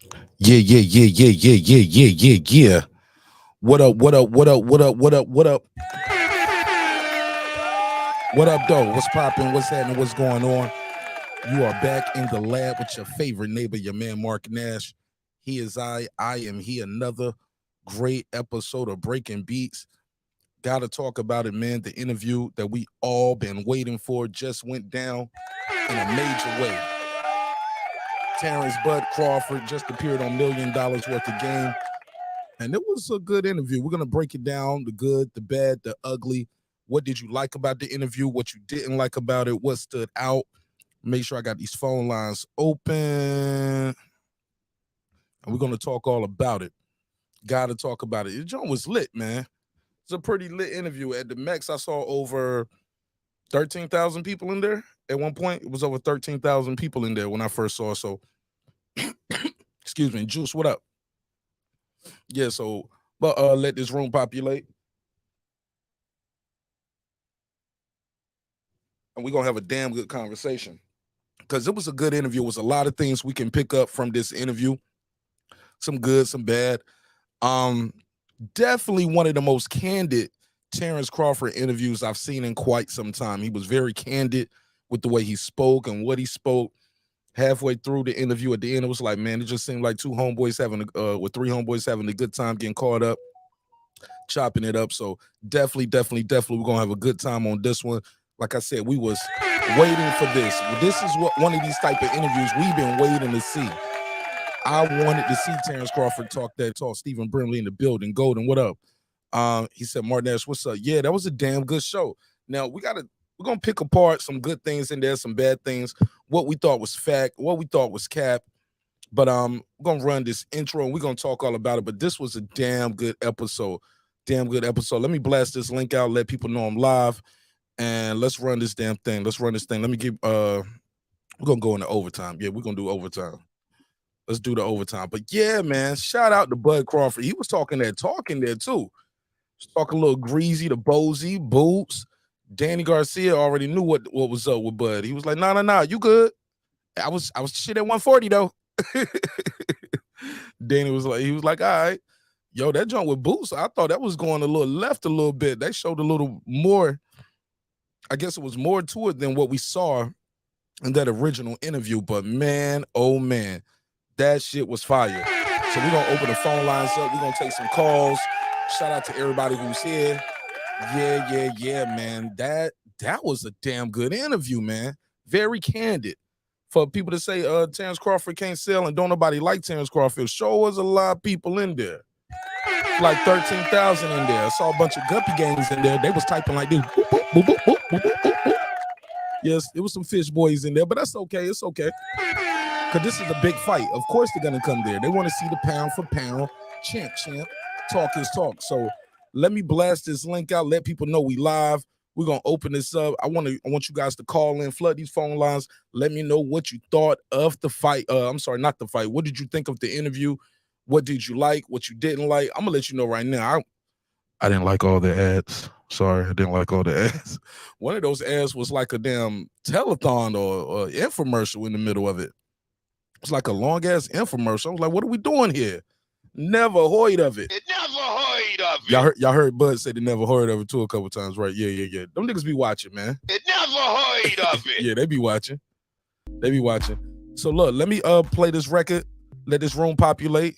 Yeah. What up, what up, what up, what up, what up, what up? What up, though? What's popping? What's happening? What's going on? You are back in the lab with your favorite neighbor, your man Mark Nash. He is I am he. Another great episode of Breaking Beats. Gotta talk about it, man. The interview that we all been waiting for just went down in a major way. Terrence Bud Crawford just appeared on $1 million worth of game. And it was a good interview. We're going to break it down, the good, the bad, the ugly. What did you like about the interview? What you didn't like about it? What stood out? Make sure I got these phone lines open. And we're going to talk all about it. Got to talk about it. The joint was lit, man. It's a pretty lit interview. At the Mex, I saw over 13,000 people in there. At one point, it was over 13,000 people in there when I first saw it. So, excuse me. Juice, what up? Yeah, so but let this room populate. And we're gonna have a damn good conversation. Because it was a good interview. It was a lot of things we can pick up from this interview. Some good, some bad. Definitely one of the most candid Terrence Crawford interviews I've seen in quite some time. He was very candid with the way he spoke and what he spoke. Halfway through the interview, at the end, it was like, man, it just seemed like three homeboys having a good time, getting caught up, chopping it up. So definitely, we're gonna have a good time on this one. Like I said, we was waiting for this. This is what one of these type of interviews we've been waiting to see. I wanted to see Terrence Crawford talk that talk. Stephen Brimley in the building. Golden, what up? He said, Martin Nash, what's up? Yeah, that was a damn good show. Now we're gonna pick apart some good things in there, some bad things, what we thought was fact, what we thought was cap. But we're gonna run this intro and we're gonna talk all about it. But this was a damn good episode. Damn good episode. Let me blast this link out, let people know I'm live, and let's run this damn thing. Let's run this thing. Let me give we're gonna go into overtime. Yeah, we're gonna do overtime. Let's do the overtime. But yeah, man, shout out to Bud Crawford. He was talking there too. Talking a little greasy to Bozy, Boots. Danny Garcia already knew what was up with Bud. He was like, nah, you good. I was shit at 140 though. Danny was like, all right. Yo, that joint with Boots, I thought that was going a little left a little bit. They showed a little more, I guess it was more to it than what we saw in that original interview. But man, oh man, that shit was fire. So we're going to open the phone lines up. We're going to take some calls. Shout out to everybody who's here. Yeah, man. That was a damn good interview, man. Very candid. For people to say Terrence Crawford can't sell and don't nobody like Terrence Crawford, sure was a lot of people in there. Like 13,000 in there. I saw a bunch of guppy gangs in there. They was typing like this. Boop, boop, boop, boop, boop, boop, boop, boop. Yes, it was some fish boys in there, but that's okay. It's okay. Because this is a big fight. Of course they're going to come there. They want to see the pound for pound. Champ. Talk is talk. So let me blast this link out. Let people know we live. We're going to open this up. I want you guys to call in, flood these phone lines. Let me know what you thought of the fight. I'm sorry, not the fight. What did you think of the interview? What did you like? What you didn't like? I'm going to let you know right now. I didn't like all the ads. Sorry, I didn't like all the ads. One of those ads was like a damn telethon or infomercial in the middle of it. It's like a long-ass infomercial. I was like, what are we doing here? Never heard of it. Y'all heard Bud say they never heard of it too a couple times, right? Yeah. Them niggas be watching, man. It never heard of it. Yeah, they be watching. So look, let me play this record. Let this room populate.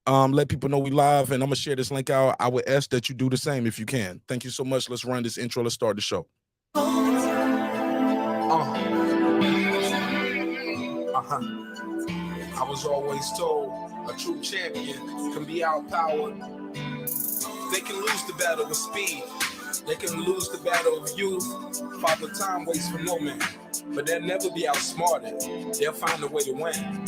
Let people know we live, and I'm gonna share this link out. I would ask that you do the same if you can. Thank you so much. Let's run this intro. Let's start the show. I was always told a true champion can be outpowered. They can lose the battle with speed. They can lose the battle of youth. Father time waits for no man, but they'll never be outsmarted. They'll find a way to win.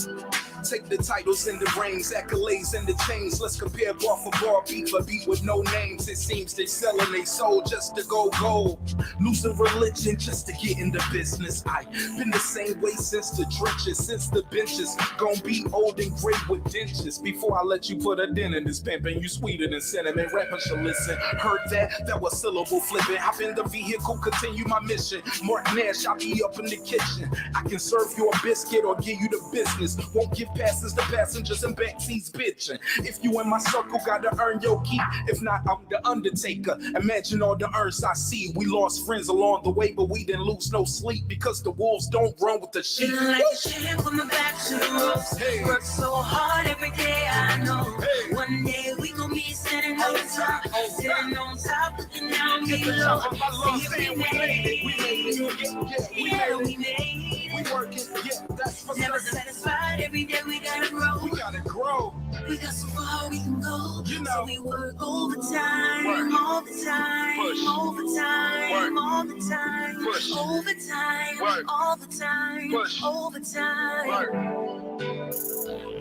Take the titles and the rings, accolades and the chains. Let's compare bar for bar, beat for beat with no names. It seems they selling their soul just to go gold. Losing religion just to get in the business. I been the same way since the trenches, since the benches. Gonna be old and gray with dentures. Before I let you put a dent in this pimpin', you sweeter than cinnamon. Rappers should listen. Heard that? That was syllable flipping. Hop in the vehicle, continue my mission. Mark Nash, I'll be up in the kitchen. I can serve you a biscuit or give you the business. Won't give passes the passengers and backseats bitching. If you in my circle, gotta earn your keep. If not, I'm the Undertaker. Imagine all the earns I see. We lost friends along the way, but we didn't lose no sleep because the wolves don't run with the sheep. Feeling like a champ with my back to the ropes. Hey. Work so hard every day, I know. Hey. One day we gon' be standing on top, sitting on top, looking down Get the below. top of my lungs, saying we made it. We made it. Yeah, we made it. We working, yeah, that's for Never certain. satisfied, every day we gotta grow. We gotta grow. We got so far we can go. You know. So we work overtime, Work. all the time, Push. overtime, Work. all the time, Push. overtime, Work. all the time, Push. overtime.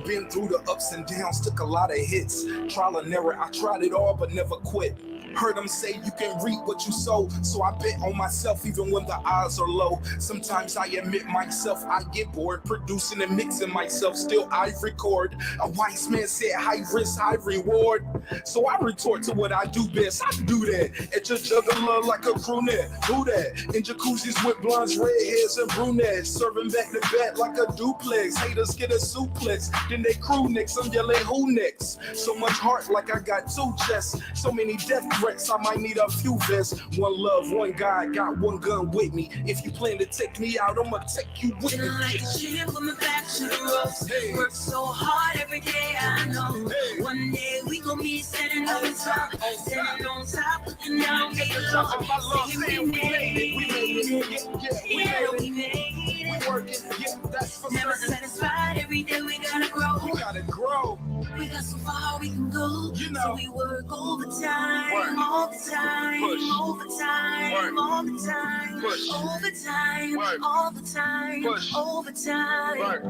Been through the ups and downs, took a lot of hits. Trial and error, I tried it all but never quit. Heard them say you can reap what you sow, so I bet on myself even when the odds are low. Sometimes I admit myself, I get bored producing and mixing myself, still I record. A wise man said high risk, high reward. So I retort to what I do best, I do that. At your juggler like a brunette, who that? In jacuzzis with blondes, redheads and brunettes, serving back to back like a duplex. Haters get a suplex, then they crew next, I'm yelling who next? So much heart like I got two chests, so many death threats, I might need a few vests. One love, one God, got one gun with me. If you plan to take me out, I'ma take you with me. Feeling like a champ with my back to the ropes. Hey. Work so hard every day, I know. Hey. One day we gon' be standing on top, standing on top, looking down Get the below. top of my lungs, saying we made it. We made it. Yeah, We we made it. made it. We working, yeah, that's for Never certain. satisfied, every day we gotta grow. We gotta grow. We got so far we can go. You know. So we work overtime, Work. all the time, Push. overtime, Work. all the time, Push. overtime, Work. all the time, Push. overtime. Mark,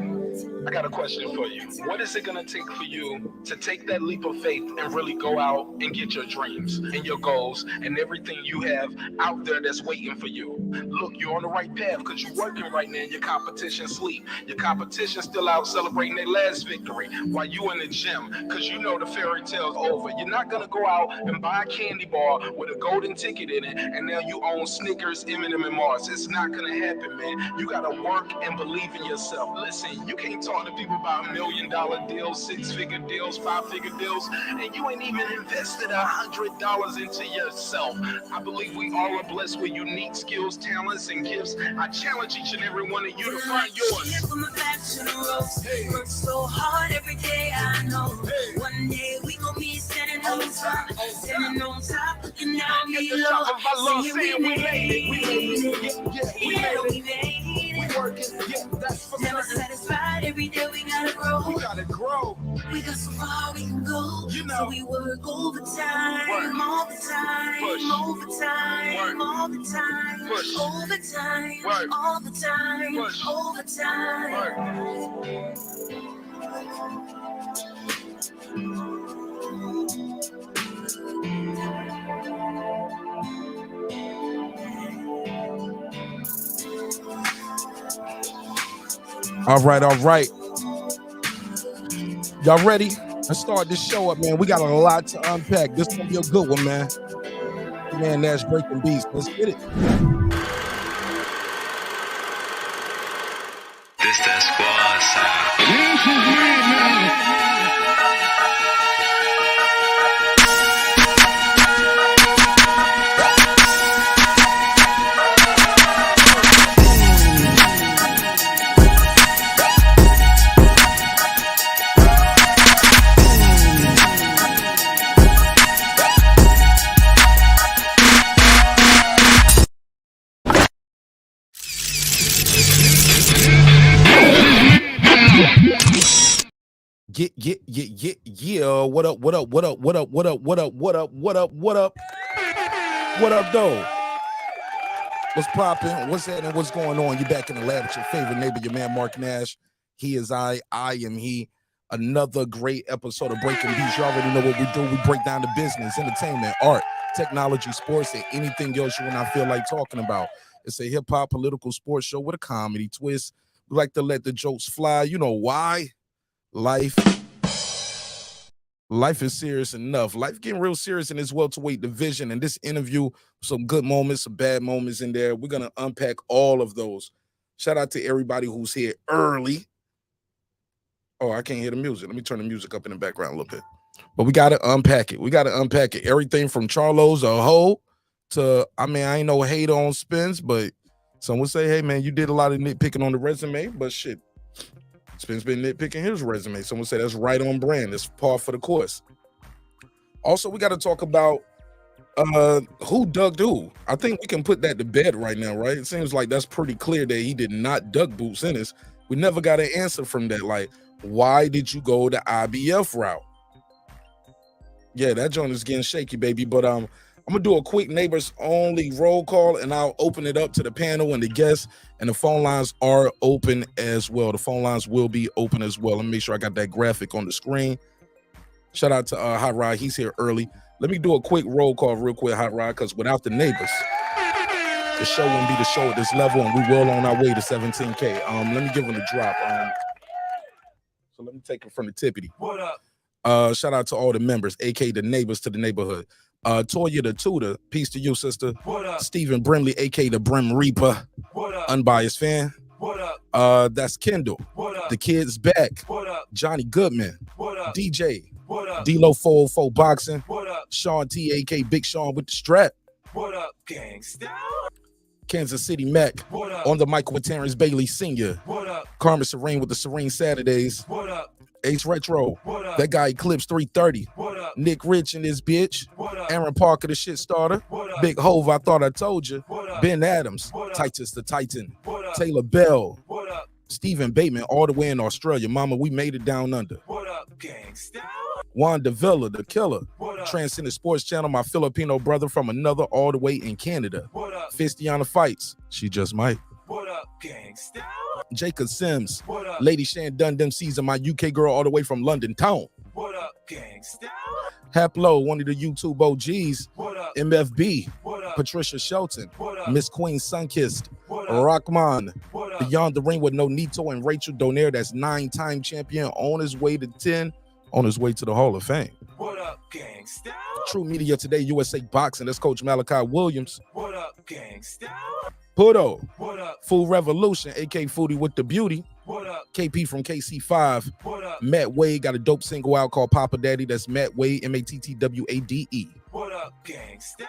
I got a question for you. What is it gonna take for you to take that leap of faith and really go out and get your dreams and your goals and everything you have out there that's waiting for you? Look, you're on the right path because you're working right now and your competition sleep. Your competition's still out celebrating their last victory while you in the gym because you know the fairy tale's over. You're not gonna go out and buy a candy bar with a golden ticket in it and now you own Snickers, M&M, and Mars. It's not gonna happen, man. You gotta work and believe in yourself. Listen, you can't talk to people about $1 million deals, 6-figure deals, 5-figure deals, and you ain't even invested $100 into yourself. I believe we all are blessed with unique skills, talents, and gifts. I challenge each and every one of you to find yours. From my back to the ropes. Hey. Work so hard every day, I know. Hey. One day we gon' be standing on top, standing on top, looking down Get the below. top of my lungs, Saying saying we made it. We made it. Yeah, we Yeah, made we it. made We it. working, yeah, that's for Never certain. satisfied, every day we gotta grow. We gotta grow. We got so far we can go. You know. So we work overtime, Work. all the time, Push. overtime, Work. all the time, Push. overtime, Work. all the time, Push. overtime. Work. All right, all right. Y'all ready? Let's start this show up, man. We got a lot to unpack. This gonna be a good one, man. Man, Nash breaking beats. Let's get it. This that squad side. Yeah. What up? What up? What up? What up? What up? What up? What up? What up? What up? What up, though? What's popping? What's happening? What's going on? You back in the lab with your favorite neighbor, your man Mark Nash. He is I am he. Another great episode of Breaking Beats. You already know what we do. We break down the business, entertainment, art, technology, sports, and anything else you and I feel like talking about. It's a hip-hop political sports show with a comedy twist. We like to let the jokes fly. You know why? Life is serious enough. Life getting real serious in this welterweight division. And this interview, some good moments, some bad moments in there. We're going to unpack all of those. Shout out to everybody who's here early. Oh, I can't hear the music. Let me turn the music up in the background a little bit. But we got to unpack it. Everything from Charlo's a hoe to, I mean, I ain't no hater on Spence, but some would say, hey, man, you did a lot of nitpicking on the resume, but shit, Spence been nitpicking his resume. Someone say that's right on brand. That's par for the course. Also, we got to talk about who ducked who. I think we can put that to bed right now, right? It seems like that's pretty clear that he did not duck Boots Ennis. We never got an answer from that. Like, why did you go the IBF route? Yeah, that joint is getting shaky, baby. But I'm gonna do a quick neighbors only roll call, and I'll open it up to the panel and the guests. And the phone lines are open as well. The phone lines will be open as well. Let me make sure I got that graphic on the screen. Shout out to Hot Rod. He's here early. Let me do a quick roll call real quick, Hot Rod, because without the neighbors, the show wouldn't be the show at this level, and we will on our way to 17K. Let me give him a drop. So let me take it from the tippity. What up? Shout out to all the members, aka the neighbors to the neighborhood. Toya the Tutor, peace to you, sister. What up? Stephen Brimley, aka the Brim Reaper, What up? unbiased fan. What up? That's Kendall. What up? The Kid's Back. What up? Johnny Goodman. What up? DJ. What up? D-Lo 404 Boxing. What up? Shawn T, aka Big Sean with the strap. What up, gangsta? Kansas City Mac. What up? On the mic with Terrence Bailey Sr. What up? Carmen Serene with the Serene Saturdays. What up? Ace Retro. What up? That guy Eclipse 330. What up? Nick Rich and his bitch. What up? Aaron Parker, the shit starter. What up? Big Hove, I thought I told you. What up? Ben Adams. What up? Titus the Titan. What up? Taylor Bell. What up? Stephen Bateman, all the way in Australia. Mama, we made it down under. What up, gangsta? Juan Davila, the killer. What up? Transcendent Sports Channel, my Filipino brother from another all the way in Canada. What up? Fistiana Fights, she just might. What up, gangsta? Jacob Sims, What up? Lady Shan Dundon season, my UK girl all the way from London town. What up, gangsta? Haplo, one of the YouTube OGs. What up? MFB, What up? Patricia Shelton, What up? Miss Queen Sunkissed, What up? Rockman, What up? Beyond the Ring with Nonito and Rachel Donaire, that's 9-time champion, on his way to 10, on his way to the Hall of Fame. What up, gangsta? True Media Today, USA Boxing, that's Coach Malachi Williams. What up, gangsta? Pudo, What up? Full Revolution, AK Foodie with the Beauty. What up? KP from KC5. What up? Matt Wade got a dope single out called Papa Daddy. That's Matt Wade, MATTWADE. What up, gangsta?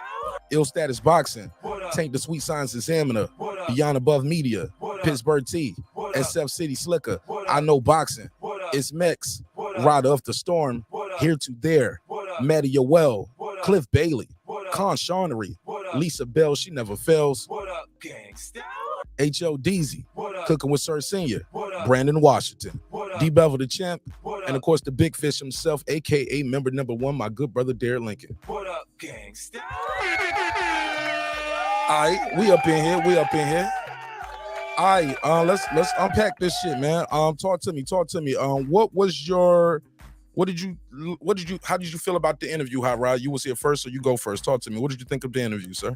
Ill Status Boxing. What up? Tank the Sweet Science Examiner. What up? Beyond Above Media. What up? Pittsburgh T. What up? SF City Slicker. What I up? Know Boxing. What up? It's Mex. What up? Rider of the Storm. What up? Here to There. What up? Maddie Yoel. What up? Cliff Bailey. What up? Con Shawnery. What up? Lisa Bell, she never fails. What up, gangsta? H.O. Deezy. What up? Cooking with Sir Senior. What up? Brandon Washington. What up? D Bevel the Champ. What up? And of course, the Big Fish himself, aka member number 1, my good brother Derek Lincoln. What up, gangsta? All right, we up in here. All right, let's unpack this shit, man. Talk to me. How did you feel about the interview, Hot Rod? You was here first, so you go first. Talk to me. What did you think of the interview, sir?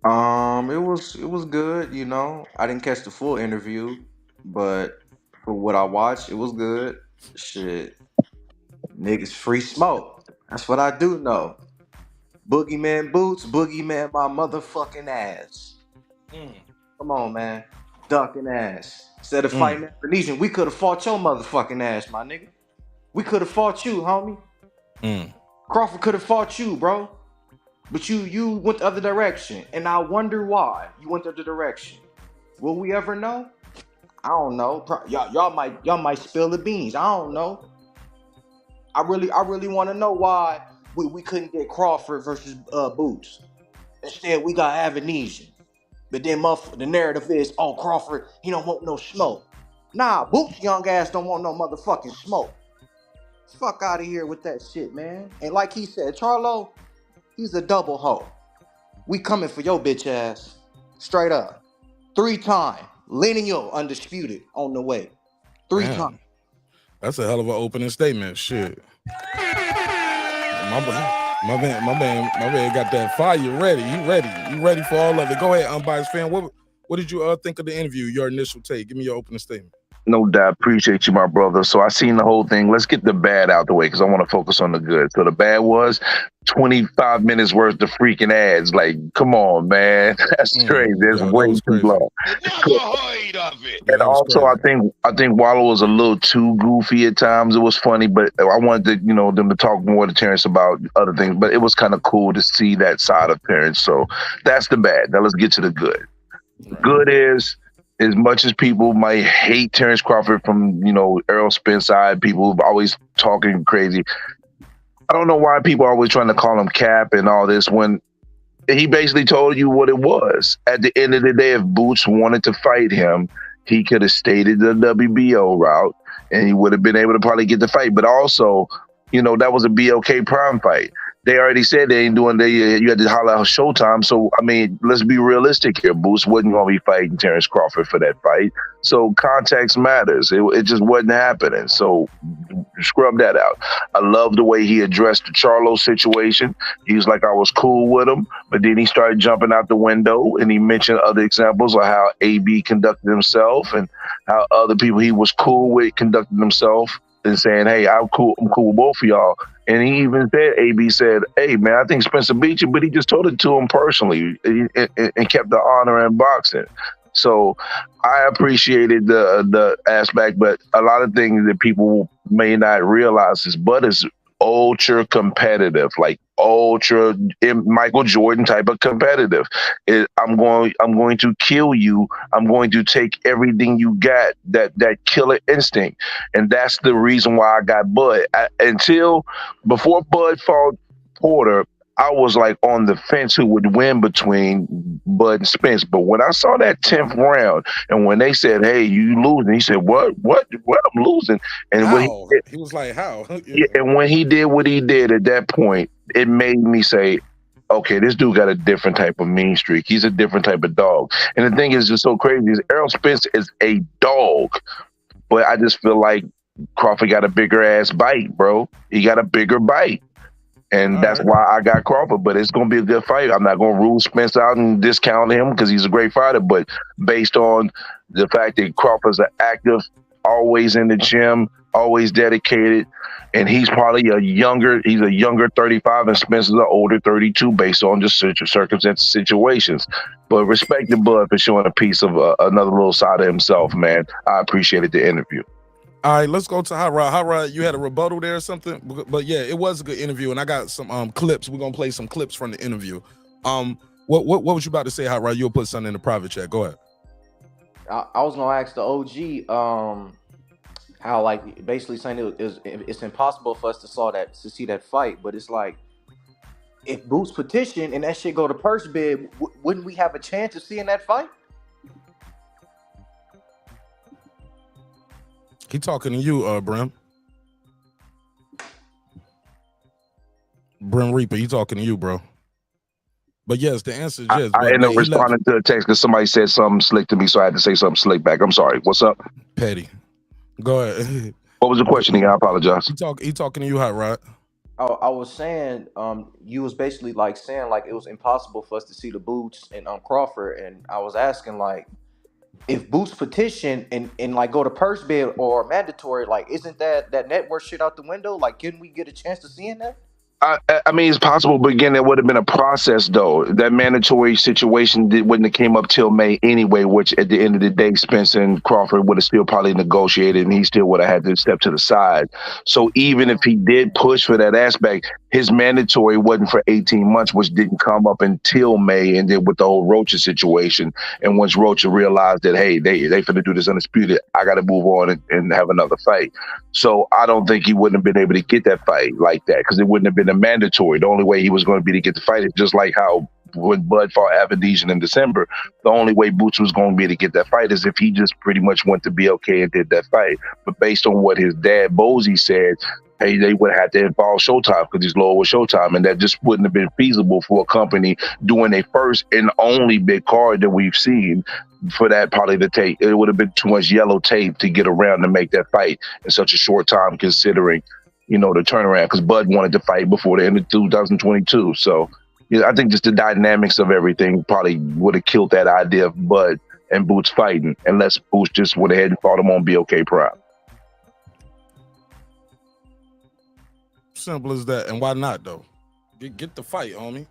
It was good, you know. I didn't catch the full interview, but for what I watched, it was good. Shit. Niggas free smoke. That's what I do know. Boogeyman boots, boogeyman my motherfucking ass. Come on, man. Ducking ass. Instead of fighting that Venetian, we could have fought your motherfucking ass, my nigga. We could have fought you, homie. Crawford could have fought you, bro. But you went the other direction. And I wonder why you went the other direction. Will we ever know? I don't know. Y'all might spill the beans. I don't know. I really want to know why we couldn't get Crawford versus Boots. Instead, we got Avanesian. But then the narrative is, oh, Crawford, he don't want no smoke. Nah, Boots' young ass don't want no motherfucking smoke. Fuck out of here with that shit, man. And like he said, Charlo, he's a double hoe. We coming for your bitch ass. Straight up. 3-time. Lineal undisputed on the way. 3 Damn. times. That's a hell of an opening statement. Shit. My man got that fire ready. You ready for all of it. Go ahead, unbiased fan. What did you think of the interview? Your initial take. Give me your opening statement. No doubt. Appreciate you, my brother. So I seen the whole thing. Let's get the bad out the way because I want to focus on the good. So the bad was 25 minutes worth of freaking ads. Like, come on, man. That's crazy. That's Yo, that way was too crazy. long. Cool. Never heard of it. Yeah, And that was also, I crazy. think Wallo was a little too goofy at times. It was funny, but I wanted to, them to talk more to Terrence about other things. But it was kind of cool to see that side of Terrence. So that's the bad. Now let's get to the good. Right. Good is, as much as people might hate Terrence Crawford from, Errol Spence side, people always talking crazy. I don't know why people are always trying to call him Cap and all this when he basically told you what it was. At the end of the day, if Boots wanted to fight him, he could have stated the WBO route and he would have been able to probably get the fight. But also, that was a BLK Prime fight. They already said they ain't doing you had to holler out Showtime. So, I mean, let's be realistic here. Boots wasn't going to be fighting Terrence Crawford for that fight. So context matters. It just wasn't happening. So scrub that out. I love the way he addressed the Charlo situation. He was like, I was cool with him, but then he started jumping out the window and he mentioned other examples of how AB conducted himself and how other people he was cool with conducted themselves and saying, hey, I'm cool with both of y'all. And he even said, AB said, hey, man, I think Spencer beat you, but he just told it to him personally and kept the honor in boxing. So I appreciated the aspect, but a lot of things that people may not realize is Bud is ultra competitive, like ultra Michael Jordan type of competitive. I'm going to kill you. I'm going to take everything you got, that killer instinct. And that's the reason why I got Bud. Until before Bud fought Porter, I was like on the fence who would win between Bud and Spence. But when I saw that 10th round and when they said, hey, you losing, he said, what I'm losing. And how? He was like, how? Yeah, and when he did what he did at that point, it made me say, okay, this dude got a different type of mean streak. He's a different type of dog. And the thing is just so crazy is Errol Spence is a dog. But I just feel like Crawford got a bigger ass bite, bro. He got a bigger bite. And that's why I got Crawford. But it's going to be a good fight. I'm not going to rule Spence out and discount him because he's a great fighter. But based on the fact that Crawford's an active, always in the gym, always dedicated, and he's probably a younger 35 and Spence is an older 32 based on just circumstances, situations. But respect the Bud for showing a piece of another little side of himself, man. I appreciated the interview. All right, let's go to Hot Rod. Hot Rod, you had a rebuttal there or something? But yeah, it was a good interview, and I got some clips. We're gonna play some clips from the interview. What was you about to say, Hot Rod? You'll put something in the private chat. Go ahead. I was gonna ask the OG how, like, basically saying it's impossible for us to see that fight, but it's like if Boots petition and that shit go to purse bid, wouldn't we have a chance of seeing that fight? He talking to you, Brim. Brim Reaper, he talking to you, bro. But yes, the answer is yes. I ended up responding to a text because somebody said something slick to me, so I had to say something slick back. I'm sorry. What's up? Petty. Go ahead. What was the question again? I apologize. He talking to you, Hot Rod. I was saying, you was basically like saying like it was impossible for us to see the Boots and Crawford, and I was asking like, if Boots petition and like go to purse bid or mandatory, like isn't that network shit out the window? Like, can we get a chance to seeing that? I mean, it's possible, but again, it would have been a process, though. That mandatory situation wouldn't have came up till May anyway, which at the end of the day, Spence and Crawford would have still probably negotiated, and he still would have had to step to the side. So even if he did push for that aspect, his mandatory wasn't for 18 months, which didn't come up until May, and then with the whole Rocha situation. And once Rocha realized that, hey, they finna do this undisputed, I got to move on and have another fight. So I don't think he wouldn't have been able to get that fight like that because it wouldn't have been a mandatory. The only way he was going to be to get the fight is just like how when Bud fought Avedisian in December, the only way Boots was going to be to get that fight is if he just pretty much went to BLK and did that fight. But based on what his dad, Bozy, said, hey, they would have to involve Showtime because he's lower with Showtime, and that just wouldn't have been feasible for a company doing a first and only big card that we've seen for that probably to take. It would have been too much yellow tape to get around to make that fight in such a short time, considering, the turnaround, because Bud wanted to fight before the end of 2022. So, I think just the dynamics of everything probably would have killed that idea of Bud and Boots fighting, unless Boots just went ahead and fought him on BOK Prime. Simple as that. And why not though? Get the fight, homie.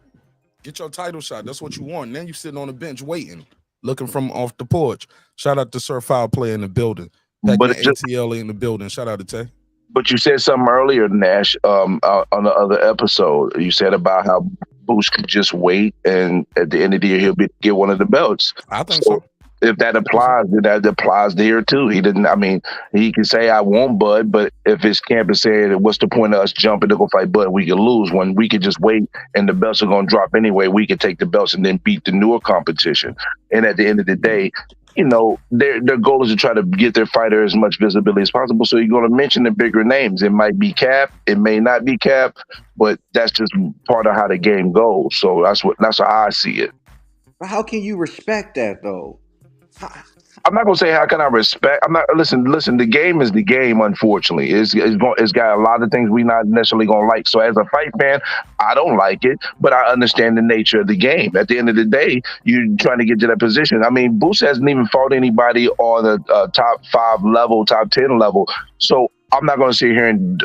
Get your title shot. That's what you want. And then you sitting on the bench waiting, looking from off the porch. Shout out to Sir Foul Player in the building. But Pac-Man ATL in the building. Shout out to Tay. But you said something earlier, Nash, on the other episode. You said about how Boots could just wait, and at the end of the year he'll get one of the belts. I think so. If that applies, then that applies there too. He didn't. I mean, he can say I want Bud, but if his camp is saying, "What's the point of us jumping to go fight Bud? We could lose." When we could just wait, and the belts are going to drop anyway. We could take the belts and then beat the newer competition. And at the end of the day, you know, their goal is to try to get their fighter as much visibility as possible. So you're going to mention the bigger names. It might be Cap, it may not be Cap, but that's just part of how the game goes. So that's how I see it. But how can you respect that though? I'm not gonna say how can I respect. I'm not listen. The game is the game. Unfortunately, it's got a lot of things we not necessarily gonna like. So as a fight fan, I don't like it, but I understand the nature of the game. At the end of the day, you're trying to get to that position. I mean, Boots hasn't even fought anybody on the top 5 level, top 10 level. So I'm not going to sit here and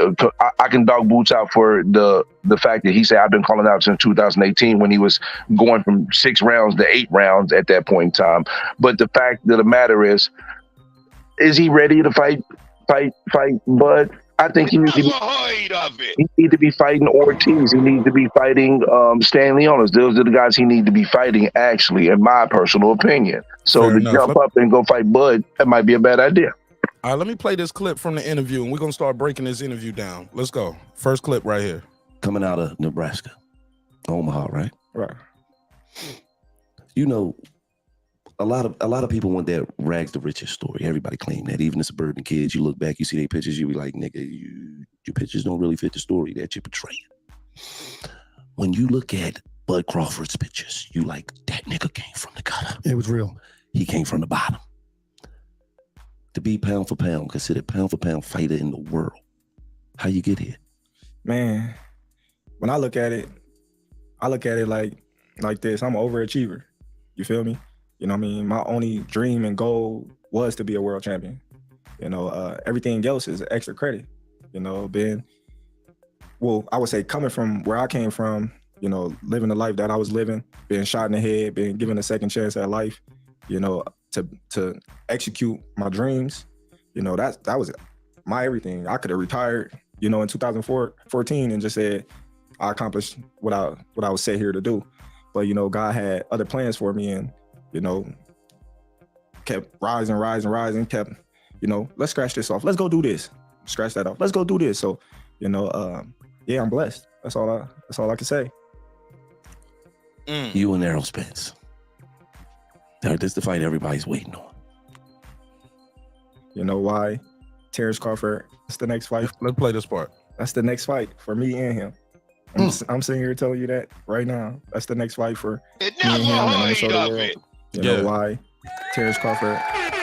I can dog Boots out for the fact that he said I've been calling out since 2018 when he was going from 6 rounds to 8 rounds at that point in time. But the fact of the matter is he ready to fight Bud? I think he needs to be fighting Ortiz. He needs to be fighting Stan Leonis. Those are the guys he needs to be fighting, actually, in my personal opinion. So Fair to enough. jump up and go fight Bud, that might be a bad idea. All right, let me play this clip from the interview, and we're going to start breaking this interview down. Let's go. First clip right here. Coming out of Nebraska, Omaha, right? Right. You know, a lot of people want that rags to riches story. Everybody claim that. Even the suburban kids, you look back, you see their pictures, you be like, nigga, your pictures don't really fit the story that you're portraying. When you look at Bud Crawford's pictures, you like, that nigga came from the gutter. It was real. He came from the bottom. To be pound for pound, considered pound for pound fighter in the world. How you get here? Man, when I look at it like this. I'm an overachiever. You feel me? You know what I mean? My only dream and goal was to be a world champion. You know, everything else is extra credit. You know, I would say coming from where I came from, you know, living the life that I was living, being shot in the head, being given a second chance at life, you know, to execute my dreams, you know, that was my everything. I could have retired, you know, in 2014 and just said I accomplished what I was set here to do. But, you know, God had other plans for me and, you know, kept rising, kept, you know, let's scratch this off. Let's go do this. Scratch that off. Let's go do this. So, you know, yeah, I'm blessed. That's all I can say. You and Errol Spence. This is the fight everybody's waiting on. You know why? Terrence Crawford. That's the next fight. Let's play this part. That's the next fight for me and him. I'm sitting here telling you that right now. That's the next fight for me and him, and I'm gonna show the world. You know why Terrence Crawford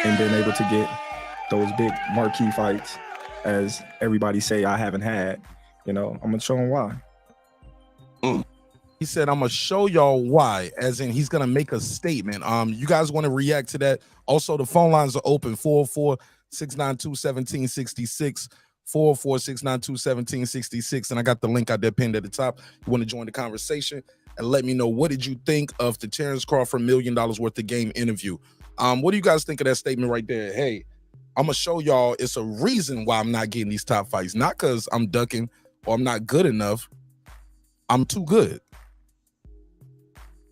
ain't been able to get those big marquee fights as everybody say I haven't had. You know, I'm gonna show him why. He said, I'm gonna show y'all why, as in he's gonna make a statement. You guys want to react to that? Also, the phone lines are open, 404-692-1766, 404-692-1766, and I got the link out there pinned at the top. You want to join the conversation and let me know, what did you think of the Terrence Crawford $1 million worth of game interview? What do you guys think of that statement right there? Hey, I'm gonna show y'all it's a reason why I'm not getting these top fights, not because I'm ducking or I'm not good enough. I'm too good.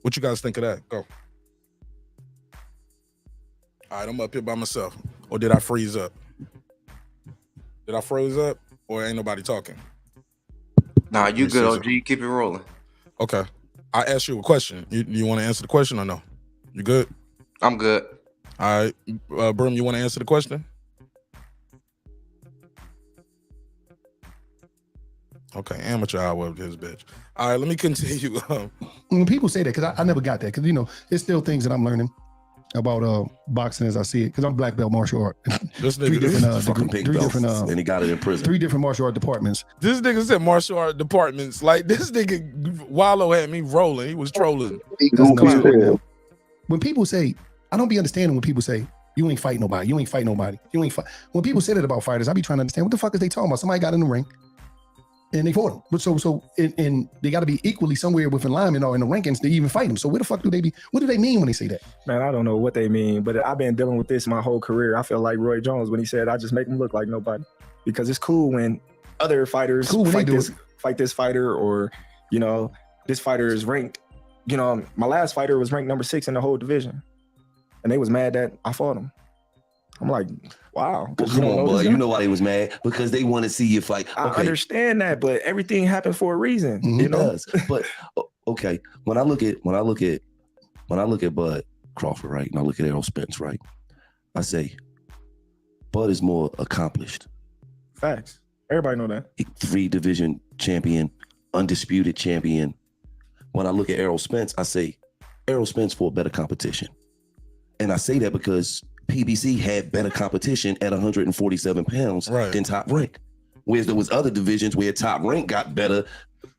What you guys think of that? Go. All right, I'm up here by myself. Or did I freeze up? Did I freeze up? Or ain't nobody talking? Nah, you good, OG. Keep it rolling. Okay. I asked you a question. You want to answer the question or no? You good? I'm good. All right. Brim, you want to answer the question? Okay, amateur hour of his bitch. All right, let me continue. When people say that, because I never got that, because, you know, it's still things that I'm learning about boxing as I see it, because I'm black belt martial art. This three different, fucking pink belts, and he got it in prison. 3 different martial art departments. This nigga said martial art departments. Like, this nigga Wallo had me rolling. He was trolling. When people say I don't be understanding when people say, you ain't fight nobody, you ain't fight nobody, you ain't fight. When people say that about fighters, I be trying to understand what the fuck is they talking about? Somebody got in the ring and they fought him. But so they got to be equally somewhere within alignment or in the rankings to even fight him. So where the fuck do they be? What do they mean when they say that? Man, I don't know what they mean, but I've been dealing with this my whole career. I feel like Roy Jones when he said, I just make him look like nobody. Because it's cool when other fighters fight this fighter, or, you know, this fighter is ranked. You know, my last fighter was ranked number 6 in the whole division. And they was mad that I fought him. I'm like, wow. Well, come on, bud. You know why they was mad? Because they want to see you fight. I understand that, but everything happened for a reason. It does. But okay, when I look at Bud Crawford, right, and I look at Errol Spence, right, I say Bud is more accomplished. Facts. Everybody know that. 3 division champion, undisputed champion. When I look at Errol Spence, I say Errol Spence for better competition. And I say that because PBC had better competition at 147 pounds than Top Rank. Whereas there was other divisions where Top Rank got better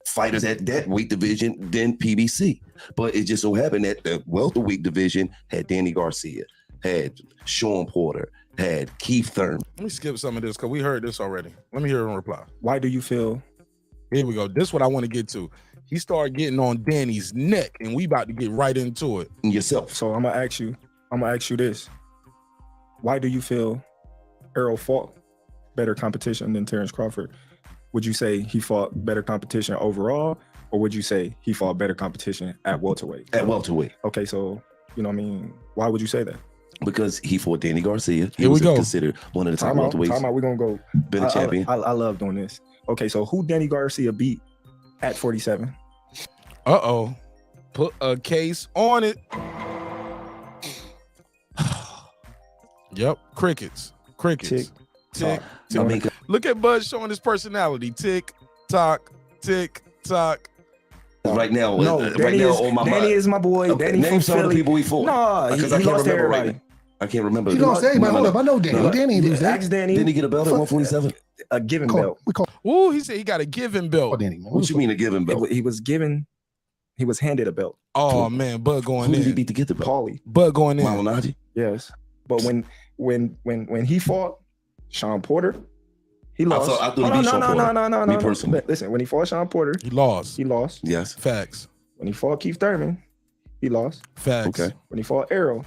fighters at that weight division than PBC. But it just so happened that the welterweight division had Danny Garcia, had Shawn Porter, had Keith Thurman. Let me skip some of this because we heard this already. Let me hear him reply. Why do you feel? Here we go. This is what I want to get to. He started getting on Danny's neck, and we about to get right into it. Yourself. So I'm gonna ask you this. Why do you feel Errol fought better competition than Terence Crawford? Would you say he fought better competition overall, or would you say he fought better competition at welterweight? At welterweight. Okay, so, you know what I mean? Why would you say that? Because he fought Danny Garcia. He Here was we go. Considered one of the top welterweights. Time out, we're going to go. Been a champion. I love doing this. Okay, so who Danny Garcia beat at 47? Uh-oh. Put a case on it. Yep, crickets. Tick, tick. I mean, Look at Bud showing his personality. Tick, tock, tick, tock. Right now, no, right now, on my mind. Danny is my boy. Okay, Danny name from some of the Philly. people he fought. No, because he I can't lost to remember everybody. right. I can't remember. He lost everybody. Hold up, I know Danny. Danny didn't lose that. Ask Danny. Didn't he get a belt at 147? A given belt. Ooh, he said he got a given belt. Danny, man. What you mean a given belt? He was handed a belt. Oh man, Bud going Who in. did he beat to get the belt? Paulie. Bud going in. Malinaji? Yes. But when he fought Shawn Porter, he lost. I thought he beat Shawn Porter. No. Me personally. Listen, when he fought Shawn Porter, He lost. Yes. Facts. When he fought Keith Thurman, he lost. Facts. Okay. When he fought Errol,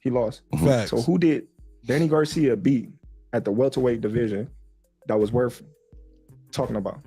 he lost. Facts. So who did Danny Garcia beat at the welterweight division that was worth talking about?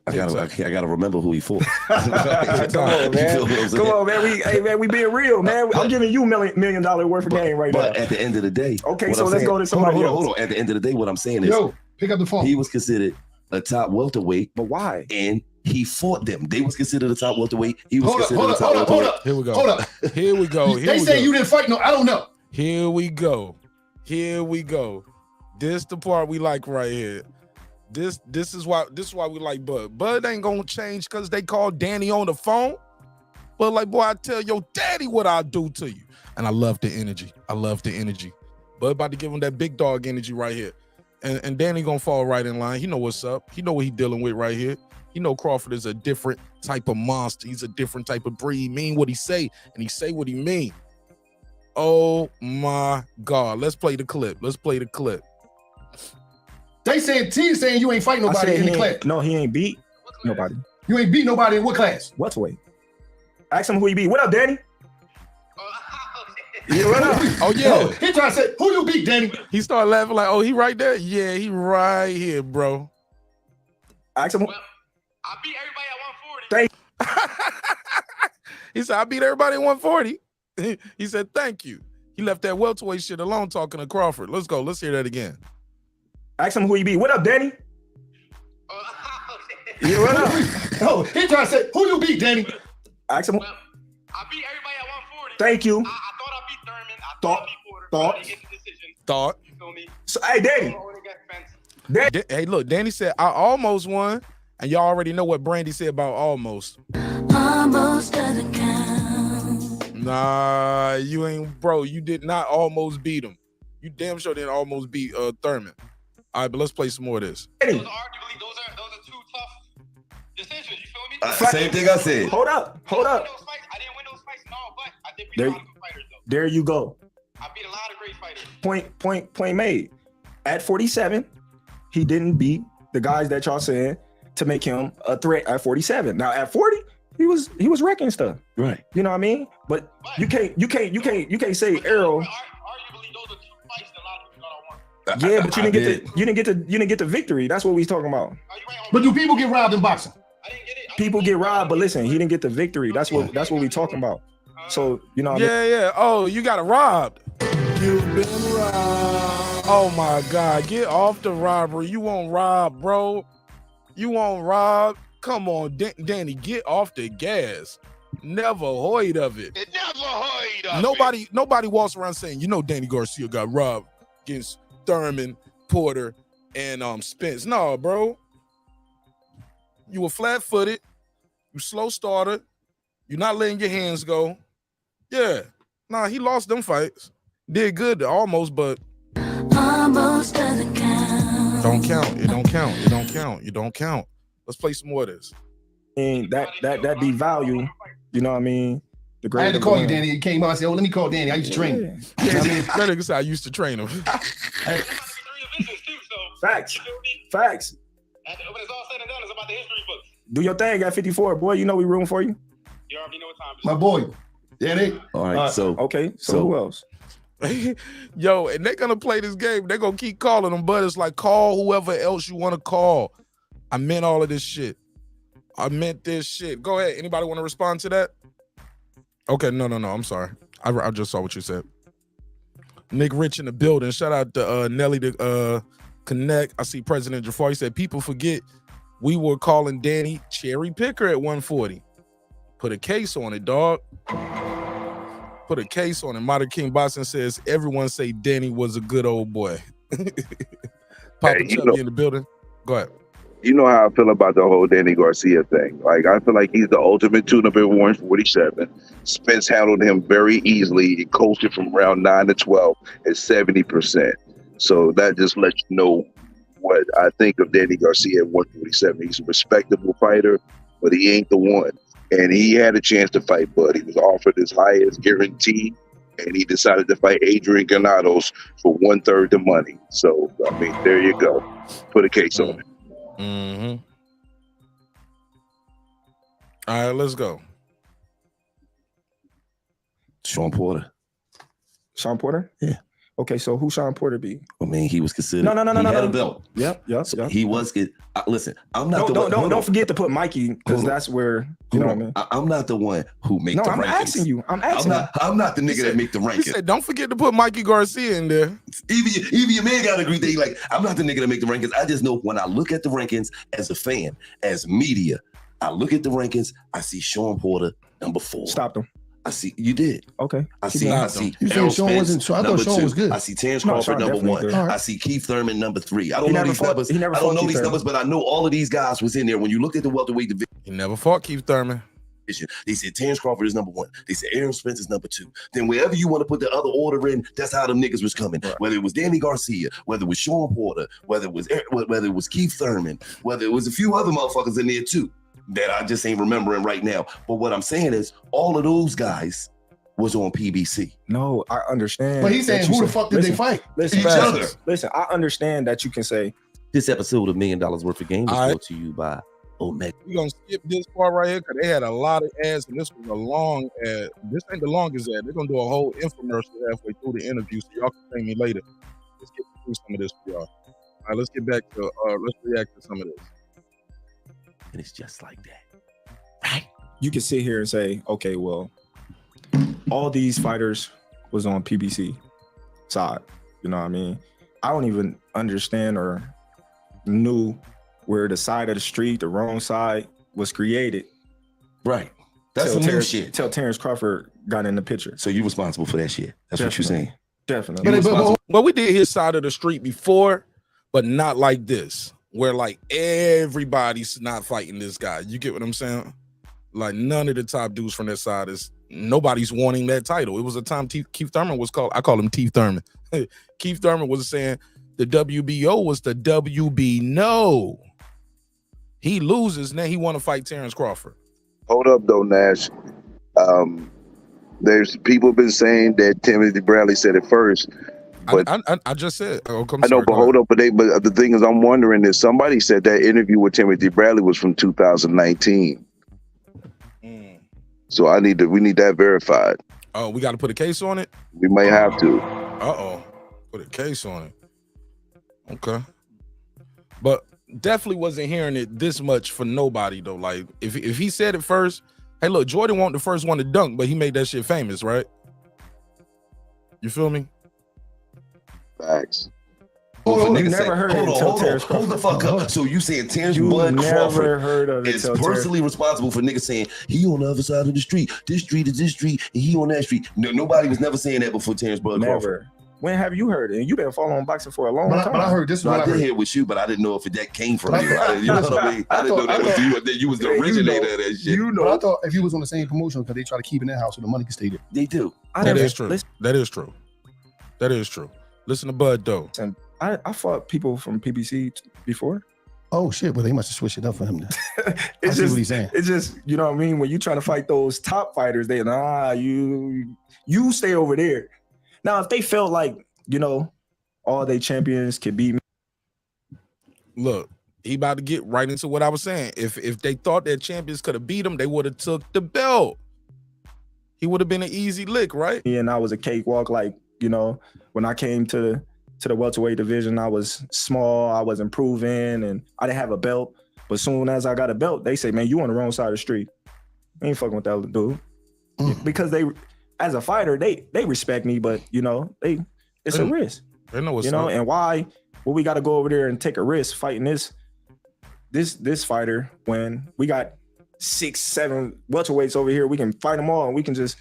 I gotta remember who he fought. Come on, man. We being real, man. I'm giving you $1 million worth of game right now. But at the end of the day, okay, so let's go to somebody else. Hold on. At the end of the day, what I'm saying is, pick up the phone. He was considered a top welterweight, but why? And he fought them. They was considered a top welterweight. He was considered a top welterweight. Here we go. Hold up. Here we go. They say you didn't fight. No, I don't know. Here we go. This the part we like right here. This is why we like Bud. Bud ain't gonna change because they call Danny on the phone. But like, boy, I tell your daddy what I'll do to you. And I love the energy. Bud about to give him that big dog energy right here. And Danny gonna fall right in line. He know what's up. He know what he dealing with right here. He know Crawford is a different type of monster. He's a different type of breed. He mean what he say, and he say what he mean. Oh my God. Let's play the clip. They saying T saying you ain't fighting nobody in the class. No, he ain't beat nobody. You ain't beat nobody in what class? Welterweight. Ask him who he beat. What up, Danny? Yeah, what up? Oh yeah. He trying to say, who you beat, Danny? He started laughing like, oh, he right there? Yeah, he right here, bro. Ask him. Well, I beat everybody at 140. He said, I beat everybody at 140. He said, thank you. He left that welterweight shit alone talking to Crawford. Let's go. Let's hear that again. Ask him who he beat. What up, Danny? Yeah, what up? Oh, he trying to say, who you beat, Danny? Ask him. Well, I beat everybody at 140. Thank you. I thought I beat Thurman. I thought I beat Porter. Thought. I didn't get the decision. Thought. You feel me? So, hey, Danny. Hey, look, Danny said, I almost won. And y'all already know what Brandy said about almost. Almost doesn't count. Nah, you ain't, bro. You did not almost beat him. You damn sure didn't almost beat Thurman. All right, but let's play some more of this. Those are two tough decisions. You feel me? Same thing I said. Hold up. I didn't win those fights. No, but I did beat a lot of good fighters though. There you go. I beat a lot of great fighters. Point made. At 47, he didn't beat the guys that y'all saying to make him a threat at 47. Now at 40, he was wrecking stuff. Right. You know what I mean? But you can't say Errol. Arguably, those are 2 fights that a lot of people thought I won. Yeah, but you didn't get the victory. That's what we was talking about. But do people get robbed in boxing? I didn't get it. People get robbed, but listen, he didn't get the victory. That's what we talking about. So you know what I mean? Yeah. Oh, you got robbed. You've been robbed. Oh my God, get off the robbery. You won't rob, bro. You won't rob. Come on, Danny, get off the gas. Never heard of it. Never heard of it. Nobody walks around saying, you know, Danny Garcia got robbed against Thurman, Porter, and Spence. No, bro. You were flat-footed. You slow starter. You're not letting your hands go. Yeah. Nah, he lost them fights. Did good almost, but Almost doesn't count. don't count. It don't count. It don't count. It don't count. Let's play some more of this. And that devalue, you know what I mean? The I great. had to call you, Danny. You came out and said, "Oh, let me call Danny. I used to train him." Yeah. That nigga said I used to train him. Facts. When it's all said and done, it's about the history books. Do your thing at 54, boy. You know we room for you. You already know what time it is. My boy. Danny. All right. So Okay. So who else? Yo, and they're gonna play this game. They're gonna keep calling them, but it's like call whoever else you want to call. I meant all of this shit. I meant this shit. Go ahead. Anybody want to respond to that? Okay, no. I'm sorry. I just saw what you said. Nick Rich in the building. Shout out to Nelly to Connect. I see President Jafar. He said people forget we were calling Danny cherry picker at 140. Put a case on it, dog. Put a case on it. Modern King Boston says everyone say Danny was a good old boy. Papa Chubby in the building. Go ahead. You know how I feel about the whole Danny Garcia thing. Like, I feel like he's the ultimate tune-up at 147. Spence handled him very easily. He coasted from round 9 to 12 at 70%. So that just lets you know what I think of Danny Garcia at 147. He's a respectable fighter, but he ain't the one. And he had a chance to fight Bud. He was offered his highest guarantee, and he decided to fight Adrian Granados for 1/3 the money. So, I mean, there you go. Put a case on it. Mm-hmm. All right, let's go. Shawn Porter. Shawn Porter? Yeah. Okay, so who Shawn Porter be? I mean, he was considered. No. He had a belt. Yep. So he was. Listen, I'm not the one. Don't forget to put Mikey, because that's where you know what I mean. I'm not the one who make the rankings. I'm asking you. I'm not the nigga that make the rankings. He said, don't forget to put Mikey Garcia in there. Even your man gotta agree that he like, I'm not the nigga that make the rankings. I just know when I look at the rankings as a fan, as media, I look at the rankings, I see Shawn Porter number 4. Stop them. I see you did. Okay. I see You Errol saying Shawn Spence, wasn't? I thought number Shawn 2. was good. I see Terrence No, Crawford Shawn number definitely 1. good. I see Keith Thurman number 3. I don't He know never these fought- numbers. he never I don't fought know Keith these Thurman. numbers, but I know all of these guys was in there. When you looked at the welterweight division, He never fought Keith Thurman. they said Terrence Crawford is number 1. They said Errol Spence is number 2. Then wherever you want to put the other order in, that's how them niggas was coming. Right. Whether it was Danny Garcia, whether it was Shawn Porter, whether it was Keith Thurman, whether it was a few other motherfuckers in there too that I just ain't remembering right now. But what I'm saying is all of those guys was on PBC. No, I understand. But he's saying, that you who the say- fuck did they fight? Listen, Each other. Listen, I understand that you can say This episode of $1 Million Worth of Game was All right. brought to you by Omega. We're going to skip this part right here because they had a lot of ads, and this was a long ad. This ain't the longest ad. They're going to do a whole infomercial halfway through the interview, so y'all can thank me later. Let's get through some of this for y'all. All right, let's get back to, let's react to some of this. And it's just like that. you can sit here and say, okay, well, all these fighters was on PBC side. You know what I mean? I don't even understand or knew where the side of the street, the wrong side, was created. Right. That's some new shit. Till Terence Crawford got in the picture. So you responsible for that shit. That's what you're saying. Definitely. Well, we did his side of the street before, but not like this, where like everybody's not fighting this guy. You get what I'm saying? Like none of the top dudes from that side nobody's wanting that title. It was a time Keith Thurman was called, I call him Keith Thurman. Keith Thurman was saying the WBO was the WB. No. He loses, now he want to fight Terence Crawford. Hold up though, Nash. There's people have been saying that Timothy Bradley said it first. But I just said, oh, I know, but hold up, but the thing is, I'm wondering is somebody said that interview with Timothy Bradley was from 2019. So we need that verified. Oh, we got to put a case on it? We may have to. Uh-oh. Put a case on it. Okay. But definitely wasn't hearing it this much for nobody, though. Like, if he said it first, hey, look, Jordan wasn't the first one to dunk, but he made that shit famous, right? You feel me? Facts. Hold You never heard it until Terrence Crawford. Hold the fuck up. So you saying Terrence You Bud never Crawford heard of it is till personally responsible for niggas saying he on the other side of the street. This street is this street, and he on that street. No, nobody was never saying that before Terrence Bud Crawford. Never. When have you heard it? And you've been following boxing for a long time. But I heard this. No, What I I did heard. hear it with you, but I didn't know if that came from you. You know what I mean? I didn't know that was you. That you was the originator of that shit. But I thought if you was on the same promotion, because they try to keep in their house so the money can stay there. They do. That is true. That is true. That is true. Listen to Bud, though. And I fought people from PBC before. Oh shit! Well, they must have switched it up for him. Then. I see what he's saying. It's just, you know what I mean. When you try to fight those top fighters, they you stay over there. Now, if they felt like, you know, all they champions could beat me. Look, he about to get right into what I was saying. If they thought that champions could have beat him, they would have took the belt. He would have been an easy lick, right? And I was a cakewalk. Like, you know, when I came to the welterweight division, I was small, I was improving, and I didn't have a belt. But soon as I got a belt, they say, man, you on the wrong side of the street. I ain't fucking with that dude. Because they, as a fighter, they respect me, but you know, it's a risk. They know what's you know, up. and why we got to go over there and take a risk fighting this fighter when we got 6-7 welterweights over here. We can fight them all and we can just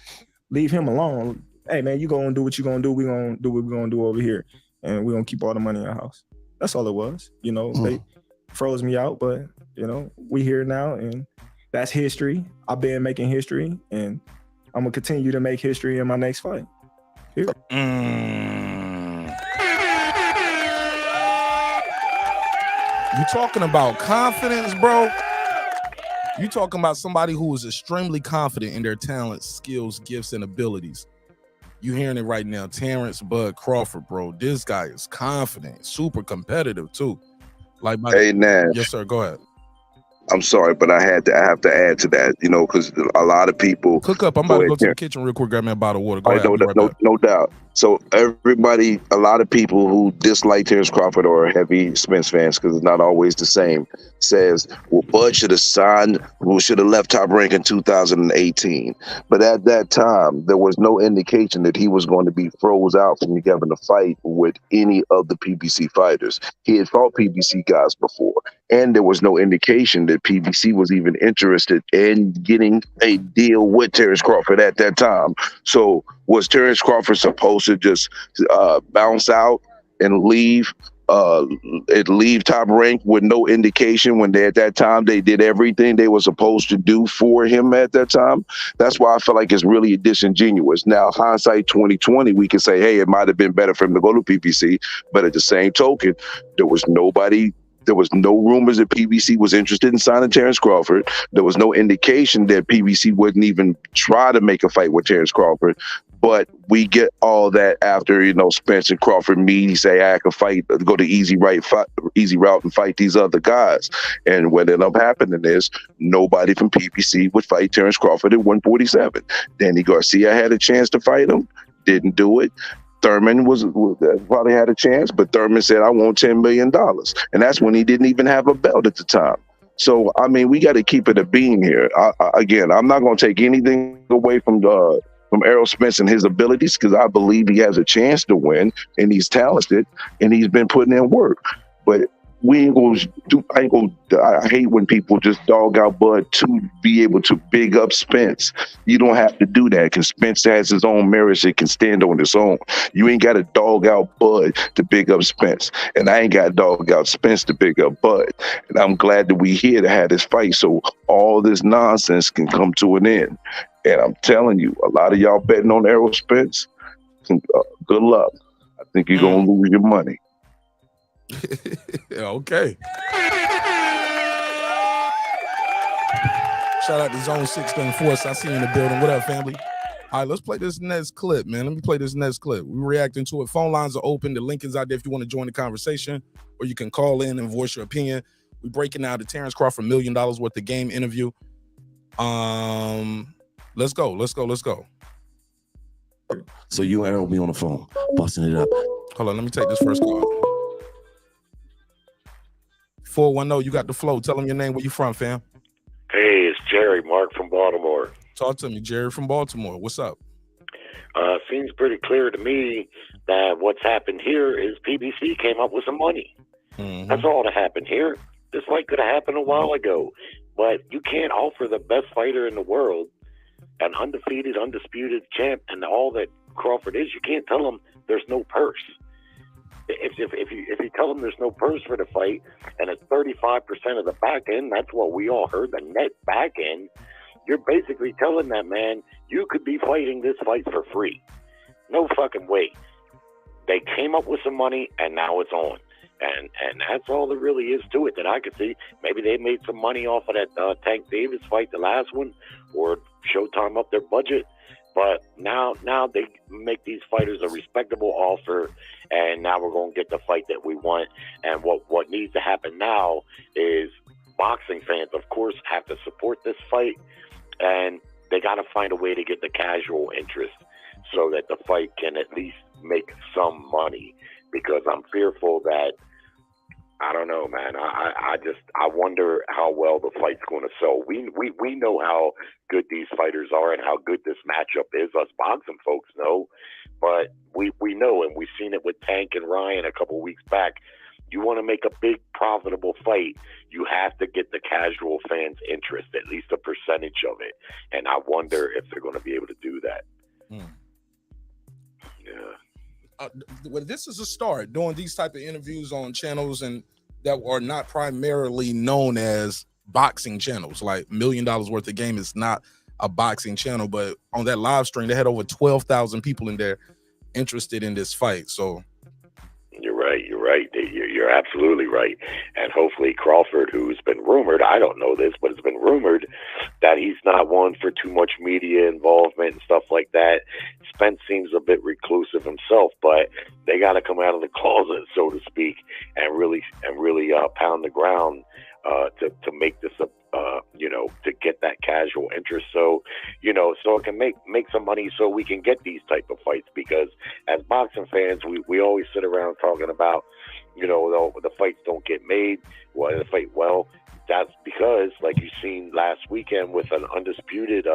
leave him alone. Hey man, you gonna do what you gonna do. We gonna do what we gonna do over here, and we gonna keep all the money in our house. That's all it was. You know, they froze me out, but you know, we here now, and that's history. I've been making history, and I'm gonna continue to make history in my next fight. Here. You talking about confidence, bro? You talking about somebody who is extremely confident in their talents, skills, gifts, and abilities. You hearing it right now. Terrence Bud Crawford, bro. This guy is confident, super competitive too. Like Hey Nash. Yes, sir. Go ahead. I'm sorry, but I have to add to that, you know, because a lot of people cook up. I'm about to go to the kitchen real quick, grab me a bottle of water. Go ahead. No doubt. So a lot of people who dislike Terrence Crawford or heavy Spence fans, because it's not always the same, says, well, Bud should have left Top Rank in 2018. But at that time, there was no indication that he was going to be froze out from having a fight with any of the PBC fighters. He had fought PBC guys before, and there was no indication that PBC was even interested in getting a deal with Terrence Crawford at that time. So was Terrence Crawford supposed to just bounce out and leave Top Rank with no indication when at that time they did everything they were supposed to do for him at that time? That's why I feel like it's really disingenuous. Now, hindsight 2020, we can say, hey, it might have been better for him to go to PBC, but at the same token, there was no rumors that PBC was interested in signing Terrence Crawford. There was no indication that PBC wouldn't even try to make a fight with Terrence Crawford. But we get all that after, you know, Spence and Crawford meet. He say, I could fight, go the easy route and fight these other guys. And what ended up happening is nobody from PBC would fight Terrence Crawford at 147. Danny Garcia had a chance to fight him, didn't do it. Thurman probably had a chance, but Thurman said, I want $10 million. And that's when he didn't even have a belt at the time. So, I mean, we got to keep it a beam here. Again, I'm not going to take anything away from Errol Spence and his abilities, because I believe he has a chance to win, and he's talented, and he's been putting in work. But we ain't gonna do. I hate when people just dog out Bud to be able to big up Spence. You don't have to do that, because Spence has his own merits. It can stand on its own. You ain't got to dog out Bud to big up Spence, and I ain't got to dog out Spence to big up Bud. And I'm glad that we here to have this fight, so all this nonsense can come to an end. And I'm telling you, a lot of y'all betting on Errol Spence, good luck. I think you're going to lose your money. Okay. Shout out to Zone 6 Force. I see you in the building. What up, family? All right, let's play this next clip, man. Let me play this next clip. We're reacting to it. Phone lines are open. The link is out there if you want to join the conversation, or you can call in and voice your opinion. We're breaking out the Terrence Crawford $1 million worth of game interview. Let's go. So you and Errol be on the phone, busting it up. Hold on, let me take this first call. 410, you got the flow. Tell them your name, where you from, fam. Hey, it's Jerry, Mark from Baltimore. Talk to me, Jerry from Baltimore. What's up? Seems pretty clear to me that what's happened here is PBC came up with some money. Mm-hmm. That's all that happened here. This fight could have happened a while ago, but you can't offer the best fighter in the world, an undefeated, undisputed champ, and all that Crawford is. You can't tell him there's no purse. If you tell them there's no purse for the fight and it's 35% of the back end, that's what we all heard, the net back end. You're basically telling that man you could be fighting this fight for free. No fucking way. They came up with some money and now it's on. And that's all there really is to it that I could see. Maybe they made some money off of that Tank Davis fight, the last one, or Showtime up their budget. But now they make these fighters a respectable offer, and now we're going to get the fight that we want. And what needs to happen now is boxing fans, of course, have to support this fight, and they got to find a way to get the casual interest so that the fight can at least make some money. Because I'm fearful that, I don't know, man. I wonder how well the fight's going to sell. We know how good these fighters are and how good this matchup is. Us boxing folks know, but we know, and we've seen it with Tank and Ryan a couple weeks back. You want to make a big profitable fight, you have to get the casual fans' interest, at least a percentage of it. And I wonder if they're going to be able to do that. Yeah. Well, this is a start, doing these type of interviews on channels and that are not primarily known as boxing channels. Like $1 million worth of game is not a boxing channel, but on that live stream, they had over 12,000 people in there interested in this fight. So you're right. You're absolutely right. And hopefully Crawford, who's been rumored, I don't know this, but it's been rumored that he's not one for too much media involvement and stuff like that. Spence seems a bit reclusive himself, but they got to come out of the closet, so to speak, and really pound the ground to make this to get that casual interest. So it can make some money so we can get these type of fights, because as boxing fans, we always sit around talking about, the fights don't get made. Well, the fight, well, that's because, like you've seen last weekend with an undisputed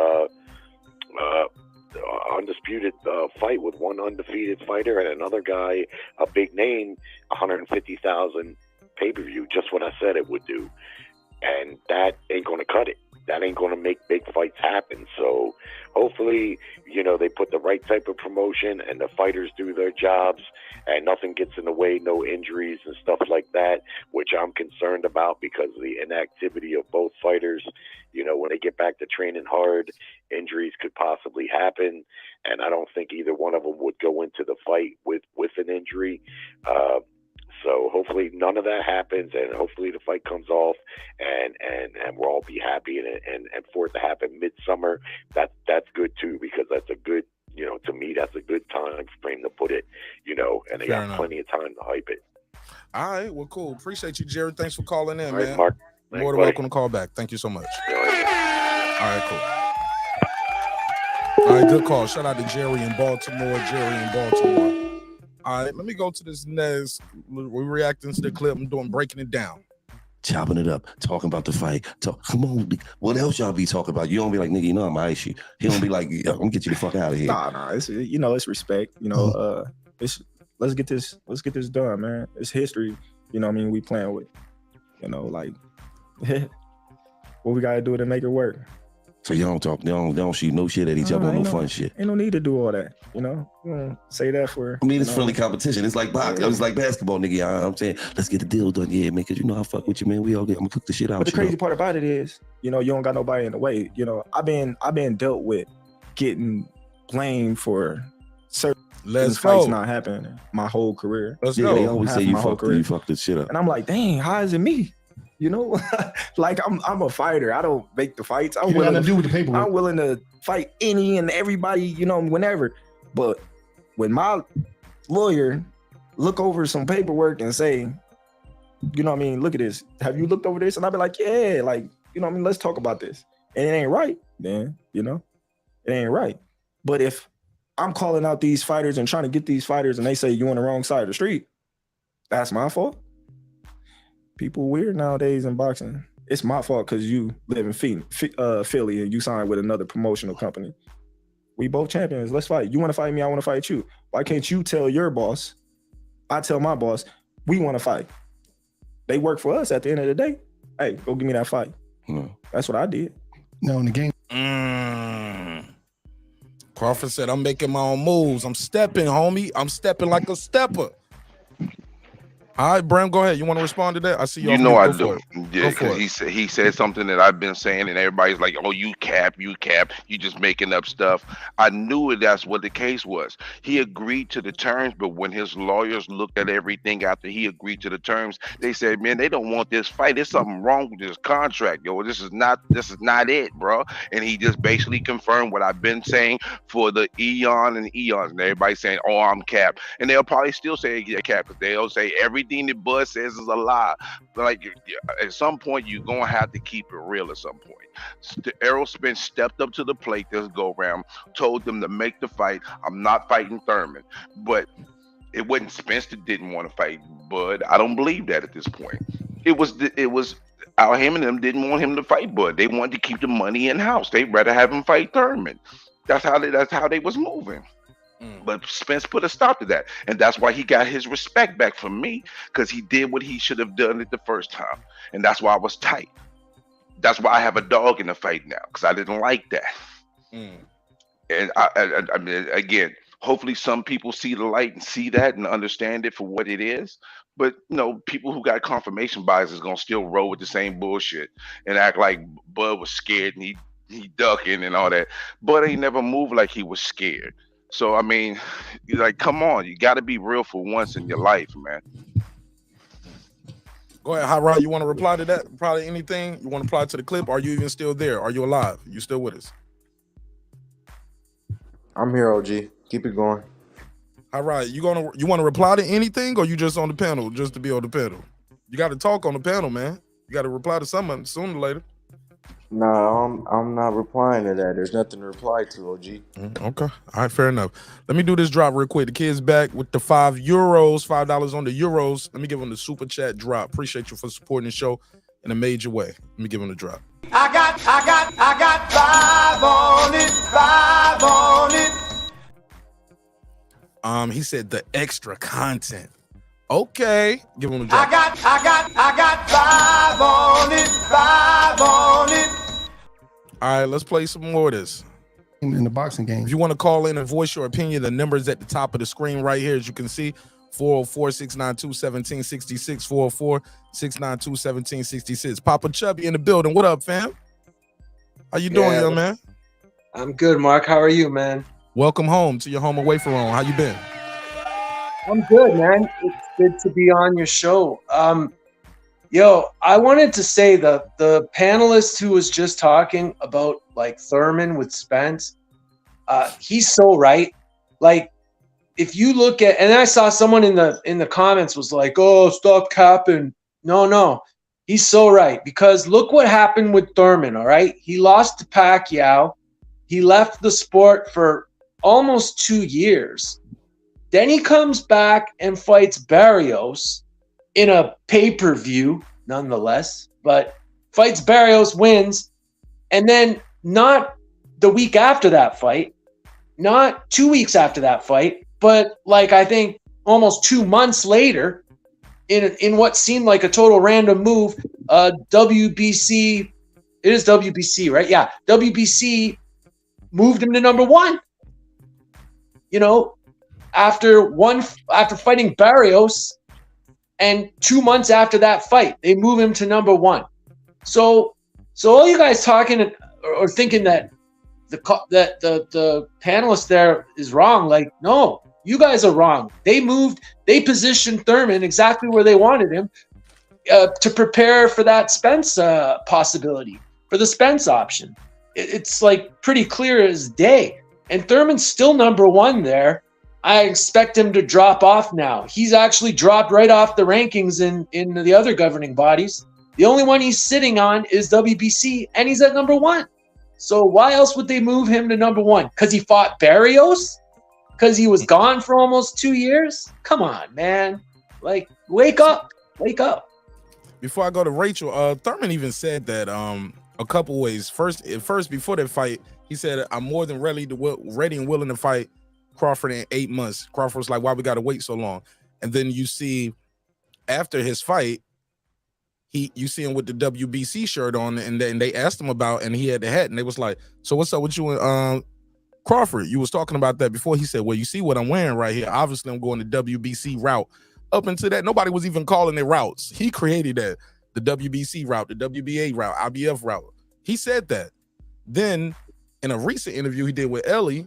fight with one undefeated fighter and another guy, a big name, 150,000 pay-per-view, just what I said it would do. And that ain't going to cut it. That ain't going to make big fights happen. So hopefully, they put the right type of promotion and the fighters do their jobs and nothing gets in the way, no injuries and stuff like that, which I'm concerned about because of the inactivity of both fighters. When they get back to training hard, injuries could possibly happen. And I don't think either one of them would go into the fight with an injury. So hopefully none of that happens, and hopefully the fight comes off, and we'll all be happy. And for it to happen midsummer, that's good too, because that's a good, to me, that's a good time frame to put it, and they Fair got enough. plenty of time to hype it. all right, well, cool. Appreciate you, Jared. Thanks for calling in, All right, man. Mark. More than welcome to call back. Thank you so much. All right, cool. All right, good call. Shout out to Jerry in Baltimore. All right, let me go to this next. We're reacting to the clip. I'm breaking it down. Chopping it up, talking about the fight. Come on, what else y'all be talking about? You don't be like, nigga, I'm gonna ice you. He don't be like, I'm gonna get you the fuck out of here. Nah, it's it's respect. It's let's get this done, man. It's history. We playing with. What we gotta do to make it work. So y'all don't talk, they don't shoot no shit at each other on no fun shit. Ain't no need to do all that, Say that for. I mean, it's friendly competition. It's like boxing. It's like basketball, nigga. I'm saying, let's get the deal done, yeah, man. Cause I fuck with you, man. I'm gonna cook the shit out. But the crazy part about it is, you don't got nobody in the way. I've been dealt with getting blamed for certain fights not happening my whole career. Let's go. They always say you fucked the shit up, and I'm like, dang, how is it me? You know, like I'm a fighter. I don't make the fights. I'm You got willing to do with the paperwork. I'm willing to fight any and everybody, you know, whenever. But when my lawyer look over some paperwork and say, you know what I mean, look at this. Have you looked over this? And I'll be like, yeah, like, you know what I mean, let's talk about this. And it ain't right, then, you know, it ain't right. But if I'm calling out these fighters and trying to get these fighters and they say you're on the wrong side of the street, that's my fault. People weird nowadays in boxing. It's my fault because you live in Philly and you signed with another promotional company. We both champions. Let's fight. You want to fight me? I want to fight you. Why can't you tell your boss? I tell my boss, we want to fight. They work for us at the end of the day. Hey, go give me that fight. That's what I did. No, in the game. Crawford said, I'm making my own moves. I'm stepping, homie. I'm stepping like a stepper. All right, Bram, go ahead. You want to respond to that? I see you. You know I do. Yeah, because he said something that I've been saying, and everybody's like, "Oh, you cap, you just making up stuff." I knew that's what the case was. He agreed to the terms, but when his lawyers looked at everything after he agreed to the terms, they said, "Man, they don't want this fight. There's something wrong with this contract, yo. This is not it, bro." And he just basically confirmed what I've been saying for the eons, and everybody's saying, "Oh, I'm cap," and they'll probably still say yeah, cap, because they'll say everything that Bud says is a lie. Like at some point, you're gonna have to keep it real. At some point, Errol Spence stepped up to the plate this go round, told them to make the fight. I'm not fighting Thurman, but it wasn't Spence that didn't want to fight Bud. I don't believe that at this point. It was Al Hammond and them didn't want him to fight Bud. They wanted to keep the money in house. They'd rather have him fight Thurman. That's how they was moving. But Spence put a stop to that, and that's why he got his respect back from me, because he did what he should have done it the first time, and that's why I was tight. That's why I have a dog in the fight now, because I didn't like that. And I mean, again, hopefully some people see the light and see that and understand it for what it is. But you know, people who got confirmation bias is gonna still roll with the same bullshit and act like Bud was scared and he ducking and all that. Bud ain't never moved like he was scared. So I mean, you're like, come on, you got to be real for once in your life, man. Go ahead, Hot Rod. You want to reply to that? Probably anything you want to reply to the clip? Are you even still there? Are you alive? You still with us? I'm here, OG. Keep it going. Hot Rod, you want to reply to anything, or you just on the panel just to be on the panel? You got to talk on the panel, man. You got to reply to someone sooner or later. No, I'm not replying to that. There's nothing to reply to, OG. Okay. All right, fair enough. Let me do this drop real quick. The kid's back with the €5, $5 on the euros. Let me give him the super chat drop. Appreciate you for supporting the show in a major way. Let me give him the drop. I got 5 on it. He said the extra content. Okay, give him the drop. I got 5 on it. All right, let's play some more of this. In the boxing game. If you want to call in and voice your opinion, the number is at the top of the screen right here, as you can see. 404-692-1766, 404-692-1766. Papa Chubby in the building. What up, fam? How you doing, young man? I'm good, Mark. How are you, man? Welcome home to your home away from home. How you been? I'm good, man. It's good to be on your show. I wanted to say the panelist who was just talking about like Thurman with Spence, he's so right. Like, if you look at, and I saw someone in the comments was like, "Oh, stop capping." No, he's so right, because look what happened with Thurman. All right, he lost to Pacquiao. He left the sport for almost 2 years. Then he comes back and fights Barrios in a pay-per-view, nonetheless, but fights Barrios, wins, and then not the week after that fight, not 2 weeks after that fight, but like I think almost 2 months later, in what seemed like a total random move, WBC, it is WBC, right? Yeah, WBC moved him to number 1. You know, after fighting Barrios, and 2 months after that fight, they move him to number 1. So all you guys talking or thinking that the panelist there is wrong, like, no, you guys are wrong. They positioned Thurman exactly where they wanted him. to prepare for that Spence possibility, for the Spence option. It's like pretty clear as day. And Thurman's still number one there. I expect him to drop off now. He's actually dropped right off the rankings in the other governing bodies. The only one he's sitting on is WBC, and he's at number one. So why else would they move him to number one? Because he fought Barrios? Because he was gone for almost 2 years? Come on, man. Like, wake up. Wake up. Before I go to Rachel, Thurman even said that a couple ways. First, before that fight, he said, I'm more than ready and willing to fight Crawford in 8 months. Crawford's like, why we got to wait so long? And then you see after his fight, you see him with the WBC shirt on, and they asked him about, and he had the hat, and they was like, so what's up with you and Crawford? You was talking about that before. He said, well, you see what I'm wearing right here. Obviously, I'm going the WBC route. Up until that, nobody was even calling it routes. He created that, the WBC route, the WBA route, IBF route. He said that. Then in a recent interview he did with Ellie,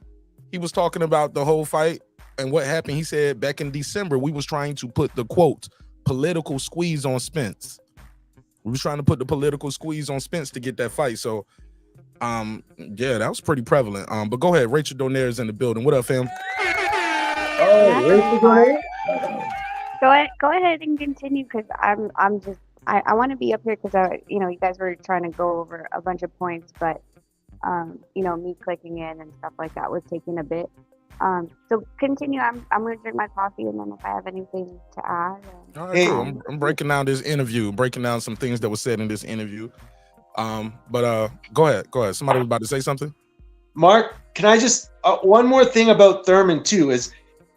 he was talking about the whole fight and what happened. He said back in December, we was trying to put the, quote, political squeeze on Spence. We was trying to put the political squeeze on Spence to get that fight. So, yeah, that was pretty prevalent. But go ahead, Rachel Donaire is in the building. What up, fam? Oh, Rachel Donaire? Go ahead and continue, because I want to be up here because you guys were trying to go over a bunch of points, but me clicking in and stuff like that was taking a bit. So continue. I'm gonna drink my coffee, and then if I have anything to add. All right, cool. I'm breaking down this interview, breaking down some things that were said in this interview. But go ahead. Somebody was about to say something. Mark, can I just one more thing about Thurman too is,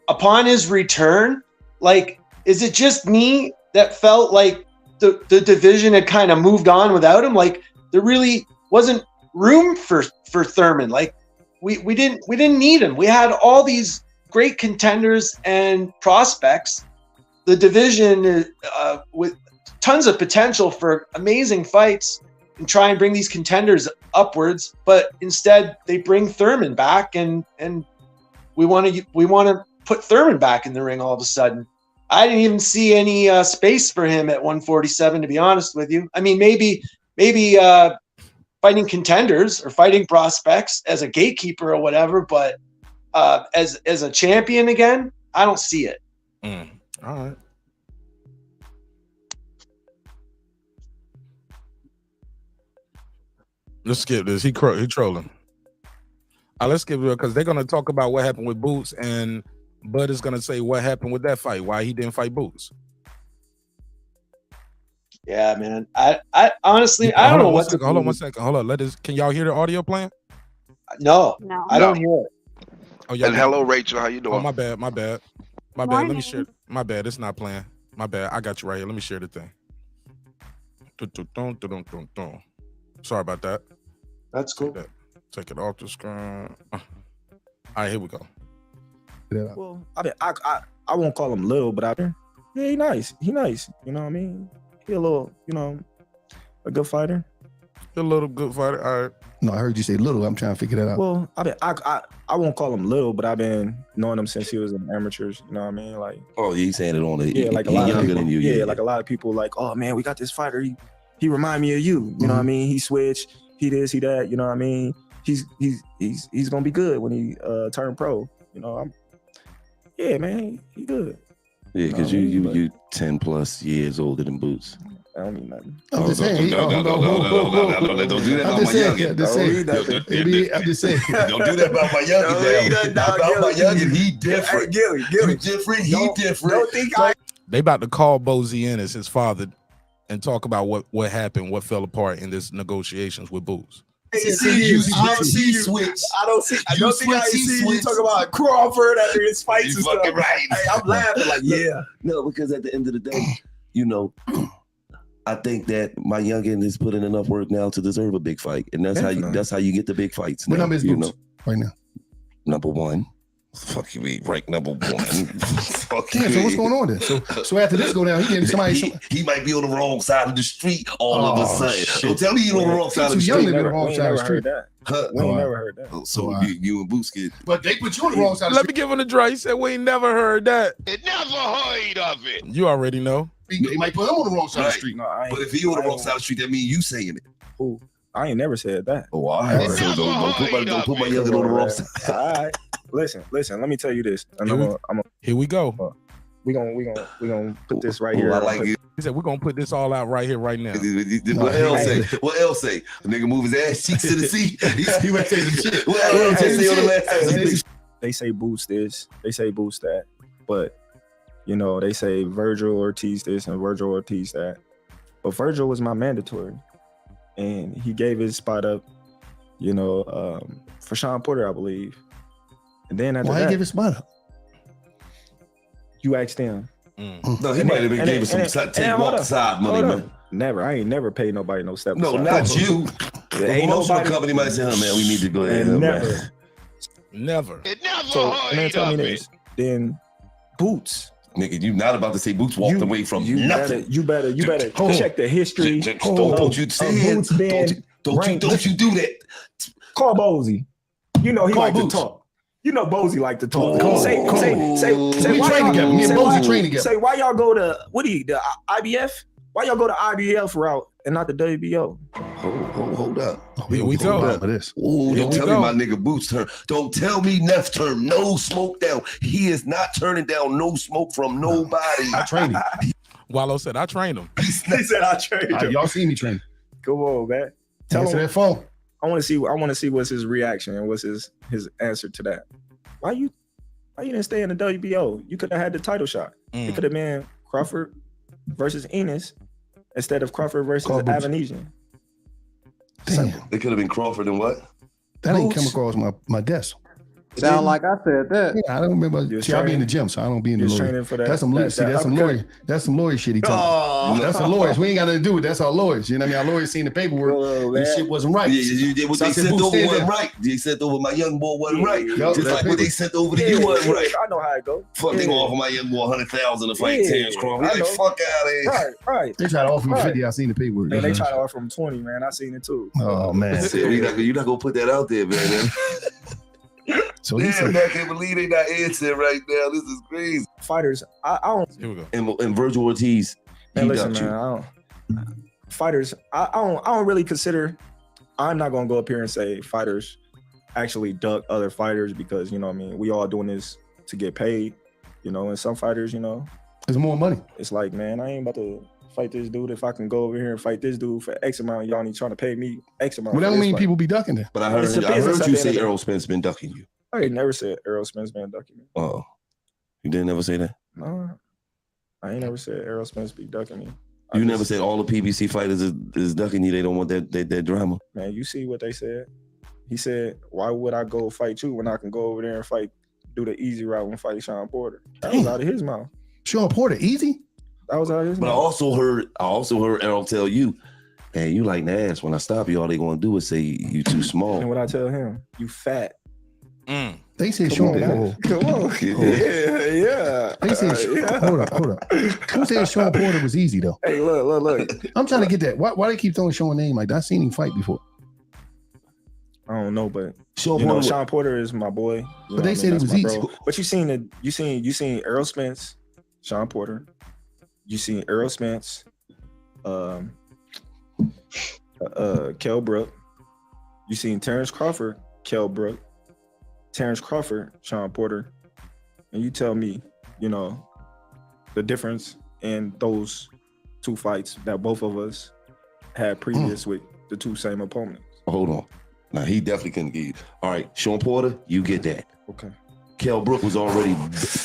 upon his return, like, is it just me that felt like the division had kind of moved on without him? Like, there really wasn't room for Thurman. Like, we didn't need him. We had all these great contenders and prospects. The division with tons of potential for amazing fights and try and bring these contenders upwards, but instead they bring Thurman back, and we want to put Thurman back in the ring all of a sudden. I didn't even see any space for him at 147, to be honest with you. I mean, maybe fighting contenders or fighting prospects as a gatekeeper or whatever, but as a champion again, I don't see it. All right. Let's skip this. He trolling. Let's skip it because they're gonna talk about what happened with Boots, and Bud is gonna say what happened with that fight, why he didn't fight Boots. Yeah, man. I honestly, I don't know what to do. Hold on 1 second. Hold on. Can y'all hear the audio playing? No, I don't hear it. Oh, yeah. And hello, Rachel. How you doing? Oh, my bad. Let me share. My bad. It's not playing. My bad. I got you right here. Let me share the thing. Sorry about that. That's cool. Take it off the screen. All right, here we go. Well, I won't call him little, but he nice. He nice. You know what I mean? He a little, a good fighter. A little good fighter. All right. No, I heard you say little. I'm trying to figure that out. Well, I won't call him little, but I've been knowing him since he was in amateurs. You know what I mean? Like, oh, he's saying it on the like a lot of people, than you. Yeah, like a lot of people like, oh man, we got this fighter. He remind me of you. You know what I mean? He switched. He this, he that. You know what I mean? He's gonna be good when he turn pro. Yeah, man, he good. Yeah, because you 10 plus years older than Boots. I don't mean nothing. I'm just saying. Don't do that about my youngin. I'm just saying. Don't do that about my youngin. About my youngin, he different. Gillie. You different, he different. They about to call Bozy Ennis, his father, and talk about what happened, what fell apart in this negotiations with Boots. I don't see switch. I don't think I see you talk about Crawford after his fights and stuff. Right. Hey, I'm laughing like, yeah. No, because at the end of the day, I think that my youngin is putting enough work now to deserve a big fight, and that's how you get the big fights. What number is Boots right now? Number one. Fuck you, mean rank number one. Damn, so what's going on then? So after this go down, he might be on the wrong side of the street all of a sudden. Don't tell me you're on the wrong side of the street. Young to be the wrong side of the street. We ain't never heard that. So you and Boots get. But they put you on the wrong side of the street. Let me give him a dry. He said we ain't never heard that. Never heard of it. You already know. He might put him on the wrong side of the street. No, I ain't, But if he on the wrong side of the street, that means you saying it. Who? I ain't never said that. Oh, all right. So don't put my youngin' on the wrong side. All right. Listen. Let me tell you this. And Here we go. We gonna put this right here. I like it. He said we're gonna put this all out right here, right now. What else say? What else say? A nigga move his ass cheeks to the seat. He might say some shit. What else say on the last? They say boost this. They say boost that. But you know, they say Virgil Ortiz this and Virgil Ortiz that. But Virgil was my mandatory, and he gave his spot up. You know, for Shawn Porter, I believe. And then after Why that, he give his spot up? You asked him. No, he might have been giving some take walk side money, man. Never. I ain't never paid nobody no step. No, not you. The promotional company might say, man, we need to go ahead. Never. It never So, hurt man, tell me up this. Then Boots. Nigga, you not about to say Boots walked away from nothing. You better check the history. Don't you say it. Don't you do that. Call Bozy. You know he like to talk. You know Bozy like to talk. Say why y'all go to the IBF? Why y'all go to IBF route and not the WBO? Hold up. Here we go. Don't tell me my nigga Boots turn. Don't tell me Neff turn no smoke down. He is not turning down no smoke from nobody. I trained him. Wallo said I trained him. He said I trained him. Y'all see me train. Come on, man. Tell him that phone. I want to see what's his reaction and what's his answer to that. Why you didn't stay in the WBO? You could have had the title shot. It could have been Crawford versus Ennis instead of Crawford versus Avanesian. Damn. It could have been Crawford and what? That ain't come across my desk. Sound like I said that. Yeah, I don't remember. See, I be in the gym, so I don't be in the lawyer. For that, that's some lawyer. That's some lawyer shit. He talking. That's some lawyers. We ain't got nothing to do with. That's our lawyers. You know what I mean? Our lawyers seen the paperwork. And shit wasn't right. Yeah, what they sent over wasn't right. They sent over my young boy wasn't right. Just like what they sent over to you wasn't right. I know how it goes. Fuck, they gonna offer my young boy 100,000 to fight Terrence Crawford. Like, fuck out of here. Right. They try to offer me 50. I seen the paperwork. And they try to offer him 20, man. I seen it too. Oh man, you're not gonna put that out there, man. So damn, I can't believe they not answering right now. This is crazy. Fighters, I don't. Here we go. And Virgil Ortiz, man, listen, man. Fighters, I don't really consider. I'm not gonna go up here and say fighters actually duck other fighters because you know what I mean. We all doing this to get paid, you know. And some fighters, you know, there's more money. It's like, man, I ain't about to fight this dude if I can go over here and fight this dude for X amount. Y'all ain't trying to pay me X amount. Well, that don't mean people be ducking it. But I heard you say Errol Spence been ducking you. I ain't never said Errol Spence been ducking me. Oh, you didn't never say that? No, I ain't never said Errol Spence be ducking me. You never said all the PBC fighters is ducking you. They don't want that drama. Man, you see what they said? He said, "Why would I go fight you when I can go over there and do the easy route and fight Shawn Porter?" That was out of his mouth. Shawn Porter, easy? That was out of his mouth. But I also heard Errol tell you, "Man, you like ass. When I stop you, all they gonna do is say you too small." And what I tell him, you fat. They said Shawn Porter. Come on. Yeah. They said, hold up. Who said Shawn Porter was easy though? Hey, look. I'm trying to get that. Why they keep throwing Shawn name like that? I seen him fight before. I don't know, but Shawn Porter is my boy. But they said it was easy. But you seen Errol Spence, Shawn Porter. You seen Errol Spence, Kell Brook. You seen Terrence Crawford, Kell Brook. Terrence Crawford, Shawn Porter, and you tell me, you know, the difference in those two fights that both of us had previous with the two same opponents. Hold on. Now, he definitely couldn't get you. All right, Shawn Porter, you get that. Okay. Kell Brook was already...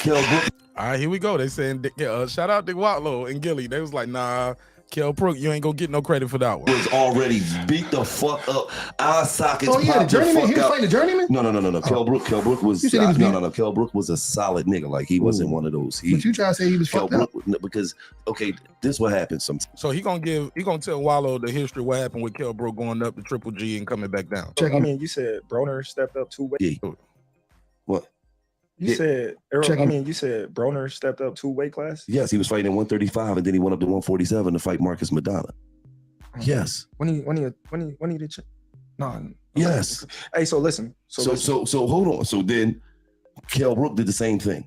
Kell Brook... All right, here we go. They saying, shout out to Wallo and Gillie. They was like, nah, Kell Brook, you ain't gonna get no credit for that one. Was already beat the fuck up. Our sockets popped the journeyman? He was fighting the journeyman? No. Kell Brook was... You said he was no. Kell Brook was a solid nigga. Like, he wasn't one of those. But you try to say he was fucked up? Because, okay, this what happens sometimes. So he gonna tell Wallo the history what happened with Kell Brook going up to Triple G and coming back down. I mean, you said Broner stepped up 2 weight. Yeah. What? You said Broner stepped up 2 weight class? Yes, he was fighting at 135 and then he went up to 147 to fight Marcus Madonna. Yes. When he did check? No. Yes. Hey, so listen. So hold on. So then Kell Brook did the same thing.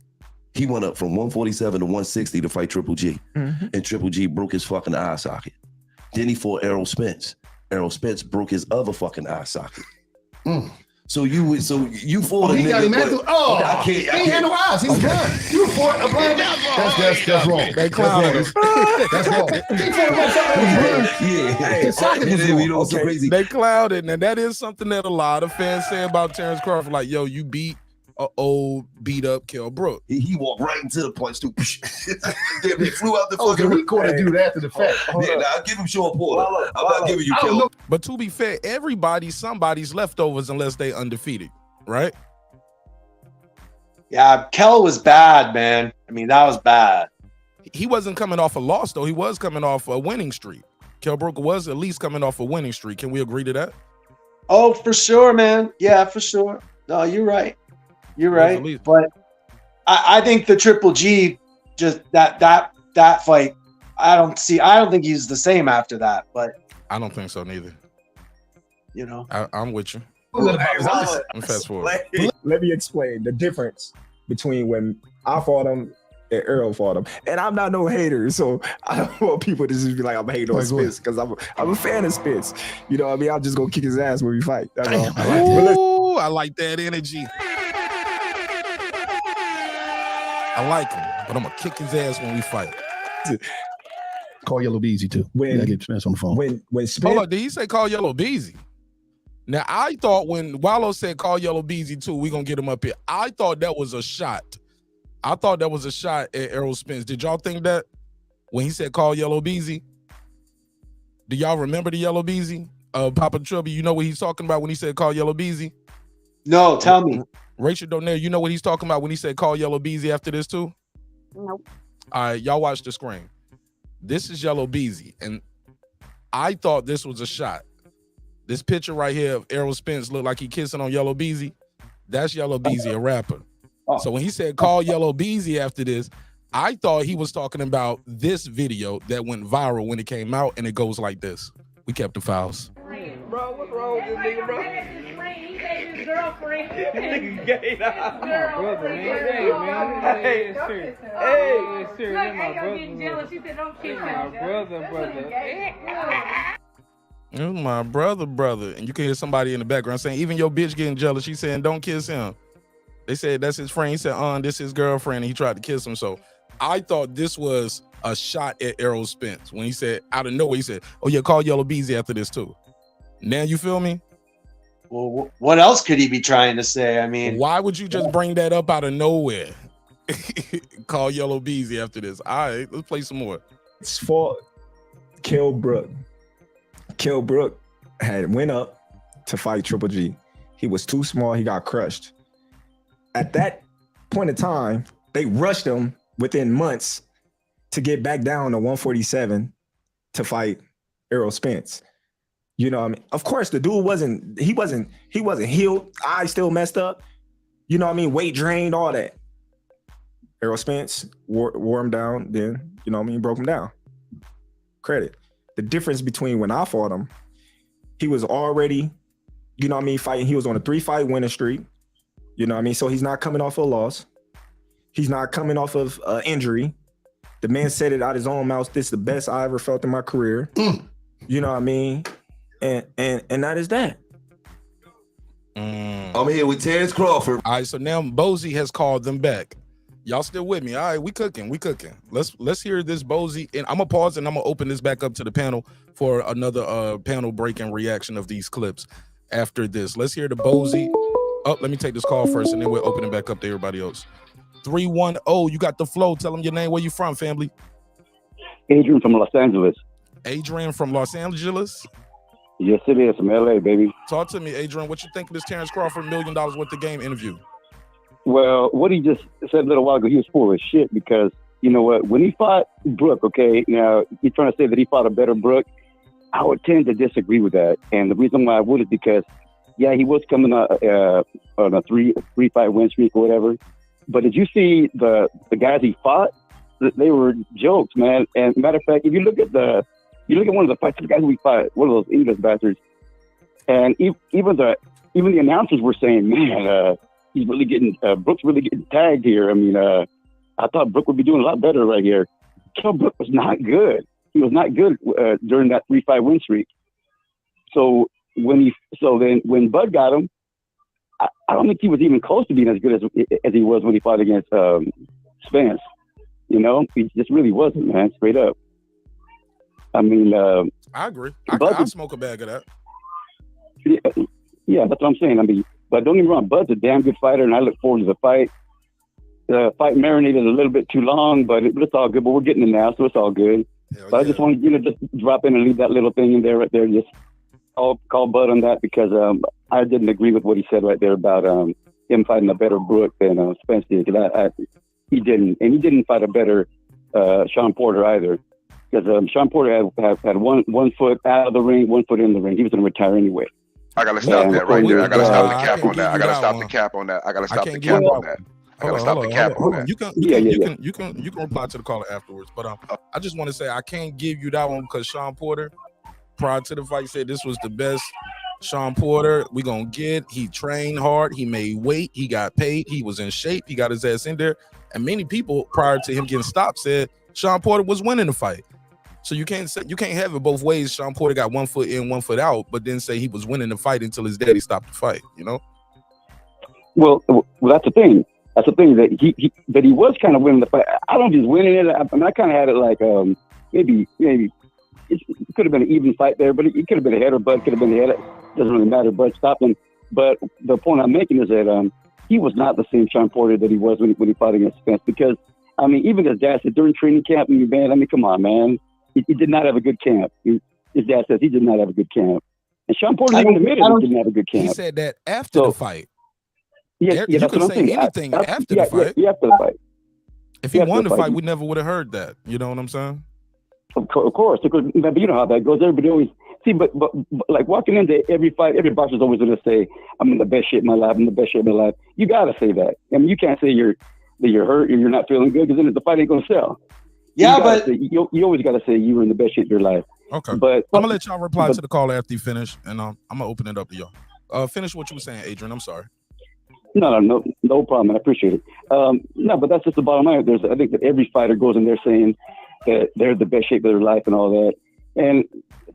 He went up from 147 to 160 to fight Triple G. Mm-hmm. And Triple G broke his fucking eye socket. Then he fought Errol Spence. Errol Spence broke his other fucking eye socket. So you fought a he nigga. got him at the, I he ain't had no eyes. He's done. You fought a blind man. That's wrong. They clowned him. That's wrong. He fought a motherfucker. Yeah. His socket was wrong. You know what's so crazy? They clouded, and that is something that a lot of fans say about Terrence Crawford. Like, yo, you beat an old, beat up Kell Brook. He walked right into the punch too. He flew out the fucking. We couldn't do that after the fact. Yeah, now I'll give him Shawn Porter. I'm not giving you Kell. But to be fair, somebody's leftovers unless they undefeated, right? Yeah, Kell was bad, man. I mean, that was bad. He wasn't coming off a loss, though. He was coming off a winning streak. Kell Brook was at least coming off a winning streak. Can we agree to that? Oh, for sure, man. Yeah, for sure. No, you're right. You're right. But I think the Triple G, just that fight, I don't think he's the same after that. But I don't think so neither. You know, I'm with you. I'm fast forward. Let me explain the difference between when I fought him and Errol fought him. And I'm not no hater, so I don't want people to just be like, I'm hating on Spence, because I'm a fan of Spence. You know what I mean? I'm just going to kick his ass when we fight. That's all. I like that energy. I like him, but I'm going to kick his ass when we fight. Call Yellow Beezy too. When I get Spence on the phone. When Spence, hold on, did he say call Yellow Beezy? Now, I thought when Wallo said call Yellow Beezy too, we going to get him up here. I thought that was a shot. I thought that was a shot at Errol Spence. Did y'all think that when he said call Yellow Beezy? Do y'all remember the Yellow Beezy? Papa Trouble, you know what he's talking about when he said call Yellow Beezy? No, tell me. Rachel Donaire, you know what he's talking about when he said call Yellow Beezy after this too? Nope. All right, y'all watch the screen. This is Yellow Beezy, and I thought this was a shot. This picture right here of Errol Spence looked like he kissing on Yellow Beezy. That's Yellow Beezy, a rapper. So when he said call Yellow Beezy after this, I thought he was talking about this video that went viral when it came out, and it goes like this. We kept the files. Bro, what's wrong with this nigga, bro? He said his girlfriend. Nigga gay now. My brother, man. Hey, man. Hey, sir. Hey, sir. That's my brother. Getting jealous. She said, don't kiss him. My brother. Oh, my brother. And you can hear somebody in the background saying, even your bitch getting jealous. She's saying, don't kiss him. They said that's his friend. He said, this is his girlfriend. And he tried to kiss him. So I thought this was a shot at Errol Spence when he said, out of nowhere, he said, oh, yeah, call Yellow Beezy after this too. Now you feel me? Well, what else could he be trying to say? I mean, why would you just bring that up out of nowhere? Call Yellow Beezy after this. All right, let's play some more. It's for Kell Brook. Kell Brook went up to fight Triple G. He was too small. He got crushed. At that point in time, they rushed him within months to get back down to 147 to fight Errol Spence. You know what I mean? Of course, the dude wasn't healed. Eyes still messed up. You know what I mean? Weight drained, all that. Errol Spence wore him down, then, you know what I mean? Broke him down. Credit. The difference between when I fought him, he was already, you know what I mean, fighting. He was on a 3-fight winning streak. You know what I mean? So he's not coming off a loss. He's not coming off of injury. The man said it out his own mouth. This is the best I ever felt in my career. You know what I mean? And that is that. I'm here with Terrence Crawford. All right, so now Bozy has called them back. Y'all still with me? All right, we cooking. Let's hear this Bozy. And I'm gonna pause and I'm gonna open this back up to the panel for another panel break and reaction of these clips after this. Let's hear the Bozy. Oh, let me take this call first and then we'll open it back up to everybody else. 310, you got the flow. Tell them your name, where you from, family. Adrian from Los Angeles. Adrian from Los Angeles? Yes, it is. From LA, baby. Talk to me, Adrian. What you think of this Terrence Crawford $1 million worth of game interview? Well, what he just said a little while ago, he was full of shit because, you know what, when he fought Brook, okay, now he's trying to say that he fought a better Brook. I would tend to disagree with that. And the reason why I would is because, yeah, he was coming on a three-fight win streak or whatever. But did you see the guys he fought? They were jokes, man. And matter of fact, if you look at one of the fights, the guys we fought, one of those English bastards, and even the announcers were saying, man, he's really getting Brooks really getting tagged here. I mean, I thought Brook would be doing a lot better right here. Kell Brook was not good. He was not good during that 3-5 win streak. So when Bud got him, I don't think he was even close to being as good as he was when he fought against Spence. You know, he just really wasn't, man. Straight up. I mean, I agree. I smoke a bag of that. Yeah, that's what I'm saying. I mean, but don't get me wrong, Bud's a damn good fighter, and I look forward to the fight. The fight marinated a little bit too long, but it's all good. But we're getting it now, so it's all good. But I just want to, just drop in and leave that little thing in there right there. Just call Bud on that because I didn't agree with what he said right there about him fighting a better Brook than Spence did. He didn't, and he didn't fight a better Shawn Porter either. Because Shawn Porter had one foot out of the ring, 1 foot in the ring. He was going to retire anyway. I gotta stop that right there. I gotta stop the cap on that. I gotta stop the cap on that. I gotta stop the cap on that. I gotta stop the cap on that. You can reply to the caller afterwards, but I just want to say I can't give you that one because Shawn Porter, prior to the fight, said this was the best Shawn Porter we gonna get. He trained hard, he made weight, he got paid, he was in shape, he got his ass in there, and many people prior to him getting stopped said Shawn Porter was winning the fight. So you can't have it both ways. Shawn Porter got 1 foot in, 1 foot out, but then say he was winning the fight until his daddy stopped the fight. You know. Well, that's the thing. That's the thing that he was kind of winning the fight. I don't know if he's winning it. I mean, I kind of had it like maybe it could have been an even fight there, but it could have been a head or Bud could have been a head. It doesn't really matter. Bud stopped him. But the point I'm making is that he was not the same Shawn Porter that he was when he fought against Spence. Because I mean, even his dad said during training camp, I mean, come on, man. He did not have a good camp. His dad says he did not have a good camp. And Shawn Porter even admitted he didn't have a good camp. He said that after the fight. Yeah, you can say anything after the fight. Yeah, after the fight. If he won the fight, we never would have heard that. You know what I'm saying? Of course. Because, but you know how that goes. Everybody always see, but like walking into every fight, every boxer's always going to say, "I'm in the best shape of my life. I'm in the best shape of my life." You got to say that. I mean, you can't say you're hurt or you're not feeling good because then the fight ain't going to sell. Yeah, but you always got to say you were in the best shape of your life. Okay, but I'm gonna let y'all reply to the caller after you finish, and I'm gonna open it up to y'all. Finish what you were saying, Adrian. I'm sorry. No problem. I appreciate it. No, but that's just the bottom line. I think that every fighter goes in there saying that they're the best shape of their life and all that, and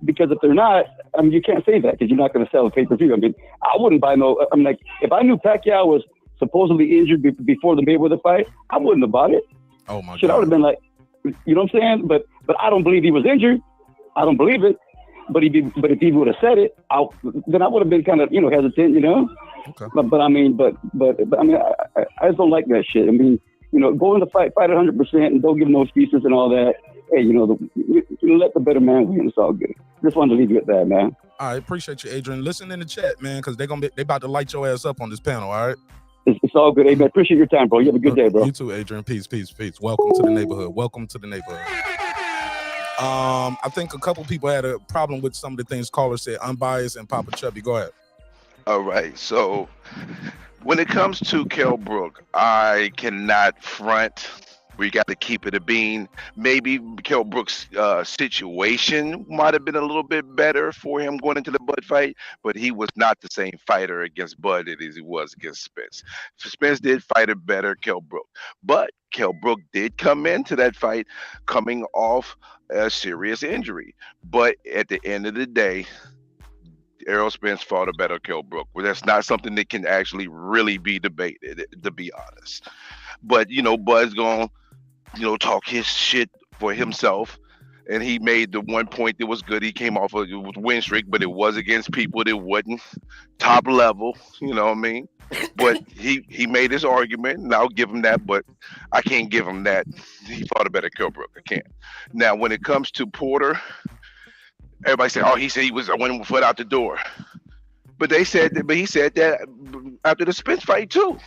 because if they're not, I mean, you can't say that because you're not going to sell a pay-per-view. I mean, I wouldn't buy no. I'm like, if I knew Pacquiao was supposedly injured before the Mayweather fight, I wouldn't have bought it. Oh my God! I would have been like. You know what I'm saying? But I don't believe he was injured. I don't believe it. But if he would have said it, then I would have been kind of hesitant. You know. Okay. But I mean, but I mean, I just don't like that shit. I mean, go in the fight 100%, and don't give no excuses and all that. Hey, let the better man win. It's all good. Just wanted to leave you at that, man. I appreciate you, Adrian. Listen in the chat, man, because they about to light your ass up on this panel. All right. It's all good, Amen. Appreciate your time, bro. You have a good day, bro. You too, Adrian. Peace. Welcome to the neighborhood. I think a couple people had a problem with some of the things caller said. Unbiased and Papa Chubby. Go ahead. All right. So when it comes to Kell Brook, I cannot front. We got to keep it a bean. Maybe Kell Brook's situation might have been a little bit better for him going into the Bud fight, but he was not the same fighter against Bud as he was against Spence. Spence did fight a better Kell Brook, but Kell Brook did come into that fight coming off a serious injury. But at the end of the day, Errol Spence fought a better Kell Brook. Well, that's not something that can actually really be debated, to be honest. But, Bud's going to talk his shit for himself. And he made the one point that was good. He came off a win streak, but it was against people that wasn't top level. You know what I mean? But he made his argument, and I'll give him that. But I can't give him that. He fought a better Kell Brook. I can't. Now, when it comes to Porter, everybody said, he said he was one foot out the door. But he said that after the Spence fight too.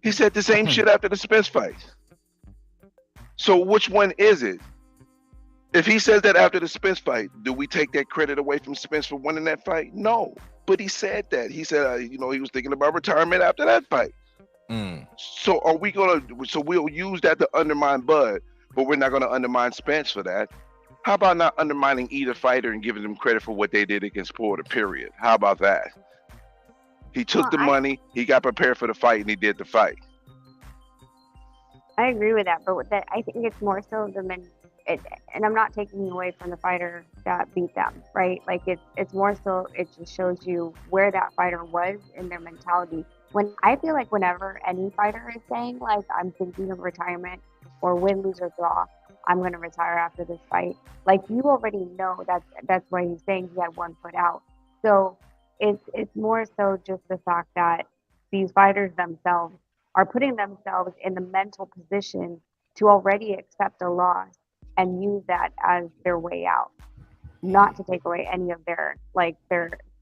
He said the same shit after the Spence fight. So which one is it? If he says that after the Spence fight, do we take that credit away from Spence for winning that fight? No. But he said that. He said, he was thinking about retirement after that fight. So we'll use that to undermine Bud, but we're not going to undermine Spence for that. How about not undermining either fighter and giving them credit for what they did against Porter, period? How about that? He took the money, he got prepared for the fight, and he did the fight. I agree with that, but with that, I think it's more so and I'm not taking away from the fighter that beat them, right? Like it's more so it just shows you where that fighter was in their mentality. When I feel like whenever any fighter is saying like I'm thinking of retirement or win, lose or draw, I'm gonna retire after this fight. Like you already know that's why he's saying he had one foot out. So it's more so just the fact that these fighters themselves are putting themselves in the mental position to already accept a loss and use that as their way out, not to take away any of their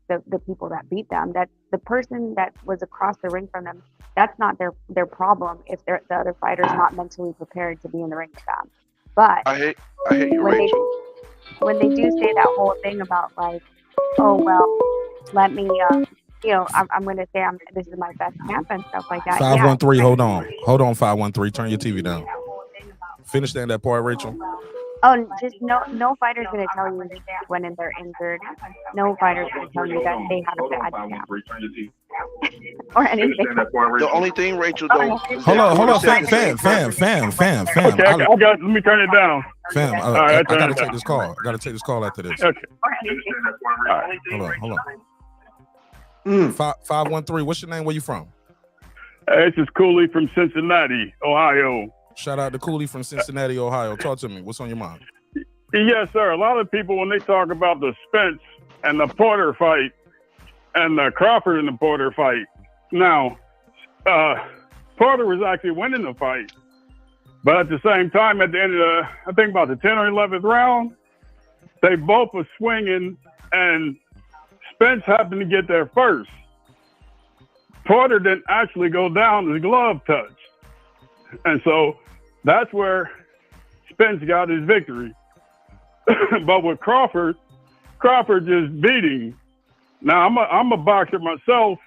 the people that beat them. That the person that was across the ring from them, that's not their problem if the other fighter's not mentally prepared to be in the ring with them. But I hate you, Rachel. When they do say that whole thing about like, oh well, let me I'm going to say this is my best camp and stuff like that. 513, hold on 513, turn your TV down. Finish that part, Rachel. Oh, just no fighter's going to tell you when they're injured. No fighter's going to tell you that they have a bad camp or anything. The only thing, Rachel, though. Hold on, fam. Okay, I got. Let me turn it down. Fam, I gotta take this call. I gotta take this call after this. Okay. Hold on. 513. What's your name? Where you from? This is Cooley from Cincinnati, Ohio. Shout out to Cooley from Cincinnati, Ohio. Talk to me. What's on your mind? Yes, sir. A lot of people, when they talk about the Spence and the Porter fight and the Crawford and the Porter fight, now, Porter was actually winning the fight. But at the same time, at the end of I think about the 10th or 11th round, they both were swinging, and Spence happened to get there first. Porter didn't actually go down, his glove touched. And so that's where Spence got his victory. But with Crawford just beating. Now, I'm a boxer myself,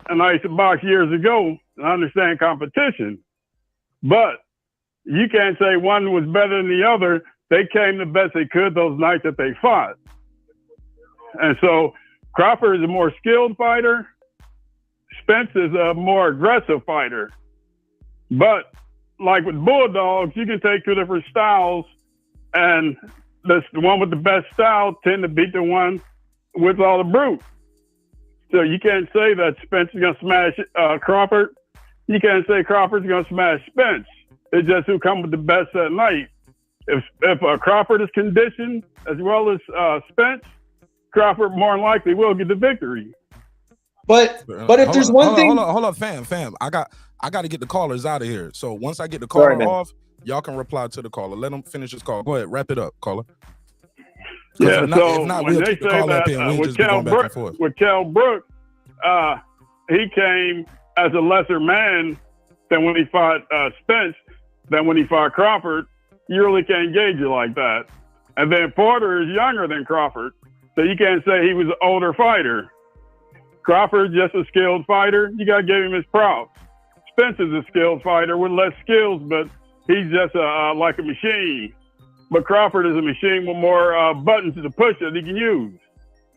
and I used to box years ago, and I understand competition. But you can't say one was better than the other. They came the best they could those nights that they fought. And so Crawford is a more skilled fighter. Spence is a more aggressive fighter. But like with Bulldogs, you can take two different styles, and the one with the best style tend to beat the one with all the brute. So you can't say that Spence is going to smash Crawford. You can't say Crawford's going to smash Spence. It's just who come with the best that night. If Crawford is conditioned as well as Spence, Crawford more than likely will get the victory. But if there's one thing, hold on, fam. I got to get the callers out of here. So once I get the caller off, y'all can reply to the caller. Let them finish his call. Go ahead, wrap it up, caller. Yeah. If not, when we'll they keep the say call up that here and we'll with just be going back and forth. With Kell Brook, he came as a lesser man than when he fought Spence, than when he fought Crawford. You really can't gauge it like that. And then Porter is younger than Crawford, so you can't say he was an older fighter. Crawford's just a skilled fighter. You got to give him his props. Spence is a skilled fighter with less skills, but he's just like a machine. But Crawford is a machine with more buttons to push that he can use.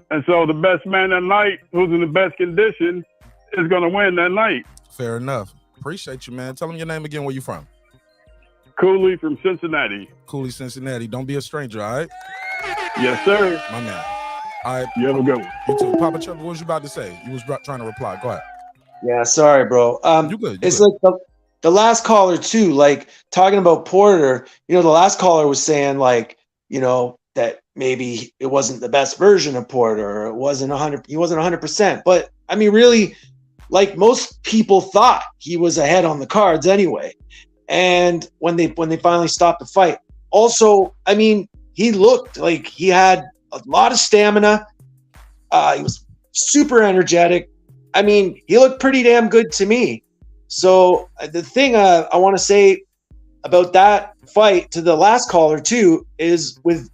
And so the best man that night, who's in the best condition, is going to win that night. Fair enough. Appreciate you, man. Tell them your name again. Where you from? Cooley from Cincinnati. Cooley, Cincinnati. Don't be a stranger, all right? Yes, sir. My man. All right. You have a good one. You too. Papa Chuck, what was you about to say? You was trying to reply. Go ahead. Yeah, sorry, bro. You good. It's like the last caller too, like talking about Porter, the last caller was saying like, that maybe it wasn't the best version of Porter, or he wasn't 100%. But I mean, really, like most people thought he was ahead on the cards anyway. And when they finally stopped the fight, also, I mean, he looked like he had a lot of stamina. He was super energetic. I mean, he looked pretty damn good to me. So the thing I want to say about that fight to the last caller too is with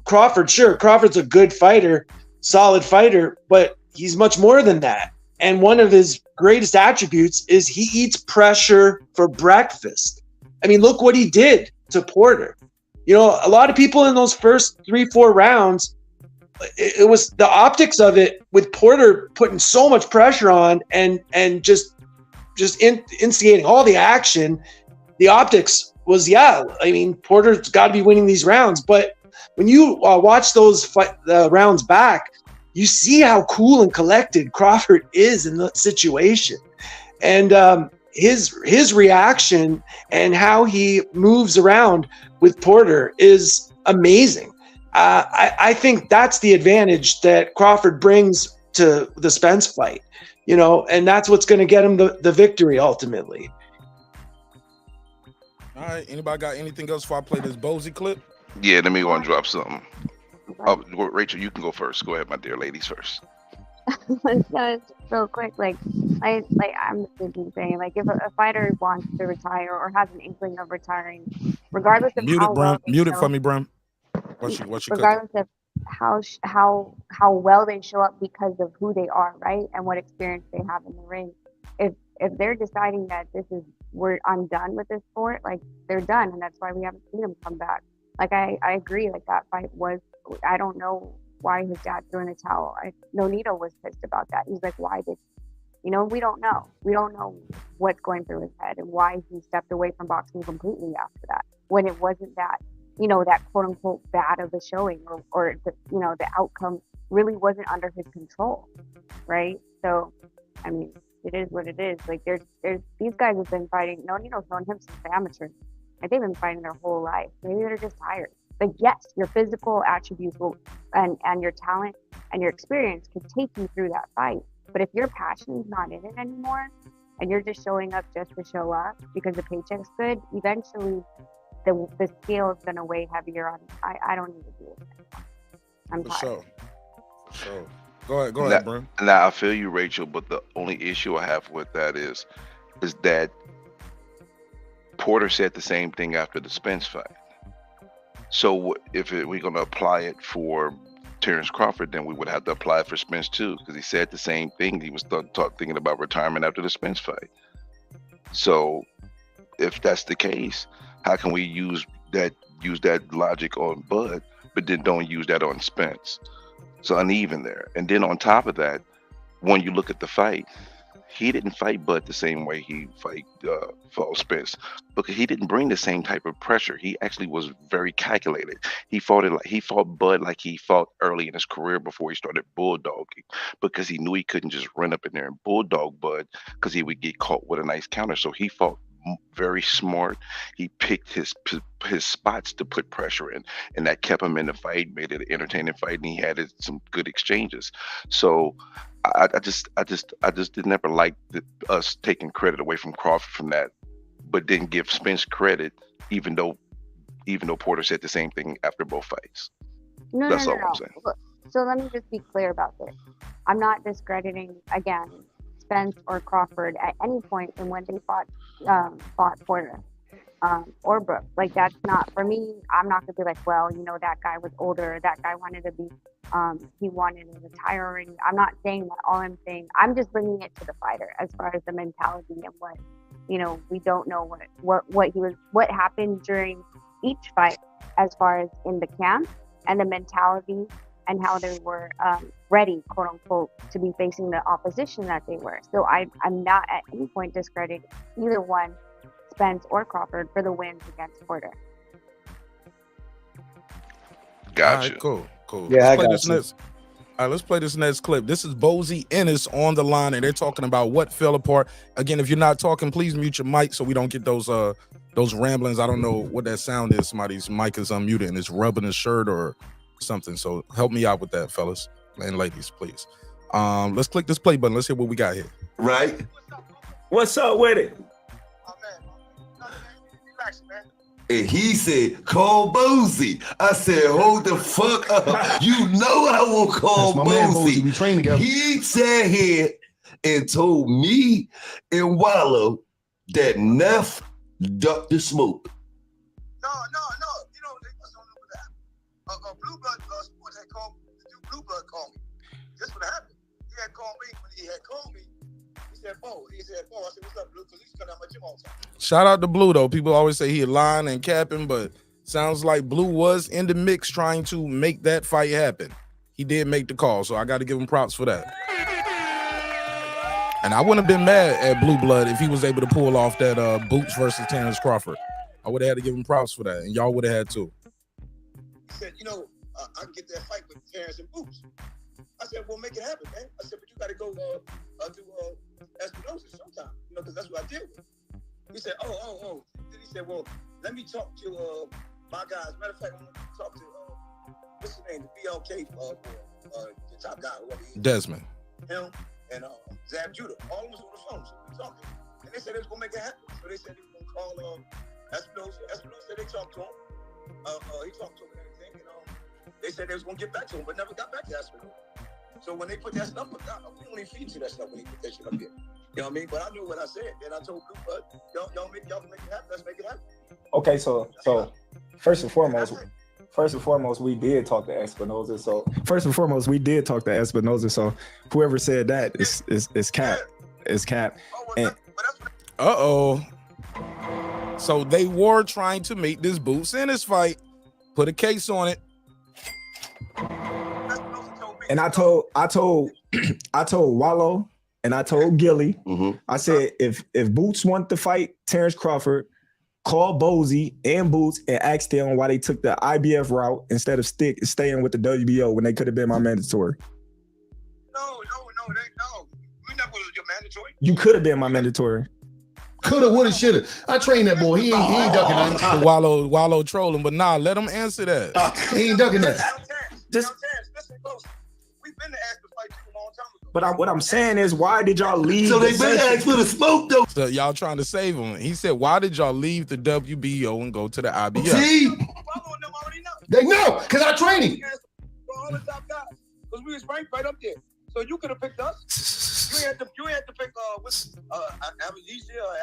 Crawford. Sure, Crawford's a good fighter, solid fighter, but he's much more than that. And one of his greatest attributes is he eats pressure for breakfast. I mean, look what he did to Porter. A lot of people in those first 3-4 rounds, it was the optics of it with Porter putting so much pressure on and just instigating all the action. the optics was, I mean, Porter's got to be winning these rounds. But when you watch those rounds back, you see how cool and collected Crawford is in the situation. And his reaction and how he moves around with Porter is amazing. I think that's the advantage that Crawford brings to the Spence fight, you know, and that's what's going to get him the victory ultimately. All right, anybody got anything else before I play this Bozy clip? Yeah, let me go and drop something. Rachel, you can go first. Go ahead, my dear ladies first. Just real quick, like I'm thinking, saying, like, if a fighter wants to retire or has an inkling of retiring, regardless of Mute how it, well Bram. they Mute it show, for me, Bram. What you cooking? regardless of how well they show up because of who they are, right, and what experience they have in the ring. If they're deciding that I'm done with this sport, like, they're done, and that's why we haven't seen them come back. Like, I agree, like, that fight was, I don't know why his dad threw in the towel. Nonito was pissed about that. He's like, why did, you know, we don't know. We don't know what's going through his head and why he stepped away from boxing completely after that, when it wasn't that, you know, that quote unquote bad of a showing, or the, you know, the outcome really wasn't under his control, right? So, I mean, it is what it is. Like, there's these guys have been fighting. Nonito's known him since the amateur. Like, they've been fighting their whole life. Maybe they're just tired. Like, yes, your physical attributes will, and your talent and your experience can take you through that fight. But if your passion's not in it anymore, and you're just showing up just to show up because the paycheck's good, eventually the scale is going to weigh heavier on. I don't need to do it anymore. I'm tired. For sure. Go ahead, bro. Now I feel you, Rachel, but the only issue I have with that is that Porter said the same thing after the Spence fight. So if we're going to apply it for Terence Crawford, then we would have to apply it for Spence too, because he said the same thing. He was thinking about retirement after the Spence fight. So if that's the case, how can we use that logic on Bud, but then don't use that on Spence? So uneven there. And then on top of that, when you look at the fight, he didn't fight Bud the same way he fought Spence, because he didn't bring the same type of pressure. He actually was very calculated. He fought Bud like he fought early in his career before he started bulldogging, because he knew he couldn't just run up in there and bulldog Bud, because he would get caught with a nice counter. So he fought very smart. He picked his spots to put pressure in, and that kept him in the fight, made it an entertaining fight, and he had some good exchanges. So I just did never like us taking credit away from Crawford from that, but didn't give Spence credit, even though Porter said the same thing after both fights. That's all I'm saying. Look, so let me just be clear about this. I'm not discrediting, again, Spence or Crawford at any point in when they fought Porter or Brooke. Like, that's not, for me, I'm not gonna be like, well, you know, that guy was older, that guy wanted to be he wanted to retire already. I'm not saying that. All I'm saying, I'm just bringing it to the fighter as far as the mentality and what, you know, we don't know what happened during each fight as far as in the camp, and the mentality and how they were ready, quote unquote, to be facing the opposition that they were. So I'm not at any point discrediting either one, Spence or Crawford, for the wins against Porter. Gotcha. All right, cool. Yeah, Let's play this next clip. This is Bozy Ennis on the line, and they're talking about what fell apart. Again, if you're not talking, please mute your mic so we don't get those ramblings. I don't know what that sound is. Somebody's mic is unmuted and it's rubbing his shirt or something. So help me out with that, fellas and ladies, please. Let's click this play button. Let's hear what we got here. Right? What's up with it? And he said, call Bozy. I said, hold the fuck up. You know I will call Bozy. We train together. He sat here and told me and Wallo that Neff ducked the smoke. No. You know, they must don't know that. Blue Blood Sports had called me. The dude Blue Blood called me. This what happened. He had called me. When he had called me, he said, Bo. I said, what's up, Blue? Because he's coming out my gym all the time. Shout out to Blue, though. People always say he lying and capping, but sounds like Blue was in the mix trying to make that fight happen. He did make the call, so I got to give him props for that. And I wouldn't have been mad at Blue Blood if he was able to pull off that Boots versus Terrence Crawford. I would have had to give him props for that, and y'all would have had too. He said, you know, I can get that fight with Terrence and Boots. I said, well, make it happen, man. I said, but you got to go do Espinosa sometime, you know, because that's what I deal with. He said, oh. Then he said, well, let me talk to my guys. Matter of fact, I'm going to talk to, what's his name, the BLK, the top guy, whoever he is. Desmond. Him and Zab Judah. All of them was on the phone, so we talking. And they said they was going to make it happen. So they said they were going to call Espinosa. Espinosa said they talked to him. He talked to him and everything. And they said they was going to get back to him, but never got back to Espinosa. So when they put that stuff up, we only feed you that stuff when they put that shit up here. You know what I mean? But I knew what I said, and I told Blue Blood, y'all can make it happen. Let's make it happen. Okay, so first and foremost, we did talk to Espinosa. So whoever said that is cap. It's cap. So they were trying to make this Boots Ennis fight, put a case on it. And I told Wallo and I told Gillie, I said if Boots want to fight Terrence Crawford, call Bozy and Boots and ask them why they took the IBF route instead of staying with the WBO when they could have been my mandatory. No. We never was your mandatory. You could have been my mandatory. Coulda, woulda, shoulda. I trained that boy. He ain't ducking that. Wallo trolling, but nah, let him answer that. He ain't ducking that. We've been to ask to fight you a long time ago. But what I'm saying is, why did y'all leave? So they been asked for the smoke though. So y'all trying to save him. He said, why did y'all leave the WBO and go to the IBF? See? They know, because I trained him. All the top guys, because we was ranked right up there. So you could have picked us. You had to pick Avengesia or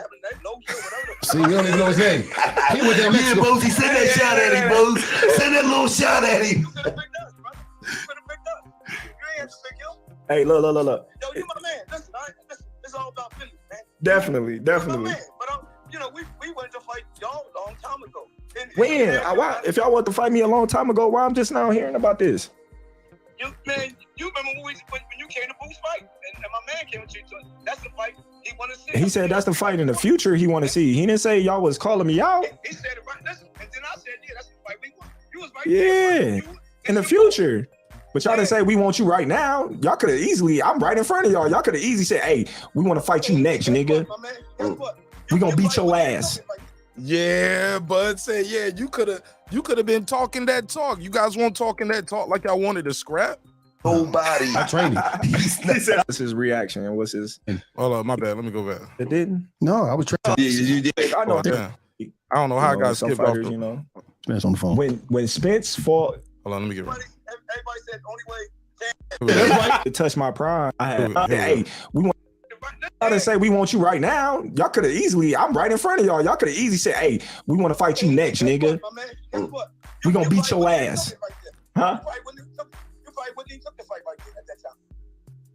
Logia or whatever. See, we don't even know his name. He went down Mexico. Bozy, send that shot at him, Bozy. Send that little shot at him. You could have picked us, brother. You could have picked us. You ain't have to pick him. Hey, look. Yo, you my man. Listen, it's all about business, man. Definitely. But we went to fight y'all a long time ago. Why? If y'all want to fight me a long time ago, why I'm just now hearing about this? You remember when you came to Boots fight, and my man came to you. That's the fight he want to see. He said that's the fight in the future he want to see. He didn't say y'all was calling me out. He said it right. Listen, and then I said, yeah, that's the fight we want. You was right there. In the future. But y'all didn't say we want you right now. Y'all could have easily, I'm right in front of y'all. Y'all could have easily said, hey, we want to fight you next, nigga. We gonna beat your ass. Yeah, Bud said, yeah, you could have been talking that talk. You guys weren't talking that talk like y'all wanted to scrap. Nobody. I trained him. What's his reaction and what's his? Hold on, my bad. Let me go back. It didn't? No, I was trying. You did. I know. I don't know how I got some skipped off. fighters, you know. Spence on the phone. When Spence fought. Hold on, let me get it. Everybody said only way. To touch my pride. Hey, we want. I didn't say we want you right now. Y'all could have easily, I'm right in front of y'all. Y'all could have easily said, hey, we want to fight you next, nigga. We gonna beat your ass. Huh? You probably wouldn't even took the fight like that at that time.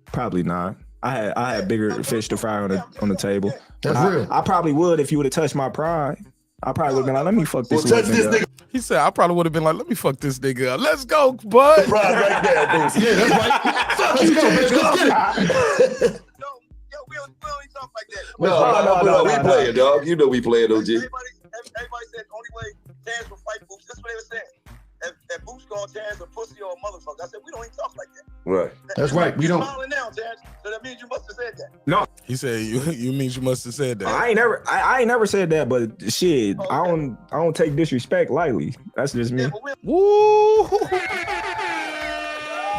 Probably not. I had bigger fish to fry on the table. That's real. I probably would if you would have touched my pride. I probably would have been like, let me fuck this nigga. He said, I probably would have been like, let me fuck this nigga up. Let's go, bud. Pride right there, Bozy. Yeah, that's right. Fuck you, bitch. Let's get it. We don't talk like that. No, we playing, dog. You know we playing, OG. Everybody said only way Terrence will fight Boots. That's what they were saying. If Boots called Terrence a pussy or a motherfucker, I said we don't even talk like that. Right. That's right. We don't. You're smiling now, Terrence. So that means you must have said that. No. He said you means you must have said that. I ain't never said that, but shit, okay. I don't take disrespect lightly. That's just me. Woo!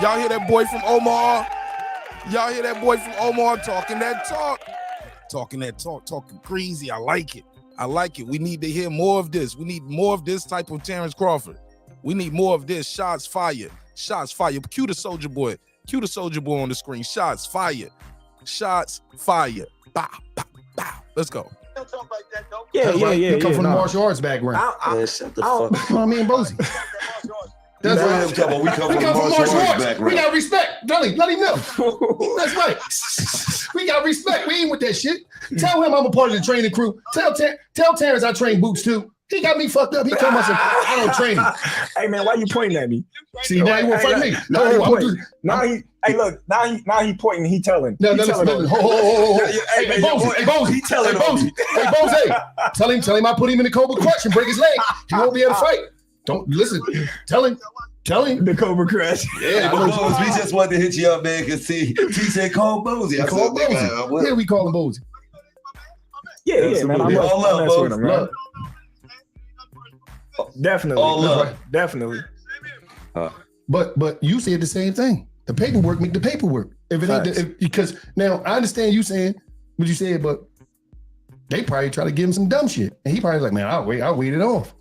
Y'all hear that boy from Omar? Y'all hear that boy from Omar talking that talk? Talking crazy. I like it. We need to hear more of this. We need more of this type of Terrence Crawford. We need more of this. Shots fired. Cue the soldier boy. On the screen. Shots fired. Bow, bow, bow. Let's go. Don't talk like that, though. Yeah. You come from the martial arts background. Shut the fuck up. You know what I mean, Bozy? That's right. We come from martial arts background. We got respect. Let him know. That's right. We got respect. We ain't with that shit. Tell him I'm a part of the training crew. Tell Terrence I train Boots too. He got me fucked up. He told me, I don't train him. Hey man, why you pointing at me? See, now he won't fight me. Now he pointing. He telling. No, he listen. telling Hey, Bozy. He telling. Hey, Bozy. Hey, Bozy. Tell him I put him in the Cobra Crush and break his leg. He won't be able to fight. Don't listen. Tell him. The Cobra Crush. Yeah, Bozy, we just wanted to hit you up, man, because he said call Bozy. I Call said, Bozy. Yeah, we call him Bozy. Yeah, man. I mess with him, man. Definitely. Definitely. But you said the same thing. The paperwork make the paperwork. If it ain't because now I understand you saying what you said, but they probably try to give him some dumb shit. And he probably like, man, I'll wait it off.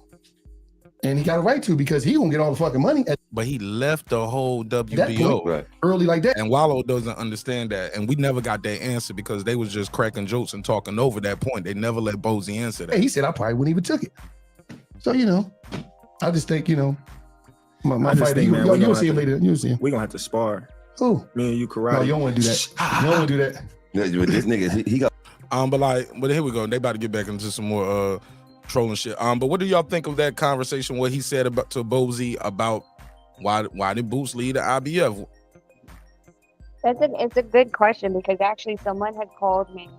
And he got a right to because he gonna get all the fucking money. But he left the whole WBO early like that. And Wallo doesn't understand that. And we never got that answer because they was just cracking jokes and talking over that point. They never let Bozy answer that. Hey, he said I probably wouldn't even took it. So, I just think, my fight. You'll see him later. You'll see him. We're gonna have to spar. Who? Me and you karate. No, you don't want to do that. You don't want to do that. But this nigga, he got. But here we go. They about to get back into some more trolling shit. But what do y'all think of that conversation? What he said about to Bozy about why did Boots lead the IBF? It's a good question because actually someone had called me.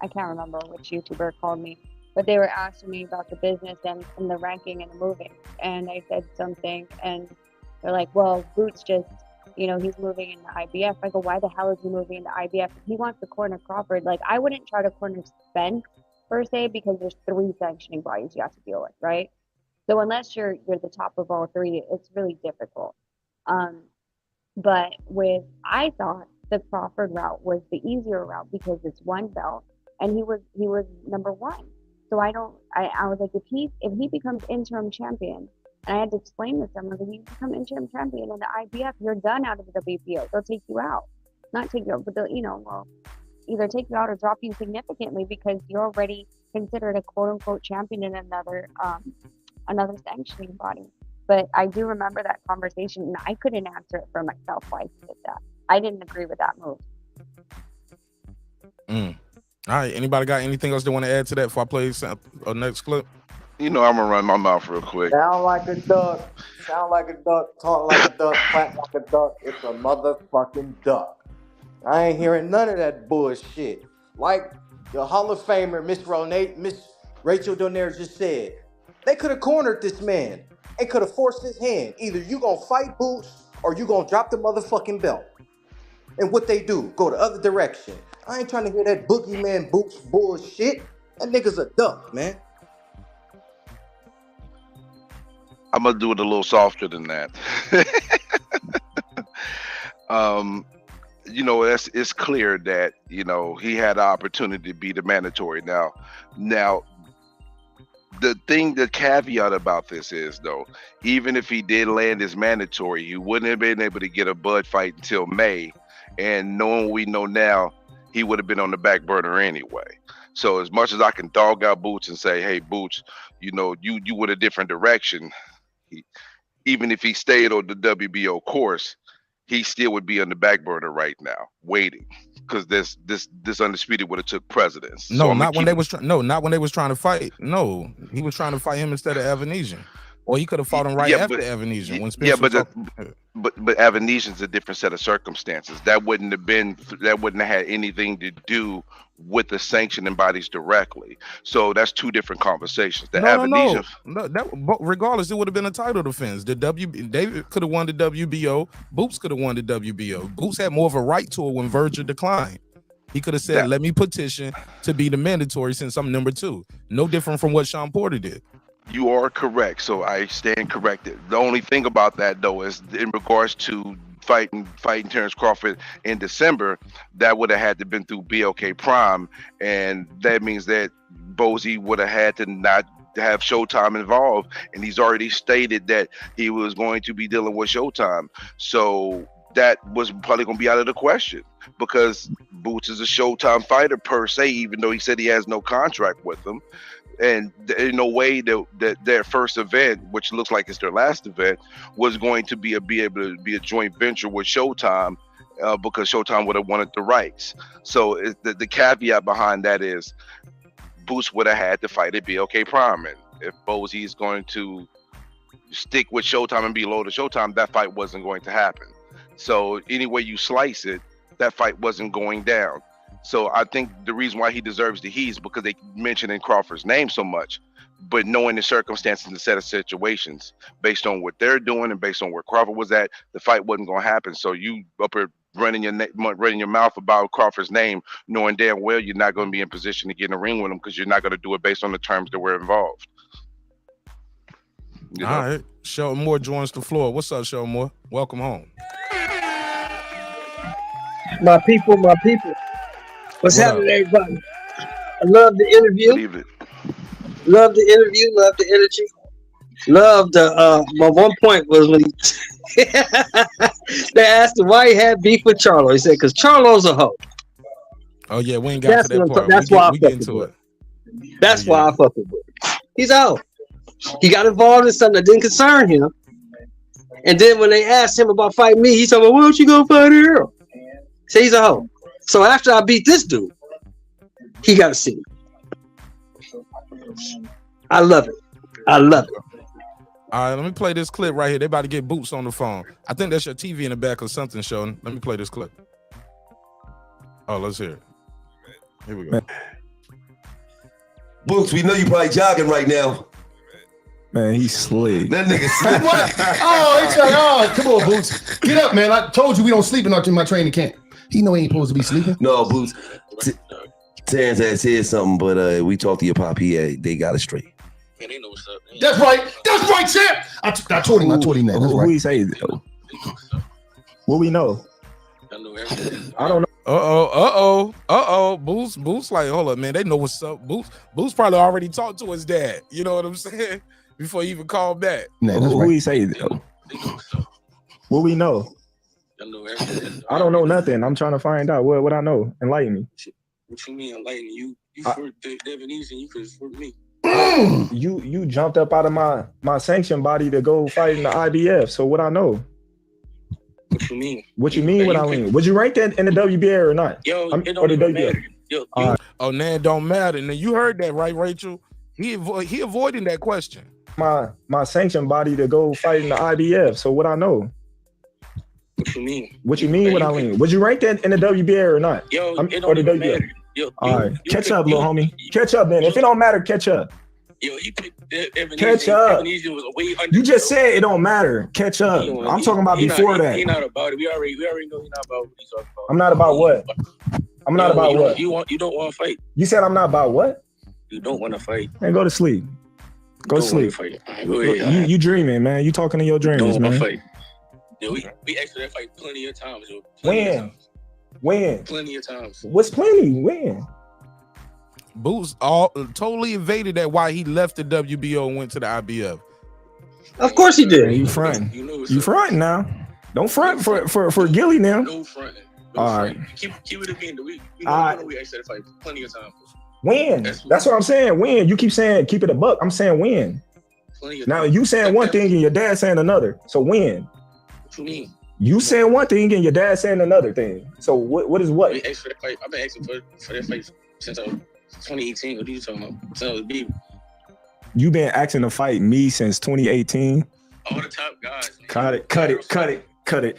I can't remember which YouTuber called me, but they were asking me about the business and the ranking and the moving. And I said something, and they're like, well, Boots just, he's moving in the IBF. I go, why the hell is he moving in the IBF? He wants to corner Crawford. Like, I wouldn't try to corner Spence per se because there's 3 sanctioning bodies you have to deal with, right? So unless you're the top of all 3, it's really difficult. But I thought the Crawford route was the easier route because it's 1 belt, and he was number 1. So I was like, if he becomes interim champion, and I had to explain this to him, like, if you become interim champion in the IBF, you're done out of the WBO. They'll take you out. Not take you out, but they'll, either take you out or drop you significantly because you're already considered a quote unquote champion in another sanctioning body. But I do remember that conversation, and I couldn't answer it for myself why he did that. I didn't agree with that move. All right, anybody got anything else they want to add to that before I play a next clip? I'm gonna run my mouth real quick. Sound like a duck, talk like a duck, quack like a duck. It's a motherfucking duck. I ain't hearing none of that bullshit. Like the Hall of Famer, Miss Rachel Donaire just said, they could have cornered this man and could have forced his hand. Either you gonna fight Boots or you gonna drop the motherfucking belt. And what they do, go the other direction. I ain't trying to hear that boogeyman Boots bullshit. That nigga's a duck, man. I'm gonna do it a little softer than that. It's clear that he had the opportunity to be the mandatory. Now, the caveat about this is though, even if he did land his mandatory, he wouldn't have been able to get a Bud fight until May, and knowing what we know now, he would have been on the back burner anyway. So as much as I can dog out Boots and say, hey Boots, you went a different direction. Even if he stayed on the WBO course, he still would be on the back burner right now, waiting, because this undisputed would have took precedence. No, not when they was trying to fight. No, he was trying to fight him instead of Evanesian, or he could have fought him after Evanesian. But Evanesian's a different set of circumstances. That wouldn't have had anything to do with the sanctioning bodies directly. So that's 2 different conversations. No. Regardless, it would have been a title defense. David could have won the WBO. Boots could have won the WBO. Boots had more of a right to it when Virgil declined. He could have said, let me petition to be the mandatory since I'm number 2. No different from what Shawn Porter did. You are correct. So I stand corrected. The only thing about that though is in regards to fighting Terence Crawford in December, that would have had to been through BLK Prime, and that means that Bozy would have had to not have Showtime involved, and he's already stated that he was going to be dealing with Showtime. So that was probably going to be out of the question because Boots is a Showtime fighter per se, even though he said he has no contract with them. And in no way that their first event, which looks like it's their last event, was going to be able to be a joint venture with Showtime because Showtime would have wanted the rights. So the caveat behind that is Boots would have had to fight at BLK Prime. And if Bozy is going to stick with Showtime and be low to Showtime, that fight wasn't going to happen. So any way you slice it, that fight wasn't going down. So I think the reason why he deserves the heat is because they mentioned in Crawford's name so much, but knowing the circumstances and the set of situations, based on what they're doing and based on where Crawford was at, the fight wasn't going to happen. So you up here running your mouth about Crawford's name, knowing damn well you're not going to be in position to get in the ring with him because you're not going to do it based on the terms that were involved. All right, Sheldon Moore joins the floor. What's up, Sheldon Moore? Welcome home. My people. What's happening, everybody? I love the interview. Love the interview. Love the energy. Love the. My one point was when he they asked him why he had beef with Charlo. He said, "Because Charlo's a hoe." Oh yeah, we ain't got to that part. That's why I get fuck into with it. That's why I fuck with him. He's out. He got involved in something that didn't concern him. And then when they asked him about fighting me, he said, "Well, why don't you go fight Errol?" So he's a hoe. So after I beat this dude, he got to see me. I love it. I love it. All right, let me play this clip right here. They about to get Boots on the phone. I think that's your TV in the back or something, Sheldon. Let me play this clip. Oh, let's hear it. Here we go. Boots, we know you probably jogging right now. Man, he's slick. That nigga slick. What? Come on, Boots. Get up, man. I told you we don't sleep in my training camp. He know he ain't supposed to be sleeping. No, Boots. Terrence had said something, but we talked to your pop. They got it straight. Man, they know what's up. That's right, champ. I told him that. That's right. Who he say though? What we know? I know everything. I don't know. Boots like, hold up, man. They know what's up. Boots probably already talked to his dad. You know what I'm saying? Before he even called back. Who he say though? What we know? I know everything. I don't know nothing. I'm trying to find out what I know. Enlighten me. What you mean enlighten you? You for Devanese and you could for me. You jumped up out of my sanction body to go fight in the IBF. So what I know? What you mean? What you mean? What I mean? Would you rank that in the WBA or not? Yo, it don't even matter. Yo, Oh, now it don't matter. Now you heard that, right, Rachel? He avoiding that question. My sanction body to go fight in the IBF. So what I know? What you mean? What you mean? What I mean? Would you rank that in the WBA or not? Yo, it don't even matter. Yo, all right, catch up, little homie. Catch up, man. If it don't matter, catch up. Yo, he picked catch up. Was way under, you just said it don't matter. Catch up. I'm talking about before that. He not about it. We already know he's not about what he's talking about. I'm not about what? I'm not about what? You don't want to fight. You said I'm not about what? You don't want to fight. Man, go to sleep. Go to sleep. Go ahead, you dreaming, man. You talking to your dreams, man. Fight. Yeah, we asked for that fight plenty of times. Yo. When? Plenty of times. What's plenty? When? Boots totally evaded that why he left the WBO and went to the IBF. Of course he did. You front. You front now. Don't front for Gillie now. No fronting. All right. Keep it again. We asked that fight plenty of times. When? That's what I'm saying. When? You keep saying keep it a buck. I'm saying when. Now you saying one thing and your dad saying another. So when? What you mean? You saying one thing and your dad saying another thing. So what is what? I've been asking for that fight since 2018. What are you talking about? Since I was a baby. You been asking to fight me since 2018. All the top guys. Man. Cut it.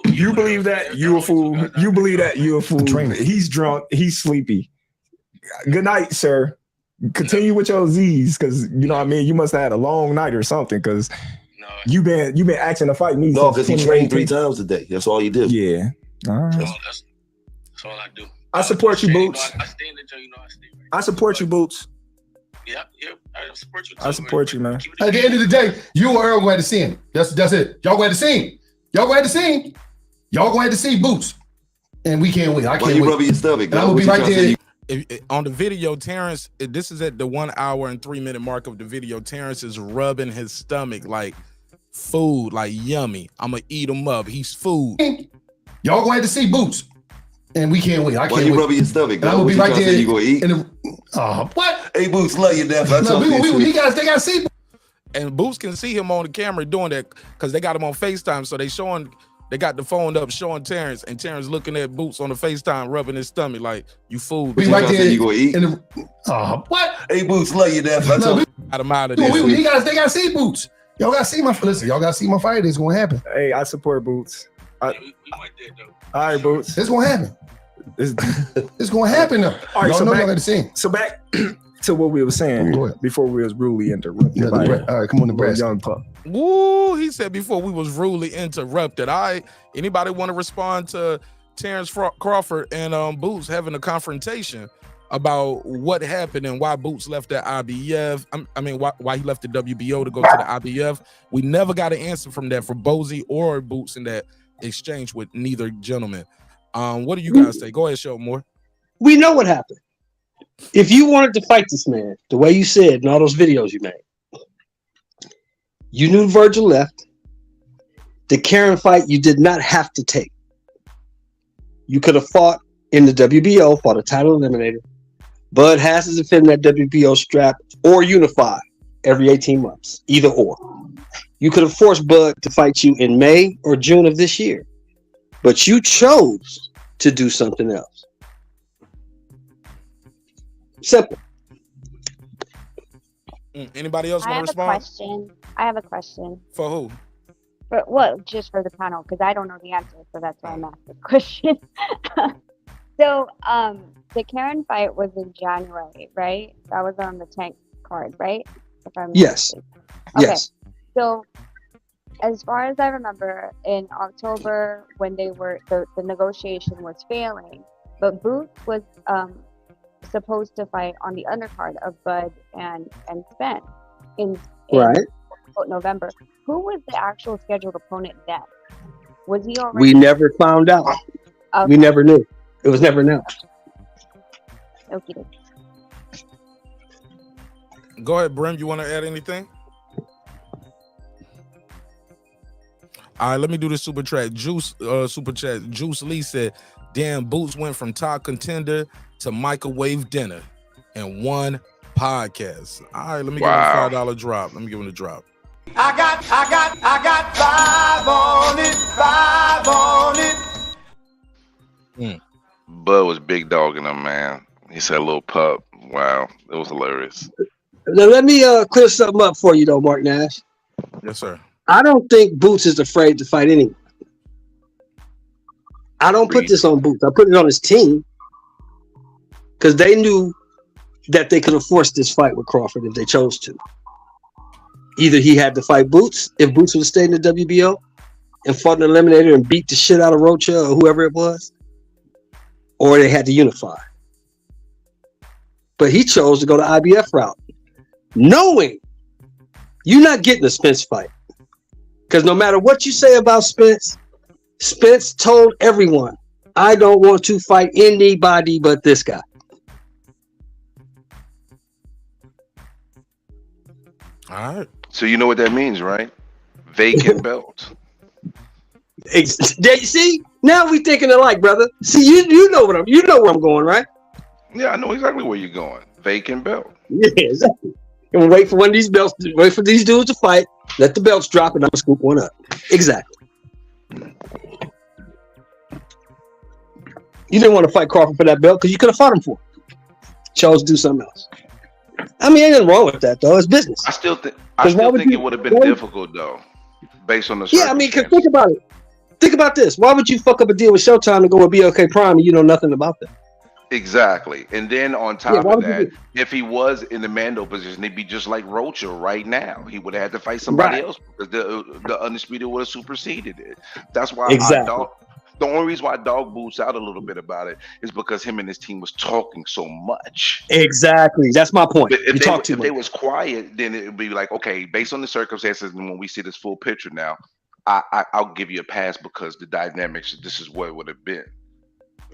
You believe that? You a fool. You believe that? You a fool. He's drunk. He's sleepy. Good night, sir. Continue with your Z's, because you know what I mean. You must have had a long night or something, because you been asking to fight me. No, because he trained 3 times a day. That's all you do. Yeah. All right. That's all I do. I support you, Boots. I stay in the gym. I stay. I support you, Boots. Yeah. I support you. I support you, man. At the end of the day, you or Errol going to see him. That's it. Y'all going to see him. Y'all going to see Boots. And we can't wait. I can't wait. You rubbing your stomach. I'm gonna be right there. On the video, Terrence, this is at the 1 hour and 3 minute mark of the video. Terrence is rubbing his stomach like food, like yummy. I'm gonna eat him up. He's food. Y'all going to see Boots, and we can't wait. I can't wait. You rubbing your stomach? I'm gonna be right there. You gonna eat? What? Hey, Boots, love you, Def. They gotta see. And Boots can see him on the camera doing that because they got him on FaceTime. So they showing they got the phone up showing Terrence, and Terrence looking at Boots on the FaceTime, rubbing his stomach like, you fool. We right there. You gonna eat? What? Hey, Boots, love you, that. Got him out of They there. gotta see Boots. Y'all gotta see my y'all gotta see my fight. It's gonna happen. Hey, I support Boots. All right, Boots. It's gonna happen. It's gonna happen though. All right, Y'all so know back, y'all gotta see. So back to what we were saying before we was rudely interrupted. By all right, come on, Nebraska. Young pup. Woo, he said before we was rudely interrupted. Anybody want to respond to Terrence Crawford and Boots having a confrontation about what happened and why Boots left the IBF? I mean, why he left the WBO to go to the IBF? We never got an answer from that for Bozy or Boots in that exchange with neither gentleman. What do you guys say? Go ahead, show more. We know what happened. If you wanted to fight this man the way you said in all those videos you made, you knew Virgil left. The Karen fight you did not have to take. You could have fought in the WBO, fought a title eliminator. Bud has to defend that WBO strap or unify every 18 months, either or. You could have forced Bud to fight you in May or June of this year, but you chose to do something else. Simple. Anybody else want to respond? I have a question. For who? Just for the panel, because I don't know the answer, so that's why I'm asking the question. So, the Karen fight was in January, right? That was on the Tank card, right? If I'm Yes. Okay. Yes. So, as far as I remember, in October when they were the negotiation was failing, but Boots was supposed to fight on the undercard of Bud and Spence in Right. November. Who was the actual scheduled opponent then? Was he already? We never found out. Okay. We never knew. It was never announced. Okay. Go ahead, Brim. You want to add anything? All right, let me do the super chat. Super chat. Juice Lee said, "Damn, Boots went from top contender to microwave dinner in one podcast." All right, let me give him a $5 drop. Let me give him a drop. I got 5 on it. Bud was big dogging him, man. He said little pup. Wow, it was hilarious. Now let me clear something up for you though, Mark Nash. Yes, sir. I don't think Boots is afraid to fight anyone. I don't put this on Boots. I put it on his team because they knew that they could have forced this fight with Crawford if they chose to. Either he had to fight Boots if Boots would have stayed in the WBO and fought an eliminator and beat the shit out of Rocha or whoever it was, or they had to unify. But he chose to go the IBF route, knowing you're not getting a Spence fight. Because no matter what you say about Spence, Spence told everyone, I don't want to fight anybody but this guy. All right. So you know what that means, right? Vacant belt. See, now we thinking alike, brother. See, you know where I'm going, right? Yeah, I know exactly where you're going. Vacant belt. Yeah, exactly. And wait for one of these belts, wait for these dudes to fight, let the belts drop, and I'm gonna scoop one up. Exactly. You didn't want to fight Crawford for that belt because you could have fought him for it. Chose to do something else. I mean, ain't nothing wrong with that though. It's business. I still think it would have been difficult though, based on the I mean, cause think about it. Think about this. Why would you fuck up a deal with Showtime to go with BLK Prime and you know nothing about that? Exactly. And then on top of that, if he was in the Mando position, he'd be just like Rocha right now. He would have had to fight somebody else because the Undisputed would have superseded it. That's why the only reason why I dog Boots out a little bit about it is because him and his team was talking so much. Exactly. That's my point. But if they was quiet, then it would be like, okay, based on the circumstances and when we see this full picture now, I'll give you a pass because the dynamics, this is what it would have been.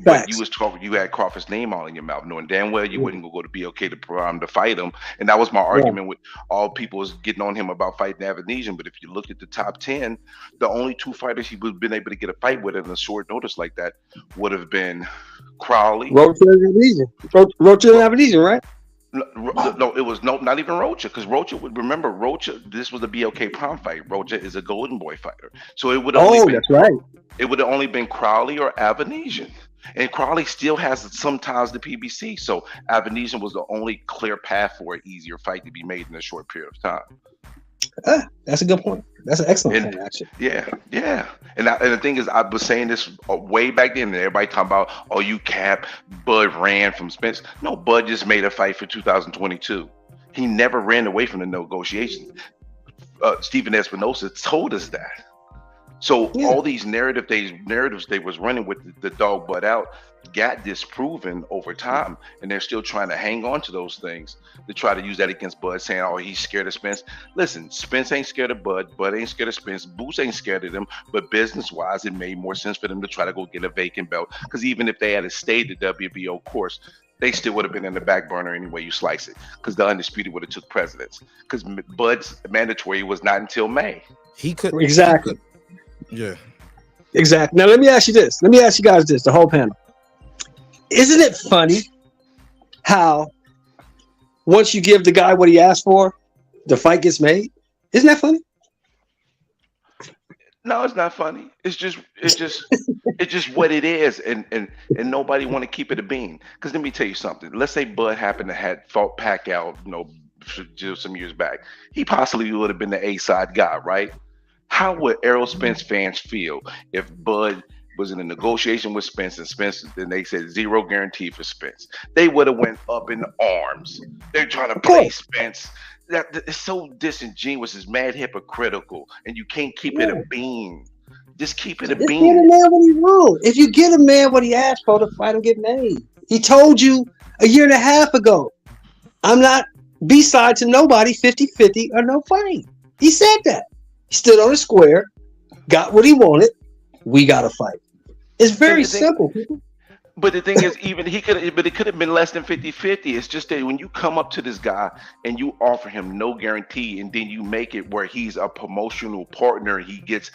But you was talking, you had Crawford's name all in your mouth, knowing damn well you wouldn't go to BLK to Prime to fight him. And that was my argument with all people was getting on him about fighting Avanesian. But if you look at the top 10, the only two fighters he would have been able to get a fight with in a short notice like that would have been Crowley. Rocha and Avanesian, right? No, it was not even Rocha, because Rocha would remember Rocha. This was a BLK Prime fight. Rocha is a Golden Boy fighter, so it would only Oh, been that's right. it would have only been Crowley or Avanesian, and Crowley still has some ties to PBC. So Avanesian was the only clear path for an easier fight to be made in a short period of time. That's a good point. That's an excellent And point, actually. yeah. And the thing is, I was saying this way back then, and everybody talking about, oh, you cap, Bud ran from Spence. No, Bud just made a fight for 2022. He never ran away from the negotiations. Stephen Espinosa told us that. So all these narratives they was running with the dog butt out got disproven over time, and they're still trying to hang on to those things to try to use that against Bud, saying, oh, he's scared of Spence. Listen, Spence ain't scared of Bud ain't scared of Spence, Boots ain't scared of them, but business-wise, it made more sense for them to try to go get a vacant belt, because even if they had stayed the WBO course, they still would have been in the back burner anyway you slice it, because the Undisputed would have took precedence, because Bud's mandatory was not until May. Exactly. Yeah. Exactly. Now let me ask you this. Let me ask you guys this, the whole panel. Isn't it funny how once you give the guy what he asked for, the fight gets made? Isn't that funny? No, it's not funny. It's just what it is, and nobody want to keep it a bean. Because let me tell you something. Let's say Bud happened to had fought Pacquiao, just some years back. He possibly would have been the A-side guy, right? How would Errol Spence fans feel if Bud was in a negotiation with Spence, and Spence, then they said zero guarantee for Spence? They would have went up in arms. They're trying to play Spence. That it's so disingenuous. It's mad hypocritical, and you can't keep it a bean. Just keep it a Just bean. get a man what he wants. If you get a man what he asked for, the fight will get made. He told you a year and a half ago, I'm not B-side to nobody, 50-50 or no fight. He said that. He stood on a square, got what he wanted. We got to fight. It's very simple, people. But the thing is, even it could have been less than 50-50. It's just that when you come up to this guy and you offer him no guarantee, and then you make it where he's a promotional partner, he gets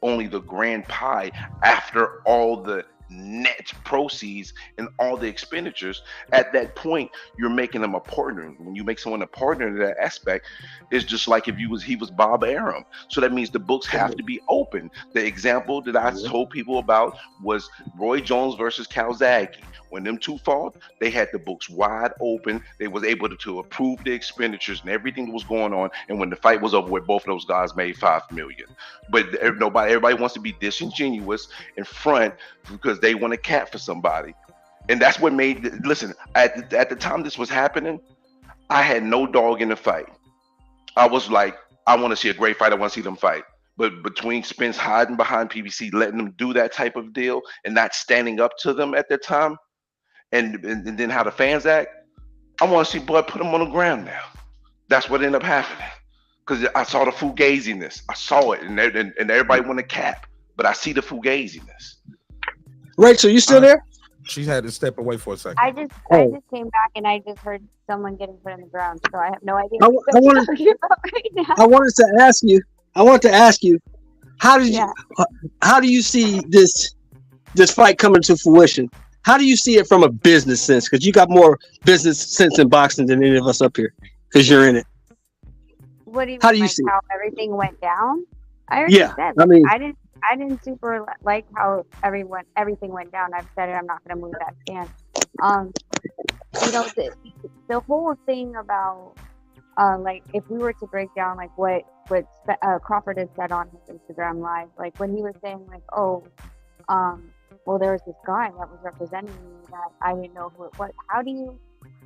only the grand pie after all the net proceeds and all the expenditures. At that point, you're making him a partner. When you make someone a partner in that aspect, it's just like if he was Bob Arum. So that means the books have to be open. The example that I told people about was Roy Jones versus Calzaghe. When them two fought, they had the books wide open. They was able to approve the expenditures and everything that was going on. And when the fight was over with, both of those guys made $5 million. But everybody wants to be disingenuous in front because they want to cap for somebody. And that's what made, listen, at the time this was happening, I had no dog in the fight. I was like, I want to see a great fight. I want to see them fight. But between Spence hiding behind PBC, letting them do that type of deal and not standing up to them at that time, and then how the fans act, I want to see Bud put them on the ground now. That's what ended up happening. Because I saw the fugaziness. I saw it, and everybody want to cap. But I see the fugaziness. Rachel, you still there? She had to step away for a second. I just came back and I just heard someone getting put on the ground, so I have no idea I what you're wanted- talking about right now. I wanted to ask you, how do you see this fight coming to fruition? How do you see it from a business sense? Because you got more business sense in boxing than any of us up here, because you're in it. What do you How mean, do you like see it? how everything went down? I already Yeah, said, I mean- I didn't super like how everything went down. I've said it. I'm not going to move that stance. The whole thing about like if we were to break down like what Crawford had said on his Instagram live, like when he was saying like, oh, well, there was this guy that was representing me that I didn't know who it was.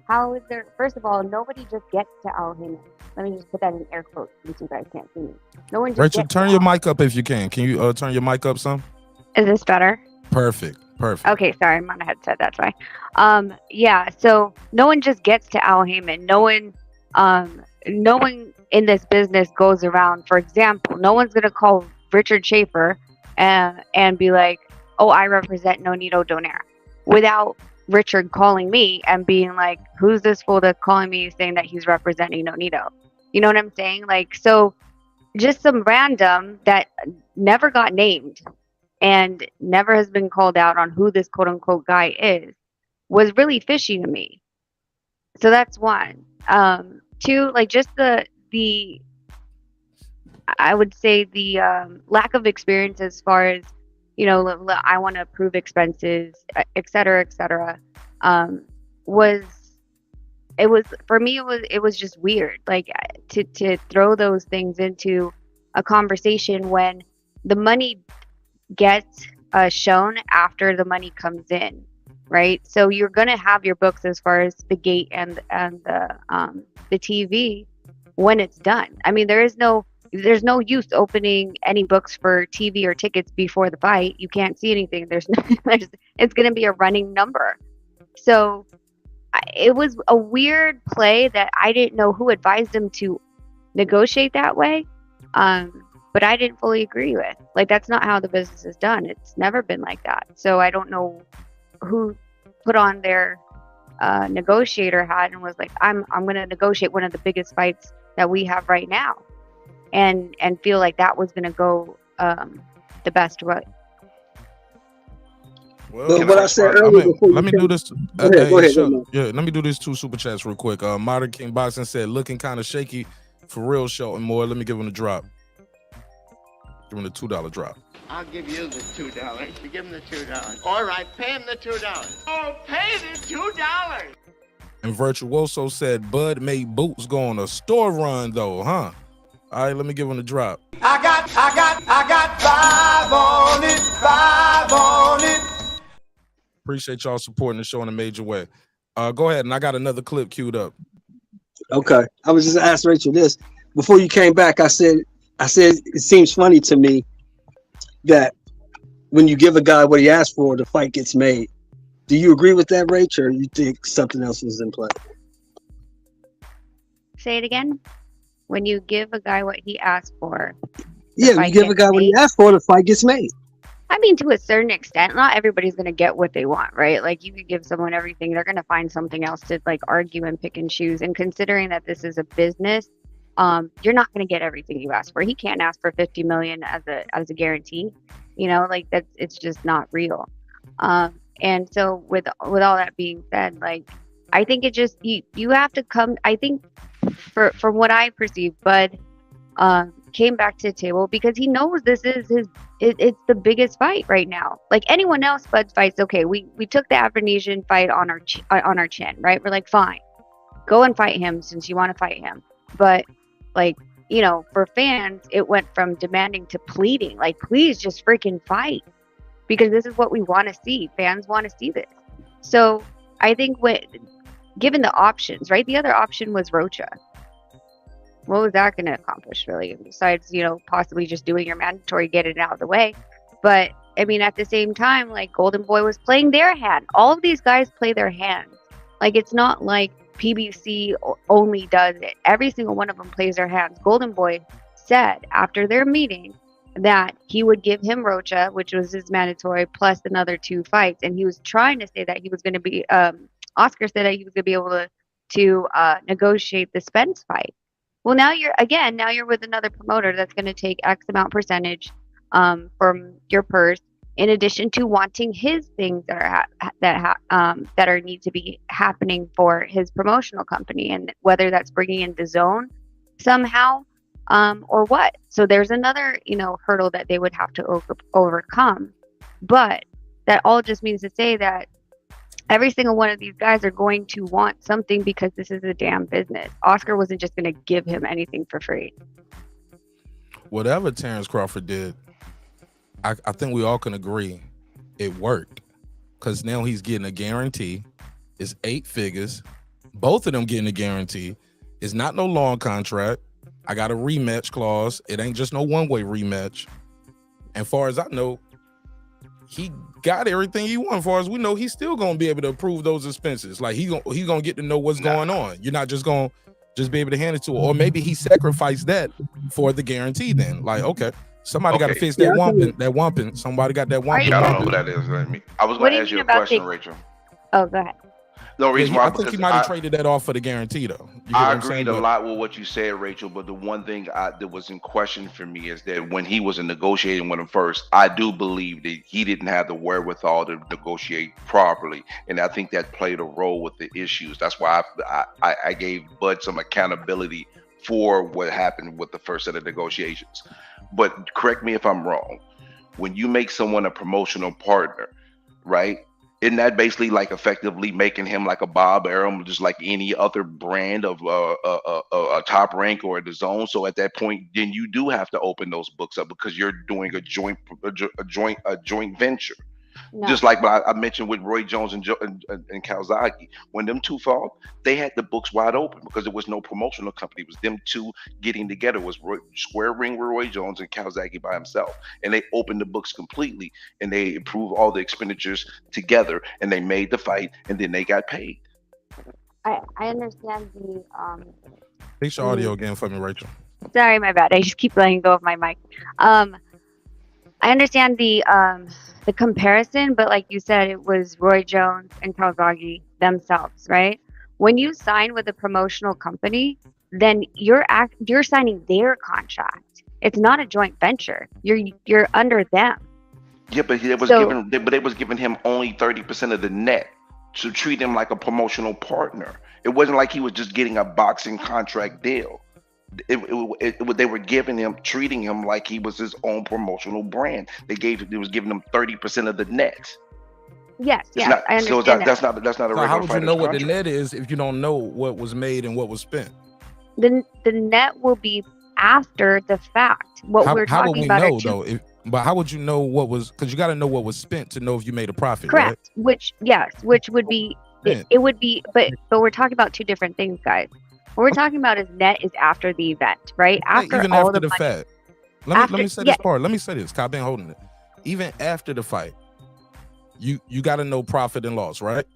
How is there? First of all, nobody just gets to Al Heyman. Let me just put that in air quotes since you guys can't see me. No one just Rachel, gets turn to your Al. mic up if you can. Can you turn your mic up some? Is this better? Perfect. Okay, sorry, I'm on a headset. That's why. Yeah. So no one just gets to Al Heyman. No one in this business goes around. For example, no one's gonna call Richard Schaefer and be like, "Oh, I represent Nonito Donaire," without Richard calling me and being like, "Who's this fool that's calling me saying that he's representing Nonito?" You know what I'm saying? Like, so just some random that never got named and never has been called out on who this quote unquote guy is was really fishy to me. So that's one. Two, like just the I would say the lack of experience as far as, you know, I want to approve expenses, et cetera, was for me it was just weird, like to throw those things into a conversation when the money gets shown after the money comes in, right? So you're gonna have your books as far as the gate and the TV when it's done. I mean, there's no use opening any books for TV or tickets before the fight. You can't see anything. It's gonna be a running number. So it was a weird play that I didn't know who advised him to negotiate that way. But I didn't fully agree with. Like, that's not how the business is done. It's never been like that. So I don't know who put on their negotiator hat and was like, I'm going to negotiate one of the biggest fights that we have right now, and feel like that was going to go the best way. Well, what I said earlier, let me do this. Go ahead. Yeah, let me do this 2 super chats real quick. Modern King Boxing said, looking kind of shaky for real, show and more. Let me give him a drop. Give him the $2 drop. I'll give you the $2. You give him the $2. All right, pay him the $2. Oh, pay the $2. And Virtuoso said, Bud made Boots go on a store run though, huh? All right, let me give him a drop. I got 5 on it. Appreciate y'all supporting the show in a major way. Go ahead, and I got another clip queued up. Okay, I was just asking Rachel this before you came back. I said it seems funny to me that when you give a guy what he asked for, the fight gets made. Do you agree with that, Rach, or you think something else was in play? Say it again. When you give a guy what he asked for. Yeah, you give a guy what he asked for, the fight gets made. I mean, to a certain extent, not everybody's going to get what they want, right? Like, you could give someone everything, they're going to find something else to like argue and pick and choose. And considering that this is a business, you're not going to get everything you ask for. He can't ask for 50 million as a guarantee, you know, like it's just not real. And so with all that being said, like, I think it just, you have to come, I think from what I perceive, Bud came back to the table because he knows this is it's the biggest fight right now. Like anyone else, Bud's fights, okay, we took the Aphrodisian fight on our chin, right? We're like, fine, go and fight him since you want to fight him. But like, you know, for fans, it went from demanding to pleading, like, please just freaking fight, because this is what we want to see. Fans want to see this. So I think given the options, right? The other option was Rocha. What was that going to accomplish, really? Besides, you know, possibly just doing your mandatory, get it out of the way. But I mean, at the same time, like, Golden Boy was playing their hand. All of these guys play their hands. Like, it's not like PBC only does it. Every single one of them plays their hands. Golden Boy said after their meeting that he would give him Rocha, which was his mandatory, plus another 2 fights. And he was trying to say that he was going to be, Oscar said that he was going to be able to negotiate the Spence fight. Well, now you're with another promoter that's going to take X amount percentage from your purse, in addition to wanting his things that are need to be happening for his promotional company, and whether that's bringing in the zone somehow or what. So there's another, you know, hurdle that they would have to overcome. But that all just means to say that every single one of these guys are going to want something, because this is a damn business. Oscar wasn't just going to give him anything for free. Whatever Terrence Crawford did, I think we all can agree it worked, because now he's getting a guarantee. It's 8 figures. Both of them getting a guarantee. It's not no long contract. I got a rematch clause. It ain't just no one-way rematch. And far as I know, he got everything he wants. As far as we know, he's still gonna be able to approve those expenses. Like, he gonna get to know what's going on. You're not just gonna be able to hand it to him. Or maybe he sacrificed that for the guarantee then. Like, okay, somebody got to fix that wumping. Somebody got that wumping. I don't know who that is. I was gonna ask you a question, Rachel. Oh, go ahead. No reason why, I think he might have traded that off for the guarantee, though. You get I what I'm agreed saying? a But lot with what you said, Rachel. But the one thing that was in question for me is that when he was negotiating with him first, I do believe that he didn't have the wherewithal to negotiate properly, and I think that played a role with the issues. That's why I gave Bud some accountability for what happened with the first set of negotiations. But correct me if I'm wrong. When you make someone a promotional partner, right? Isn't that basically like effectively making him like a Bob Arum, just like any other brand of a Top Rank or the Zone? So at that point, then you do have to open those books up because you're doing a joint venture. No. Just like what I mentioned with Roy Jones and Calzaghe, when them two fought, they had the books wide open because there was no promotional company. It was them two getting together. It was square ring with Roy Jones and Calzaghe by himself, and they opened the books completely and they approved all the expenditures together, and they made the fight, and then they got paid. I understand the fix your audio again for me, Rachel. Sorry, my bad. I just keep letting go of my mic. I understand the comparison, but like you said, it was Roy Jones and Calzaghe themselves, right? When you sign with a promotional company, then you're signing their contract. It's not a joint venture. You're under them. Yeah, but it was giving him only 30% of the net to treat him like a promotional partner. It wasn't like he was just getting a boxing contract deal. They were treating him like he was his own promotional brand. They was giving him 30% of the net. Yes, I understand. So That's not a regular how would you know what contract. the net is if you don't know what was made and what was spent? The net will be after the fact. What we're how would talking we about know are two. though? But how would you know what was? Because you got to know what was spent to know if you made a profit. Correct. Which would be it would be, but we're talking about two different things, guys. What we're talking about is net is after the event, right? After Even all after the money. fact. Let me say this part. Let me say this. 'Cause I've been holding it. Even after the fight, you got to know profit and loss, right?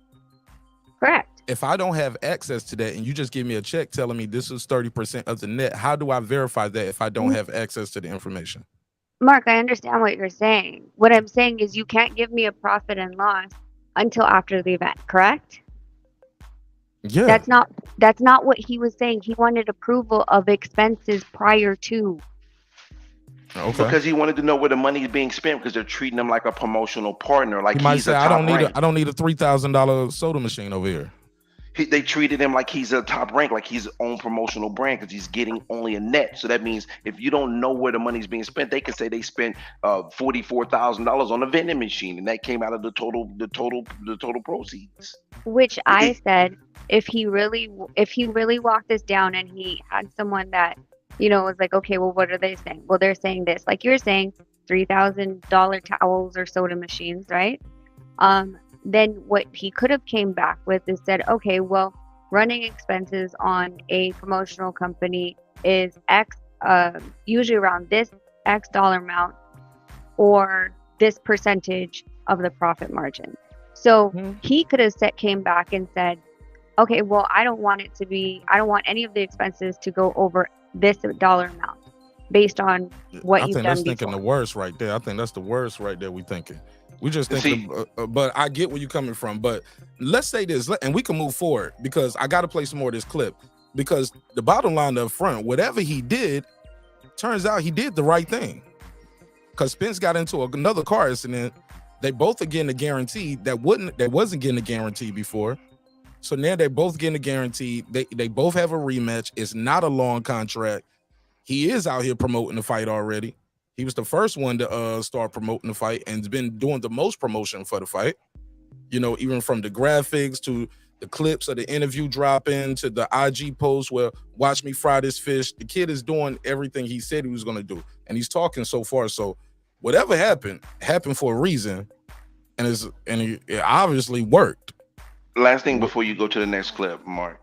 Correct. If I don't have access to that and you just give me a check telling me this is 30% of the net, how do I verify that if I don't have access to the information? Mark, I understand what you're saying. What I'm saying is you can't give me a profit and loss until after the event, correct? Yeah. That's not what he was saying. He wanted approval of expenses prior to. Okay. Because he wanted to know where the money is being spent because they're treating him like a promotional partner, like He might he's say, a I top don't rank. need a $3,000 soda machine over here. They treated him like he's a top rank, like he's his own promotional brand because he's getting only a net. So that means if you don't know where the money's being spent, they can say they spent $44,000 on a vending machine, and that came out of the total proceeds. Which I said, if he really walked this down and he had someone that, was like, okay, well, what are they saying? Well, they're saying this, like you're saying, $3,000 towels or soda machines, right? Then what he could have came back with is said, okay, well, running expenses on a promotional company is X, usually around this X dollar amount or this percentage of the profit margin. So he could have came back and said, okay, well, I don't want any of the expenses to go over this dollar amount based on what you've done that's before. thinking the worst right there. I think that's the worst right there we thinking. We just thinking, but I get where you're coming from. But let's say this, and we can move forward because I got to play some more of this clip because the bottom line up front, whatever he did, turns out he did the right thing. Because Spence got into another car accident. They both are getting a guarantee that wasn't getting a guarantee before. So now they're both getting a guarantee. They both have a rematch. It's not a long contract. He is out here promoting the fight already. He was the first one to start promoting the fight and has been doing the most promotion for the fight. Even from the graphics to the clips of the interview dropping to the IG post where watch me fry this fish. The kid is doing everything he said he was going to do. And he's talking so far. So whatever happened for a reason. And it obviously worked. Last thing before you go to the next clip, Mark.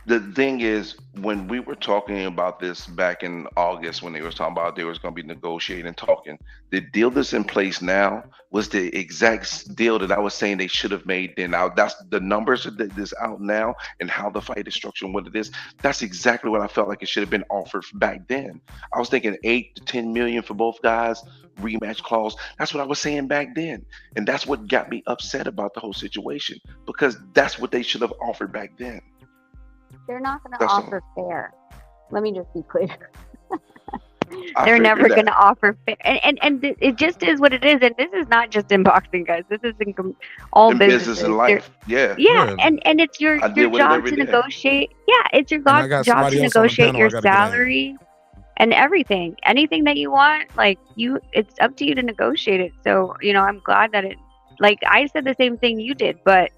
The thing is, when we were talking about this back in August, when they were talking about they was going to be negotiating and talking, the deal that's in place now was the exact deal that I was saying they should have made then. Now, that's the numbers that's out now and how the fight is structured and what it is. That's exactly what I felt like it should have been offered back then. I was thinking 8 to 10 million for both guys, rematch clause. That's what I was saying back then. And that's what got me upset about the whole situation. because that's what they should have offered back then. They're not going to That's all. offer fair. Let me just be clear. I They're figured never that. going to offer fair. And it just is what it is. And this is not just in boxing, guys. This is in all In businesses. business and life, yeah. Yeah, and it's your I deal with it job every to day. negotiate. Yeah, it's your And I got job to somebody else on the negotiate panel I your gotta get in. salary and everything. Anything that you want, it's up to you to negotiate it. So, I'm glad that I said the same thing you did, but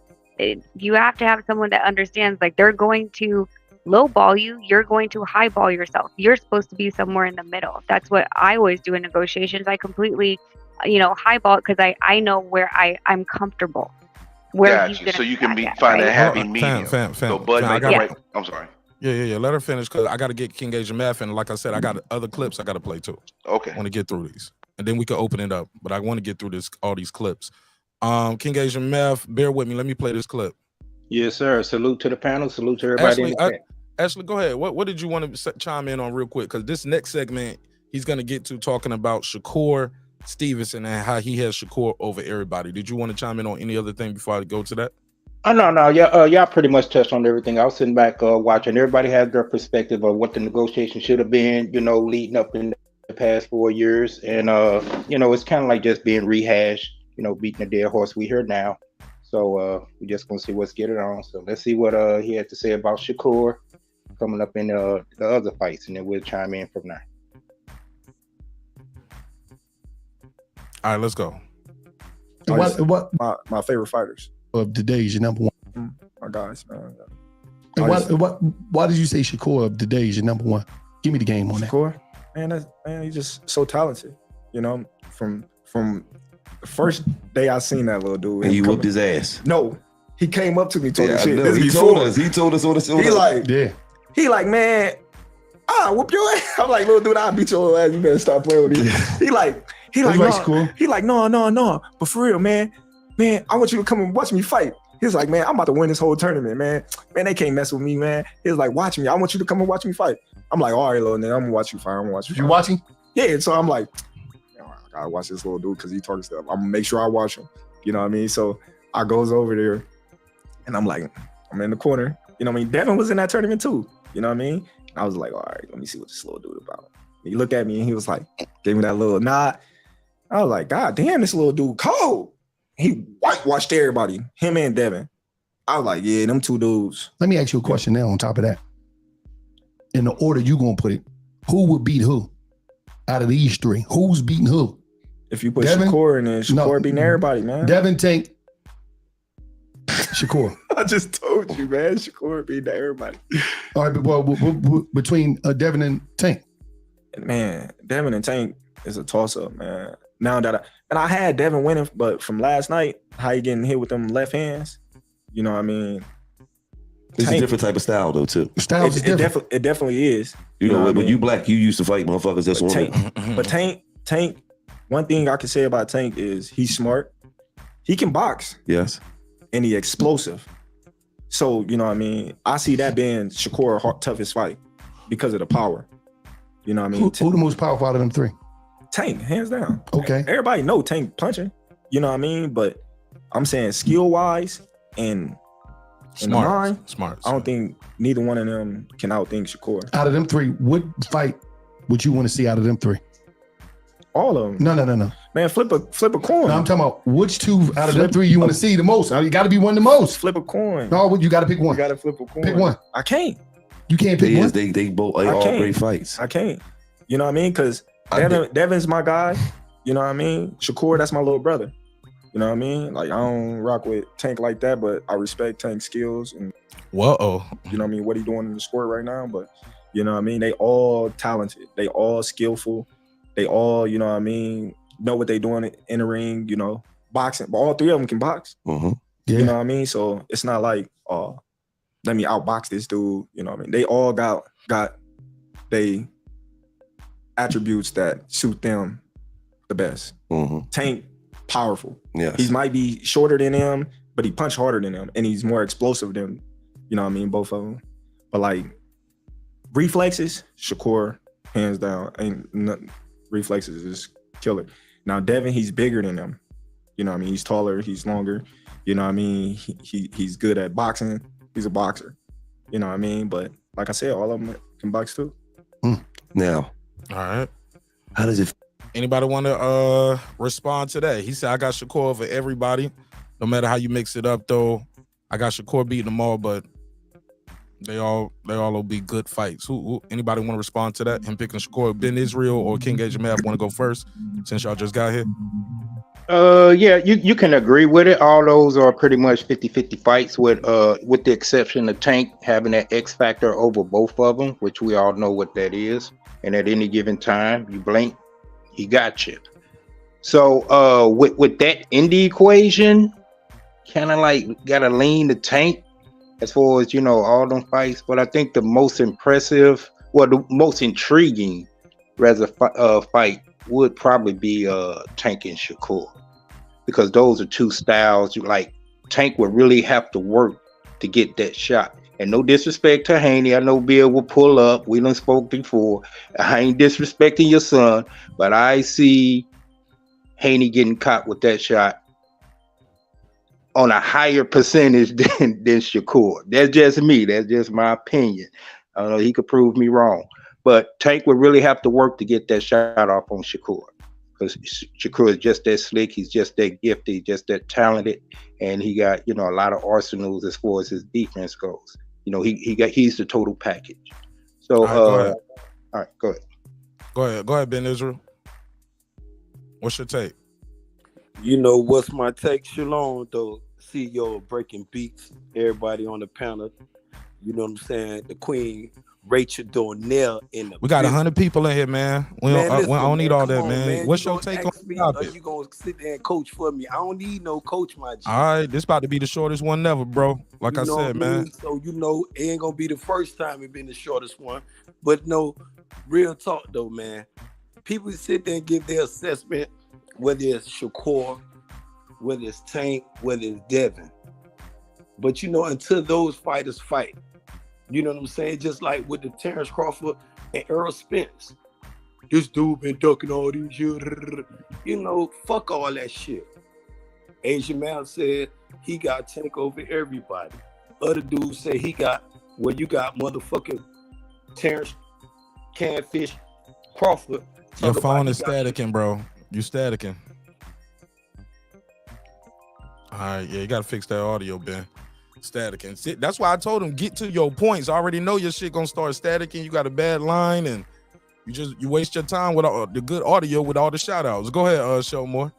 you have to have someone that understands, they're going to lowball you, you're going to highball yourself. You're supposed to be somewhere in the middle. That's what I always do in negotiations. I completely, highball it because I know where I'm comfortable. Where he's Gotcha. gonna So you can at, find a right? happy Fam, medium. fam. So Bud I make the got- right. I'm sorry. Yeah. Let her finish because I got to get King Asian Math, and like I said, I got other clips I got to play too. Okay. I want to get through these, and then we can open it up. But I want to get through all these clips. King Asian Math, bear with me. Let me play this clip. Yes, sir. Salute to the panel. Salute to everybody in the chat. Ashley, go ahead. What did you want to chime in on real quick? Because this next segment, he's going to get to talking about Shakur Stevenson and how he has Shakur over everybody. Did you want to chime in on any other thing before I go to that? Oh, no. Yeah, y'all pretty much touched on everything. I was sitting back watching. Everybody had their perspective of what the negotiation should have been, leading up in the past 4 years. And, it's kind of like just being rehashed, beating a dead horse. We here now. So we're just going to see what's getting on. So let's see what he had to say about Shakur coming up in the other fights, and then we'll chime in from there. All right, let's go. What my favorite fighters of today is your number one? My guys, man. And why did you say Shakur of today is your number one? Give me the game on Shakur, man, he's just so talented. From the first day I seen that little dude, And you whooped his ass. No, he came up to me, told me I shit. know. This He before. told us. He told us on the show. Man, whoop your ass. I'm like, little dude, I'll beat your ass. You better stop playing with me. He like, no. But for real, man, I want you to come and watch me fight. He was like, man, I'm about to win this whole tournament, man. Man, they can't mess with me, man. He was like, watch me. I want you to come and watch me fight. I'm like, all right, little nigga, I'm gonna watch you fight. I'm gonna watch you. You watching? Yeah. So I'm like, I gotta watch this little dude because he talking stuff. I'm gonna make sure I watch him. You know what I mean? So I goes over there, and I'm like, I'm in the corner. You know what I mean? Devin was in that tournament too. You know what I mean? I was like, all right, let me see what this little dude about. He looked at me and he was like, gave me that little nod. I was like, God damn, this little dude cold. He whitewashed everybody, him and Devin. I was like, yeah, them two dudes. Let me ask you a question now on top of that. In the order you gonna put it, who would beat who? Out of these three, who's beating who? If you put Shakur in there, Shakur beating everybody, man. Devin, Tank, Shakur. I just told you, man. Shakur beating everybody. All right, but between Devin and Tank. Man, Devin and Tank is a toss-up, man. Now that I had Devin winning, but from last night, how he getting hit with them left hands, you know what I mean? It's a different type of style though, too. Styles is different. It definitely is. You know, what I when mean? you black, you used to fight motherfuckers that's on it. But Tank, one thing I can say about Tank is he's smart. He can box. Yes. And he explosive. So, you know what I mean? I see that being Shakur's toughest fight because of the power. You know what I mean? Who the most powerful out of them three? Tank, hands down. Okay. Everybody know Tank punching. You know what I mean? But I'm saying skill-wise and in the mind, smart. I don't think neither one of them can outthink Shakur. Out of them three, what fight would you want to see out of them three? All of them. No. Man, flip a coin. No, I'm talking about which two out of them three you want to see the most. You got to be one the most. Flip a coin. No, you got to pick one. You got to flip a coin. Pick one. I can't. You can't pick one. They both all great fights. I can't. You know what I mean? Because Devin's my guy. You know what I mean? Shakur, that's my little brother. You know what I mean? Like, I don't rock with Tank like that, but I respect Tank's skills and whoa, you know what I mean, what he doing in the sport right now. But you know what I mean? They all talented. They all skillful. They all, you know what I mean, know what they doing in the ring, you know, boxing. But all three of them can box. Mm-hmm. Yeah. You know what I mean? So it's not like, let me outbox this dude. You know what I mean? They all got they attributes that suit them the best. Mm-hmm. Tank, powerful. Yes. He might be shorter than them, but he punch harder than them, and he's more explosive than, you know what I mean, both of them. But like reflexes, Shakur, hands down, reflexes is killer. Now Devin, he's bigger than them. You know what I mean? He's taller, he's longer. You know what I mean? He's good at boxing. He's a boxer. You know what I mean? But like I said, all of them can box too. Now, all right. How does it? Anybody want to respond to that? He said, "I got Shakur for everybody, no matter how you mix it up. Though I got Shakur beating them all, but they all will be good fights." Who anybody want to respond to that? Him picking Shakur, Ben Israel, or King Math want to go first since y'all just got here? Yeah, you can agree with it. All those are pretty much 50-50 fights with the exception of Tank having that X factor over both of them, which we all know what that is. And at any given time, you blink, he got you. So with that in the equation, kind of like gotta lean the Tank as far as, you know, all them fights. But I think the most impressive, well, the most intriguing rather fight would probably be Tank and Shakur, because those are two styles. Like, Tank would really have to work to get that shot. And no disrespect to Haney, I know Bill will pull up. We done spoke before. I ain't disrespecting your son, but I see Haney getting caught with that shot on a higher percentage than Shakur. That's just me. That's just my opinion. I don't know. He could prove me wrong. But Tank would really have to work to get that shot off on Shakur, because Shakur is just that slick. He's just that gifted. He's just that talented, and he got, you know, a lot of arsenals as far as his defense goes. You know, he's the total package. So, go ahead. All right, go ahead. Go ahead, Ben Israel. What's your take? You know what's my take, Shalom, though? CEO of Breaking Beats, everybody on the panel. You know what I'm saying? The Queen, Rachel Dornell in the We got business. 100 people in here, man. We don't need all that, man. What's your take on the topic? You gonna sit there and coach for me? I don't need no coach, my G. All right, this about to be the shortest one ever, bro. Like I You know said, what I mean? man. So, you know, it ain't gonna be the first time it been the shortest one. But no, real talk though, man. People sit there and give their assessment, whether it's Shakur, whether it's Tank, whether it's Devin. But you know, until those fighters fight, you know what I'm saying? Just like with the Terence Crawford and Errol Spence. This dude been ducking all these years. You know, fuck all that shit. Asian Man said he got Tank over everybody. Other dudes say he got, well, you got motherfucking Terence Catfish Crawford. Your phone is staticking, bro. You staticking. All right, yeah, you gotta fix that audio, Ben. Staticking. That's why I told him, get to your points. I already know your shit gonna start staticking. You got a bad line, and you waste your time with all the good audio with all the shout outs. Go ahead, show more.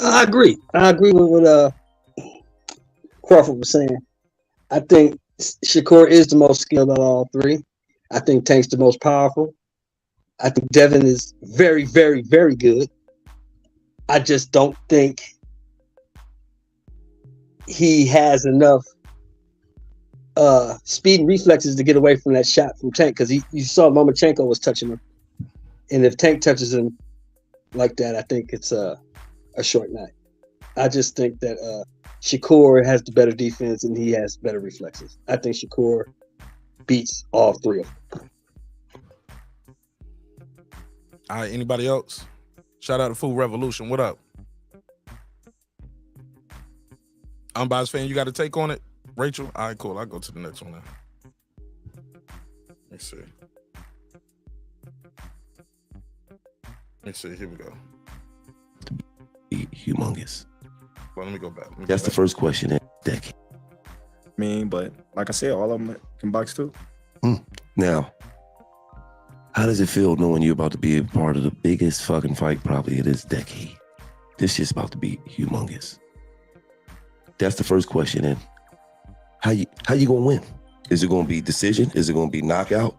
I agree with what Crawford was saying. I think Shakur is the most skilled of all three. I think Tank's the most powerful. I think Devin is very, very, very good. I just don't think he has enough speed and reflexes to get away from that shot from Tank, because you saw Lomachenko was touching him. And if Tank touches him like that, I think it's a short night. I just think that Shakur has the better defense and he has better reflexes. I think Shakur beats all three of them. All right, anybody else? Shout out to Food Revolution. What up? Unbiased fan, you got a take on it? Rachel? All right, cool. I'll go to the next one now. Let's see. Here we go. Humongous. Well, let me go back. That's the first question in the decade. I mean, but like I said, all of them can box too. Now, how does it feel knowing you're about to be a part of the biggest fucking fight probably of this decade? This shit's about to be humongous. That's the first question. And how you gonna win? Is it gonna be decision? Is it gonna be knockout?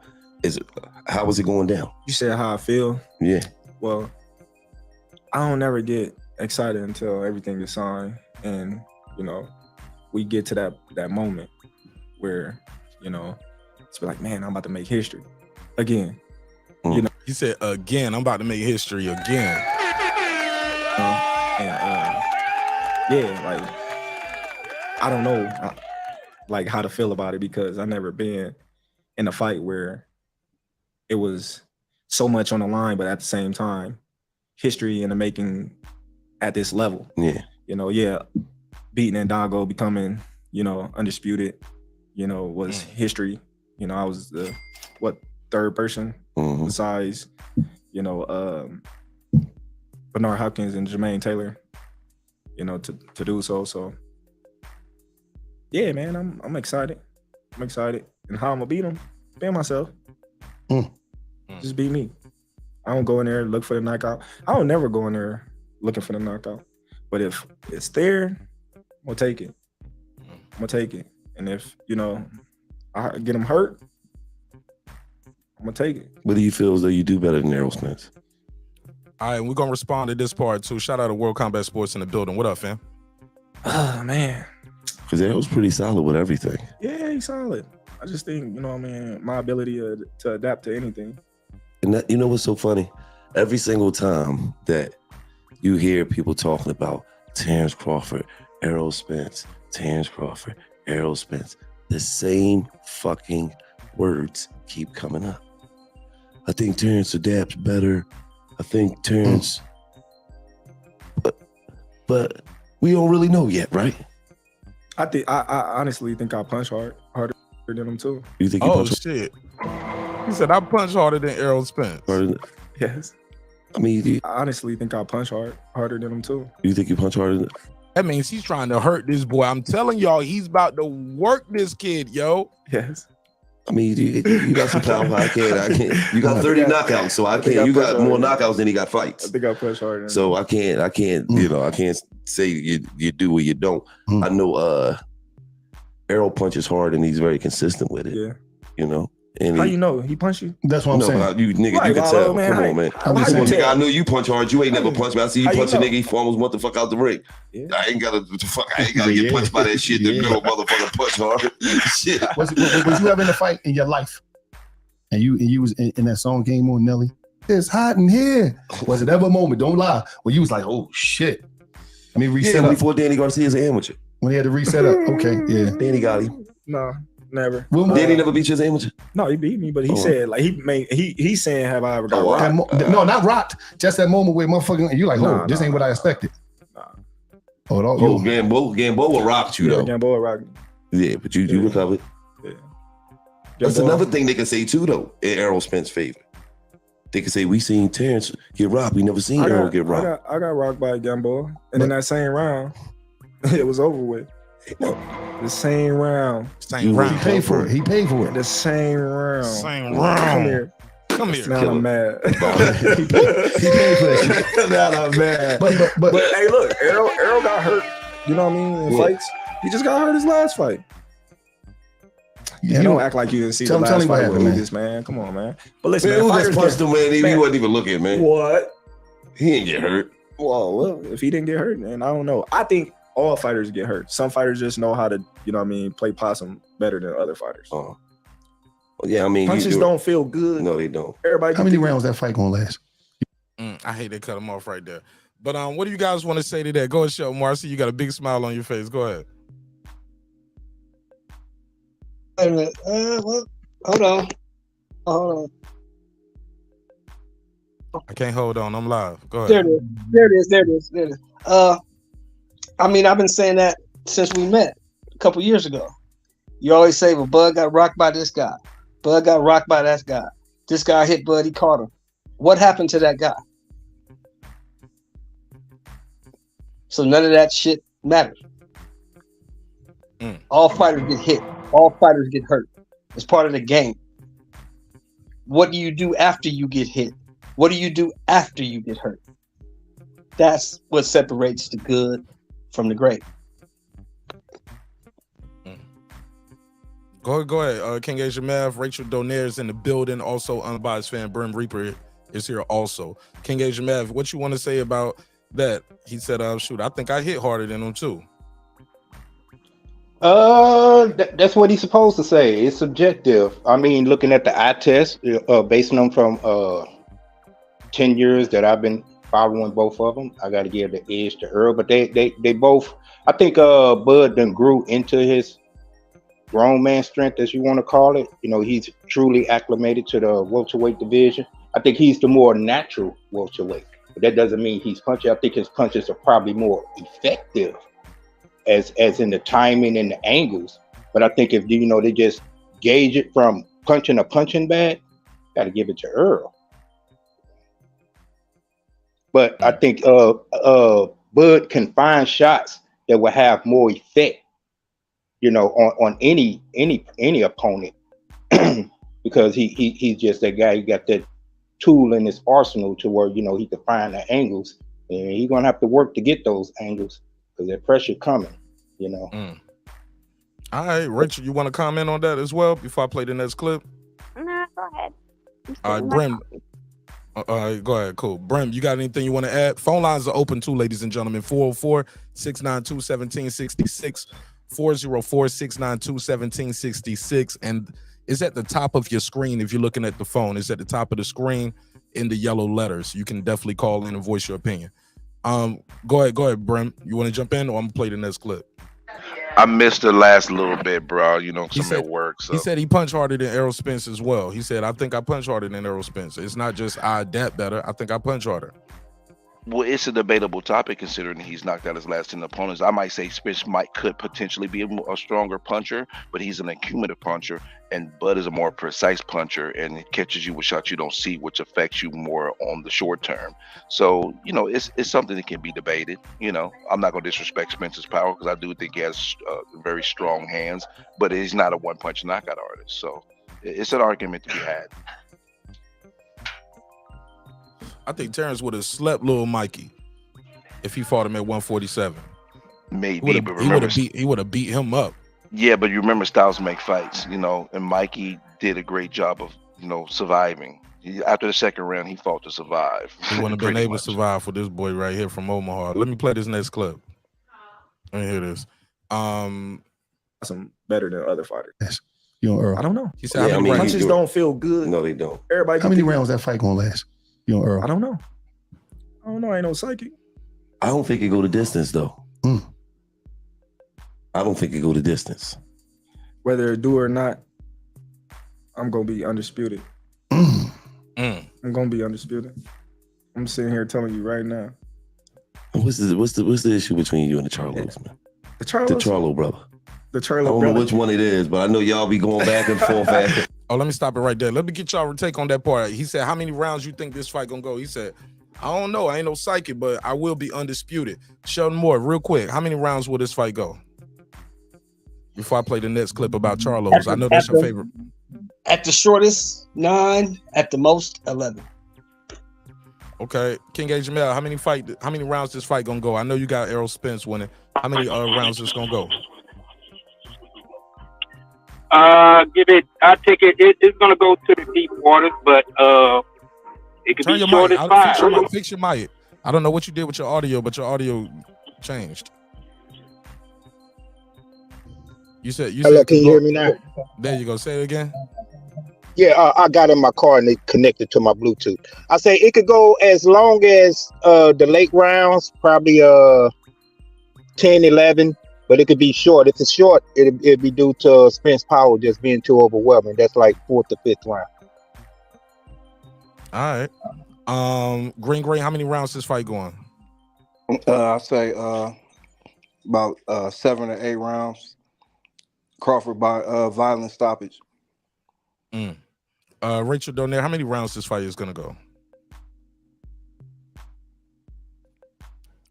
How is it going down? You said how I feel? Yeah. Well, I don't ever get excited until everything is signed, and you know, we get to that moment where, you know, it's like, man, I'm about to make history again. You know, he said again, I'm about to make history again. Yeah, like I don't know like how to feel about it, because I've never been in a fight where it was so much on the line, but at the same time, history in the making at this level. Yeah. You know, yeah, beating Ndago, becoming, you know, undisputed, you know, was history. You know, I was the third person besides, you know, Bernard Hopkins and Jermaine Taylor, you know, to do so. So yeah, man, I'm excited. I'm excited. And how I'm gonna beat him? Being myself. Just be me. I don't go in there look for the knockout. I don't never go in there looking for the knockout. But if it's there, I'm gonna take it. I'm gonna take it. And if, you know, I get him hurt, I'm gonna take it. What do you feel as though you do better than Errol Spence? All right, we're gonna respond to this part too. Shout out to World Combat Sports in the building. What up, fam? Oh man. Because Errol's pretty solid with everything. Yeah, he's solid. I just think, you know what I mean, my ability to adapt to anything. And that, you know what's so funny? Every single time that you hear people talking about Terence Crawford, Errol Spence, Terence Crawford, Errol Spence, the same fucking words keep coming up. I think Terence adapts better. I think Terence, but we don't really know yet, right? I honestly think I punch harder than him too. You think you punch shit. He said I punch harder than Errol Spence. Yes. I mean, I honestly think I punch harder than him too. You think you punch harder than? That means he's trying to hurt this boy. I'm telling y'all, he's about to work this kid, yo. Yes. I mean, you got some power. I can't. You got 30 knockouts, so I can't. You got more knockouts than he got fights. I think I punch harder. So I can't. You know, I can't say you do or you don't. I know Errol punches hard and he's very consistent with it. Yeah. You know. And how you know he punched you? That's what I'm saying. You nigga, Right, you can Wallo, tell. man. Come on, man. How you Nigga, tell? I knew you punch hard. You ain't never punched me. I see you How you punch a know? nigga. He almost want the fuck out the ring. Yeah. I ain't gotta get punched by that shit. The girl motherfucker punch hard. Shit. Was you ever in a fight in your life? And you was in that song came on, Nelly? It's hot in here. Was it ever a moment? Don't lie. When you was like, oh shit. I mean, reset up. Before Danny Garcia's an amateur. When he had to reset up. Okay, yeah. Danny got him. No, never. Danny never beat you as an amateur. No, he beat me, but he said like he's saying have I ever got rocked? No, not rocked. Just that moment where motherfucking you like, oh, this ain't what I expected. Gamboa rocked you though. Gamboa rocked me. Yeah, but you recovered. Yeah. That's Gamboa. another thing they can say too though, in Errol Spence's favor. They can say we seen Terence get rocked. We never seen Errol get rocked. I got rocked by Gamboa, and in that same round, it was over with. The same round. He paid for it. He paid for it. The same round. Same Come round. here. Come here. Now I'm mad. he paid for that shit. Now I'm mad. But hey, look, Errol got hurt. You know what I mean? In fights, he just got hurt his last fight. Yeah, don't act like you didn't see the last fight with Lucas, man. Come on, man. But listen, man, who just punched him, man? He wasn't even looking, man. What? He didn't get hurt. Well, if he didn't get hurt, man, I don't know. I think all fighters get hurt. Some fighters just know how to, you know what I mean, play possum better than other fighters. Well, yeah, I mean, punches don't feel good. No, they don't. Everybody. How many rounds that fight gonna last? I hate they cut him off right there. But what do you guys want to say to that? Go ahead, show Marcy. You got a big smile on your face. Go ahead. Wait a minute. Well, hold on. I can't hold on. I'm live. Go ahead. There it is. I mean, I've been saying that since we met a couple years ago. You always say, well, Bud got rocked by this guy. Bud got rocked by that guy. This guy hit Bud, he caught him. What happened to that guy? So none of that shit matters. All fighters get hit. All fighters get hurt. It's part of the game. What do you do after you get hit? What do you do after you get hurt? That's what separates the good from the great. Go ahead. King Asia Mav, Rachel Donaire is in the building. Also, unbiased fan Brim Reaper is here also. King Asia Mav, what you want to say about that? He said, shoot, I think I hit harder than him too. That's what he's supposed to say. It's subjective. I mean, looking at the eye test, basing them from 10 years that I've been following both of them, I got to give the edge to Earl. But they both, I think Bud done grew into his grown man strength, as you want to call it. You know, he's truly acclimated to the welterweight division. I think he's the more natural welterweight. but that doesn't mean he's punching. I think his punches are probably more effective as in the timing and the angles. But I think if they just gauge it from punching a punching bag, got to give it to Earl. But I think Bud can find shots that will have more effect, on any opponent, because he's just that guy. He got that tool in his arsenal to where he can find the angles, and he's gonna have to work to get those angles because that pressure coming. All right, Rachel, you want to comment on that as well before I play the next clip? No, go ahead. All right, Brem. Go ahead, cool. Brem, you got anything you want to add? Phone lines are open too, ladies and gentlemen. 404-692-1766, 404-692-1766, and it's at the top of your screen if you're looking at the phone. It's at the top of the screen in the yellow letters. You can definitely call in and voice your opinion. Go ahead, Brem. You want to jump in, or I'm gonna play the next clip? I missed the last little bit, bro. Some at work. So. He said he punched harder than Errol Spence as well. He said, I think I punch harder than Errol Spence. It's not just I adapt better. I think I punch harder. Well, it's a debatable topic considering he's knocked out his last 10 opponents. I might say Spence could potentially be a stronger puncher, but he's an accumulative puncher, and Bud is a more precise puncher, and it catches you with shots you don't see, which affects you more on the short term. So, it's something that can be debated. I'm not going to disrespect Spence's power because I do think he has very strong hands, but he's not a one-punch knockout artist. So it's an argument to be had. I think Terrence would have slept Lil Mikey if he fought him at 147. Maybe, but he would have beat him up. Yeah, but you remember styles make fights, and Mikey did a great job of, surviving. After the second round, he fought to survive. He wouldn't have been able to survive for this boy right here from Omaha. Let me play this next clip. Let me hear this. Some better than other fighters. Earl. I don't know. He said, how many punches don't feel good. No, they don't. Everybody. How many rounds that fight gonna last? Earl. I don't know. I ain't no psychic. I don't think it go the distance though. I don't think it go the distance. Whether it do or not, I'm gonna be undisputed. I'm gonna be undisputed. I'm sitting here telling you right now. What's the issue between you and the Charlos, man? The Charlo brother. The Charlo I don't brother. know which one it is, but I know y'all be going back and forth. Oh, let me stop it right there. Let me get y'all take on that part. He said, how many rounds you think this fight gonna go? He said, I don't know. I ain't no psychic, but I will be undisputed. Sheldon Moore, real quick, how many rounds will this fight go? Before I play the next clip about Charlos. I know that's your favorite. At the shortest, 9. At the most, 11. Okay. King A. Jamel, how many rounds this fight gonna go? I know you got Errol Spence winning. How many rounds this gonna go? I take it. It's gonna go to the deep waters, but it could be short as 5. Fix your mic. I don't know what you did with your audio, but your audio changed. Hello, can you hear me now? There you go. Say it again. Yeah, I got in my car and it connected to my Bluetooth. I say it could go as long as the late rounds, probably 10, 11. But it could be short. If it's short, it'd be due to Spence power just being too overwhelming. That's like 4th to 5th round. All right. Green, how many rounds this fight going? I say about 7 or 8 rounds. Crawford by violent stoppage. Rachel Donaire, how many rounds this fight is gonna go?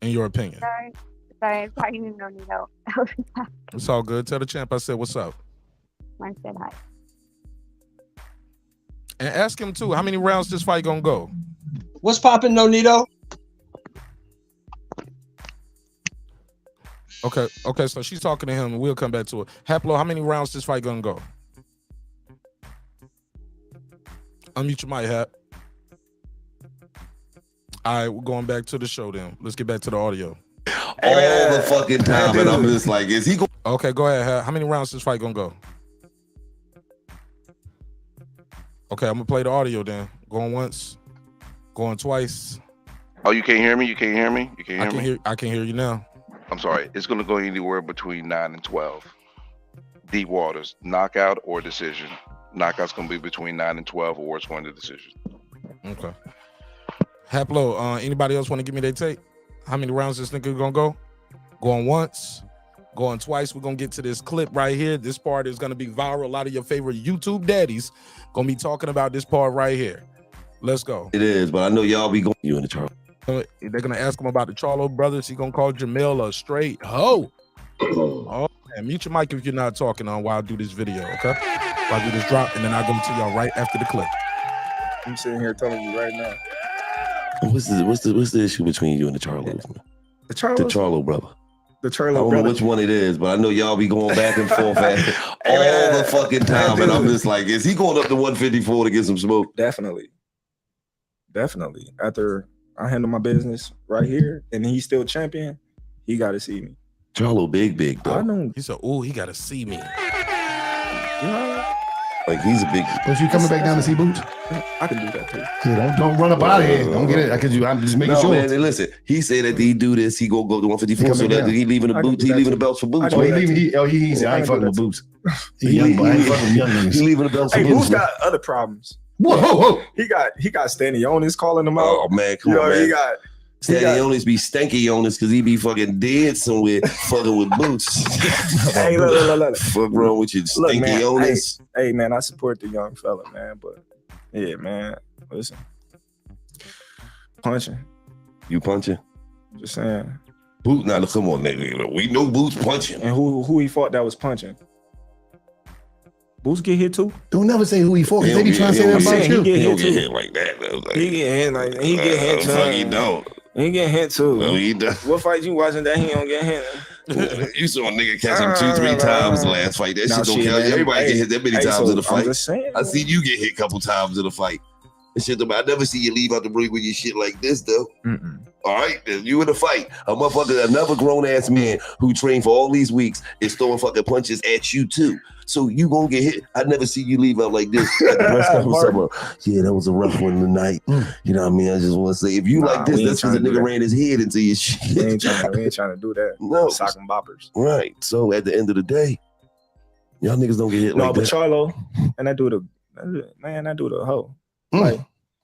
In your opinion? Sorry, I probably didn't know Nino. It's all good. Tell the champ I said what's up. I said hi. And ask him too, how many rounds this fight gonna go? What's popping, Nonito? Okay, so she's talking to him and we'll come back to it. Haplo, how many rounds this fight gonna go? Unmute your mic, Hap. All right, we're going back to the show then. Let's get back to the audio. All the fucking time, and I'm just like, is he going? Okay, go ahead, Hap. How many rounds this fight gonna go? Okay, I'm gonna play the audio then. Going once, going twice. Oh, you can't hear me? You can't hear me? You can't hear me? I can hear you now. I'm sorry. It's going to go anywhere between 9 and 12. Deep waters, knockout or decision. Knockout's going to be between 9 and 12, or it's going to decision. Okay. Haplo, anybody else want to give me their take? How many rounds this nigga gonna go? Going once, going twice. We're gonna get to this clip right here. This part is gonna be viral. A lot of your favorite YouTube daddies gonna be talking about this part right here. Let's go. It is, but I know y'all be going you in the Charlo. They're gonna ask him about the Charlo brothers. He gonna call Jamel a straight hoe. Oh, man, mute your mic if you're not talking on while I do this video, okay? While I do this drop, and then I'll go to y'all right after the clip. I'm sitting here telling you right now. What's the issue between you and the Charlos, man? The Charlo brother. The Charlo I don't brother. know which one it is, but I know y'all be going back and forth all the fucking time, and I'm just like, is he going up to 154 to get some smoke? Definitely. After I handle my business right here, and he's still champion, he got to see me. Charlo big, bro. I know. He said, "Oh, he got to see me." Like he's a big. Was you coming back down to see Boots? I can do that too. Yeah, don't run up out of here. Don't get it. I'm just making sure. Man, listen, he said that he do this, he go to 154, so that he leaving the boots, he leaving the belts for Boots. Oh, he said, I ain't fucking with Boots. He young, I ain't fucking with young niggas. He leaving the belts for Hey, Boots. Boots got other problems. Whoa. He got Stanley Onis calling him out. Oh man, come on, man. He got Stanley Onis be stanky on this because he be fucking dead somewhere fucking with Boots. Hey, look. Fuck wrong with you, stinky man, Onis. Hey, man, I support the young fella, man. But yeah, man, listen. Punching. You punching? Just saying. Boots, now come on, nigga. We know Boots punching. And who he fought that was punching? Boots get hit too? Don't never say who he fought, because they be trying to say that about you. He don't get hit like that. He get hit like he get hit too. Fuck, he don't. He get hit too. No, he don't. What fight you watching that he don't get hit? You saw a nigga catch him 2-3 times the last fight. That shit don't count. Everybody get hit that many times in the fight. I'm just saying, I seen you get hit a couple times in the fight. That shit, I never see you leave out the ring with your shit like this, though. All right, then you in a fight. A motherfucker, another grown ass man who trained for all these weeks is throwing fucking punches at you too. So you gonna get hit. I never see you leave out like this. At the press conference, yeah, that was a rough one tonight. You know what I mean? I just want to say, if you like this, that's because the nigga ran his head into your shit. We ain't trying to do that. No. Sock and boppers. Right. So at the end of the day, y'all niggas don't get hit like that. No, but Charlo, and that dude a hoe.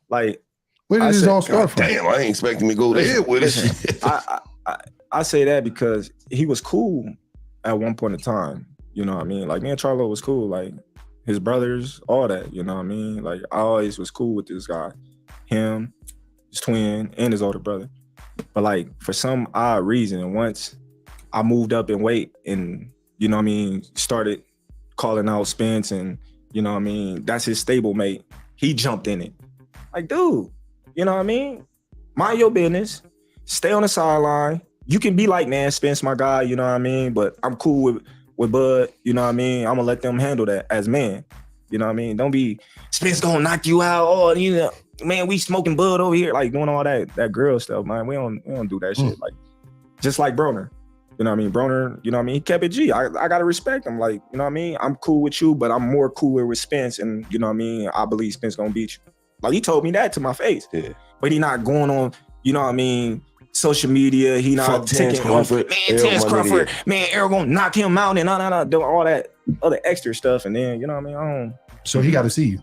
Like where did this all start from? Damn, I ain't expecting me to go there with it. I say that because he was cool at one point in time. You know what I mean? Like me and Charlo was cool. Like his brothers, all that. You know what I mean? Like I always was cool with this guy, him, his twin, and his older brother. But like for some odd reason, once I moved up in weight and you know what I mean, started calling out Spence and you know what I mean, that's his stablemate. He jumped in it. Like, dude, you know what I mean? Mind your business. Stay on the sideline. You can be like, man, Spence, my guy, you know what I mean? But I'm cool with Bud, you know what I mean? I'm gonna let them handle that as men. You know what I mean? Don't be Spence gonna knock you out. Oh, you know, man, we smoking Bud over here, like doing all that girl stuff, man. We don't do that shit. Like, just like Broner. You know what I mean? Broner, you know what I mean? He kept it G. I gotta respect him. Like, you know what I mean? I'm cool with you, but I'm more cooler with Spence, and you know what I mean? I believe Spence gonna beat you. Like he told me that to my face. Yeah. But he not going on, you know what I mean, social media. He not taking Crawford, man, Terrence Crawford, man, Errol gonna knock him out and doing all that other extra stuff. And then, you know what I mean? So he gotta see you.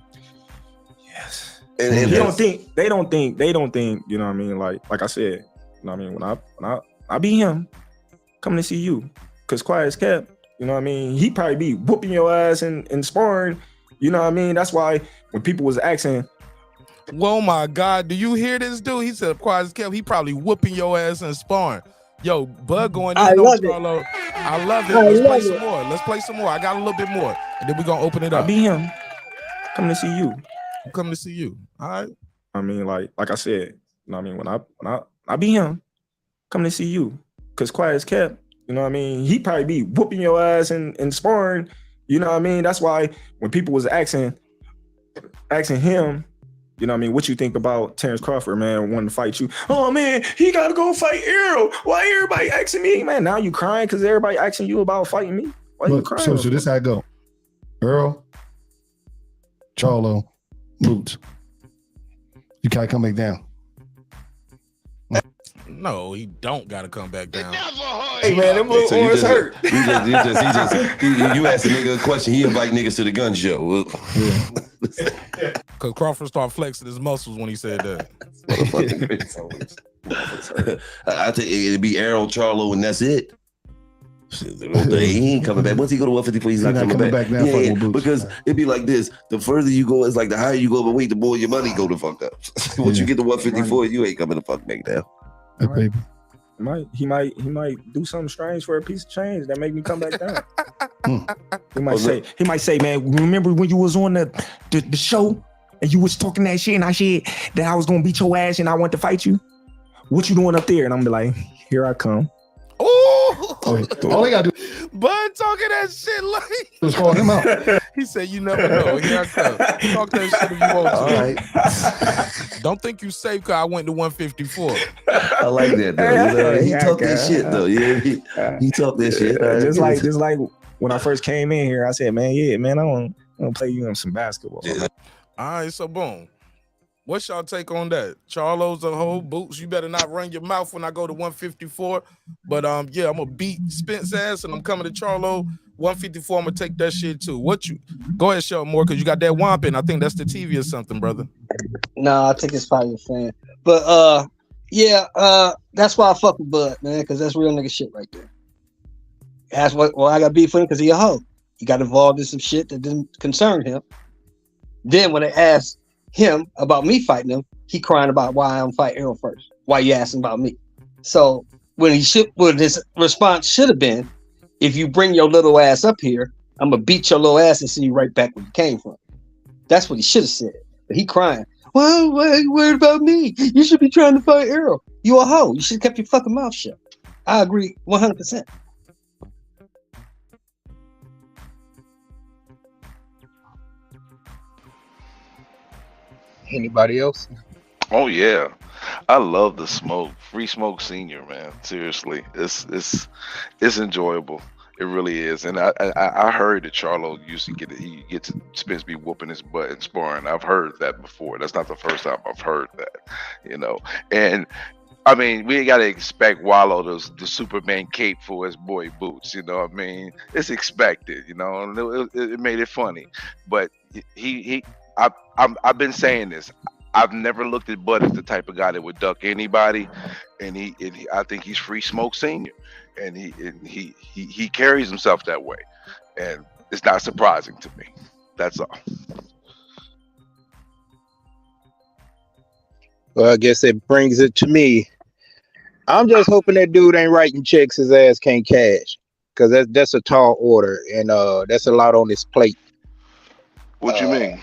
Yes. And they don't think, you know what I mean? Like I said, you know what I mean? When I beat him, coming to see you. Cause quiet as kept, you know what I mean? He probably be whooping your ass in sparring. You know what I mean? That's why when people was asking, oh my God, do you hear this dude? He said, quiet as kept, he probably whooping your ass in sparring. Yo, Bud going in on Charlo. I love it. Let's play some more. Let's play some more. I got a little bit more. And then we're gonna open it up. I beat him. Coming to see you. I'm coming to see you. All right. I mean, like I said, you know what I mean? When I beat him, coming to see you. Cause quiet as kept, you know what I mean? He probably be whooping your ass in sparring. You know what I mean? That's why when people was asking him, you know what I mean, what you think about Terrence Crawford, man, wanting to fight you? Oh, man, he got to go fight Errol. Why everybody asking me? Man, now you crying because everybody asking you about fighting me? Why you crying? So this how I go. Errol, Charlo, Boots. You can't come back down. No, he don't got to come back down. Hey man, them little So you orange just, hurt. you asked a nigga a question. He invite niggas to the gun show. Cause Crawford started flexing his muscles when he said that. I think it'd be Errol, Charlo, and that's it. Shit, he ain't coming back. Once he go to 154, he's not coming back. now. Yeah, because it'd be like this. The further you go, it's like the higher you go, but wait, the more your money go to fuck up. Once you get to 154, you ain't coming to fuck back down. Baby. He might do something strange for a piece of change that make me come back down. He might say, man, remember when you was on the show and you was talking that shit and I said that I was gonna beat your ass and I want to fight you? What you doing up there? And I'm be like, here I come. All they gotta do. Bud talking that shit like. Just call him out. He said, "You never know. Here I come. Talk that shit if you want to." All right. Don't think you safe because I went to 154. I like that though. He talked that shit though. Yeah, he talked that shit. Just like when I first came in here, I said, man, I want to play you in some basketball. Yeah. All right, so boom. What's y'all take on that? Charlo's a whole Boots. You better not run your mouth when I go to 154. But yeah, I'm gonna beat Spence ass and I'm coming to Charlo 154. I'm gonna take that shit too. What you go ahead, show more because you got that whomping. I think that's the TV or something, brother. No, I think it's probably a fan. But that's why I fuck with Bud, man, because that's real nigga shit right there. That's what I got beef with him because he a hoe. He got involved in some shit that didn't concern him. Then when they asked him about me fighting him, he crying about why I don't fight Errol first. Why you asking about me? So when his response should have been, if you bring your little ass up here, I'm gonna beat your little ass and see you right back where you came from. That's what he should have said. But he crying. Well, why are you worried about me? You should be trying to fight Errol. You a hoe. You should have kept your fucking mouth shut. I agree 100%. Anybody else? Oh yeah, I love the smoke. Free Smoke Senior, man. Seriously, it's enjoyable. It really is. And I heard that Charlo used to he gets Spence be whooping his butt and sparring. I've heard that before. That's not the first time I've heard that. And I mean, we got to expect Wallo the Superman cape for his boy Boots. I mean, it's expected. It made it funny, but I've been saying this. I've never looked at Bud as the type of guy that would duck anybody, and I think he's Free Smoke Senior, and he carries himself that way, and it's not surprising to me. That's all. Well, I guess it brings it to me. I'm just hoping that dude ain't writing checks his ass can't cash, because that's a tall order, and that's a lot on his plate. What you mean?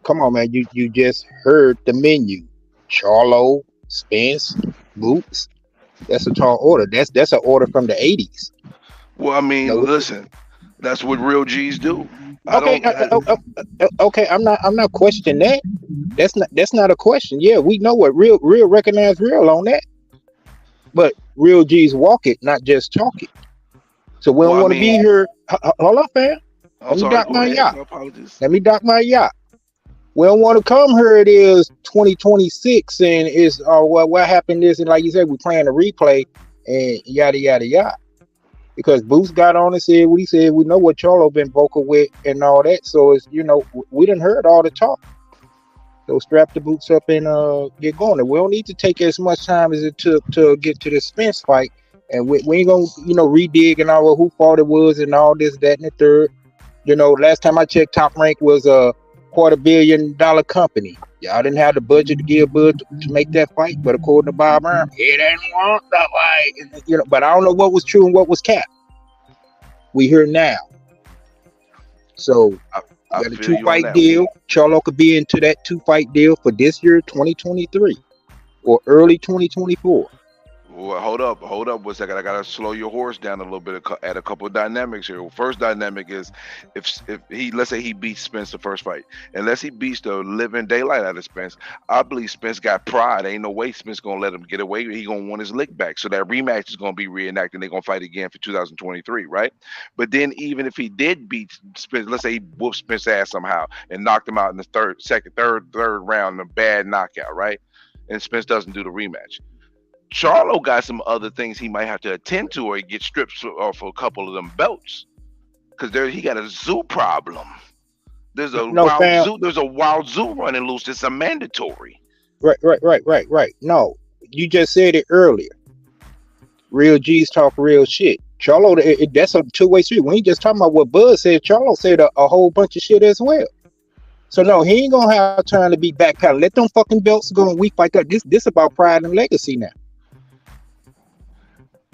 Come on, man. You just heard the menu. Charlo, Spence, Boots. That's a tall order. That's an order from the 80s. Well, I mean, listen, that's what real G's do. Okay, I'm not questioning that. That's not a question. Yeah, we know what real recognize real on that. But real G's walk it, not just talk it. So we don't want to be here. Hold up, fam. Let me dock my yacht. Let me dock my yacht. We don't want to come here. It is 2026, and it's what happened is, and like you said, we're playing a replay, and yada yada yada. Because Boots got on and said what he said. We know what Charlo been vocal with and all that. So it's we done heard all the talk. So strap the Boots up and get going. We don't need to take as much time as it took to get to the Spence fight, and we ain't gonna redig and all who fault it was and all this, that, and the third. Last time I checked, Top Rank was a $250 million company. Y'all didn't have the budget to give Bud to make that fight, but according to Bob Arum, he didn't want the fight. But I don't know what was true and what was capped. We here now. So I got a 2-fight deal. Charlo could be into that 2-fight deal for this year, 2023, or early 2024. Well, hold up 1 second. I gotta slow your horse down a little bit. Add a couple of dynamics here. Well, first dynamic is if let's say he beats Spence the first fight, unless he beats the living daylight out of Spence, I believe Spence got pride. Ain't no way Spence gonna let him get away. He gonna want his lick back. So that rematch is gonna be reenacted. They're gonna fight again for 2023, right? But then even if he did beat Spence, let's say he whooped Spence's ass somehow and knocked him out in the third round in a bad knockout, right? and Spence doesn't do the rematch. Charlo got some other things he might have to attend to, or he gets stripped off a couple of them belts, because he got a zoo problem. There's a No, wild fam. zoo. There's a wild zoo running loose. It's a mandatory. Right. No, you just said it earlier. Real G's talk real shit. Charlo, that's a two-way street. When he just talking about what Bud said, Charlo said a whole bunch of shit as well. So no, he ain't gonna have time to be backpedaling. Let them fucking belts go and weak like that. This about pride and legacy now.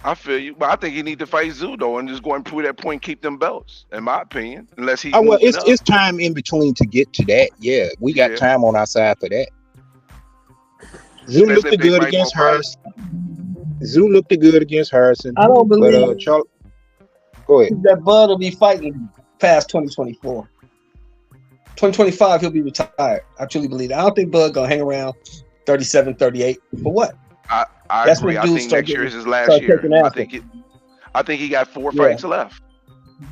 I feel you, but I think he need to fight Zoo though, and just go and prove that point, keep them belts. In my opinion, unless he's Well, moving up. it's time in between to get to that. Yeah, we got time on our side for that. Zoo looked good against Harrison. Zoo looked good against Harrison. I don't believe Charlo. Go ahead. that Bud will be fighting past 2024. 2025, he'll be retired. I truly believe that. I don't think Bud gonna hang around 37, 38. For what? I That's agree. when I dudes think start next year is getting- his last start year. taking acid. I think he got 4 fights left.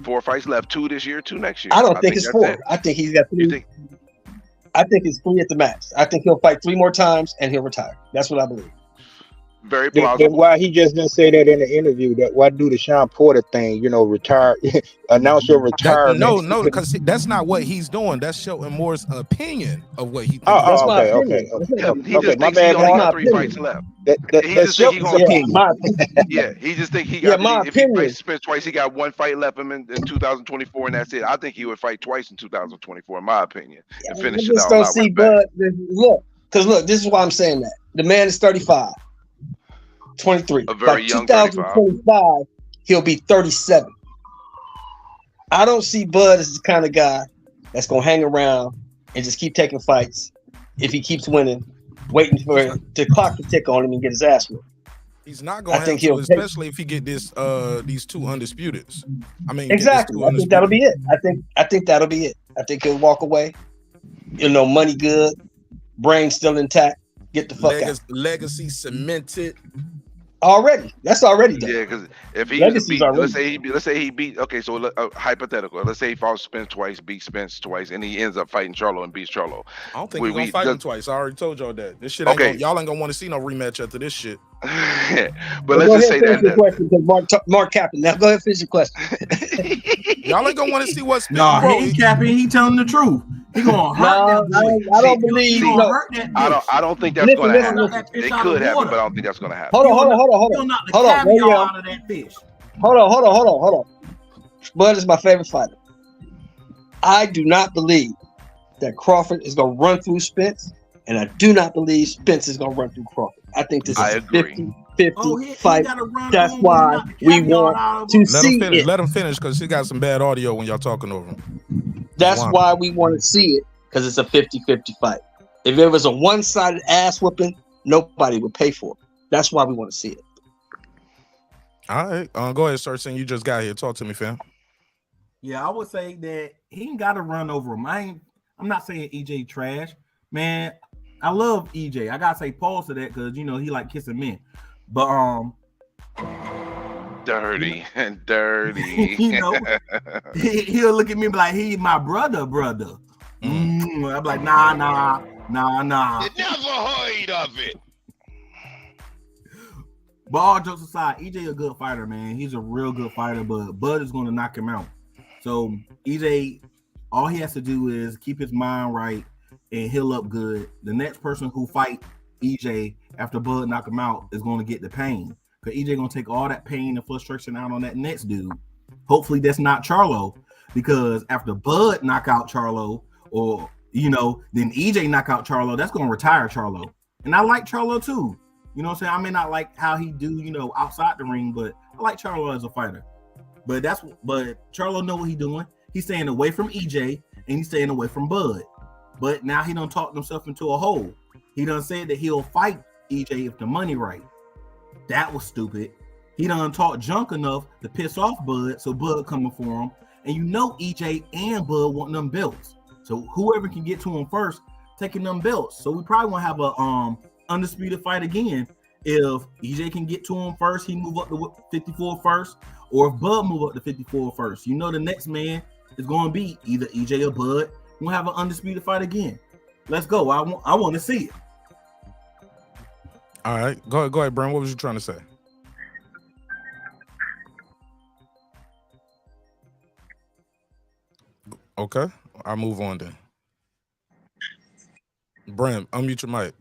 4 fights left. 2 this year, 2 next year. I don't think it's that's 4. it. I think he's got 3. You think? I think it's 3 at the max. I think he'll fight 3 more times and he'll retire. That's what I believe. Very Then plausible. why he just didn't say that in the interview? That why do the Sean Porter thing? Retire, announce your retirement. No, because that's not what he's doing. That's showing Moore's opinion of what he thinks. Oh, okay. He just thinks he only got 3 fights left. He just think he gonna. Yeah, he just think he got. If he fights Spence twice, he got 1 fight left him in 2024, and that's it. I think he would fight twice in 2024, in my opinion, and I finish it just out. don't see Bud. Look, this is why I'm saying that. The man is 35, 23. A very By young 2025, he'll be 37. I don't see Bud as the kind of guy that's gonna hang around and just keep taking fights if he keeps winning, waiting for the clock to tick on him and get his ass whipped. He's not gonna I think have to, he'll take- especially if he get these 2 undisputeds. I mean, Exactly. I think that'll be it. I think that'll be it. I think he'll walk away. Money good, brain still intact. Get the fuck out. Legacy cemented. Already. That's already done. Yeah, because if he Legacy's beat, already- let's say he beat. Okay, so hypothetical. Let's say he fought Spence twice, beat Spence twice, and he ends up fighting Charlo and beats Charlo. I don't think he's gonna fight him twice. I already told y'all that. This shit ain't Okay. y'all ain't gonna want to see no rematch after this shit. But let's just say Finish your that. question, because Mark capping. Now go ahead and finish your question. Y'all ain't gonna want to see what's No, he ain't capping. He telling the truth. He gonna hurt that boy. I don't believe. He gonna hurt that bitch. I don't think that's Listen, gonna listen, happen. listen. It could happen, but I don't think that's gonna happen. Hold on. He'll knock the caviar out of that fish. Hold on. Bud is my favorite fighter. I do not believe that Crawford is gonna run through Spence, and I do not believe Spence is gonna run through Crawford. I think this is a 50-50 fight. That's why we want to see it. Let him finish, because he got some bad audio when y'all talking over him. That's why we want to see it, because it's a 50-50 fight. If it was a one-sided ass whooping, nobody would pay for it. That's why we want to see it. All right, go ahead, Sersen. You just got here. Talk to me, fam. Yeah, I would say that he ain't got to run over him. I'm not saying EJ trash, man. I love EJ. I gotta say pause to that because he like kissing men, but Dirty and dirty. He'll look at me and be like, he's my brother. I'm like, nah. You never heard of it. But all jokes aside, EJ a good fighter, man. He's a real good fighter, but Bud is going to knock him out. So EJ, all he has to do is keep his mind right and heal up good. The next person who fight EJ after Bud knock him out is going to get the pain. Because EJ going to take all that pain and frustration out on that next dude. Hopefully that's not Charlo. Because after Bud knock out Charlo, or, then EJ knock out Charlo, that's going to retire Charlo. And I like Charlo too. You know what I'm saying? I may not like how he do, outside the ring, but I like Charlo as a fighter. But Charlo know what he's doing. He's staying away from EJ and he's staying away from Bud. But now he done talked himself into a hole. He done said that he'll fight EJ if the money right. That was stupid. He done talked junk enough to piss off Bud, so Bud coming for him. And EJ and Bud want them belts. So whoever can get to him first, taking them belts. So we probably won't have a undisputed fight again. If EJ can get to him first, he move up to 54 first, or if Bud move up to 54 first. The next man is going to be either EJ or Bud. We'll have an undisputed fight again. Let's go. I want to see it. All right, go ahead, Brian. What was you trying to say? Okay, I'll move on then. Bram, unmute your mic.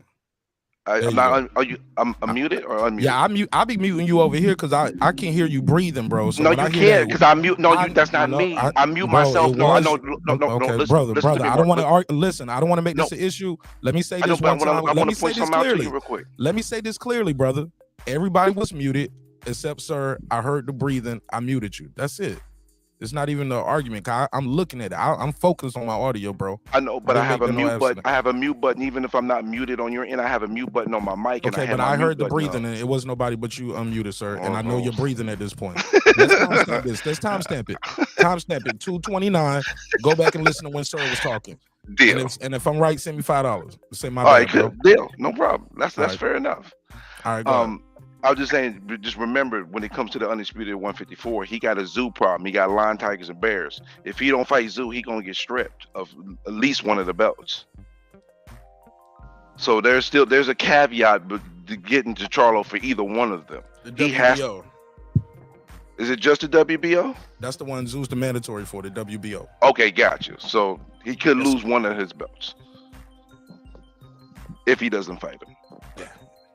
There I'm you go. not. Are you? I'm muted or unmuted? Yeah, I be muting you over here because I can't hear you breathing, bro. So No, when you I hear can't that, because I mute. No, you. That's not no, me. I mute bro, myself. it No, I know. was No. okay, Listen to brother. me, I don't Mark. want to listen. I don't want to make this No. an issue. Let me say I know, this but one time. I Let want me to say point this something out to clearly. you real quick. Let me say this clearly, brother. Everybody was muted except sir. I heard the breathing. I muted you. That's it. It's not even an argument. I'm looking at it. I'm focused on my audio, bro. I know, but I didn't have make a no mute button. accident. I have a mute button, even if I'm not muted on your end. I have a mute button on my mic, and I Okay, have but my I mute heard the button breathing, on. and it was nobody but you unmuted, sir. And I know Uh-huh. you're breathing at this point. Let's timestamp this. Let's timestamp it. Timestamp it. 2:29. Go back and listen to when sir was talking. Deal. And if I'm right, send me $5. Say my All right, bad, bro. good deal. No problem. That's All right. fair enough. All right, go ahead. I was just saying, just remember when it comes to the undisputed 154, he got a zoo problem. He got lion, tigers, and bears. If he don't fight zoo, he gonna get stripped of at least one of the belts. So there's a caveat to getting to Charlo for either one of them. The He WBO. Is it just the WBO? That's the one Zoo's the mandatory for, the WBO. Okay, gotcha. So he could lose one of his belts if he doesn't fight him. Yeah.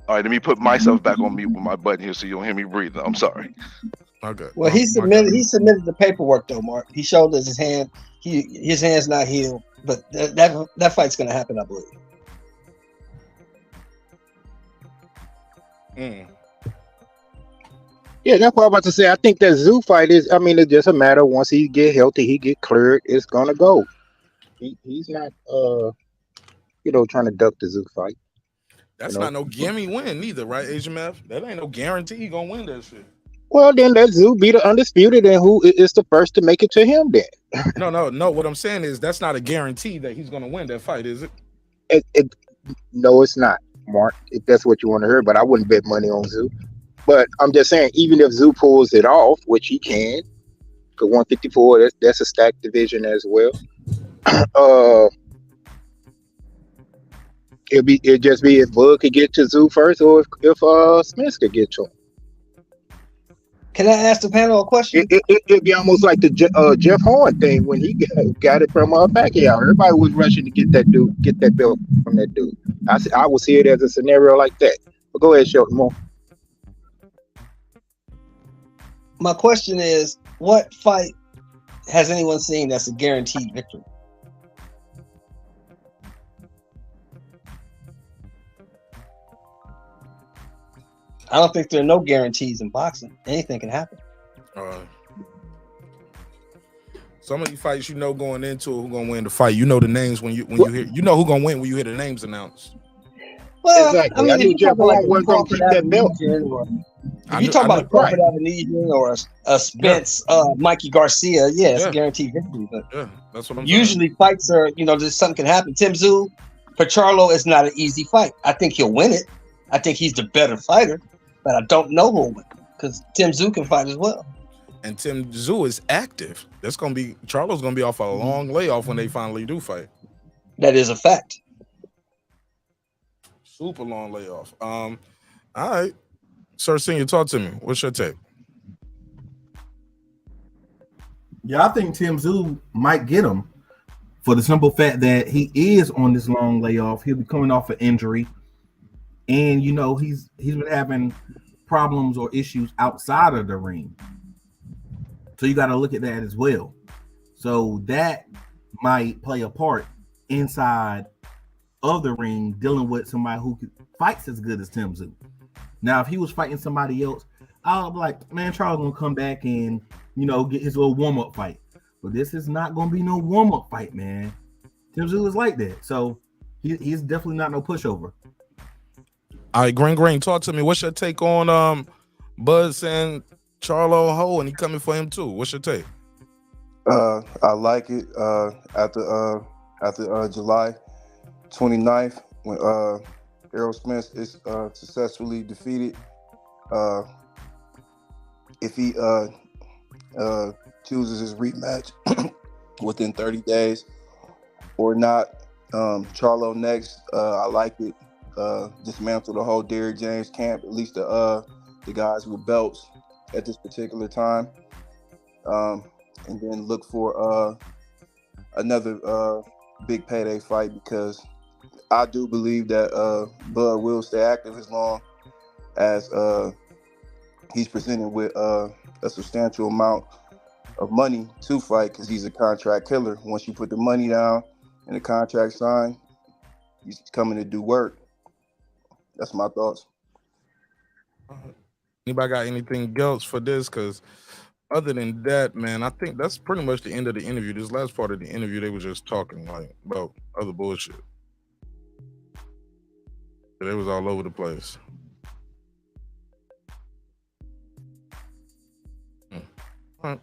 All right, let me put myself back on mute with my button here so you don't hear me breathing. I'm sorry. Okay. Well, he submitted the paperwork though, Mark. He showed us his hand. His hand's not healed, but that fight's gonna happen, I believe. Yeah, that's what I'm about to say. I think that zoo fight is. I mean, it's just a matter of once he get healthy, he get cleared, it's gonna go. He's not, trying to duck the zoo fight. That's not no gimme win neither, right, Asian Math? That ain't no guarantee he gonna win that shit. Well, then let Zoo be the undisputed, and who is the first to make it to him? Then No. What I'm saying is that's not a guarantee that he's gonna win that fight, is it? No, it's not, Mark. If that's what you want to hear, but I wouldn't bet money on Zoo. But I'm just saying, even if Zoo pulls it off, which he can, because 154 that's a stacked division as well. It'd just be if Bud could get to Zoo first, or if Smith could get to him. Can I ask the panel a question? It'd be almost like the Jeff Horn thing when he got it from Pacquiao. Everybody was rushing to get that belt from that dude. I would see it as a scenario like that. But go ahead, Shelton. More. My question is, what fight has anyone seen that's a guaranteed victory? I don't think there are no guarantees in boxing. Anything can happen. Some of these fights, going into it, who gonna win the fight. You know the names when you hear. You know who gonna win when you hear the names announced. Well, exactly. I knew Jeff Horn wasn't gonna keep that belt. If you talk about a Crawford Avenesian or a Spence, Mikey Garcia, it's a guaranteed victory. But that's what I'm usually saying. Fights are, just something can happen. Tim Tszyu for Charlo is not an easy fight. I think he'll win it. I think he's the better fighter, but I don't know who'll win because Tim Tszyu can fight as well. And Tim Tszyu is active. Charlo's gonna be off a long layoff when they finally do fight. That is a fact. Super long layoff. All right. Sir Senior, talk to me. What's your take? Yeah, I think Tim Tszyu might get him for the simple fact that he is on this long layoff. He'll be coming off an injury. And he's been having problems or issues outside of the ring. So you got to look at that as well. So that might play a part inside of the ring, dealing with somebody who fights as good as Tim Tszyu. Now, if he was fighting somebody else, I'll be like, man, Charles gonna come back and get his little warm-up fight. But this is not gonna be no warm-up fight, man. Tim Tszyu is like that. So he's definitely not no pushover. All right, Green, talk to me. What's your take on Bud saying Charlo Ho and he coming for him too? What's your take? I like it. After July 29th, when Errol Spence is successfully defeated, if he chooses his rematch within 30 days or not, Charlo next, I like it. dismantle the whole Derrick James camp, at least the guys with belts at this particular time, and then look for another big payday fight, because I do believe that Bud will stay active as long as he's presented with a substantial amount of money to fight, because he's a contract killer. Once you put the money down and the contract signed, he's coming to do work. That's my thoughts. Anybody got anything else for this? Because other than that, man, I think that's pretty much the end of the interview. This last part of the interview, they were just talking like about other bullshit. They was all over the place. All right.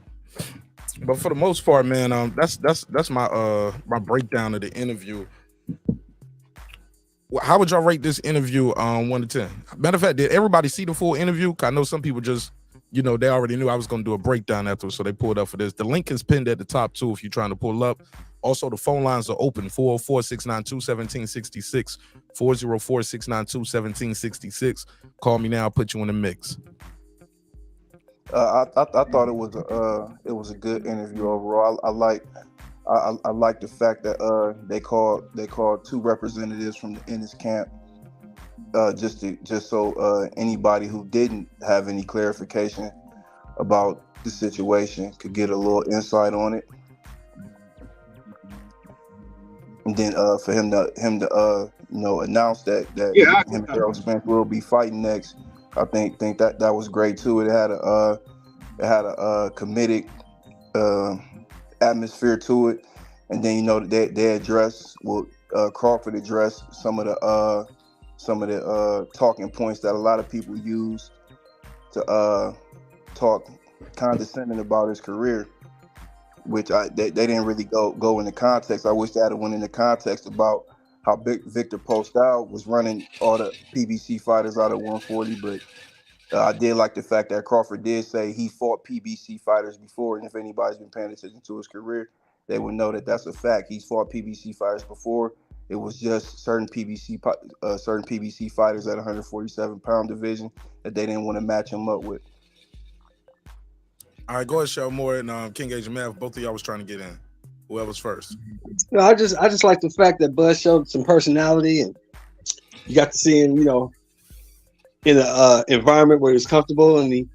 But for the most part, man, that's my my breakdown of the interview. How would y'all rate this interview 1 to 10? Matter of fact, did everybody see the full interview? I know some people just, they already knew I was going to do a breakdown after, so they pulled up for this. The link is pinned at the top too if you're trying to pull up. Also, the phone lines are open, 404-692-1766, 404-692-1766. Call me now, I'll put you in the mix. I thought it was a good interview overall. I like the fact that they called two representatives from the Ennis camp, just so anybody who didn't have any clarification about the situation could get a little insight on it. And then for him to announce that him and Errol Spence will be fighting next, I think that was great too. It had a comedic atmosphere to it, and then they addressed Crawford addressed some of the talking points that a lot of people use to talk condescending about his career, which they didn't really go into context. I wish they had went into context about how Victor Postal was running all the PBC fighters out at 140, but I did like the fact that Crawford did say he fought PBC fighters before, and if anybody's been paying attention to his career, they would know that that's a fact. He's fought PBC fighters before. It was just certain PBC fighters at 147-pound division that they didn't want to match him up with. All right, go ahead, Shell Moore and King Age Math. Both of y'all was trying to get in. Whoever's first. I just like the fact that Bud showed some personality, and you got to see him, in an environment where he's comfortable, and he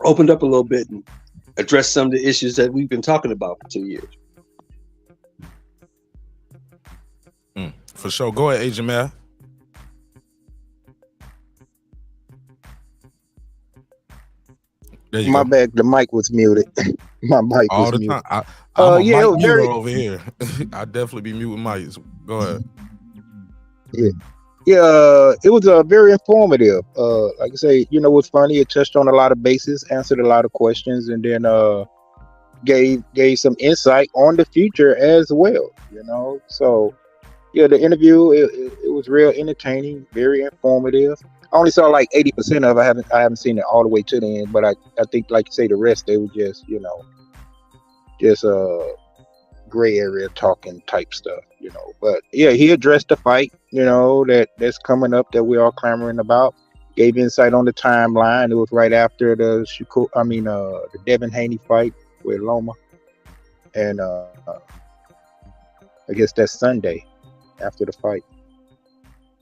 opened up a little bit and addressed some of the issues that we've been talking about for 2 years. For sure. Go ahead, Agent Math. My bad, the mic was muted. My mic all was the muted. time. I'm a yeah, mic it was muter very over here. I definitely be muting mics. Go ahead. Yeah, it was very informative. Like I say, what's funny? It touched on a lot of bases, answered a lot of questions, and then gave some insight on the future as well. So yeah, the interview it was real entertaining, very informative. I only saw like 80% of it. I haven't seen it all the way to the end, but I think, like you say, the rest they were just gray area talking type stuff, But yeah, he addressed the fight, that's coming up that we're all clamoring about. Gave insight on the timeline. It was right after the Devin Haney fight with Loma, and I guess that's Sunday after the fight.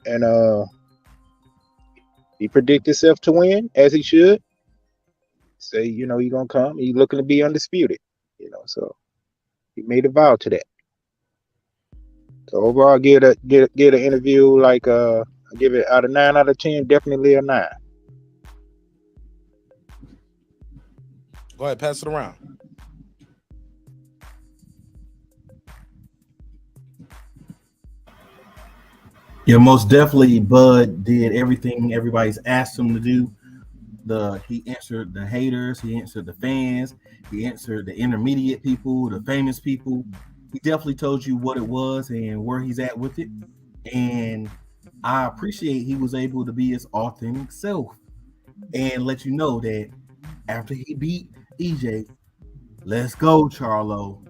And he predicted himself to win, as he should. Say, he's gonna come. He's looking to be undisputed, So he made a vow to that. So overall, get an interview like I give it out of 9 out of 10, definitely a 9. Go ahead, pass it around. Yeah, most definitely. Bud did everything everybody's asked him to do. He answered the haters, he answered the fans, he answered the intermediate people, the famous people. He definitely told you what it was and where he's at with it. And I appreciate he was able to be his authentic self and let you know that after he beat EJ, let's go, Charlo.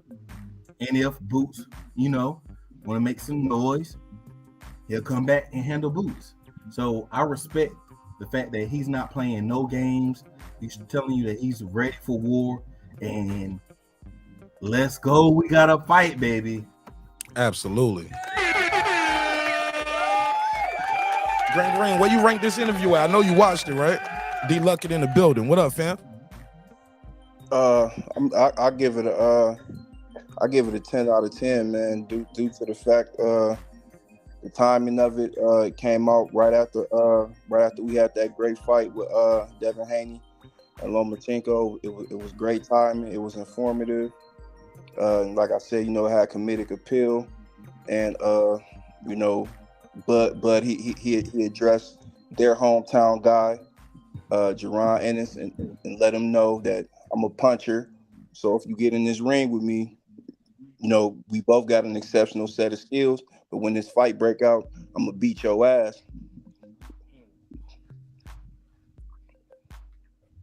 And if Boots, want to make some noise, he'll come back and handle Boots. So I respect the fact that he's not playing no games. He's telling you that he's ready for war, and let's go. We got to fight, baby. Absolutely. Green, where you rank this interview at? I know you watched it, right? D Luckett in the building. What up, fam? I give it a 10 out of 10, man. Due to the fact the timing of it, it came out right after we had that great fight with Devin Haney and Lomachenko. It was great timing. It was informative. Like I said, it had comedic appeal, and but he addressed their hometown guy, Jerron Ennis, and let him know that I'm a puncher. So if you get in this ring with me, we both got an exceptional set of skills. But when this fight break out, I'm gonna beat your ass.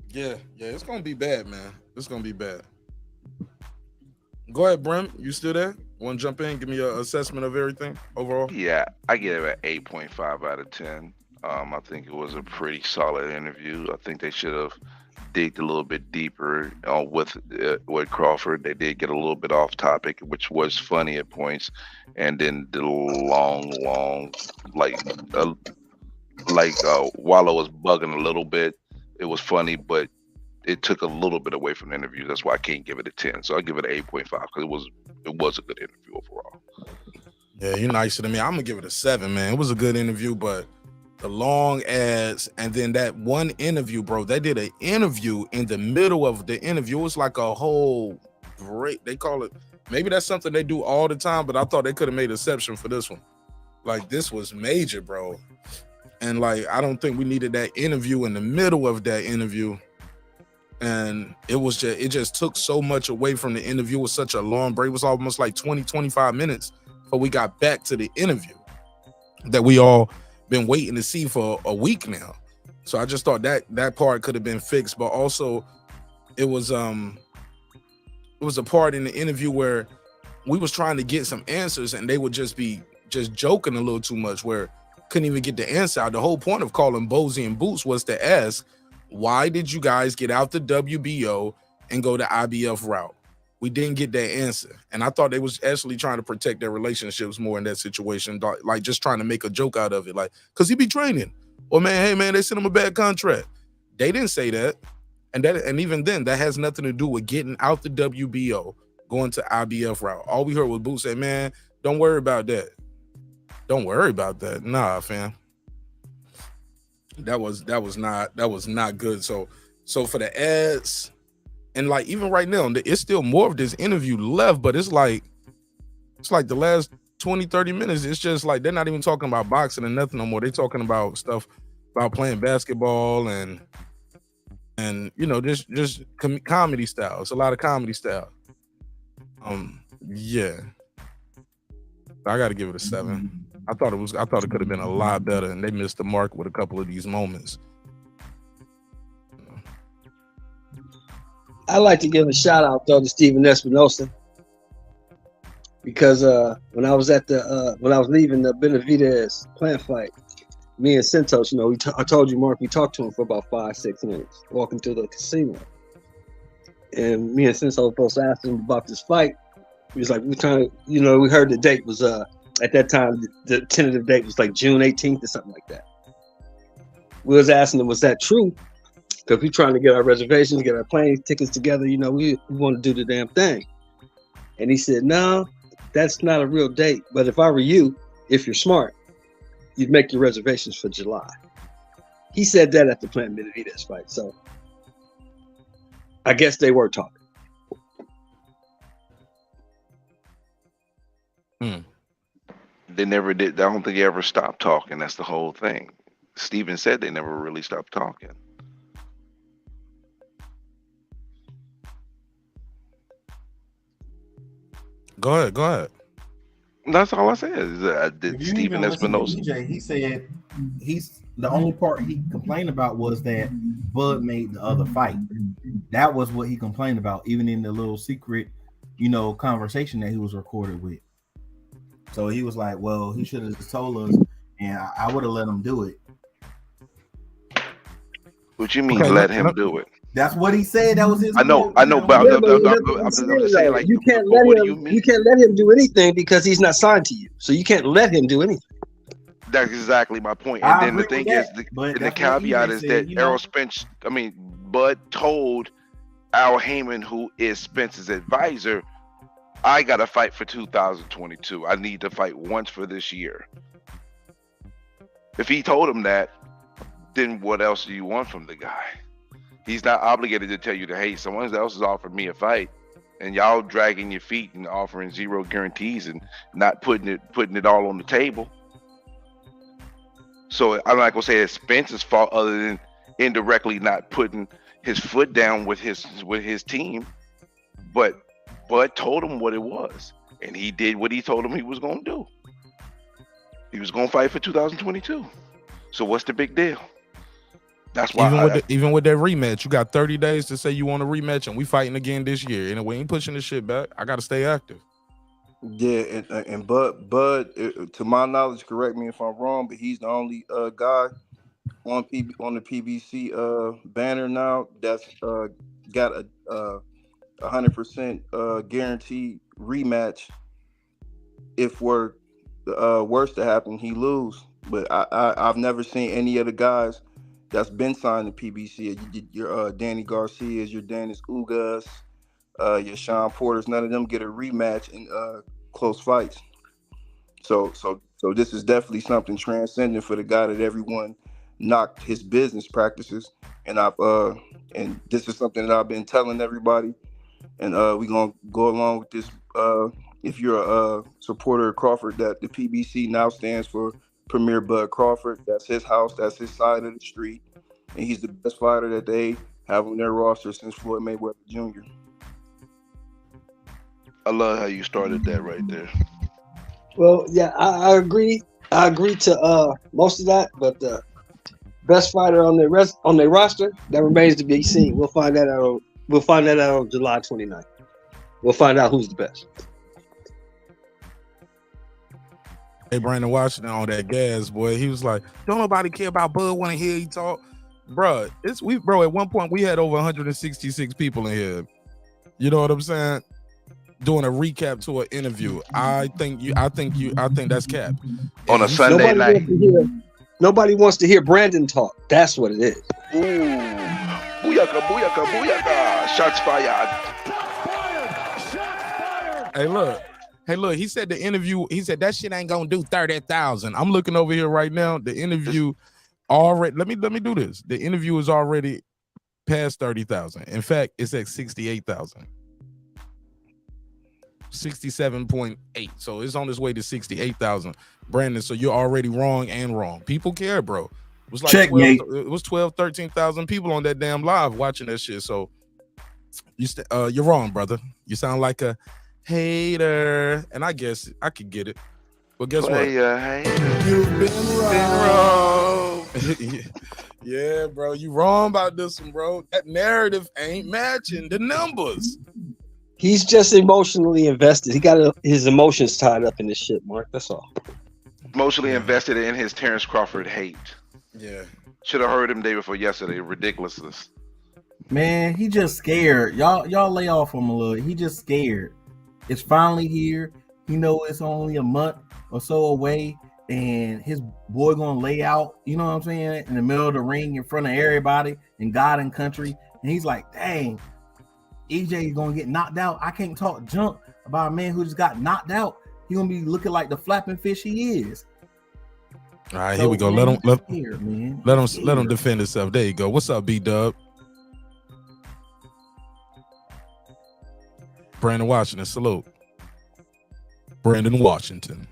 Yeah, it's gonna be bad, man. It's gonna be bad. Go ahead, Brim. You still there? Want to jump in? Give me an assessment of everything overall. Yeah, I give it an 8.5 out of 10. I think it was a pretty solid interview. I think they should have digged a little bit deeper with Crawford. They did get a little bit off topic, which was funny at points, and then the long, Wallo was bugging a little bit. It was funny, but it took a little bit away from the interview. That's why I can't give it a 10. So I give it an 8.5 because it was a good interview overall. Yeah, you're nicer than me. I'm gonna give it a 7, man. It was a good interview, but the long ads, and then that one interview, bro. They did an interview in the middle of the interview. It was like a whole break. They call it. Maybe that's something they do all the time, but I thought they could have made an exception for this one. Like, this was major, bro. And like, I don't think we needed that interview in the middle of that interview. And it just took so much away from the interview. It was such a long break. It was almost like 20-25 minutes before we got back to the interview that we all been waiting to see for a week now. So I just thought that part could have been fixed. But also it was a part in the interview where we was trying to get some answers and they would just be joking a little too much, where couldn't even get the answer out. The whole point of calling Bozy and Boots was to ask, why did you guys get out the WBO and go the IBF route? We didn't get that answer. And I thought they was actually trying to protect their relationships more in that situation, like just trying to make a joke out of it, like, because he be training. Or, man, hey, man, they sent him a bad contract. They didn't say that. And even then, that has nothing to do with getting out the WBO, going to IBF route. All we heard was Boots say, man, don't worry about that. Don't worry about that. Nah, fam. That was not good. So for the ads, and like even right now, it's still more of this interview left, but it's like the last 20-30 minutes. It's just like they're not even talking about boxing and nothing no more. They're talking about stuff about playing basketball and just comedy style. It's a lot of comedy style. Yeah, I got to give it a 7. I thought it could have been a lot better, and they missed the mark with a couple of these moments. I like to give a shout out though to Steven Espinosa, because when I was leaving the Benavidez plant fight, me and Santos, I told you, Mark, we talked to him for about 5-6 minutes walking through the casino, and me and Santos both asked him about this fight. He was like, we heard the date was at that time, the tentative date was like June 18th or something like that. We was asking him, was that true? Because we're trying to get our reservations, get our plane tickets together. We want to do the damn thing. And he said, no, that's not a real date. But if I were you, if you're smart, you'd make your reservations for July. He said that at the Plant Benavidez fight. So I guess they were talking. They never did. I don't think they ever stopped talking. That's the whole thing. Steven said they never really stopped talking. Go ahead. That's all I said. Did Steven Espinosa? DJ, he said the only part he complained about was that Bud made the other fight. That was what he complained about, even in the little secret, conversation that he was recorded with. So he was like, well, he should have just told us and I would have let him do it. What you mean let him do it? That's what he said. That was his. I know, but I'm just saying, like, you can't but let what do him. you mean? You can't let him do anything because he's not signed to you. So you can't let him do anything. That's exactly my point. I And then the agree with thing is, that, the but and the that's what caveat EJ is said, that you know. Errol Spence, Bud told Al Heyman, who is Spence's advisor, I got to fight for 2022. I need to fight once for this year. If he told him that, then what else do you want from the guy? He's not obligated to tell you that, hey, someone else has offered me a fight, and y'all dragging your feet and offering zero guarantees and not putting it all on the table. So I'm not gonna say it's Spence's fault, other than indirectly not putting his foot down with his team. But Bud told him what it was, and he did what he told him he was gonna do. He was gonna fight for 2022. So what's the big deal? That's why even with that rematch, you got 30 days to say you want a rematch, and we fighting again this year. And we ain't pushing this shit back. I got to stay active. Yeah, and Bud, to my knowledge, correct me if I'm wrong, but he's the only guy on the PBC banner now that's got a 100% guaranteed rematch. If we're worse to happen, he lose. But I've never seen any of the guys that's been signed to PBC. Your Danny Garcia's, your Dennis Ugas, your Shawn Porters. None of them get a rematch in close fights. So this is definitely something transcendent for the guy that everyone knocked his business practices, and and this is something that I've been telling everybody, and we're gonna go along with this. If you're a supporter of Crawford, that the PBC now stands for Premier Bud Crawford. That's his house. That's his side of the street, and he's the best fighter that they have on their roster since Floyd Mayweather Jr. I love how you started that right there. Well, yeah, I agree. I agree to most of that, but the best fighter on their roster, that remains to be seen. We'll find that out. We'll find that out on July 29th. We'll find out who's the best. Hey, Brandon Washington on that gas, boy. He was like, don't nobody care about Bud want to hear you talk. Bruh, at one point we had over 166 people in here. You know what I'm saying? Doing a recap to an interview. I think that's cap. On a Sunday night. Nobody wants to hear Brandon talk. That's what it is. Ooh. Booyaka, booyaka, booyaka. Shots fired. Hey, look, he said the interview, he said that shit ain't gonna do 30,000. I'm looking over here right now. The interview already, let me do this. The interview is already past 30,000. In fact, it's at 68,000. 67.8. So it's on its way to 68,000. Brandon, so you're already wrong and wrong. People care, bro. It was like 12, 13,000 people on that damn live watching that shit. So you're wrong, brother. You sound like a hater, and I guess I could get it, but guess what? You've been wrong. Yeah, bro, you wrong about this one, bro. That narrative ain't matching the numbers. He's just emotionally invested. He got his emotions tied up in this shit, Mark. That's all. Emotionally invested in his Terrence Crawford hate. Yeah, should have heard him day before yesterday. Ridiculousness. Man, he just scared. Y'all lay off him a little. He just scared. It's finally here. He know it's only a month or so away, and his boy gonna lay out, you know what I'm saying, in the middle of the ring in front of everybody in God and country. And he's like, dang, EJ is gonna get knocked out. I can't talk junk about a man who just got knocked out. He gonna be looking like the flapping fish he is. All right, here we go. Man, let him defend himself. There you go. What's up, B-Dub? Brandon Washington, salute. Brandon Washington.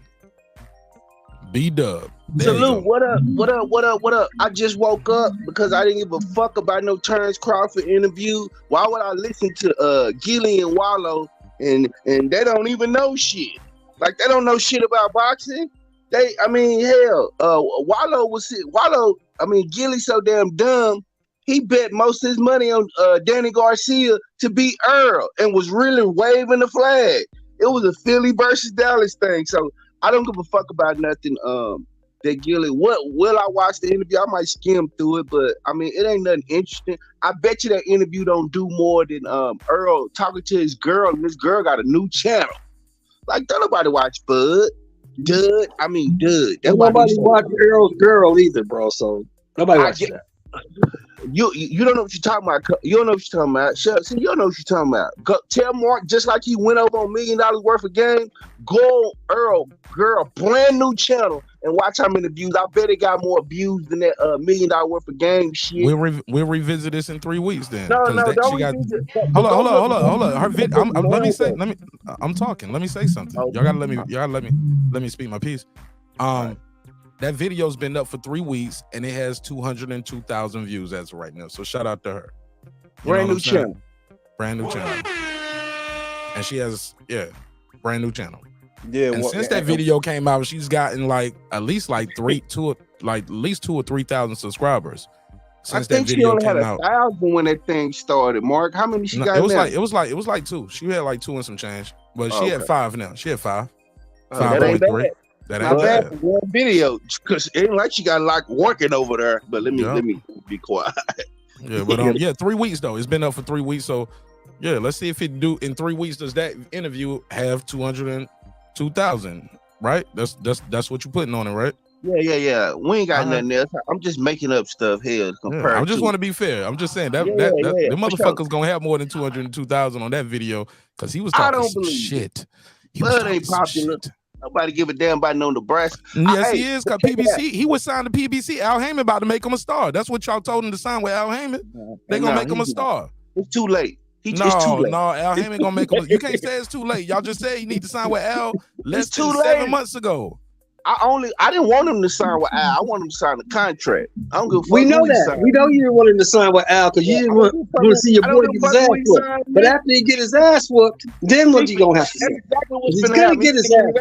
B-Dub. Salute. What up? I just woke up because I didn't give a fuck about no Terrence Crawford interview. Why would I listen to Gillie and Wallo and they don't even know shit? Like, they don't know shit about boxing. Gillie so damn dumb. He bet most of his money on Danny Garcia to beat Earl and was really waving the flag. It was a Philly versus Dallas thing. So I don't give a fuck about nothing that Gillie, what will I watch the interview? I might skim through it, but I mean, it ain't nothing interesting. I bet you that interview don't do more than Errol talking to his girl, and this girl got a new channel. Like, don't nobody watch Bud. Dud. That's why Nobody watched Errol's girl either, bro. So nobody watched that. You don't know what you're talking about. You don't know what you're talking about. See, you don't know what you're talking about. Go, tell Mark, just like he went over on $1 million worth of game, go on Errol girl, brand new channel, and watch how many views. I bet it got more views than that $1 million worth of game shit. We'll revisit this in 3 weeks then. No, don't revisit. Hold on. Her I'm talking. Let me say something. Y'all gotta let me speak my piece. That video's been up for 3 weeks and it has 202,000 views as of right now. So shout out to her. Brand new channel. Brand new channel. And she has brand new channel. Yeah. And since that video came out, she's gotten at least 2 or 3,000 subscribers. Since I think that video she only had came out. 1,000 when that thing started. Mark, how many she got? It was now? it was like 2. She had 2 and some change, but she had 5 now. She had 5. That ain't 5.3. bad. That Not ain't bad bad. for one video, because it ain't like she got working over there. But let me be quiet. Yeah, but 3 weeks though. It's been up for 3 weeks. So let's see if it do in 3 weeks. Does that interview have 202,000? Right? That's what you're putting on it, right? Yeah. We ain't got nothing else. I'm just making up stuff here. I just want to be fair. I'm just saying the motherfucker's gonna have more than 202,000 on that video because he was talking some shit. Bud ain't popular. Nobody give a damn about no Nebraska. Yes, he is. Cause PBC, he was signed to PBC. Al Heyman about to make him a star. That's what y'all told him to sign with Al Heyman. They gonna make him a star. It's too late. It's too late. No, Al Heyman gonna make him. You can't say it's too late. Y'all just said you need to sign with Al less than 7 months ago. I didn't want him to sign with Al. I want him to sign the contract. I don't give a fuck. We know that. We know you didn't want him to sign with Al because you didn't want to see your boy get his ass whooped. But after he get his ass whooped, then what you gonna have to say? He's gonna get his ass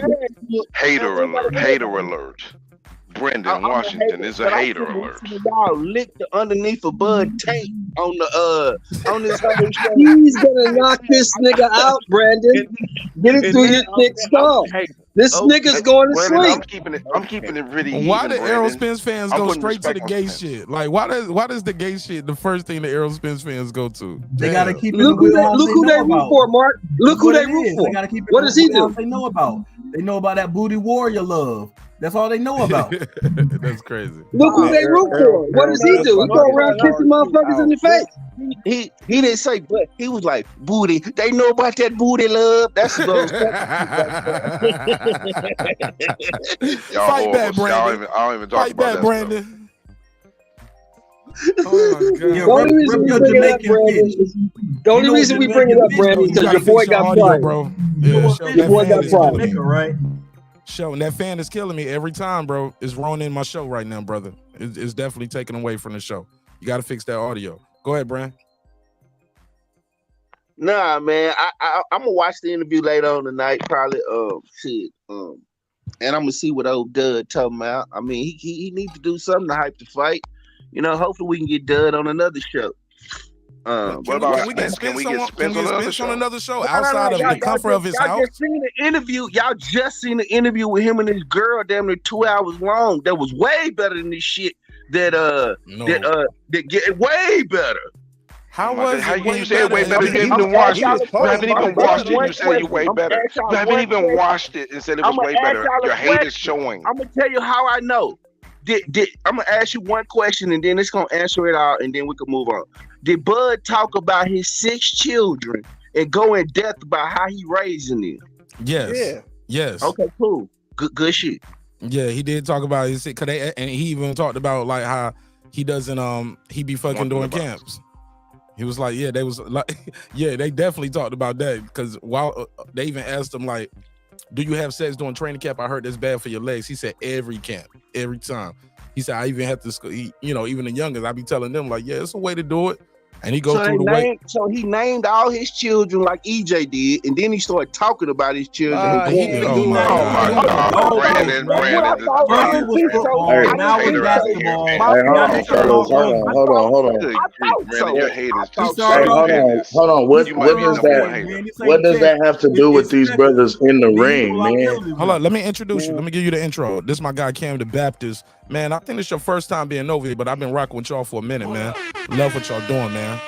whooped. Hater alert. Hater alert. Brendan Washington is a hater alert. Y'all licked the underneath of Bud tank on this whole show. He's gonna knock this nigga out, Brandon. Get it through your thick skull. This nigga's going to sleep. I'm keeping it really. Why even, do Errol Brandon. Spence fans I'm go putting straight to the respect on gay Spence. shit? Like, why does the gay shit the first thing the Errol Spence fans go to? They gotta keep it. Look who they root for, Mark. Look who they root for. They gotta keep it. What does he do? They know about. They know about that booty warrior love. That's all they know about. That's crazy. Look who they root for. What does he do? He go around kissing motherfuckers in the face. He didn't say, but he was like, booty. They know about that booty love. That's what Fight back, Brandon. I don't even talk Fight about back, that Brandon. The only reason we bring it up, Brandon, is because your boy got fired, bro. Yeah, your boy got fired. Right? Show, and that fan is killing me every time, bro. It's ruining my show right now, brother. It's definitely taken away from the show. You got to fix that audio. Go ahead, Brand. Nah, man. I'm gonna watch the interview later on tonight, probably. And I'm gonna see what old Dud talking about. I mean, he needs to do something to hype the fight. You know, hopefully we can get Dud on another show. What about Spence? Can we get Spence on another show? Outside of the comfort of his house? Y'all just seen the interview with him and his girl, damn near 2 hours long. That was way better than this shit. That get way better. How was how you say it way better? You haven't even watched it. You haven't even watched it. You said you way better. You haven't even watched it and said it was way better. Your hate is showing. I'm gonna tell you how I know. I'm gonna ask you one question and then it's gonna answer it all and then we can move on. Did Bud talk about his 6 children and go in depth about how he raising them? Yes. Yeah. Yes. Okay, cool. Good shit. Yeah, he did talk about his and he even talked about like how he doesn't he be fucking during camps. He was like, yeah, they was like, yeah, they definitely talked about that because while they even asked him like, do you have sex during training camp? I heard that's bad for your legs. He said every camp, every time. He said I even have to, even the youngest, I be telling them like, yeah, it's a way to do it. And he go through the weight. So he named all his children like EJ did, and then he started talking about his children. Oh my God. Brandon, Now it's basketball. Hold on. Brandon, your hate is just hold on. What does that have to do with these brothers in the ring, man? Hold on, let me introduce you. Let me give you the intro. This is my guy Cam the Baptist. Man, I think it's your first time being over here, but I've been rocking with y'all for a minute, man. Love what y'all doing, man.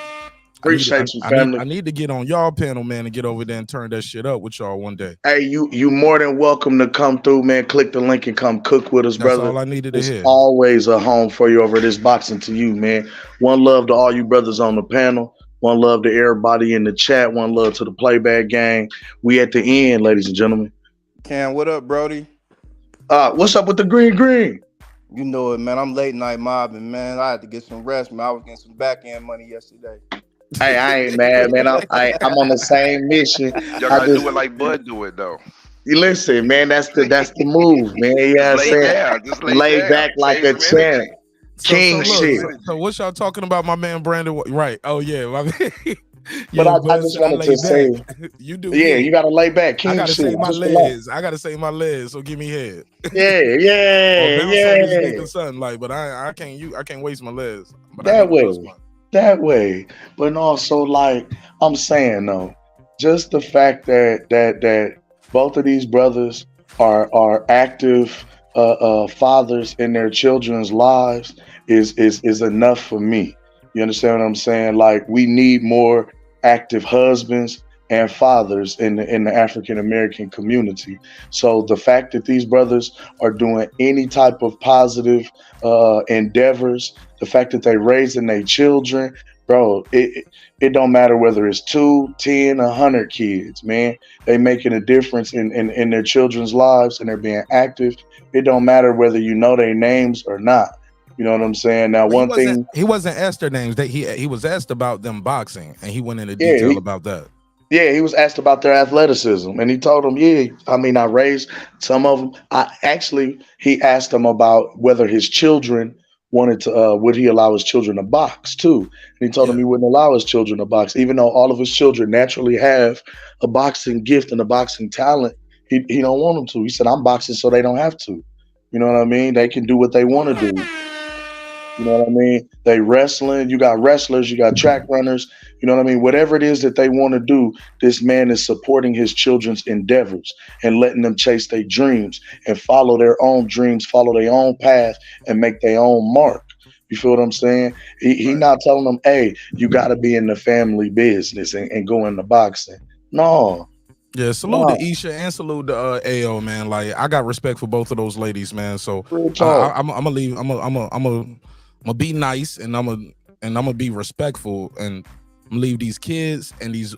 Appreciate you, family. I need to get on y'all panel, man, and get over there and turn that shit up with y'all one day. Hey, you more than welcome to come through, man. Click the link and come cook with us, brother. That's all I needed to hear. Always a home for you over this boxing to you, man. One love to all you brothers on the panel. One love to everybody in the chat. One love to the playback gang. We at the end, ladies and gentlemen. Cam, what up, Brody? What's up with the green? You know it, man. I'm late night mobbing, man. I had to get some rest, man. I was getting some back end money yesterday. Hey, I ain't mad, man. I'm on the same mission. Y'all gotta do it like Bud do it, though. You listen, man. That's the move, man. Yeah, just lay back like a champ. King shit. So what y'all talking about, my man Brandon? Right? Oh yeah, my man. But I just wanted to say, you do. Yeah, you gotta lay back. King I gotta shit. save my legs. I gotta save my legs. So give me head. Yeah. Something like, but I can't waste my legs. But that way. But also, like I'm saying though, just the fact that both of these brothers are active fathers in their children's lives is enough for me. You understand what I'm saying? Like, we need more active husbands and fathers in the African American community. So the fact that these brothers are doing any type of positive endeavors, the fact that they raising their children, bro, it don't matter whether it's 2, 10, 100 kids, man. They making a difference in their children's lives, and they're being active. It don't matter whether you know their names or not. You know what I'm saying? Now, he wasn't asked their names. He was asked about them boxing, and he went into detail about that. Yeah, he was asked about their athleticism, and he told them, I raised some of them. He asked them about whether his children wanted to, would he allow his children to box too? And he told them he wouldn't allow his children to box, even though all of his children naturally have a boxing gift and a boxing talent. He don't want them to. He said, I'm boxing so they don't have to. You know what I mean? They can do what they want to do. You know what I mean? They wrestling, you got wrestlers, you got track runners, you know what I mean? Whatever it is that they want to do, this man is supporting his children's endeavors and letting them chase their dreams and follow their own dreams, follow their own path, and make their own mark. You feel what I'm saying? He not telling them, hey, you got to be in the family business and go into boxing. No. Yeah, salute to Isha and salute to AO, man. Like, I got respect for both of those ladies, man. So I'm gonna leave. I'm gonna be nice, and I'm gonna be respectful, and leave these kids and these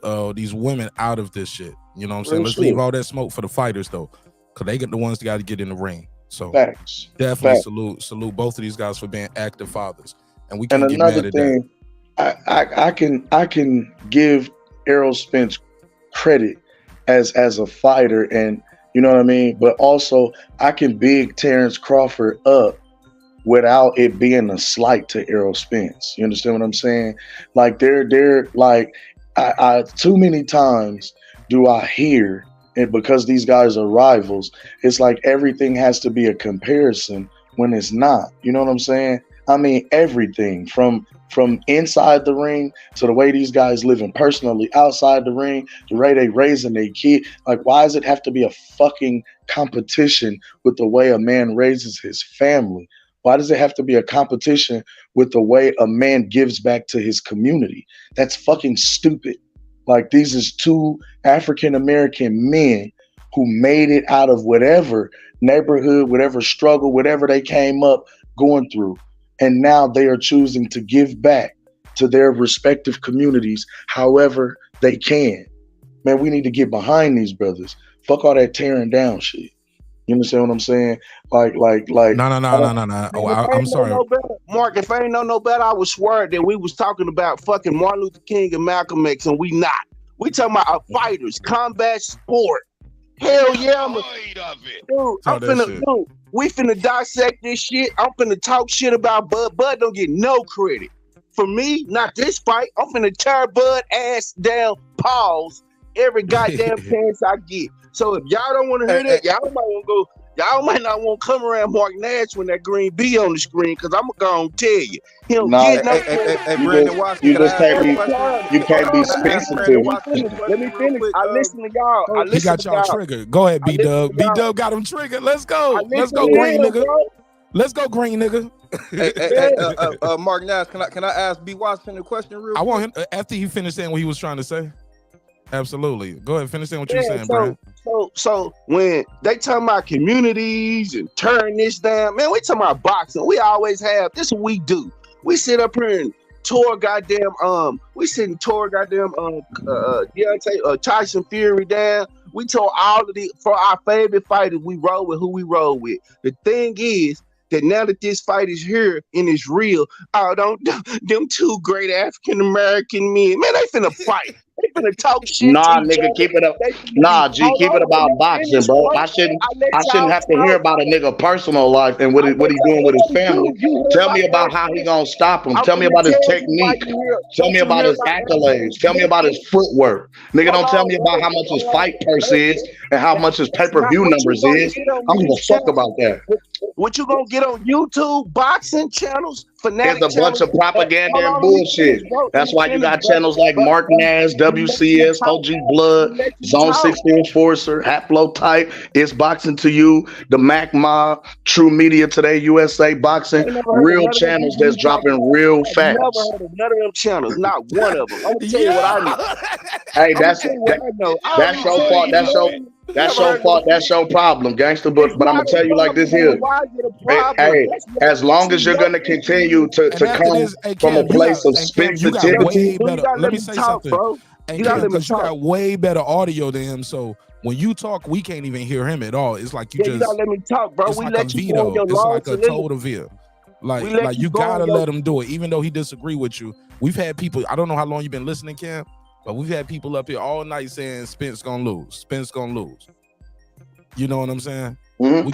women out of this shit. You know what I'm saying? Let's leave all that smoke for the fighters though, because they get the ones that got to get in the ring. So definitely salute both of these guys for being active fathers, and we can't get mad at that. I can give Errol Spence credit as a fighter, and you know what I mean, but also I can big Terrence Crawford up without it being a slight to Errol Spence. You understand what I'm saying? Like they're like, I too many times do I hear, and because these guys are rivals, it's like everything has to be a comparison when it's not. You know what I'm saying? I mean, everything from inside the ring to the way these guys living personally outside the ring, the way they raising their kid. Like, why does it have to be a fucking competition with the way a man raises his family? Why does it have to be a competition with the way a man gives back to his community? That's fucking stupid. Like, these is two African-American men who made it out of whatever neighborhood, whatever struggle, whatever they came up going through. And now they are choosing to give back to their respective communities however they can. Man, we need to get behind these brothers. Fuck all that tearing down shit. You understand what I'm saying? Like. No. Oh, I'm sorry. Mark, if I ain't no better, I would swear that we was talking about fucking Martin Luther King and Malcolm X, and we not. We talking about fighters, combat sport. Hell yeah, we finna dissect this shit. I'm finna talk shit about Bud. Bud don't get no credit for me, not this fight. I'm finna tear Bud ass down, pause, every goddamn chance I get. So if y'all don't want to hear that, y'all might want to go. Y'all might not want to come around Mark Nash when that green B on the screen, because I'm gonna tell you, he don't get no. Brandon Watson, you can I just ask can't you a be. question? You can't be Brandon Watson, sensitive. Let me finish. I listen to y'all. I He listen got to y'all y'all. triggered. Go ahead, I listen B-Dub. to y'all. B-Dub got him triggered. Let's go. I Let's listen go, to green him, nigga. bro. Let's go, green nigga. Mark Nash, can I ask B Watson a question real I quick? want him after he finished saying what he was trying to say. Absolutely. Go ahead, finish saying what you were saying, Brand. So when they talking about communities and turn this down, man, we talking about boxing. We always have. This is what we do. We sit up here and tour goddamn Deontay Tyson Fury down. We told all of the for our favorite fighters, we roll with who we roll with. The thing is that now that this fight is here and it's real, them two great African American men, man, they finna fight. They finna talk shit to Nah, each nigga, other. keep it up. They finna Nah, be- G, hold keep on, it about let me boxing, finish, bro. bro. I shouldn't let y'all have to hear talk. about a nigga personal life and what he doing with his family. Tell me about how he gonna stop him. I'm Tell me finna about his tell you why technique. you hear. Tell Don't me you about hear his about accolades. Tell me about his footwork. Nigga, don't tell me about how much his fight purse is and how much his pay-per-view what you numbers gonna is. get on I don't give these a fuck channels? about that. What you gonna get on YouTube boxing channels, fanatic It's a bunch channels? of propaganda Hold and on, let me bullshit. finish, bro. That's Let me why you finish, got bro. channels like But Mark Nash, we let you WCS, talk. OG Blood, We let you Zone talk. 60 Enforcer, Haplo Type, It's Boxing to You, the Mac Mob, True Media Today, USA Boxing, I ain't never heard of real none of them channels people that's you talking dropping about. real I've facts. never heard of none of them channels. Not one of them. I'm gonna tell you what I know. Hey, I'm gonna tell you what I know. I that's already your tell fault. you, That's man. your fault. That's your problem, gangster. But I'm gonna Not a tell you like problem, this man. here. Why is it a Hey, problem? as long as you're your gonna issue continue is- to And after come this, hey from a Cam, place of you got way sensitivity. Dude, you better. gotta Let let me me say talk, something. bro. And You Cam, gotta let me because you talk. got way better audio than him. So when you talk, we can't even hear him at all. It's like you Yeah, you gotta just let me talk, bro. it's We like a let you go on veto. your It's long like a soliloquy. total veto. We Like let you you go on gotta your let him do it, even though he disagree with you. We've had people, I don't know how long you've been listening, Cam, but we've had people up here all night saying Spence gonna lose. Spence gonna lose. You know what I'm saying? Mm-hmm.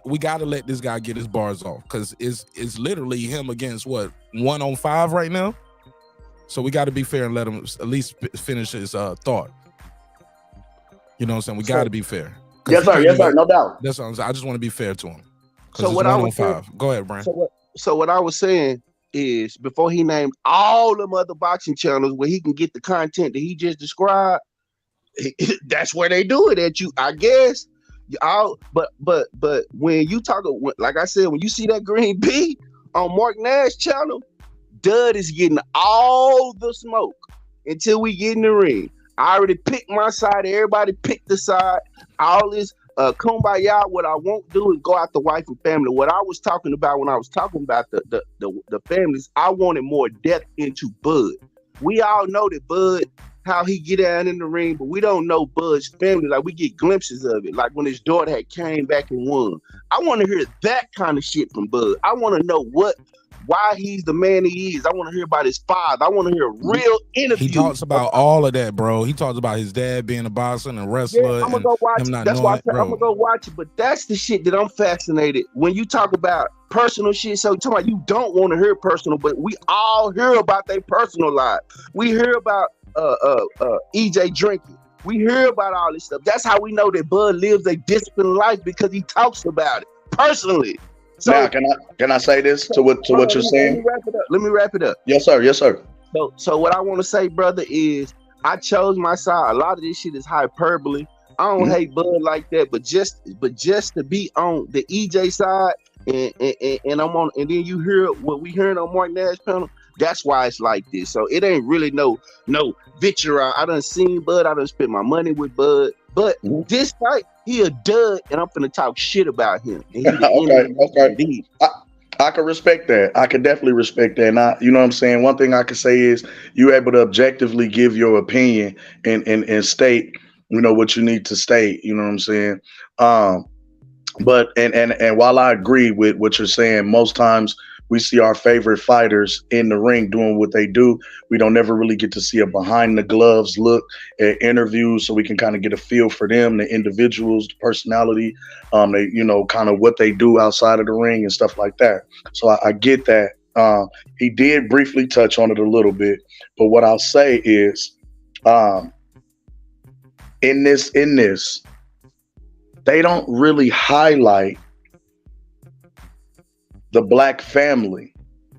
We gotta let this guy get his bars off, because it's literally him against what, 1-on-5 right now. So we got to be fair and let him at least finish his thought. You know what I'm saying? We got to be fair. Yes, sir. Yes, sir. No doubt. That's what I'm saying. I just want to be fair to him. So Because what it's I was saying, 1-on-5. Go ahead, Brand. so what I was saying is, before he named all them other boxing channels where he can get the content that he just described, that's where they do it at you, I guess. But when you talk, like I said, when you see that green B on Mark Nash channel, Dud is getting all the smoke until we get in the ring. I already picked my side. Everybody picked the side. All this kumbaya. What I won't do is go after wife and family. What I was talking about when I was talking about the families, I wanted more depth into Bud. We all know that Bud, how he get down in the ring, but we don't know Bud's family. Like, we get glimpses of it. Like when his daughter had came back and won. I want to hear that kind of shit from Bud. I want to know why he's the man he is. I want to hear about his father. I want to hear a real interview. He talks about all of that, bro. He talks about his dad being a boxer and a wrestler. Yeah, I'm gonna go watch it. That's why I said I'm gonna go watch it. But that's the shit that I'm fascinated when you talk about personal shit. So you talking about you don't want to hear personal, but we all hear about their personal life. We hear about EJ drinking. We hear about all this stuff. That's how we know that Bud lives a disciplined life, because he talks about it personally. So now, can I say this to what you're saying? Let me wrap it up. Yes, sir. Yes, sir. So what I want to say, brother, is I chose my side. A lot of this shit is hyperbole. I don't hate Bud like that, but just to be on the EJ side, and I'm on, and then you hear what we hearing on Mark Nash panel. That's why it's like this. So it ain't really no vitriol. I done seen Bud. I done spent my money with Bud. But this fight, he a dud, and I'm finna talk shit about him. And Okay. I can respect that. I can definitely respect that. And you know what I'm saying? One thing I can say is you're able to objectively give your opinion and state, what you need to state. You know what I'm saying? But while I agree with what you're saying, most times we see our favorite fighters in the ring doing what they do. We don't ever really get to see a behind the gloves look at interviews, so we can kind of get a feel for them, the individuals, the personality, they, kind of what they do outside of the ring and stuff like that. So I get that. He did briefly touch on it a little bit, but what I'll say is, in this, they don't really highlight the black family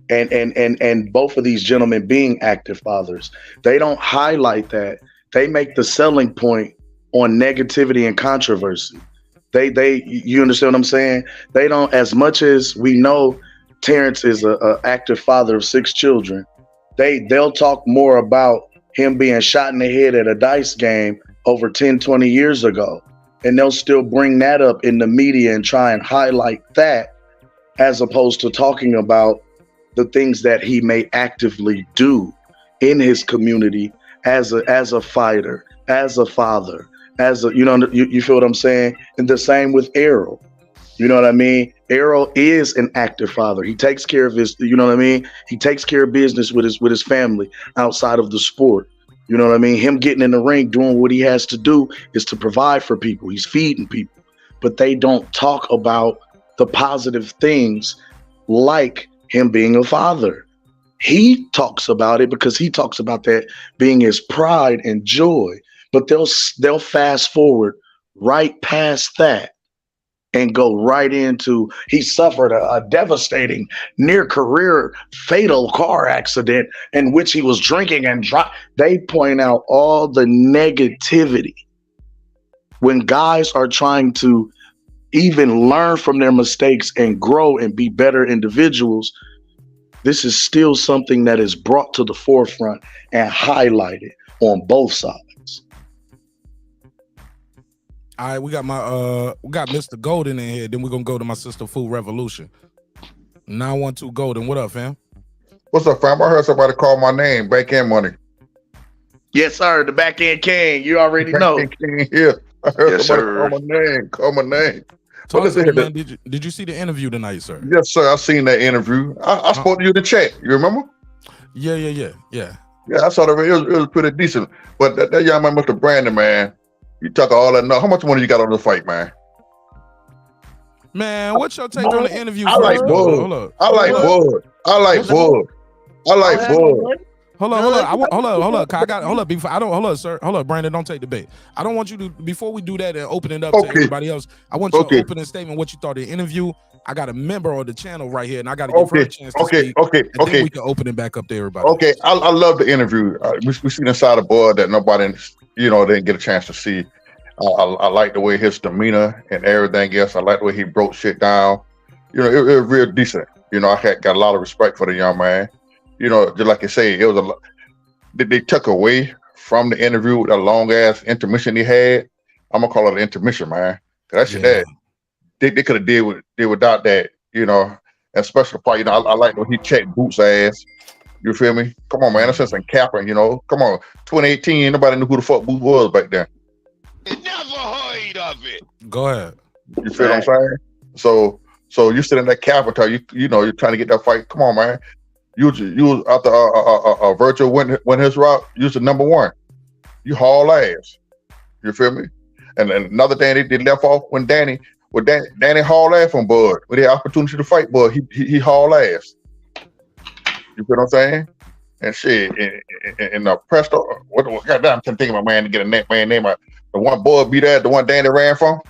and both of these gentlemen being active fathers. They don't highlight that. They make the selling point on negativity and controversy. You understand what I'm saying? They don't, as much as we know Terrence is a active father of 6 children, they'll talk more about him being shot in the head at a dice game over 10, 20 years ago. And they'll still bring that up in the media and try and highlight that, as opposed to talking about the things that he may actively do in his community as a fighter, as a father, as a, you feel what I'm saying? And the same with Errol. You know what I mean? Errol is an active father. He takes care of his, you know what I mean? He takes care of business with his family outside of the sport. You know what I mean? Him getting in the ring, doing what he has to do is to provide for people. He's feeding people. But they don't talk about the positive things like him being a father. He talks about it because he talks about that being his pride and joy. But they'll fast forward right past that and go right into he suffered a devastating near career fatal car accident in which he was drinking and they point out all the negativity when guys are trying to even learn from their mistakes and grow and be better individuals. This is still something that is brought to the forefront and highlighted on both sides. All right, we got Mr. Golden in here. Then we're gonna go to my sister Food Revolution. 912 Golden. What up, fam? What's up, fam? I heard somebody call my name. Back end money. Yes, sir. The back end king. You already know. King here. I heard Yes, somebody sir. call my name. Talk Well, to me, listen, man. Did you see the interview tonight, sir? Yes, sir. I seen that interview. I spoke to you in the chat. You remember? Yeah. Yeah, I saw that. It was pretty decent. But that young man, Mr. Brandon, man, you talk all that. No, how much money you got on the fight, man? Man, what's your take on the interview? I like Bud. I like Bud. I like Bud. I like Bud. Hold on. I got hold up before I don't hold up, sir. Hold up, Brandon. Don't take the bait. I don't want you to before we do that and open it up to everybody else. I want you to open a statement what you thought of the interview. I got a member on the channel right here, and I got to give her a chance to speak. And then we can open it back up to everybody. Okay, I love the interview. We seen inside of Bud that nobody, didn't get a chance to see. I like the way his demeanor and everything else. I like the way he broke shit down. It was real decent. I got a lot of respect for the young man. Just like you say, it was a lot. They took away from the interview the long ass intermission he had. I'm gonna call it an intermission, man. That shit that they could have did without that. And special part. I like when he checked Boots' ass. You feel me? Come on, man. That's just in capping. Come on. 2018, nobody knew who the fuck Boots was back then. Go ahead. You feel what I'm saying? So you sit in that capital, you're trying to get that fight. Come on, man. You was after a virtual win his route. You was the number one. You haul ass. You feel me? And another thing they left off when Danny hauled ass from Bud. With the opportunity to fight Bud, he hauled ass. You feel what I'm saying? And shit, and the Presto, what goddamn, I'm trying to think of my man to get a man name. The one Bud beat that, the one Danny ran from.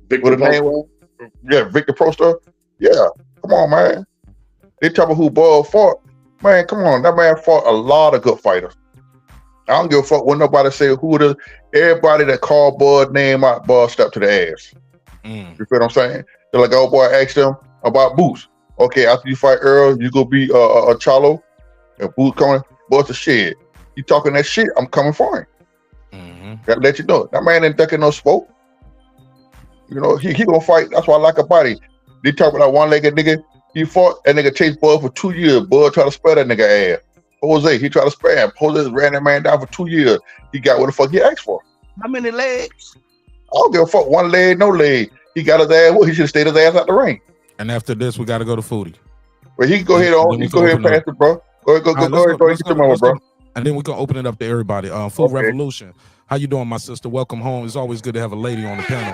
Victor Prosto. Yeah, Victor Prosto. Yeah, come on, man. They tell me who Bud fought. Man, come on. That man fought a lot of good fighters. I don't give a fuck what nobody say who it is. Everybody that called Bud name out, Bud stepped to the ass. You feel what I'm saying? They're like, oh boy, asked them about Boots. Okay, after you fight Earl, you go be a Chalo. And Boots coming, Bud's a shit. You talking that shit, I'm coming for him. Gotta let you know. That man ain't thinking no smoke. He gonna fight. That's why I like a body. They talk about that one-legged nigga. He fought that nigga chased Bud for 2 years. Bud tried to spare that nigga ass. Jose, he tried to spare him. Jose ran that man down for 2 years. He got what the fuck he asked for. How many legs? I don't give a fuck. One leg, no leg. He got his ass. Well, he should have stayed his ass out the ring. And after this, we got to go to Foodie. Well, he can go ahead on. You go ahead and pass it, bro. Go ahead, get your mama, bro. And then we can open it up to everybody. Food Revolution. How you doing, my sister? Welcome home. It's always good to have a lady on the panel.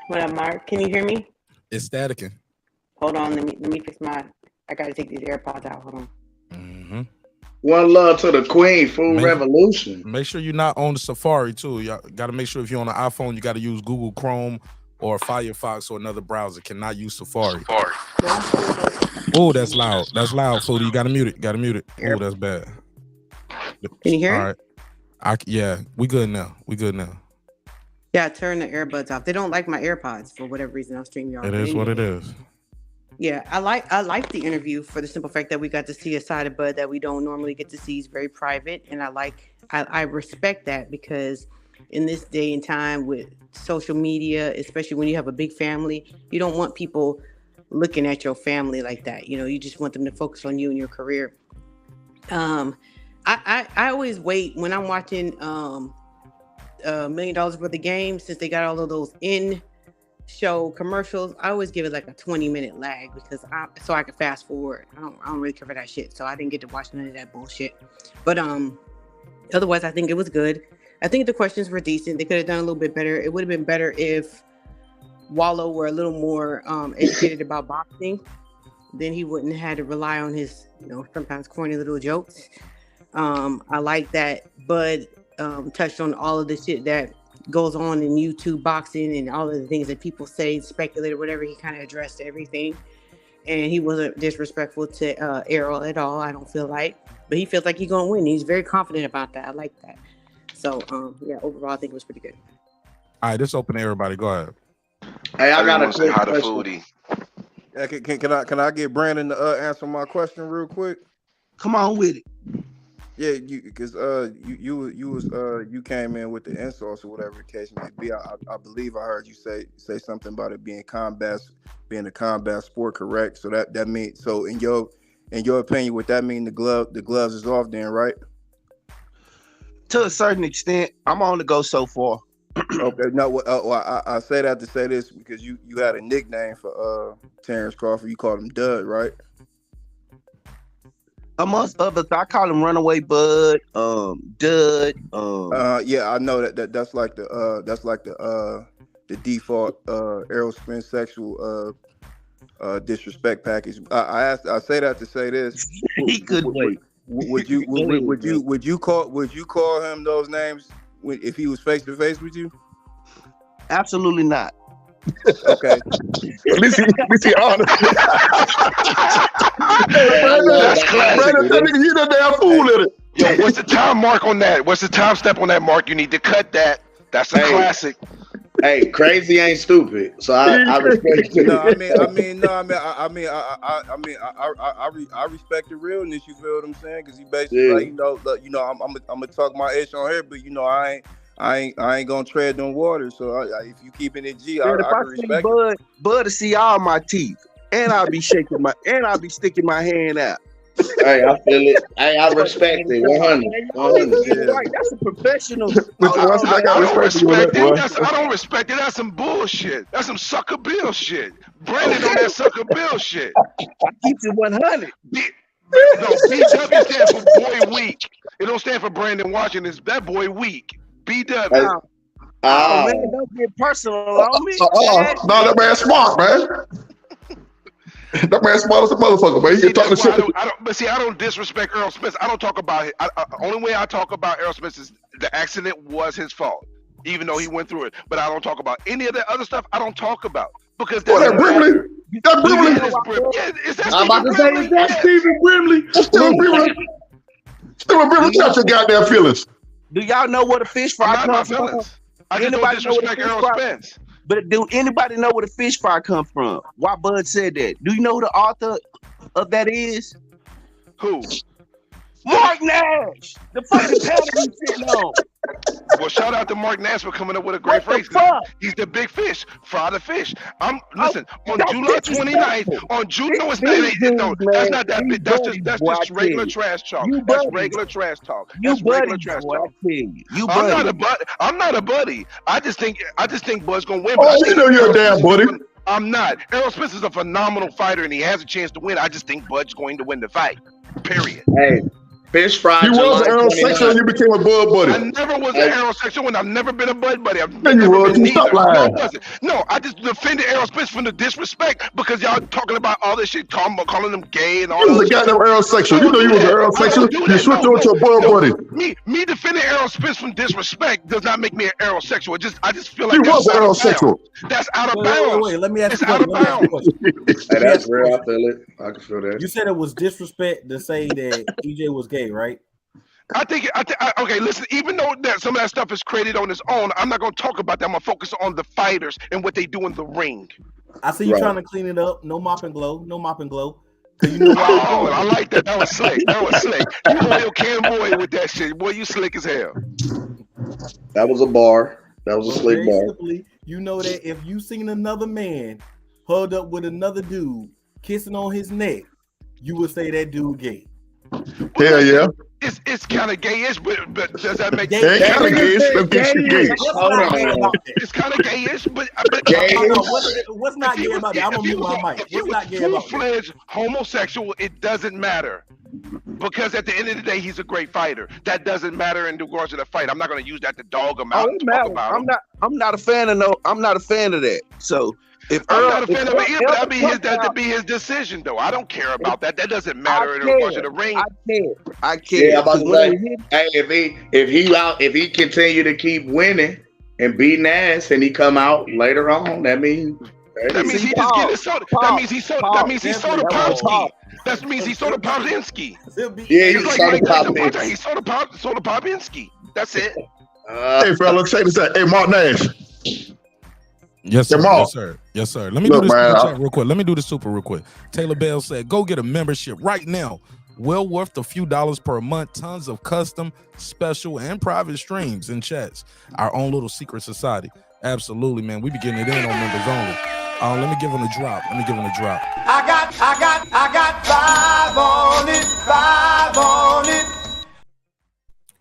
What up, Mark? Can you hear me? It's staticking. Hold on, let me fix my. I gotta take these AirPods out. Hold on. Mm-hmm. One love to the Queen, Food Revolution. Make sure you're not on the Safari too. You got to make sure if you're on an iPhone, you got to use Google Chrome or Firefox or another browser. Cannot use Safari. Oh, that's loud. That's loud, Foodie. You got to mute it. Got to mute it. Oh, that's bad. Can you hear All it? right. Yeah, we good now. We good now. Yeah, turn the earbuds off. They don't like my AirPods for whatever reason. I'll stream y'all. It is what it is. Yeah, I like the interview for the simple fact that we got to see a side of Bud that we don't normally get to see. He's very private, and I respect that, because in this day and time with social media, especially when you have a big family, you don't want people looking at your family like that. You know, you just want them to focus on you and your career. I always wait when I'm watching $1 million worth of games, since they got all of those in-show commercials. I always give it like a 20-minute lag, because so I can fast forward. I don't really care for that shit, so I didn't get to watch none of that bullshit. But otherwise, I think it was good. I think the questions were decent. They could have done a little bit better. It would have been better if Wallo were a little more educated about boxing. Then he wouldn't have had to rely on his, sometimes corny little jokes. I like that Bud touched on all of the shit that goes on in YouTube boxing and all of the things that people say, speculate, or whatever. He kind of addressed everything, and he wasn't disrespectful to Errol at all, I don't feel like. But he feels like he's gonna win. He's very confident about that. I like that. So yeah, overall, I think it was pretty good. All right, this open to everybody. Go ahead. Hey, I got a say quick hi to question. Foodie. Yeah, can I get Brandon to answer my question real quick? Come on with it. Yeah, because you came in with the insults or whatever the case may be. I believe I heard you say something about it being a combat sport, correct? So that means, so in your opinion, would that mean the gloves is off then, right? To a certain extent, I'm on to go so far. Okay, no, I say that to say this because you had a nickname for Terrence Crawford. You called him Dud, right? Amongst others, I call him Runaway Bud, Dud. Yeah, I know that's like the default Errol Spence sexual disrespect package. I say that to say this. He could wait. Would you call him those names if he was face to face with you? Absolutely not. Okay. At least he honest. That's classic. You the damn fool in it. Yo, what's the time mark on that? What's the time step on that, Mark? You need to cut that. That's a classic. Hey, crazy ain't stupid. So I respect it. I respect the realness. You feel what I'm saying? Because he basically I'm gonna talk my ish on here, but I ain't gonna tread them waters. So if you keeping it G, I can respect it. Bud to see all my teeth, and I'll be sticking my hand out. Hey, I feel it. Hey, I respect it. 100. Right, that's a professional. I don't respect it. That's some bullshit. That's some sucker bill shit. Brandon on that sucker bill shit. I keep it 100. No, BW stands for boy weak. It don't stand for Brandon Washington. It's that boy weak. BW. Oh man, don't get personal on me. No, that man's smart, man. That man's smart as a motherfucker, man. You talking shit. I don't disrespect Errol Spence. I don't talk about it. Only way I talk about Errol Spence is the accident was his fault, even though he went through it. But I don't talk about any of that other stuff. I don't talk about because that Brimley. That Brimley. I'm about to say, is that Stephen Brimley? Stephen Brimley, touch your goddamn feelings. Do y'all know where the fish fry comes from? I just don't disrespect Errol Spence. But do anybody know where the fish fry come from? Why Bud said that? Do you know who the author of that is? Who? Mark Nash. The fucking panel he's sitting on. Well, shout out to Mark Nash for coming up with a great phrase. He's the big fish. Fry the fish. Listen, on July 29th, on June, no, it's not. That's not that big. That's just regular trash talk. That's regular trash talk. That's regular trash talk. I'm not a buddy. I just think Bud's gonna win. Oh, you know you're a damn buddy. I'm not. Errol Spence is a phenomenal fighter, and he has a chance to win. I just think Bud's going to win the fight. Period. Fish fried. You was July an Aerosexual when you became a Bud Buddy. I never was an Aerosexual and I've never been a Bud Buddy. I've Yeah, you never was. been You stop neither. No, I lying. wasn't. No, I just defended Errol Spence from the disrespect because y'all talking about all this shit, calling them gay and all You that was a shit. goddamn Aerosexual. You know you was an Aerosexual. You switched over to a Bud Buddy. Me defending Errol Spence from disrespect does not make me an Aerosexual. I just feel like You that's was an out of Aerosexual. bounds. That's out of bounds. Wait, let me ask It's you out of a question. bounds. Hey, that's real. I feel it. I can feel that. You said it was disrespect to say that EJ was gay, right? I think okay, listen, even though that some of that stuff is created on its own, I'm not going to talk about that. I'm going to focus on the fighters and what they do in the ring. I see you trying to clean it up. No mop and glow. No mop and glow. You know Oh, I like that. That was slick. That was slick. You oil can boy with that shit. Boy, you slick as hell. That was a bar. That was a slick Very bar. simply, you know that if you seen another man hugged up with another dude kissing on his neck, you would say that dude gay. Hell yeah. It's kind of gayish, but does that make It ain't kind of gayish. Them things shit gay. It's kind of gayish, but what's not gay about that? I'm gonna mute my mic. What's not gay about that? Full-fledged homosexual, it doesn't matter. Because at the end of the day, he's a great fighter. That doesn't matter in regards to the fight. I'm not going to use that to dog him out and talk about him. I'm not a fan of I'm not a fan of that. So if I'm Earl, not a fan of it either, but that'd be his his decision, though. I don't care about that. That doesn't matter in regards to the ring. I can't. Yeah, I'm about to say, hey, if he continue to keep winning and beating ass, and he come out later on, that means he just getting soda. That means he soda. That means he soda Popsky. That means he soda Popinski. Yeah, he's soda Popinski. He's soda Popinski. That's it. Hey, fellas, check this out. Hey, Mark Nash. Yes, sir. Mark. Yes, sir. Yes, sir. Let me Look, do this man, super chat real quick. Let me do this super real quick. Taylor Bell said, go get a membership right now. Well worth a few dollars per month. Tons of custom, special, and private streams and chats. Our own little secret society. Absolutely, man. We be getting it in on members only. Let me give him a drop. I got 5 on it.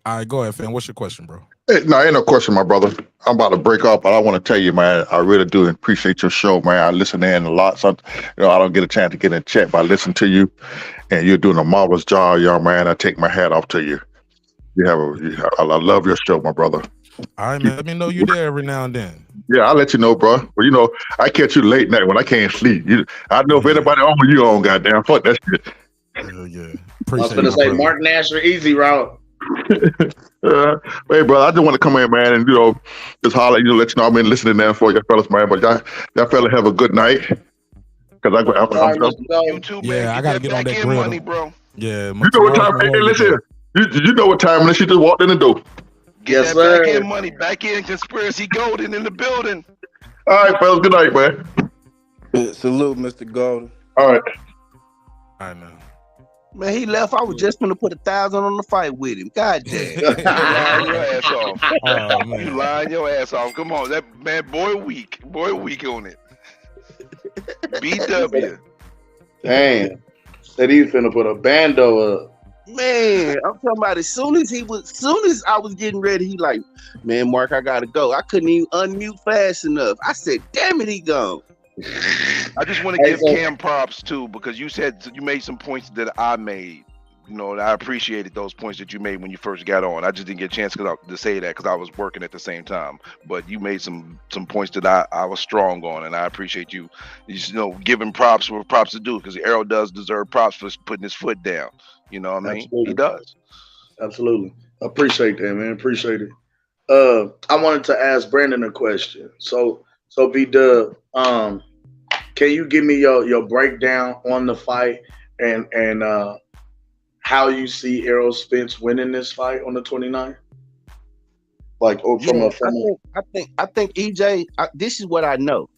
All right, go ahead, fam. What's your question, bro? Hey, no, ain't no question, my brother. I'm about to break up, but I want to tell you, man, I really do appreciate your show, man. I listen in a lot. So, I don't get a chance to get in chat, but I listen to you, and you're doing a marvelous job, young man. I take my hat off to you. I love your show, my brother. All right, man. Let me know you there every now and then. Yeah, I'll let you know, bro. But I catch you late night when I can't sleep. I know if anybody on you on, goddamn, fuck that shit. Yeah. I was gonna say Mark Nash or Easy Route. Hey, brother, I just want to come in, man, and just holler, let you know I've been listening there for you fellas, man. But y'all fellas have a good night. Cause You too, man. Yeah, I gotta get on that grill, money, bro. Yeah, you know what time? Hey, listen, you know what time when she just walked in the door. Get that back end money, back end conspiracy golden in the building. All right, fellas, good night, man. Salute, Mr. Golden. All right. I know. Man, he left. I was just gonna put 1,000 on the fight with him. God damn. You lying your ass off. Oh, man. You lying your ass off. Come on, that man, boy weak on it. BW. Damn. Said he was finna put a bando up. Man, I'm talking about as soon as I was getting ready, he like, man, Mark, I gotta go. I couldn't even unmute fast enough. I said, damn it, he gone. I just want to give Cam props too, because you made some points that I made. And I appreciated those points that you made when you first got on. I just didn't get a chance to say that because I was working at the same time. But you made some points that I was strong on, and I appreciate you. Giving props where props to do, because Errol does deserve props for putting his foot down. You know what I mean? Absolutely. He does. Absolutely. Appreciate that, man. Appreciate it. I wanted to ask Brandon a question. So B-Dub, can you give me your breakdown on the fight and how you see Errol Spence winning this fight on the 29th? Like, I think EJ. This is what I know.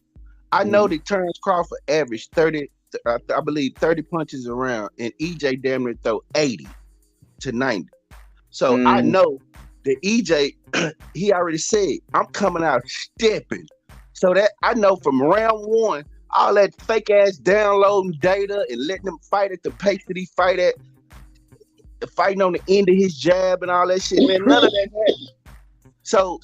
I know that Terence Crawford averaged 30. I believe 30 punches around, and EJ damn near throw 80 to 90. So I know that EJ, he already said, I'm coming out stepping. So that I know from round one, all that fake ass downloading data and letting them fight at the pace that he fight at, fighting on the end of his jab and all that shit, man, none of that happened. So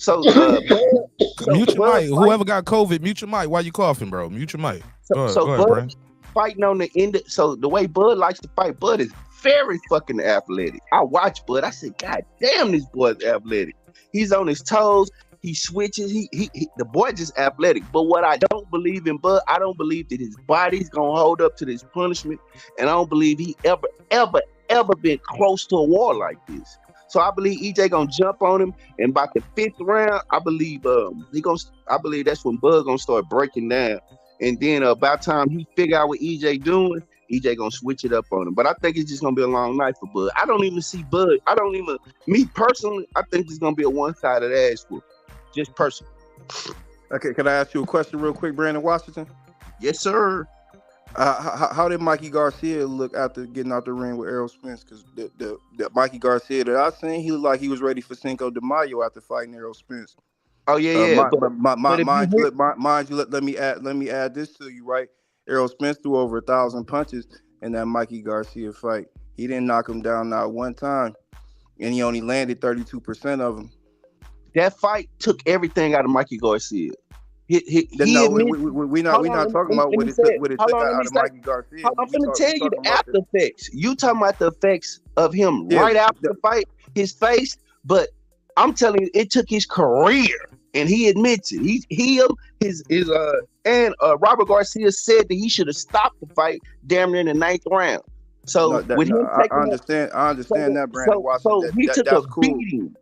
mute your mic. Whoever got COVID, mute your mic. Why you coughing, bro? Mute your mic. Go ahead, Bud fighting on the end. So the way Bud likes to fight, Bud is very fucking athletic. I watched Bud. I said, God damn, this boy's athletic. He's on his toes. He switches. The boy just athletic. But what I don't believe in Bud, I don't believe that his body's gonna hold up to this punishment, and I don't believe he ever been close to a war like this. So I believe EJ gonna jump on him, and by the 5th round, I believe that's when Bud gonna start breaking down, and then by the time he figure out what EJ doing, EJ gonna switch it up on him. But I think it's just gonna be a long night for Bud. I don't even see Bud. Me personally, I think it's gonna be a one-sided ass whoop. Just personally. Okay, can I ask you a question real quick, Brandon Washington? Yes, sir. How did Mikey Garcia look after getting out the ring with Errol Spence? Because the Mikey Garcia that I seen, he looked like he was ready for Cinco de Mayo after fighting Errol Spence. Oh yeah. Mind you, let me add this to you, right? Errol Spence threw over 1,000 punches in that Mikey Garcia fight. He didn't knock him down not one time, and he only landed 32% of them. That fight took everything out of Mikey Garcia. We're not talking about what it took out of Mikey Garcia. I'm going to tell you the after effects. You talking about the effects of him right after the fight, his face, but I'm telling you, it took his career, and he admits it. Robert Garcia said that he should have stopped the fight damn near in the 9th round. So I understand that, Brandon Watson. So he took a beating.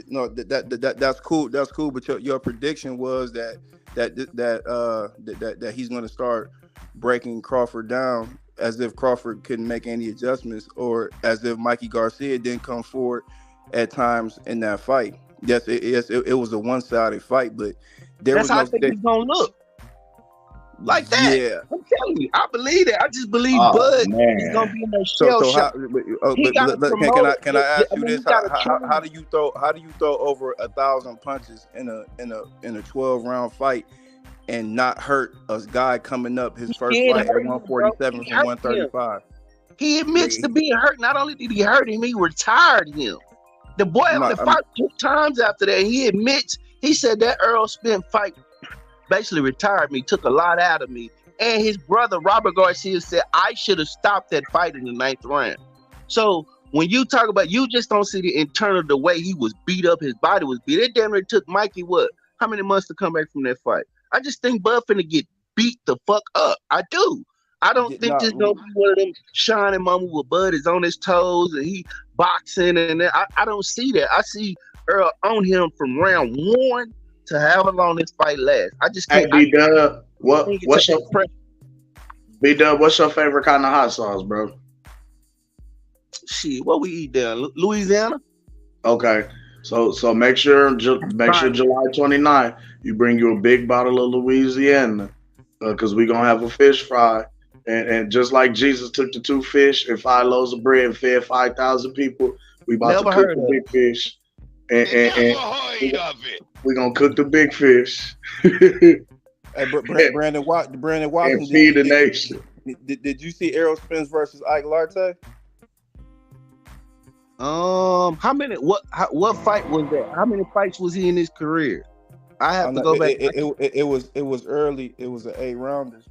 No, that's cool. That's cool. But your prediction was that he's going to start breaking Crawford down, as if Crawford couldn't make any adjustments, or as if Mikey Garcia didn't come forward at times in that fight. Yes, it was a one-sided fight, but that's how I think he's going to look. Like that. Yeah. I'm telling you, I believe it. I just believe Bud is gonna be in a shell shock. Can I ask you this? How do you throw over 1,000 punches in a 12-round fight and not hurt a guy coming up his first fight at 147 from 135? He admits to being hurt. Not only did he hurt him, he retired him. The boy only fought 2 times after that. He admits, he said that Errol Spence fight basically retired me, took a lot out of me. And his brother, Robert Garcia, said, I should have stopped that fight in the 9th round. So when you talk about, you just don't see the internal, the way he was beat up, his body was beat. It damn near took Mikey, how many months to come back from that fight? I just think Bud finna get beat the fuck up. I do. I don't think this gonna be one of them shining moments where Bud is on his toes and he boxing, and I don't see that. I see Earl on him from round 1 to however long this fight lasts. I just can't. Hey, B-Dub, what's your favorite kind of hot sauce, bro? Shit, what we eat there? Louisiana? Okay. So make sure July 29th, you bring you a big bottle of Louisiana, because we're gonna have a fish fry. And just like Jesus took the 2 fish and 5 loaves of bread and fed 5,000 people, we about to cook the big fish. And we're gonna cook the big fish. Hey, Brandon Watson, and feed the nation. Did you see Errol Spence versus Ike Larte? How many? What fight was that? How many fights was he in his career? I have to go back. It was early. It was an 8-rounder.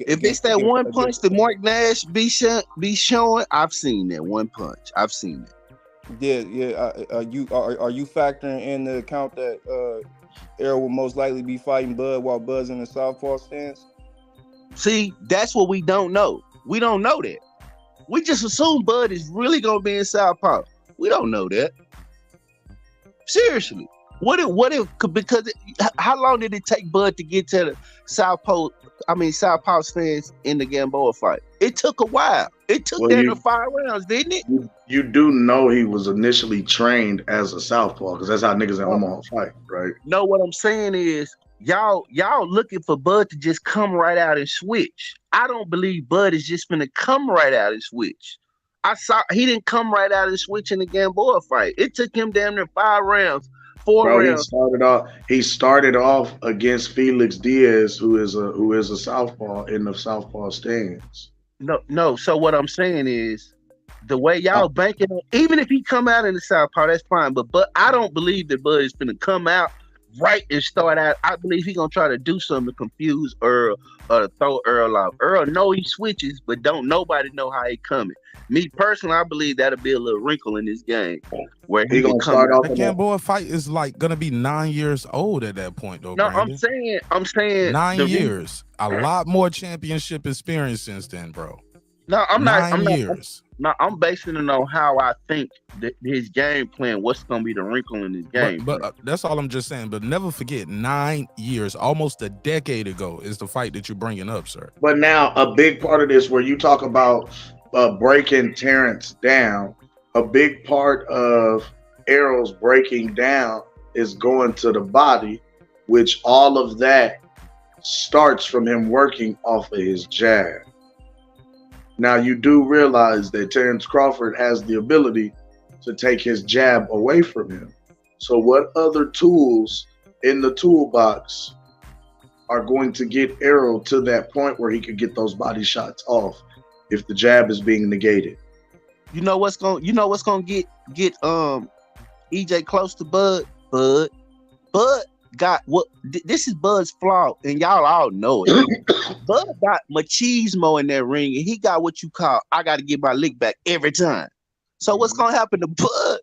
If it's that one punch that Mark Nash be showing, I've seen that one punch. I've seen it. Yeah. Are you factoring in the account that Errol will most likely be fighting Bud while Bud's in the southpaw stance? See, that's what we don't know. We don't know that. We just assume Bud is really gonna be in southpaw. We don't know that. Seriously, because how long did it take Bud to get to the southpaw stance in the Gamboa fight? It took a while. It took 5 rounds, didn't it? You do know he was initially trained as a southpaw, because that's how niggas in Omaha fight, right? No, what I'm saying is y'all looking for Bud to just come right out and switch. I don't believe Bud is just gonna come right out and switch. He didn't come right out and switch in the Gamboa fight. It took him damn near 5 rounds. 4 rounds. He started off against Felix Diaz, who is a southpaw in the southpaw stance. No. So what I'm saying is, the way y'all banking, even if he come out in the southpaw, that's fine. But I don't believe that Bud is gonna come out right and start out. I believe he gonna try to do something to confuse Earl or to throw Earl off. Earl know he switches, but don't nobody know how he coming. Me personally, I believe that'll be a little wrinkle in this game where he gonna come out. The Gamboa fight is like gonna be 9 years old at that point, though. No, Brandon. I'm saying 9 years. A lot more championship experience since then, bro. No, I'm not. 9 years. I'm basing it on how I think that his game plan. What's gonna be the wrinkle in his game? But that's all I'm just saying. But never forget, 9 years, almost a decade ago, is the fight that you're bringing up, sir. But now a big part of this, where you talk about breaking Terrence down, a big part of Errol's breaking down is going to the body, which all of that starts from him working off of his jab. Now, you do realize that Terrence Crawford has the ability to take his jab away from him. So what other tools in the toolbox are going to get Errol to that point where he could get those body shots off if the jab is being negated? You know what's gonna get EJ close to Bud? Bud got what this is Bud's flaw, and y'all all know it. Bud got machismo in that ring, and he got what you call I gotta get my lick back every time. So what's gonna happen to Bud?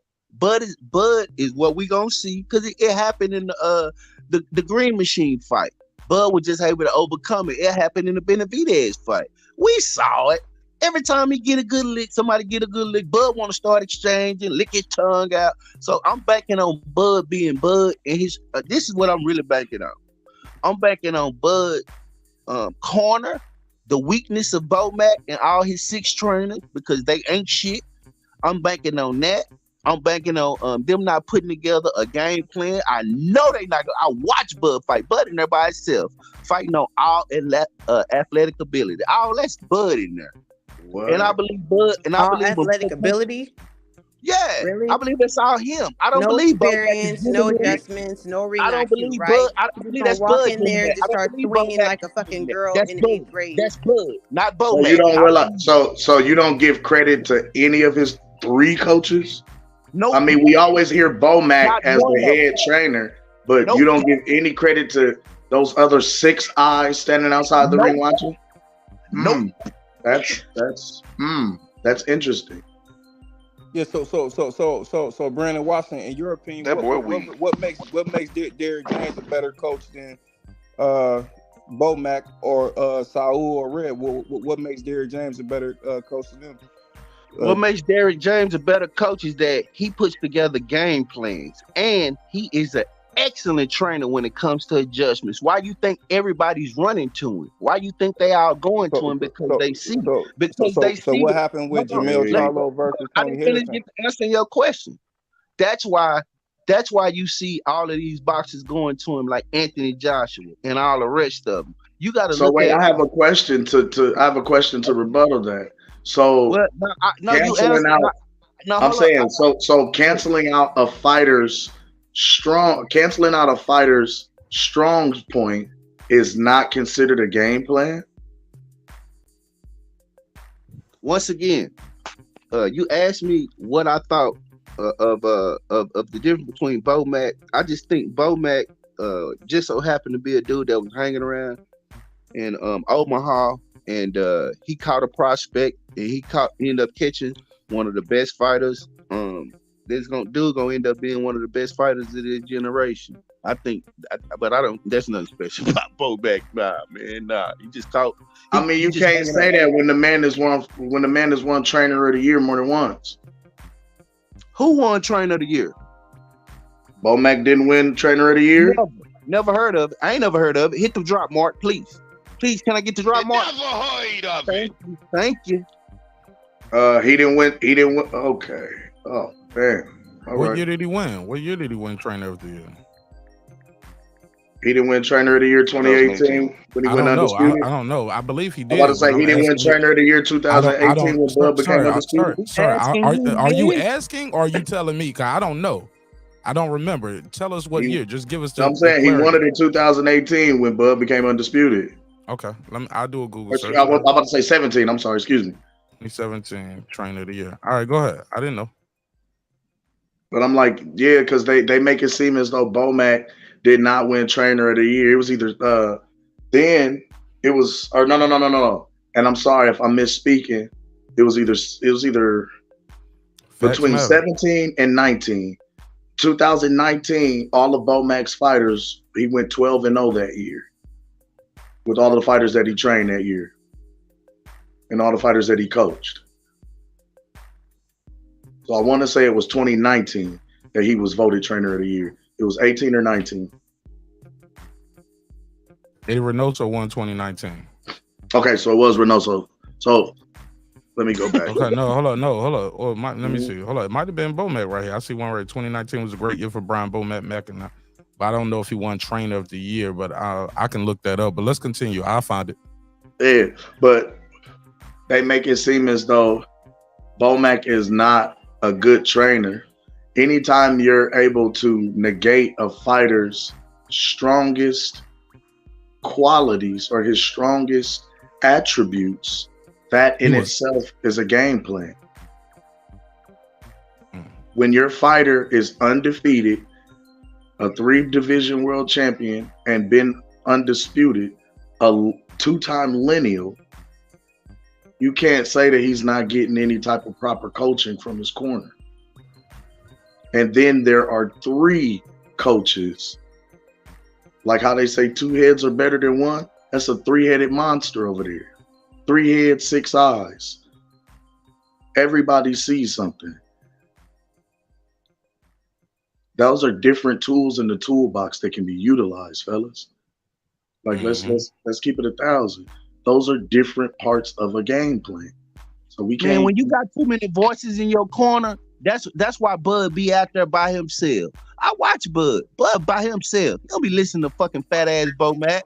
Bud is what we gonna see, because it happened in the Green Machine fight. Bud was just able to overcome it. It happened in the Benavidez fight. We saw it. Every time he get a good lick, somebody get a good lick, Bud want to start exchanging, lick his tongue out. So I'm banking on Bud being Bud, and his. This is what I'm really banking on. I'm banking on Bud corner, the weakness of Bomac and all his 6 trainers, because they ain't shit. I'm banking on that. I'm banking on them not putting together a game plan. I know they not. I watch Bud fight. Bud in there by himself, fighting on all athletic ability. All that's Bud in there. What? And I believe Bud. And I believe athletic ability. Yeah, really? I believe that's all him. I don't no believe experience, no adjustments, no ring. I don't believe right? Bud. I don't believe that's walk Bud in there and just start swinging like a fucking girl in 8th grade. That's Bud, not Bud. So you don't realize. So you don't give credit to any of his 3 coaches. No, I mean we always hear Bomac as the head trainer, but you don't give any credit to those other 6 eyes standing outside the ring watching. Nope. That's interesting. Yeah, so Brandon Watson, in your opinion, what makes Derrick James a better coach than Bomac or Saul or Red? What makes Derrick James a better coach than them? What makes Derrick James a better coach is that he puts together game plans, and he is an excellent trainer when it comes to adjustments. Why you think everybody's running to him? Why you think they are going to him? Because they see. So what happened with Jamel Charlo versus Tony Harrison? I didn't get to answer your question. That's why you see all of these boxers going to him, like Anthony Joshua and all the rest of them. You got to. So wait, I have a question to rebuttal that. So canceling out. I'm saying so canceling out a fighter's strong point is not considered a game plan. Once again, you asked me what I thought of the difference between Bomac. I just think Bomac just so happened to be a dude that was hanging around in Omaha, and he caught a prospect, and he ended up catching one of the best fighters. This gonna end up being one of the best fighters of this generation. I think, but I don't. That's nothing special about Bomac, nah. He just caught. I mean, you can't say that when the man is one trainer of the year more than once. Who won trainer of the year? Bomac didn't win trainer of the year. Never heard of it. I ain't never heard of it. Hit the drop, Mark, please. Please, can I get the drop, Mark? Never heard of it. Thank you. He didn't win. Okay. Oh, damn. What year did he win? What year did he win trainer of the year? He didn't win trainer of the year 2018 when he went undisputed. I don't know. I believe he did. I'm about to say he didn't win trainer of the year 2018 when Bud became undisputed. Sir, are you asking or are you telling me? Because I don't know. I don't remember. Tell us what year. Just give us the. I'm saying he won it in 2018 when Bud became undisputed. Okay, I'll do a Google search. I'm about to say 17. I'm sorry. Excuse me. 2017 trainer of the year. All right, go ahead. I didn't know. But I'm like, yeah, because they make it seem as though Bomac did not win Trainer of the Year. It was either then it was or no. And I'm sorry if I'm misspeaking. It was either between 17 and 19. 2019, all of Bo Mac's fighters, he went 12-0 that year with all the fighters that he trained that year and all the fighters that he coached. So I want to say it was 2019 that he was voted Trainer of the Year. It was 18 or 19. Eddie Reynoso won 2019. Okay, so it was Reynoso. So let me go back. Okay, hold on. Or let me see. Hold on. It might have been Bo Mac right here. I see one right. 2019 was a great year for Brian Bo Mac. But I don't know if he won Trainer of the Year, but I can look that up. But let's continue. I'll find it. Yeah, but they make it seem as though Bo Mac is not a good trainer. Anytime you're able to negate a fighter's strongest qualities or his strongest attributes, that in itself is a game plan. When your fighter is undefeated, a 3-division world champion, and been undisputed, a 2-time lineal, you can't say that he's not getting any type of proper coaching from his corner. And then there are 3 coaches. Like how they say 2 heads are better than one. That's a 3-headed monster over there. 3 heads, 6 eyes. Everybody sees something. Those are different tools in the toolbox that can be utilized, fellas. Like let's keep it 1,000. Those are different parts of a game plan. So we can't. Man, when you got too many voices in your corner, that's why Bud be out there by himself. I watch Bud by himself. He don't be listening to fucking fat ass Bo Mac.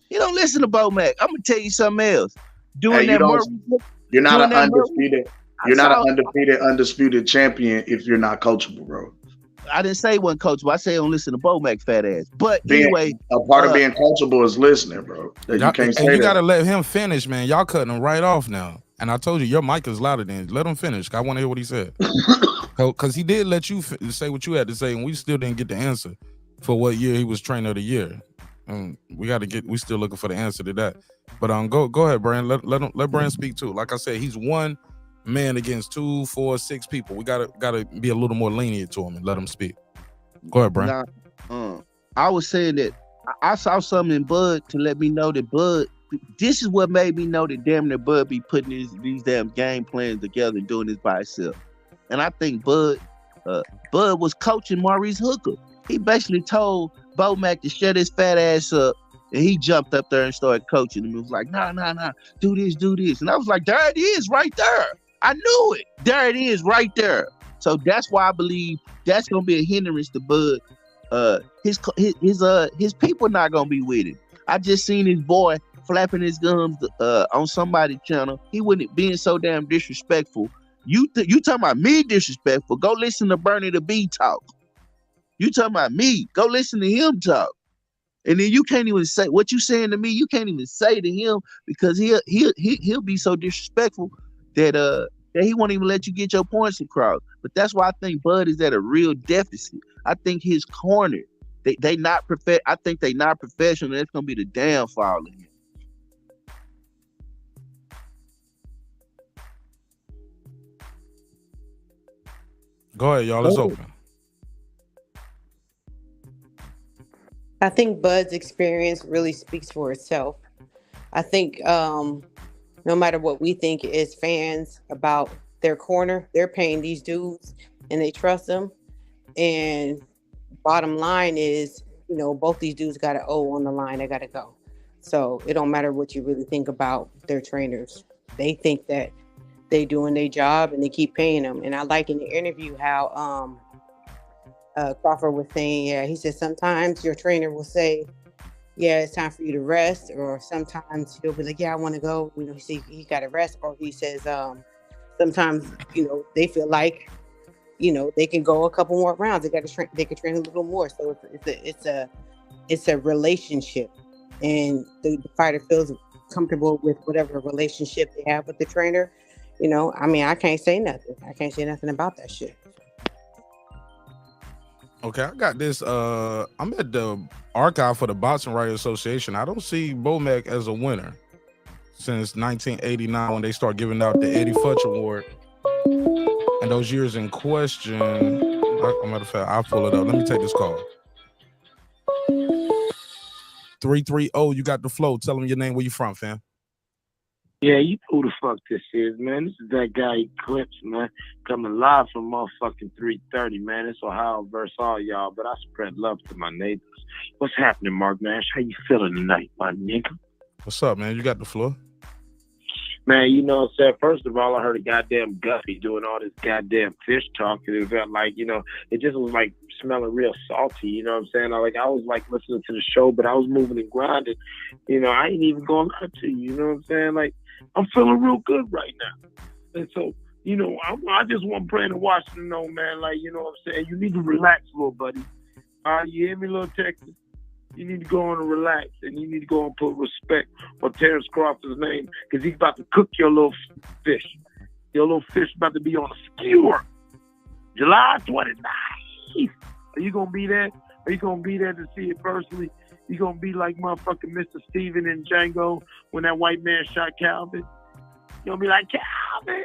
He don't listen to Bo Mac. I'm gonna tell you something else. You're not an undefeated. You're not an undisputed champion if you're not coachable, bro. I didn't say one coachable. I say don't listen to Bo Mac fat ass. But anyway, a part of being coachable is listening, bro. You can't say you gotta let him finish, man. Y'all cutting him right off now. And I told you your mic is louder than his. Let him finish. I want to hear what he said. Because he did let you say what you had to say, and we still didn't get the answer for what year he was Trainer of the Year. We still looking for the answer to that. But go ahead, Brand. Let Brand speak too. Like I said, he's one man against 2, 4, 6 people. We gotta be a little more lenient to him and let him speak. Go ahead, Brand. I was saying that I saw something in Bud to let me know that Bud. This is what made me know that damn near Bud be putting these damn game plans together and doing this by himself. And I think Bud was coaching Maurice Hooker. He basically told Bo Mac to shut his fat ass up, and he jumped up there and started coaching him. He was like, nah, do this. And I was like, there it is right there. I knew it. There it is right there. So that's why I believe that's gonna be a hindrance to Bud. His people not gonna be with him. I just seen his boy flapping his gums on somebody's channel. He wasn't being so damn disrespectful. You talking about me disrespectful? Go listen to Bernie the Bee talk. You talking about me? Go listen to him talk. And then you can't even say what you saying to me. You can't even say to him because he'll be so disrespectful that he won't even let you get your points across. But that's why I think Bud is at a real deficit. I think his corner, they not I think they not professional. That's gonna be the downfall of him. Go ahead, y'all. It's open. I think Bud's experience really speaks for itself. I think no matter what we think as fans about their corner, they're paying these dudes and they trust them. And bottom line is, both these dudes got an O on the line. They got to go. So it don't matter what you really think about their trainers. They think that they doing their job and they keep paying them. And I like in the interview how Crawford was saying, he said sometimes your trainer will say, yeah, it's time for you to rest, or sometimes he'll be like, yeah, I want to go. He got to rest, or he says sometimes they feel like they can go a couple more rounds. They can train a little more. So it's a relationship, and the fighter feels comfortable with whatever relationship they have with the trainer. I can't say nothing. I can't say nothing about that shit. Okay, I got this. I'm at the archive for the Boxing Writers Association. I don't see Bomac as a winner since 1989 when they start giving out the Eddie Futch Award. And those years in question, matter of fact, I'll pull it up. Let me take this call. 330, you got the flow. Tell them your name, where you from, fam. Yeah, you know who the fuck this is, man. This is that guy Eclipse, man. Coming live from motherfucking 330, man. It's Ohio versus all y'all, but I spread love to my neighbors. What's happening, Mark Nash? How you feeling tonight, my nigga? What's up, man? You got the floor. Man, you know what I'm saying? First of all, I heard a goddamn Guppy doing all this goddamn fish talk. And it felt like, you know, it just was like smelling real salty, you know what I'm saying? I was like listening to the show, but I was moving and grinding. You know, I ain't even going to lie to you, you know what I'm saying? Like, I'm feeling real good right now. And so, you know, I just want Brandon Washington to know, man, like, you know what I'm saying? You need to relax, little buddy. You hear me, little Texas? You need to go on and relax, and you need to go and put respect on Terrence Crawford's name, because he's about to cook your little fish. Your little fish about to be on a skewer. July 29th. Are you going to be there? Are you going to be there to see it personally? You going to be like motherfucking Mr. Steven in Django when that white man shot Calvin? You going to be like, Calvin!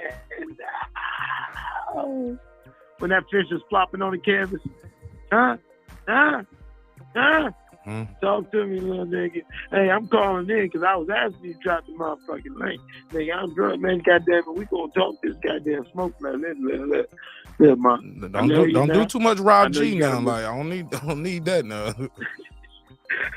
No! When that fish is flopping on the canvas? Huh? Talk to me, little nigga. Hey, I'm calling in because I was asking you to drop the motherfucking link. Nigga, I'm drunk, man. Goddamn it, we gonna talk this goddamn smoke, man. Don't do too much Rob G now. Like, I don't need that now.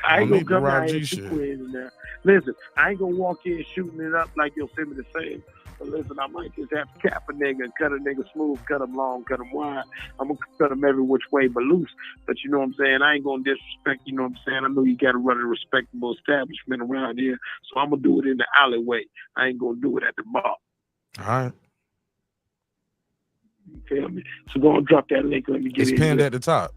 I ain't gonna come Rob out G here shit. too in now. Listen, I ain't gonna walk in shooting it up like Yosemite Sam. But listen, I might just have to cap a nigga, cut a nigga smooth, cut him long, cut him wide. I'm gonna cut him every which way but loose. But you know what I'm saying? I ain't gonna disrespect, you know what I'm saying? I know you gotta run a respectable establishment around here. So I'm gonna do it in the alleyway. I ain't gonna do it at the bar. All right. You feel me? So go and drop that link. Let me get It's it. pinned at the top.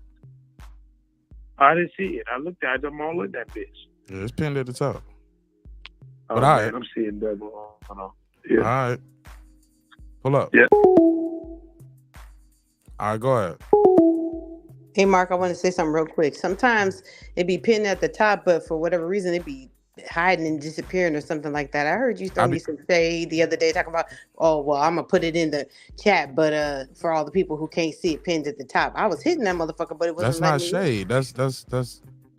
I didn't see it. I looked at it. I'm all in that bitch. Yeah, it's pinned at the top. Oh, But man, all right. I'm seeing double. Hold on. Yeah. All right. Pull up. Yeah. All right, go ahead. Hey, Mark, I want to say something real quick. Sometimes it be pinned at the top, but for whatever reason, it be hiding and disappearing or something like that. I heard you throw me some shade the other day talking about, oh, well, I'm going to put it in the chat, but for all the people who can't see it pinned at the top. I was hitting that motherfucker, but it wasn't That's not letting me shade. That's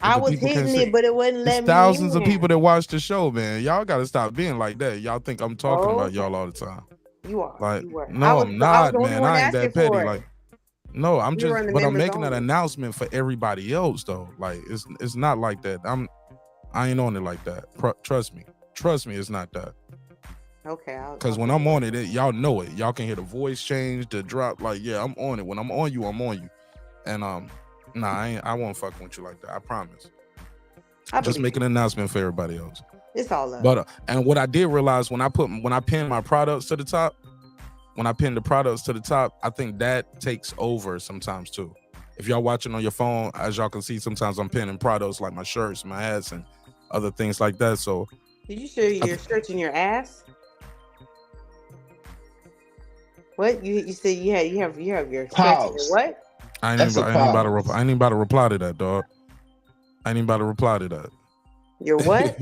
I the was people can't hitting see. it, but it wasn't There's letting me thousands in. of people that watch the show, man. Y'all gotta stop being like that. Y'all think I'm talking about Okay. y'all all the time. You are. Like, You were. no, I'm I was not, the only man. one I ain't asking that petty. for it. Like, no, I'm We were in just, the but I'm members making an only. announcement for everybody else, though. Like, it's not like that. I ain't on it like that. Trust me, it's not that. Okay. Because when I'm on it, y'all know it. Y'all can hear the voice change, the drop. Like, yeah, I'm on it. When I'm on you, I'm on you. And nah, I won't fuck with you like that. I promise. Just make an announcement for everybody else. It's all love. But and what I did realize when I pin my products to the top, when I pin the products to the top, I think that takes over sometimes too. If y'all watching on your phone, as y'all can see, sometimes I'm pinning products like my shirts, my hats, and other things like that. So Did you show your shirts in your ass? What you said you have your shirts in your what? I ain't even about to reply to that, dog. I ain't even about to reply to that. Your what?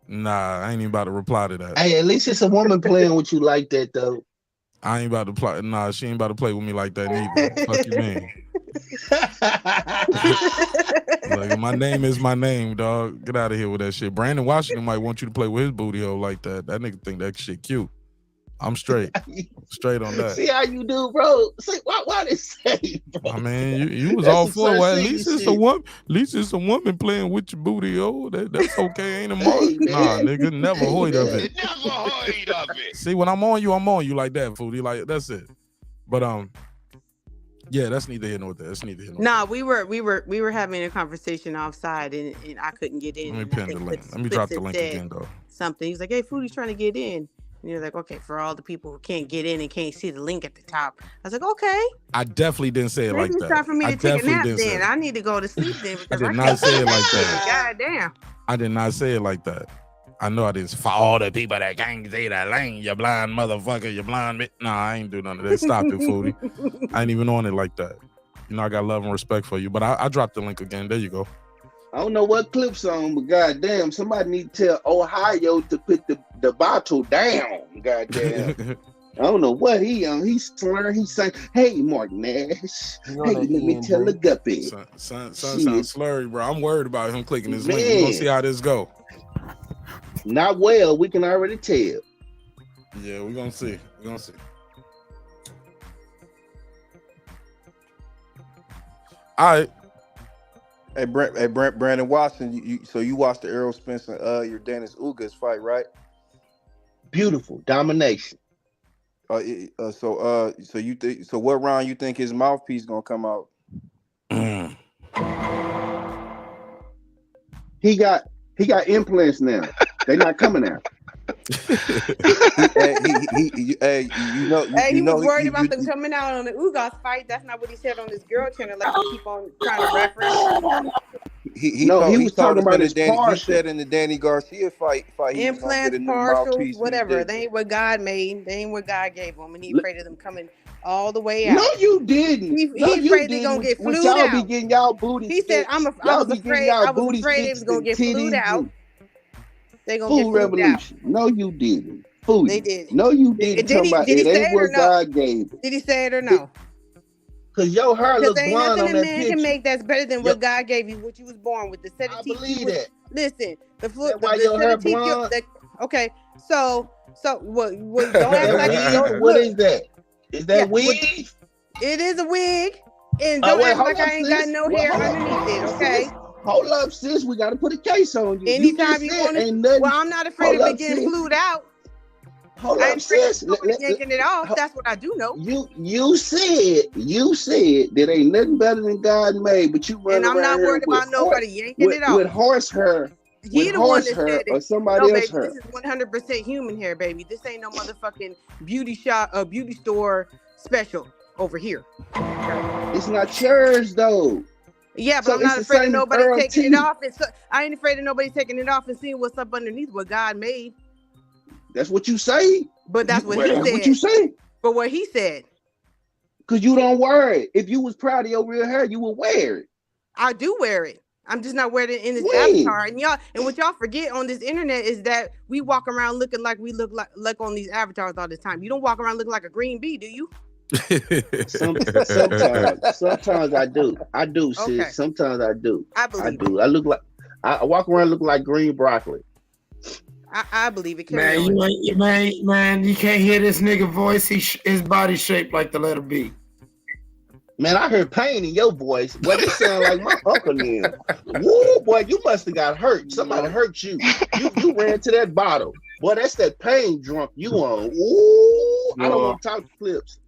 Nah, I ain't even about to reply to that. Hey, at least it's a woman playing with you like that, though. I ain't about to play. Nah, she ain't about to play with me like that neither. Fuck you, mean? Like, my name is my name, dog. Get out of here with that shit. Brandon Washington might want you to play with his booty hole like that. That nigga think that shit cute. I'm straight on that. See how you do, bro. See why they say, bro. I mean, you was That's all some for it. Well, at Sun least City it's shit. at least it's a woman playing with your booty, oh. That's okay, ain't a mark. Hey, Nah, man. nigga, never hoid of it. Never heard of it. See, when I'm on you like that, foodie. Like, that's it. But yeah, that's neither here nor there. That's neither here nor Nah, we were having a conversation offside and I couldn't get in. Let me And I pin think the link. Fitz- Let me Fitz drop the had link said again, though. Something. He's like, hey, Foodie's trying to get in. And you're like, okay, for all the people who can't get in and can't see the link at the top. I was like, okay. I definitely didn't say it Maybe like it's that. time for me I to take a definitely nap didn't say then. it. I need to go to sleep then because did I not can't say it see like the that. God damn. I did not say it like that. I know I didn't. For all the people that can't see that lane, you blind motherfucker, you blind bitch. Nah, I ain't do none of that. Stop it, foodie. I ain't even on it like that. I got love and respect for you. But I dropped the link again. There you go. I don't know what clip's on, but goddamn, somebody need to tell Ohio to put the bottle down. Goddamn. I don't know what he on. He's slurring. He's saying, "Hey, Mark Nash. Hey, let me tell a guppy." Son sounds slurry, bro. I'm worried about him clicking his link. We're gonna see how this go. Not well. We can already tell. Yeah, we're gonna see. All right. Hey, Brandon Watson. So you watched the Errol Spence and your Dennis Ugas fight, right? Beautiful domination. So you think? So what round you think his mouthpiece gonna come out? He got implants now. They not coming out. He was worried about them coming out on the Ugas fight. That's not what he said on his girl channel. Like he keep on trying to reference. He was talking about his partial. He said in the Danny Garcia fight implants, partials, whatever. They ain't what God made. They ain't what God gave him, and he afraid of them coming all the way out. No, you didn't. He afraid they gonna get flued out. Be getting y'all booty. He said, "I was afraid they was gonna get flued out." They gonna Food get revolution. Out. No, you didn't. Food. They did. No, you didn't. Did he say it or no? God gave. Did he say it or no? Cause your hair looks ain't blonde nothing on a that man picture. can make that's better than what God gave you, what you was born with. The set of teeth. I believe that. Listen, why your hair blonde? Okay, so what? Don't act like what is that? Is that wig? It is a wig, and don't act like I ain't got no hair underneath it. Okay. Hold up, sis. We got to put a case on you. Anytime you want to. Well, I'm not afraid of it getting flued out. Hold up, sis. Yanking it off. That's what I do know. You said that ain't nothing better than God made, but you run and I'm not worried about nobody yanking it off with horse hair. He the one that said it. Or somebody else baby, this is 100% human hair, baby. This ain't no motherfucking beauty store special over here. It's not yours though. Yeah, but I'm not afraid of nobody taking it off. I ain't afraid of nobody taking it off and seeing what's up underneath what God made. That's what you say. But that's what he said. That's what you say. But what he said. Because you don't wear it. If you was proud of your real hair, you would wear it. I do wear it. I'm just not wearing it in this avatar. And what y'all forget on this internet is that we walk around looking like we look like on these avatars all the time. You don't walk around looking like a green bee, do you? Sometimes I do. I do, sis. Okay. Sometimes I do. I believe I look like I walk around looking like green broccoli. I believe it. Man, you can't hear this nigga voice. His body shaped like the letter B. Man, I heard pain in your voice. Boy, you sound like my uncle then. Woo, boy, you must have got hurt. Somebody hurt you. You ran to that bottle. Boy, that's that pain drunk you on. Ooh, I don't want to talk clips.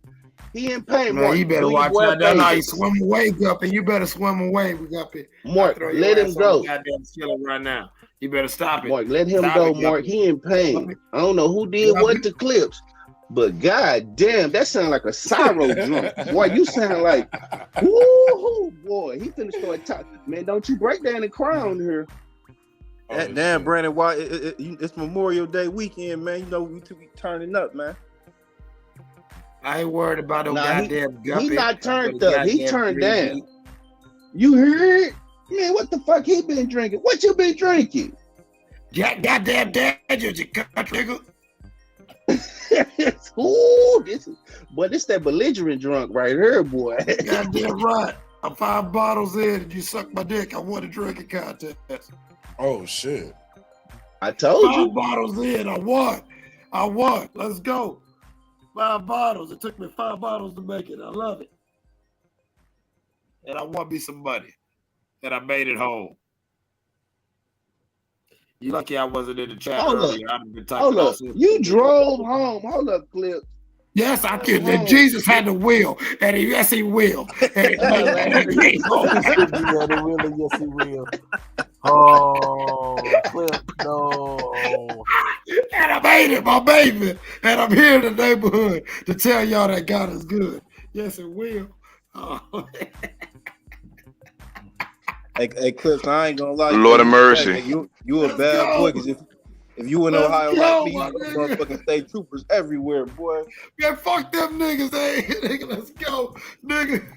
He in pain, man. Mark. You better watch out. That's how you swim away, Guppy. You better swim away, Guppy. Mark, let him go. Goddamn ceiling right now. You better stop it. Mark, let him go, Mark. He in pain. I don't know who did what to clips, but god damn, that sound like a sorrow drunk. Boy, you sound like, woo, boy. He finna start talking. Man, don't you break down and cry on here. Damn, Brandon, why it's Memorial Day weekend, man. You know we turning up, man. I ain't worried about no goddamn Guppy. He not turned up. He turned down. You heard? Man, what the fuck he been drinking? What you been drinking? Goddamn Daniels, you country nigga. Ooh, this that belligerent drunk right here, boy. Goddamn right. I'm 5 bottles in and you suck my dick. I won a drinking contest. Oh shit. I told you. 5 bottles in. I won. Let's go. 5 bottles. It took me 5 bottles to make it. I love it. And I won me some money. And I made it home. You lucky I wasn't in the chat earlier. I'd have been talking about you drove home. Hold up, Clip. Yes, I did. And Jesus had the will. And yes, he will. And yes, he will. Oh, Clip, no. And I made it, my baby. And I'm here in the neighborhood to tell y'all that God is good. Yes, it will. Oh. Hey, Clips, I ain't gonna lie. Lord of mercy. You a bad boy, because if you in Ohio like me, you motherfucking state troopers everywhere, boy. Yeah, fuck them niggas, hey. Nigga, let's go, nigga.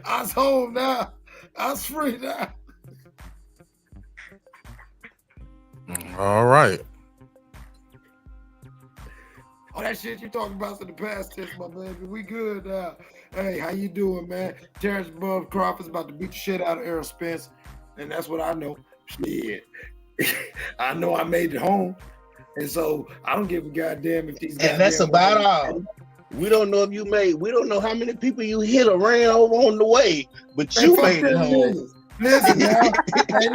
I was home now. I was free now. All right. All that shit you talking about in the past tense, my baby. We good now. Hey, how you doing, man? Terrence Crawford's about to beat the shit out of Errol Spence, and that's what I know. Shit. I know I made it home, and so I don't give a goddamn if these guys. And that's about all. We don't know if you made. We don't know how many people you hit or ran over on the way, but you made it home. Listen now. Hey,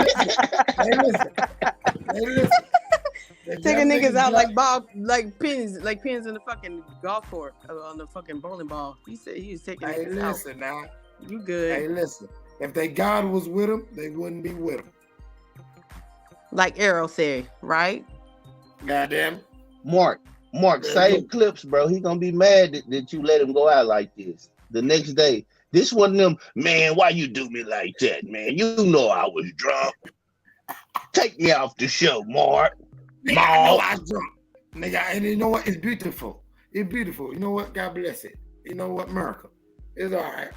listen. Taking niggas out like pins in the fucking golf court on the fucking bowling ball. He said he was taking niggas out. Listen now. You good? Hey, listen. If they God was with them, they wouldn't be with them. Like Errol said, right? Goddamn. Mark, save clips, bro. He gonna be mad that you let him go out like this. The next day, this one of them, man, why you do me like that, man? You know I was drunk. Take me off the show, Mark. Nigga, I know I was drunk. Nigga, and you know what? It's beautiful. It's beautiful. You know what? God bless it. You know what? Miracle. It's all right.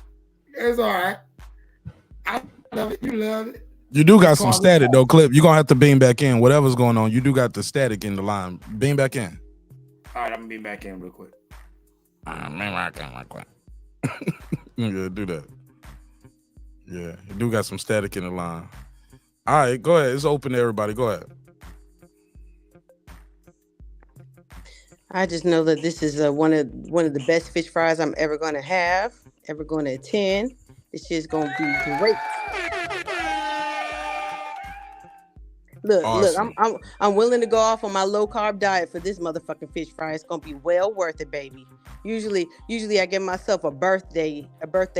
It's all right. I love it. You love it. You do got some static though, Clip. You're gonna have to beam back in. Whatever's going on, you do got the static in the line. Beam back in. All right, I'm gonna be back in real quick. Beam back in real quick. Yeah, do that. Yeah, you do got some static in the line. All right, go ahead. It's open to everybody. Go ahead. I just know that this is one of the best fish fries I'm ever gonna have, ever gonna attend. This shit's gonna be great. Look, Awesome. I'm willing to go off on my low carb diet for this motherfucking fish fry. It's gonna be well worth it, baby. Usually I give myself a birthday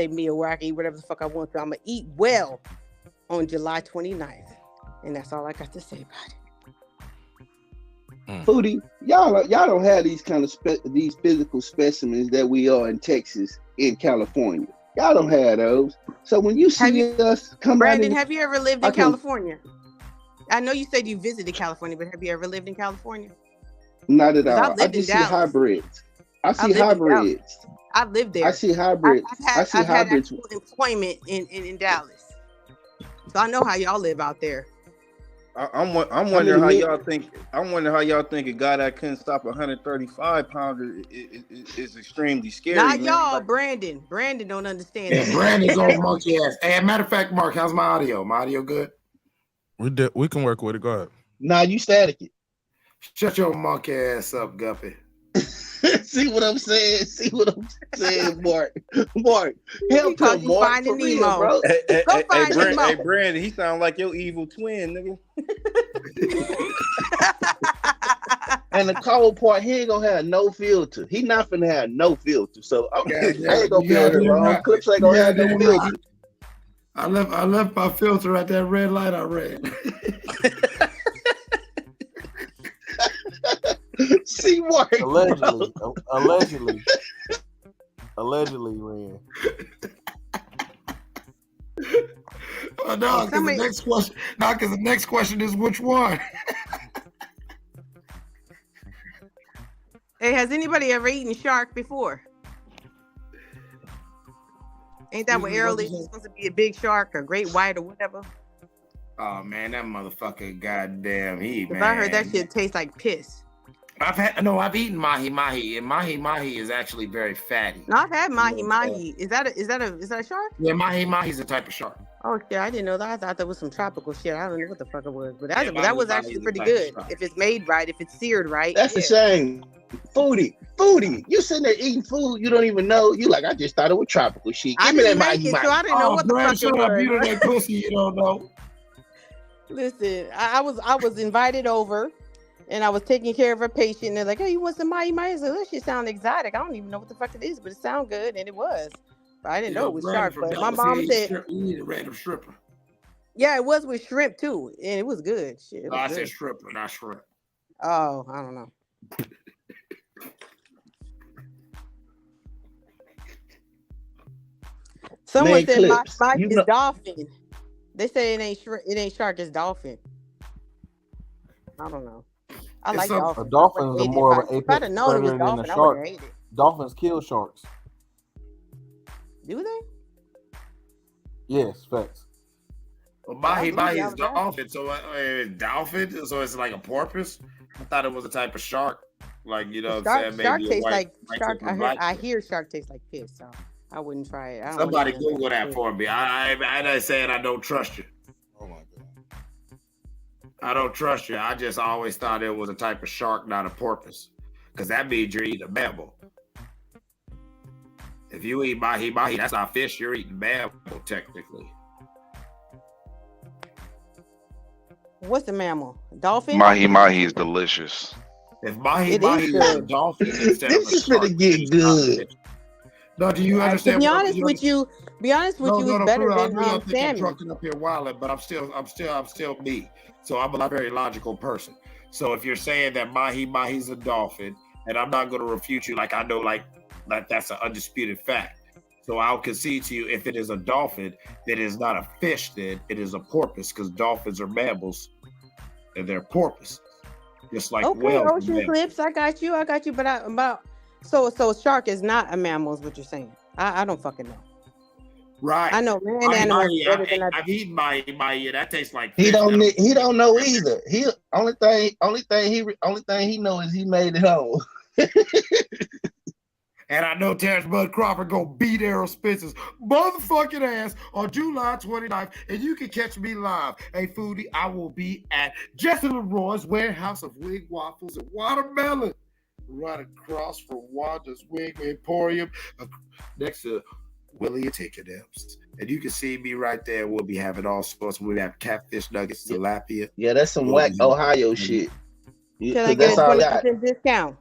meal where I can eat whatever the fuck I want to. I'm gonna eat well on July 29th, and that's all I got to say about it. Foodie, y'all don't have these kind of these physical specimens that we are in Texas, in California. Y'all don't have those. So when you see us come Brandon, out, have you ever lived in California? I know you said you visited California, but have you ever lived in California? Not at all. I've lived I in just see Dallas. hybrids. I see hybrids. I've lived there. I see hybrids. I've had actual employment in Dallas, so I know how y'all live out there. I'm wondering how y'all think. I'm wondering how y'all think a guy that couldn't stop a 135-pounder is extremely scary. Not man. y'all, Like, Brandon. Brandon don't understand. Yeah, Brandon's on monkey ass. Hey, matter of fact, Mark, how's my audio? My audio good? We can work with it. Go ahead. Nah, you static it. Shut your monkey ass up, Guppy. See what I'm saying? See what I'm saying, Mark? Mark, help him, Mark, for real, bro. Hey, Brandon, he sound like your evil twin, nigga. And the cold part, he ain't gonna have no filter. He not finna have no filter. So okay, I ain't gonna be on here long. Clips ain't gonna have no filter. I left my filter at that red light I ran. See, Mark. Allegedly ran. Oh no, because the next question. No, because the next question is which one. Hey, has anybody ever eaten shark before? Ain't that what Errol is? He's supposed to be a big shark or great white or whatever? Oh man, that motherfucker, goddamn heat, man. I heard that shit tastes like piss. I've eaten mahi, and mahi is actually very fatty. No, I've had mahi. Is that a shark? Yeah, mahi is a type of shark. Oh shit, I didn't know that. I thought that was some tropical shit. I don't know what the fuck it was, but Yeah, that was mahi actually is a pretty type of good shark. if it's made right, if it's seared right. That's a shame. Foodie. You sitting there eating food you don't even know. You like, I just thought it was tropical shit. Give me that mahi. So I didn't know what the fuck it was. You that pussy you don't know. Listen, I was invited over, and I was taking care of a patient. And they're like, "Hey, you want some mahi?" I said, "That shit sound exotic. I don't even know what the fuck it is, but it sound good," and it was. But I didn't know it was shark. But my mom said, "You need a random stripper." Yeah, it was with shrimp too, and it was good. Shit, it was I good. said stripper, not shrimp. Oh, I don't know. Someone said my is dolphin. They say it ain't shark, it's dolphin. I don't know. I like dolphins. Dolphins are more of an If I'd apex have known it was predator than a dolphin, I would shark. have ate it. Dolphins kill sharks. Do they? Yes, facts. Well, mahi believe is that. dolphin, so dolphin, so it's like a porpoise. I thought it was a type of shark, like you know what I'm saying, Shark maybe a tastes white, like white shark. tip or black I tip. hear shark tastes like piss, so I wouldn't try it. I don't Somebody wanna Google that for me. I ain't saying I don't trust you. Oh my god. I don't trust you. I just always thought it was a type of shark, not a porpoise, because that means you're eating a mammal. If you eat mahi, that's not fish. You're eating mammal, technically. What's a mammal? Dolphin? Mahi is delicious. If mahi It is is a good. dolphin instead of a This is shark, gonna get good. no, do you To understand? be what- honest with you, it's for better real, I than know y'all think I'm salmon. drunk up here wilding, but I'm still me. So I'm a very logical person. So if you're saying that mahi's a dolphin, and I'm not going to refute you, like I know, like that's an undisputed fact. So I'll concede to you, if it is a dolphin, then it is not a fish. Then it is a porpoise, because dolphins are mammals, and they're porpoises, just like Okay, whales. are ocean mammals. clips. I got you. But so shark is not a mammal, is what you're saying. I don't fucking know. Right. I know land animals better than I. I've eaten mahi. That tastes like He fish. don't know either. He only thing he know is he made it home. And I know Terrence Bud Crawford gonna beat Errol Spence's motherfucking ass on July 29th, and you can catch me live. Hey, Foodie, I will be at Jesse Leroy's Warehouse of Wing Waffles and Watermelon, right across from Wanda's Wing Emporium, next to Willie and Ticketips. And you can see me right there. We'll be having all sorts. We'll have catfish nuggets, tilapia. Yeah, that's some whack Ohio shit. Can I get a 20% discount?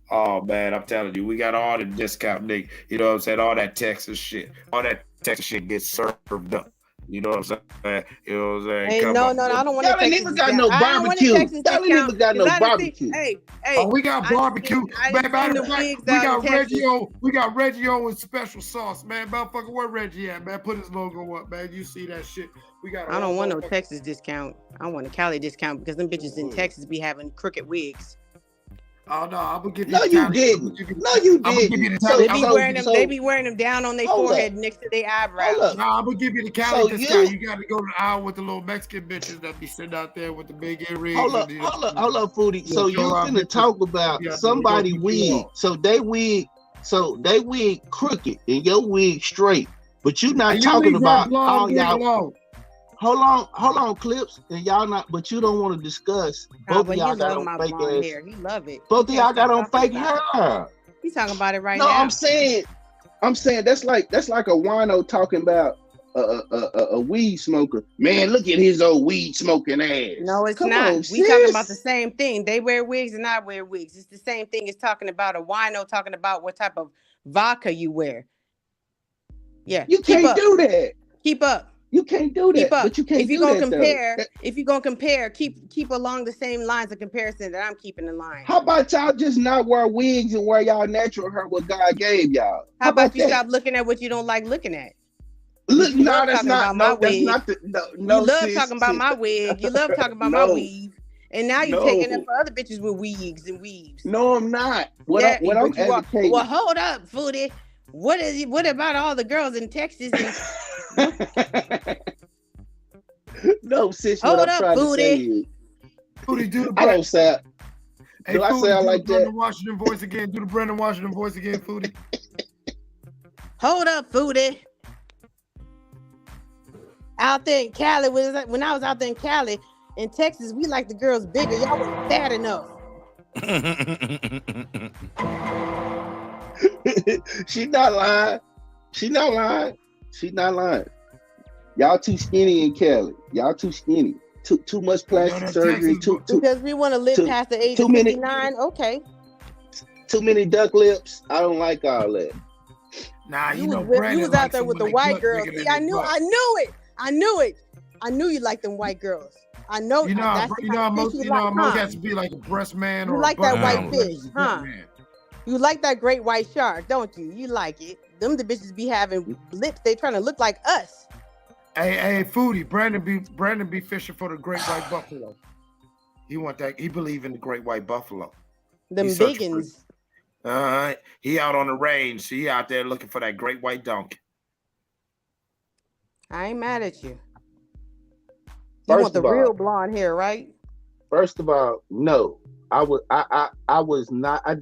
Oh man, I'm telling you, we got all the discount, nigga. You know what I'm saying? All that Texas shit. All that Texas shit gets served up. You know what I'm saying? You know what I'm saying? Hey, no, I don't want Y'all a ain't Texas even got discount. no I don't want a barbecue. Texas Y'all ain't discount, even got 'cause no I done barbecue. Hey, Oh, we got barbecue. I Man, done matter seen of the fact, wigs we out in got Texas. Reggie O with special sauce, man. Motherfucker, where Reggie at, man? Put his logo up, man. You see that shit. We got. I don't want no Texas discount. I want a Cali discount because them bitches in Texas be having crooked wigs. Oh no, I'm gonna give you. No, you didn't. No, you didn't. They be wearing them down on their forehead next to their eyebrows. No, I'm gonna give you the Cali discount. You got to go to the aisle with the little Mexican bitches that be sitting out there with the big earrings. Hold up, Foodie. So you finna talk about somebody wig. So they wig crooked and your wig straight. But you not talking about all y'all. Hold on, Clips, and y'all not. But you don't want to discuss. Both of y'all got on fake ass hair. He love it. Both of y'all got on fake hair. He's talking about it right No, now. I'm saying that's like a wino talking about a weed smoker. Man, look at his old weed smoking ass. No, it's Come not. on, We talking about the sis. same thing. They wear wigs and I wear wigs. It's the same thing as talking about a wino talking about what type of vodka you wear. Yeah, You can't do that. Keep up. You can't do that. Keep up. But you can't If you're do gonna that, compare, though. if you're gonna compare, keep along the same lines of comparison that I'm keeping in line. How about y'all just not wear wigs and wear y'all natural hair what God gave y'all? How about you that? stop looking at what you don't like looking at? Look, You no, love that's talking not. about my No, that's wig. not the. No, You love sis, talking about sis. my wig. You love talking about my No. weave. And now you're No. taking it for other bitches with wigs and weaves. No, I'm not. What Yeah, I'm but you are. advocating. Well, hold up, Foodie. What about all the girls in Texas? No, sis. Hold What I'm up, trying to say Foodie. is, Foodie, do the I don't sound. Hey, Do I Foodie, sound do like the Brendan that? Washington voice again. Do the Brendan Washington voice again, Foodie. Hold up, Foodie. Out there in Cali, when I was out there in Cali, in Texas, we like the girls bigger. Y'all wasn't fat enough. She not lying. She not lying. She not lying. Y'all too skinny in Cali. Y'all too skinny. Too much plastic surgery. Because we want to live past the age of 59. Okay. Too many duck lips. I don't like all that. Nah, You was out there with the white girls. See, I knew it. I knew you liked them white girls. I know. You know, that's the kind of most fish you like, most huh? has to be like a breast man You or like a that butt white man. fish, huh? You like that great white shark, don't you? You like it. Them the bitches be having lips. They trying to look like us. Hey, Foodie, Brandon be fishing for the great white buffalo. He want that. He believe in the great white buffalo. Them He searching biggins. He out on the range. He out there looking for that great white donkey. I ain't mad at you. You want the real blonde hair, right? First of all, no. I do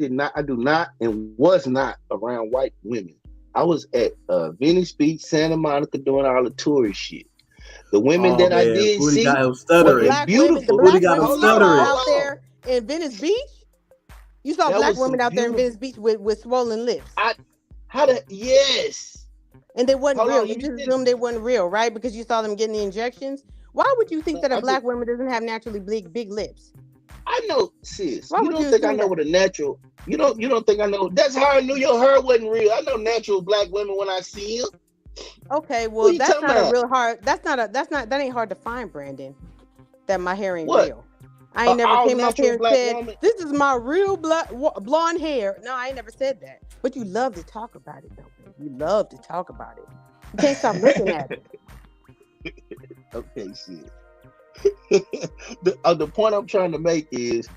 not and was not around white women. I was at Venice Beach, Santa Monica doing all the tourist shit. The women that I did see were beautiful. The black women you saw out there in Venice Beach? You saw black women out there in Venice Beach with swollen lips. Yes. And they wasn't real. You just assumed they wasn't real, right? Because you saw them getting the injections. Why would you think that a black woman doesn't have naturally big lips? I know, sis. You don't think I know what a natural? You don't think I know? That's how I knew your hair wasn't real. I know natural black women when I see them. Okay, well that's not a real hard. That ain't hard to find, Brandon. That my hair ain't real. I ain't never came up here and said this is my real blonde hair. No, I ain't never said that. But you love to talk about it, though. Man. You love to talk about it. You can't stop looking at it. Okay, shit. The point I'm trying to make is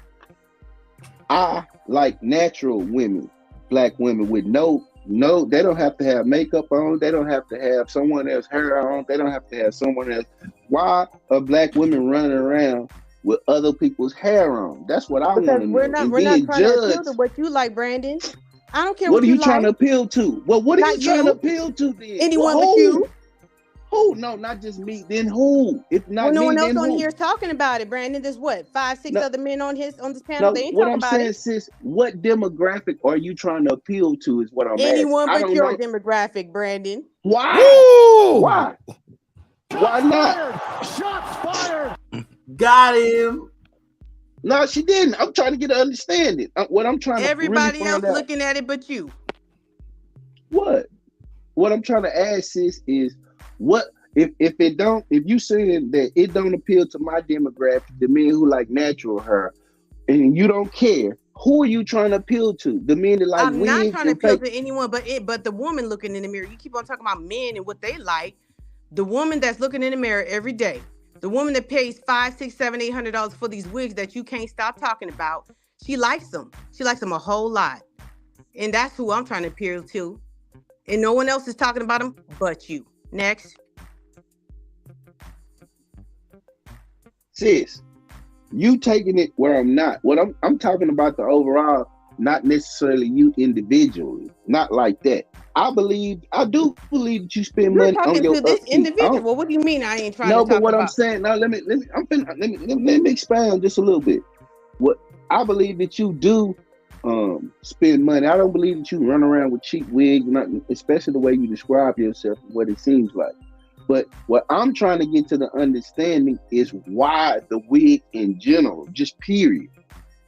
I like natural women, black women with no, they don't have to have makeup on, they don't have to have someone else's hair on, they don't have to have someone else. Why are black women running around with other people's hair on? That's what I want to know. We're not trying to appeal to what you like, Brandon. I don't care what you are you trying to appeal to? Well, what are you trying to appeal to then? Anyone but you. Who? No, not just me. Then who? If not no me, one else then on who? here is talking about it, Brandon. There's what, 5-6 other men on this panel. No, They ain't what talking I'm about saying, it. sis, what demographic are you trying to appeal to? Is what I'm Anyone asking. but your demographic, Brandon. Why? Why? Why not? Shots fired. Got him. No, she didn't. I'm trying to get an understanding. What I'm trying to Everybody really else find out, looking at it but you. What I'm trying to ask, sis, is what if you saying that it don't appeal to my demographic, the men who like natural hair, and you don't care, who are you trying to appeal to? The men that like I'm not wigs trying to and appeal fake. to anyone but the woman looking in the mirror. You keep on talking about men and what they like. The woman that's looking in the mirror every day, the woman that pays $500, $600, $700, $800 for these wigs that you can't stop talking about, she likes them. She likes them a whole lot. And that's who I'm trying to appeal to. And no one else is talking about them but you. Next. Sis, you taking it where I'm not. What I'm talking about the overall, not necessarily you individually, not like that. I do believe that you spend You're money on your talking to this upkeep. individual. What do you mean I ain't trying to talk about? No, but what I'm saying, now let me expand just a little bit. What I believe that you do spend money. I don't believe that you run around with cheap wigs, especially the way you describe yourself, what it seems like. But what I'm trying to get to the understanding is why the wig in general, just period.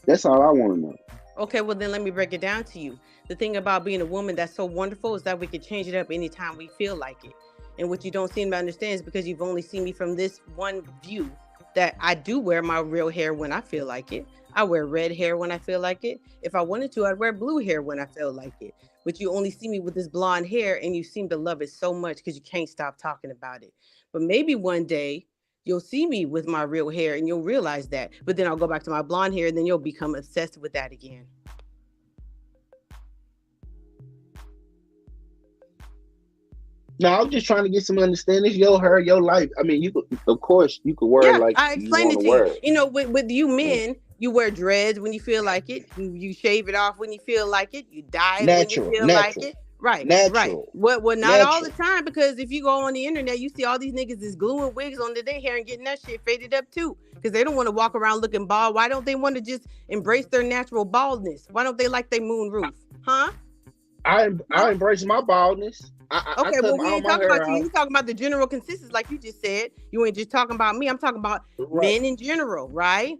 That's all I want to know. Okay, well then let me break it down to you. The thing about being a woman that's so wonderful is that we can change it up anytime we feel like it. And what you don't seem to understand is because you've only seen me from this one view, that I do wear my real hair when I feel like it. I wear red hair when I feel like it. If I wanted to, I'd wear blue hair when I feel like it. But you only see me with this blonde hair and you seem to love it so much because you can't stop talking about it. But maybe one day you'll see me with my real hair and you'll realize that. But then I'll go back to my blonde hair and then you'll become obsessed with that again. No, I'm just trying to get some understanding. It's your hair, your life. I mean, of course, you could wear like I explained it to wear you. You know, with you men, you wear dreads when you feel like it. You shave it off when you feel like it. You dye it when you feel like it. Right, right. Well, not all the time, because if you go on the internet, you see all these niggas is gluing wigs onto their hair and getting that shit faded up too, because they don't want to walk around looking bald. Why don't they want to just embrace their natural baldness? Why don't they like their moon roof? Huh? I embrace my baldness. Okay, well, we ain't talking about you. You talking about the general consensus, like you just said. You ain't just talking about me. I'm talking about men in general, right?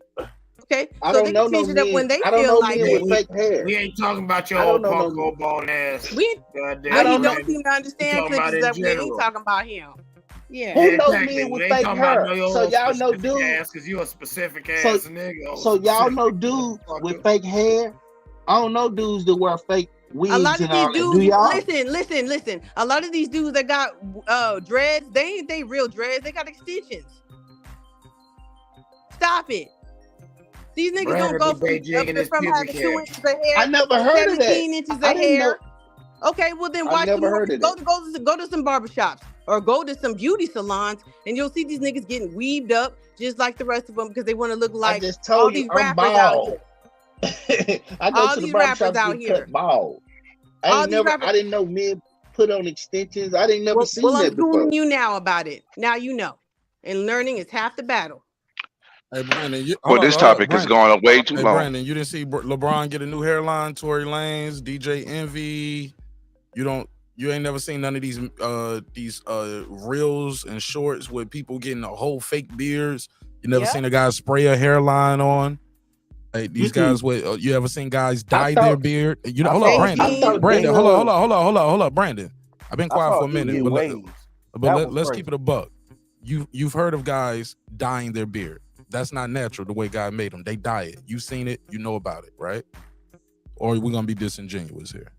Okay, so they can change it up when they feel like it. We ain't talking about your old Paco bald ass. What you don't seem to understand, Click, is that we ain't talking about him. Yeah. Who knows men with fake hair? So y'all know dudes. Because you a specific ass nigga. So y'all know dudes with fake hair. I don't know dudes that wear fake wigs. A lot of these dudes, do y'all? listen. A lot of these dudes that got dreads, they ain't real dreads. They got extensions. Stop it. These niggas Brandon don't go be Beijing in his from pubic having hair. 2 inches of hair I never to heard of that. 17 inches of I didn't know. hair. Okay, well then I watch never the heard movies. of Go to some barbershops or go to some beauty salons, and you'll see these niggas getting weaved up just like the rest of them because they want to look I like just all told these you I'm rappers out bald. here. I go All to the these rappers barbershop out to get here. cut bald. All these rappers. I didn't know men put on extensions. I didn't never Well, seen I'm that before. schooling you now about it. Now you know. And learning is half the battle. Hey Brandon, Well, this topic is going on way too Hey long. Brandon, you didn't see LeBron get a new hairline, Tory Lanez, DJ Envy. You ain't never seen none of these reels and shorts with people getting a whole fake beards. You never seen a guy spray a hairline on. Hey, these guys with you ever seen guys dye their beard? You know, hold up, Brandon. Hold up, Brandon. I've been quiet for a minute, but let's keep it a buck. You've heard of guys dyeing their beard. That's not natural the way God made them. They dye it. You've seen it, you know about it, right? Or we're gonna be disingenuous here.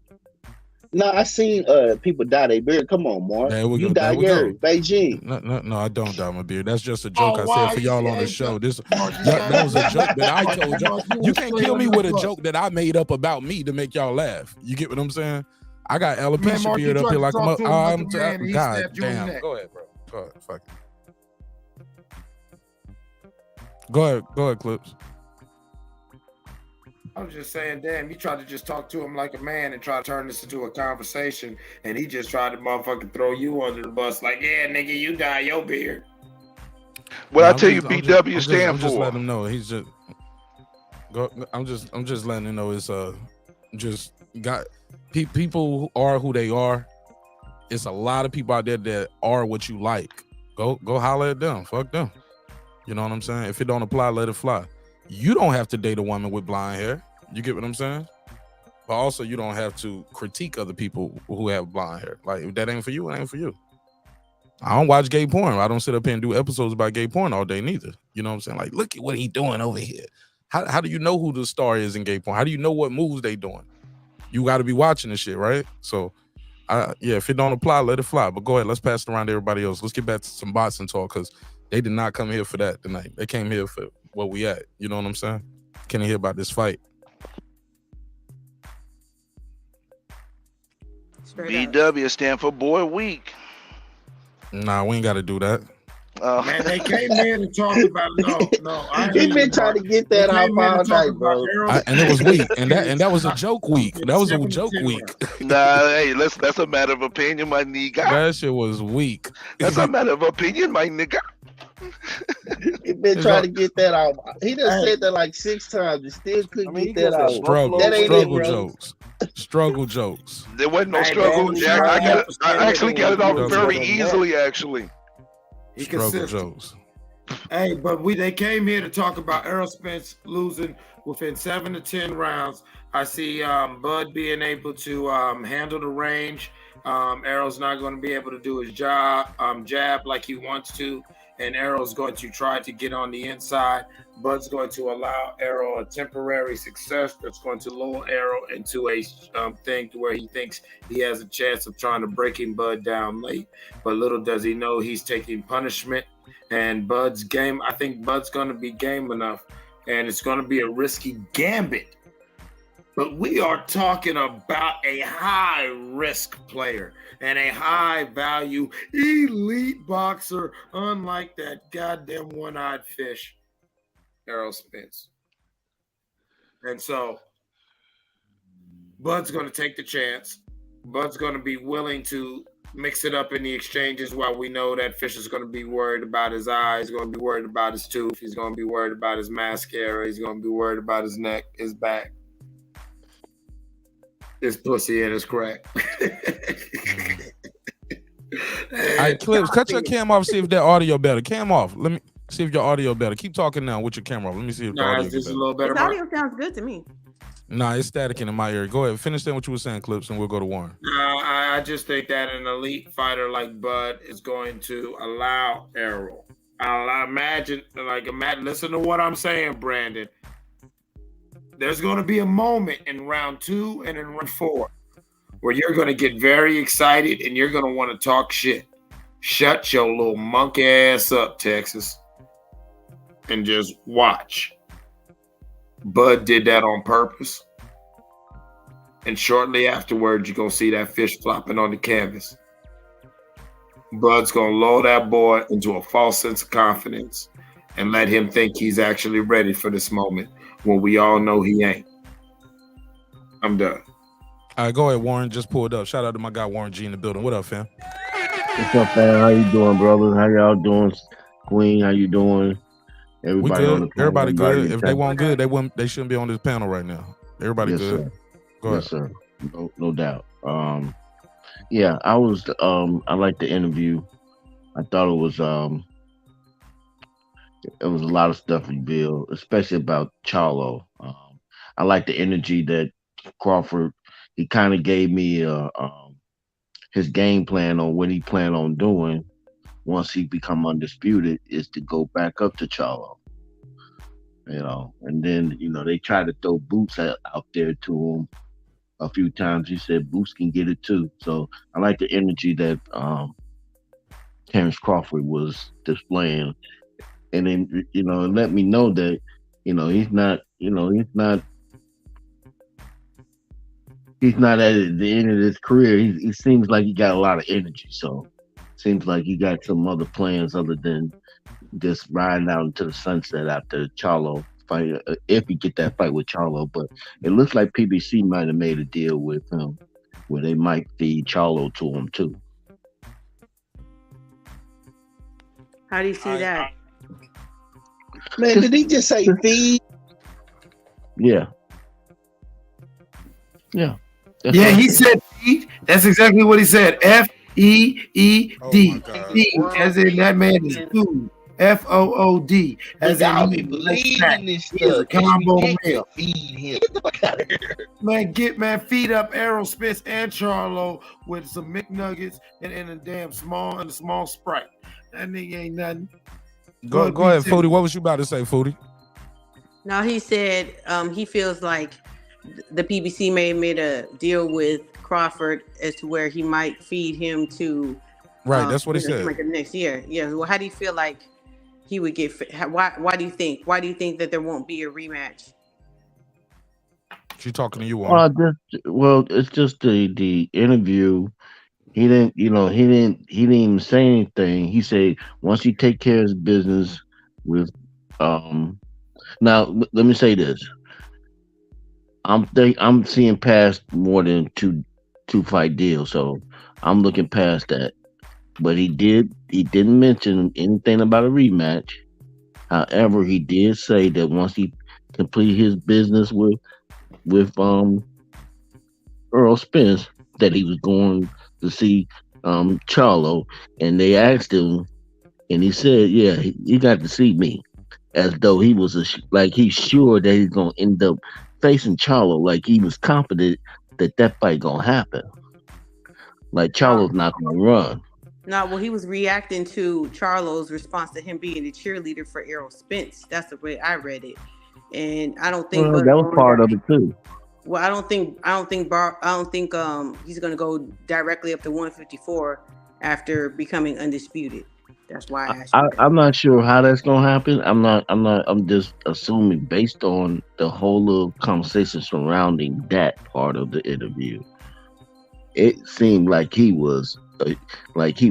No, I seen people dye their beard. Come on, Mark. You dye yours, Beijing. No, I don't dye my beard. That's just a joke I said for y'all on the show. That was a joke that I told y'all. You can't kill me with a joke that I made up about me to make y'all laugh. You get what I'm saying? I got alopecia beard up here like I'm God damn. Go ahead, bro. Go ahead, fuck it. Go ahead, Clips. I was just saying, damn, you tried to just talk to him like a man and try to turn this into a conversation, and he just tried to motherfucking throw you under the bus like, yeah, nigga, you dye your beard. What I tell you, BW stand I'm just for. letting him know he's just. I'm just letting him know it's just got people who are who they are. It's a lot of people out there that are what you like. Go holler at them. Fuck them. You know what I'm saying? If it don't apply, let it fly. You don't have to date a woman with blonde hair. You get what I'm saying? But also, you don't have to critique other people who have blonde hair. Like, if that ain't for you, it ain't for you. I don't watch gay porn. I don't sit up here and do episodes about gay porn all day neither. You know what I'm saying? Like, look at what he doing over here. How do you know who the star is in gay porn? How do you know what moves they doing? You got to be watching this shit, right? So, if it don't apply, let it fly. But go ahead, let's pass it around to everybody else. Let's get back to some boxing talk because they did not come here for that tonight. They came here for where we at. You know what I'm saying? Can you hear about this fight? BW stand for Boy Week. Nah, we ain't got to do that. Man, they came in and talked about no. He been trying to get that out all night, bro. And it was weak, and that was a joke week. That was a joke week. Nah, hey, that's a matter of opinion, my nigga. That shit was weak. That's a matter of opinion, my nigga. He been trying to get that out. He done said that like 6 times and still couldn't get that out. Struggle jokes. Struggle jokes. There wasn't no struggle. Yeah, I actually got it off very easily, actually. Struggle jokes. Hey, but they came here to talk about Errol Spence losing within 7 to 10 rounds. I see Bud being able to handle the range. Errol's not going to be able to do his jab like he wants to. And Errol's going to try to get on the inside. Bud's going to allow Errol a temporary success that's going to lull Errol into a thing to where he thinks he has a chance of trying to breaking Bud down late. But little does he know he's taking punishment. And Bud's game, I think Bud's going to be game enough. And it's going to be a risky gambit. But we are talking about a high-risk player and a high-value elite boxer, unlike that goddamn one-eyed fish, Errol Spence. And so, Bud's going to take the chance. Bud's going to be willing to mix it up in the exchanges while we know that Fish is going to be worried about his eyes, going to be worried about his tooth, he's going to be worried about his mascara, he's going to be worried about his neck, his back. His pussy and his crack. All right, Clips, cut your cam off, see if that audio better. Cam off. Let me see if your audio better. Keep talking now with your camera off. Let me see if the audio just better. a little better. His audio sounds good to me. Nah, it's static in my ear. Go ahead. Finish saying what you were saying, Clips, and we'll go to Warren. I just think that an elite fighter like Bud is going to allow Errol. Imagine, listen to what I'm saying, Brandon. There's going to be a moment in round 2 and in round 4 where you're going to get very excited and you're going to want to talk shit. Shut your little monk ass up, Texas, and just watch. Bud did that on purpose. And shortly afterwards, you're going to see that fish flopping on the canvas. Bud's going to lull that boy into a false sense of confidence and let him think he's actually ready for this moment when we all know he ain't. I'm done. All right, go ahead, Warren. Just pull it up. Shout out to my guy Warren G in the building. What up, fam? What's up, fam? How you doing, brother? How y'all doing? Queen, how you doing? Everybody We on the good. panel, Everybody good. If they chat. weren't good, they shouldn't be on this panel right now. Everybody Yes, good. sir. Go Yes, ahead. sir. No doubt. Yeah, I I liked the interview. I thought it was a lot of stuff revealed, especially about Charlo. I like the energy that Crawford. He kind of gave me his game plan on what he planned on doing once he become undisputed is to go back up to Charlo. And then they tried to throw Boots out there to him a few times. He said Boots can get it too. So I like the energy that Terrence Crawford was displaying, and then it let me know that he's not at the end of his career. He seems like he got a lot of energy. So seems like he got some other plans other than just riding out into the sunset after Charlo fight, if he get that fight with Charlo. But it looks like PBC might have made a deal with him where they might feed Charlo to him too. How do you see that? Man, did he just say feed? Yeah. Yeah. Yeah, he said feed. That's exactly what he said. F-E-E-D. Feed, as in that man is food. F-O-O-D. As in he believing this is a stuff. combo You meal. can't feed him. Get the fuck out of here. Man, feed up Errol Spence and Charlo with some McNuggets and a damn small Sprite. That nigga ain't nothing. Go ahead, Foodie. What was you about to say, Foodie? Now he said he feels like the PBC may have made a deal with Crawford as to where he might feed him to that's what he said. like next year. Yeah. Well, how do you feel like he would get? Why do you think that there won't be a rematch? She's talking to you, Warren. It's just the interview. He didn't even say anything. He said once he take care of his business with now let me say this. I'm seeing past more than two fight deals, so I'm looking past that. But he didn't mention anything about a rematch. However, he did say that once he complete his business with Errol Spence, that he was going to see Charlo, and they asked him, and he said, "Yeah, he got to see me," as though he was like he's sure that he's gonna end up facing Charlo, like he was confident that fight gonna happen. Like Charlo's not gonna run. No, well, he was reacting to Charlo's response to him being the cheerleader for Errol Spence. That's the way I read it, and I don't think that was part of it too. Well, I don't think he's gonna go directly up to 154 after becoming undisputed. That's why I asked you. I'm not sure how that's gonna happen. I'm just assuming based on the whole little conversation surrounding that part of the interview. It seemed like he was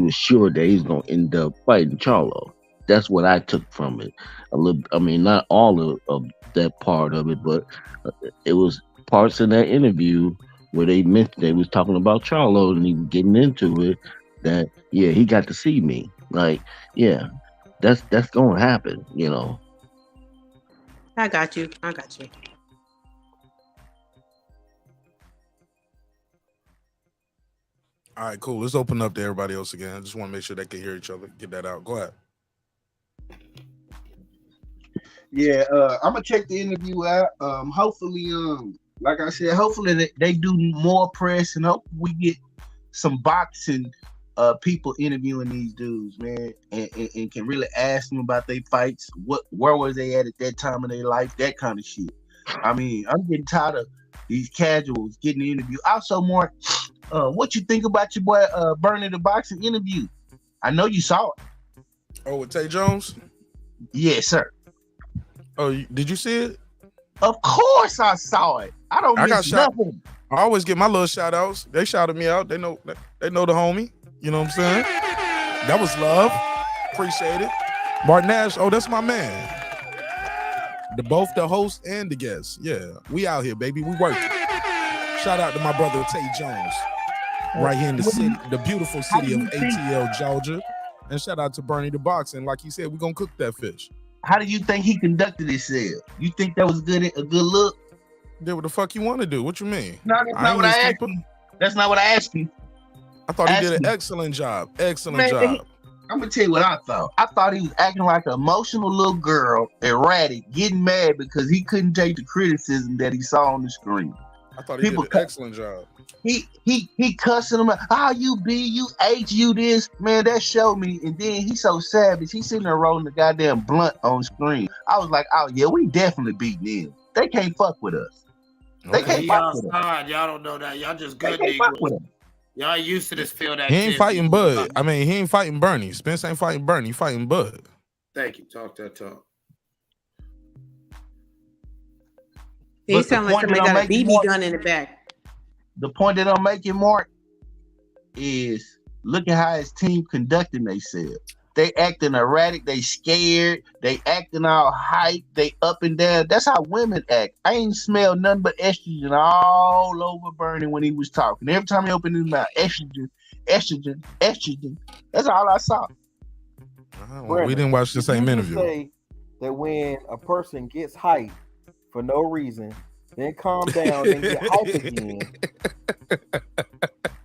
sure that he's gonna end up fighting Charlo. That's what I took from it. Not all of that part of it, but it was parts in that interview where they mentioned they was talking about Charlo and he was getting into it. That he got to see me. Like, that's gonna happen. I got you. All right, cool. Let's open up to everybody else again. I just want to make sure they can hear each other. Get that out. Go ahead. Yeah, I'm gonna check the interview out. Hopefully, like I said, hopefully they do more press and hope we get some boxing people interviewing these dudes, man, and can really ask them about their fights. Where was they at that time of their life? That kind of shit. I'm getting tired of these casuals getting the interview. Also, more, what you think about your boy Bernie the boxing interview? I know you saw it. Oh, with Tay Jones? Yes, sir. Oh, did you see it? Of course I saw it. I don't I got miss shot. nothing. I always get my little shout outs. They shouted me out. They know the homie. You know what I'm saying? That was love. Appreciate it. Martin Nash, oh, that's my man. Both the host and the guest. Yeah, we out here, baby. We working. Shout out to my brother Tay Jones, right here in the city, the beautiful city of ATL, Georgia. And shout out to Bernie the Boxing. Like he said, we're gonna cook that fish. How do you think he conducted himself? You think that was a good look? Did what the fuck you want to do? What you mean? No, that's not what I asked you. That's not what I asked you. I thought he did an excellent job. Excellent job. I'm gonna tell you what I thought. I thought he was acting like an emotional little girl, erratic, getting mad because he couldn't take the criticism that he saw on the screen. I thought he did an excellent job. He cussing him out. Oh, you B, you H, you this. Man, that showed me. And then he's so savage. He's sitting there rolling the goddamn blunt on screen. I was like, oh yeah, we definitely beating them. They can't fuck with us. They can't fuck with us. Y'all don't know that. Y'all just good niggas. Y'all used to this field. He ain't fighting Bud. I mean, he ain't fighting Bernie. Spence ain't fighting Bernie. He fighting Bud. Thank you. Talk that talk. He sound like somebody got a BB gun in the back. The point that I'm making, Mark, is look at how his team conducting themselves. They acting erratic. They scared. They acting all hype. They up and down. That's how women act. I ain't smelled nothing but estrogen all over Bernie when he was talking. Every time he opened his mouth, estrogen, estrogen, estrogen. That's all I saw. Well, we didn't watch the same interview. Say that when a person gets hyped for no reason, then calm down and get hyped again,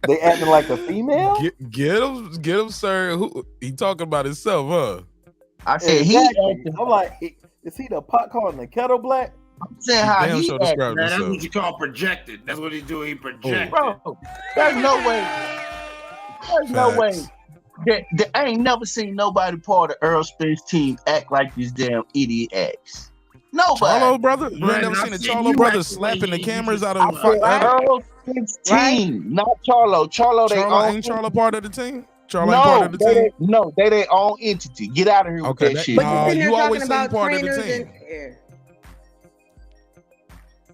they acting like a female? Get him, sir. He talking about himself, huh? I said exactly. I'm like, is he the pot calling the kettle black? I'm saying how he acting. That's what you call projected. That's what he do. He projected. Bro, there's no way. There's no way. I ain't never seen nobody part of Errol Spence team act like this damn idiot acts. Nobody. Charlo brother? You ain't never seen the Charlo brothers slapping the cameras out of the fight? Errol Spence team, not Charlo. Charlo, they own. Ain't Charlo part of the team? Charlo ain't part of the team? No, they their own entity. Get out of here with that shit. But you always say about part of the trainers team. and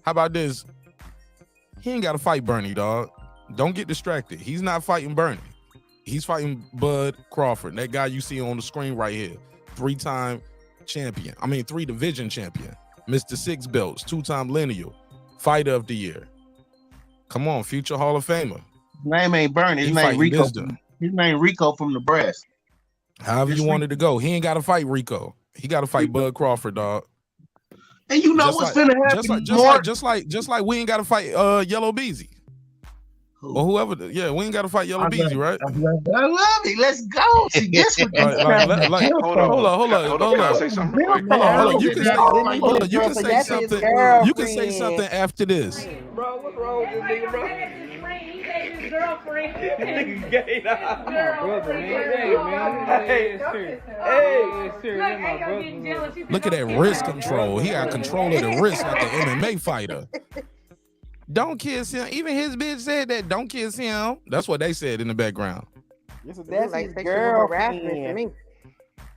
How about this? He ain't got to fight Bernie, dog. Don't get distracted. He's not fighting Bernie. He's fighting Bud Crawford, that guy you see on the screen right here. 3-time champion. I mean, 3-division champion. Mr. 6 belts, 2-time lineal. Fighter of the year. Come on, future Hall of Famer. His name ain't Bernie. His name Rico. His name Rico from Nebraska. However you wanted to go. He ain't got to fight Rico. He got to fight Bud Crawford, dog. And you know what's finna happen? Just like we ain't got to fight Yellow Beezy. Or whoever, we ain't got to fight Yellow Beezy, right? I love it. Let's go. See, this what hold on. Say something real quick. Hold on. You can say something. You can say something after this. Bro, what's wrong with this nigga, bro? His girlfriend. Nigga gay. My brother, man. Hey, Look at that wrist control. He got control of the wrist like an MMA fighter. Don't kiss him. Even his bitch said that. Don't kiss him. That's what they said in the background. That's his girlfriend.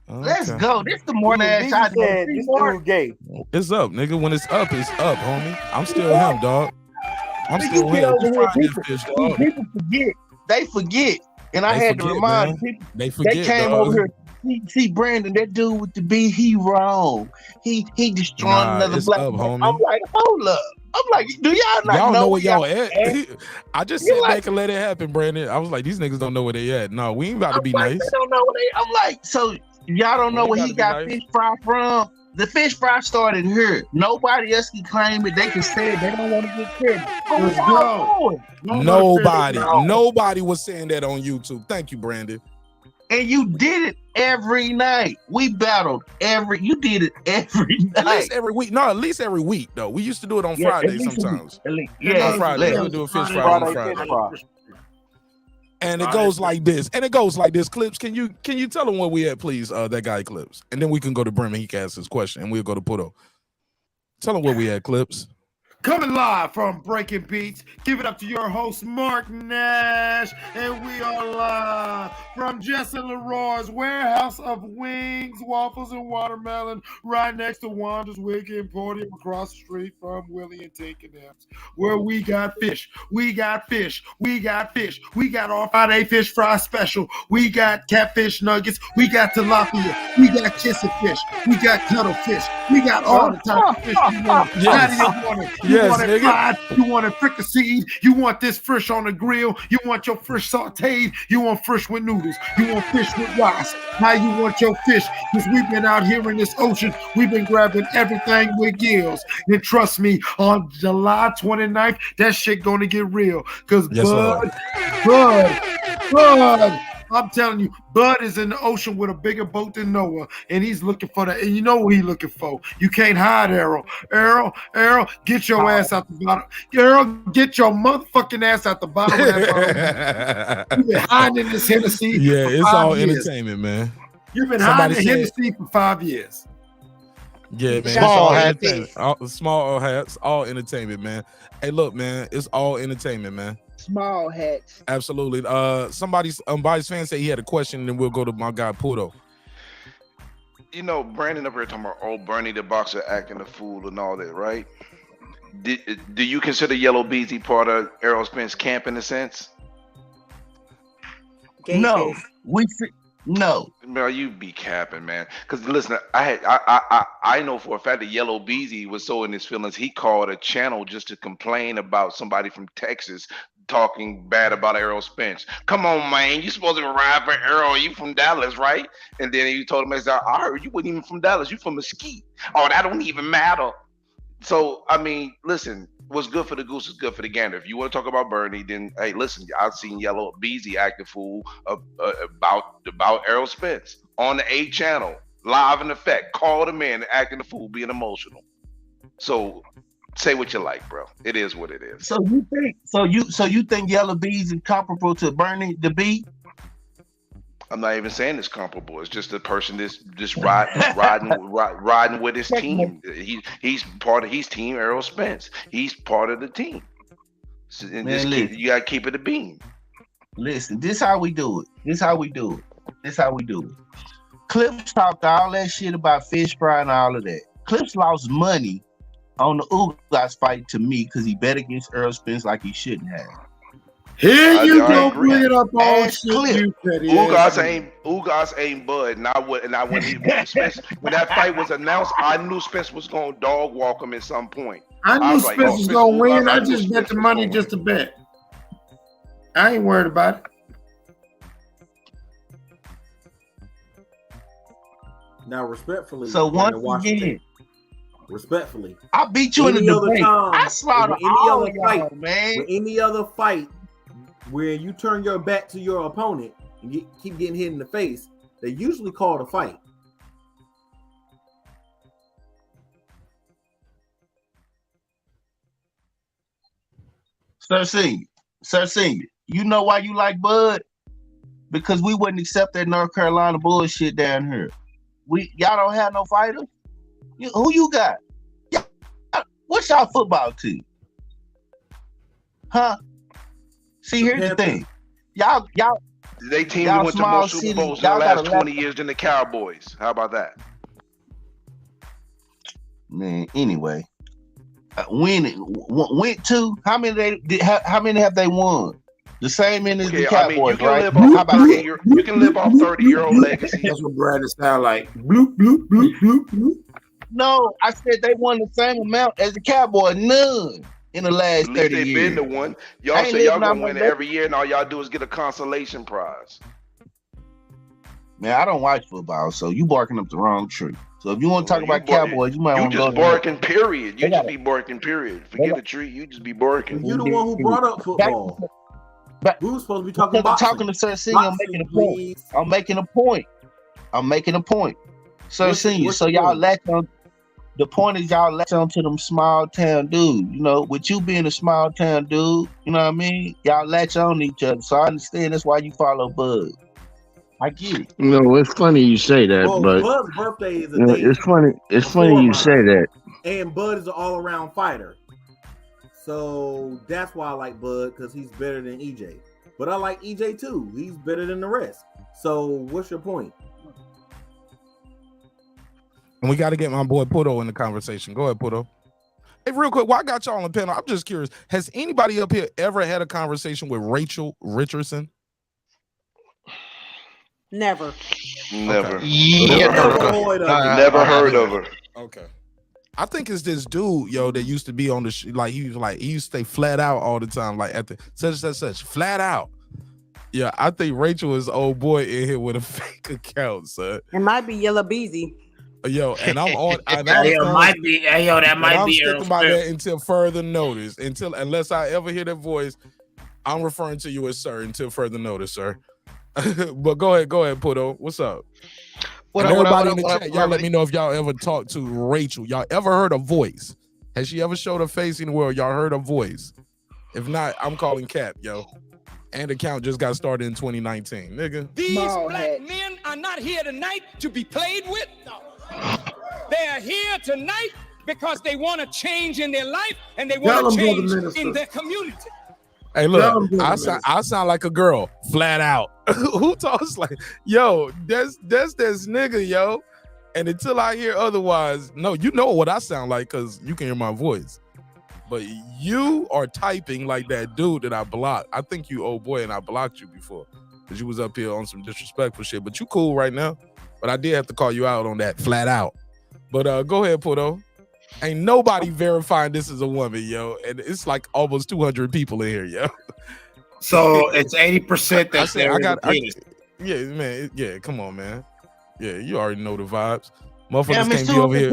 Let's go. This the morning ass I said. This dude gay. It's up, nigga. When it's up, homie. I'm still him, dog. I'm still him. People forget. They forget. And I had to remind people. They forget. They came over here. See, Brandon, that dude with the B, he wrong. He destroying another black man. I'm like, hold up. I'm like, do y'all not know where y'all at? I just sat back and let it happen, Brandon. I was like, these niggas don't know where they at. No, we ain't about to be nice. They don't know where they. I'm like, so y'all don't know where he got fish fry from? The fish fry started here. Nobody else can claim it. They can say it. They don't want to get credit. Let's go. Nobody was saying that on YouTube. Thank you, Brandon. And you did it every night. We battled you did it every night. At least every week. No, at least every week, though. We used to do it on Friday sometimes. On Friday. We'll do a fish fry on Friday. And it goes like this. Clips, can you tell them where we at, please? That guy Clips. And then we can go to Brim and he can ask his question. And we'll go to Puto. Tell him where we at, Clips. Coming live from Breaking Beats, give it up to your host, Mark Nash. And we are live from Jess and Leroy's Warehouse of Wings, Waffles, and Watermelon, right next to Wanda's Wig Emporium across the street from Willie and Tinkenham's, where we got fish. We got fish. We got fish. We got our Friday fish fry special. We got catfish nuggets. We got tilapia. We got kissing fish. We got cuttlefish. We got all the type of fish you want. How do you want it? You want it fried, you want it fricasseed, you want this fish on the grill, you want your fish sauteed, you want fish with noodles, you want fish with rice. How you want your fish? Because we've been out here in this ocean, we've been grabbing everything with gills. And trust me, on July 29th, that shit gonna get real. Because Bud, I'm telling you, Bud is in the ocean with a bigger boat than Noah, and he's looking for that. And you know what he's looking for. You can't hide, Errol. Errol, get your ass out the bottom. Errol, get your motherfucking ass out the bottom of that bottle. You've been hiding in this Hennessy. Yeah, it's all entertainment, man. You've been hiding in Hennessy for 5 years. Yeah, man. Small hats, hats. Small hats, all entertainment, man. Hey, look, man, it's all entertainment, man. Small hats. Absolutely. Somebody's fan said he had a question, and then we'll go to my guy Puto. You know, Brandon up here talking about Bernie the boxer acting a fool and all that, right? Do you consider Yellow Beezy part of Errol Spence camp in a sense? No, no. Man, you be capping, man. Because listen, I know for a fact that Yellow Beezy was so in his feelings, he called a channel just to complain about somebody from Texas talking bad about Errol Spence. Come on, man, you supposed to ride for Errol. You from Dallas, right? And then you told him, I heard you wasn't even from Dallas. You from Mesquite. Oh, that don't even matter. So, I mean, listen, what's good for the goose is good for the gander. If you want to talk about Bernie, then, hey, listen, I've seen Yellow Beezy act a fool about Errol Spence on the A channel, live in effect. Called him in, acting a fool, being emotional. So, say what you like, bro. It is what it is. So you think Yellow Bees is comparable to Bernie the Bee? I'm not even saying it's comparable. It's just a person that's just riding with his team. He's part of his team, Errol Spence. He's part of the team. So, and Man, you gotta keep it a beam. Listen, this how we do it. Clips talked all that shit about fish fry and all of that. Clips lost money on the Ugas fight to me because he bet against Errol Spence like he shouldn't have. Here you go, bring it up all shit. Ugas ain't Bud. Not when Spence, when that fight was announced, I knew Spence was gonna dog walk him at some point. I knew Spence was gonna win. I just bet the money just to bet. I ain't worried about it. Now, respectfully. So once again, respectfully, I beat you in the debate. I slaughtered all of y'all, man. With any other fight where you turn your back to your opponent and keep getting hit in the face, they usually call the fight. Sir Senior, you know why you like Bud? Because we wouldn't accept that North Carolina bullshit down here. Y'all don't have no fighters? Who you got? What's y'all football team? Huh? See, here's the thing. Y'all they team went to more Super Bowls in the last 20 years than the Cowboys. How about that? Man, anyway. Went to how many how many have they won? The same as the Cowboys, right? You can live off 30-year-old legacy. That's what Brandon sound like. Bloop, bloop, bloop, bloop, bloop. No, I said they won the same amount as the Cowboys. None in the last 30 years. They've been the one. Y'all say y'all gonna win every year, and all y'all do is get a consolation prize. Man, I don't watch football, so you barking up the wrong tree. So if you want to talk about Cowboys, you might want to go. You just barking, period. You just be barking, period. Forget the tree. You just be barking. You're the one who brought up football. But we were supposed to be talking about talking to Sir Senior. I'm making a point. Sir Senior. So y'all latch on. The point is y'all latch on to them small town dudes. You know, with you being a small town dude, you know what I mean? Y'all latch on to each other. So I understand that's why you follow Bud. I get it. No, it's funny you say that, but Bud's birthday is a day. It's funny you say that. And Bud is an all-around fighter. So that's why I like Bud, because he's better than EJ. But I like EJ too. He's better than the rest. So what's your point? And we got to get my boy Puto in the conversation. Go ahead, Puto. Hey, real quick, while I got y'all on the panel, I'm just curious. Has anybody up here ever had a conversation with Rachel Richardson? Never. Never. Okay. Never heard of her. Okay. I think it's this dude, yo, that used to be on the he used to stay flat out all the time, like at the such flat out. Yeah, I think Rachel is old boy in here with a fake account, son. It might be Yellow Beezy. Yo, and I'm on. And that I'm might be sticking by that until further notice. Unless I ever hear that voice, I'm referring to you as sir until further notice, sir. But go ahead, Puto. What's up? Everybody in the chat, y'all let me know if y'all ever talked to Rachel. Y'all ever heard her voice? Has she ever showed her face in the world? Y'all heard her voice? If not, I'm calling Cap, yo. And the count just got started in 2019, nigga. These black men are not here tonight to be played with. They are here tonight because they want a change in their life and they want a change in their community. Hey, look, I sound like a girl, flat out. Who talks like, yo, that's this nigga, yo. And until I hear otherwise, no, you know what I sound like because you can hear my voice. But you are typing like that dude that I blocked. I think you old boy, and I blocked you before because you was up here on some disrespectful shit. But you cool right now. But I did have to call you out on that flat out. But go ahead, Puto. Ain't nobody verifying this is a woman, yo. And it's like almost 200 people in here, yo. So it's 80% that's there. Yeah, man. Yeah, come on, man. Yeah, you already know the vibes. Motherfuckers can't be over here.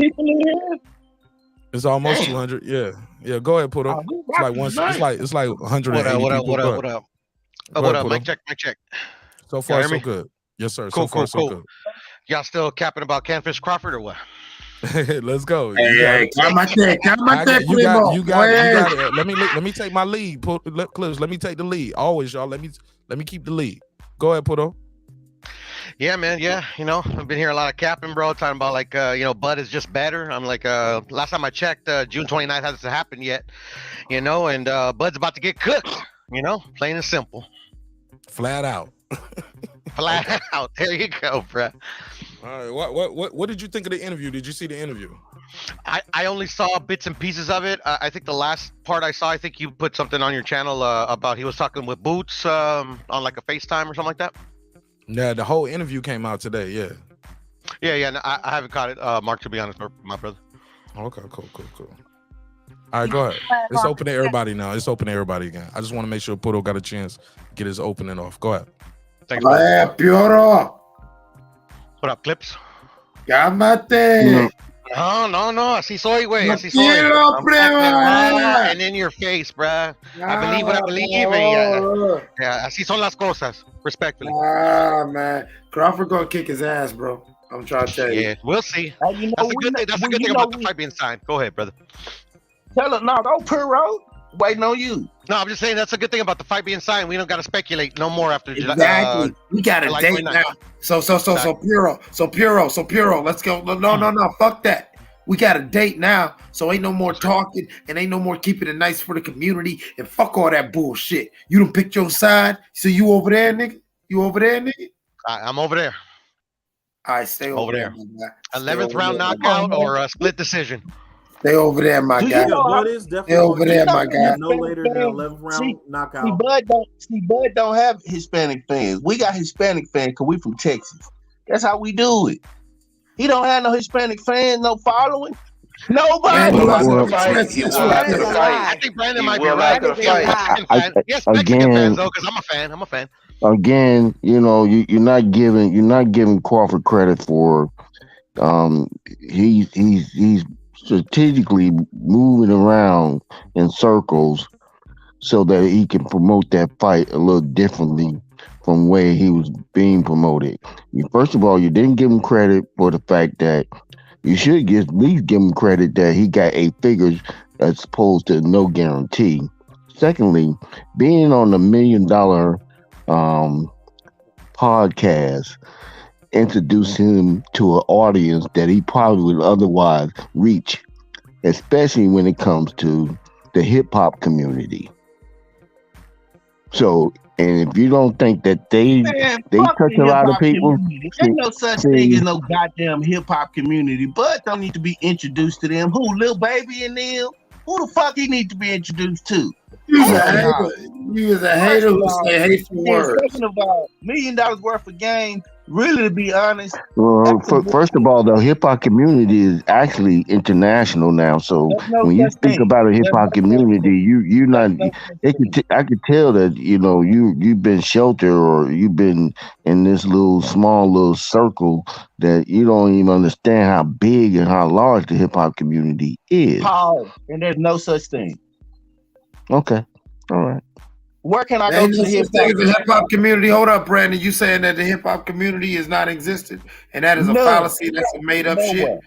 It's almost 200. Yeah. Go ahead, Puto. It's like 180 What up? people. What up? Mic check. So far, so good. Yes, sir. Cool. So good. Y'all still capping about Canfish Crawford or what? Let's go. Hey, count my check. You got it. Let me take my lead. Clips. Let me take the lead. Always, y'all. Let me keep the lead. Go ahead, Puto. Yeah, man. Yeah, I've been hearing a lot of capping, bro. Talking about like, Bud is just better. I'm like, last time I checked, June 29th hasn't happened yet, and Bud's about to get cooked. Plain and simple. Flat out. Flat out. There you go, bro. All right. What did you think of the interview? Did you see the interview? I only saw bits and pieces of it. I think the last part I saw, I think you put something on your channel about he was talking with Boots on like a FaceTime or something like that. Yeah, the whole interview came out today. Yeah. Yeah. No, I haven't caught it, Mark. To be honest, my brother. Okay, cool. All right, go ahead. It's open to everybody now. It's open to everybody again. I just want to make sure Puto got a chance to get his opening off. Go ahead. Thanks. Pioro. What up, Clips? Cálmate. No. Así soy, güey. Así soy. And in your face, bruh. I believe what I believe. Yeah, así son las cosas. Respectfully. Man. Crawford gonna kick his ass, bro. I'm trying to tell you. Yeah, we'll see. That's a good thing about the fight being signed. Go ahead, brother. Tell her, no, don't put road. Waiting on you. No, I'm just saying that's a good thing about the fight being signed. We don't got to speculate no more after. Exactly. We got a date now. So Puro. Let's go. No. Fuck that. We got a date now. So ain't no more talking and ain't no more keeping it nice for the community and fuck all that bullshit. You done picked your side. So you over there, nigga? I'm over there. All right, stay over there. 11th round knockout or a split decision. Stay over there, my guy. Bud is definitely over there, my guy. No later than 11th round knockout. Bud don't have Hispanic fans. We got Hispanic fans because we from Texas. That's how we do it. He don't have no Hispanic fans, no following. Nobody. I think Brandon might be right. Yes, Mexican fans though, because I'm a fan. Again, you're not giving Crawford credit for he's strategically moving around in circles so that he can promote that fight a little differently from where he was being promoted. First of all, you didn't give him credit for the fact that you should at least give him credit that he got 8 figures as opposed to no guarantee. Secondly, being on the $1 Million podcast introduced him to an audience that he probably would otherwise reach, especially when it comes to the hip hop community. So, and if you don't think that they Man, touch fuck the a hip lot of hop people, community. Ain't no such thing as no goddamn hip hop community. Bud don't need to be introduced to them. Who, Lil Baby and them? Who the fuck he need to be introduced to? He's a Hell nah. hater. He is a First hater of who all, say hateful and words. second of all, $1 million worth of game. Really, to be honest, well, that's a first of all, the hip hop community is actually international now. So there's no when you such speak thing. about a hip There's hop no such community, thing. you not. There's no such thing. I could tell that you've been sheltered or you've been in this small little circle that you don't even understand how big and how large the hip hop community is. Pause. And there's no such thing. Okay, all right. Where can I There go ain't to no the hip such thing hop? as a hip hop community. Hold up, Brandon. You saying that the hip hop community is not existent, and that is a None. fallacy. That's a made up shit. Nowhere.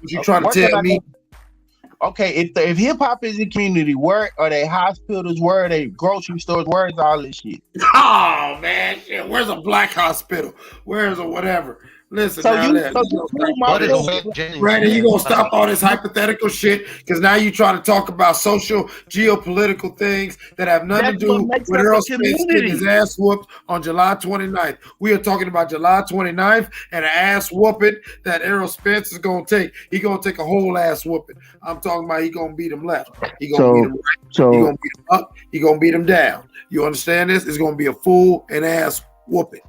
What you trying to Where can tell I me? go? Okay, if hip hop is a community, where are they hospitals? Where are they grocery stores? Where is all this shit? Oh man, shit. Where's a black hospital? Where's a whatever? Listen So now, you listen. prove my point. Brandon, you gonna stop all this hypothetical shit because now you trying to talk about social, geopolitical things that have nothing to That's what do makes with us a Errol Spence getting his community. ass whooped on July 29th. We are talking about July 29th and an ass whooping that Errol Spence is gonna take. He gonna take a whole ass whooping. I'm talking about he gonna beat him left. He gonna beat him right. He gonna beat him up. He gonna beat him down. You understand this? It's gonna be a full and ass whooping.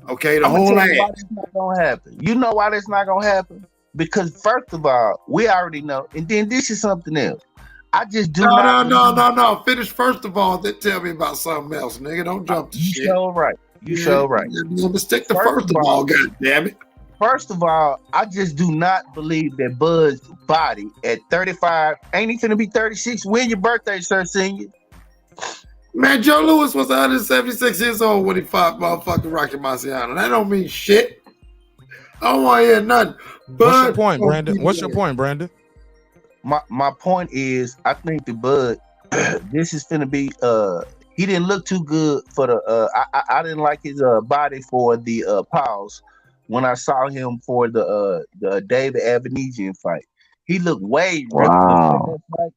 Okay, the I'm gonna whole tell you why ass. that's not gonna happen. You know why that's not gonna happen? Because first of all, we already know, and then this is something else. I just do not. No. Finish first of all, then tell me about something else, nigga. Don't jump to shit. You so right. You so right. Stick to first of all, god damn it. First of all, I just do not believe that Bud's body at 35 ain't he finna be 36. When your birthday, sir, senior? Man, Joe Louis was 176 years old when he fought motherfucking Rocky Marciano. That don't mean shit. I don't want to hear nothing. What's your point, Brandon? What's your point, Brandon? My point is, I think the Bud, this is finna be. He didn't look too good for the. I didn't like his body for the pause when I saw him for the David Avenesian fight. He looked way ripped up for that fight.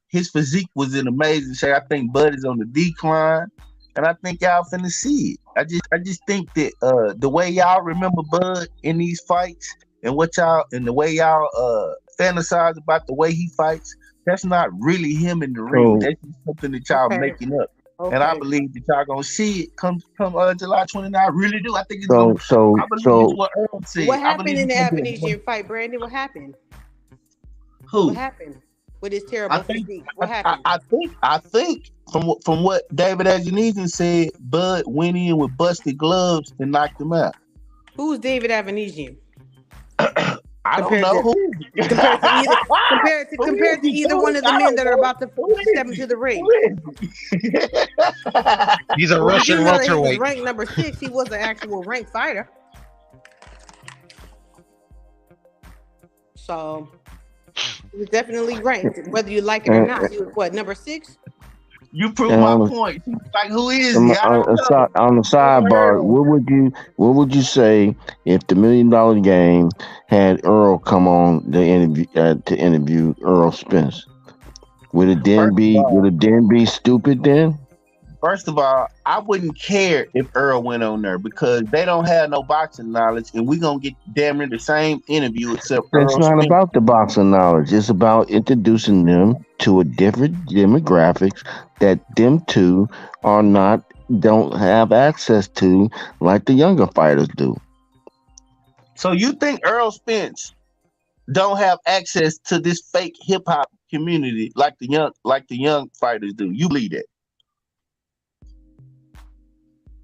His physique was in amazing shape. I think Bud is on the decline, and I think y'all finna see it. I just think that the way y'all remember Bud in these fights and what y'all and the way y'all fantasize about the way he fights, that's not really him in the ring. That's just something that y'all making up. And I believe that y'all gonna see it come July 29th. I really do. I think it's gonna, I believe it's what Earl said. What happened in the Avenesian fight, Brandon? What happened? Who? What happened with his terrible physique? What happened? I think from what David Avenesian said, Bud went in with busted gloves and knocked him out. Who's David Avenesian? I don't know who. Compared to either one of the men that are about to step into the ring. He's a Russian welterweight. Ranked number 6. He was an actual ranked fighter. So he was definitely ranked, whether you like it or not. He was what, number 6? You prove my point. Like, who is he? On the sidebar, what would you say if the $1 Million Game had Earl come on the interview to interview Errol Spence? Would it then be stupid then? First of all, I wouldn't care if Earl went on there because they don't have no boxing knowledge, and we're gonna get damn near the same interview except It's not about the boxing knowledge. It's about introducing them to a different demographics that them two don't have access to like the younger fighters do. So you think Errol Spence don't have access to this fake hip hop community like the young fighters do? You believe that?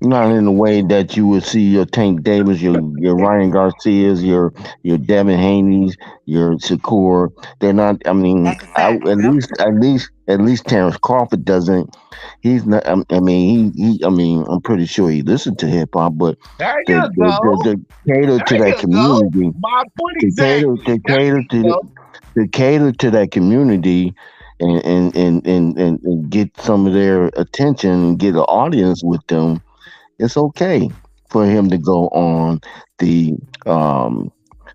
Not in the way that you would see your Tank Davis, your Ryan Garcias, your Devin Haney's, your Shakur. They're not. I mean, at least Terrence Crawford doesn't. He's not. I mean, I'm pretty sure he listened to hip hop, but to cater to that community, to cater to that community. And get some of their attention and get an audience with them. It's okay for him to go on the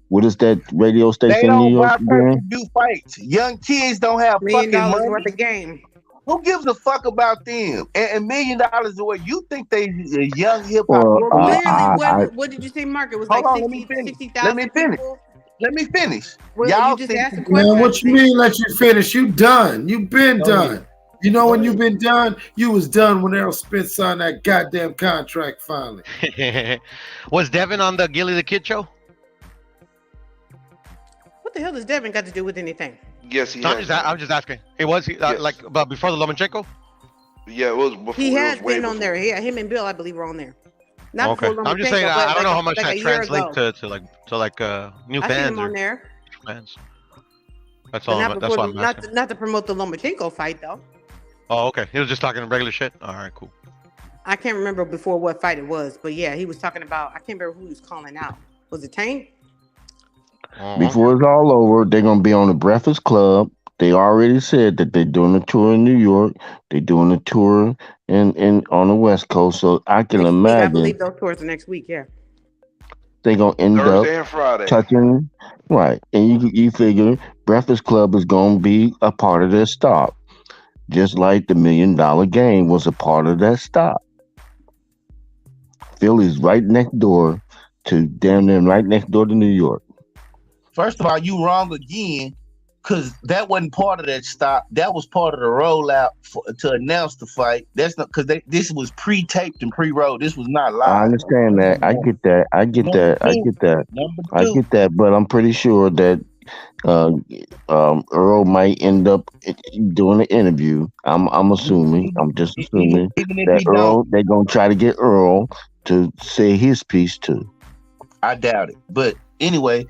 What is that radio They station in New don't York buy again? pay-per-view fights. Young kids don't have $1 million fucking money. worth of game. Who gives a fuck about them? And $1 million is what you think they young hip hop. Well, Well, clearly, what did you say, Mark? It was Hold like on, let me finish. 60,000 people. Let me finish. Well, Y'all you just think asked a question. Man, what you mean let you finish? You done. You been Go done. ahead. You know when you been done? You was done when Errol Spence signed that goddamn contract finally. Was Devin on the Gillie the Kid show? What the hell does Devin got to do with anything? Yes, he I'm has. just asking. It was Yes. like before the Lomachenko? Yeah, it was before. He it has was way been on before. there. Yeah, him and Bill, I believe, were on there. Not Okay. before I'm just Lomachenko, saying. but I don't know how like much a that year translates ago. to new I seen fans him or on there. fans. That's But all. not That's before, what I'm asking. not to promote the Lomachenko fight though. Oh, okay. He was just talking regular shit. All right, cool. I can't remember before what fight it was, but yeah, he was talking about. I can't remember who he was calling out. Was it Tank? Before it's all over, they're gonna be on the Breakfast Club. They already said that they're doing a tour in New York. They're doing a tour in on the West Coast. So I can Next week, I imagine believe those tours are next week. Yeah. they're gonna end up Thursday and Friday. touching right. And you figure Breakfast Club is gonna be a part of their stop. Just like the $1 million game was a part of that stop. Philly's right next door to damn near right next door to New York. First of all, you wrong again, because that wasn't part of that stop. That was part of the rollout to announce the fight. That's not because this was pre-taped and pre-rolled. This was not live. I understand that. I get that. I get that. I get that. I get that. But I'm pretty sure that Earl might end up doing an interview. I'm assuming. I'm just assuming Even if that he Earl. don't, They're gonna try to get Earl to say his piece too. I doubt it. But anyway,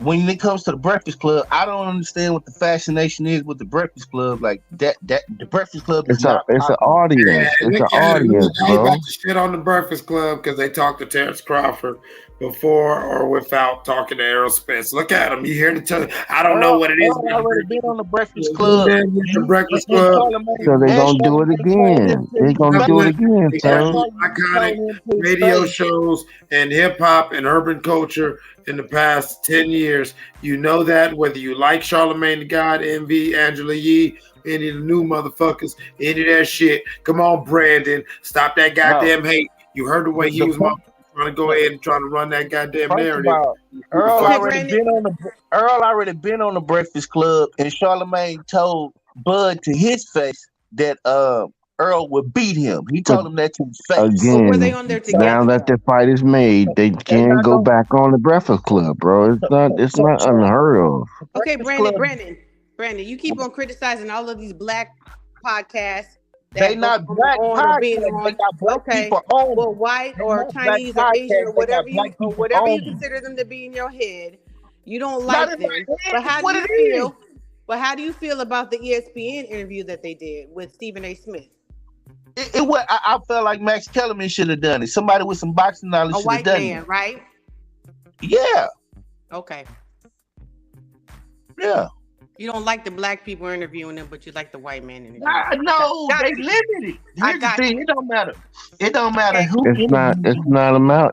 when it comes to the Breakfast Club, I don't understand what the fascination is with the Breakfast Club. Like that the Breakfast Club is It's an not audience. It's an audience, They bro. about to shit on the Breakfast Club because they talked to Terrence Crawford before or without talking to Errol Spence. Look at him. You here to tell? I don't know what it is. Earl already been on the Breakfast Club. The Breakfast Club. So they're gonna do it again. They're gonna do it again, sir. Iconic radio shows and hip hop and urban culture in the past 10 years. You know that whether you like Charlamagne the God, Envy, Angela Yee, any of the new motherfuckers, any of that shit. Come on, Brandon. Stop that goddamn hate. You heard the way he was trying to go ahead and try to run that goddamn First narrative. of all, Earl already been on the Breakfast Club, and Charlamagne told Bud to his face that Earl would beat him. He told him that to his face. Again, now that the fight is made, they can't go back on the Breakfast Club, bro. It's not unheard of. Okay, Brandon, you keep on criticizing all of these black podcasts. They not black podcasts. They got black people on. Well, white or not Chinese black or Asian podcasts, or they whatever got you black or people whatever you on. consider them to be in your head, you don't Not like in them. my head, But how what do you it feel? is. But how do you feel about the ESPN interview that they did with Stephen A. Smith? I felt like Max Kellerman should have done it. Somebody with some boxing knowledge A should have white done man, it. right? Yeah, Okay. yeah. You don't like the black people interviewing them, but you like the white man interviewing No, them. they limited. Here's the thing. It don't matter. It don't matter who. It's not about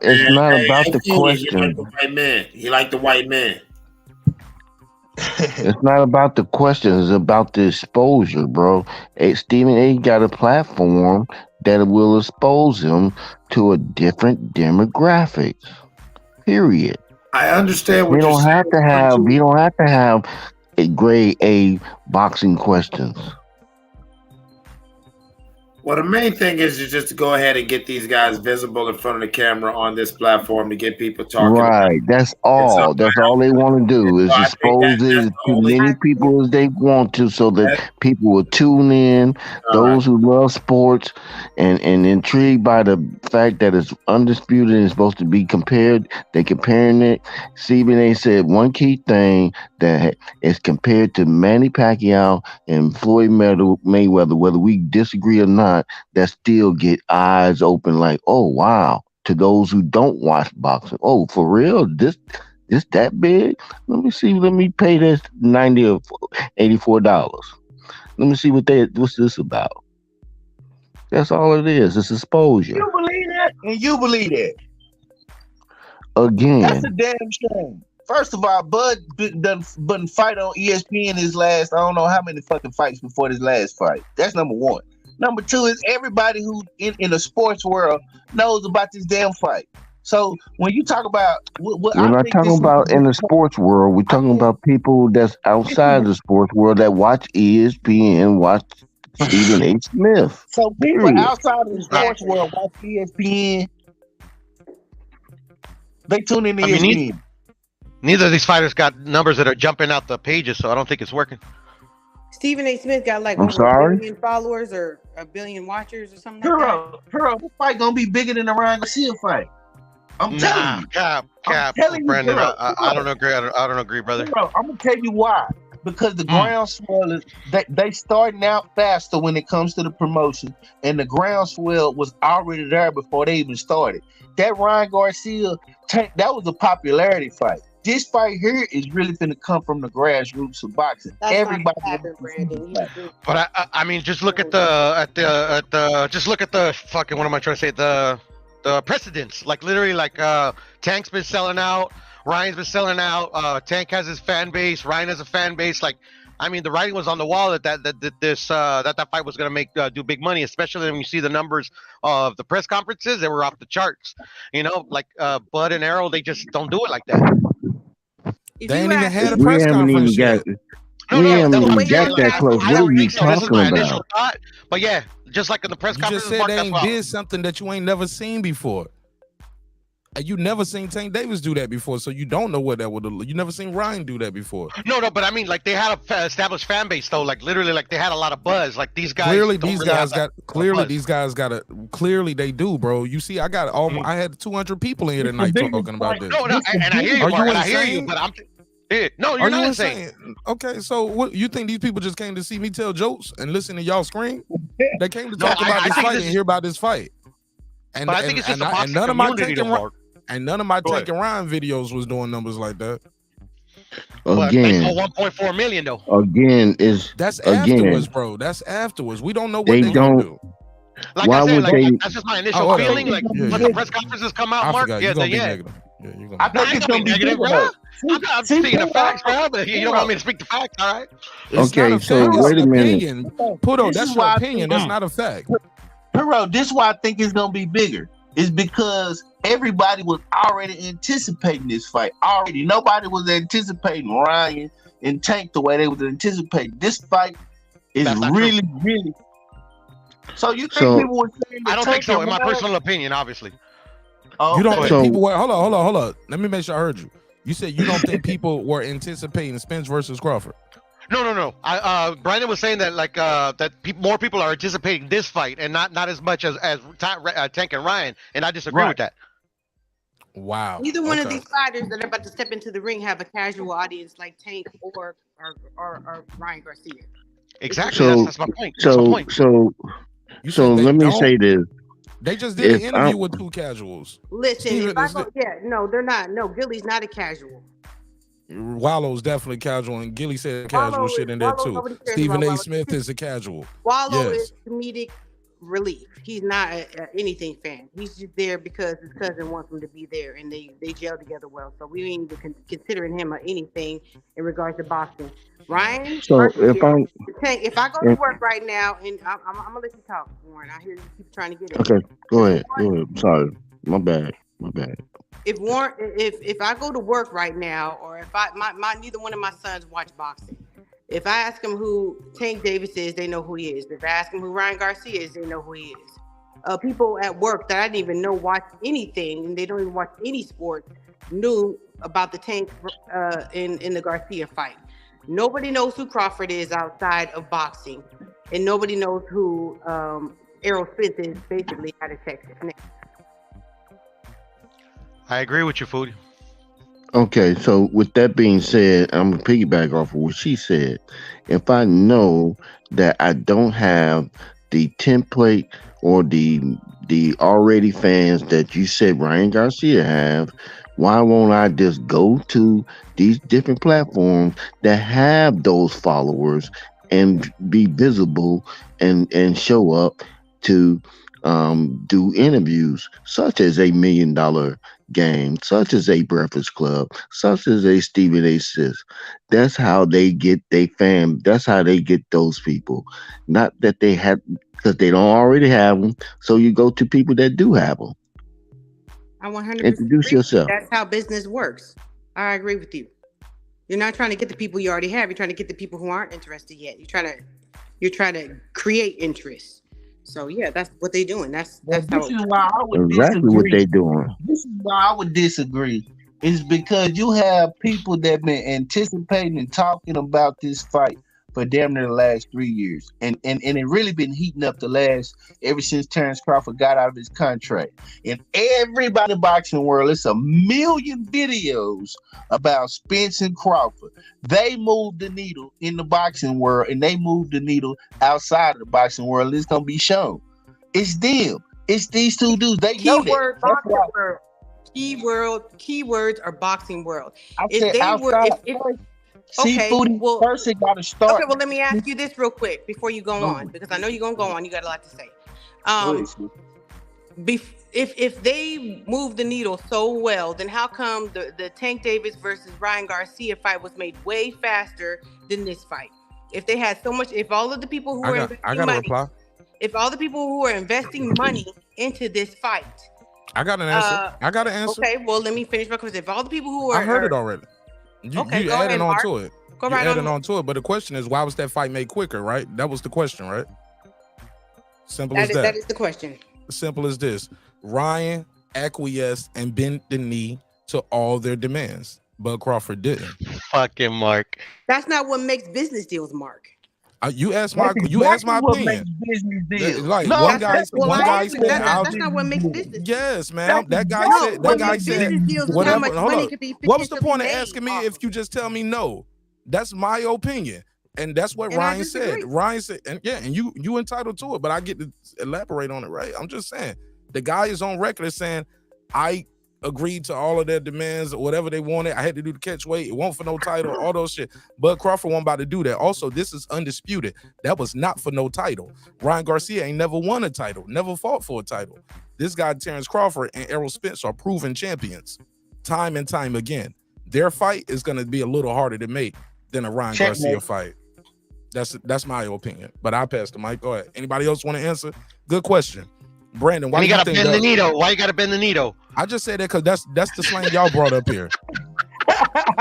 the He like question. the white man. He like the white man. It's not about the question. It's about the exposure, bro. Stephen A. got a platform that will expose him to a different demographic. Period. I understand what We you're don't saying. have to have. We don't have to have a grade A boxing questions. Well, the main thing is just to go ahead and get these guys visible in front of the camera on this platform to get people talking. Right. That's all. That's all they want to do is expose it to many people as they want to, so that people will tune in. Those who love sports and intrigued by the fact that it's undisputed and it's supposed to be compared. They comparing it. Stephen A. said one key thing that is compared to Manny Pacquiao and Floyd Mayweather, whether we disagree or not. That still get eyes open, like, oh wow, to those who don't watch boxing. Oh, for real? This that big? Let me see. Let me pay this $90 or $84. Let me see what's this about. That's all it is. It's exposure. You believe that? And you believe that? That's again, a damn shame. First of all, Bud done fight on ESPN his last, I don't know how many fucking fights before this last fight. That's number one. Number two is everybody who in the sports world knows about this damn fight. So when you talk about what we're I not think this talking about in the sports world. We're talking about people that's outside the sports world that watch ESPN, watch Stephen A. Smith. so people Period. outside of the sports world watch ESPN. They tune in to I mean, ESPN. neither of these fighters got numbers that are jumping out the pages, so I don't think it's working. Stephen A. Smith got like I'm over sorry? 1 billion followers or 1 billion watchers or something like that. Hero, this fight gonna be bigger than the Ryan Garcia fight. I'm telling you. Cap, telling you, Brandon. Hero, I don't agree. I don't agree, brother. Hero, I'm gonna tell you why. Because the groundswell is they starting out faster when it comes to the promotion, and the groundswell was already there before they even started. That Ryan Garcia tank, that was a popularity fight. This fight here is really finna come from the grassroots of boxing. Everybody. But I mean, just look at just look at the fucking, what am I trying to say? The precedents. Like literally, like Tank's been selling out, Ryan's been selling out. Tank has his fan base, Ryan has a fan base. Like, I mean, the writing was on the wall that that fight was gonna do big money, especially when you see the numbers of the press conferences. They were off the charts. You know, like Bud and Errol, they just don't do it like that. They ain't even had a We press haven't even conference yet. got. We haven't even got that close. What are you talking about? But yeah, just like in the press You conference, just said they ain't did something that you ain't never seen before. And you never seen Tank Davis do that before, so you don't know what that would have. You never seen Ryan do that before. No, but I mean, like they had a established fan base though. Like literally, like they had a lot of buzz. Like these guys. Clearly, don't these really guys have got. that Clearly, buzz. these guys got a. Clearly, they do, bro. You see, I got I had 200 people in here tonight talking about this. No, and I hear you, Are Mark, you and I hear you, insane? but I'm. Yeah, no, Are you're you not insane? insane. Okay, so what you think these people just came to see me tell jokes and listen to y'all scream? They came to No, talk about I this think fight this and is- hear about this fight. And But I think it's just a and boxing none of my community, taking though, Mark. and none of my Go ahead. taking Ryan videos was doing numbers like that. But they Again, sold 1.4 million though. again is That's again. afterwards, bro. That's afterwards. We don't know what They they gonna don't. do. Like Why I said, would like they? that's just my initial Oh, whatever. feeling. Like Yeah, when yeah. the press conferences come out, I Mark, forgot. yeah, You're gonna then be yeah. negative. Yeah, you're gonna I be think I it's ain't gonna gonna be be negative, bigger. bro. though. I'm See, speaking the Hero, facts, bro. But you don't want Hero, me to speak the facts, all right? It's Okay, not a so fact. It's wait a an minute. opinion. Puto, This that's is your why I opinion. think That's not a fact. Hero, this is why I think it's gonna be bigger. It's because everybody was already anticipating this fight. Already, nobody was anticipating Ryan and Tank the way they was anticipating. This fight is That's not really, really. So you think So people were saying that I don't think Tank so. and In my Ryan? personal opinion, obviously. Oh, You don't okay. think So- people were hold on. Let me make sure I heard you. You said you don't think people were anticipating Spence versus Crawford. No. Brandon was saying that more people are anticipating this fight and not as much as Tank and Ryan, and I disagree with that. Wow. Neither one of Okay. these fighters that are about to step into the ring have a casual audience like Tank or Ryan Garcia. Exactly. So That's my point. That's my so point. so You so said they let me don't? say this. They just did an If interview I'm with two casuals. Listen, Steven, if I is go, no, they're not. No, Gillie's not a casual. Wallow's definitely casual, and Gillie said casual shit in there Wallow, too. nobody cares Stephen about A. Wallow. Smith is a casual. Wallow Yes. is comedic relief. He's not a anything fan. He's just there because his cousin wants him to be there, and they gel together well. So we ain't even considering him or anything in regards to boxing. Ryan, So Garcia, if I'm Tank, if I go to work right now, and I'm gonna let you talk, Warren. I hear you keep trying to get it. okay, go ahead. Sorry, my bad. If Warren, if I go to work right now, or if my neither one of my sons watch boxing. If I ask them who Tank Davis is, they know who he is. If I ask them who Ryan Garcia is, they know who he is. People at work that I didn't even know watch anything, and they don't even watch any sport, knew about the Tank in the Garcia fight. Nobody knows who Crawford is outside of boxing, and nobody knows who Errol Spence is, basically out of Texas. I agree with you, Foodie. Okay, so with that being said, I'm gonna piggyback off of what she said. If I know that I don't have the template or the already fans that you said Ryan Garcia have, why won't I just go to these different platforms that have those followers and be visible and show up to do interviews such as a $1 Million Game, such as a Breakfast Club, such as a Stephen A. Sis. That's how they get they fam. That's how they get those people. Not that they have, because they don't already have them. So you go to people that do have them. I 100% Introduce agree with you. yourself. That's how business works. I agree with you. You're not trying to get the people you already have. You're trying to get the people who aren't interested yet. You're trying to create interest. So yeah, that's what they're doing. That's This how is why I would Exactly what disagree. they doing. This is why I would disagree. Is because you have people that been anticipating and talking about this fight for damn near the last 3 years. And it really been heating up ever since Terrence Crawford got out of his contract. And everybody in the boxing world, it's 1 million videos about Spence and Crawford. They moved the needle in the boxing world, and they moved the needle outside of the boxing world. It's gonna be shown. It's them. It's these two dudes. They know that. keyword That's boxing why world. Keywords are boxing world. I If said they were, outside. if Seafood okay, well, first, it got to start. okay, well, let me ask you this real quick before you go on, because I know you're gonna go on. You got a lot to say. If they move the needle so well, then how come the Tank Davis versus Ryan Garcia fight was made way faster than this fight? If they had so much, if all of the people who were investing I got a money, reply. if all the people who are investing money into this fight, I got an answer. I got an answer. Okay, well, let me finish my question. If all the people who are, I heard it already. You go adding ahead, on Mark. to it. Go You right adding on. on to it. But the question is, why was that fight made quicker, right? That was the question, right? Simple as that. That is the question. Simple as this. Ryan acquiesced and bent the knee to all their demands, but Crawford didn't. Fucking Mark. That's not what makes business deals, Mark. You asked my opinion. Like No, one guy that's said, not what makes business. yes, man. That guy said. What makes business deals is how Whatever. much Hold money up. could be What was the potentially point of made asking me off if you just tell me no? That's my opinion, and that's what And I Ryan said. disagree. Ryan said, and yeah, and you entitled to it, but I get to elaborate on it, right? I'm just saying the guy is on record as saying I agreed to all of their demands or whatever they wanted. I had to do the catch weight. It wasn't for no title, all those shit. But Crawford wasn't about to do that. Also, this is undisputed. That was not for no title. Ryan Garcia ain't never won a title, never fought for a title. This guy, Terrence Crawford and Errol Spence, are proven champions time and time again. Their fight is going to be a little harder to make than a Ryan Garcia fight. That's my opinion. But I'll pass the mic. Go ahead. Anybody else want to answer? Good question. Brandon, why you do you gotta think bend the that? needle? Why you gotta bend the needle? I just said that because that's the slang y'all brought up here.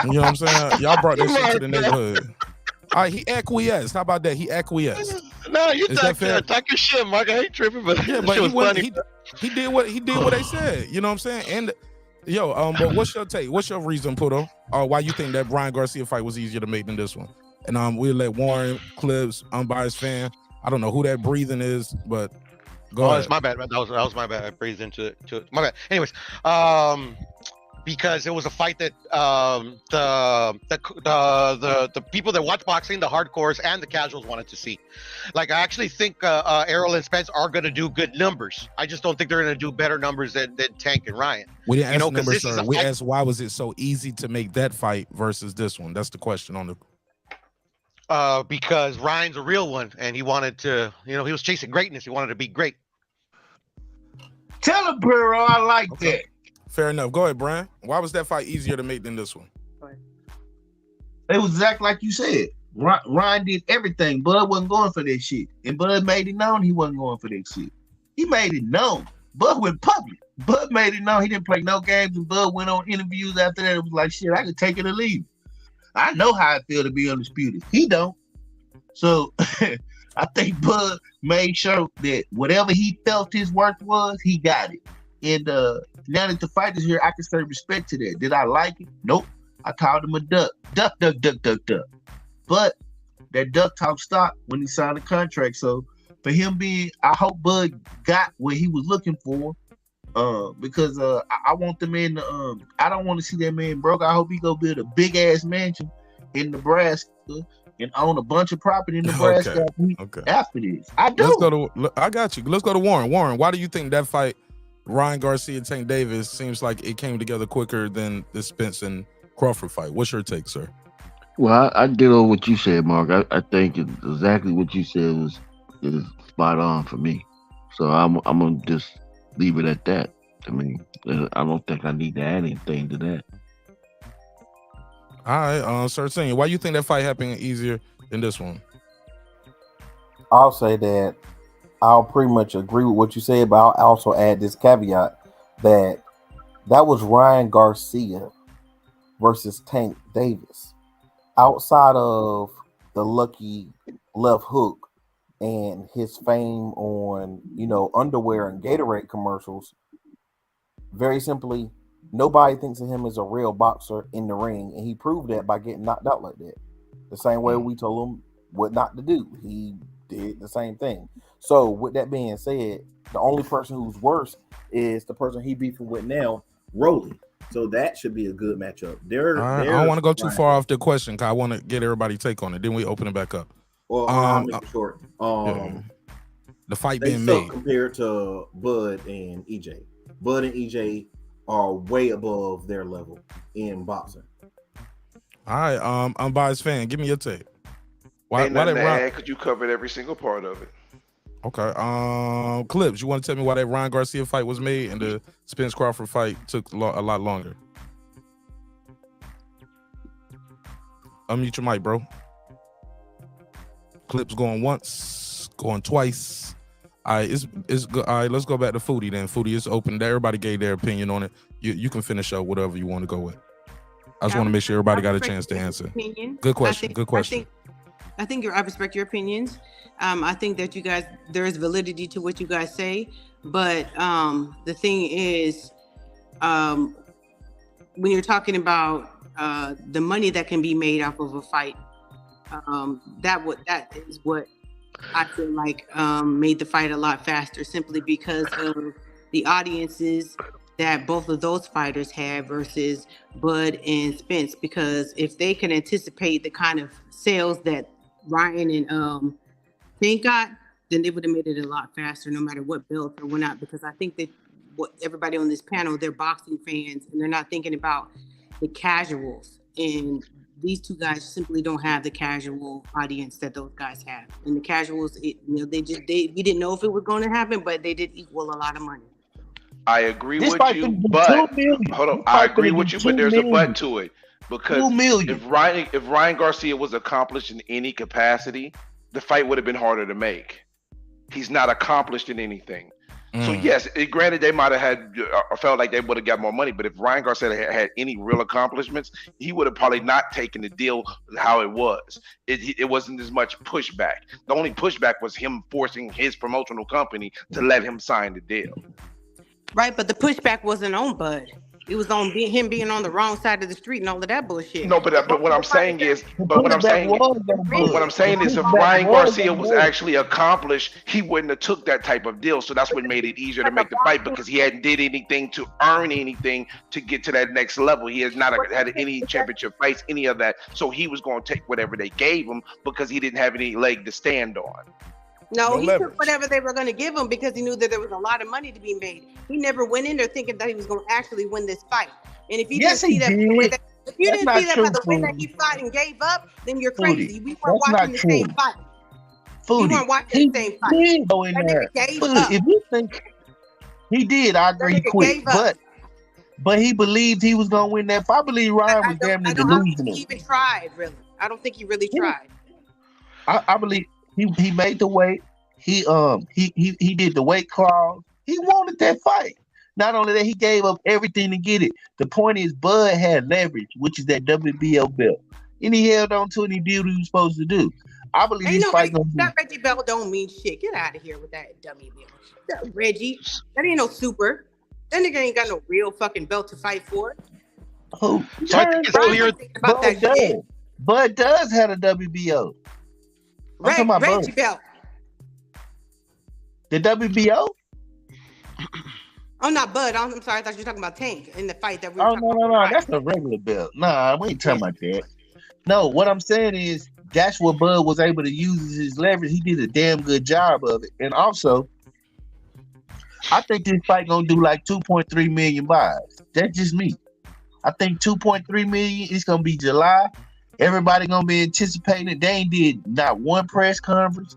You know what I'm saying? Y'all brought that shit to the neighborhood. All right, he acquiesced. How about that? He acquiesced. No, you Is that fair? talk your shit, Mark. I ain't tripping, but Yeah, that but shit was funny. he did what they said. You know what I'm saying? And but what's your take? What's your reason, Puto? Why you think that Ryan Garcia fight was easier to make than this one? And we'll let Warren Clips, unbiased fan. I don't know who that breathing is, but go ahead. It's my bad. That was my bad. I breathed into it. My bad. Anyways, because it was a fight that the people that watch boxing, the hardcores and the casuals, wanted to see. Like, I actually think Errol and Spence are going to do good numbers. I just don't think they're going to do better numbers than Tank and Ryan. We didn't ask numbers, this sir. is a We fight- asked why was it so easy to make that fight versus this one. That's the question on the. Because Ryan's a real one, and he wanted to, he was chasing greatness. He wanted to be great. Tell him, bro, I like that. Fair enough. Go ahead, Brian. Why was that fight easier to make than this one? It was exactly like you said. Ryan did everything. Bud wasn't going for that shit. And Bud made it known he wasn't going for that shit. He made it known. Bud went public. Bud made it known he didn't play no games, and Bud went on interviews after that. It was like, shit, I could take it or leave it. I know how it feel to be undisputed. He don't. So I think Bud made sure that whatever he felt his worth was, he got it. And now that the fight is here, I can say respect to that. Did I like it? Nope. I called him a duck. Duck, duck, duck, duck, duck. But that duck talk stopped when he signed the contract. So for him I hope Bud got what he was looking for. Because I want the man to I don't want to see that man broke. I hope he go build a big ass mansion in Nebraska and own a bunch of property in Nebraska after this. I do. I got you. Let's go to Warren. Warren, why do you think that fight, Ryan Garcia and Tank Davis, seems like it came together quicker than the Spence and Crawford fight? What's your take, sir? Well, I did on what you said, Mark. I think exactly what you said is spot on for me. So I'm gonna just leave it at that. I mean, I don't think I need to add anything to that. All right, Sir Senior, why you think that fight happened easier than this one? I'll say that I'll pretty much agree with what you said, but I'll also add this caveat that was Ryan Garcia versus Tank Davis. Outside of the lucky left hook and his fame on, underwear and Gatorade commercials, very simply, nobody thinks of him as a real boxer in the ring, and he proved that by getting knocked out like that. The same way we told him what not to do, he did the same thing. So with that being said, the only person who's worse is the person he beefing with now, Rolly. So that should be a good matchup. I don't want to go too far off the question because I want to get everybody's take on it. Then we open it back up. Well, I'll make it short. The fight they being suck made compared to Bud and EJ. Bud and EJ are way above their level in boxing. All right, unbiased fan, give me your take. Why Ain't nothing that to Ryan? add because you covered every single part of it. Okay, Clips, you want to tell me why that Ryan Garcia fight was made and the Spence Crawford fight took a lot longer? Unmute your mic, bro. Clips going once, going twice. All right, it's good. All right, let's go back to Foodie then. Foodie is open. Everybody gave their opinion on it. You can finish up whatever you want to go with. I just want to make sure everybody got a chance to answer. Good question. Good question. I think I respect your opinions. I think that you guys, there is validity to what you guys say, but the thing is, when you're talking about the money that can be made off of a fight, that is what I feel like made the fight a lot faster, simply because of the audiences that both of those fighters had versus Bud and Spence. Because if they can anticipate the kind of sales that Ryan and Tank got, then they would have made it a lot faster, no matter what belt or whatnot. Because I think that everybody on this panel, they're boxing fans, and they're not thinking about the casuals. And these two guys simply don't have the casual audience that those guys have. And the casuals, we didn't know if it was going to happen, but they did equal a lot of money. I agree with you, but hold on. I agree with you, but there's a but to it. Because if Ryan Garcia was accomplished in any capacity, the fight would have been harder to make. He's not accomplished in anything. So yes, granted they might have had felt like they would have got more money, but if Ryan Garcia had any real accomplishments, he would have probably not taken the deal how it was. It wasn't as much pushback. The only pushback was him forcing his promotional company to let him sign the deal. Right, but the pushback wasn't on Bud. It was on him being on the wrong side of the street and all of that bullshit. No, but what I'm saying is, if Ryan Garcia was actually accomplished, he wouldn't have took that type of deal. So that's what made it easier to make the fight, because he hadn't did anything to earn anything to get to that next level. He has not had any championship fights, any of that. So he was going to take whatever they gave him because he didn't have any leg to stand on. No, he took whatever they were going to give him because he knew that there was a lot of money to be made. He never went in there thinking that he was going to actually win this fight. And if you didn't see that, if you didn't see that by the way that he fought and gave up, then you're crazy. We weren't watching the same fight. We weren't watching the same fight. He did go in there. If you think he did, I agree quick. But he believed he was going to win that fight. I believe Ryan was damn near delusional. I don't think he even tried, really. I don't think he really tried. I believe he made the weight. He did the weight clause. He wanted that fight. Not only that, he gave up everything to get it. The point is, Bud had leverage, which is that WBO belt, and he held on to it and he did what he was supposed to do. I believe this fight gonna be. That Reggie belt don't mean shit. Get out of here with that dummy belt. That Reggie, that ain't no super. That nigga ain't got no real fucking belt to fight for. Who? So I think it's clear about that shit. Bud does have a WBO. I'm talking about Reggie Bud. belt. The WBO? Oh, not Bud. I'm sorry. I thought you were talking about Tank in the fight that we were talking about. No. That's a regular belt. Nah, we ain't talking about that. No, what I'm saying is that's what Bud was able to use as his leverage. He did a damn good job of it. And also, I think this fight gonna do like 2.3 million buys. That's just me. I think 2.3 million is gonna be July. Everybody gonna be anticipating it. They ain't did not one press conference,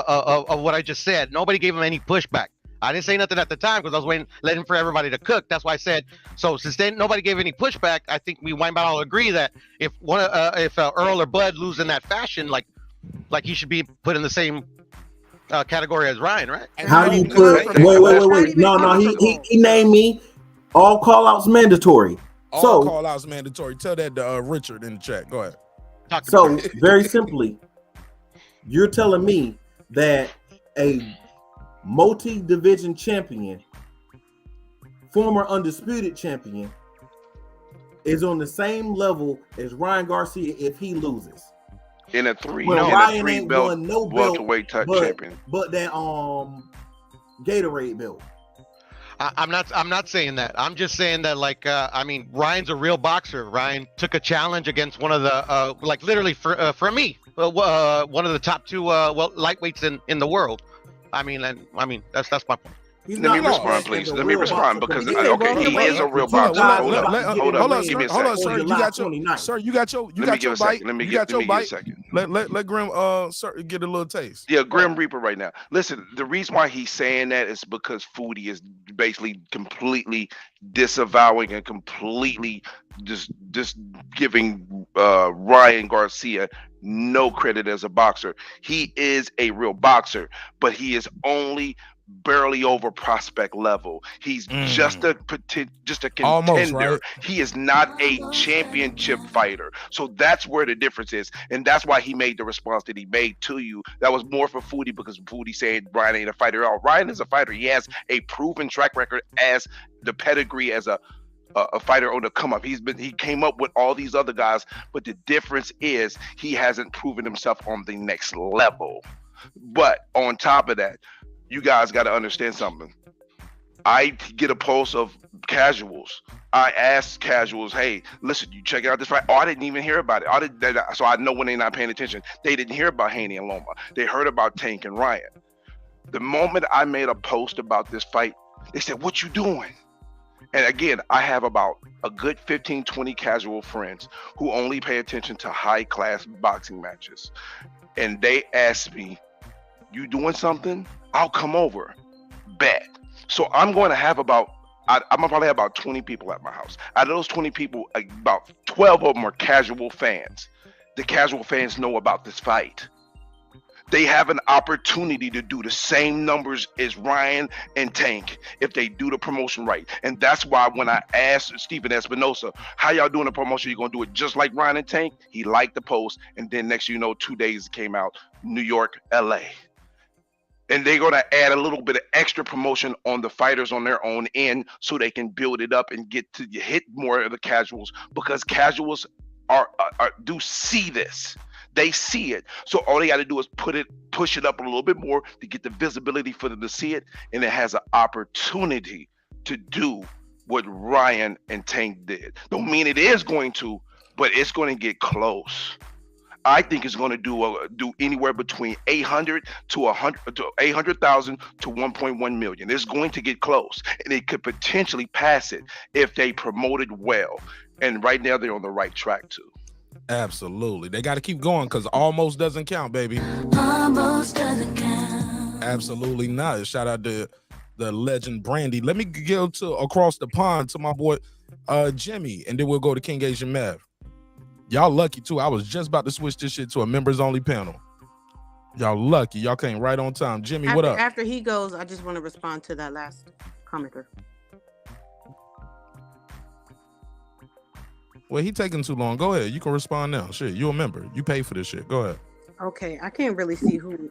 of what I just said. Nobody gave him any pushback. I didn't say nothing at the time because I was letting for everybody to cook. That's why I said. So since then nobody gave any pushback, I think we might all agree that if Earl or Bud lose in that fashion, like he should be put in the same category as Ryan, right? How do you put? Wait. No. He named me. All call outs mandatory. All call outs mandatory. Tell that to Richard in the chat. Go ahead. So very simply, you're telling me that a multi-division champion, former undisputed champion, is on the same level as Ryan Garcia if he loses. In a three belt welterweight champion. But that Gatorade belt. I'm not saying that. I'm just saying that, like, I mean, Ryan's a real boxer. Ryan took a challenge against one of the, like, literally for me, one of the top two lightweights in the world. I mean, that's my point. Let me respond, please. Let me respond because he is a real boxer. Hold up. Give me a second. Sir. You got your bite. Let me get a second. Let Grim sir get a little taste. Yeah, Grim Reaper right now. Listen, the reason why he's saying that is because Foodie is basically completely disavowing and completely just giving Ryan Garcia no credit as a boxer. He is a real boxer, but he is only barely over prospect level. He's just a contender. Almost, right? He is not a championship fighter. So that's where the difference is. And that's why he made the response that he made to you. That was more for Foodie because Foodie said Ryan ain't a fighter at all. Ryan is a fighter. He has a proven track record as the pedigree as a fighter on the come up. He came up with all these other guys, but the difference is he hasn't proven himself on the next level. But on top of that, you guys got to understand something. I get a pulse of casuals. I ask casuals, hey, listen, you check out this fight. Oh, I didn't even hear about it. So I know when they're not paying attention. They didn't hear about Haney and Loma. They heard about Tank and Ryan. The moment I made a post about this fight, they said, what you doing? And again, I have about a good 15, 20 casual friends who only pay attention to high-class boxing matches. And they asked me, you doing something? I'll come over. Bet. So I'm going to have I'm gonna probably have about 20 people at my house. Out of those 20 people, about 12 of them are casual fans. The casual fans know about this fight. They have an opportunity to do the same numbers as Ryan and Tank if they do the promotion right. And that's why when I asked Stephen Espinosa, how y'all doing the promotion? You gonna do it just like Ryan and Tank? He liked the post. And then next you know, 2 days it came out, New York, LA. And they're going to add a little bit of extra promotion on the fighters on their own end so they can build it up and get to hit more of the casuals because casuals do see this. They see it. So all they got to do is push it up a little bit more to get the visibility for them to see it. And it has an opportunity to do what Ryan and Tank did. Don't mean it is going to, but it's going to get close. I think it's going to do anywhere between 800 to 100 to 800,000 to 1.1 million. It's going to get close, and it could potentially pass it if they promote it well. And right now, they're on the right track too. Absolutely, they got to keep going because almost doesn't count, baby. Almost doesn't count. Absolutely not. Shout out to the legend Brandy. Let me go to across the pond to my boy Jimmy, and then we'll go to King Asian Mav. Y'all lucky too. I was just about to switch this shit to a members only panel. Y'all lucky. Y'all came right on time. Jimmy, what up? After he goes, I just want to respond to that last commenter. Well, he taking too long. Go ahead. You can respond now. Shit, you a member. You pay for this shit. Go ahead. Okay, I can't really see who.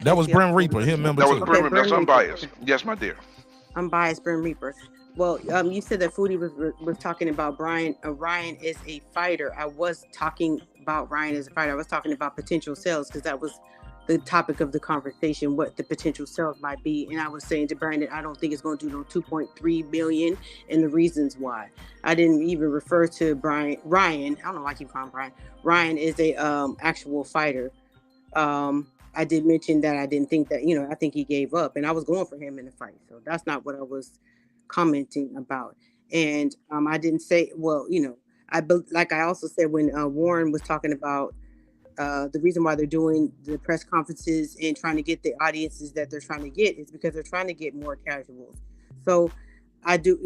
That was Brim Reaper. Him member that too. Was Brim. That's unbiased. Yes, my dear. Unbiased Brim Reaper. Well, you said that Foodie was talking about Ryan is a fighter. I was talking about Ryan as a fighter. I was talking about potential sales because that was the topic of the conversation, what the potential sales might be. And I was saying to Brandon, I don't think it's going to do no 2.3 billion and the reasons why. I didn't even refer to Ryan. I don't know why I keep calling Brian. Ryan is a actual fighter. I did mention that I didn't think that, I think he gave up and I was going for him in the fight. So that's not what I was commenting about. And I didn't say, well, like I also said when Warren was talking about The reason why they're doing the press conferences and trying to get the audiences that they're trying to get is because they're trying to get more casuals. So I do,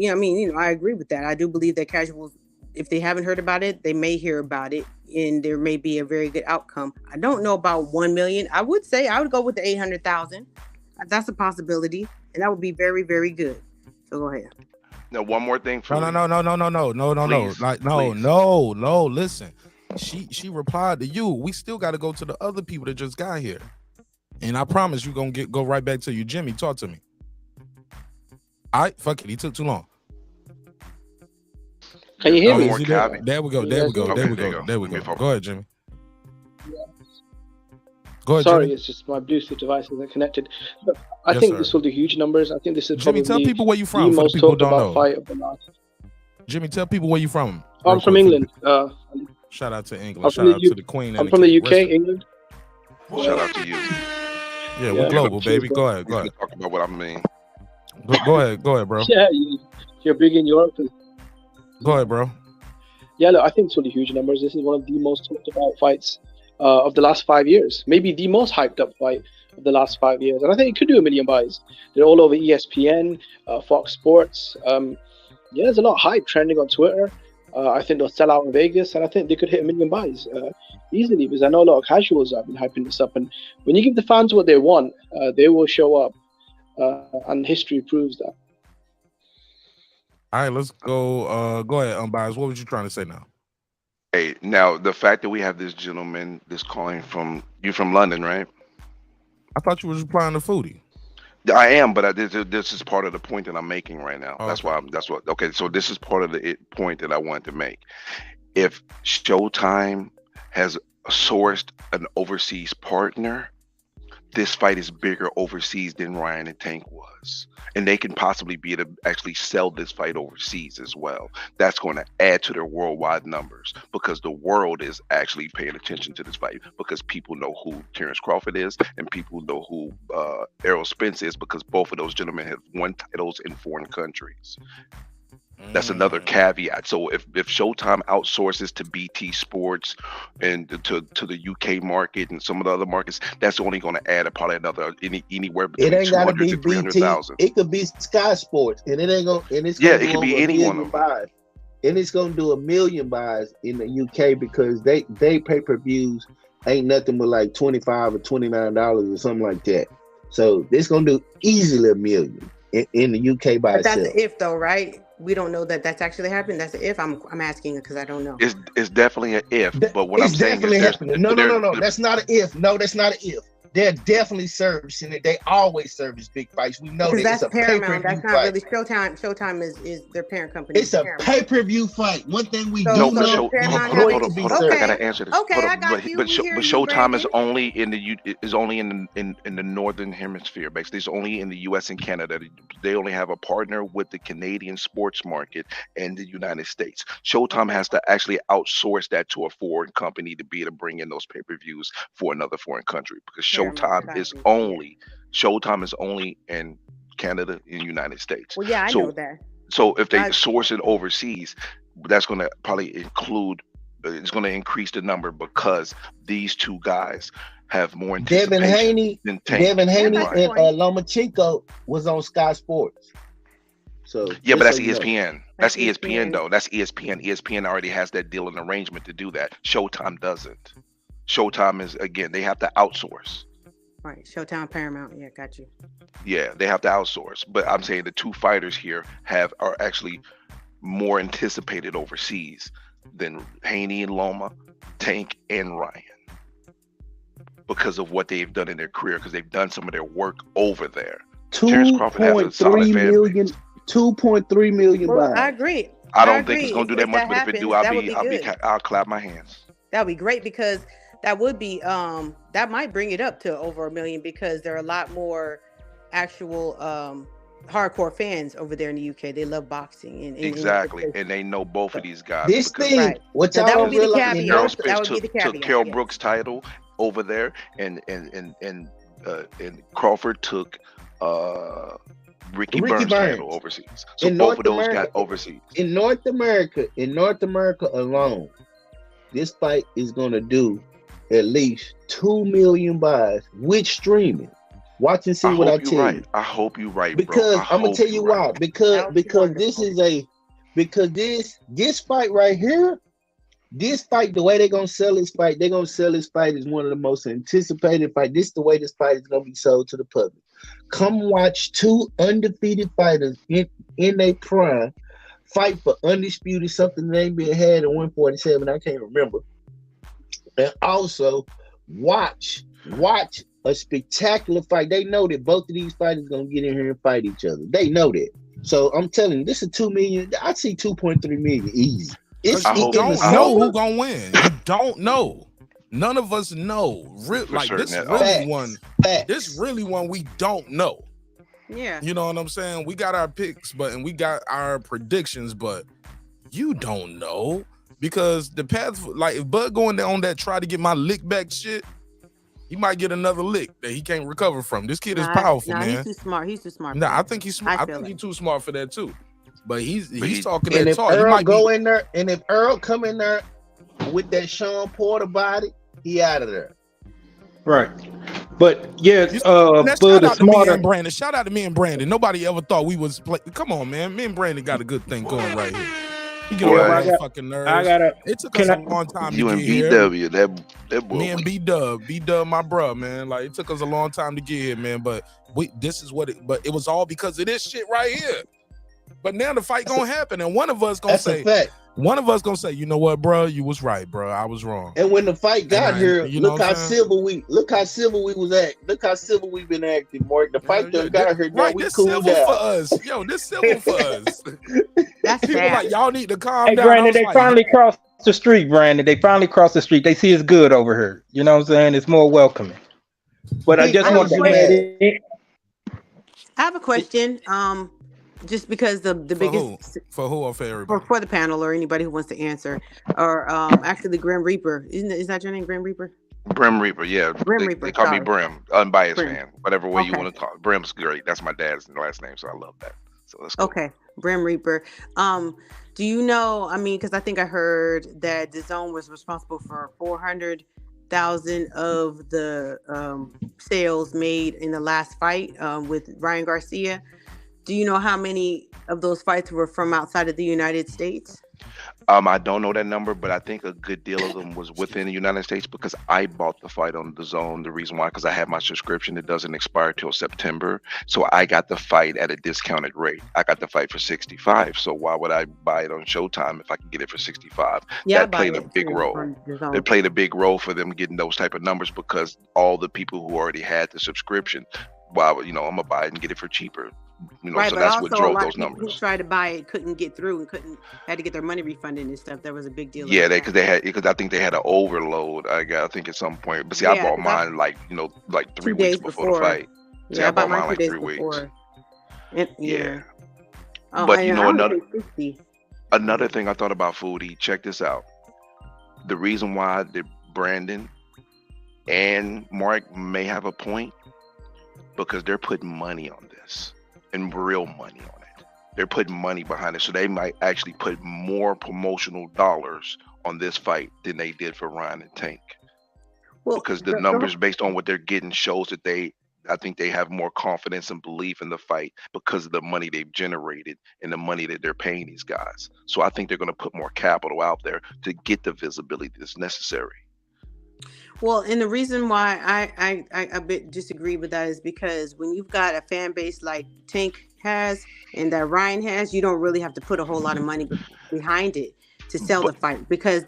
I agree with that. I do believe that casuals, if they haven't heard about it, they may hear about it, and there may be a very good outcome. I don't know about 1 million. I would say I would go with the 800,000. That's a possibility, and that would be very, very good. So go ahead. Now, one more thing for No. Please, Like, please. no. Listen, she replied to you. We still got to go to the other people that just got here, and I promise you gonna go right back to you, Jimmy. Talk to me. All right, fuck it. He took too long. Can you hear me? There we go. There we go. Go ahead, Jimmy. Go ahead, Sorry, Jimmy. it's just my Bluetooth device isn't connected. But I think this will do huge numbers. I think this is Jimmy, tell probably people where you from. the For the most people who talked don't about know. fight of the last. Jimmy, tell people where you from. I'm from England. Shout out to England. I'm Shout from the out U- to the Queen. I'm from the UK, England. Shout out to you. Yeah, we're global, baby. Go ahead. Talk about what I mean. Go ahead, bro. Yeah, you're big in Europe. Go ahead, bro. Yeah, look, I think it's really huge numbers. This is one of the most talked about fights of the last 5 years. Maybe the most hyped up fight of the last 5 years. And I think it could do 1 million buys. They're all over ESPN, Fox Sports. There's a lot of hype trending on Twitter. I think they'll sell out in Vegas, and I think they could hit 1 million buys easily, because I know a lot of casuals have been hyping this up. And when you give the fans what they want, they will show up. And history proves that. All right, let's go. Go ahead, unbiased. What was you trying to say now? Hey, now the fact that we have this gentleman that's calling from London, right? I thought you was replying to Foodie. I am, but this is part of the point that I'm making right now. Okay. So this is part of the point that I wanted to make. If Showtime has sourced an overseas partner, this fight is bigger overseas than Ryan and Tank was. And they can possibly be able to actually sell this fight overseas as well. That's going to add to their worldwide numbers, because the world is actually paying attention to this fight, because people know who Terrence Crawford is and people know who Errol Spence is, because both of those gentlemen have won titles in foreign countries. That's another caveat. So if Showtime outsources to BT Sports and to the UK market and some of the other markets, that's only going to add probably another anywhere between It ain't gotta 200 be to BT. 300,000. It could be Sky Sports, and it ain't gonna. And it's Yeah, gonna it do could be over 1 any one million of them. buys. And it's gonna do 1 million buys in the UK, because they pay-per-views ain't nothing but like $25 or $29 or something like that. So it's gonna do easily 1 million in the UK by But that's itself. an if, though, right? We don't know that that's actually happened. That's an if. I'm asking because I don't know. It's definitely an if, but what I'm It's saying definitely is happening. No. That's not an if. No, that's not an if. They're definitely servicing it. They always service big fights. We know Because that. It's that's a Paramount. pay-per-view That's not fight. really Showtime. Showtime is their parent company. It's a Paramount. pay-per-view fight. One thing we So- do so know Paramount is has going it. to be hold on. served. I gotta answer this. Okay, Hold on. I got you. But We hear you, Showtime is Brandon. only in the northern hemisphere. Basically, it's only in the U.S. and Canada. They only have a partner with the Canadian sports market and the United States. Showtime has to actually outsource that to a foreign company to be able to bring in those pay-per-views for another foreign country, because Showtime is only in Canada and United States. Well, yeah, I know that. So if they source it overseas, that's going to probably include. It's going to increase the number, because these two guys have more Devin anticipation Haney than Tank. and Right. Lomachenko was on Sky Sports. So Yeah, but just that's so you know. ESPN. That's ESPN though. That's ESPN. ESPN already has that deal and arrangement to do that. Showtime doesn't. Showtime is, again, they have to outsource. Right, Showtime, Paramount. Yeah, got you. Yeah, they have to outsource. But I'm saying the two fighters here are actually more anticipated overseas than Haney and Loma, Tank and Ryan, because of what they've done in their career, because they've done some of their work over there. Terrence Crawford has a solid 2.3 fan million, 2.3 million Well, buys. I agree. I don't think it's gonna do that If much, but if it do, that would be good. I'll clap my hands. That would be great, because that would be that might bring it up to over 1 million, because there are a lot more actual hardcore fans over there in the UK. They love boxing and Exactly, and they know both of these guys. This because- thing, Right. what So y'all that would don't be the realize, caveat. Errol That Spence would be the took caveat. Carol yes. Brooks' title over there, and Crawford took Ricky Burns' title overseas. So In both North of those America- got overseas. in North America alone, this fight is going to do at least 2 million buys with streaming. Watch and see I what I hope tell you're right. you. I hope you're right, Because bro. I'm gonna tell you why. Because this fight right here, this fight, the way they're gonna sell this fight, they're gonna sell this fight as one of the most anticipated fight. This is the way this fight is gonna be sold to the public. Come watch two undefeated fighters in their prime fight for undisputed, something they ain't been had at 147. I can't remember. And also watch a spectacular fight. They know that both of these fighters gonna get in here and fight each other. They know that. So I'm telling you, this is 2 million. I see 2.3 million easy. You don't know who gonna win. You don't know. None of us know. This really one we don't know. Yeah. You know what I'm saying? We got our picks, and we got our predictions, but you don't know. Because the path, like if Bud going down that try to get my lick back shit, he might get another lick that he can't recover from. This kid is powerful, man. He's too smart. He's too smart. Nah, I think he's smart. I think he's too smart for that too. But he's talking and that if talk. Earl He might go in there, and if Earl come in there with that Shawn Porter body, he out of there. Right. But yeah, shout Bud out is to me smarter. and Brandon. Shout out to me and Brandon. Nobody ever thought we was play. Come on, man. Me and Brandon got a good thing going right here. He get on my fucking nerves. It took us a long time You to and get here. BW, that boy. Me and B-Dub, my bro, man. Like it took us a long time to get here, man. But this is what it. But it was all because of this shit right here. But now the fight gonna happen, and one of us gonna say, you know what, bro, you was right, bro. I was wrong. And when the fight got here, look how civil we was at. Look how civil we've been acting, Mark. The fight that got here, now we this cooled civil down. for us. Yo, this civil for us. That's people like y'all need to calm Hey, down. Brandon, they finally crossed the street, Brandon. They finally crossed the street. They see it's good over here. You know what I'm saying? It's more welcoming. But I just want to add in. I have a question. Just because the biggest for who or for everybody? For the panel or anybody who wants to answer, or actually the Grim Reaper. Is that your name, Grim Reaper? Brim Reaper, yeah. Grim Reaper. They call me Brim, unbiased Brim. fan, whatever way you Okay. want to call it. Brim's great. That's my dad's last name, so I love that. So let's go. Okay, Grim Reaper. Do you know? I mean, because I think I heard that the Zone was responsible for 400,000 of the sales made in the last fight with Ryan Garcia. Do you know how many of those fights were from outside of the United States? I don't know that number, but I think a good deal of them was within the United States because I bought the fight on the Zone. The reason why, because I have my subscription. It doesn't expire till September. So I got the fight at a discounted rate. I got the fight for $65. So why would I buy it on Showtime if I can get it for $65? Yeah, that played a big role. It played a big role for them getting those type of numbers because all the people who already had the subscription, well, I'm gonna buy it and get it for cheaper. Right, so but that's also what drove a lot those of people numbers. who tried to buy it couldn't get through and had to get their money refunded and stuff. That was a big deal. Yeah, because I think they had an overload. I think at some point. But see, I bought mine like 3 weeks before the fight. See, Yeah, I bought mine 2 like days 3 weeks. before. Yeah. Oh, But I would say 60. another thing I thought about Foodie. Check this out. The reason why Brandon and Mark may have a point because they're putting money on this. And real money on it. They're putting money behind it. So they might actually put more promotional dollars on this fight than they did for Ryan and Tank. Because the numbers based on what they're getting shows that I think they have more confidence and belief in the fight because of the money they've generated and the money that they're paying these guys. So I think they're going to put more capital out there to get the visibility that's necessary. Well, and the reason why I a bit disagree with that is because when you've got a fan base like Tank has and that Ryan has, you don't really have to put a whole lot of money behind it to sell the fight because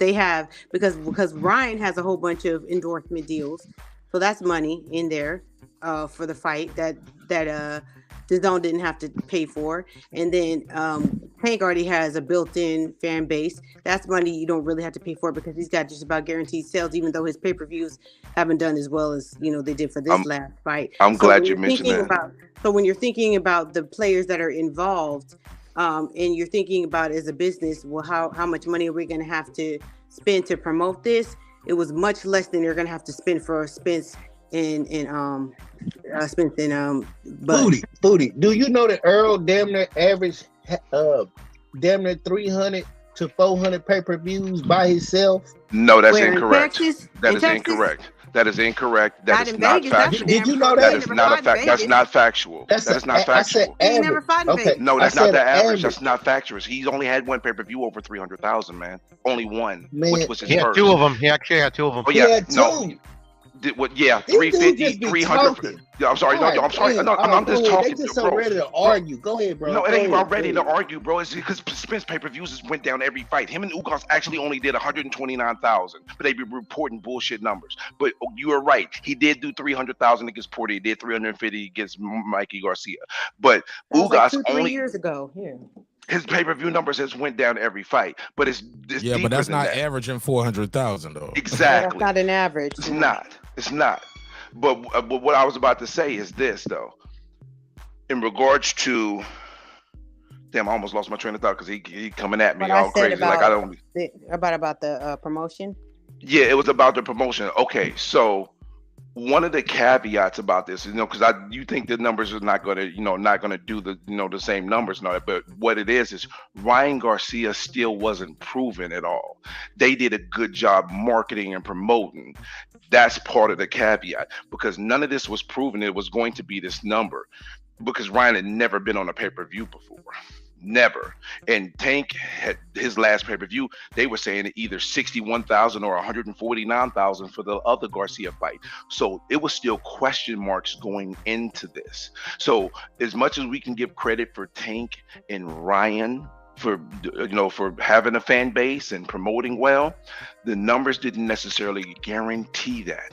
Ryan has a whole bunch of endorsement deals, so that's money in there for the fight that the Zone didn't have to pay for, and then Tank already has a built-in fan base. That's money you don't really have to pay for because he's got just about guaranteed sales, even though his pay-per-views haven't done as well as they did for this last fight. I'm glad you mentioned that. So when you're thinking about the players that are involved, and you're thinking about it as a business, well, how much money are we going to have to spend to promote this? It was much less than you're going to have to spend for Spence and Foodie. Do you know that Earl damn near averaged damn near 300 to 400 pay-per-views by himself? No, that's Where, in incorrect. Texas? That In is Texas? incorrect. That is incorrect. Not That is in not Vegas. That's for factual. Did you damn know sure. that? He That is never not a fought in fact. That's Vegas. not factual. That's That is not I said factual. He ain't never average. fought in Okay, Vegas. No, I that's not said the average. average. That's not factual. He's only had one pay-per-view over 300,000, man. Only one, Man, which was his He had first. two of them. He actually had two of them. Oh he yeah, had no. two. Yeah, These dudes 350, just be 300. talking. Yeah, I'm sorry. No, God I'm sorry. damn. No, All right, I'm go just ahead. talking, They just so bro. ready to Bro, argue. Go ahead, bro. no, it Go ain't ahead. about ready Go to ahead. argue, bro. It's because Spence pay-per-views just went down every fight. Him and Ugas actually only did 129,000, but they be reporting bullshit numbers. But you are right. He did do 300,000 against Porter. He did 350 against Mikey Garcia. But That was like Ugas 2-3 only years ago. Yeah. his pay-per-view numbers has went down every fight. But it's Yeah, deeper but that's than not that. averaging 400,000 though. Yeah, that's Exactly. not an average. It's No. not. It's not. But what I was about to say is this, though. In regards to, damn, I almost lost my train of thought because he coming at me What I all said crazy. Like I about don't. the promotion. Yeah, it was about the promotion. Okay, so one of the caveats about this, because you think the numbers are not going to, not going to do the, the same numbers and all that. But what it is Ryan Garcia still wasn't proven at all. They did a good job marketing and promoting. That's part of the caveat because none of this was proven. It was going to be this number because Ryan had never been on a pay-per-view before. Never. And Tank had his last pay-per-view, they were saying either 61,000 or 149,000 for the other Garcia fight. So it was still question marks going into this. So as much as we can give credit for Tank and Ryan for having a fan base and promoting well, the numbers didn't necessarily guarantee that.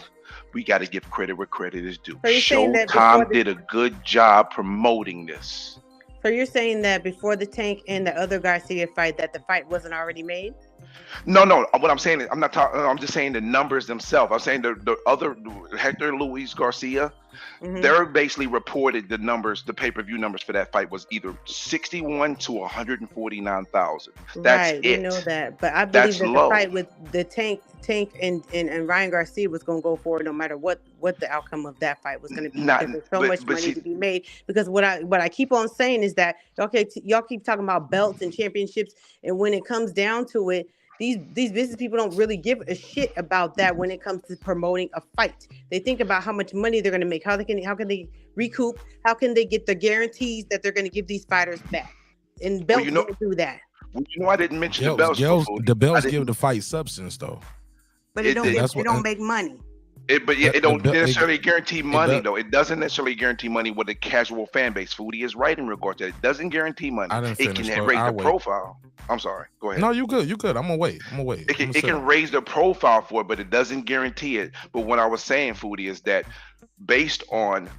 We got to give credit where credit is due. So you're saying that Showtime did a good job promoting this. So you're saying that before the Tank and the other Garcia fight, that the fight wasn't already made? No. What I'm saying is, I'm not talking. I'm just saying the numbers themselves. I'm saying the other Hector Luis Garcia. Mhm. They're basically reported the numbers. The pay-per-view numbers for that fight was either 61 to 149,000. That's Right, it. we know that, but I believe That's that low. the fight with the Tank and Ryan Garcia was going to go forward no matter what the outcome of that fight was going to be. Not- Because there's so but- much but money see- to be made. Because what I keep on saying is that y'all keep talking about belts and championships, and when it comes down to it, these business people don't really give a shit about that when it comes to promoting a fight. They think about how much money they're going to make, how can they recoup, how can they get the guarantees that they're going to give these fighters back, and belts don't do that. Well, I didn't mention the belts. The belts I give didn't- the fight substance though. But it don't That's what- make money. It don't necessarily guarantee money does- though. It doesn't necessarily guarantee money with a casual fan base. Foodie is right in regard to that. It doesn't guarantee money. I didn't It finish, can bro. raise I'll the wait. profile. I'm sorry. Go ahead. No, you good. I'm gonna wait. It can raise the profile for it, but it doesn't guarantee it. But what I was saying, Foodie, is that based on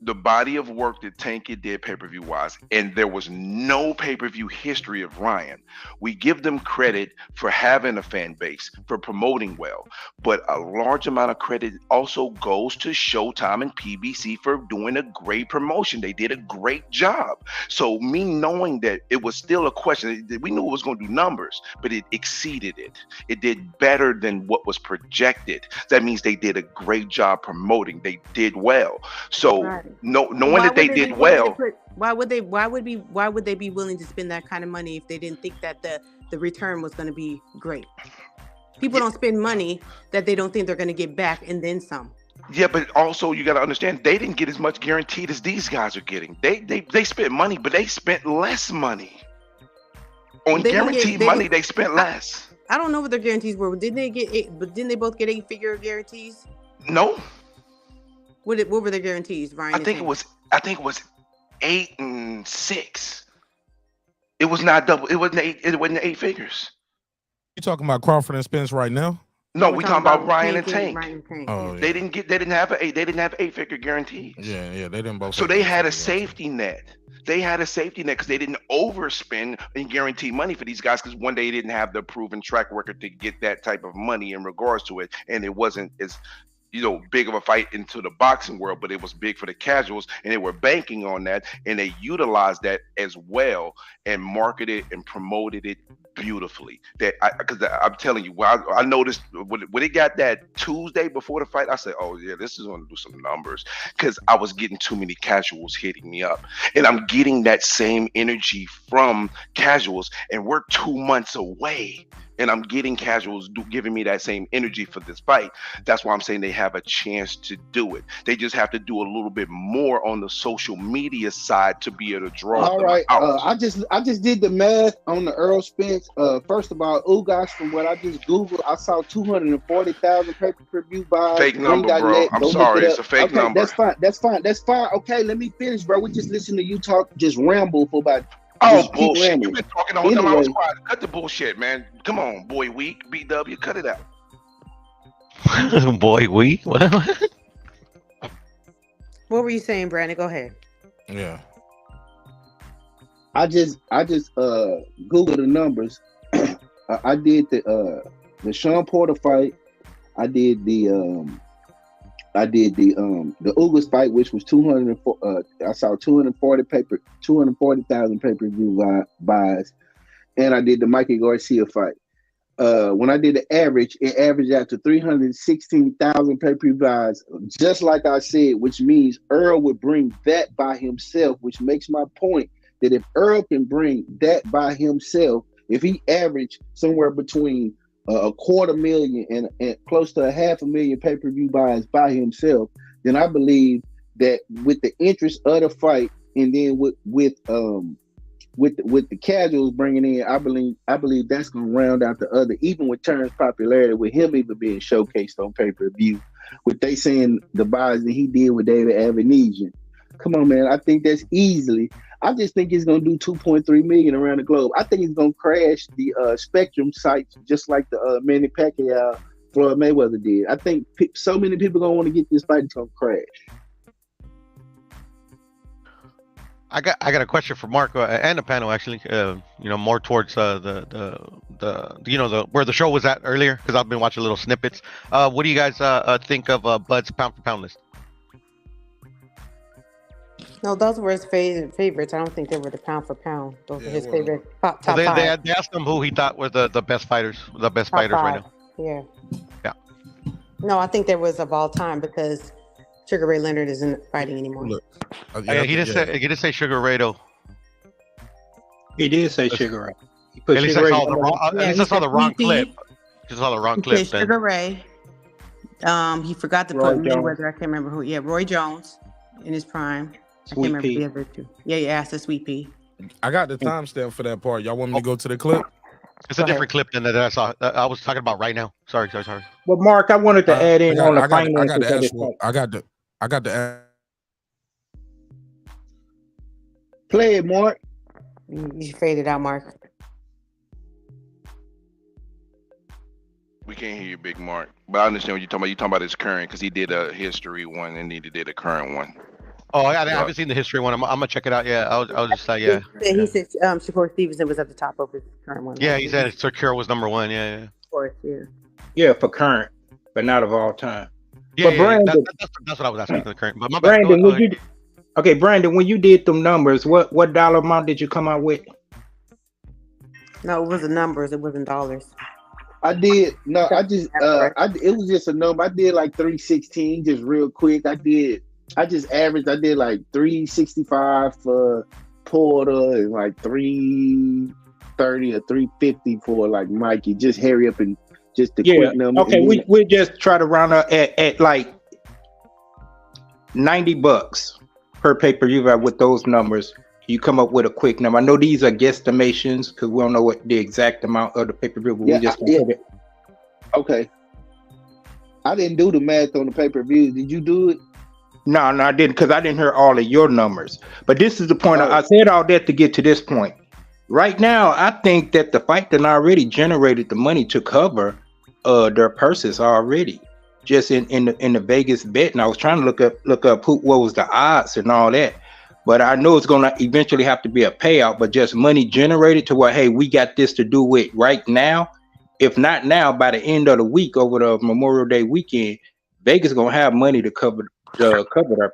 the body of work that Tanky did pay-per-view wise, and there was no pay-per-view history of Ryan, we give them credit for having a fan base, for promoting well, but a large amount of credit also goes to Showtime and PBC for doing a great promotion. They did a great job. So me knowing that it was still a question, we knew it was going to do numbers, but it exceeded it. It did better than what was projected. That means they did a great job promoting. They did well. So Right. knowing Why that they would be did willing to well, put- why would they be willing to spend that kind of money if they didn't think that the return was going to be great? People don't spend money that they don't think they're going to get back and then some. yeah, but also you got to understand they didn't get as much guaranteed as these guys are getting. They spent money, but they spent less money. On They didn't guaranteed get- money, they spent less. I don't know what their guarantees were. Didn't they get eight? But didn't they both get 8-figure guarantees? No, What were their guarantees, Ryan? I think it was 8 and 6. It was not double. It wasn't 8. It wasn't 8 figures. You talking about Crawford and Spence right now? No, we talking about Ryan and Tank. Ryan and Tank. Oh, yeah. They didn't have 8-figure guarantees. Yeah, they didn't both. So they had a safety net. They had a safety net because they didn't overspend and guarantee money for these guys because one day they didn't have the proven track record to get that type of money in regards to it, and it wasn't as big of a fight into the boxing world, but it was big for the casuals, and they were banking on that, and they utilized that as well and marketed and promoted it beautifully. Because I'm telling you, I noticed when it got that Tuesday before the fight, I said, oh yeah, this is going to do some numbers, because I was getting too many casuals hitting me up, and I'm getting that same energy from casuals, and we're 2 months away. And I'm getting casuals giving me that same energy for this fight. That's why I'm saying they have a chance to do it. They just have to do a little bit more on the social media side to be able to draw All them right, out. I just did the math on the Errol Spence. First of all, Ugas, from what I just Googled, I saw 240,000 pay-per-view buys. Fake number, bro. I'm sorry, it's a fake number. That's fine. Okay, let me finish, bro. We just listened to you talk, just ramble for about. Oh, bullshit. You've been talking all the time. I was quiet. Cut the bullshit, man. Come on, boy weak. BW, cut it out. Boy weak? What were you saying, Brandon? Go ahead. Yeah. I just Googled the numbers. I did the Shawn Porter fight. I did the Ugas fight, which was 204. I saw 240,000 pay-per-view buys, and I did the Mikey Garcia fight. When I did the average, it averaged out to 316,000 pay-per-view buys, just like I said, which means Earl would bring that by himself, which makes my point that if Earl can bring that by himself, if he averaged somewhere between 250,000 and close to 500,000 pay-per-view buys by himself, then I believe that with the interest of the fight, and then with the casuals bringing in, I believe that's going to round out the other, even with Terrence's popularity, with him even being showcased on pay-per-view, with they saying the buys that he did with David Avenesian. Come on, man. I think that's easily. I just think he's going to do 2.3 million around the globe. I think he's going to crash the Spectrum sites just like the Manny Pacquiao Floyd Mayweather did. I think so many people going to want to get this fight, it's going to crash. I got a question for Mark and the panel, actually. More towards the where the show was at earlier, because I've been watching little snippets. What do you guys think of Bud's pound for pound list? No, those were his favorites. I don't think they were the pound for pound. Those were his favorite top They five. asked him who he thought were the best fighters, right now. Yeah. Yeah. No, I think there was of all time, because Sugar Ray Leonard isn't fighting anymore. He didn't say Sugar Ray though. He did say Sugar Ray. At least I saw the wrong clip. Just saw the wrong He clip. said Sugar Ray. He forgot to Roy put Jones. Mayweather. I can't remember who. Yeah, Roy Jones in his prime. I can't remember the other two. Yeah, you asked the Sweet Pea. I got the timestamp for that part. Y'all want me to go to the clip? It's a different clip than that I saw. I was talking about right now. Sorry. Well, Mark, I wanted to add in on the I got finances. the Play it, Mark. You faded out, Mark. We can't hear you, Big Mark. But I understand what you're talking about. You're talking about his current, because he did a history one and he did a current one. Oh, I haven't seen the history one. I'm gonna check it out. Yeah, I was just like, yeah. He said Shakur Stevenson was at the top of his current one. Yeah, he said Shakur was number one. Yeah. Of course, yeah. Yeah, for current, but not of all time. Yeah, But Brandon, that's what I was asking for the current. But my Brandon, bad. Brandon, when you did them numbers, what dollar amount did you come out with? No, it wasn't numbers. It wasn't dollars. It was just a number. I did like 316, just real quick. I did like 365 for Porter and like 330 or 350 for like Mikey. Just hurry up and just the quick number. Okay, we just try to round up at like $90 per pay-per-view with those numbers. You come up with a quick number. I know these are guesstimations because we don't know what the exact amount of the pay-per-view, but we just put it. Okay. I didn't do the math on the pay-per-view. Did you do it? No, I didn't, because I didn't hear all of your numbers. But this is the point. I said all that to get to this point. Right now, I think that the fight done already generated the money to cover their purses already, just in the Vegas bet. And I was trying to look up what was the odds and all that. But I know it's going to eventually have to be a payout, but just money generated to where, hey, we got this to do with right now. If not now, by the end of the week over the Memorial Day weekend, Vegas gonna have money to cover their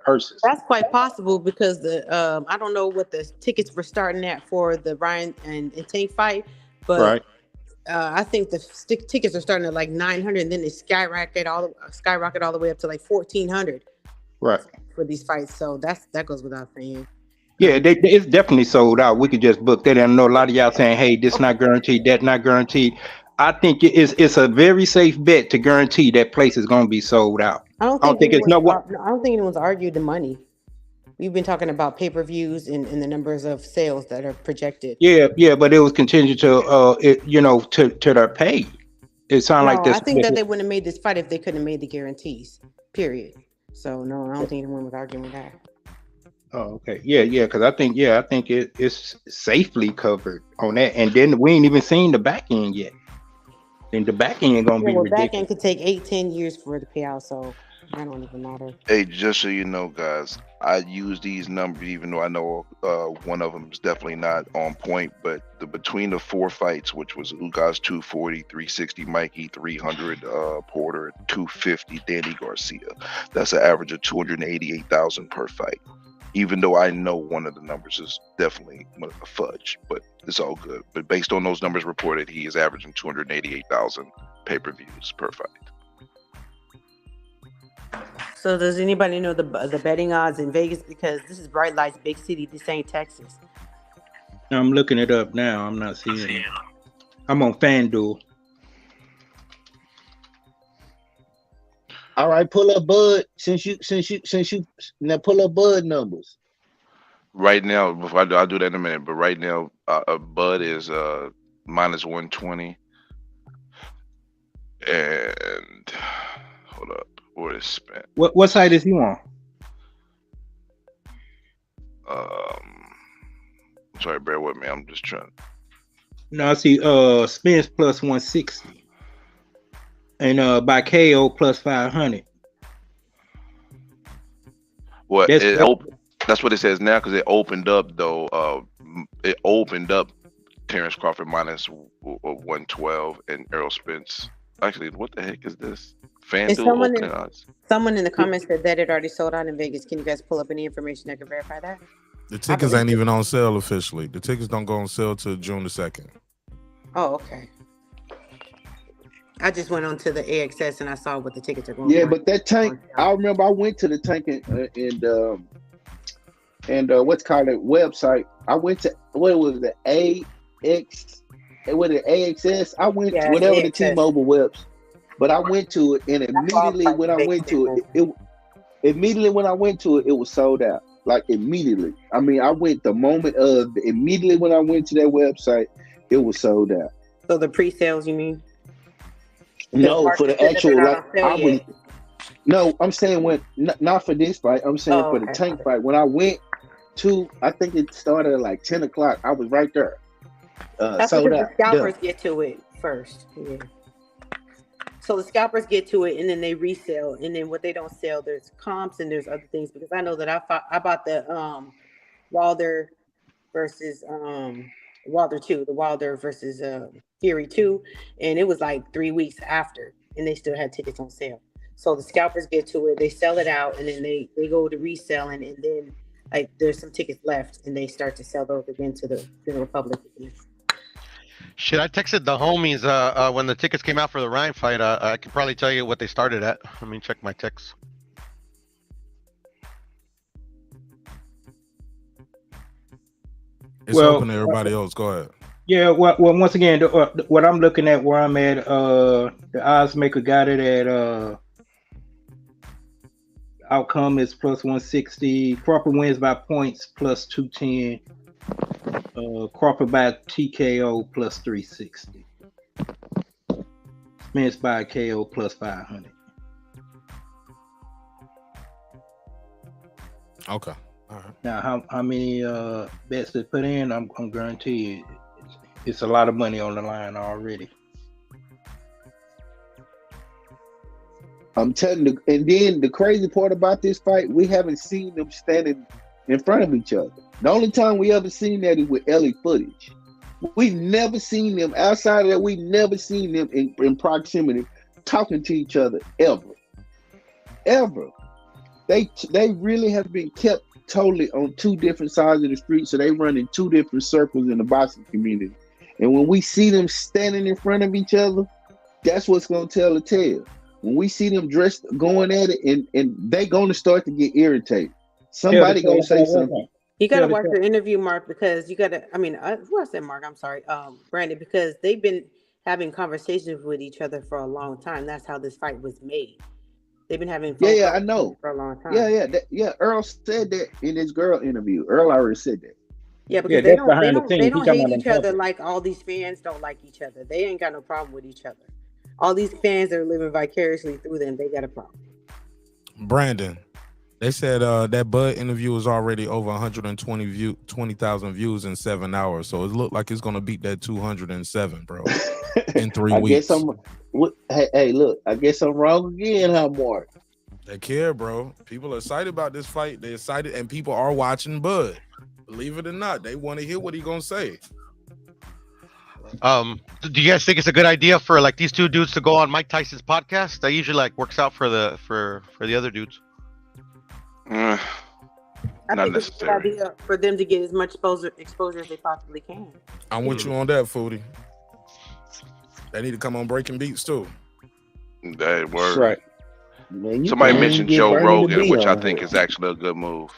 purses. That's quite possible because the I don't know what the tickets were starting at for the Ryan and Tank fight, but Right. I think the tickets are starting at like 900, and then they skyrocket all the way up to like 1,400 Right. for these fights. So that goes without saying. Yeah, it's definitely sold out. We could just book that. And I know a lot of y'all saying, "Hey, this not guaranteed, that not guaranteed." I think it's a very safe bet to guarantee that place is going to be sold out. I don't think anyone's argued the money. We've been talking about pay-per-views and the numbers of sales that are projected. Yeah, but it was contingent to to their pay. It sounded like this. I think that they wouldn't have made this fight if they couldn't have made the guarantees. Period. So no, I don't think anyone was arguing with that. Oh, okay. Yeah, because I think it's safely covered on that. And then we ain't even seen the back end yet. Then the back end gonna be ridiculous. Back end could take 8-10 years for it to pay out, so that don't even matter. Hey, just so you know, guys, I use these numbers even though I know one of them is definitely not on point, but between the 4 fights, which was Ugas 240, 360 Mikey, 300 Porter, 250 Danny Garcia, that's an average of 288,000 per fight. Even though I know one of the numbers is definitely a fudge, but it's all good. But based on those numbers reported, he is averaging 288,000 pay-per-views per fight. So does anybody know the betting odds in Vegas? Because this is Bright Lights, big city. This ain't Texas. I'm looking it up now. I'm not seeing it. I'm on FanDuel. All right, pull up Bud. Since you now pull up Bud numbers. Right now, before I'll do that in a minute, but right now, Bud is minus 120. And hold up, what is Spence? What side is he on? Sorry, bear with me. I'm just trying. No, I see Spence plus 160. And by KO plus 500. Well, that's what it says now because it opened up though. It opened up Terrence Crawford minus 112 and Errol Spence. Actually, what the heck is this? FanDuel someone in the comments said that it already sold out in Vegas. Can you guys pull up any information that can verify that? The tickets ain't even on sale officially. The tickets don't go on sale till June the 2nd. Oh, okay. I just went on to the AXS and I saw what the tickets are going. Yeah, but that Tank, I remember I went to the Tank and what's called a website. I went to what was the AXS. I went to whatever the T-Mobile webs, but I went to it and immediately when I went to it, it was sold out. Like immediately. I mean, I went immediately when I went to that website, it was sold out. So the pre-sales, you mean? No, for the actual I'm saying not for this fight. I'm saying for the Tank fight. When I went to, I think it started at like 10 o'clock. I was right there. That's sold because out. the scalpers get to it first. Yeah. So the scalpers get to it and then they resell. And then what they don't sell, there's comps and there's other things. Because I know that I bought the Wilder versus Wilder 2, the Wilder versus Fury 2, and it was like 3 weeks after, and they still had tickets on sale. So the scalpers get to it, they sell it out, and then they go to reselling, and then like there's some tickets left, and they start to sell those again to the general public again. Shit, I texted the homies when the tickets came out for the Ryan fight. I can probably tell you what they started at. Let me check my text. It's open to everybody else. Go ahead. Yeah, well, once again, what I'm looking at where I'm at, the odds maker got it at outcome is plus 160. Crawford wins by points plus 210. Crawford by TKO plus 360. Spence by KO plus 500. Okay. All right. Now, how many bets they put in? I'm guaranteed it's a lot of money on the line already. I'm telling you, and then the crazy part about this fight, we haven't seen them standing in front of each other. The only time we ever seen that is with Ellie footage. We've never seen them outside of that. We've never seen them in proximity talking to each other ever. ever. They really have been kept totally on two different sides of the street, so they run in two different circles in the boxing community. And when we see them standing in front of each other, that's what's gonna tell the tale. When we see them dressed going at it, and they gonna start to get irritated. Somebody gonna say something. You gotta watch your interview, Mark, because you gotta. I mean, who I said Mark? I'm sorry, Brandon, because they've been having conversations with each other for a long time. That's how this fight was made. They've been having Yeah, I know for a long time. Yeah. Earl said that in his girl interview. Earl already said that. Yeah, because they don't hate each other like all these fans don't like each other. They ain't got no problem with each other. All these fans that are living vicariously through them, they got a problem. Brandon, they said that Bud interview was already over 20,000 views in 7 hours. So it looked like it's gonna beat that 207, bro, in 3 weeks. Hey, look, I guess I'm wrong again, huh, Mark? They care, bro. People are excited about this fight. They're excited, and people are watching Bud. Believe it or not, they want to hear what he gonna say. Do you guys think it's a good idea for like these two dudes to go on Mike Tyson's podcast? That usually like works out for the other dudes. I think it's a good idea for them to get as much exposure as they possibly can. I'm with you on that, Foodie. They need to come on Breaking Beats too. That word. Right. Man, somebody mentioned Joe Rogan, which I think is actually a good move.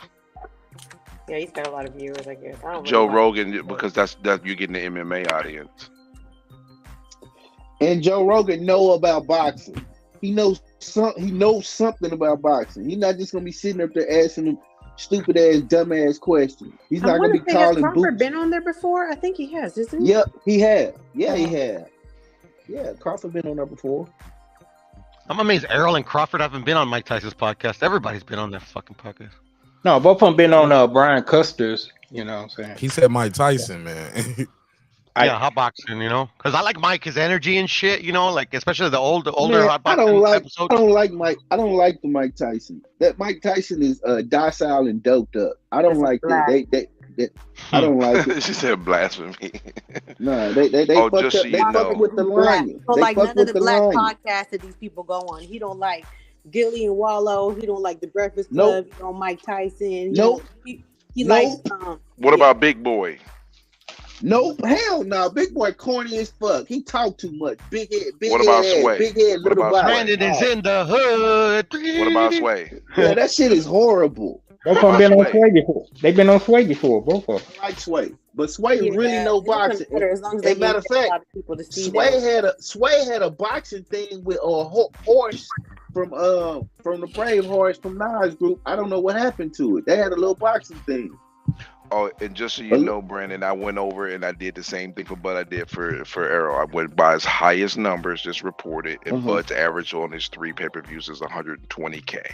Yeah, he's got a lot of viewers, I guess. Joe Rogan, because that's you're getting the MMA audience. And Joe Rogan know about boxing. He knows something about boxing. He's not just gonna be sitting up there asking them stupid ass, dumb ass questions. He's not gonna be calling. Has Crawford been on there before? I think he has, isn't he? Yep, he has. Yeah, he has. Yeah, Crawford been on there before. I'm amazed Errol and Crawford haven't been on Mike Tyson's podcast. Everybody's been on their fucking podcast. No, both of them been on Brian Custer's. You know what I'm saying? He said Mike Tyson, man. Yeah, hot boxing, you know, because I like Mike, his energy and shit, you know, like especially the older Man, hot boxing episodes. I don't like Mike. I don't like the Mike Tyson. That Mike Tyson is docile and doped up. I don't like that. I don't like it. She said blasphemy. No, they fucked up. So They fucking with the lion. He don't like none of the black podcasts that these people go on. He don't like Gillie and Wallo. He don't like the Breakfast Club. He don't Mike Tyson. He likes What about Big Boy? Nope, hell no. Big Boy corny as fuck. He talk too much. Big head, What about Sway? Big head, What little about body. Brandon is in the hood. What about Sway? Yeah, that shit is horrible. Both of them been on Sway before. They've been on Sway before, both of them. I like Sway, but Sway really no boxing. As long as As a matter of fact, Sway had a boxing thing with a horse from the Brave Horse from Nas Group. I don't know what happened to it. They had a little boxing thing. Oh, and just so you know, Brandon, I went over and I did the same thing for Bud I did for Errol. I went by his highest numbers just reported, and Bud's average on his 3 pay-per-views is 120K.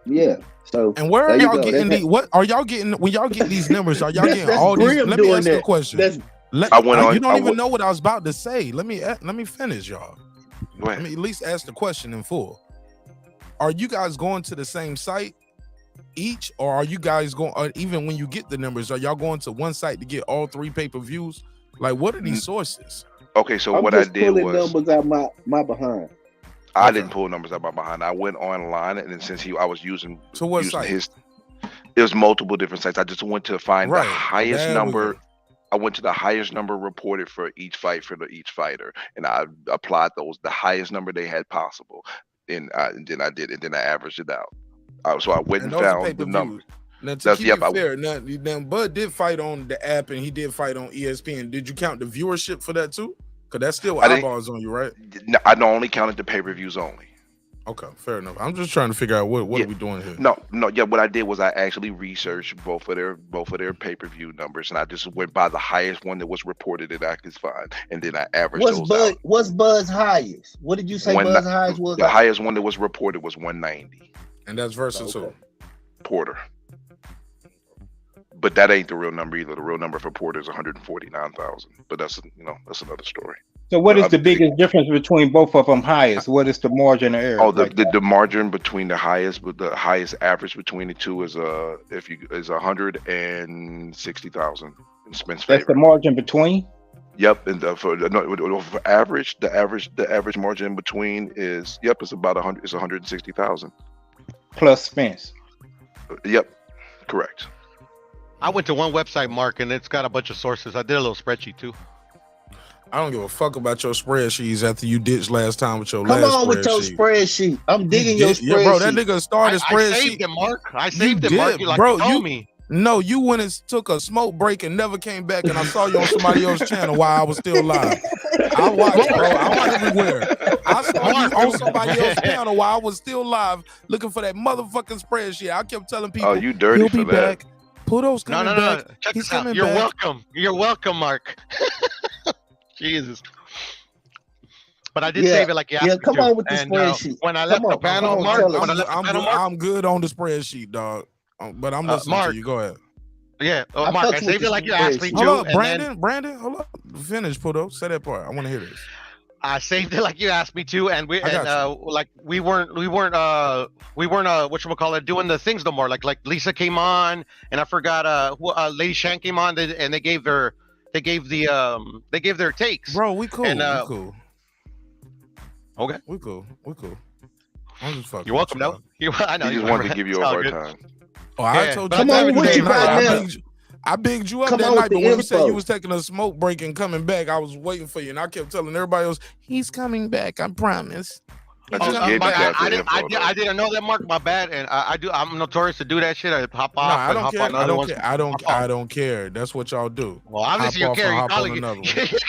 Yeah. So and where are y'all getting these? What are y'all getting when y'all get these numbers? Are y'all getting all these? Let me ask you a question. You don't even know what I was about to say. Let me finish, y'all. Let me at least ask the question in full. Are you guys going to the same site each, or are you guys going? Or even when you get the numbers, are y'all going to one site to get all 3 pay-per-views? Like, what are these sources? Okay, so what I did was numbers out my behind. I didn't pull numbers out my behind. I went online, and then since I was using site? There's multiple different sites. I just went to find the highest number. I went to the highest number reported for each fight for each fighter, and I applied the highest number they had possible, and then I did, and then I averaged it out. So I went and found the number. Now, to keep it fair, now Bud did fight on the app, and he did fight on ESPN. Did you count the viewership for that too? Because that's still eyeballs on you, right? No, I only counted the pay-per-views only. Okay, fair enough. I'm just trying to figure out what are we doing here. No. What I did was I actually researched both of their pay-per-view numbers, and I just went by the highest one that was reported that I could find, and then I averaged those out. What's Bud's highest? What did you say Bud's highest was? The highest one that was reported was 190. And that's versus who? Porter. But that ain't the real number either. The real number for Porter is 149,000. But that's another story. So what is the biggest difference between both of them highest? What is the margin of error? Oh, the margin between the highest average between the two is 160,000 in Spence favor. That's the margin between? Yep, and for average, the average margin in between is it's about 100. It's 160,000 plus Spence. Yep, correct. I went to one website, Mark, and it's got a bunch of sources. I did a little spreadsheet too. I don't give a fuck about your spreadsheets after you ditched last time with your Come last on with your spreadsheet. spreadsheet. I'm digging your spreadsheet. Yeah, bro, that nigga started spreadsheet. I saved it, Mark. I saved it, Mark. You like bro, you told me. No, you went and took a smoke break and never came back, and I saw you on somebody else's channel while I was still live. I watched, bro. I went everywhere. I saw you on somebody else's channel while I was still live, looking for that motherfucking spreadsheet. I kept telling people, "Oh, you dirty he'll for be that." back. Pudo's coming back. Check He's this out. coming You're back. welcome. You're welcome, Mark. Jesus. But I did save it like you asked me come to. on with the And, spreadsheet. when I left the panel, Mark, I'm good on the spreadsheet, dog. But I'm listening Mark, to you. Go ahead. Yeah, Mark, I saved it like you asked me to. Hold up, and Brandon, hold up. Finish, Pudo. Say that part. I want to hear this. I saved it like you asked me to, and we weren't whatchamacallit doing the things no more. Like Lisa came on, and I forgot Lady Shan came on, and they gave their takes. Bro, we cool. And, we cool. Okay, we cool. I'm just fucking. You're welcome, though. I know He you just wanted to give you a hard time. Oh, I told you. Come on with you right now. I bigged you up Come that on night, with but the when you said info. you was taking a smoke break and coming back, I was waiting for you, and I kept telling everybody else, he's coming back. I promise. I didn't know that, Mark. My bad. And I'm notorious to do that shit. I hop off. I don't hop care. on other ones. I don't care. That's what y'all do. Well, obviously you care. You're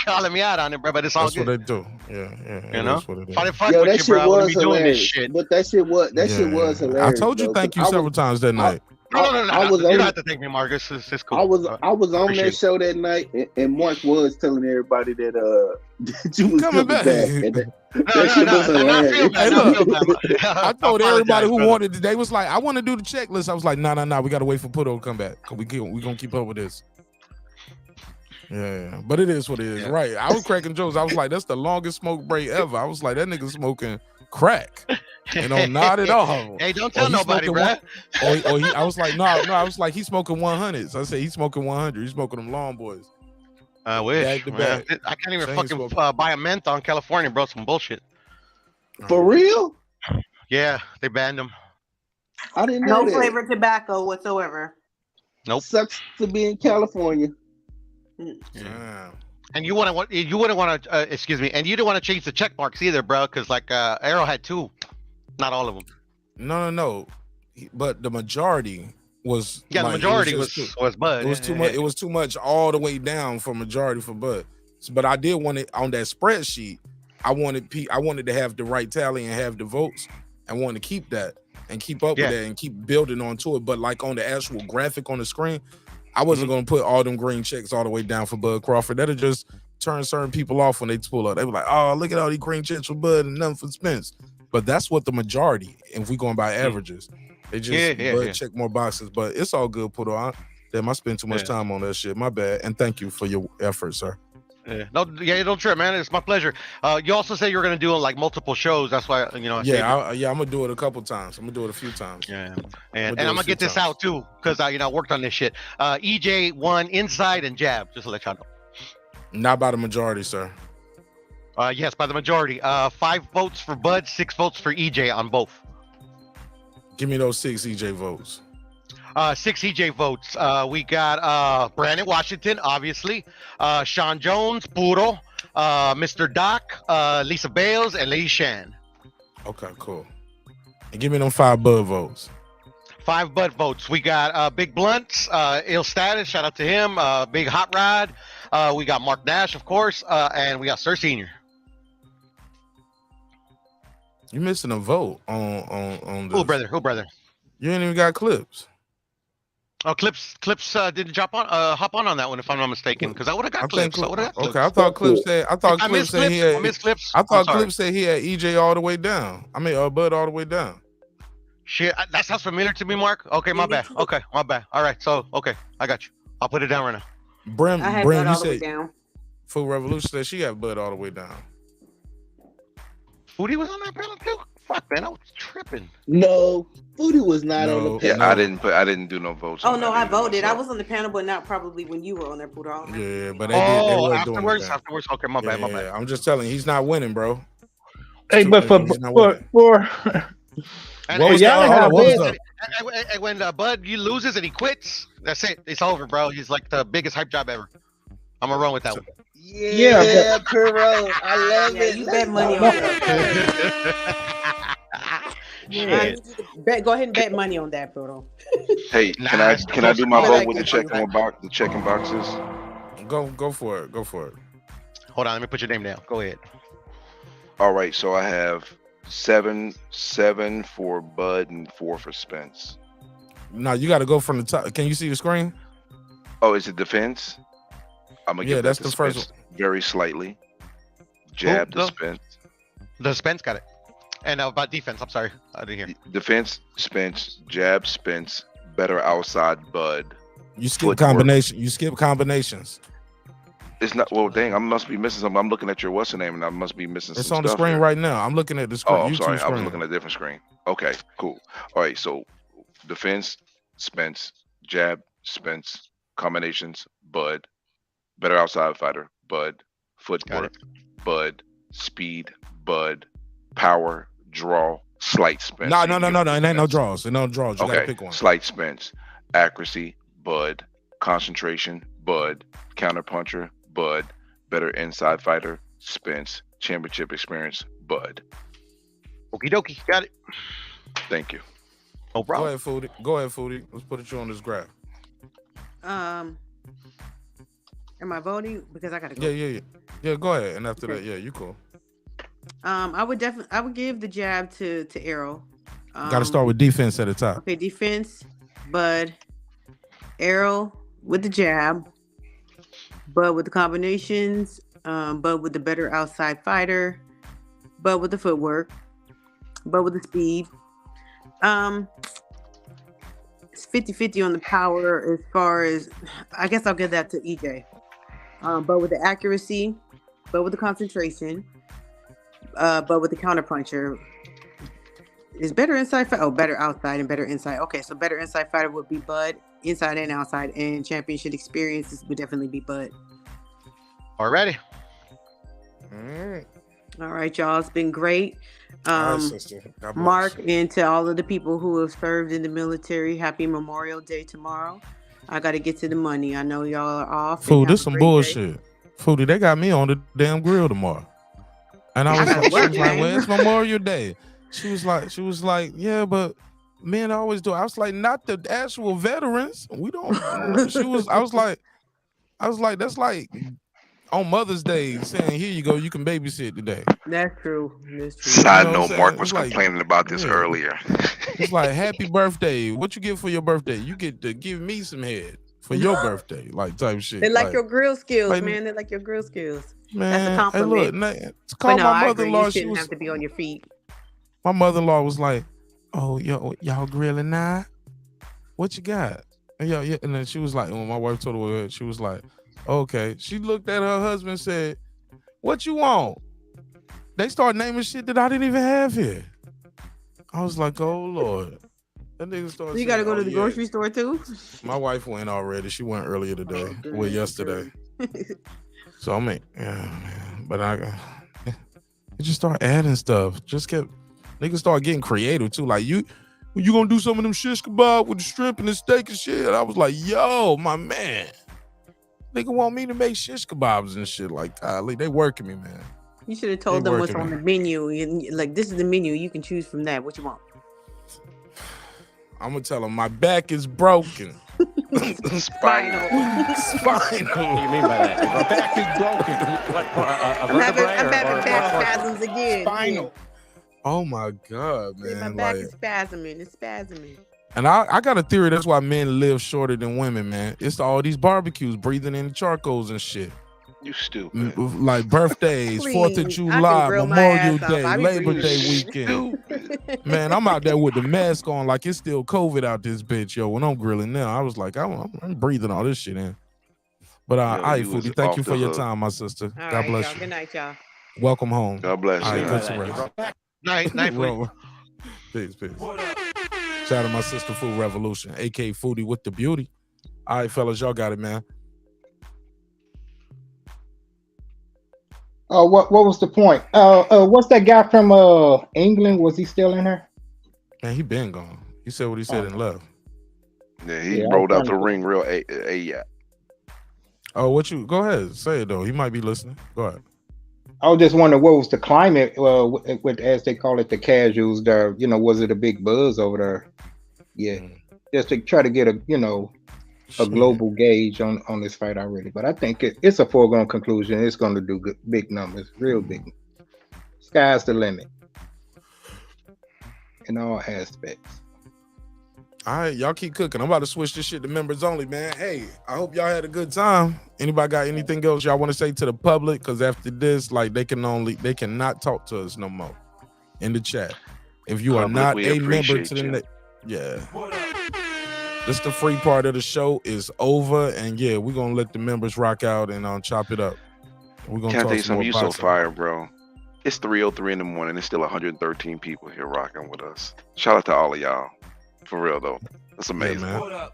calling me out on it, bro. But it's all That's good. what they do. Yeah. You know, That's what it is. if I didn't fuck with you, bro, I wouldn't be doing this shit. But that shit was hilarious. I told you thank you several times that night. No. You on- don't have to thank me, Mark. It's cool. I was on Appreciate that it. show that night, and Mark was telling everybody that that you was coming back. And that shit was hilarious. Hey, look, I told everybody who wanted it, they was like, I want to do the checklist. I was like, no, we got to wait for Pudo to come back. We going to keep up with this. Yeah, but it is what it is, right? I was cracking jokes. I was like, that's the longest smoke break ever. I was like, that nigga smoking crack. Not at all. Hey, don't tell nobody, bro. I was like, no, I was like, he's smoking 100s. I said, he's smoking 100. He's smoking them long boys. I wish. Back to back. I can't even Same fucking smoke. buy a menthol in California, bro. Some bullshit. For real? Yeah, they banned them. I didn't know No that. flavored tobacco whatsoever. Nope. Sucks to be in California. Yeah. And you wouldn't want to, excuse me, and you didn't want to change the check marks either, bro, because like Errol had 2, not all of them. No. But the majority was The majority was Bud. It was too much. It was too much all the way down for majority for Bud. But I did want it on that spreadsheet. I wanted to have the right tally and have the votes. I wanted to keep that and keep up with that and keep building onto it. But like on the actual graphic on the screen, I wasn't going to put all them green checks all the way down for Bud Crawford. That'll just turn certain people off when they pull up. They were like, oh, look at all these green checks for Bud and nothing for Spence. But that's what the majority, if we going by averages, they just Bud check more boxes. But it's all good, Pudo. Damn, I spend too much time on that shit. My bad. And thank you for your effort, sir. Yeah. No, don't trip, man. It's my pleasure. You also said you were gonna do like multiple shows. That's why I I'm gonna do it a couple times. I'm gonna do it a few times. Yeah, and I'm gonna get this out too because I worked on this shit. EJ won inside and jab. Just to let y'all know. Not by the majority, sir. Yes, by the majority. 5 votes for Bud, 6 votes for EJ on both. Give me those 6 EJ votes. 6 EJ votes. We got Brandon Washington, obviously. Sean Jones, Puro, Mr. Doc, Lisa Bales, and Lady Shan. Okay, cool. And give me them 5 Bud votes. 5 Bud votes. We got Big Blunts, Ill Status, shout out to him. Big Hot Rod. We got Mark Nash, of course, and we got Sir Senior. You missing a vote on this. Who brother? You ain't even got clips. Oh, clips didn't hop on that one if I'm not mistaken, because I would have got clips. Okay, I thought clips said he had. I missed clips. I thought clips said he had EJ all the way down. I mean, Bud all the way down. Shit, that sounds familiar to me, Mark. Okay, my bad. Okay, my bad. All right, so okay, I got you. I'll put it down right now. Brim, Bud you all the way said down. Food Revolution said she had Bud all the way down. Foodie was on that panel too. Fuck, man, I was tripping. No, Foodie was not on the No, panel. Yeah, no. I didn't do no votes. Oh on no, that I either voted. I myself. was on the panel, but not probably when you were on there, Poodle. Yeah, but they did. They Oh, were doing afterwards. that. Afterwards. Okay, my bad. My bad. Yeah, I'm just telling you, he's not winning, bro. Hey, but He's not winning. And, What was and- that? and- Hold on, what was and- up? and when Bud you loses and he quits, that's it. It's over, bro. He's like the biggest hype job ever. I'm gonna run with that one. Yeah, Kuro, I love it. You bet money on that. Shit. Go ahead and bet money on that, Poodle. Hey, can I do my vote with the checking boxes? Go for it. Go for it. Hold on, let me put your name down. Go ahead. All right, so I have seven for Bud and 4 for Spence. No, you got to go from the top. Can you see the screen? Oh, is it defense? I'm gonna Yeah, give that's that to the first Spence very slightly. Jab to no. Spence. The Spence got it. And about defense, I'm sorry, I didn't hear. Defense Spence, jab Spence, better outside Bud. You skip Footwork. combination. You skip combinations. It's not. Well, dang, I must be missing something. I'm looking at your what's the name, and I must be missing. It's some on the stuff screen here. right now. I'm looking at the screen. Oh, I'm YouTube sorry. I was screen. looking at a different screen. Okay, cool. All right, so defense, Spence, jab, Spence, combinations, Bud, better outside fighter, Bud, footwork, Bud, speed, Bud, power, draw, slight Spence. No. So you can It ain't no draws. It no draws. You gotta Okay, pick one. slight Spence, accuracy, Bud, concentration, Bud, counter puncher, Bud, better inside fighter, Spence, championship experience, Bud. Okie dokie, got it. Thank you. No Go problem. ahead, Foodie. Go ahead, Foodie. Let's put you on this graph. Am I voting? Because I gotta go. Yeah. Go ahead. And after that, yeah, you cool. I would give the jab to Errol. Got to start with defense at the top. Okay, defense, Bud, Errol with the jab, Bud with the combinations, Bud with the better outside fighter, Bud with the footwork, Bud with the speed. It's 50-50 on the power as far as, I guess I'll give that to EJ. Bud with the accuracy, Bud with the concentration, Bud with the counterpuncher. Is better inside fighter? Oh, better outside and better inside. Okay, so better inside fighter would be Bud, inside and outside, and championship experiences would definitely be Bud. Already. All right, y'all. It's been great. All right, sister. God bless. Mark, and to all of the people who have served in the military, happy Memorial Day tomorrow. I got to get to the money. I know y'all are off. Food, this some bullshit. Foodie, they got me on the damn grill tomorrow. And I was like, well, it's Memorial Day. She was like, yeah, but men always do. I was like, not the actual veterans. We don't. I was like, that's like on Mother's Day saying, here you go, you can babysit today. That's true. That's true. Side You know what note, I'm Mark saying? was It's like, complaining about this yeah. earlier. It's like, happy birthday. What you get for your birthday? You get to give me some head for your birthday, like type shit. They like your grill skills, like- man. They like your grill skills. Man, That's a hey, compliment. look, But call no, my I agree. mother-in-law. You She shouldn't was, have to be on your feet. my mother-in-law was like, oh, y'all grilling now? What you got? And yeah. And then she was like, when my wife told her, she was like, okay. She looked at her husband and said, what you want? They start naming shit that I didn't even have here. I was like, oh Lord. That nigga started. So you got to go to the grocery store too? My wife went already. She went earlier today. Well, yesterday. So I mean, yeah, man. But it just start adding stuff. Niggas start getting creative too. Like you gonna do some of them shish kebab with the shrimp and the steak and shit. And I was like, yo, my man. Nigga want me to make shish kebabs and shit. Like, golly, they working me, man. You should have told They them what's working on me. the menu. Like, this is the menu. You can choose from that. What you want? I'm gonna tell them my back is broken. Spinal. Spinal. What do you mean by that? My back is broken. What, I'm having back spasms again. Spinal. Oh my God, Yeah, man. my back Like, is spasming. It's spasming. and I got a theory that's why men live shorter than women, man. It's all these barbecues, breathing in charcoals and shit. You stupid. Like birthdays, 4th of Please, July, I can grill my Memorial ass off. Day, I be Labor breathing. Day weekend. Man, I'm out there with the mask on like it's still COVID out this bitch, yo. When I'm grilling now, I was like, I'm breathing all this shit in. But all right, you was Foodie, thank off you the for your hook. time, my sister. All God right, bless y'all. you. Good night, y'all. Welcome home. God bless All you. right, good to rest. Night, Foodie. Wrong. Peace. Shout out to my sister Food Revolution, aka Foodie with the beauty. All right, fellas, y'all got it, man. What was the point? What's that guy from England? Was he still in her? Man, he been gone. He said what he said and left. Yeah, he rolled out the ring real yeah. Oh, what you? Go ahead, say it though. He might be listening. Go ahead. I was just wondering what was the climate with, as they call it, the casuals there. You know, was it a big buzz over there? Yeah, just to try to get a global gauge on this fight already. But I think it's a foregone conclusion. It's going to do good, big numbers, real big. Sky's the limit in all aspects. All right, y'all keep cooking. I'm about to switch this shit to members only, man. Hey, I hope y'all had a good time. Anybody got anything else y'all want to say to the public? Because after this, like, they cannot talk to us no more in the chat. If you are not a member to the this the free part of the show is over, and yeah, we're gonna let the members rock out and chop it up. We're gonna Can't talk tell you some something. You more so boxing. fire, bro. It's 3:03 in the morning. There's still 113 people here rocking with us. Shout out to all of y'all. For real though, that's amazing. Yeah, man.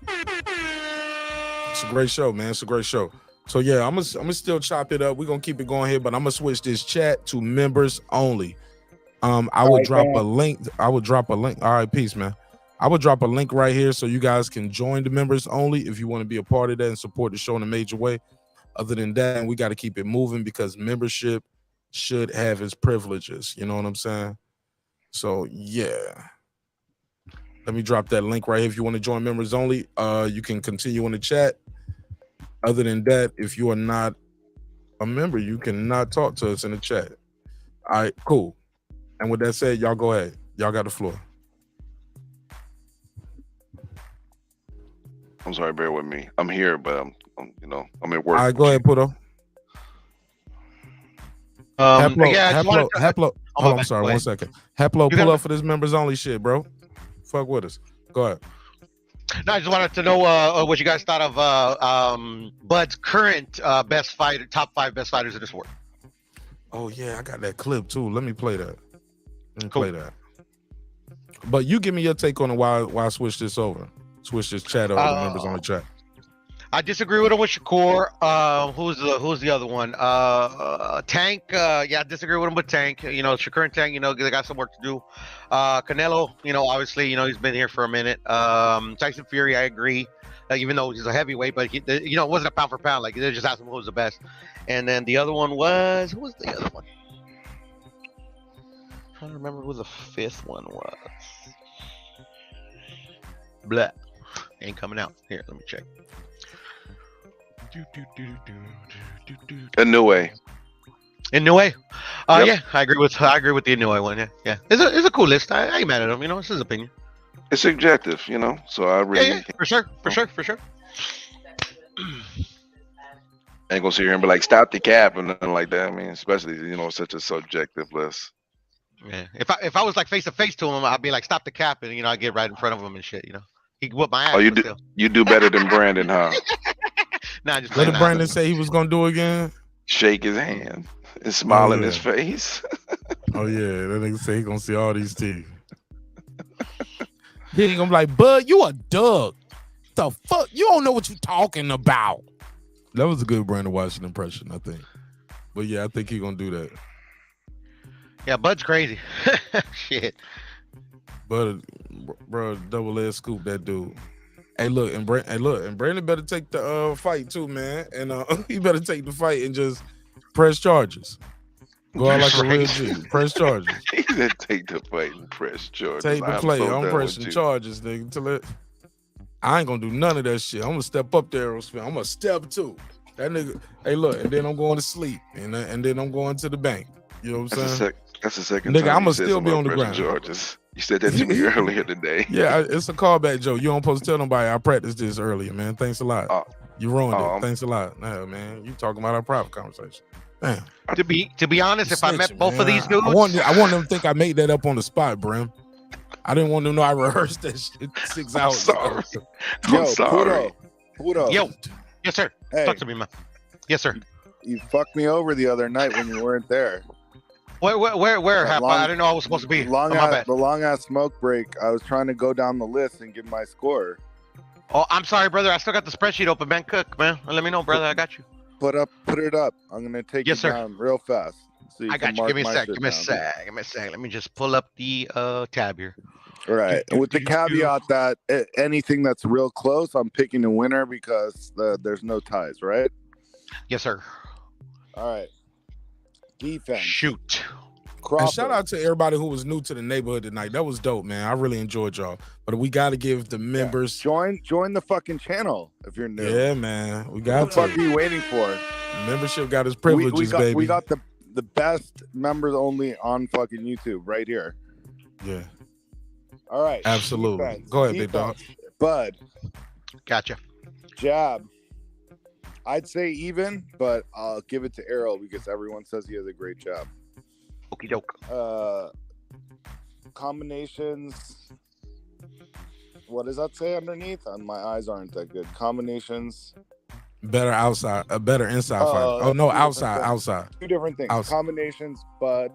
It's a great show, man. It's a great show. So yeah, I'm gonna still chop it up. We're gonna keep it going here, but I'm gonna switch this chat to members only. I would drop a link. All right, peace, man. I would drop a link right here so you guys can join the members only if you want to be a part of that and support the show in a major way. Other than that, we got to keep it moving because membership should have its privileges. You know what I'm saying? So yeah. Let me drop that link right here. If you want to join members only, you can continue in the chat. Other than that, if you are not a member, you cannot talk to us in the chat. All right, cool. And with that said, y'all go ahead. Y'all got the floor. I'm sorry, bear with me. I'm here, but I'm at work. All right, go ahead, Puto. Haplo. Oh, I'm sorry, 1 second. Haplo, pull up for this members only shit, bro. Fuck with us. Go ahead. No, I just wanted to know what you guys thought of Bud's current best fighter, top 5 best fighters in the sport. Oh yeah, I got that clip too. Let me play that. Play that. But you give me your take on it while I switch this over. Switch this chat over the members on the chat. I disagree with him with Shakur. Who's the other one? Tank. Yeah, I disagree with him with Tank. You know, Shakur and Tank. You know, they got some work to do. Canelo. You know, obviously, you know, he's been here for a minute. Tyson Fury. I agree. Even though he's a heavyweight, but he, you know, it wasn't a pound for pound. Like they just asked him who was the best. And then the other one was who was the other one? I'm trying to remember who the 5th one was. Blah. Ain't coming out. Here, let me check. Inoue. Inoue. Yep. Yeah, I agree with the Inoue one. Yeah. It's a cool list. I ain't mad at him. You know, it's his opinion. It's subjective, you know. So I really Yeah, for sure. ain't gonna sit here and be like, stop the cap and nothing like that. I mean, especially, you know, such a subjective list. Yeah. If I was like face to face to him, I'd be like, stop the cap, and you know, I'd get right in front of him and shit. You know, he could whip my ass. Oh, you do better than Brandon, huh? Nah, just what did Brandon say he was gonna do again? Shake his hand and smile in his face. Oh yeah, that nigga say he gonna see all these teeth. He ain't gonna be like, Bud, you a Doug. The fuck? You don't know what you talking about. That was a good Brandon Washington impression, I think. But yeah, I think he gonna do that. Yeah, Bud's crazy. Shit. But bro, double edged scoop that dude. Hey, look, and Brandon better take the fight too, man. And he better take the fight and just press charges. Go out like a real G. Press charges. He said take the fight and press charges. Take the play. I'm pressing charges, nigga. I ain't gonna do none of that shit. I'm gonna step up there, Errol Spence. I'm gonna step too. That nigga. Hey, look, and then I'm going to sleep, and then I'm going to the bank. You know what I'm saying? That's the second nigga, time. I'm gonna still be on the ground. Charges. You said that to me earlier today. Yeah, it's a callback, Joe. You don't supposed to tell nobody I practiced this earlier, man. Thanks a lot. You ruined it. Thanks a lot. Nah, man, you talking about our private conversation. Damn. To be honest, if I met both of these dudes, I want them to think I made that up on the spot, Brim. I didn't want them to know I rehearsed that shit 6 hours. Sorry. I'm sorry. Puto. Yo. Yes, sir. Hey. Talk to me, man. Yes, sir. You fucked me over the other night when you weren't there. Where? That I didn't know I was supposed to be. The Oh, my bad. long ass smoke break. I was trying to go down the list and give my score. Oh, I'm sorry, brother. I still got the spreadsheet open, man. Cook, man. Let me know, brother. I got you. Put it up. I'm gonna take Yes, it sir. down real fast. So you I can got you. Give me a mark my sec. shit Give me a down. sec. Give me a sec. Let me just pull up the tab here. All right, with the caveat that anything that's real close, I'm picking a winner because there's no ties, right? Yes, sir. All right. Defense. Shoot. And shout out to everybody who was new to the neighborhood tonight. That was dope, man. I really enjoyed y'all. But we got to give the members join the fucking channel if you're new. Yeah, man. We got What the fuck are you waiting for? Membership got its privileges, baby. We got the best members only on fucking YouTube right here. Yeah. All right. Absolutely. Defense. Go ahead, big dog. Bud. Gotcha. Jab. I'd say even, but I'll give it to Errol because everyone says he has a great jab. Okie doke. Combinations. What does that say underneath? My eyes aren't that good. Combinations. Better outside, a better inside fighter. Oh no, outside. Two different things. Outside. Combinations, Bud,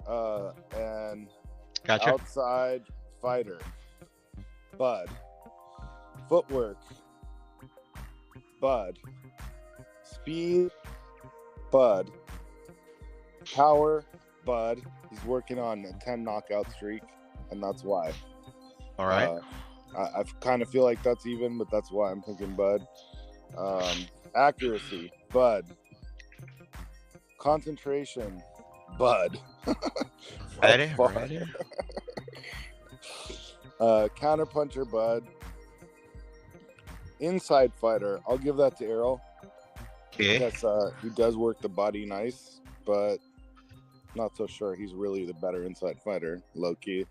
and gotcha. Outside fighter, Bud. Footwork, Bud. Speed, Bud. Power, Bud. He's working on a 10 knockout streak, and that's why. All right. I kind of feel like that's even, but that's why I'm thinking Bud. Accuracy, Bud. Concentration, Bud. Ready? Counterpuncher, Bud. Inside fighter, I'll give that to Errol. Okay. Because he does work the body nice, but not so sure he's really the better inside fighter, low key.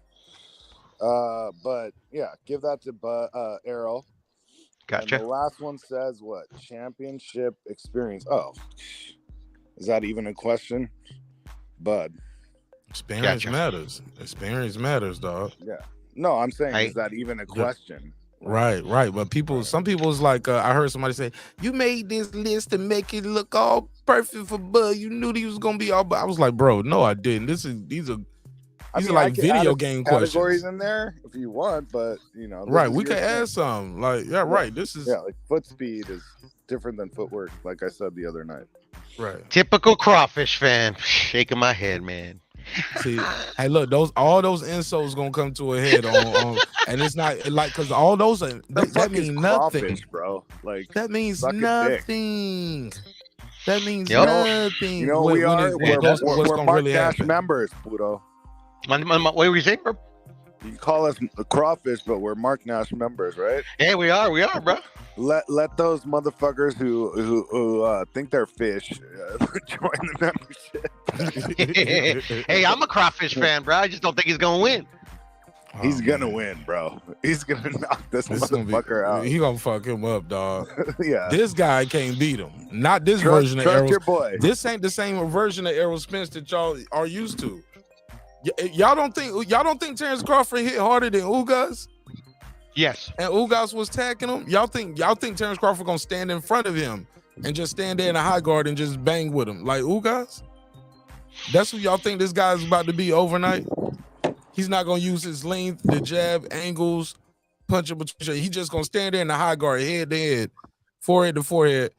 But yeah, give that to Errol. Gotcha. And the last one says what? Championship experience. Oh, is that even a question? Bud. Experience matters. Experience matters, dog. Yeah. No, I'm saying, is that even a question? Right. But some people's like, I heard somebody say, you made this list to make it look all perfect for Bud. You knew he was gonna be all, but I was like, bro, no, I didn't. These are like video game categories questions in there if you want, but right. We could add some. Like, yeah, right. This is like foot speed is different than footwork, like I said the other night. Right. Typical crawfish fan. Shaking my head, man. See, hey, look, all those insults gonna come to a head on and it's not like because all those are that means nothing, bro. Like that means suck a nothing. That means Yep. nothing. You know, we're gonna Mark really Dash happen? members, Pluto. What were you saying, bro? You call us the crawfish, but we're Mark Nash members, right? Yeah, we are, bro. Let those motherfuckers who think they're fish join the membership. Hey, I'm a crawfish fan, bro. I just don't think he's gonna win. He's gonna win, bro. He's gonna knock this motherfucker out. He gonna fuck him up, dog. Yeah. This guy can't beat him. Not this version of trust Errol. your boy. This ain't the same version of Errol Spence that y'all are used to. Y'all don't think Terrence Crawford hit harder than Ugas? Yes. And Ugas was tacking him. Y'all think Terrence Crawford gonna stand in front of him and just stand there in a high guard and just bang with him like Ugas? That's who y'all think this guy's about to be overnight? He's not gonna use his length, the jab, angles, punch him between. He just gonna stand there in the high guard, head to head, forehead to forehead.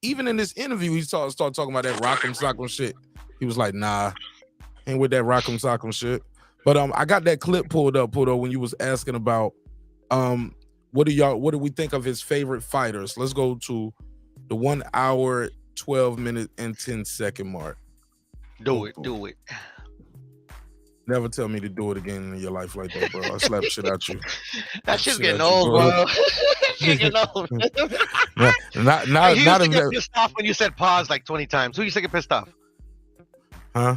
Even in this interview, he started talking about that rock'em sock'em shit. He was like, nah. And with that rock'em sock'em shit. But I got that clip pulled up when you was asking about what do we think of his favorite fighters? Let's go to the 1 hour, 12 minute, and 10-second mark. Do it. Never tell me to do it again in your life like that, bro. I'll slap the shit out you. That shit's getting old, bro. Shit's getting old. Not you used to a get pissed off when you said pause like 20 times. Who used to get pissed off? Huh?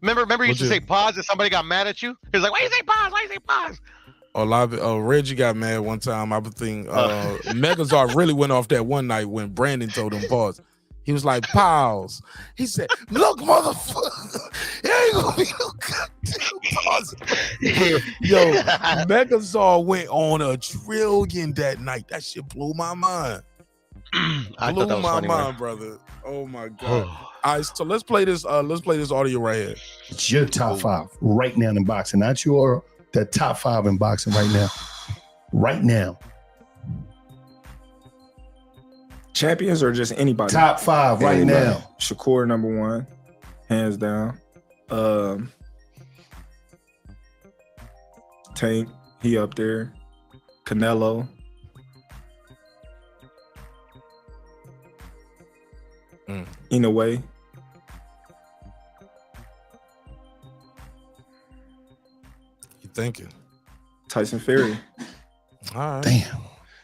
Remember you used to say pause and somebody got mad at you? He was like, why you say pause? Why you say pause? Reggie got mad one time. I would think Megazord really went off that one night when Brandon told him pause. He was like, pause. He said, look, motherfucker, there ain't gonna be no goddamn pause. Yo, Megazord went on a trillion that night. That shit blew my mind. I Blew thought that was my funny, mind, brother. Oh my god. All right, so let's play this audio right here. It's your top five right now in boxing, not the top five in boxing right now. Right now. Champions or just anybody? Top five right now. Shakur number one, hands down. Tank, he up there. Canelo. In a way. You thinking? Tyson Fury. All right. Damn.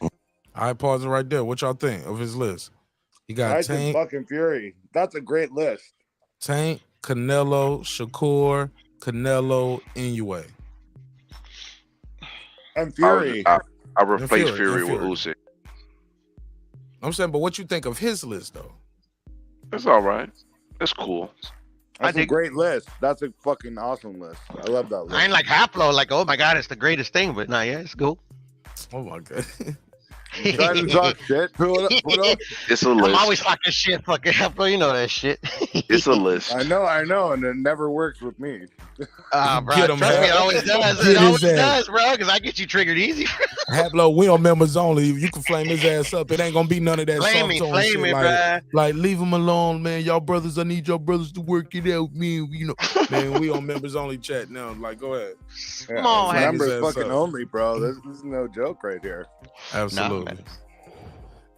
All right, pause it right there. What y'all think of his list? He got Tyson Tank, fucking Fury. That's a great list. Tank, Canelo, Shakur, Canelo, Inoue. And Fury. I replaced And Fury Fury. with Usyk. I'm saying, but what you think of his list though? It's all right. It's cool. That's a great list. That's a fucking awesome list. I love that list. I ain't like Haplo, like, oh my god, it's the greatest thing, but nah, yeah, it's cool. Oh my god. Trying to talk shit. Put up. It's a I'm list. always talking shit, fucking Haplo, you know that shit. It's a list. I know, and it never works with me. Bro, Get him, trust me, it man. always does. Get It always his ass. does, bro, because I get you triggered easy. Haplo, we on members only. You can flame his ass up. It ain't gonna be none of that Flame me, soft tone flame shit. me, Like, bruh. like, leave him alone, man. Y'all brothers, I need y'all brothers to work it out, man. You know, man, we on members only chat now. Like, go ahead. Come on, Flame his Members ass fucking up. only, bro. This is no joke right here. Absolutely.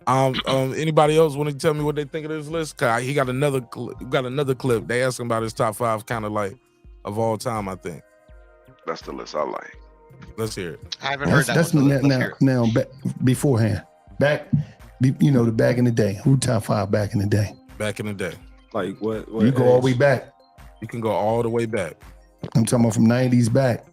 Anybody else want to tell me what they think of this list? Cause he got another clip. They asked him about his top five, kind of like of all time. I think That's the list I like. Let's hear it. I haven't heard That's that one. now beforehand. Back in the day. Who top five back in the day? Back in the day. Like what You go all the way back. You can go all the way back. I'm talking about from 90s back.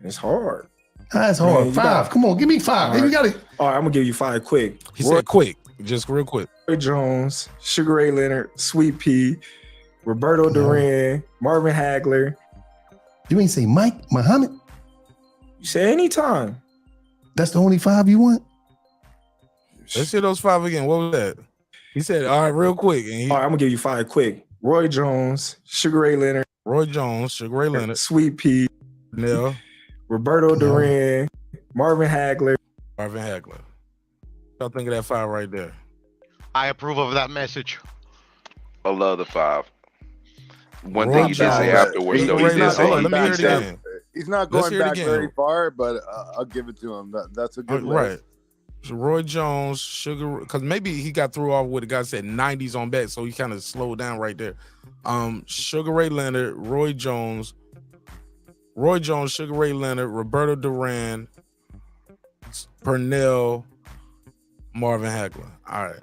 It's hard. That's Man, hard. you Five. got- Come on, give me five. All Hey, right. you got it. All right, I'm gonna give you five quick. He said quick, just real quick. Roy Jones, Sugar Ray Leonard, Sweet Pea, Roberto Duran, Marvin Hagler. You ain't say Mike Muhammad. You say anytime. That's the only five you want? Let's hear those five again. What was that? He said, all right, real quick. And All right, I'm gonna give you five quick. Roy Jones, Sugar Ray Leonard, Roy Jones, Sugar Ray Leonard, Sweet Pea, Nell, Roberto Duran, Marvin Hagler. Marvin Hagler. Y'all think of that five right there? I approve of that message. I love the five. One Roy thing he did Jones. say afterwards, though, he He's did not say going. Let me hear it again. He's not Let's going hear it back again. very far, but I'll give it to him. That's a good list. Right. So Roy Jones, Sugar, because maybe he got through off with the guy said 90s on back, so he kind of slowed down right there. Sugar Ray Leonard, Roy Jones, Sugar Ray Leonard, Roberto Duran, Pernell, Marvin Hagler. All right.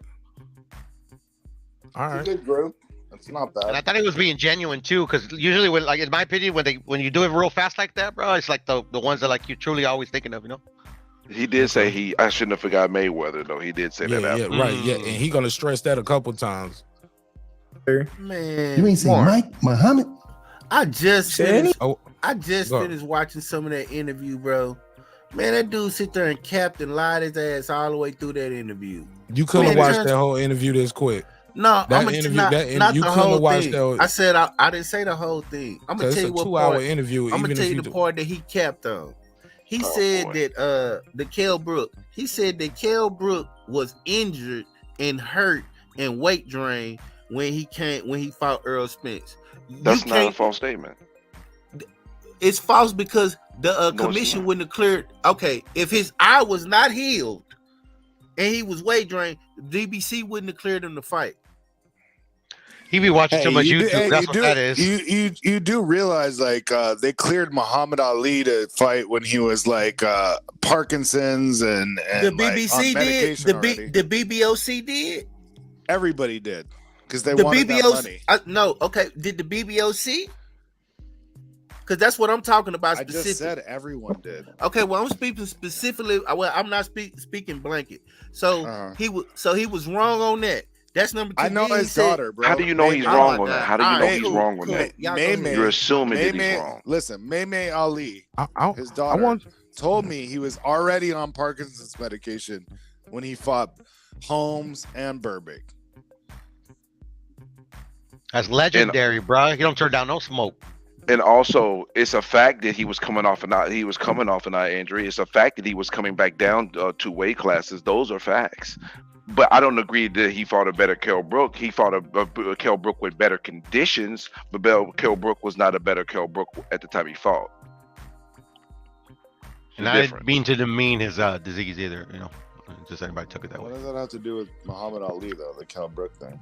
All It's right. a good group. It's not And I bad. thought he was being genuine too, because usually when, like in my opinion, when you do it real fast like that, bro, it's like the ones that like you truly always thinking of, you know. He did say I shouldn't have forgot Mayweather though. He did say that Yeah, after. right. Yeah, and he gonna stress that a couple times. Man, You ain't say Mike Muhammad. I just finished, Oh, I just go. finished watching some of that interview, bro. Man, that dude sit there and capped and lied his ass all the way through that interview. You couldn't Man, watch Terrence- that whole interview this quick. No, That I'm interview- not, that in- not you the couldn't whole watch thing. that- I said I didn't say the whole thing. I'm gonna It's tell a you what 2-hour part. interview, I'm even gonna tell if you you the do- part that he capped on. He Oh, said boy. that the Kell Brook. He said that Kell Brook was injured and hurt and weight drained when he fought Errol Spence. That's You not a can't- false statement. It's false because the No, it's commission not. wouldn't have cleared. Okay, if his eye was not healed and he was weight drained, DBC wouldn't have cleared him to fight. He be watching too much you do- YouTube. hey, That's you what do- that is. You do realize like they cleared Muhammad Ali to fight when he was like Parkinson's and The like, on BBC did. medication already. The BBOC did. Everybody did because they The wanted that BBOC. money. No, okay. Did the BBOC? Because that's what I'm talking about. I just Specific. said everyone did. Okay, well, I'm speaking specifically. Well, I'm not speaking blanket. So he was wrong on that. That's number two. I know Then he his said- daughter, bro. How do you know he's May- wrong on that? How do you know Alright, he's cool, wrong on cool. that? Y'all go ahead. You're assuming that he's May- wrong. Listen, May Ali, I his daughter, want- told me he was already on Parkinson's medication when he fought Holmes and Burbick. That's legendary, bro. You don't turn down no smoke. And also, it's a fact that he was coming off an eye injury. It's a fact that he was coming back down 2 weight classes. Those are facts. But I don't agree that he fought a better Kell Brook. He fought a Kell Brook with better conditions, but Kell Brook was not a better Kell Brook at the time he fought. And I didn't mean to demean his disease either. You know, just everybody took it that way. What does that have to do with Muhammad Ali though? The Kell Brook thing.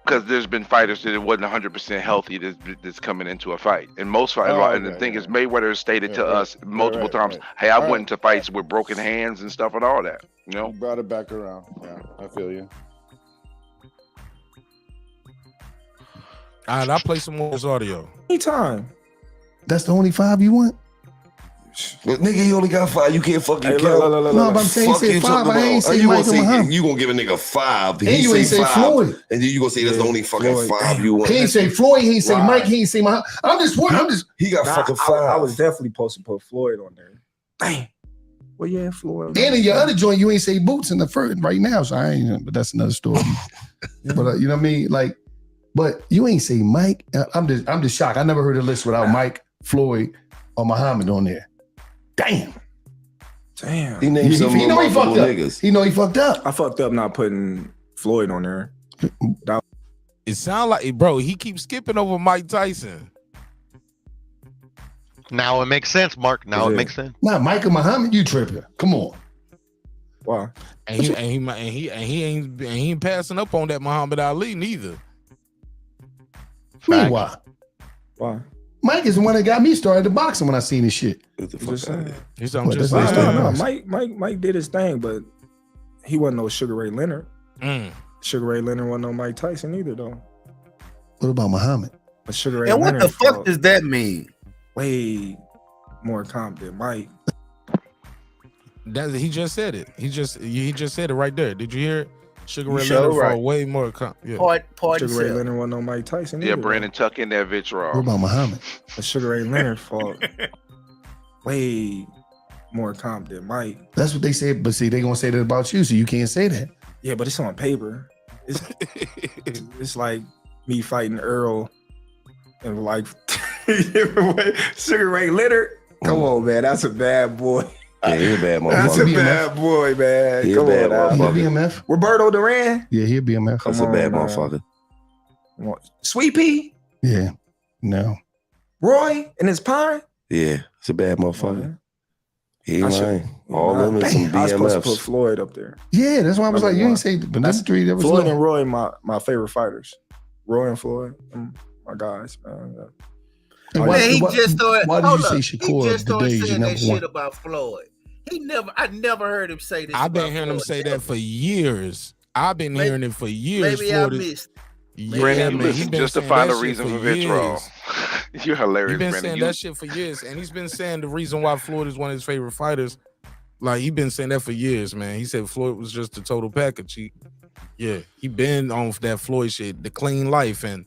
Because there's been fighters that wasn't 100% healthy that's coming into a fight, and most fighters. And the thing is, Mayweather has stated to us multiple times, "Hey, I went into fights with broken hands and stuff and all that." You know, you brought it back around. Yeah, I feel you. All right, I'll play some more audio. Anytime. That's the only 5 you want? But nigga, he only got 5. You can't fucking count. No, but I'm saying he said 5. I ain't say Michael Muhammad. You gonna give a nigga 5. And you ain't say 5. Floyd. And then you gonna say that's the only fucking 5 you want. He ain't say Floyd. He ain't say Mike. He ain't say Muhammad. I'm just. He got fucking 5. I was definitely supposed to put Floyd on there. Dang. Well, yeah, Floyd. And in your other joint, you ain't say Boots in the first right now, so I ain't. But that's another story. But you know what I mean, like. But you ain't say Mike. I'm just shocked. I never heard a list without Mike, Floyd, or Muhammad on there. Damn. He named some he know he fucked up. niggas. He know he fucked up. I fucked up not putting Floyd on there. It sound like, bro, he keeps skipping over Mike Tyson. Now it makes sense, Mark. Now it makes sense. Nah, Mike and Muhammad, you tripping? Come on. Wow. And he ain't passing up on that Muhammad Ali neither. Me, why? Why? Mike is the one that got me started to boxing when I seen this shit. Mike did his thing, but he wasn't no Sugar Ray Leonard. Sugar Ray Leonard wasn't no Mike Tyson either, though. What about Muhammad? But Sugar Ray And what Leonard the fuck does that mean? Way more confident, Mike. He just said it. He just said it right there. Did you hear it? Sugar Ray sure Leonard right. for way more. Sugar Ray Leonard wasn't no Mike Tyson. Yeah, either, Brandon, tuck in that vitriol. What about Muhammad? But Sugar Ray Leonard fought way more confident, Mike. That's what they said. But see, they gonna say that about you, so you can't say that. Yeah, but it's on paper. It's like me fighting Errol and like Sugar Ray Leonard. Come on, man, that's a bad boy. Yeah, he's a bad motherfucker. That's a bad boy, man. He Come a bad on, now. motherfucker. Roberto Duran. Yeah, he'll be a man. That's a bad motherfucker. Sweet Pea. Yeah, no. Roy and his pine. Yeah, it's a bad motherfucker. He ain't I should- lying. All them and some I was supposed to put BMFs. Floyd up there. Yeah, that's why I was like, you ain't say, but that's the 3 that was Floyd low. and Roy, my favorite fighters. Roy and Floyd, my guys, man. And Man, he just started. Why did hold you up. say He Shakur just started today is your saying that number shit one? about Floyd. I never heard him say this. I've been about hearing him Floyd. say that for years. I've been hearing it for years. Maybe I missed. Yeah, Brandon, man, listen, he been just to saying find that a shit reason for years. vitriol. You're hilarious, He's been Brandon. saying that shit for years, and he's been saying the reason why Floyd is one of his favorite fighters. Like, he been saying that for years, man. He said Floyd was just a total package. He been on that Floyd shit, the clean life, and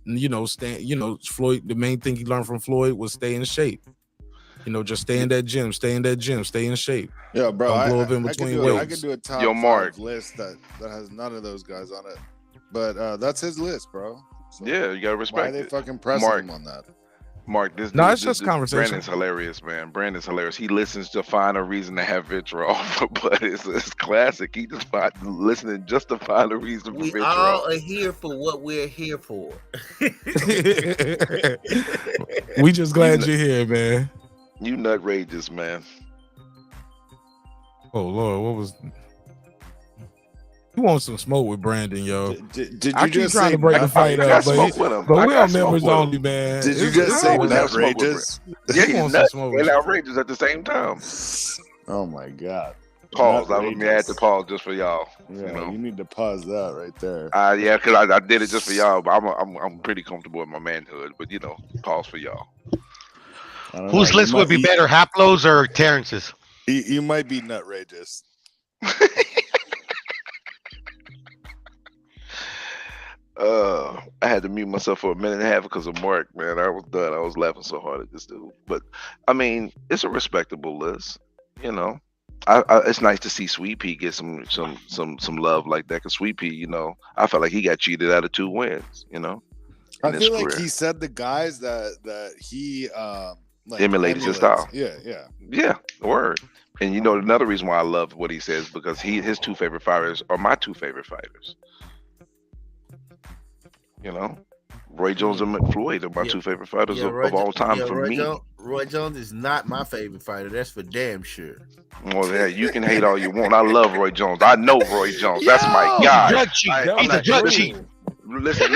Floyd. The main thing he learned from Floyd was stay in shape. Just stay in that gym, stay in shape. Yeah, bro. Don't blow I up in could between do weights. a top Yo, Mark. 5 list that has none of those guys on it. But that's his list, bro. So Yeah, you gotta why respect are they it. fucking pressing Mark, him on that? Mark, this No, dude- it's this just dude- conversation. Brandon's hilarious, man. Brandon's hilarious. He listens to find a reason to have vitriol, but it's classic. He just listening just to find a reason for We vitriol. all are here for what we're here for. We just glad you're here, man. You nutrageous, man. Oh Lord, what was? You want some smoke with Brandon, yo? Did I you keep just trying say to break the nut- fight I got up, smoke with him. but I we got are smoke members with him. only, man. Did you It's just say always got smoke with outrageous? Yeah, He he's wants some nuts smoke and with you. outrageous at the same time. Oh my god. Pause. Let me Nutrageous. add the pause just for y'all. Yeah, you need to pause that right there. Yeah, because I did it just for y'all, but I'm pretty comfortable with my manhood. But pause for y'all. I don't Whose know. list would be better, Haplo's or Terrence's? You might be nutrageous. I had to mute myself for a minute and a half because of Mark, man. I was done. I was laughing so hard at this dude. But I mean, it's a respectable list, it's nice to see Sweet Pea get some love like that. Cause Sweet Pea, I felt like he got cheated out of 2 wins. In I his feel like career. he said the guys that he Emulated his emulates. style. Yeah. Word. And another reason why I love what he says because his 2 favorite fighters are my 2 favorite fighters. Roy Jones and McFloyd are my 2 favorite fighters of all time for me. Roy Jones is not my favorite fighter. That's for damn sure. Well, yeah, you can hate all you want. I love Roy Jones. I know Roy Jones. That's my guy. He's a drug cheat. Listen.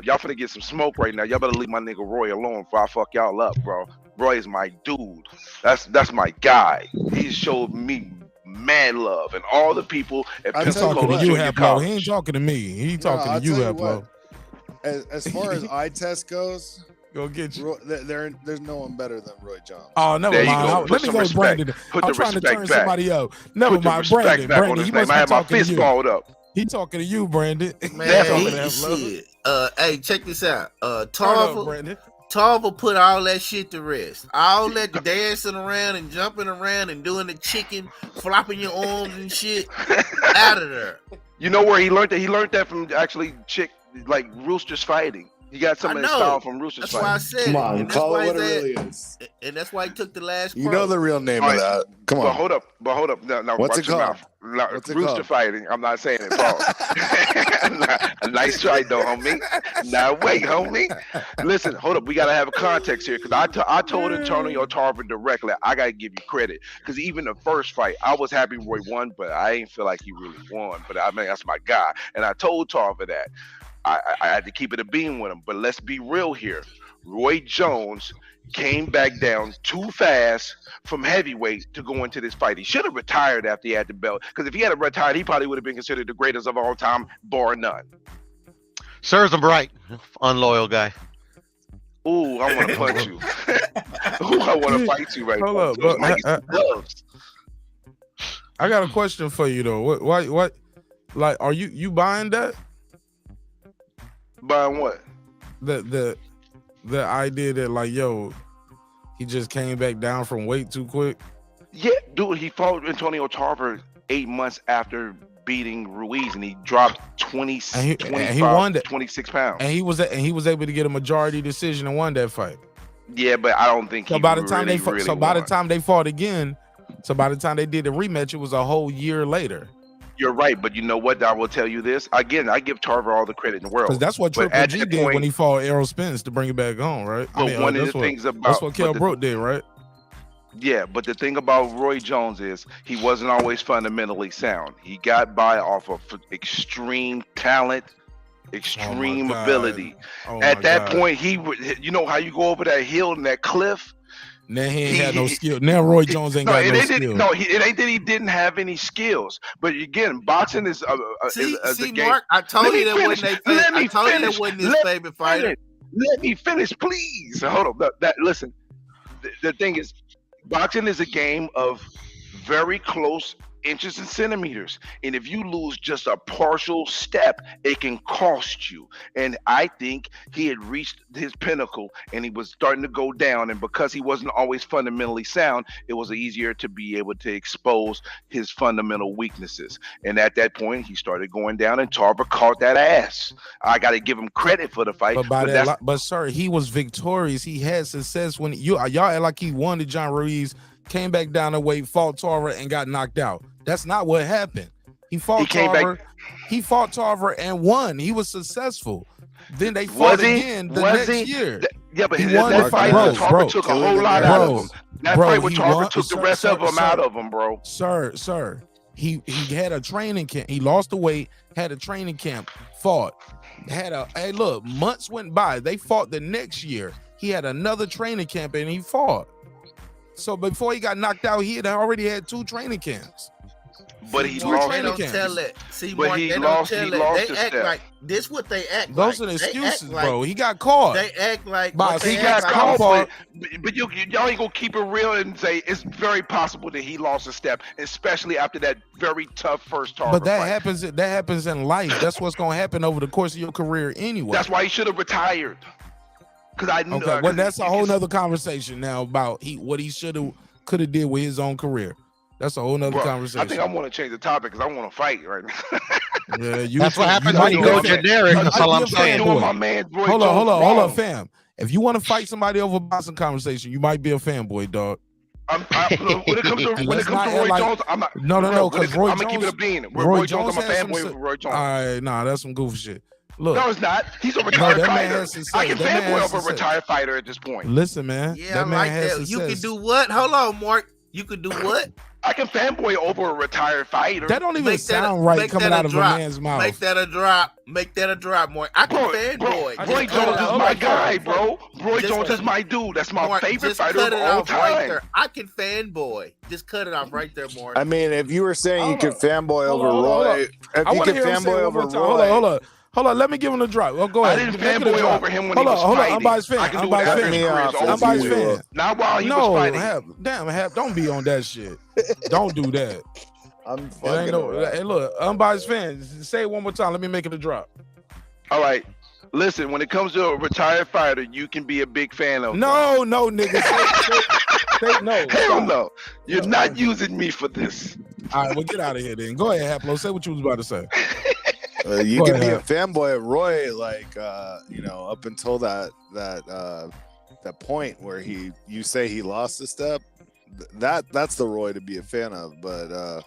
Y'all finna get some smoke right now. Y'all better leave my nigga Roy alone before I fuck y'all up, bro. Roy is my dude. That's my guy. He showed me mad love and all the people at He's talking to you, Haplo. He ain't talking to me. He talking I'll to you, tell Haplo. As far as eye test goes, go get you. There's no one better than Roy Jones. Oh, never mind. Let me go with Brandon. I'm trying to turn somebody up. Never mind, Brandon. Brandon, he must be talking to you. He talking to you, Brandon. Man, shit. Hey, check this out. Tarver put all that shit to rest. All that dancing around and jumping around and doing the chicken, flopping your arms and shit, out of there. You know where he learned that? He learned that from actually Roosters fighting. He got some of his style from Roosters fighting. That's why I said Come on, call it what it really is. And that's why he took the last You know the real name of that. Come on. But hold up. Now, What's it called? Rooster fighting. I'm not saying it, Paul. Nice try, though, homie. Now, wait, homie. Listen, hold up. We got to have a context here because I told Antonio Tarver directly, I got to give you credit because even the first fight, I was happy Roy won, but I ain't feel like he really won. But I mean, that's my guy. And I told Tarver that. I had to keep it a beam with him, but let's be real here. Roy Jones came back down too fast from heavyweight to go into this fight. He should have retired after he had the belt, because if he had retired, he probably would have been considered the greatest of all time, bar none. Serves him right, unloyal guy. Ooh, I want to punch you. Ooh, I want to fight you right now. Hold up, I got a question for you though. What? Like, are you buying that? Buying what? The idea that like, yo, he just came back down from weight too quick. Yeah, dude, he fought Antonio Tarver 8 months after beating Ruiz, and he dropped 26 pounds. And he was able to get a majority decision and won that fight. Yeah, but I don't think. So by the time the time they fought again, so by the time they did the rematch, it was a whole year later. You're right, but you know what? I will tell you this again. I give Tarver all the credit in the world because that's what Triple G did when he fought Errol Spence to bring it back home, right? But one of the things about that's what Kell Brook did, right? Yeah, but the thing about Roy Jones is he wasn't always fundamentally sound. He got by off of extreme talent, extreme ability. At that point, he would. You know how you go over that hill and that cliff. Now he ain't had no skill. Now Roy Jones ain't got no skill. No, it ain't that he didn't have any skills. But again, boxing is a game. Mark, I told you that wasn't his favorite fighter. Let me finish, please. Hold on. Listen, the thing is, boxing is a game of very close inches and centimeters, and if you lose just a partial step, it can cost you. And I think he had reached his pinnacle and he was starting to go down, and because he wasn't always fundamentally sound, it was easier to be able to expose his fundamental weaknesses. And at that point, he started going down, and Tarver caught that ass. I got to give him credit for the fight. But sir, he was victorious. He had success when y'all act like he won to John Ruiz, came back down to weight, fought Tarver, and got knocked out. That's not what happened. He fought Tarver and won. He was successful. Then they fought again the next year. Yeah, but that fight with Tarver took a whole lot out of him. That fight with Tarver took the rest of them out of him, bro. Sir, he had a training camp. He lost the weight, had a training camp, fought. Hey, look, months went by. They fought the next year. He had another training camp and he fought. So before he got knocked out, he had already had 2 training camps. But he lost. They don't tell it. See, but Mark, he they lost. Don't tell he lost. They act like this. What they act Those like. are the excuses, like, bro. He got caught. They act like he got caught. Like, but y'all ain't gonna keep it real and say it's very possible that he lost a step, especially after that very tough first Tarver But that fight. happens. That happens in life. That's what's gonna happen over the course of your career anyway. That's why he should have retired. Because I knew. Okay, well, that's a whole nother conversation now about what he could have did with his own career. That's a whole nother Bro, conversation. I think I want to change the topic because I want to fight right now. Yeah, That's what happens when you go generic. That's all I'm saying. Doing my man, Roy hold Jones on, wrong. fam. If you want to fight somebody over boxing conversation, you might be a fanboy, dog. When it comes to Roy Jones, I'm not. No, because Roy I'm gonna keep it a bean. Roy Jones, I'm a fanboy for Roy Jones. All right, nah, that's some goofy shit. Look, no, it's not. He's a retired that man fighter. has success. I can That man fanboy has over a retired fighter at this point. Listen, man. Yeah, that I man like has that. You success. can do what? Hold on, Mark. You could do what? I can fanboy over a retired fighter. That don't even sound right coming out of a man's mouth. Make that a drop. Make that a drop, Mark. I can fanboy. Roy Jones is my guy, bro. Roy Jones is my dude. That's my favorite fighter of all time. Right there. I can fanboy. Just cut it off right there, Mark. I mean, if you were saying you could fanboy over Roy, if you could fanboy over Roy. Hold on, let me give him a drop. Oh, go ahead. I didn't fanboy over him when he was fighting. fighting. Unbiased fan. I can do it after his career is over. Unbiased fan. Not while he was fighting. Hap, don't be on that shit. Don't do that. I'm fucking Hey, look, unbiased fan. Say it one more time. Let me make it a drop. All right. Listen, when it comes to a retired fighter, you can be a big fan of. No, nigga. No. Hell no. You're not using me for this. All right, well, get out of here then. Go ahead, Haplo. Say what you was about to say. You can be a fanboy of Roy, like up until that point where you say he lost a step. That's the Roy to be a fan of. But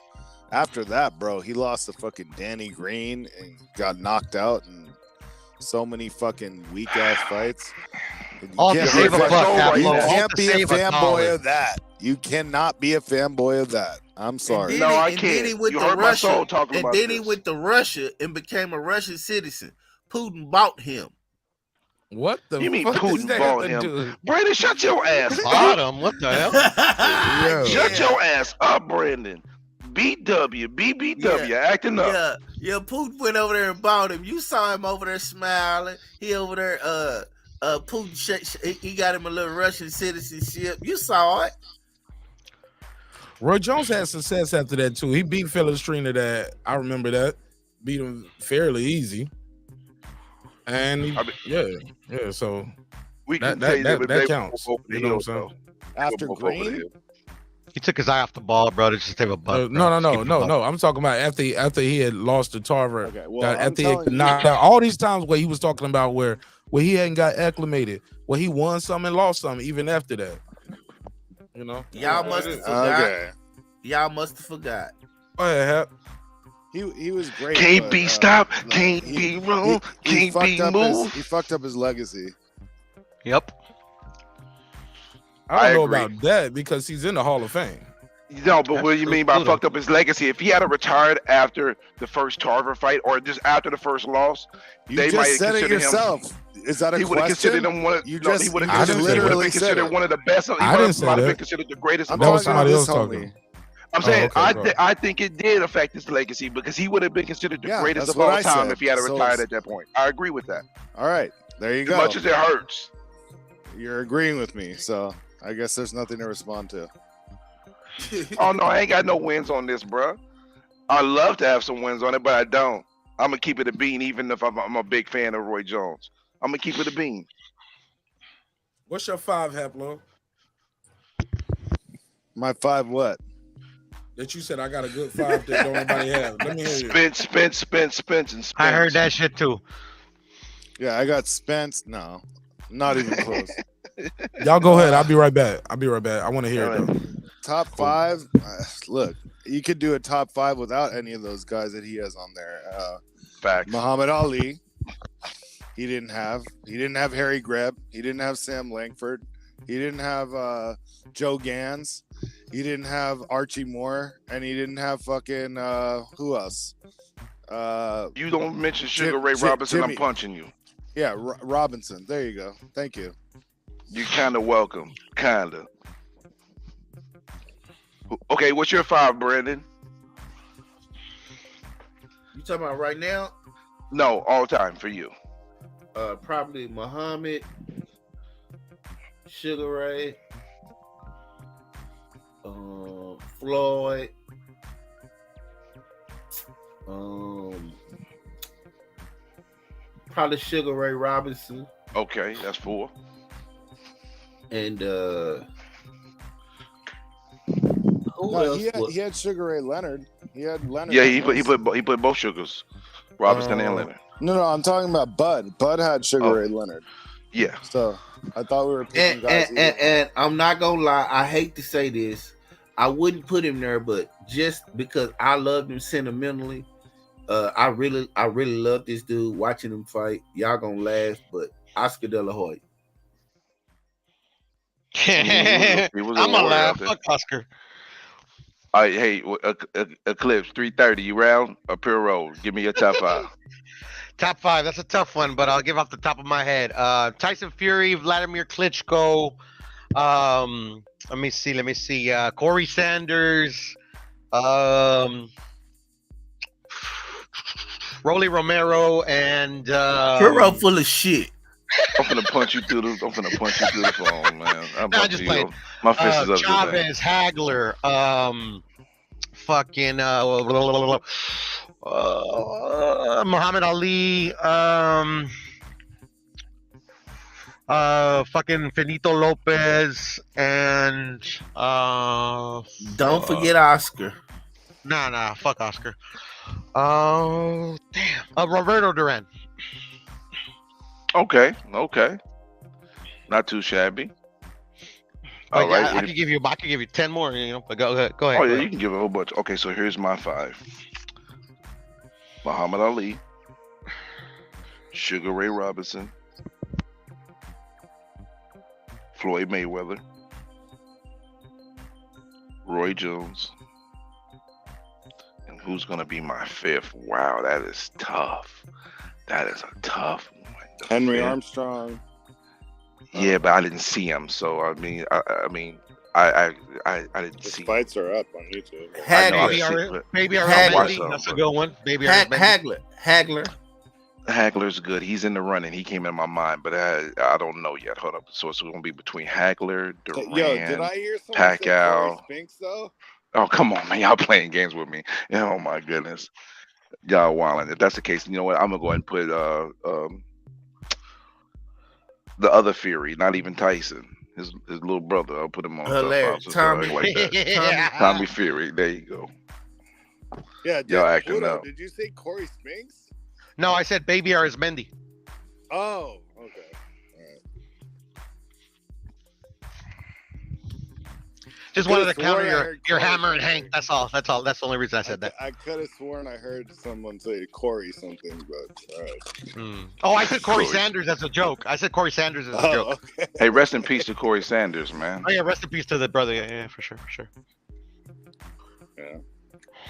after that, bro, he lost to fucking Danny Green and got knocked out in so many fucking weak ass fights. You can't be a fanboy of that. You cannot be a fanboy of that. I'm sorry. No, I can't. You hurt my soul talking about this. And then he went to Russia and became a Russian citizen. Putin bought him. What the you mean fuck Putin bought him? Brandon, shut your ass Bought up. him? What the hell? Shut your ass up, Brandon. BBW, acting up. Yeah, Putin went over there and bought him. You saw him over there smiling. He over there, Putin, he got him a little Russian citizenship. You saw it. Roy Jones had success after that too. He beat Philostrina. That I remember that. Beat him fairly easy. And so we can that counts. You know what I'm saying? After Green, he took his eye off the ball, bro. To just take a butt. No. I'm talking about after he had lost to Tarver. Okay, well, after he had knocked out all these times where he was talking about where he hadn't got acclimated, where he won some and lost some, even after that. You know, y'all must have forgot. Okay. Y'all must have forgot. Go ahead, Hap. He was great. Can't be stopped. Can't be wrong. Can't be moved. He fucked up his legacy. Yep. I don't know about that because he's in the Hall of Fame. No, but what do you mean by fucked up his legacy? If he had retired after the first Tarver fight or just after the first loss, they might have considered him. Is that a question? He would have considered him one. He would have considered one of the best. He might have been considered the greatest of all time. I'm saying I think it did affect his legacy because he would have been considered the greatest of all time if he had retired at that point. I agree with that. All right, there you go. As much as it hurts, you're agreeing with me, so I guess there's nothing to respond to. Oh no, I ain't got no wins on this, bro. I love to have some wins on it, but I don't. I'm gonna keep it a bean, even if I'm a big fan of Roy Jones. I'm gonna keep it a bean. What's your 5, Haplo? My 5 what? That you said I got a good 5 that don't nobody have. Let me hear you. Spence. I heard that shit too. Yeah, I got Spence. No, not even close. Y'all go ahead. I'll be right back. I want to hear it though. Top 5. Look, you could do a top 5 without any of those guys that he has on there. Facts. Muhammad Ali. He didn't have Harry Greb. He didn't have Sam Langford. He didn't have Joe Gans. He didn't have Archie Moore, and he didn't have fucking who else? You don't mention Sugar Ray Robinson. I'm punching you. Yeah, Robinson. There you go. Thank you. You kind of welcome. Kinda. Okay, what's your 5, Brandon? You talking about right now? No, all time for you. Probably Muhammad, Sugar Ray, Floyd, probably Sugar Ray Robinson. Okay, that's 4. And He had Sugar Ray Leonard. He had Leonard. Yeah, he put both Sugars, Robinson and Leonard. No, I'm talking about Bud. Bud had Sugar Ray Leonard. Yeah. So I thought we were picking guys. And I'm not gonna lie, I hate to say this, I wouldn't put him there, but just because I loved him sentimentally, I really love this dude. Watching him fight, y'all gonna laugh, but Oscar De La Hoya. He was I'm gonna laugh. Fuck Oscar. All right, hey, Eclipse 330. You round or pure roll? Give me your top 5. Top 5. That's a tough one, but I'll give off the top of my head. Tyson Fury, Vladimir Klitschko. Let me see. Corey Sanders. Rolly Romero and Furo full of shit. I'm finna punch you through the phone, man. I'm just playing. My fist is up. Chavez, Hagler, Muhammad Ali, fucking Finito Lopez, and don't forget Oscar. Nah, fuck Oscar. Oh damn, Roberto Duran. Okay, not too shabby. All right, I could give you 10 more, but go ahead. Oh yeah, you can give a whole bunch. Okay, so here's my 5. Muhammad Ali, Sugar Ray Robinson, Floyd Mayweather, Roy Jones, and who's gonna be my 5th? Wow, that is tough. That is a tough one. Henry Armstrong. Yeah, but I didn't see him, so I mean, I didn't see. Fights are up on YouTube. Baby Mendy, that's a good one. Baby Hagler. Hagler's good. He's in the running. He came in my mind, but I don't know yet. Hold up. So it's going to be between Hagler, Duran, did I hear someone say Corey Spinks, though? Oh, come on, man. Y'all playing games with me. Oh, my goodness. Y'all wilding. If that's the case, you know what? I'm going to go ahead and put the other Fury, not even Tyson. His little brother. I'll put him on. Tommy. Like that. Tommy Fury. There you go. Yeah, y'all acting up. Did you say Corey Spinks? No, I said Baby Arizmendi. Oh, okay. Just wanted to counter your hammer and Hank. That's all. That's the only reason I said that. I could have sworn I heard someone say Corey something, but all right. Oh, I said Corey Sanders as a joke. I said Corey Sanders as a joke. Okay. Hey, rest in peace to Corey Sanders, man. Oh yeah, rest in peace to the brother. Yeah, for sure. Yeah,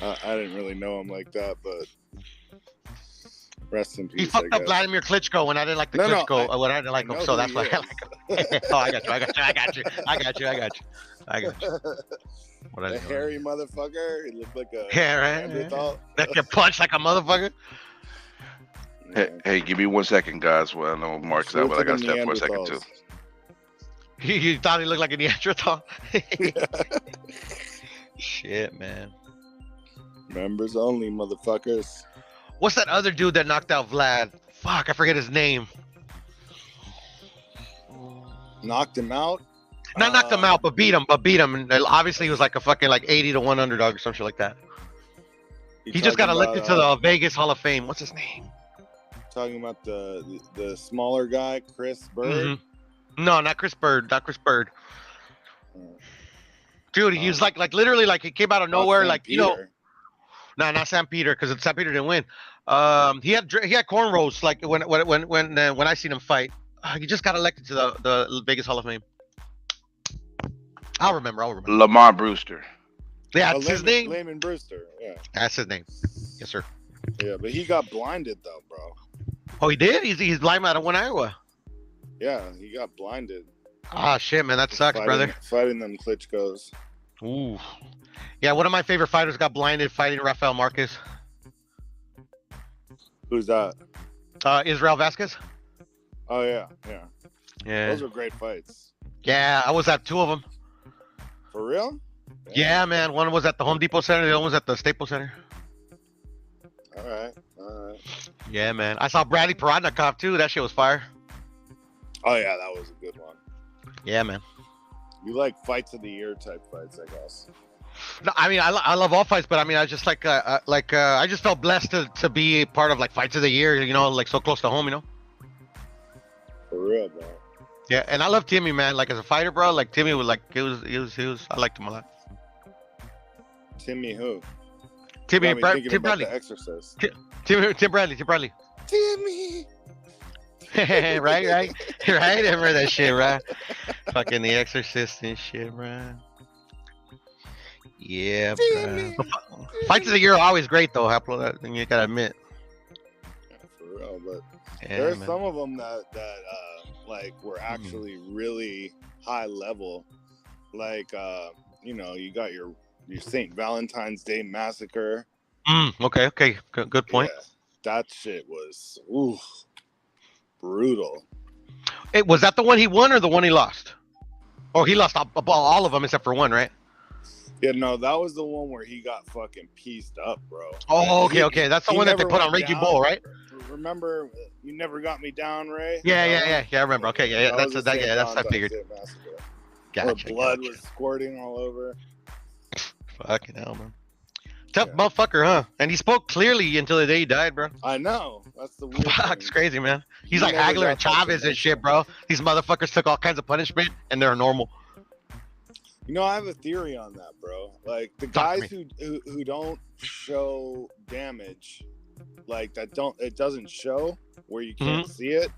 I didn't really know him like that, but rest in peace. He fucked up Vladimir Klitschko when I didn't like the Klitschko. When I didn't like him, so that's why I like him. Oh, I got you. What the hairy motherfucker. He looked like a Neanderthal. That can punch like a motherfucker. Hey, give me 1 second, guys. Well, I know Mark's out, but I got to step for a second too. You thought he looked like a Neanderthal? Shit, man. Members only, motherfuckers. What's that other dude that knocked out Vlad? Fuck, I forget his name. Knocked him out? Not knocked him out, but beat him. And obviously, he was like a fucking 80 to 1 underdog or some shit like that. He just got elected to the Vegas Hall of Fame. What's his name? Talking about the smaller guy, Chris Bird? Mm-hmm. No, not Chris Bird. Dude, he was like literally he came out of nowhere, No, not Sam Peter, because Sam Peter didn't win. He had cornrows when I seen him fight. He just got elected to the Vegas Hall of Fame. I'll remember. Lamar Brewster. Yeah, that's his name. Layman Brewster. Yeah, that's his name. Yes, sir. Yeah, but he got blinded though, bro. Oh, he did. He's blind out of one Iowa. Yeah, he got blinded. Ah, shit, man, that sucks, brother. Fighting them Klitschko's. Ooh. Yeah, one of my favorite fighters got blinded fighting Rafael Marquez. Who's that? Israel Vasquez. Oh yeah. Those were great fights. Yeah, I was at 2 of them. For real? Yeah, man. One was at the Home Depot Center. The other one was at the Staples Center. All right. Yeah, man. I saw Bradley Paradnikov too. That shit was fire. Oh yeah, that was a good one. Yeah, man. You like fights of the year type fights, I guess. No, I mean, I love all fights, but I mean, I just I just felt blessed to be a part of like fights of the year, you know, like so close to home, you know. For real, bro. Yeah, and I love Timmy, man. Like as a fighter, bro, like Timmy was like he was. I liked him a lot. Timmy who? Timmy Got me Bradley. thinking Tim about Bradley. The Exorcist. Tim Bradley. Timmy. right. Right. I remember that shit, right? Fucking The Exorcist and shit, right? Yeah, bro. Fights of the year are always great, though, Haplo. That you gotta admit. Yeah, for real, but Yeah, there's man. some of them that like were actually really high level. Like you know, you got your St. Valentine's Day Massacre. Okay. Good point. Yeah, that shit was brutal. Hey, was that the one he won or the one he lost? Oh, he lost all of them except for one, right? Yeah, no, that was the one where he got fucking pieced up, bro. Oh, okay. That's the He one that they never put on went Reggie down. Bull, right? Remember, you never got me down, Ray? Yeah. I remember. Okay, yeah. That That's was the that. St. Yeah, that's I Valentine's figured. Day Massacre. Gotcha. Where blood was squirting all over. Fucking hell, man. Tough motherfucker, huh? And he spoke clearly until the day he died, bro. I know. That's the weird Fuck, thing. it's crazy, man. He's He like never Hagler and got that Chavez and shit, bro. These motherfuckers took all kinds of punishment and they're normal. You know, I have a theory on that, bro. Like the guys who don't show damage, like it doesn't show where you can't see it.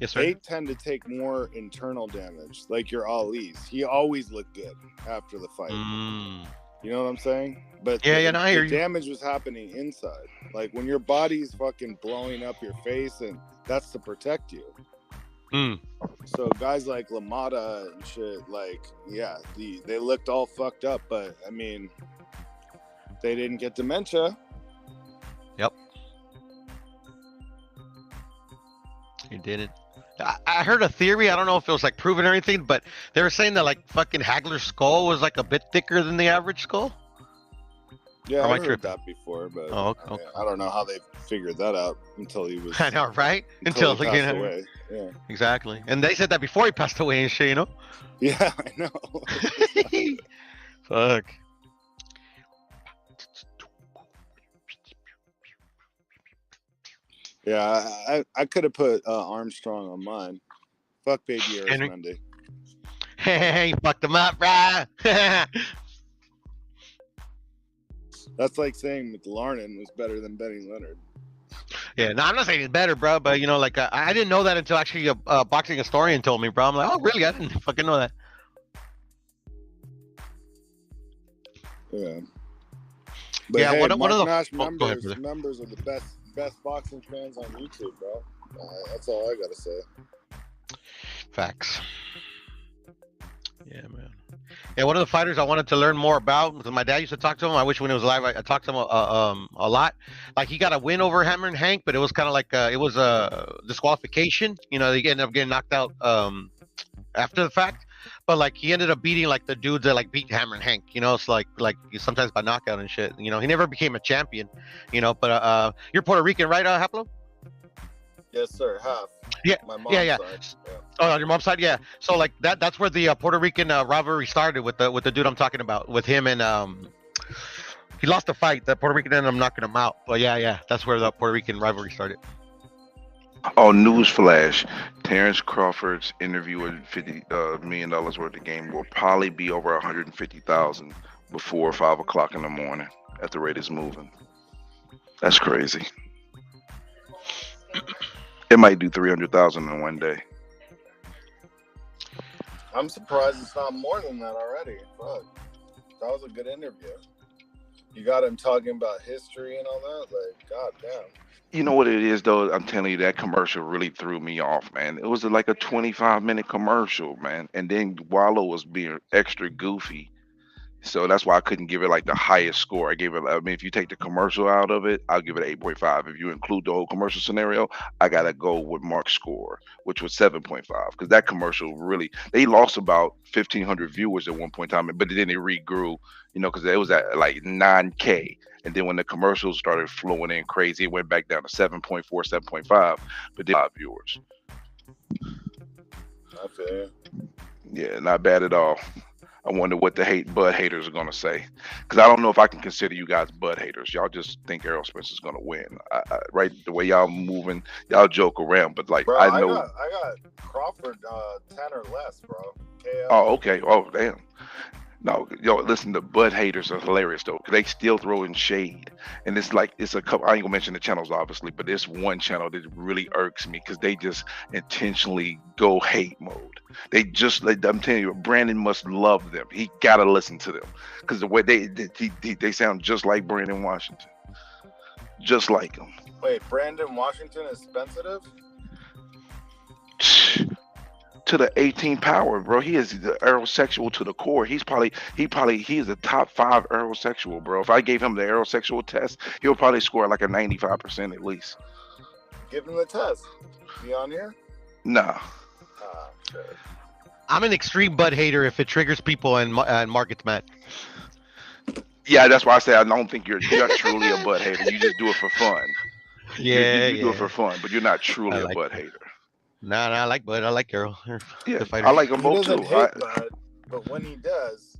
Yes, sir. They tend to take more internal damage, like your Ali's. He always looked good after the fight. You know what I'm saying? But Yeah, no, I hear the you. damage was happening inside. Like when your body's fucking blowing up your face, and that's to protect you. So guys like LaMotta and shit, like, yeah, they looked all fucked up, but I mean, they didn't get dementia. Yep. He did it. I heard a theory. I don't know if it was like proven or anything, but they were saying that like fucking Hagler's skull was like a bit thicker than the average skull. Yeah, Or am I I've heard tripping? that before, but Oh, okay, I mean, I don't know how they figured that out until he was. I know, right? Until he you passed know, away. Yeah. Exactly. And they said that before he passed away and shit, you know? Yeah, I know. Fuck. Yeah, I could have put Armstrong on mine. Fuck Baby Henry. Arismendi. Hey, you fucked him up, bruh. That's like saying McLaren was better than Benny Leonard. Yeah, no, I'm not saying he's better, bro, but you know, like I didn't know that until actually a boxing historian told me, bro. I'm like, oh, really? I didn't fucking know that. Yeah. But Yeah, hey, one of Mark the- Nash oh, go ahead, brother. members are the best boxing fans on YouTube, bro. That's all I gotta say. Facts. Yeah, man. Yeah, one of the fighters I wanted to learn more about because my dad used to talk to him. I wish when he was alive, I talked to him a lot. Like he got a win over Hammer and Hank, but it was kind of like it was a disqualification. You know, they ended up getting knocked out after the fact. But like he ended up beating like the dudes that like beat Hammer and Hank. You know, it's like sometimes by knockout and shit. You know, he never became a champion. You know, but you're Puerto Rican, right, Haplo? Yes, sir. Half. Yeah, My mom's yeah. side. Yeah. Oh, on your mom's side, yeah. So like that's where the Puerto Rican rivalry started with the dude I'm talking about, with him and he lost the fight. The Puerto Rican ended up knocking him out. But yeah, that's where the Puerto Rican rivalry started. Oh, newsflash! Terrence Crawford's interview with $50 million worth of game will probably be over 150,000 before 5 o'clock in the morning at the rate it's moving. That's crazy. It might do 300,000 in one day. I'm surprised it's not more than that already. Fuck. That was a good interview. You got him talking about history and all that? Like, goddamn. You know what it is, though? I'm telling you, that commercial really threw me off, man. It was like a 25-minute commercial, man. And then Wallo was being extra goofy. So that's why I couldn't give it like the highest score. I mean, if you take the commercial out of it, I'll give it 8.5. If you include the whole commercial scenario, I got to go with Mark's score, which was 7.5. Because that commercial really, they lost about 1,500 viewers at one point in time, but then it regrew, you know, because it was at like 9K. And then when the commercials started flowing in crazy, it went back down to 7.4, 7.5, but then 5 viewers. I feel you. Yeah, not bad at all. I wonder what the Bud haters are gonna say, because I don't know if I can consider you guys Bud haters. Y'all just think Errol Spence is gonna win, right? The way y'all moving, y'all joke around, but like Bro, I know. I got Crawford 10 or less, bro. KO. Oh, okay. Oh, damn. No, yo, listen, the Bud haters are hilarious though, 'cause they still throw in shade, and it's like it's a couple. I ain't gonna mention the channels obviously, but there's one channel that really irks me because they just intentionally go hate mode. They just like I'm telling you, Brandon must love them. He gotta listen to them because the way they sound just like Brandon Washington, just like him. Wait, Brandon Washington is sensitive? To the 18 power, bro. He is the aerosexual to the core. He is the top 5 aerosexual, bro. If I gave him the aerosexual test, he'll probably score like a 95% at least. Give him the test. Be on here? Nah. Shit. I'm an extreme Bud hater if it triggers people and markets, Matt. Yeah, that's why I say I don't think you're truly a Bud hater. You just do it for fun. Yeah, you do it for fun, but you're not truly a Bud hater. Nah, I like Bud. I like Errol. Yeah, I like them both too. Hate Bud, but when he does,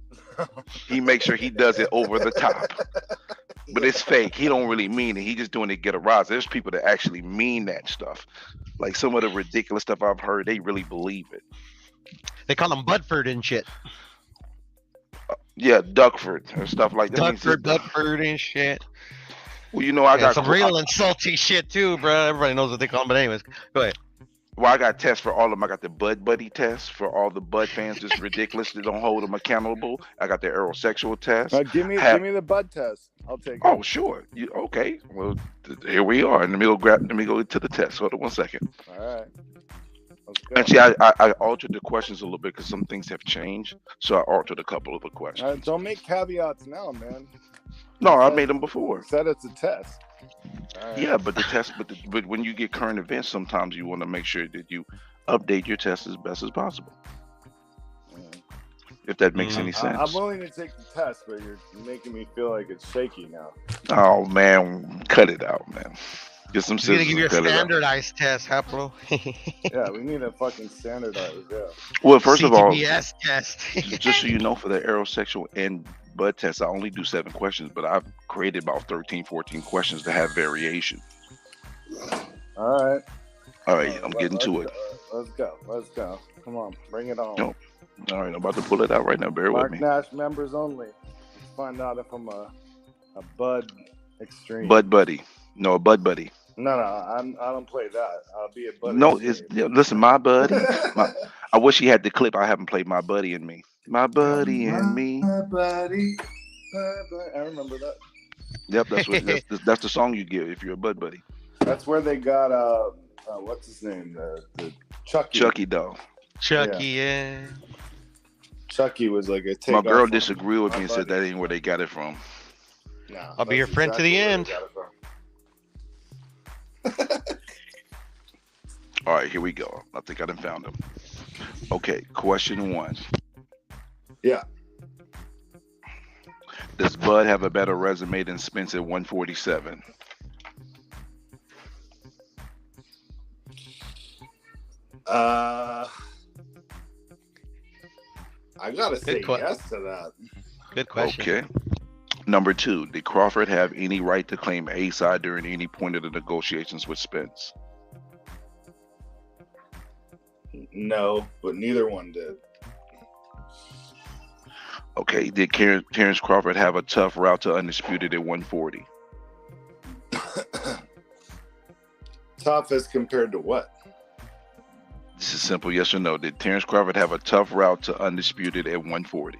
he makes sure he does it over the top. But it's fake. He don't really mean it. He just doing it to get a rise. There's people that actually mean that stuff. Like some of the ridiculous stuff I've heard, they really believe it. They call him Budford and shit. Yeah, Duckford and stuff like that. Budford and shit. Well, you know, I got some real insulting shit too, bro. Everybody knows what they call him, but anyways, go ahead. Well, I got tests for all of them. I got the Bud Buddy test for all the Bud fans just ridiculous. They don't hold them accountable. I got the aerosexual test. Give me the Bud test. I'll take it. Oh, sure. Okay. Well, here we are. Let me go to the test. Hold on 1 second. All right. Actually, I altered the questions a little bit because some things have changed. So I altered a couple of the questions. Don't make caveats now, man. No, I made them before. Said it's a test. Right. Yeah, but the test, but when you get current events, sometimes you want to make sure that you update your test as best as possible. If that makes any sense. I'm willing to take the test, but you're making me feel like it's shaky now. Oh man, cut it out, man. Get some scissors. You gotta give you a standardized test, huh, bro? Yeah, we need a fucking standardized. Yeah. Well, first of all, CTBS test. Just so you know, for the aerosexual and Bud test, I only do 7 questions, but I've created about 13, 14 questions to have variation. All right, I'm getting to it. Let's go. Come on, bring it on. No. All right, I'm about to pull it out right now. Bear with me. Nash members only. Let's find out if I'm a Bud extreme. Bud Buddy. No, a Bud Buddy. No, I don't play that. I'll be a Bud. No, listen, my buddy. I wish he had the clip. I haven't played My Buddy and Me. My buddy and me. My buddy. I remember that. Yep, that's the song you give if you're a Bud Buddy. That's where they got what's his name? The Chucky. Chucky doll. Chucky, yeah. Chucky was like a My girl disagreed with me and said that ain't where they got it from. No, I'll be your friend to the end. All right, here we go. I think I done found him. Okay, question 1. Yeah. Does Bud have a better resume than Spence at 147? I gotta say yes to that. Good question. Okay. Number 2, did Crawford have any right to claim A side during any point of the negotiations with Spence? No, but neither one did. Okay, did Terrence Crawford have a tough route to undisputed at 140? Tough as compared to what? This is simple, yes or no. Did Terrence Crawford have a tough route to undisputed at 140?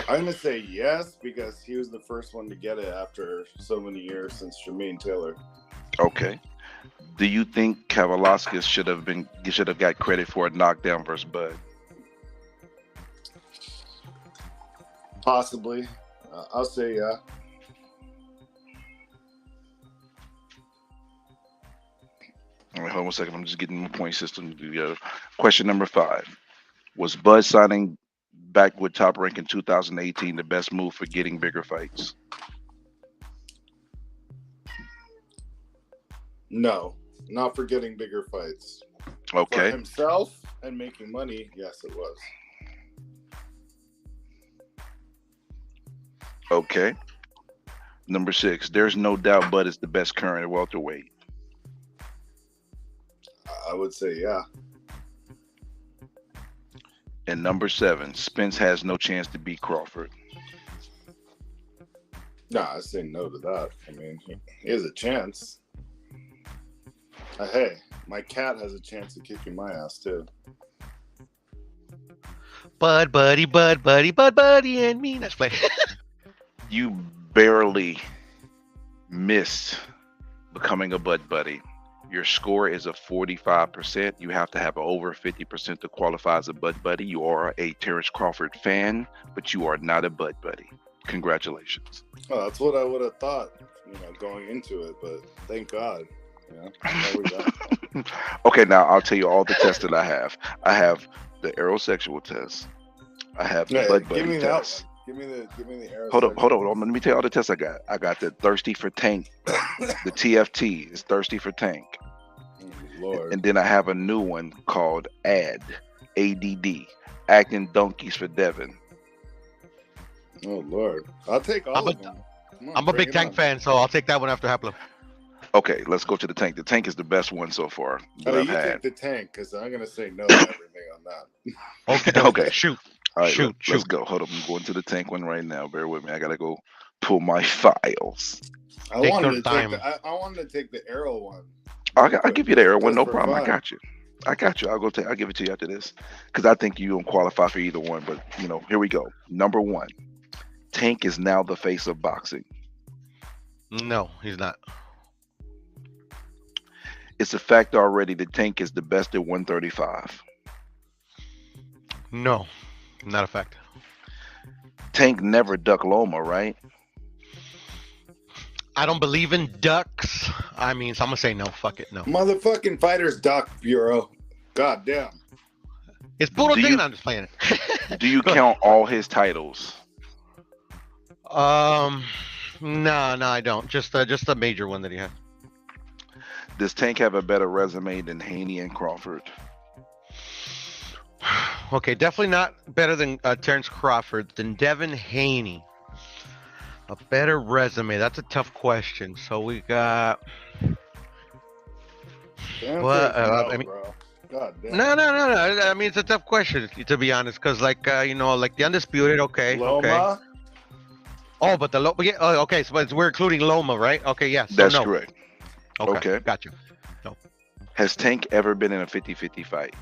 I'm gonna say yes because he was the first one to get it after so many years since Jermaine Taylor. Okay. Do you think Kavaliauskas should have got credit for a knockdown versus Bud? Possibly. I'll say yeah. All right, hold on 1 second. I'm just getting my point system together. Question number 5. Was Bud signing back with Top Rank in 2018 the best move for getting bigger fights? No, not for getting bigger fights. Okay. For himself and making money, yes, it was. Okay. Number 6. There's no doubt Bud is the best current welterweight. I would say yeah. And number 7. Spence has no chance to beat Crawford. Nah, I say no to that. I mean, he has a chance. Hey, my cat has a chance of kicking my ass too. Bud, buddy, Bud, buddy, Bud, buddy, and me. Let's play. You barely missed becoming a Bud buddy. Your score is a 45%. You have to have over 50% to qualify as a Bud buddy. You are a Terrence Crawford fan, but you are not a Bud buddy. Congratulations. Oh, that's what I would have thought, going into it. But thank God, Okay, now I'll tell you all the tests that I have. I have the aerosexual test. I have the Bud buddy test. Give me the aerosexual. Hold on. Let me tell you all the tests I got. I got the thirsty for tank. The TFT is thirsty for tank. Lord. And then I have a new one called ADD, acting donkeys for Devin. Oh Lord, I'll take all of them. I'm a big tank fan, so I'll take that one after Haplo. Okay, let's go to the tank. The tank is the best one so far that I've had. Take the tank because I'm gonna say no to everything on that. Okay, shoot. All right, let's go. Hold up, I'm going to the tank one right now. Bear with me. I gotta go pull my files. I wanted to take the Errol one. I'll give you the Errol one, no problem. I got you. I'll give it to you after this because I think you don't qualify for either one. But here we go. Number 1, Tank is now the face of boxing. No, he's not. It's a fact already that Tank is the best at 135. No, not a fact. Tank never ducked Loma, right? I don't believe in ducks. I mean, so I'm gonna say no. Fuck it, no. Motherfucking Fighters Duck Bureau. God damn. It's puro thing. I'm just playing it. Do you count all his titles? No, I don't. Just a major one that he had. Does Tank have a better resume than Haney and Crawford? Okay, definitely not better than Terrence Crawford, than Devin Haney. A better resume. That's a tough question. So we got. I mean, God damn. no. I mean, it's a tough question to be honest, because like the Undisputed. Okay. Loma? Okay. Oh, but the Loma. Yeah, okay, so we're including Loma, right? Okay, yes. That's correct. Okay, got you. No. Has Tank ever been in a 50-50 fight?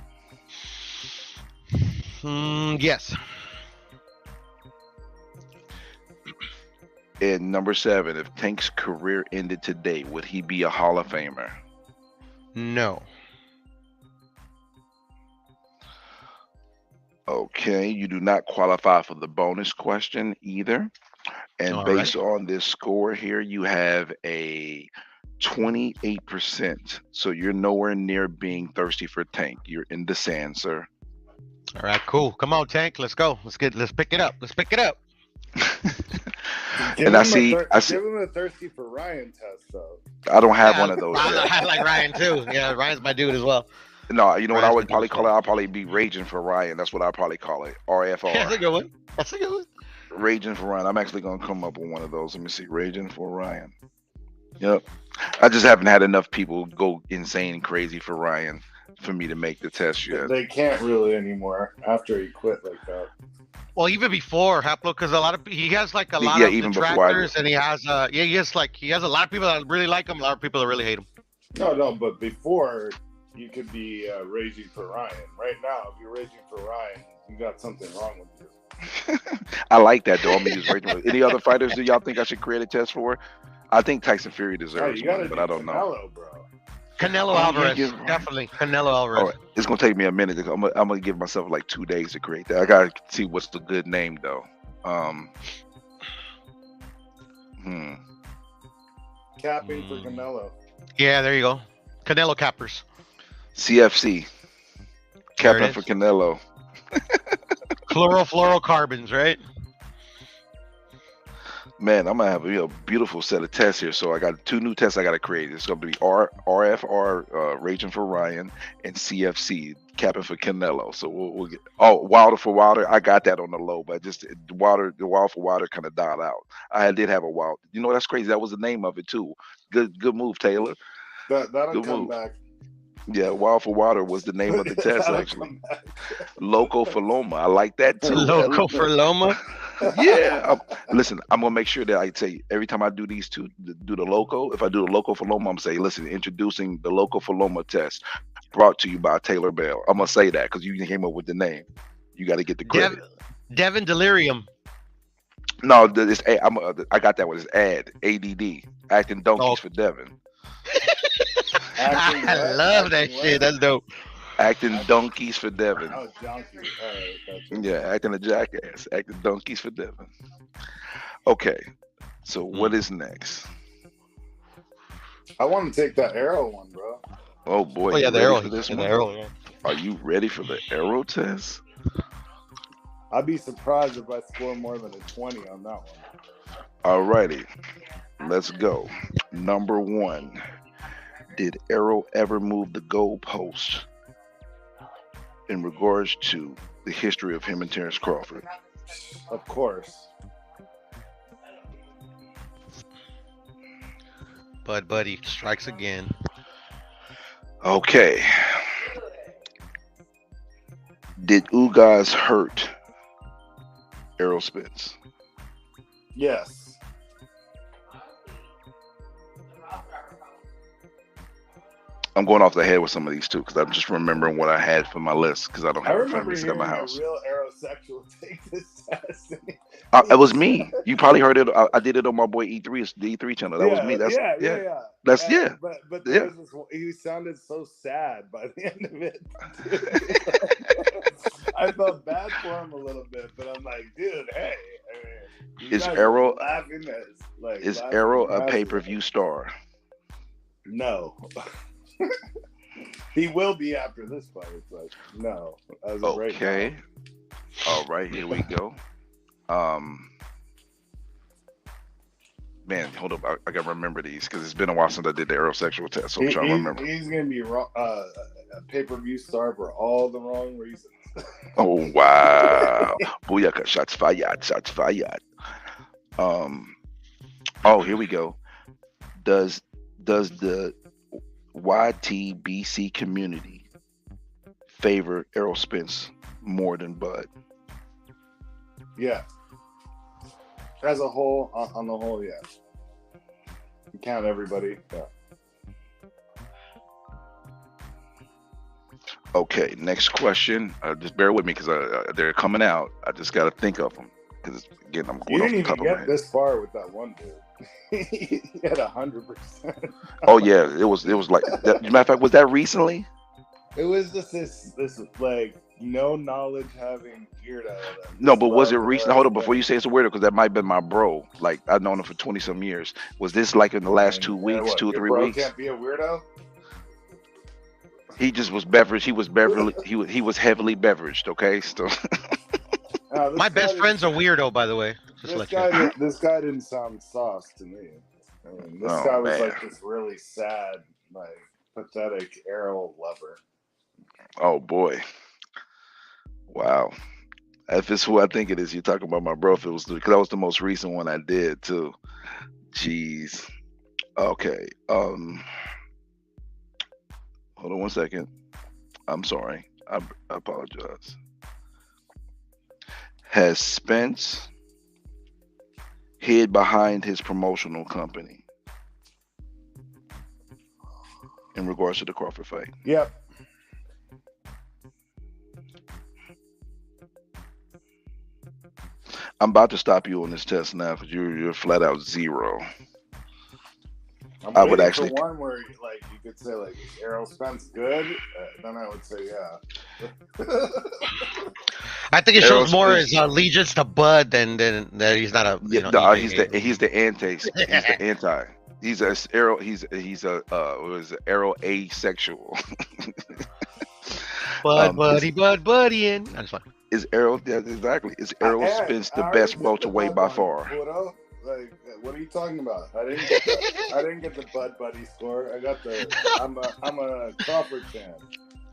Yes. And number 7, if Tank's career ended today, would he be a Hall of Famer? No. Okay, you do not qualify for the bonus question either. And based on this score here, you have a 28%. So you're nowhere near being thirsty for Tank. You're in the sand, sir. All right, cool. Come on, Tank. Let's go. Let's pick it up. And I see. Give him a thirsty for Ryan test, though. I don't have one of those. I like Ryan too. Yeah, Ryan's my dude as well. No, you know what I would probably call it? I'll probably be raging for Ryan. That's what I'll probably call it. RFR. That's a good one. Raging for Ryan. I'm actually gonna come up with one of those. Let me see. Raging for Ryan. Yep. I just haven't had enough people go insane and crazy for Ryan for me to make the test yet. They can't really anymore after he quit like that. Well, even before Haplo, because he has like a lot of detractors, and he has a lot of people that really like him, a lot of people that really hate him. No, but before you could be raging for Ryan. Right now, if you're raging for Ryan, you got something wrong with you. I like that though. I'm gonna use raging. Any other fighters do y'all think I should create a test for? I think Tyson Fury deserves one, but I don't know. Canelo Alvarez, definitely. Canelo Alvarez. All right. It's gonna take me a minute. I'm gonna give myself like 2 days to create that. I gotta see what's the good name though. Capping for Canelo. Yeah, there you go. Canelo cappers. CFC. Capping for Canelo. Chlorofluorocarbons, right? Man, I'm gonna have a beautiful set of tests here. So I got 2 new tests I gotta create. It's gonna be RFR, Raging for Ryan, and CFC, Capping for Canelo. So we'll get. Oh, Wilder for Wilder. I got that on the low, but just the Wild for Wilder kind of died out. I did have a Wild. You know that's crazy. That was the name of it too. Good move, Taylor. That'll Good come move. back. Yeah, Wild for Water was the name of the test, actually. Loco for Loma. I like that too. Loco for Loma? Yeah. Listen, I'm going to make sure that I say every time I do these two, do the Loco, if I do the Loco for Loma, I'm saying, listen, introducing the Loco for Loma test brought to you by Taylor Bell. I'm going to say that because you came up with the name. You got to get the credit. Devin Delirium. No, it's I got that one. It's ADD. Acting donkeys for Devin. I love that shit. That's dope. Acting donkeys for Devin. Oh, donkey. Yeah, acting a jackass. Acting donkeys for Devin. Okay, so what is next? I want to take that arrow one, bro. Oh boy. Oh yeah, the arrow. This The one? arrow. Yeah. Are you ready for the arrow test? I'd be surprised if I score more than a 20 on that one. Alrighty, let's go. Number 1. Did Errol ever move the goalpost in regards to the history of him and Terence Crawford? Of course. Bud Buddy strikes again. Okay. Did Ugas hurt Errol Spence? Yes. I'm going off the head with some of these too because I'm just remembering what I had for my list because I don't have it in front of me. It's in my house. A real aerosexual take this test. It was me. You probably heard it. I did it on my boy E3, the E3 channel. That was me. That's yeah. But he sounded so sad by the end of it. I felt bad for him a little bit, but I'm like, dude, hey. I mean, is Errol laughing is Errol a pay-per-view star? No. He will be after this fight, but no. Okay. All right, here we go. Man, hold up. I gotta remember these because it's been a while since I did the aerosexual test. So I'm trying to remember. He's gonna be a pay-per-view star for all the wrong reasons. Oh wow! Booyaka! Shots fired! Shots fired! Oh, here we go. Does the YTBC community favor Errol Spence more than Bud? Yeah. As a whole, on the whole, yeah. You count everybody, yeah. Okay, next question. Just bear with me because they're coming out. I just got to think of them because again, I'm going off the top of my head. You didn't even get this far with that one dude. He had 100%. Oh yeah, it was like. That, matter of fact, was that recently? It was just this like no knowledge having weirdo. No, but was it recent? Hold on, before you say it's a weirdo, because that might have been my bro. Like I've known him for 20 some years. Was this like in the last 2 weeks, 2 or 3 weeks? Can't be a weirdo. He just was beveraged. He was he was heavily beveraged. Okay, so. My best friend's a weirdo, by the way. This guy didn't sound sauce to me. I mean, this guy was like this really sad, like pathetic Errol lover. Oh boy! Wow. If it's who I think it is, you're talking about my bro. If it was because that was the most recent one I did too. Jeez. Okay. Hold on one second. I'm sorry. I apologize. Has Spence hid behind his promotional company in regards to the Crawford fight? Yep. I'm about to stop you on this test now because you're flat out 0. I would actually for one where like you could say like is Errol Spence good? Then I would say yeah. I think it shows more his allegiance to Bud than that he's not a he's the anti. He's a Errol. He's a Errol asexual. Bud buddying. I just like. Is Errol? Yeah, exactly. Is Errol Spence the best welterweight by far? Like, what are you talking about? I didn't get the Bud Buddy score. I got the. I'm a Crawford fan.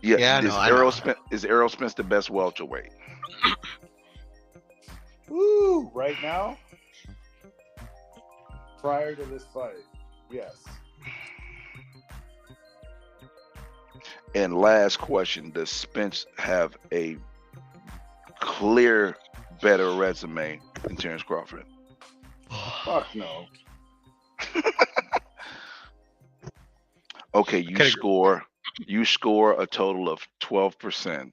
Yeah, is Errol Spence the best welterweight? Woo! Right now, prior to this fight, yes. And last question: does Spence have a clear, better resume than Terrence Crawford? Fuck no. Okay, you score a total of 12%.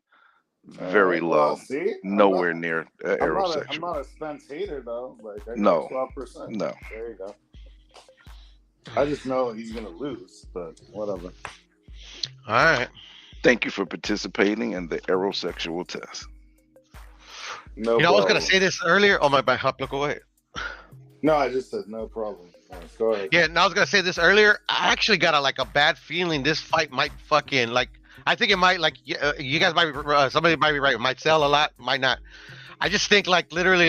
Very low. See? Nowhere near Errol I'm section. not a Spence hater though. Like I No. got 12%. No. There you go. I just know he's gonna lose, but whatever. All right. Thank you for participating in the aerosexual test. No I was problem. gonna say this earlier. Oh my bad, look away. No, I just said no problem. Right, go ahead. Yeah, and I was gonna say this earlier. I actually got a bad feeling this fight might fucking I think it might you guys might somebody might be right. It might sell a lot, might not. I just think literally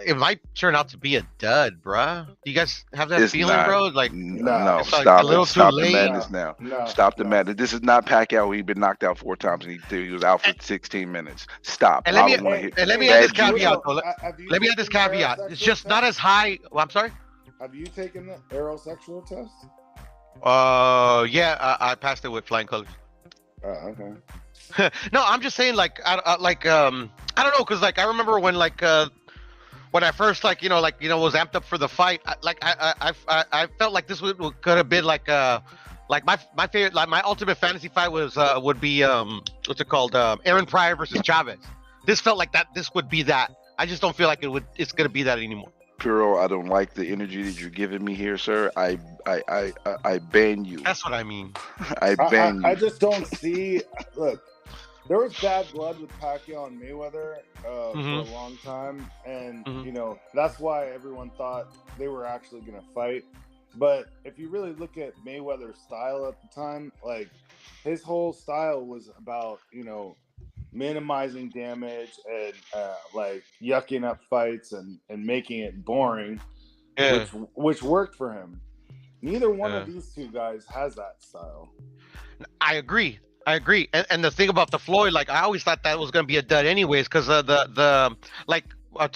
it might turn out to be a dud, bruh. Do you guys have that feeling, not. bro? No, it's stop a little it. Stop too the late. madness now. Stop the madness. This is not Pacquiao. He's been knocked out 4 times and he was out for 16 minutes. Stop. And let me add this caveat. Let me add this caveat. It's just not as high. I'm sorry. Have you taken the aerosexual test? Yeah, I passed it with flying colors. Oh, okay. No, I'm just saying, I don't know, cause I remember when when I first was amped up for the fight, I felt like this could have been my favorite, my ultimate fantasy fight would be what's it called, Aaron Pryor versus Chavez. This felt like that. This would be that. I just don't feel like it's gonna be that anymore. Puro, I don't like the energy that you're giving me here, sir. I ban you. That's what I mean. I ban you. I just don't see. Look, there was bad blood with Pacquiao and Mayweather for a long time, and that's why everyone thought they were actually going to fight. But if you really look at Mayweather's style at the time, his whole style was about minimizing damage and yucking up fights and making it boring, which worked for him. Neither one of these two guys has that style. I agree. And the thing about the Floyd, I always thought that was going to be a dud anyways, because to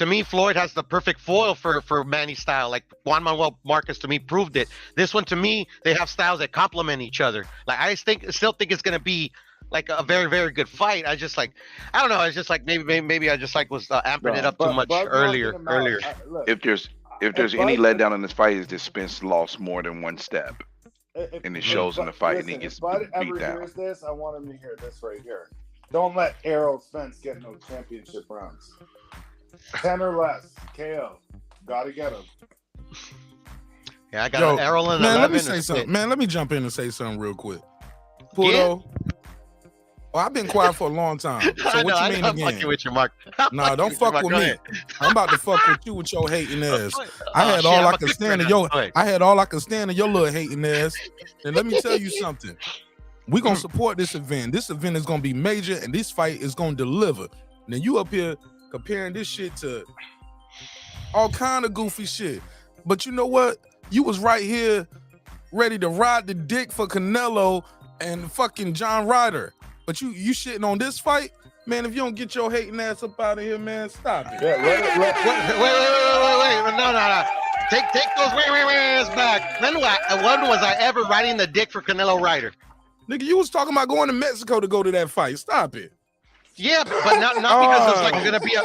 me, Floyd has the perfect foil for Manny's style. Juan Manuel Marquez, to me, proved it. This one, to me, they have styles that complement each other. I still think it's going to be a very, very good fight. I just I don't know. It's just maybe I just was amping it up too much earlier. If there's any letdown in this fight, is that Spence lost more than one step, and it shows in the fight, and he gets if Bud beat ever down. hears this, I want him to hear this right here. Don't let Errol Spence get no championship rounds. 10 or less, KO. Gotta get him. Yeah, I got Errol in 11. Let me say something. Man, let me jump in and say something real quick. Pudo. Well, I've been quiet for a long time. So what you mean I'm again? fucking with you, Mark. Nah, don't fuck with me. I'm about to fuck with you with your hating ass. I had all I could stand of your little hating ass. And let me tell you something. We're gonna support this event. This event is gonna be major, and this fight is gonna deliver. Now you up here comparing this shit to all kind of goofy shit. But you know what? You was right here ready to ride the dick for Canelo and fucking John Ryder. But you shitting on this fight? Man, if you don't get your hating ass up out of here, man, stop it. Wait. No. Take those wait back. When was I ever riding the dick for Canelo Ryder? Nigga, you was talking about going to Mexico to go to that fight. Stop it. Yeah, but not because it's gonna be a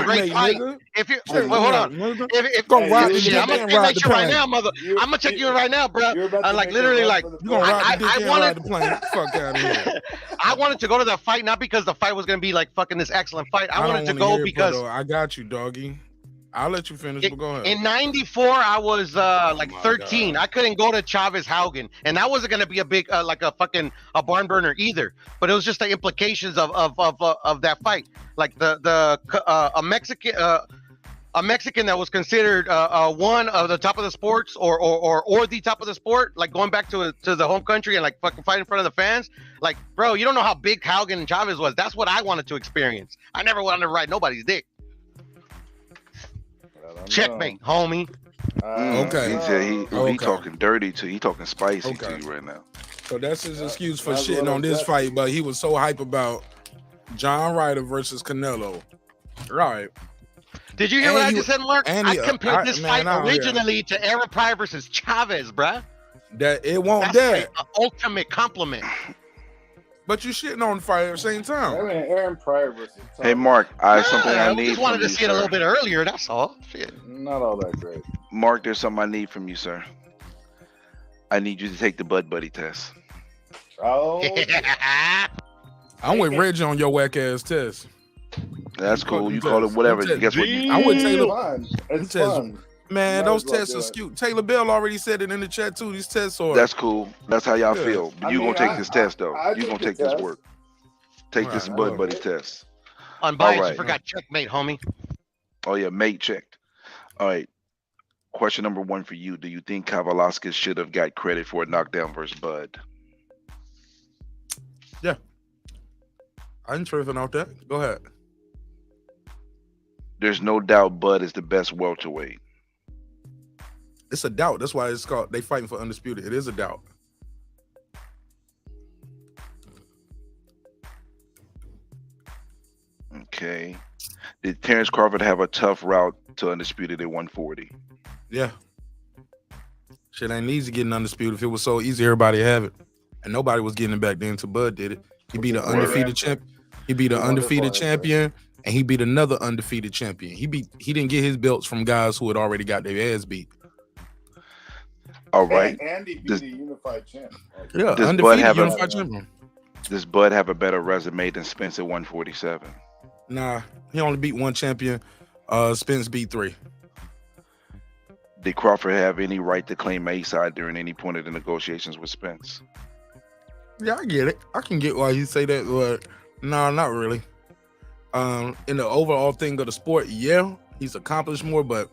great fight. Nigga. If you hold on, if Gonna ride the dick I'm and gonna ride make the you right plane. now, mother. I'm gonna check you right now, bro. You gonna ride the dick and ride the plane. Fuck out of here. I wanted to go to that fight not because the fight was gonna be fucking this excellent fight. I wanted to don't go wanna hear it, because but, I got you, doggy. I'll let you finish, but go ahead. in '94 I was 13. God. I couldn't go to Chavez Haugen, and that wasn't gonna be a big a barn burner either. But it was just the implications of that fight, a Mexican that was considered one of the top of the sports or the top of the sport, going back to the home country and fucking fight in front of the fans. Bro, you don't know how big Haugen and Chavez was. That's what I wanted to experience. I never wanted to ride nobody's dick. Checkmate, homie. Okay. He talking dirty to he talking spicy to you right now. So that's his excuse for shitting on this fight, but he was so hype about John Ryder versus Canelo. Right. Did you hear what I just said, Mark? I compared this fight originally to Aaron Pryor versus Chavez, bruh. That it won't that. Like ultimate compliment. But you shitting on the fight at the same time. I mean, Aaron Pryor versus Tom. Hey, Mark, I something I need. I just wanted to see it a little bit earlier. That's all. Shit. Not all that great. Mark, there's something I need from you, sir. I need you to take the Bud Buddy test. Oh. I'm with Reggie on your whack ass test. That's cool. You call it whatever. Guess what? I would Taylor. It's fun. Man, those tests are skewed. Taylor Bell already said it in the chat too. These tests are. That's cool. That's how y'all feel. But you gonna take this test though. You gonna take this work. Take this Bud Buddy test. Unbiased, you forgot checkmate, homie. Oh yeah, mate checked. All right. Question number 1 for you. Do you think Kavalauskas should have got credit for a knockdown versus Bud? Yeah. I ain't tripping out that. Go ahead. There's no doubt Bud is the best welterweight. It's a doubt. That's why it's called. They fighting for undisputed. It is a doubt. Okay. Did Terrence Crawford have a tough route to undisputed at 140? Yeah. Shit ain't easy getting undisputed. If it was so easy, everybody have it. And nobody was getting it back then until Bud did it. He beat an undefeated champ. He beat an undefeated champion, and he beat another undefeated champion. He didn't get his belts from guys who had already got their ass beat. All right. And he beat a unified champ. Yeah, undefeated unified champion. Does Bud have a better resume than Spence at 147? Nah, he only beat one champion. Spence beat 3. Did Crawford have any right to claim A-side during any point of the negotiations with Spence? Yeah, I get it. I can get why you say that, but no, not really. In the overall thing of the sport, yeah, he's accomplished more, but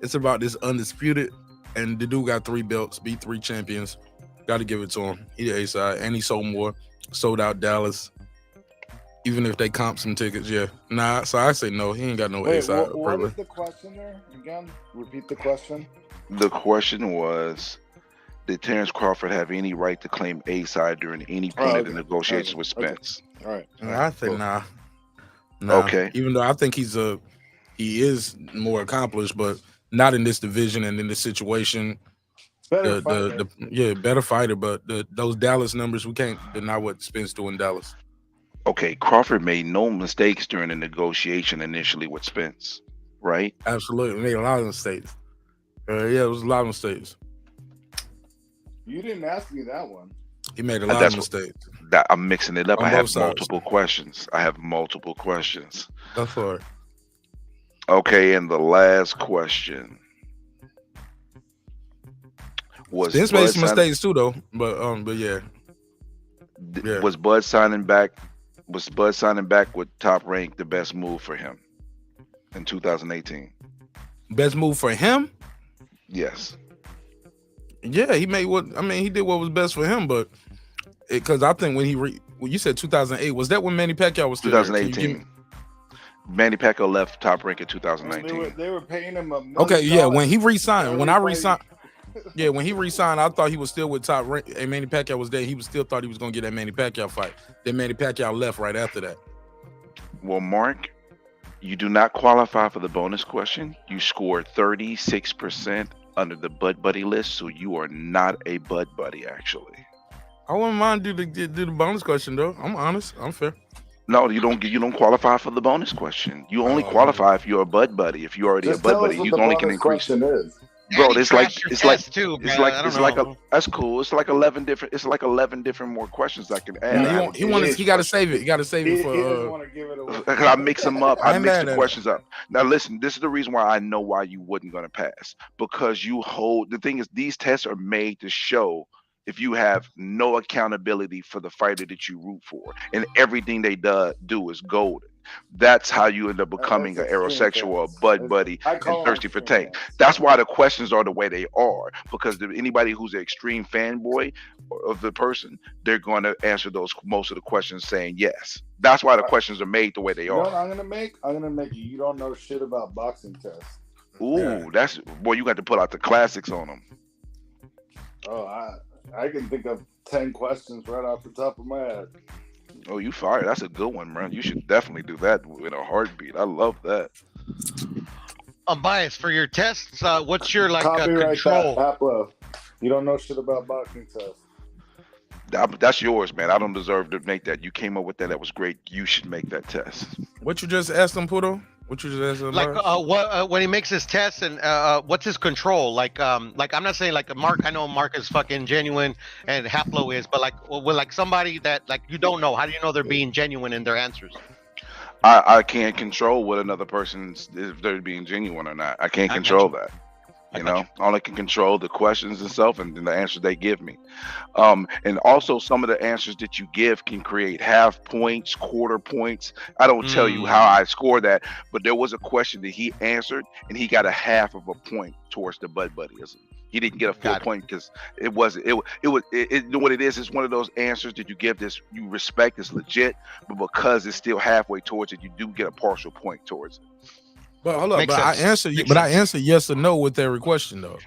it's about this undisputed. And the dude got 3 belts, beat 3 champions. Got to give it to him. He the A-side, and he sold more. Sold out Dallas. Even if they comp some tickets, yeah. Nah, so I say no. He ain't got no A-side. What is the question there again? Repeat the question. The question was, did Terrence Crawford have any right to claim A-side during any point of the negotiations with Spence? All right. I think nah. Okay. Even though I think he is more accomplished, but not in this division and in this situation. Better fighter. Better fighter, but those Dallas numbers, we can't deny what Spence doing in Dallas. Okay, Crawford made no mistakes during the negotiation initially with Spence, right? Absolutely, made a lot of mistakes. It was a lot of mistakes. You didn't ask me that one. He made a lot of mistakes. I'm mixing it up. On I have both sides. multiple questions. Go for it. Okay, and the last question was Spence made some mistakes too, though. But yeah. Was Bud signing back? Was Bud signing back with Top Rank the best move for him in 2018? Best move for him? Yes. Yeah, he did what was best for him, but because I think when you said 2008, was that when Manny Pacquiao was still 2018? Manny Pacquiao left Top Rank in 2019. They were paying him a okay, yeah, when he re-signed, when he re-signed, I thought he was still with Top Rank, and Manny Pacquiao was there. He still thought he was going to get that Manny Pacquiao fight. Then Manny Pacquiao left right after that. Well, Mark, you do not qualify for the bonus question. You scored 36% under the Bud Buddy list, so you are not a Bud Buddy, actually. I wouldn't mind do the bonus question though. I'm honest. I'm fair. No, you don't qualify for the bonus question. You only qualify if you're a Bud Buddy. If you're already a Bud Buddy, you only can increase. Bro, that's cool. It's like 11 different more questions I can add. He got to save it. You got to save it for. I mix them up. I mix the questions up. Now listen, this is the reason why I know why you wasn't gonna pass, because the thing is, these tests are made to show if you have no accountability for the fighter that you root for, and everything they do is golden. That's how you end up becoming an aerosexual, a Bud Buddy, and thirsty for Tank. That's why the questions are the way they are, because anybody who's an extreme fanboy of the person, they're going to answer most of the questions saying yes. That's why the questions are made the way they are. You know what I'm gonna make? You don't know shit about boxing tests. Ooh, that's boy. You got to pull out the classics on them. Oh, I can think of 10 questions right off the top of my head. Oh, you fired. That's a good one, man. You should definitely do that in a heartbeat. I love that. I'm biased for your tests. What's your Copyright control? that, Pablo. You don't know shit about boxing tests. That's yours, man. I don't deserve to make that. You came up with that. That was great. You should make that test. What you just asked him, Puto? What you just asked him? What when he makes his test and what's his control? Like I'm not saying like Mark. I know Mark is fucking genuine and Haplo is, but with somebody that like you don't know. How do you know they're being genuine in their answers? I can't control what another person's if they're being genuine or not. I can't control that. You know, all I can control the questions and stuff and the answers they give me. And also some of the answers that you give can create half points, quarter points. I don't tell you how I score that, but there was a question that he answered and he got a half of a point towards the Bud Buddyism. He didn't get a full point because it wasn't. It what it is. It's one of those answers that you give this you respect is legit, but because it's still halfway towards it, you do get a partial point towards it. But hold up, I answered yes or no with every question though.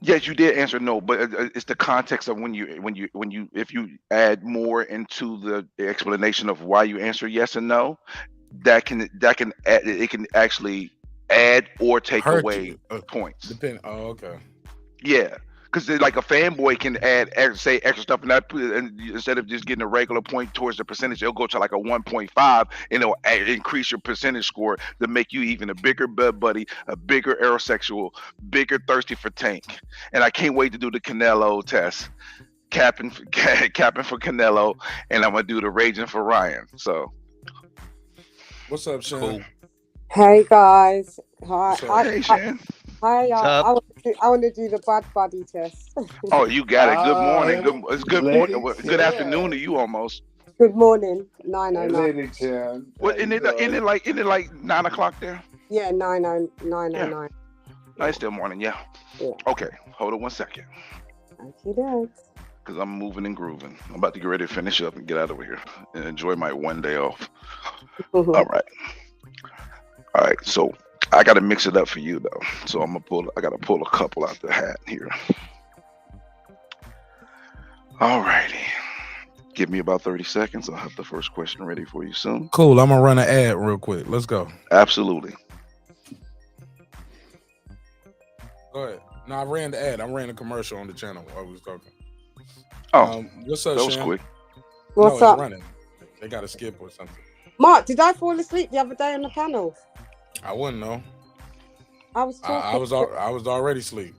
Yes, you did answer no, but it's the context of when you if you add more into the explanation of why you answer yes and no, it can actually add or take away points. Depend. Oh, okay. Yeah, because like a fanboy can add say extra stuff and instead of just getting a regular point towards the percentage, it'll go to like a 1.5 and it'll increase your percentage score to make you even a bigger Bud Buddy, a bigger aerosexual, bigger thirsty for Tank. And I can't wait to do the Canelo test, capping for Canelo, and I'm gonna do the raging for Ryan. So, what's up, Shan? Hey guys, hi. Hey, Shan. Hi, I want to do the Bud Buddy test. Oh, you got it. Good morning. It's good morning. Good afternoon to you almost. Good morning. 9:09. Lady Chan. What isn't it like 9 o'clock there? Yeah, 9:09. No, it's still morning. Yeah. Okay. Hold on 1 second. Okay, Dad. Because I'm moving and grooving. I'm about to get ready to finish up and get out of here and enjoy my one day off. All right. So I got to mix it up for you though. So I got to pull a couple out the hat here. All righty. Give me about 30 seconds. I'll have the first question ready for you soon. Cool. I'm gonna run an ad real quick. Let's go. Absolutely. Go ahead. No, I ran the ad. I ran a commercial on the channel while we was talking. Oh, what's up, that was Shan? quick. What's up? Running. They got to skip or something. Mark, did I fall asleep the other day on the panel? I wouldn't know. I was talking. I was already asleep.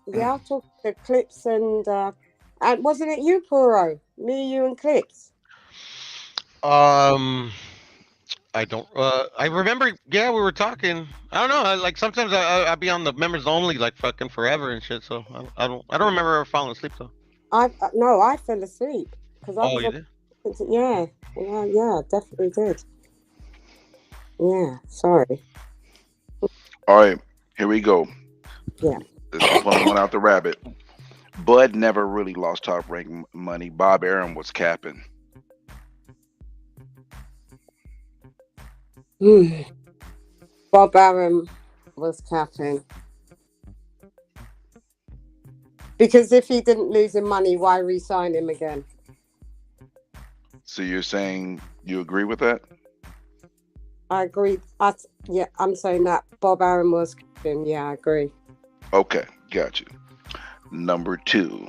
Yeah, I was talking to Clips and wasn't it you, Puro? Me, you, and Clips. I don't. I remember. Yeah, we were talking. I don't know. Like sometimes I be on the members only like fucking forever and shit. So I don't remember ever falling asleep though. I fell asleep because I was. You did? Yeah, definitely did. Yeah, sorry. All right, here we go. Yeah. Let's pull one out the rabbit. Bud never really lost top rank money. Bob Arum was capping. Bob Arum was capping. Because if he didn't lose him money, why re-sign him again? So you're saying you agree with that? I agree. I'm saying that Bob Arum was capping. Yeah, I agree. Okay, got you. Number 2.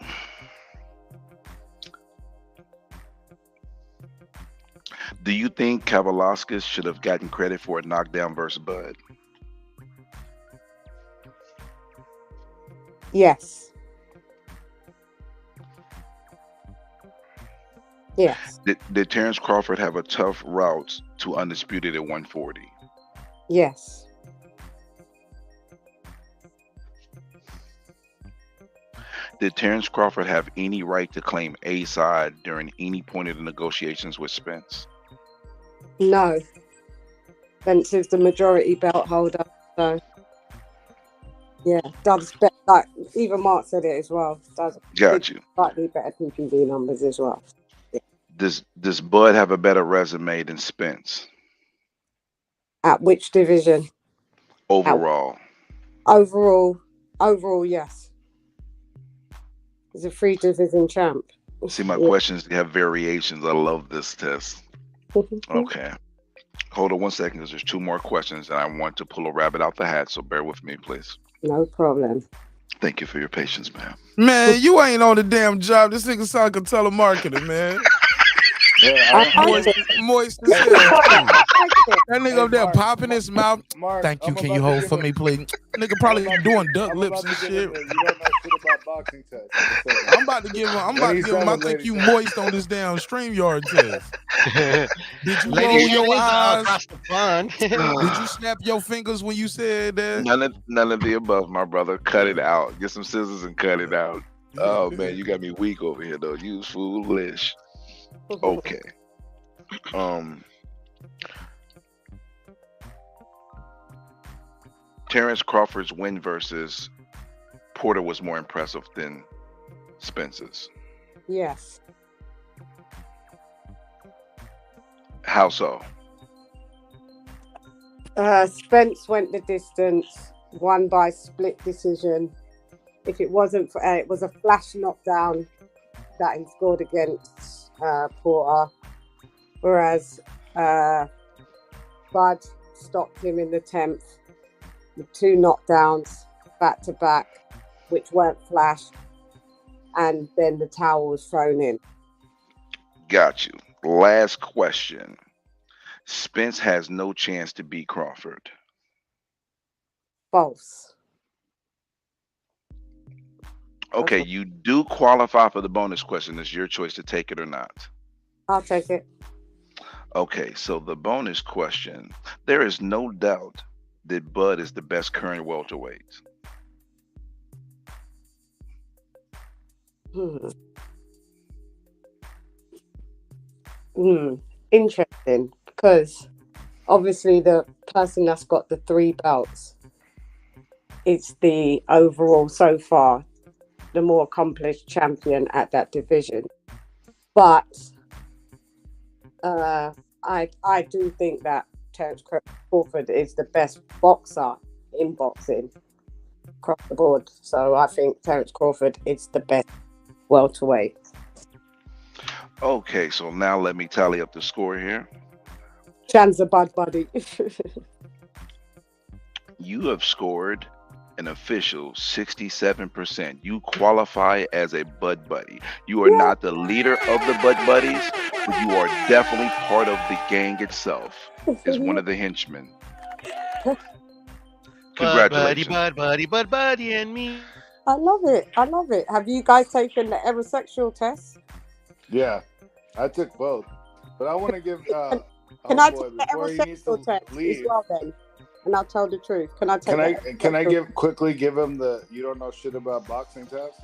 Do you think Kavaliauskas should have gotten credit for a knockdown versus Bud? Yes. Yes. Did Terence Crawford have a tough route to undisputed at 140? Yes. Did Terence Crawford have any right to claim a side during any point of the negotiations with Spence? No. Spence is the majority belt holder, so yeah, does like even Mark said it as well. Does got you. Slightly better PPV numbers as well. Yeah. Does Bud have a better resume than Spence? At which division? Overall. Overall, yes. He's a 3-division champ. See, my questions have variations. I love this test. Okay. Hold on 1 second, because there's 2 more questions, and I want to pull a rabbit out the hat, so bear with me, please. No problem. Thank you for your patience, ma'am. Man, you ain't on the damn job. This nigga sound like a telemarketer, man. Moist as hell. That nigga up there popping his mouth. Thank you. Can you hold for me, please? Nigga probably doing duck lips and shit. You don't know shit about boxing tests. I'm about to give him. I think you moist on this damn StreamYard test. Did you roll your eyes? Across the pond. Did you snap your fingers when you said that? None of the above, my brother. Cut it out. Get some scissors and cut it out. Oh man, you got me weak over here though. You was foolish. Okay. Terence Crawford's win versus Porter was more impressive than Spence's. Yes. How so? Spence went the distance, won by split decision. If it wasn't for it was a flash knockdown that he scored against Porter, whereas Bud stopped him in the 10th with 2 knockdowns back to back, which weren't flash, and then the towel was thrown in. Got you. Last question. Spence has no chance to beat Crawford. False. Okay, you do qualify for the bonus question. It's your choice to take it or not. I'll take it. Okay, so the bonus question. There is no doubt that Bud is the best current welterweight. Interesting, because obviously the person that's got the 3 belts is the overall so far the more accomplished champion at that division. But I do think that Terence Crawford is the best boxer in boxing across the board. So I think Terence Crawford is the best welterweight. Okay, so now let me tally up the score here. Chan's a bad buddy. You have scored an official 67%. You qualify as a Bud Buddy. You are not the leader of the Bud Buddies, but you are definitely part of the gang itself as one of the henchmen. Congratulations. Bud Buddy, and me. I love it. Have you guys taken the heterosexual test? Yeah, I took both, but I want to give. Can I take the heterosexual test as well then? And I'll tell the truth. Can I take? Can I quickly give him the you don't know shit about boxing test?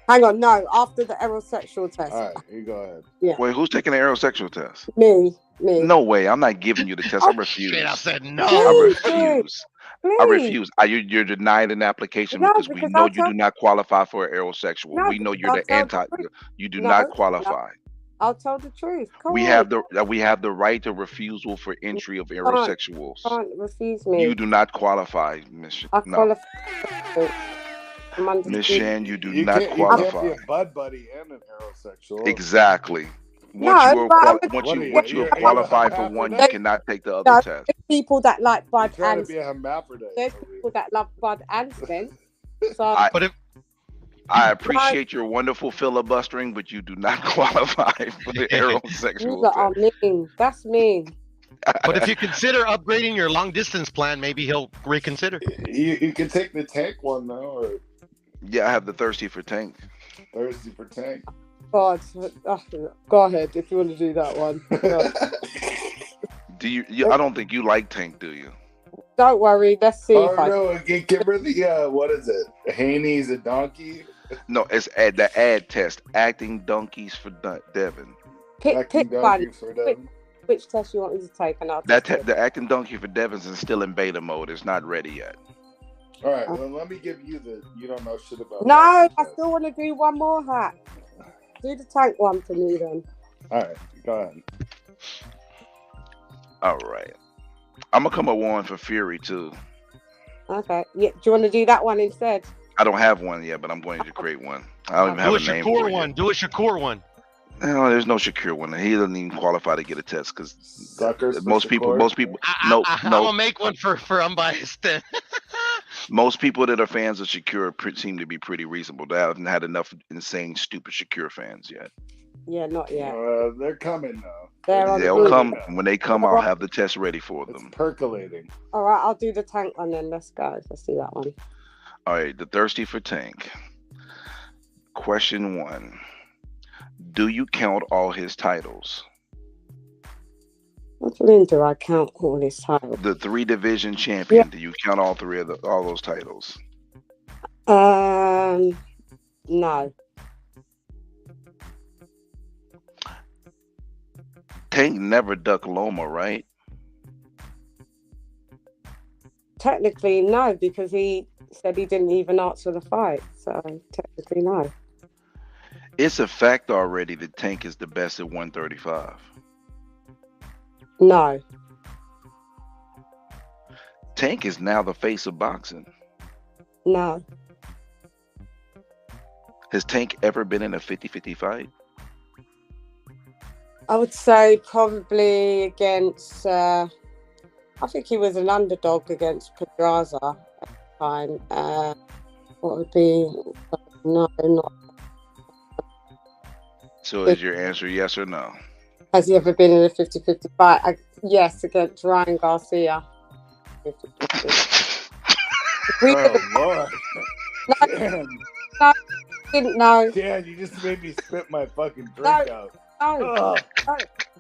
Hang on, no. After the aerosexual test. All right, you go ahead. Yeah. Wait, who's taking the aerosexual test? Me. No way. I'm not giving you the test. I refuse. Shit, I said no. I refuse. I refuse. You're denied an application because we know you do not qualify for an aerosexual. No, we know you're the anti. You do not qualify. I'll tell the truth. We have the right to refusal for entry of aerosexuals. Can't refuse me. You do not qualify, Miss. No. Miss Shan, you do not qualify. You can't be a Bud Buddy and an aerosexual. Exactly. Once you are qualified for one, you cannot take the other test. People that like Bud and be a hermaphrodite. there's people that love Bud and Spence. So I appreciate your wonderful filibustering, but you do not qualify for the aerosexual test. That's mean. But if you consider upgrading your long distance plan, maybe he'll reconsider. You can take the tank one though, or yeah, I have the thirsty for tank. Thirsty for tank. God, go ahead if you want to do that one. Do you? I don't think you like tank, do you? Don't worry. Let's see. Give her the what is it? Haney's a donkey. No, it's the ad test. Acting donkeys for Devin. Pick one. Which test you want me to take, and I'll the acting donkey for Devon's is still in beta mode. It's not ready yet. All right, well, let me give you the you don't know shit about. No, I still want to do one more hat. Do the tank one for me then. All right, go ahead. All right, I'm gonna come up one for Fury too. Okay. Yeah. Do you want to do that one instead? I don't have one yet, but I'm going to create one. I don't even have a name for it yet. Do a Shakur one. No, there's no Shakur one. He doesn't even qualify to get a test because most people. I'm gonna make one for unbiased then. Most people that are fans of Shakur seem to be pretty reasonable. They haven't had enough insane, stupid Shakur fans yet. Yeah, not yet. They're coming though. They'll come. When they come, I'll have the test ready for them. It's percolating. All right, I'll do the Tank one then. Let's go. Let's do that one. All right, the Thirsty for Tank. Question 1. Do you count all his titles? What do you mean, do I count all his titles? The 3-division champion. Yeah. Do you count all three of all those titles? No. Tank never ducked Loma, right? Technically, no, because he said he didn't even answer the fight. So technically, no. It's a fact already that Tank is the best at 135. No. Tank is now the face of boxing. No. Has Tank ever been in a 50-50 fight? I would say probably against, I think he was an underdog against Pedraza at the time. What would be, no, not. So is your answer yes or no? Has he ever been in a 50-50 fight? Yes, against Ryan Garcia. 50-50. Oh, Lord. No, didn't know. Dan, you just made me spit my fucking drink out. No.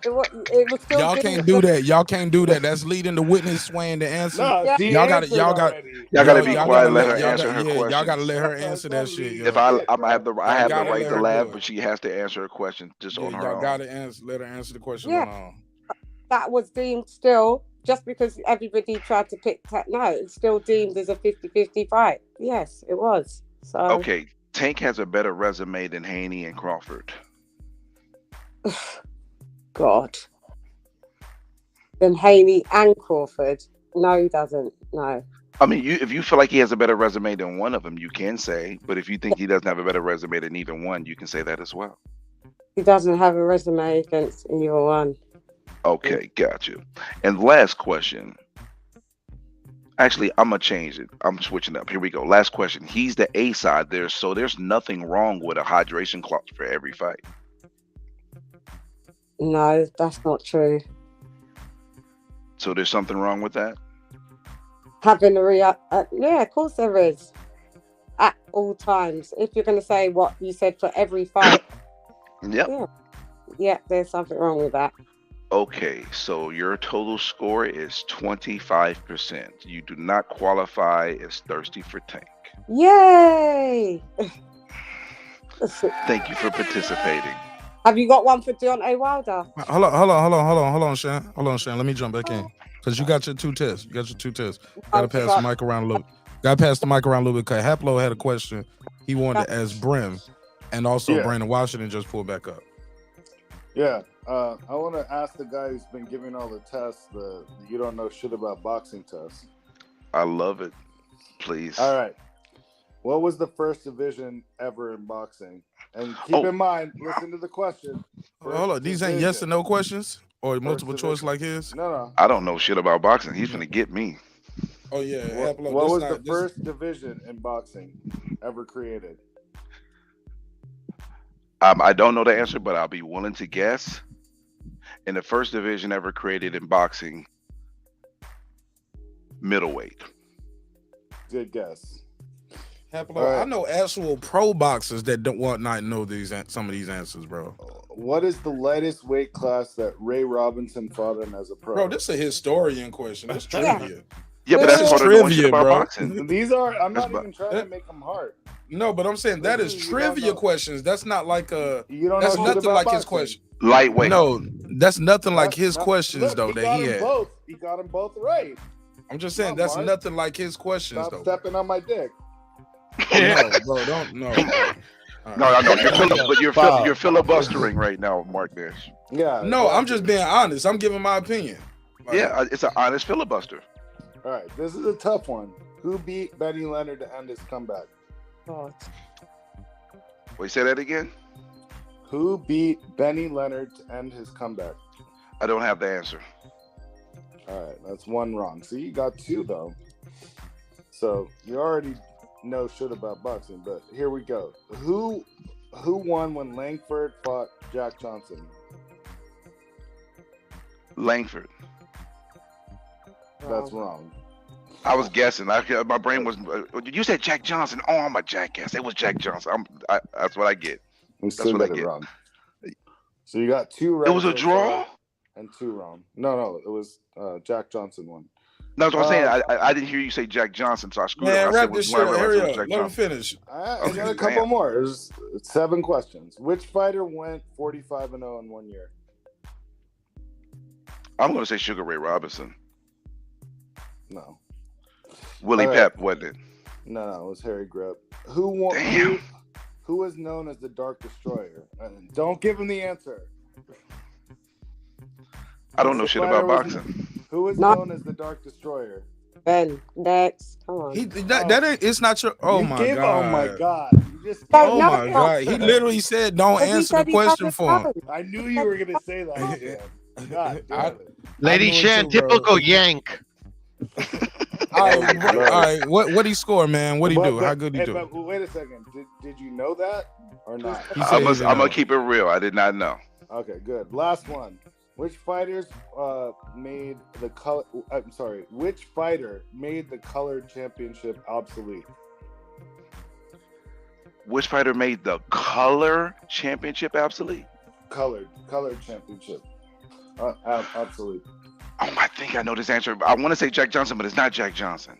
It was still y'all can't do that. Y'all can't do that. That's leading the witness swaying the answer. No, y'all got to be quiet. Let her answer her question. Y'all got to let her answer that shit. Yo. If I have the right to laugh, but she has to answer a question just on her own. Y'all got to let her answer the question. Yeah. That was deemed still, just because everybody tried to pick no, it's still deemed as a 50-50 fight. Yes, it was. So okay, Tank has a better resume than Haney and Crawford. God. Than Haney and Crawford. No, he doesn't. No. I mean, if you feel like he has a better resume than one of them, you can say. But if you think he doesn't have a better resume than even one, you can say that as well. He doesn't have a resume against either one. Okay, got you. And last question. Actually, I'm gonna change it. I'm switching up. Here we go. Last question. He's the A side there, so there's nothing wrong with a hydration clause for every fight. No, that's not true. So there's something wrong with that? Having a yeah, of course there is. At all times. If you're going to say what you said for every fight. Yep. Yeah, there's something wrong with that. Okay, so your total score is 25%. You do not qualify as Thirsty for Tank. Yay! Thank you for participating. Have you got one for Deontay Wilder? Hold on, Shan. Hold on, Shan. Let me jump back in. Because you got your two tests. Gotta pass the mic around a little. Because Haplo had a question he wanted to ask Brim. And also Brandon Washington just pulled back up. Yeah. I want to ask the guy who's been giving all the tests, the you don't know shit about boxing tests. I love it. Please. All right. What was the first division ever in boxing? And keep in mind, listen to the question. Hold on. These ain't yes or no questions? Or multiple choice like his? No. I don't know shit about boxing. He's gonna get me. Oh, yeah. What was the first division in boxing ever created? I don't know the answer, but I'll be willing to guess. In the first division ever created in boxing, middleweight. Good guess. I know actual pro boxers that don't want not know some of these answers, bro. What is the lightest weight class that Ray Robinson fought in as a pro? Bro, this is a historian question. That's trivia. Yeah, but that's part of knowing shit about boxing. These are. I'm not even trying to make them hard. No, but I'm saying that is trivia questions. That's not like a. That's nothing like his question. Lightweight. No, that's nothing like his questions though that he had. Both. He got them both right. I'm just saying that's nothing like his questions Stop though. Stepping on my dick. No, bro, don't no. No. You're filibustering right now, Mark Nash. Yeah. No, I'm just being honest. I'm giving my opinion. Yeah, it's an honest filibuster. All right, this is a tough one. Who beat Benny Leonard to end his comeback? God. Wait, say that again? Who beat Benny Leonard to end his comeback? I don't have the answer. All right, that's one wrong. So you got two, though. So you already know shit about boxing, but here we go. Who won when Langford fought Jack Johnson? Langford. That's wrong. I was guessing. My brain was. You said Jack Johnson. Oh, I'm a jackass. It was Jack Johnson. That's what I get. You That's what I get. wrong. So you got two right. It was a draw? And two wrong. No, it was Jack Johnson won. No, that's what I'm saying. I didn't hear you say Jack Johnson, so I screwed Man, up. wrap this shit up. Hurry up. Let him finish. I got a couple more. There's 7 questions. Which fighter went 45-0 in 1 year? I'm going to say Sugar Ray Robinson. No. Willie Pep, wasn't it? No, it was Harry Grip. Who won? Damn. Who is known as the Dark Destroyer? Don't give him the answer. I don't know shit about boxing. Who is known as the Dark Destroyer? Ben, next. Come on. That ain't. It's not your. Oh my god. Oh my god. Oh my god. He literally said, "Don't answer the question for him." I knew you were gonna say that. God damn it. Lady Shan, typical Yank. All right. What he score, man? What he do? How good he do? But wait a second. Did you know that or not? I'm gonna keep it real. I did not know. Okay, good. Last one. Which fighters made the color? I'm sorry. Which fighter made the colored championship obsolete? Which fighter made the color championship obsolete? Colored championship obsolete. Oh, I think I know this answer. I want to say Jack Johnson, but it's not Jack Johnson.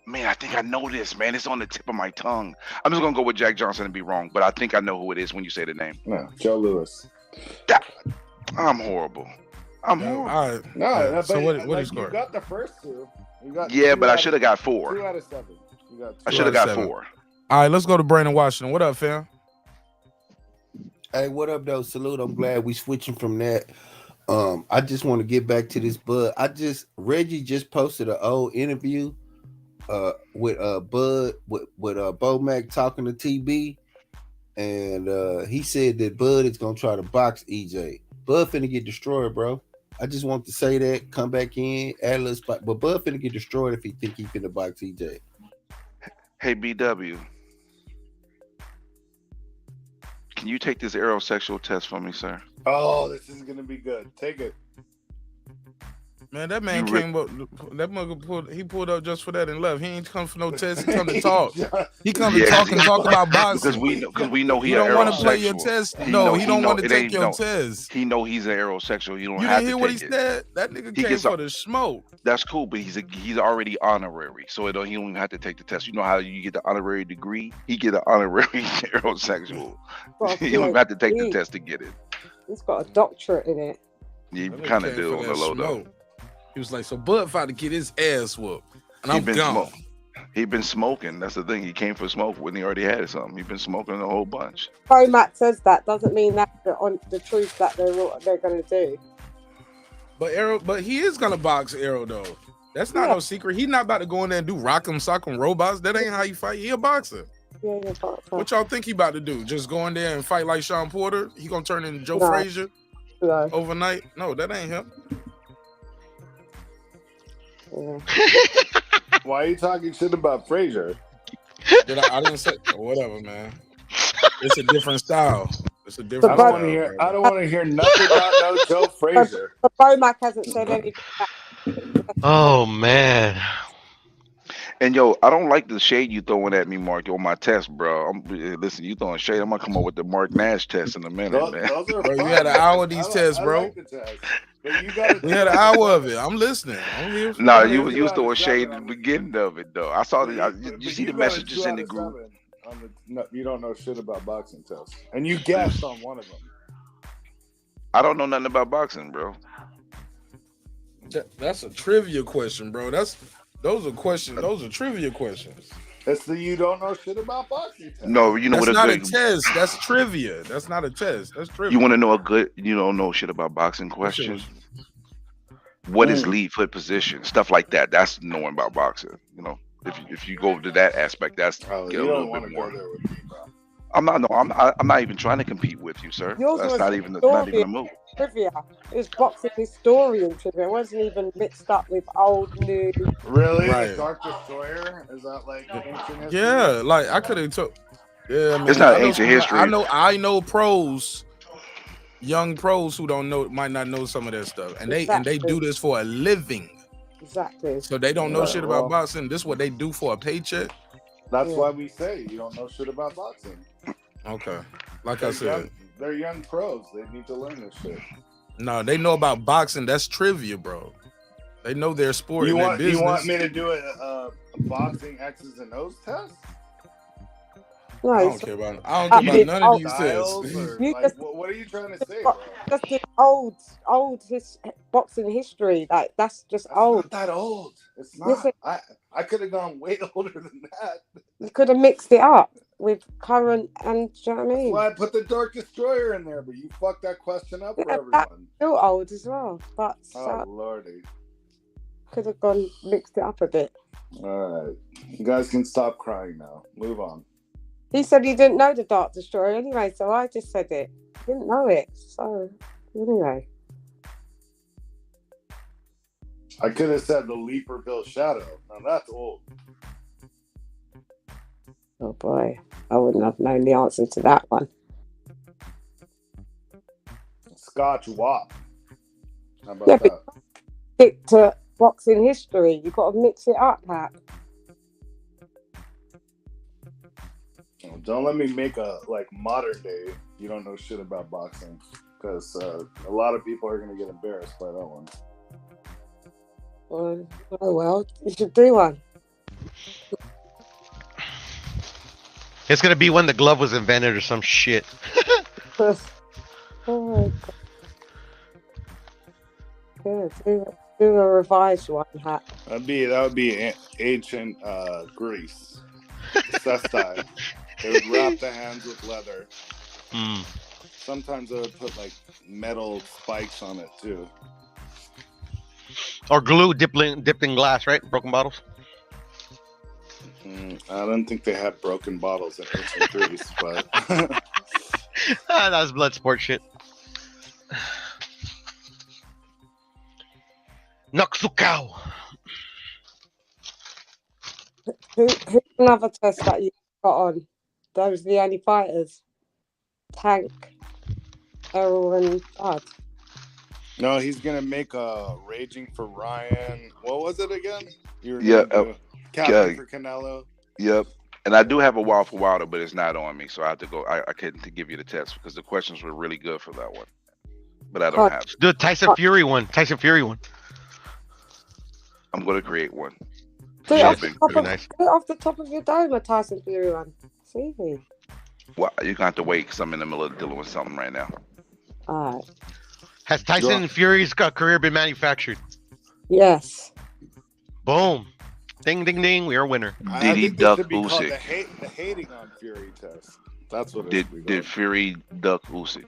Man, I think I know this, man. It's on the tip of my tongue. I'm just gonna go with Jack Johnson and be wrong, but I think I know who it is when you say the name. No, Joe Louis. I'm horrible. I'm horrible. All right. No, so what he score? You got the first two. But I should have got 4. 2 out of 7. You got 2 I should have got 4. All right, let's go to Brandon Washington. What up, fam? Hey, what up, though? Salute. I'm glad we switching from that. I just want to get back to this Bud. Reggie just posted an old interview with Bud with Bo Mac talking to TB, and he said that Bud is gonna try to box EJ. Bud finna get destroyed, bro. I just want to say that. Come back in, add a little spot, but Bud finna get destroyed if he think he finna box EJ. Hey, BW. Can you take this aerosexual test for me, sir? Oh, this is gonna be good. Take it. Man, that man came up. That mother pulled up just for that and left. He ain't come for no test. He come to talk. He come to talk and talk about boxing. Because we know he don't want to play your test. No, he don't want to take your test. He know he's an aerosexual. You didn't hear what he said? That nigga came for the smoke. That's cool, but he's already honorary, so he don't even have to take the test. You know how you get the honorary degree? He get an honorary aerosexual. You don't have to take the test to get it. He's got a doctorate in it. You kind of do on the low though. He was like, so Bud fight to get his ass whooped, and I'm gone. He been smoking. That's the thing. He came for smoke when he already had something. He been smoking a whole bunch. Sorry, Matt says that doesn't mean that's the truth that they're going to do. But he is gonna box Errol though. That's not no secret. He's not about to go in there and do rock'em sock'em robots. That ain't how you fight. He a boxer. Yeah, what y'all think he about to do? Just go in there and fight like Shawn Porter? He gonna turn into Joe Frazier overnight? No, that ain't him. Yeah. Why are you talking shit about Frazier? I didn't say whatever, man. It's a different style. It's a different. I don't want to hear nothing about no Joe Frazier. But Bomac hasn't said anything. Oh man. And yo, I don't like the shade you throwing at me, Mark, on my test, bro. Listen, you throwing shade. I'm gonna come up with the Mark Nash test in a minute, man. Bro, you had an hour of these tests, bro. Like the test. We had an hour of it. I'm listening. I'm here. No, you was throwing shade at the beginning of it, though. I saw you see the messages in the group. You don't know shit about boxing tests, and you guessed on one of them. I don't know nothing about boxing, bro. That's a trivia question, bro. Those are questions. Those are trivia questions. It's the you don't know shit about boxing test. No, you know that's what? Not a test. That's trivia. That's not a test. That's trivia. You want to know a good? You don't know shit about boxing questions. What is lead foot position? Stuff like that. That's knowing about boxing. You know, if you go to that aspect, that's get a little bit more. I'm not. No, I'm not even trying to compete with you, sir. Yours That's was not even a move. trivia. It was boxing historian trivia. It wasn't even mixed up with old, new. Really? Right. Dark Destroyer? Is that like ancient history? Yeah, like I could have took. Yeah, man. It's not I know ancient some- history. I know pros, young pros who might not know some of that stuff, and they do this for a living. Exactly. So they don't know Right, shit well- about boxing. This is what they do for a paycheck. That's why we say you don't know shit about boxing. Okay, like They're I said, young, they're young pros. They need to learn this shit. no, they know about boxing. That's trivia, bro. They know their sport. You and their want business. you want me to do a boxing X's and O's test? No, I don't care about. I don't care about none of these Styles tests. or, You like, just- what are you trying to say, bro? Just did old boxing history. Like that's just old. Not that old. It's not. Yes, I could have gone way older than that. you could have mixed it up with current and. Do you know what I That's mean? why I put the Dark Destroyer in there, but you fucked that question up for Yeah, everyone. that's still old as well, but Oh lordy! could have gone mixed it up a bit. All right, you guys can stop crying now. Move on. He said he didn't know the Dark Destroyer anyway, so I just said it. Didn't know it, so anyway. I could have said the Leaperville Shadow. Now that's old. Oh boy, I wouldn't have known the answer to that one. Scotch Wop. How about Yeah, that? Stick to boxing history. You've got to mix it up, Pat. Oh, don't let me make a modern day. You don't know shit about boxing, because a lot of people are gonna get embarrassed by that one. Oh well, you should do one. It's gonna be when the glove was invented or some shit. Oh my God. Yeah, do a revised one, Pat. That would be ancient Greece. Sestai. They would wrap the hands with leather. Sometimes they would put metal spikes on it too. Or glue dipped in glass, right? Broken bottles. I don't think they had broken bottles in ancient Greece, but That was blood sport shit. Noxukow. Who's another test that you got on? Those are the only fighters. Tank, Errol, and Bud. no, he's gonna make a Raging for Ryan. What was it again? You were Yeah, gonna do Captain for Canelo. Yep. And I do have a Wild for Wilder, but it's not on me, so I have to go. I couldn't give you the test because the questions were really good for that one, but I don't have it. Do a Tyson Fury one. Tyson Fury one. I'm going to create one. Do it off the Should top be of- nice. do it off the top of your dome, a Tyson Fury one. It's easy. Well, you're gonna have to wait because I'm in the middle of dealing with something right now. All right. Has Tyson Fury's career been manufactured? Yes. Boom. Ding, ding, ding. We are a winner. I Did he think this duck should be called Usyk? the hating on Fury test. That's what it should be Did Fury duck Usyk?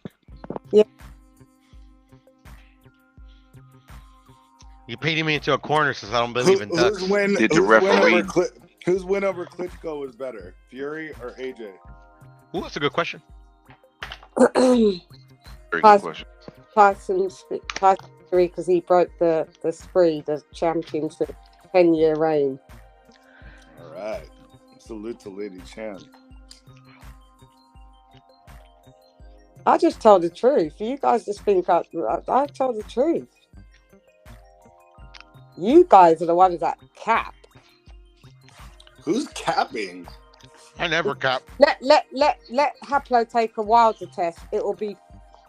You painted me into a corner since I don't believe in ducks. Whose win Did the referee? Whose win over Klitschko was better, Fury or AJ? Ooh, that's a good question. Very good Tyson question. Fury, because he broke the spree, the championship 10-year reign. All right. Salute to Lady Chan. I just told the truth. You guys just think I told the truth. You guys are the ones that cap. Who's capping? I never cap. Let Haplo take a Wilder test. It will be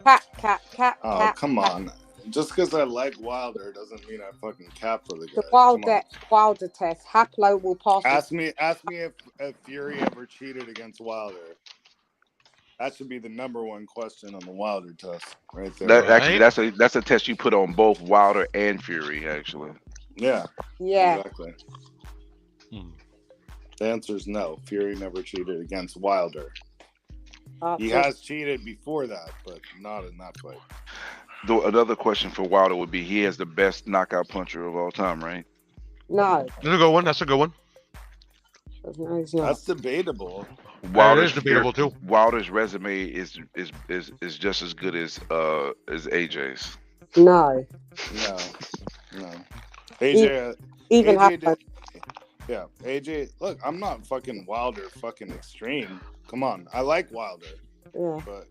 cap. Oh, come on. Just because I like Wilder doesn't mean I fucking cap for the guy. The Wilder test. Haplo will pass. Ask me if Fury ever cheated against Wilder. That should be the number one question on the Wilder test, right there. Actually, that's a test you put on both Wilder and Fury. Actually. Yeah. Yeah. Exactly. The answer is no. Fury never cheated against Wilder. He has cheated before that, but not in that fight. Another question for Wilder would be: he has the best knockout puncher of all time, right? No. That's a good one. That's a good one. No, he's not. That's debatable. It is debatable too. Wilder's resume is just as good as AJ's. No. No. AJ. Even AJ happened. Yeah, AJ. Look, I'm not fucking Wilder fucking extreme. Come on, I like Wilder. Yeah. But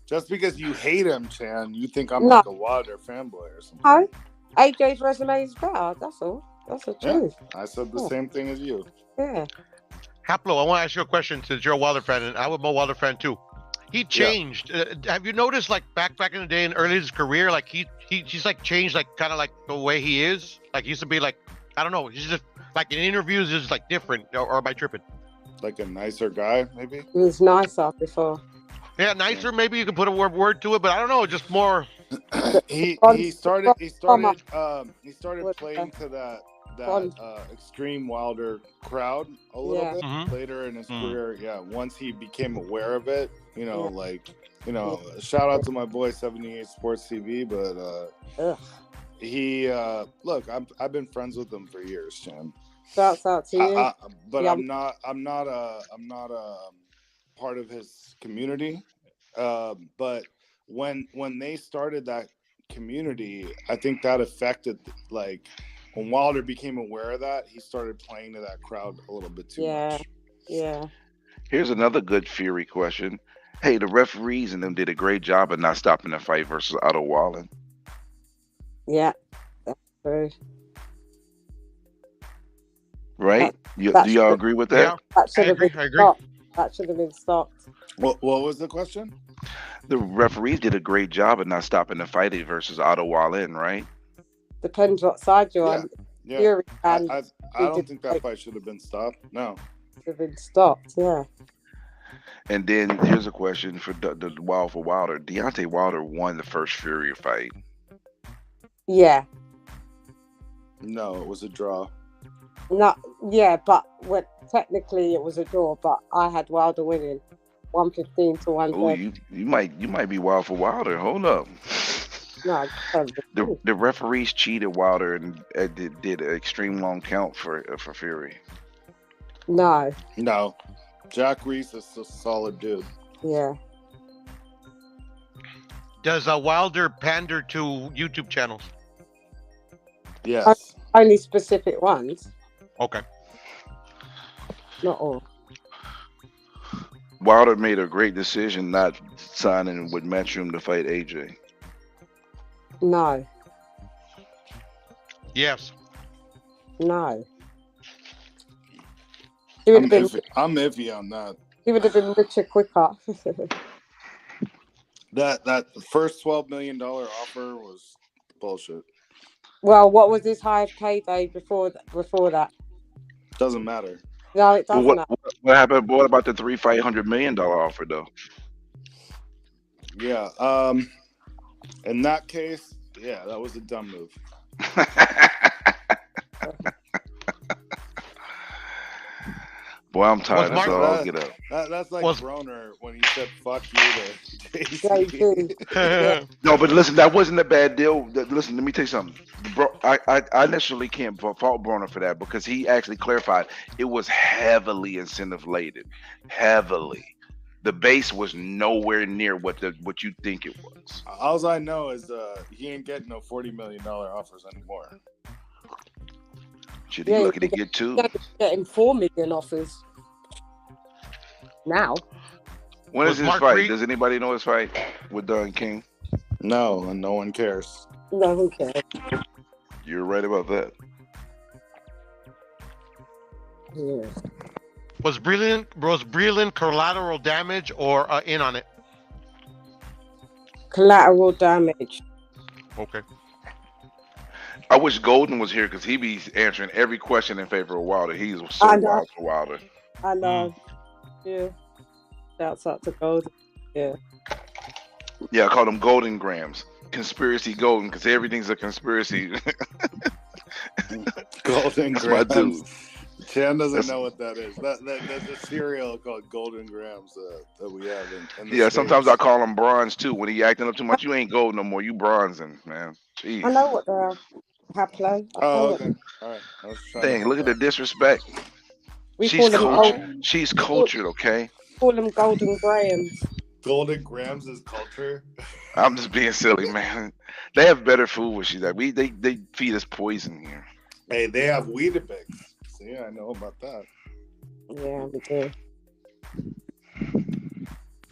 just because you hate him, Chan, you think I'm No. like a Wilder fanboy or something. No. AJ's resume is better. That's all. That's the truth. I said the Yeah. same thing as you. Yeah. Haplo, I want to ask you a question since you're a Wilder fan, and I'm a Wilder fan too. He changed. Have you noticed, like back in the day in early his career, like he's like changed, like kind of like the way he is. Like he used to be like, I don't know, he's just like in interviews is like different. Or am I tripping? Like a nicer guy, maybe. He was nicer before. Yeah, nicer. Maybe you can put a word to it, but I don't know, just more. He started playing to that extreme Wilder crowd a little bit later in his career. Yeah, once he became aware of it, shout out to my boy 78 Sports TV, but he look, I've been friends with him for years, Jim. Shouts out to you. But Yeah. I'm not a part of his community. But when they started that community, I think that affected, like, when Wilder became aware of that, he started playing to that crowd a little bit too much. Yeah. Here's another good Fury question. Hey, the referees and them did a great job of not stopping the fight versus Otto Wallen. Yeah. That's true. Right? Do y'all agree with that? Yeah, That should have been stopped. That should have been stopped. What was the question? The referees did a great job of not stopping the fight versus Otto Wallen, right? Depends what side you're on. Yeah. Fury I and don't think that fight should have been stopped. No. should have been stopped. Yeah. And then here's a question for Wilder. Deontay Wilder won the first Fury fight. Yeah. No, it was a draw. Not. Yeah, but technically it was a draw. But I had Wilder winning, 115 to 130. Oh, you might be wild for Wilder. Hold up. No, The referees cheated Wilder and did an extreme long count for Fury. No. Jack Reese is a solid dude. Yeah. Does Wilder pander to YouTube channels? Yes. Only specific ones. Okay. Not all. Wilder made a great decision not signing with Matchroom to fight AJ. No. Yes. No. He would have been. I'm iffy on that. He would have been richer quicker. That first $12 million offer was bullshit. Well, what was his highest payday before that? Doesn't matter. No, it doesn't. What happened? What about the $3 $100 million offer though? Yeah. In that case, yeah, that was a dumb move. Boy, I'm tired as all get up. That's like Broner when he said "fuck you" to Jay-Z. No, but listen, that wasn't a bad deal. Listen, let me tell you something. Bro, I necessarily can't fault Broner for that because he actually clarified it was heavily incentive laden. Heavily. The base was nowhere near what you think it was. All I know is he ain't getting no $40 million offers anymore. Should he lucky to get two? Getting 4 million offers now. When is his fight? Does anybody know his fight with Don King? No, and no one cares. No one cares. You're right about that. Yeah. Was Breland collateral damage or in on it? Collateral damage. Okay. I wish Golden was here because he be answering every question in favor of Wilder. He's so wild for Wilder. I know. Yeah. Shouts out to Golden. Yeah. Yeah, I call them Golden Grams. Conspiracy Golden because everything's a conspiracy. Golden That's my dude. Grams. Shan doesn't know what that is. That's a cereal called Golden Grams that we have in the Yeah, sometimes I States. call him bronze too. When he acting up too much, you ain't gold no more. You bronzing, man. Jeez. I know what they are. Haplo. I know Oh, what okay. All right. I was trying Dang, to look at the disrespect. we She's call them. cultured. She's cultured, okay? Call them Golden Grahams. Golden Grams is culture. I'm just being silly, man. They have better food where she's at. They feed us poison here. Hey, they have Weetabix. See, I know about that. Yeah, we do.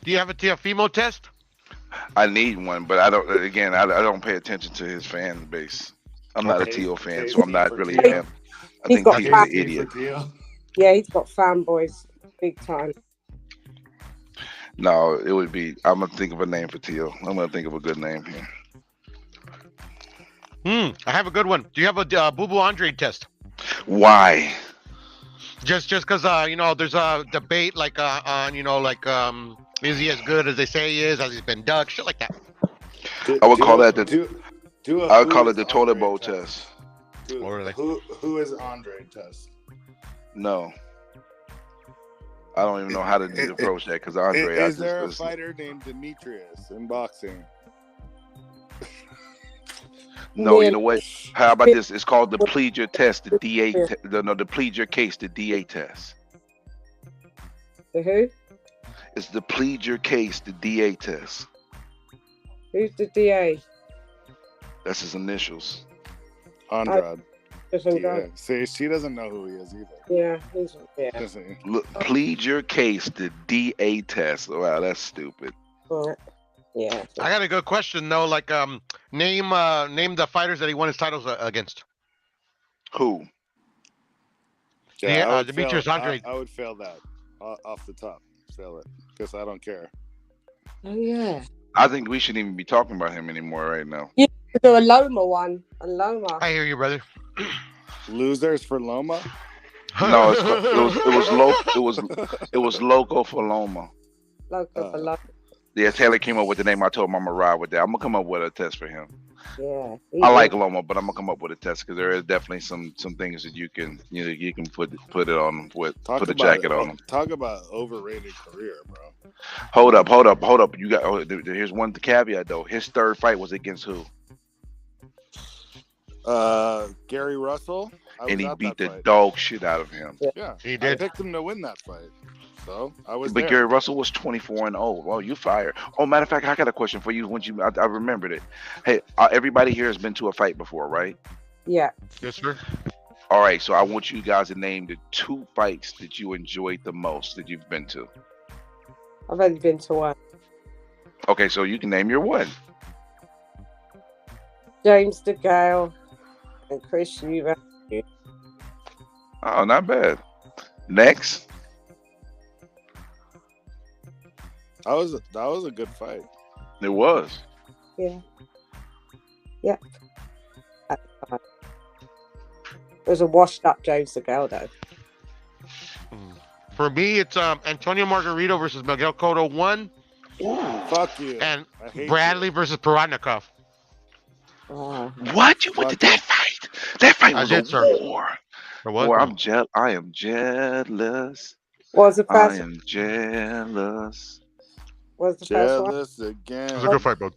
Do you have a Teofimo test? I need one, but I don't. Again, I don't pay attention to his fan base. I'm not a Tio fan, so I'm not really him. I think Tio's an idiot. Yeah, he's got fanboys big time. No, it would be. I'm gonna think of a name for Tio. I'm gonna think of a good name here. I have a good one. Do you have a Boo Boo Andre test? Why? Just because there's a debate on is he as good as they say he is? Has he been ducked? Shit like that. I would call that I would call it the toilet Andre bowl test. Who is Andre test? No. I don't even know how to approach that because Andre. Is there a fighter named Demetrius in boxing? No, you know what? How about this? It's called the plead your test, the DA. The plead your case, the DA test. The who? It's the plead your case, the DA test. Who's the DA? That's his initials. Andrade. Yeah. See, she doesn't know who he is either. Yeah, he's Look, plead your case, the DA test. Wow, that's stupid. Yeah. I got a good question though. Name the fighters that he won his titles against. Who? Yeah, Demetrius Andre. I would fail that off the top. Fail it because I don't care. Oh yeah. I think we shouldn't even be talking about him anymore right now. You could do a Loma one. A Loma. I hear you, brother. Losers for Loma? No, it was Loco for Loma. Loco for Loma. Yeah, Taylor came up with the name. I told him I'm gonna ride with that. I'm gonna come up with a test for him. Yeah. I like Loma, but I'm gonna come up with a test because there is definitely some things that you can put it on with put a jacket on him. Talk about overrated career, bro. Hold up. You got here's one caveat though. His third fight was against who? Gary Russell. And he beat the dog shit out of him. Yeah, he did. I picked him to win that fight. So I was. But Gary Russell was 24-0. Well, you fired. Oh, matter of fact, I got a question for you. I remembered it. Hey, everybody here has been to a fight before, right? Yeah. Yes, sir. All right, so I want you guys to name the 2 fights that you enjoyed the most that you've been to. I've only been to one. Okay, so you can name your one. James DeGale and Chris Eubank. Oh, not bad. Next. That was a good fight. It was. Yeah. Yeah. It was a washed up James DeGale though. For me, it's Antonio Margarito versus Miguel Cotto 1. Fuck you. And Bradley versus Paratnikov. What? You went to that fight? That fight was a war. War. I am jealous. What was the first? I am jealous. What was the first one? Jealous again. It was a good fight, bro.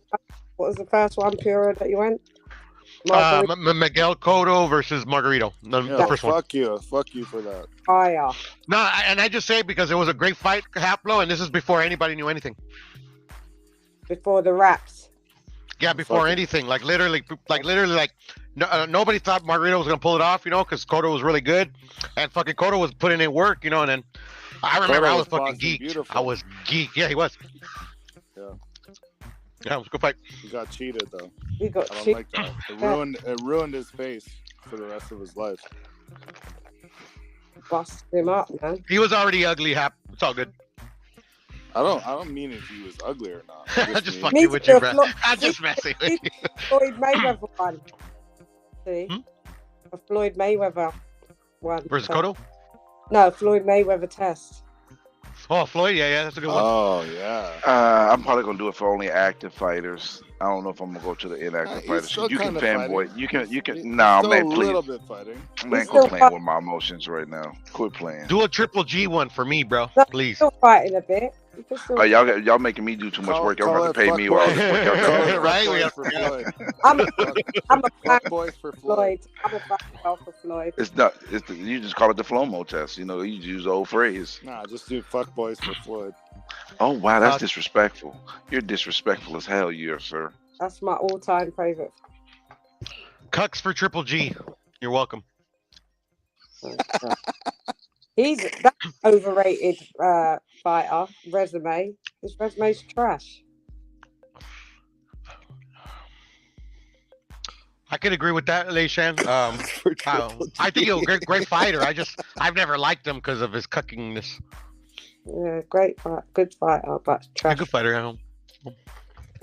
What was the first one, Pura, that you went? Miguel Cotto versus Margarito. The first one. Fuck you for that. Oh yeah. No, and I just say it because it was a great fight, Haplo, and this is before anybody knew anything. Before the raps. Yeah, before anything. Literally, nobody thought Margarito was gonna pull it off, because Cotto was really good, and fucking Cotto was putting in work, and then I remember I was fucking geeked. Beautiful. I was geeked. Yeah, he was. Yeah. Yeah, it was a good fight. He got cheated though. He got I don't like that. It ruined his face for the rest of his life. Busted him up, man. He was already ugly, Hap. It's all good. I don't mean if he was ugly or not. I'm just fucking with you, bro. I'm just messing with you. Floyd Mayweather one. See? A Floyd Mayweather one. Versus Cotto? No, Floyd Mayweather test. Oh, Floyd, yeah, that's a good one. Oh yeah. I'm probably gonna do it for only active fighters. I don't know if I'm gonna go to the inactive He's fighters. still You can kinda fanboy. fighting. You can. He's Nah, still man, a please. little bit fighting. Man, quit playing with my emotions right now. Quit playing. Do a Triple G one for me, bro. Please. Still fighting a bit. You can still Y'all making me do too much work. Y'all got to pay me all this work. Y'all got Right? We for Floyd. I'm a fan Boys for Floyd. I'm a fan for Floyd. It's not. You just call it the Flomo test. You know, you use the old phrase. Nah, just do fuck boys for Floyd. Oh wow, that's disrespectful. You're disrespectful as hell, you sir. That's my all-time favorite. Cucks for Triple G. You're welcome. He's that overrated fighter. Resume. His resume's trash. I can agree with that, Leishan. I think he's a great fighter. I've never liked him because of his cuckingness. Yeah, great fight, good fighter, but trash. A good fighter, yeah.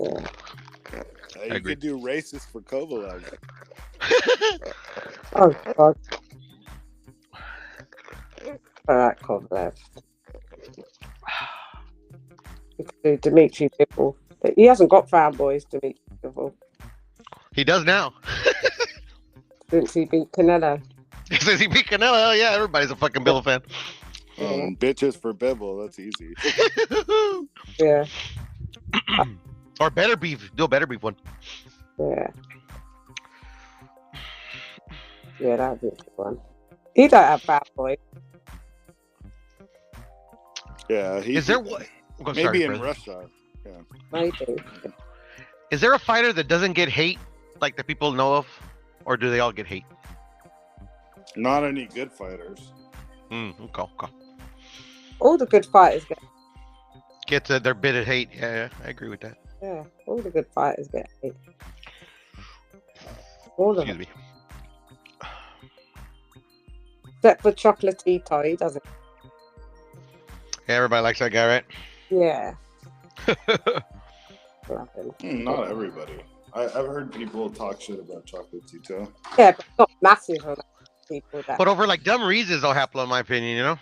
Yeah. You could do racist for Kovalev. Oh God. All right, Kovalev. You could do Dimitri Bivol. He hasn't got fanboys, Dimitri Bivol. He does now. Since he beat Canelo. Since he beat Canelo, hell yeah, everybody's a fucking Bivol fan. Bitches for Bivol, that's easy. Yeah. Or better beef. Do a better beef one. Yeah. Yeah, that'd be a good one. He don't have bad boys. Yeah, Is there what? Maybe in Russia. Yeah. Maybe. Is there a fighter that doesn't get hate like the people know of, or do they all get hate? Not any good fighters. Okay. All the good fighters Get their bit of hate. Yeah, I agree with that. Yeah, all the good fighters get hate. All of them. Me. Except for Chocolatito, he doesn't. Yeah, everybody likes that guy, right? Yeah. Love him. Not everybody. I've heard people talk shit about Chocolatito. Yeah, but not massive amount of people that. But over like dumb reasons, though, Haplo, in my opinion, you know.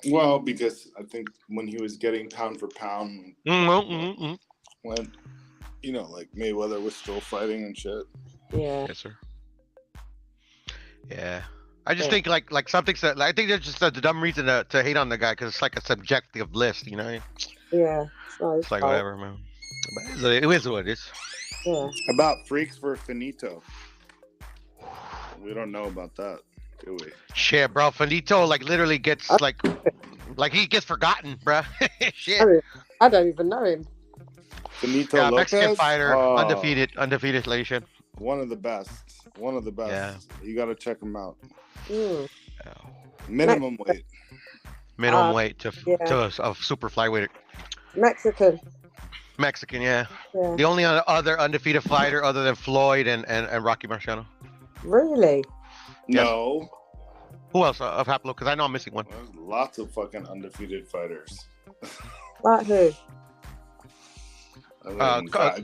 Well, because I think when he was getting pound for pound, when like Mayweather was still fighting and shit. Yeah. Yes, sir. Yeah. I just think like something's I think there's just a dumb reason to hate on the guy because it's like a subjective list, you know. Yeah. It's like whatever, man. But it is what it is. Yeah. About freaks for Finito. We don't know about that, do we? Shit, bro. Finito like literally gets like he gets forgotten, bro. Shit. I don't even know him. Finito Yeah, Lopez? Mexican fighter, undefeated nation. One of the best. Yeah. You got to check him out. Minimum weight. Minimum weight to a super flyweight. Mexican, yeah. The only other undefeated fighter other than Floyd and Rocky Marciano. Really? No. Who else of Haplo? Because I know I'm missing one. There's lots of fucking undefeated fighters. Like who?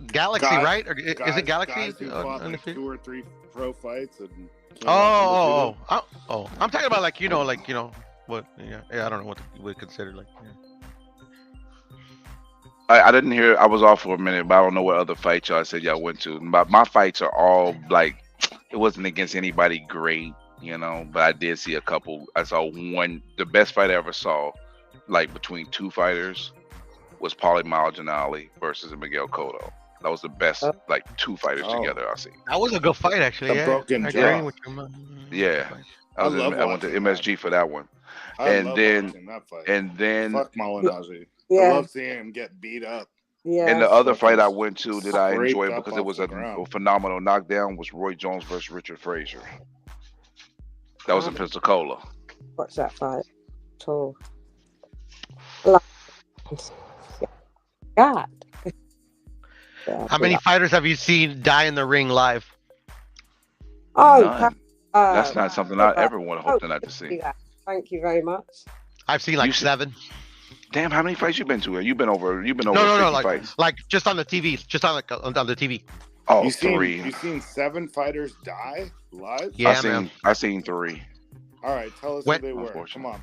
Galaxy, right? Or is it Galaxy? Guys who fought like 2 or 3 pro fights and I'm talking about like what? Yeah, I don't know what we consider like. Yeah. I didn't hear. I was off for a minute, but I don't know what other fights y'all said y'all went to. My fights are all like, it wasn't against anybody great, but I did see a couple. I saw one. The best fight I ever saw, like between 2 fighters, was Paulie Malignaggi versus Miguel Cotto. That was the best, like 2 fighters together I've seen. That was a good fight, actually. Broken jaw. Yeah, I went to MSG for that one, and then fuck Malignaggi. Yeah. I love seeing him get beat up. Yeah. And the other fight I went to that I Scraped enjoyed up because it off was the a ground. phenomenal knockdown was Roy Jones versus Richard Frazier. That was in Pensacola. Watch that fight. Tall. God. How many fighters have you seen die in the ring live? Oh, that's not something I ever want to hope not to see. Thank you very much. I've seen like 7. Damn, how many fights you been to? You've been over. No, 50 fights. Like just on the TV, on the TV. Oh, You 3. seen 7 fighters die live? Yeah, I seen 3. All right, tell us When- who they were. Come on.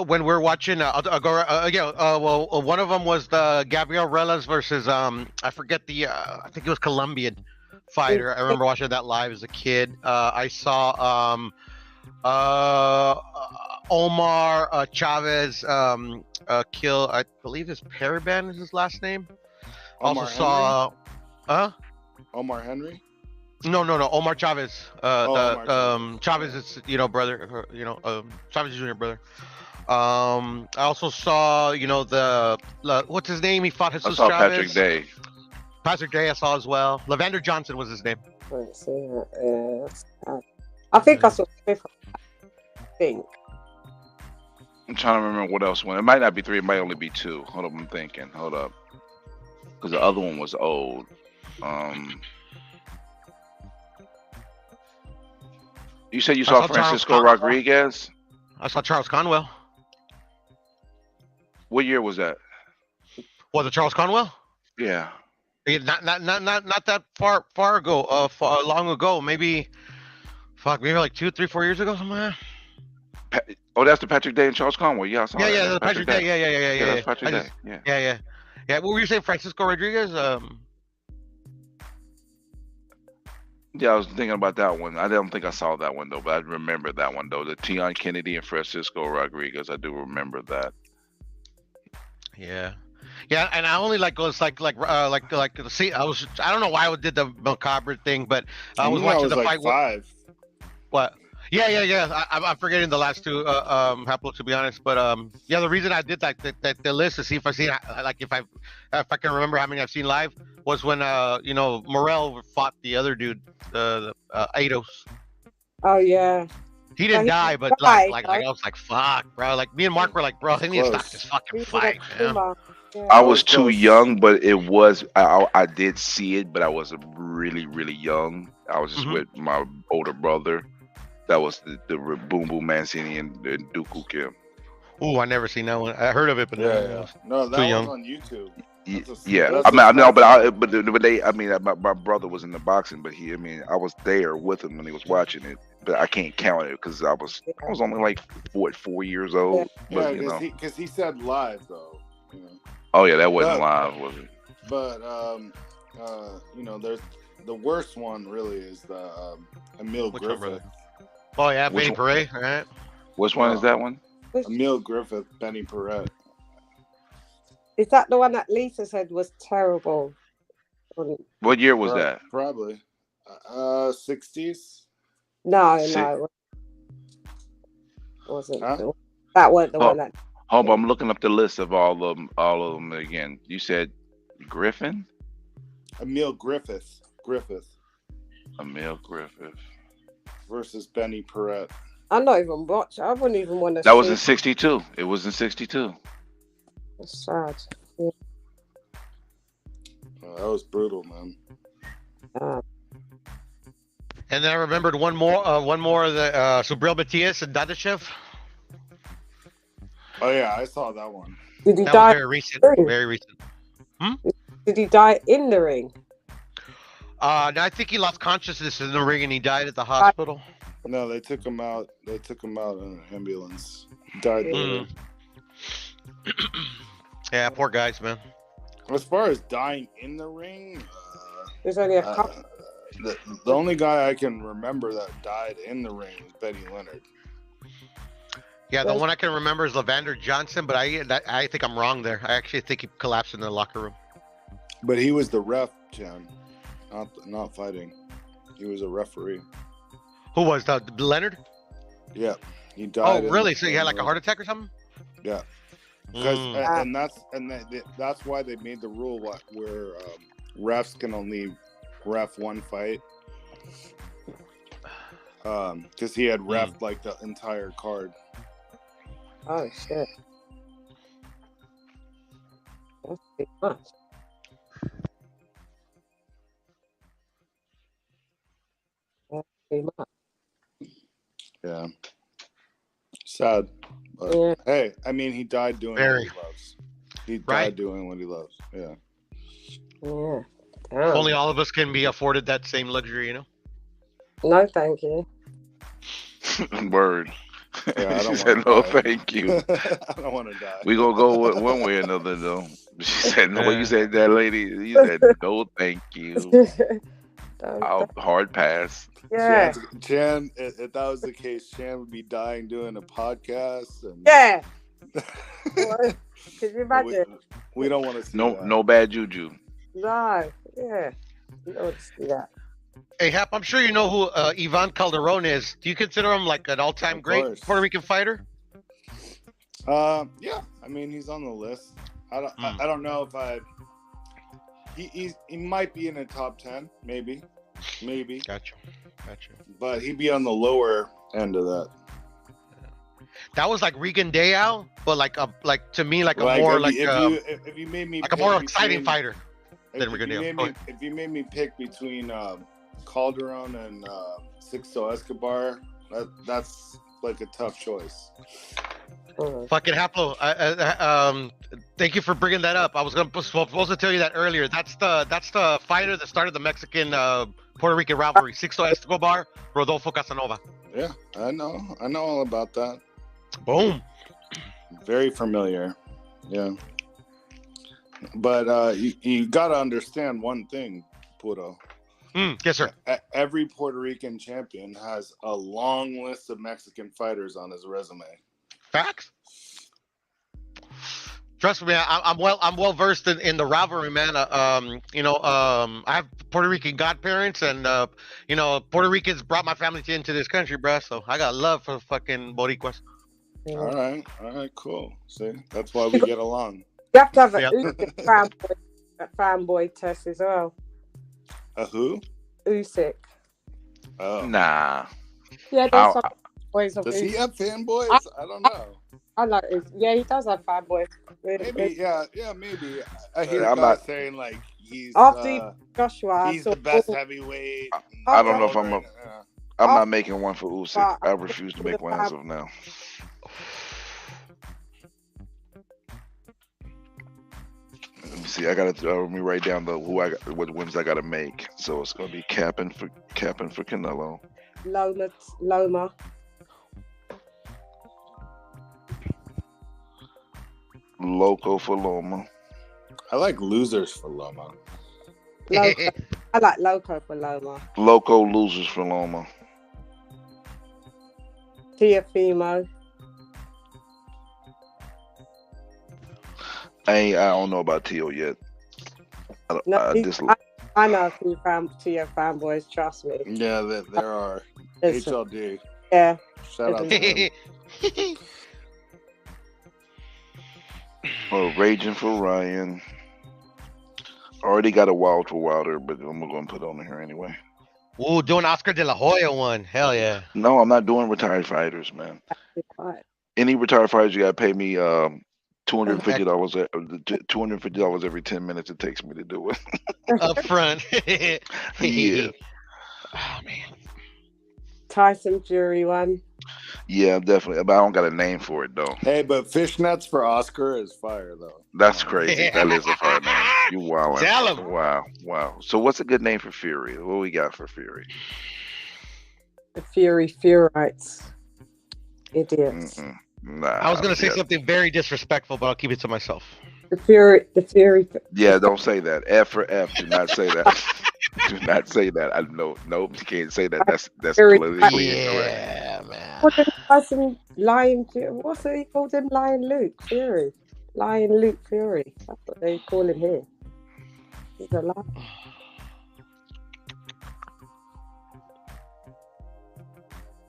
When we're watching, I'll go. One of them was the Gabriel Relas versus I forget the I think it was Colombian fighter. I remember watching that live as a kid. I saw Omar Chavez kill. I believe his Paraban is his last name. Omar Also saw, Omar Henry. No, Omar Chavez. Omar Chavez. Chavez is brother. Chavez Jr. brother. I also saw the what's his name? He fought I Jesus saw Chavez. Patrick Day. Patrick Day I saw as well. Levander Johnson was his name. Let's see. I think I saw Smith. I think. I'm trying to remember what else went. It might not be 3. It might only be 2. Hold up, I'm thinking. Hold up, because the other one was old. You said you saw Francisco Rodriguez? I saw Charles Conwell. What year was that? Was it Charles Conwell? Yeah. Not that far ago. Long ago. Maybe like 2, 3, 4 years ago, something like that. Oh, that's the Patrick Day and Charles Conwell. Yeah, I saw that. Yeah, That's the Patrick Day. Yeah. That's Patrick Day. Yeah. Yeah. What were you saying, Francisco Rodriguez? Yeah, I was thinking about that one. I don't think I saw that one though, but I remember that one though. The Tion Kennedy and Francisco Rodriguez. I do remember that. Yeah, and I only see. I don't know why I did the macabre thing, but I was watching the fight. 5. What? Yeah. I'm forgetting the last 2, Haplo, to be honest. But the reason I did that the list to see if I see if I can remember how many I've seen live was when Morel fought the other dude, Ados. Oh yeah. He didn't die, but I was like, fuck, bro. Like me and Mark were like, bro, I need to stop this fucking fight, man. I was too young, but it was I did see it, but I was really, really young. I was just with my older brother. That was the Boom Boom Mancini and Dooku Kim. Ooh, I never seen that one. I heard of it, but No, that too was young. on YouTube. Yeah, I know, but they. I mean, my brother was in the boxing, but I was there with him when he was watching it. But I can't count it because I was only like 4 years old. Yeah, But, because he said live though. Oh yeah, that wasn't live, was it? But there's the worst one really is the Emil Griffith. Oh yeah, Benny Paret, right? Which one is that one? Emil Griffith, Benny Paret. Is that the one that Lisa said was terrible? What year was that? Probably 60s. No, it wasn't. That wasn't the one that. Hold on, I'm looking up the list of all of them again. You said Griffin? Emil Griffith. Emil Griffith versus Benny Paret. I'm not even watching. I wouldn't even want to. That was in 62. It was in 62. It's sad. Yeah. Oh, that was brutal, man. And then I remembered one more of the Subriel Matias and Dadashev. Oh yeah, I saw that one. Did he that die? Was very recent. Very recent. Did he die in the ring? I think he lost consciousness in the ring and he died at the hospital. No, they took him out. They took him out in an ambulance. Died there. Yeah, poor guys, man. As far as dying in the ring, there's only a couple. The only guy I can remember that died in the ring is Betty Leonard. Yeah, the one I can remember is Levander Johnson, but I think I'm wrong there. I actually think he collapsed in the locker room. But he was the ref, Jen, not fighting. He was a referee. Who was that? Leonard? Yeah, he died. Oh, really? So he had like a heart attack or something? Yeah. Because that's why they made the rule where refs can only ref one fight. Because he had refed like the entire card. Oh shit! That's too much. That's too much. Yeah. Sad. But Yeah. hey, I mean, he died doing what he loves. He died doing what he loves. Yeah. Yeah. If only all of us can be afforded that same luxury, you know? No, thank you. Word. Yeah, I She don't said want no, to die. thank you. I don't want to die. We gonna go one way or another though. She said no. What you said, that lady? You said no, thank you. I'll hard pass. Yeah. Chan, if that was the case, Chan would be dying doing a podcast. And Yeah. What? Can you imagine? we don't want to see No, that. no bad juju. No. Yeah. You don't want to see that. Hey, Hap, I'm sure you know who Ivan Calderon is. Do you consider him like an all-time great course. Puerto Rican fighter? Yeah. I mean, he's on the list. I don't know if he might be in the top 10, maybe. Gotcha. But he'd be on the lower end of that. That was like Regan Dayal, but like to me like a Like, more if you made me like a pick more exciting between- fighter than If Regan you, Dayal. made me, if you made me pick between Calderon and Sixto Escobar, that's like a tough choice. Fucking Haplo, thank you for bringing that up. I was supposed to tell you that earlier. That's the fighter that started the Mexican Puerto Rican rivalry. Sixto Escobar, Rodolfo Casanova. Yeah, I know all about that. Boom. Very familiar. Yeah. But you got to understand one thing, Puro. Yes, sir. Every Puerto Rican champion has a long list of Mexican fighters on his resume. Facts. Trust me, I'm well versed in the rivalry, man. I have Puerto Rican godparents, and Puerto Ricans brought my family into this country, bro. So I got love for fucking Boricuas. All right, cool. See, that's why we get along. You have to have a fanboy test as well. A who? Usyk. Oh. Nah. Yeah, there's some boys of Does he Usyk. have fanboys? I don't know. I like it. Yeah, he does have fanboys. Maybe, yeah, maybe. I hear I'm guys not saying like he's after Joshua. he's the best heavyweight. I don't know if I'm not making one for Usyk. I refuse to make one as of now. Let me see. I gotta let me write down what wins I gotta make. So it's gonna be capping for Canelo. Loma. Loco for Loma. I like losers for Loma. Loco. I like Loco for Loma. Loco losers for Loma. Tiafimo. I don't know about Tio yet. I know a few Tia fanboys, trust me. Yeah, there are. Listen. HLD. Yeah. Shout out to him. Raging for Ryan. Already got a Wild for Wilder, but I'm going to put it on here anyway. Ooh, doing Oscar De La Hoya one. Hell yeah. No, I'm not doing retired fighters, man. Any retired fighters, you got to pay me $250 $250 every 10 minutes it takes me to do it. Up front. Yeah. Oh, man. Tyson Fury one. Yeah, definitely. But I don't got a name for it, though. Hey, but fishnets for Oscar is fire, though. That's crazy. That is a fire name. You wildin'. Tell him. Wow. So what's a good name for Fury? What we got for Fury? The Furites. Idiots. Nah. I was going to say something very disrespectful, but I'll keep it to myself. The Fury. Yeah, don't say that. F for F. Do not say that. Do not say that. Nope, you can't say that. That's politically incorrect. Yeah, man. What did Tyson Lion? What's it? He called him Lion Luke Fury. Lion Luke Fury. That's what they call him here. He's a lion.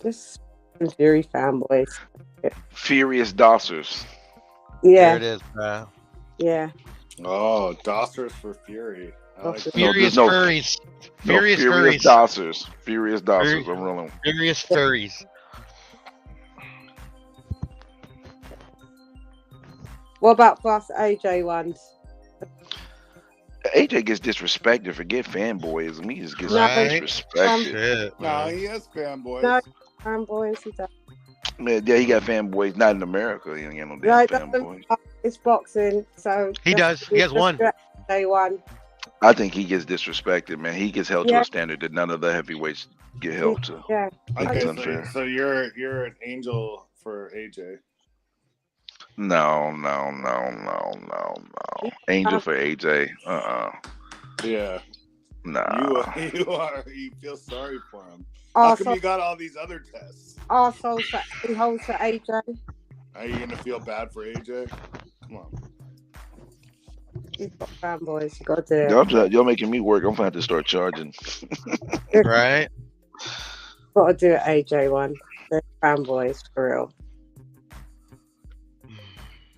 Just Fury fanboys. Furious Dossers. Yeah. There it is, man. Yeah. Oh, Dossers for Fury. I like that. Furious Furries. Furious Furious Furries. Dossers. Furious Dossers. I'm rolling. Furious Furries. What about plus AJ ones? AJ gets disrespected. Forget fanboys. I mean, he just gets Right. disrespected. No, he has fanboys. No, fanboys. He does. Man, yeah, he got fanboys. Not in America. He ain't got no damn Right, fanboys. it's boxing, so He does. He has one. Day one. I think he gets disrespected, man. He gets held to Yeah. a standard that none of the heavyweights get held to. Yeah. I think Okay, it's unfair. so you're an Angel for AJ. No. Angel for AJ. Yeah. Nah. You feel sorry for him. How Also, come you got all these other tests? also, he holds for AJ. Are you gonna feel bad for AJ? Come on. You've got fanboys. You got to do it. Y'all making me work. I'm gonna have to start charging. Right? Got to do it, AJ one. They're fanboys for real.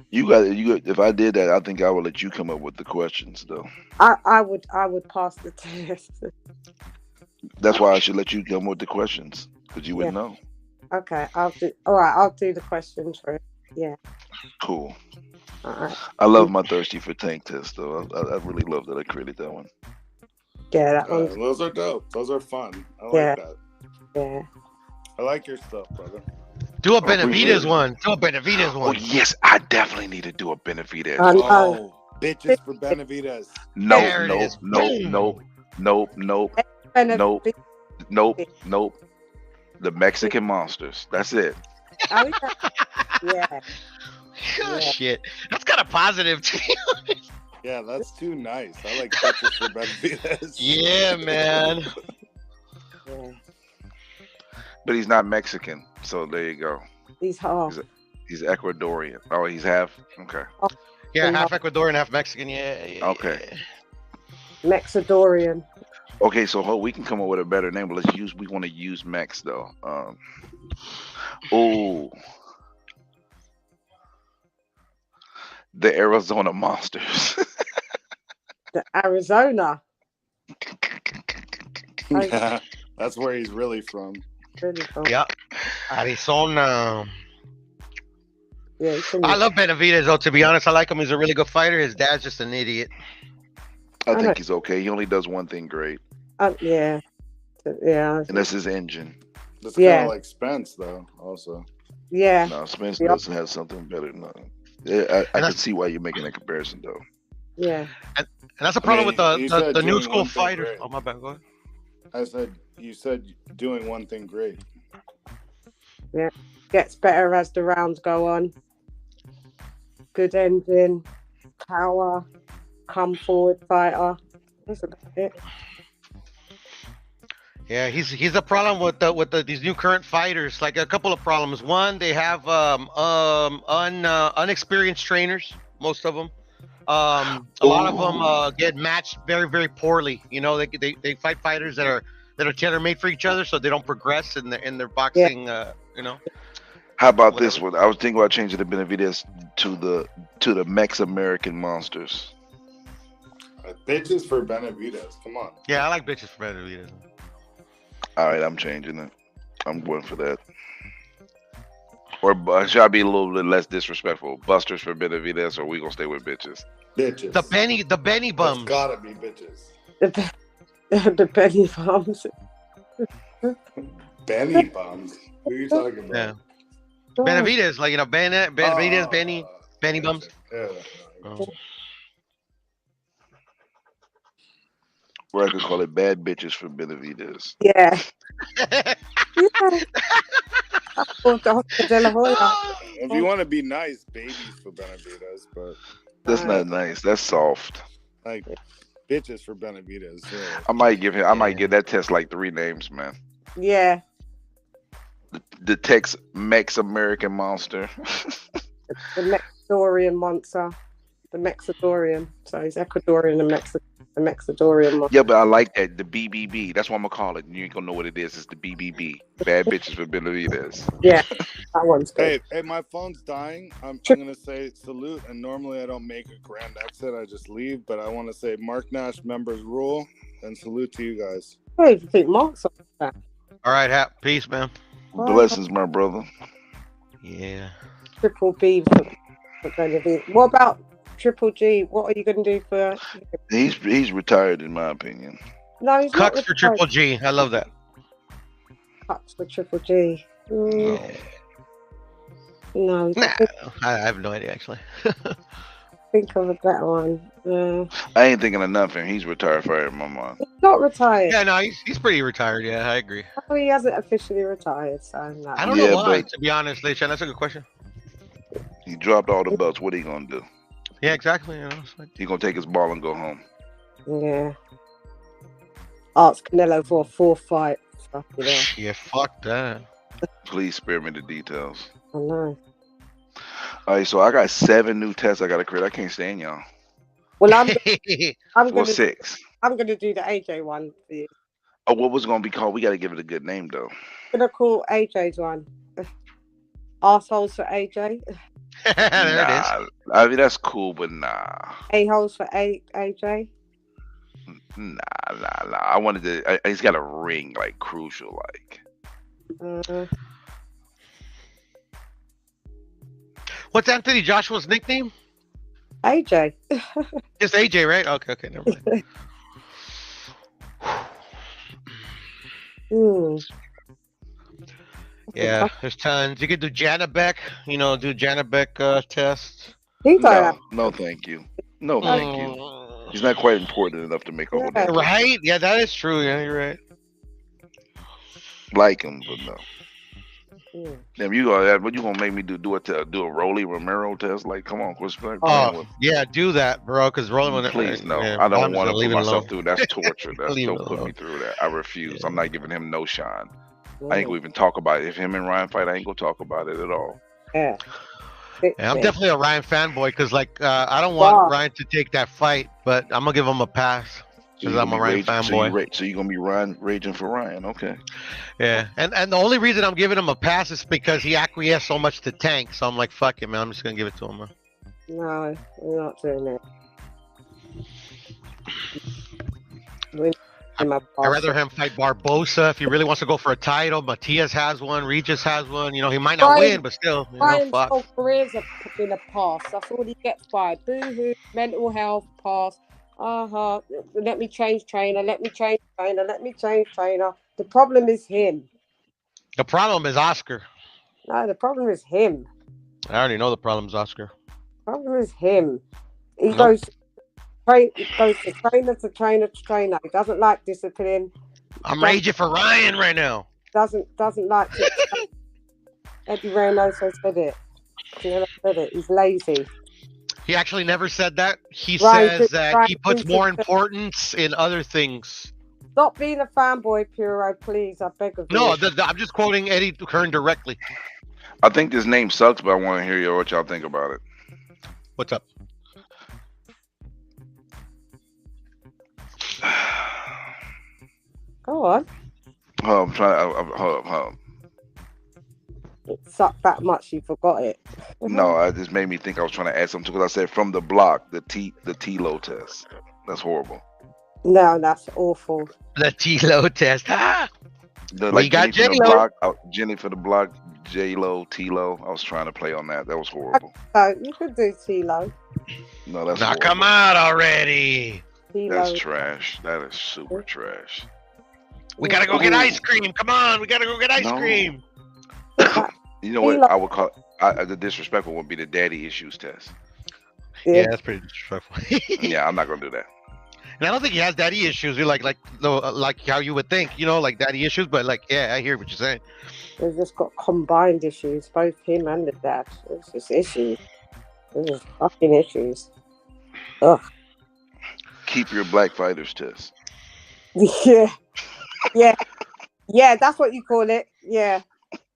You got. If I did that, I think I would let you come up with the questions, though. I would pass the test. That's why I should let you come up with the questions, because you would know. Okay, I'll do the questions for it. Yeah. Cool. All right. I love my thirsty for tank test, though. I really love that I created that one. Yeah, that one. Those are dope. Those are fun. I Yeah. like that. Yeah. I like your stuff, brother. Do a Benavides one. Do a Benavides Oh one. yes, I definitely need to do a Benavides. Oh, bitches for Benavides. There it is. Nope. The Mexican monsters. That's it. Oh, yeah. Oh, shit. That's kind of positive, too. Yeah, that's too nice. I like bitches for Benavides. Yeah, man. Yeah. But he's not Mexican, so there you go. He's half. He's Ecuadorian. Oh, he's half. Okay. Yeah, half Ecuadorian, half Mexican. Yeah. Okay. Mexadorian. Okay, so we can come up with a better name, but we want to use Mex though. The Arizona Monsters. The Arizona. Yeah, that's where he's really from. Yep. Arizona. Yeah, I love Benavides though, to be honest. I like him. He's a really good fighter. His dad's just an idiot. I think he's okay. He only does one thing great. Yeah. And that's his engine. That's kind of like Spence, though, also. Yeah. No, Spence doesn't have something better. No. Yeah, I can see why you're making that comparison, though. Yeah. And that's the problem with the new doing school one thing fighters. great. Oh, my bad. Go ahead. You said doing one thing great. Yeah. Gets better as the rounds go on. Good engine, power, come forward fighter. That's about it. Yeah, he's a problem with these new current fighters. Like a couple of problems. One, they have unexperienced trainers. Most of them. A lot of them get matched very, very poorly. You know, they fight fighters that are tailor made for each other, so they don't progress in their boxing. You know. How about this one? I was thinking about changing the Benavides to the Mex American Monsters. Bitches for Benavides. Come on. Yeah, I like bitches for Benavides. All right, I'm changing it. I'm going for that. Or should I be a little bit less disrespectful? Busters for Benavides, or we gonna stay with bitches? Bitches. The Benny bums. It's gotta be bitches. The Benny bums. Benny bums. Who are you talking about? Yeah. Benavides, like Benavides, Benny bums. Yeah. Or I could call it bad bitches for Benavides. Yeah. If you want to be nice, babies for Benavides, but That's not nice. That's soft. like bitches for Benavides. Yeah. I might give that test like 3 names, man. Yeah. The Tex Mex American Monster. The Mexadorian monster. The Mexadorian. So he's Ecuadorian and the Mexadorian monster. Yeah, but I like that. The BBB. That's what I'm gonna call it. You ain't gonna know what it is. It's the BBB. Bad bitches for Benavides. Yeah, that one's good. Hey, my phone's dying. I'm gonna say salute, and normally I don't make a grand exit. I just leave, but I want to say Mark Nash members rule, and salute to you guys. Hey, you think Mark's on that? All right, Hap. Peace, man. Blessings, my brother. Yeah. Triple B for Benavides. What about Triple G? What are you going to do for? He's retired, in my opinion. No, he's not Cucks for Triple G. I love that. Cucks for Triple G. No. Nah, I have no idea actually. think of a better one. I ain't thinking of nothing. He's retired forever in my mind. He's not retired. Yeah, no, he's pretty retired. Yeah, I agree. Oh, he hasn't officially retired, so no. I don't know why. To be honest, Leishan, that's a good question. He dropped all the belts. What are you gonna do? Yeah, exactly. You know, it's like... He gonna take his ball and go home. Yeah. Ask Canelo for a 4th fight. Fuck it up. Yeah, fuck that. Please spare me the details. I know. All right, so I got 7 new tests I gotta create. I can't stand y'all. Well, I'm Or gonna 6. I'm gonna do the AJ one for you. Oh, what was it gonna be called? We gotta give it a good name though. I'm gonna call AJ's one. Arseholes for AJ. Nah, I mean that's cool, but nah. A-holes for AJ. Nah. I wanted to. He's got a ring like crucial, like. What's Anthony Joshua's nickname? AJ. Just AJ, right? Okay, never mind. Yeah, there's tons. You could do Janabek, do Janabek test. No, thank you. No, thank you. He's not quite important enough to make a whole damn. Right? Yeah, that is true. Yeah, you're right. Like him, but no. Damn, you gonna make me do a Rolly Romero test? Like, come on, quit playing with. Yeah, do that, bro. Because Rolling. Please, no, yeah, I don't I'm want to just put myself through. That's torture. Don't put alone. me through that. I refuse. I'm not giving him no shine. I ain't gonna even talk about it. If him and Ryan fight, I ain't gonna talk about it at all. Yeah. Yeah, I'm definitely a Ryan fanboy because, I don't want Ryan to take that fight, but I'm gonna give him a pass because I'm a Ryan fanboy. So you're gonna be raging for Ryan, okay? Yeah, and the only reason I'm giving him a pass is because he acquiesced so much to Tank. So I'm like, fuck it, man. I'm just gonna give it to him, man. No, we're not doing it. I'd rather him fight Barbosa if he really wants to go for a title. Matias has one. Regis has one. He might not win, but still, Ryan's fuck. whole career's been a pass. That's all he gets by. Boo-hoo, mental health, pass. Let me change trainer. Let me change trainer. Let me change trainer. The problem is him. The problem is Oscar. No, the problem is him. I already know the problem is Oscar. The problem is him. He goes to trainer to trainer to trainer. He doesn't like discipline. I'm raging for Ryan right now. Doesn't like it. Eddie Reynoso said it. He never said it. He's lazy. He actually never said that. He Ryan, says that Ryan, he puts more importance in other things. Stop being a fanboy, Puro, please. I beg of you. No, I'm just quoting Eddie Kern directly. I think this name sucks, but I want to hear what y'all think about it. What's up? Go on. I'm trying. Hold up. It sucked that much you forgot it. No, it just made me think I was trying to add something because I said from the block, the T-Lo test. That's horrible. No, that's awful. The T-Lo test. We got J-Lo. Jenny for the block, J-Lo, T-Lo. I was trying to play on that. That was horrible. You could do T-Lo. No, that's now horrible. Come out already. That's trash. That is super trash. We gotta go get ice cream. Come on, we gotta go get ice cream. You know what? I would call the disrespectful would be the daddy issues test. Yeah, that's pretty disrespectful. Yeah, I'm not gonna do that. And I don't think he has daddy issues. You're like how you would think, like daddy issues. But yeah, I hear what you're saying. They've just got combined issues, both him and the dad. It's just issues. It's just fucking issues. Ugh. Keep your black fighters test. Yeah. That's what you call it. Yeah.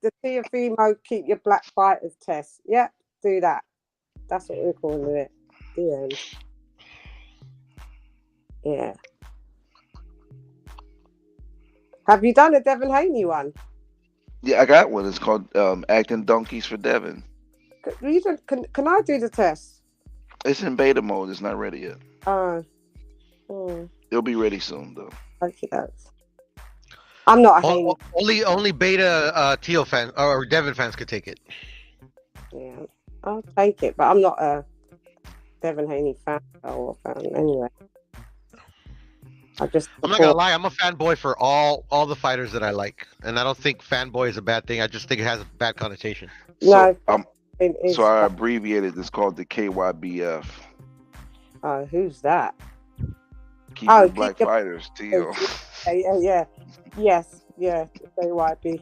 The Tiafimo keep your black fighters test. Yeah, do that. That's what we're calling it. The end. Yeah. Have you done a Devin Haney one? Yeah, I got one. It's called Acting Donkeys for Devin. Can I do the test? It's in beta mode. It's not ready yet. It'll be ready soon, though. Okay, I'm not a Haney. Only beta Teal fans or Devin fans could take it. Yeah, I'll take it, but I'm not a Devin Haney fan or fan anyway. I'm not gonna lie, I'm a fanboy for all the fighters that I like, and I don't think fanboy is a bad thing. I just think it has a bad connotation. So I abbreviated. It's called the KYBF. Who's that? Keep your black fighters, Tio. Yeah. Yes. Yeah. The KYB.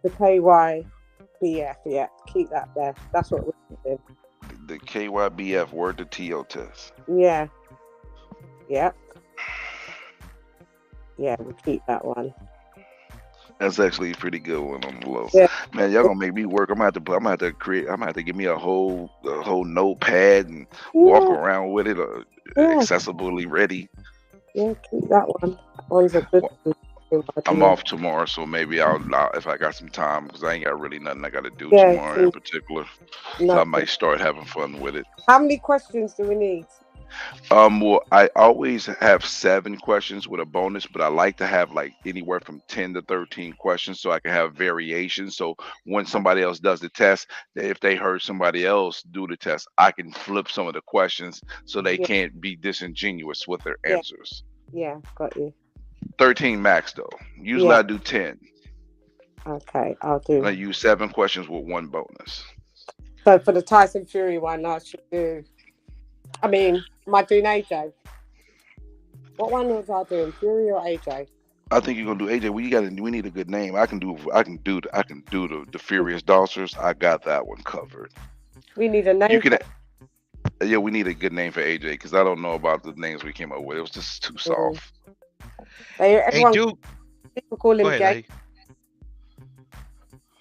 The KYBF. Yeah. Keep that there. That's what we're doing. The KYBF word to Tio test. Yeah. Yep. Yeah, we'll keep that one. That's actually a pretty good one on the low. Yeah. Man, y'all gonna make me work. I'm gonna have to give me a whole notepad and walk around with it, accessibly ready. Yeah, keep that one. That one's a good one. I'm off tomorrow, so maybe I'll if I got some time, because I ain't got really nothing I got to do Yeah, tomorrow in particular. So I might start having fun with it. How many questions do we need? Well, I always have 7 questions with a bonus, but I like to have like anywhere from 10 to 13 questions so I can have variations. So when somebody else does the test, if they heard somebody else do the test, I can flip some of the questions so they can't be disingenuous with their answers. Yeah, got you. 13 max though. Usually I do 10. Okay, I'll do. I use 7 questions with 1 bonus. So for the Tyson Fury one, I should do. I mean, am I doing AJ? What one was I doing, Fury or AJ? I think you're gonna do AJ. We need a good name. I can do the Furious Dancers. I got that one covered. We need a name. Yeah, we need a good name for AJ because I don't know about the names we came up with. It was just too soft. People call him Go ahead, Gay,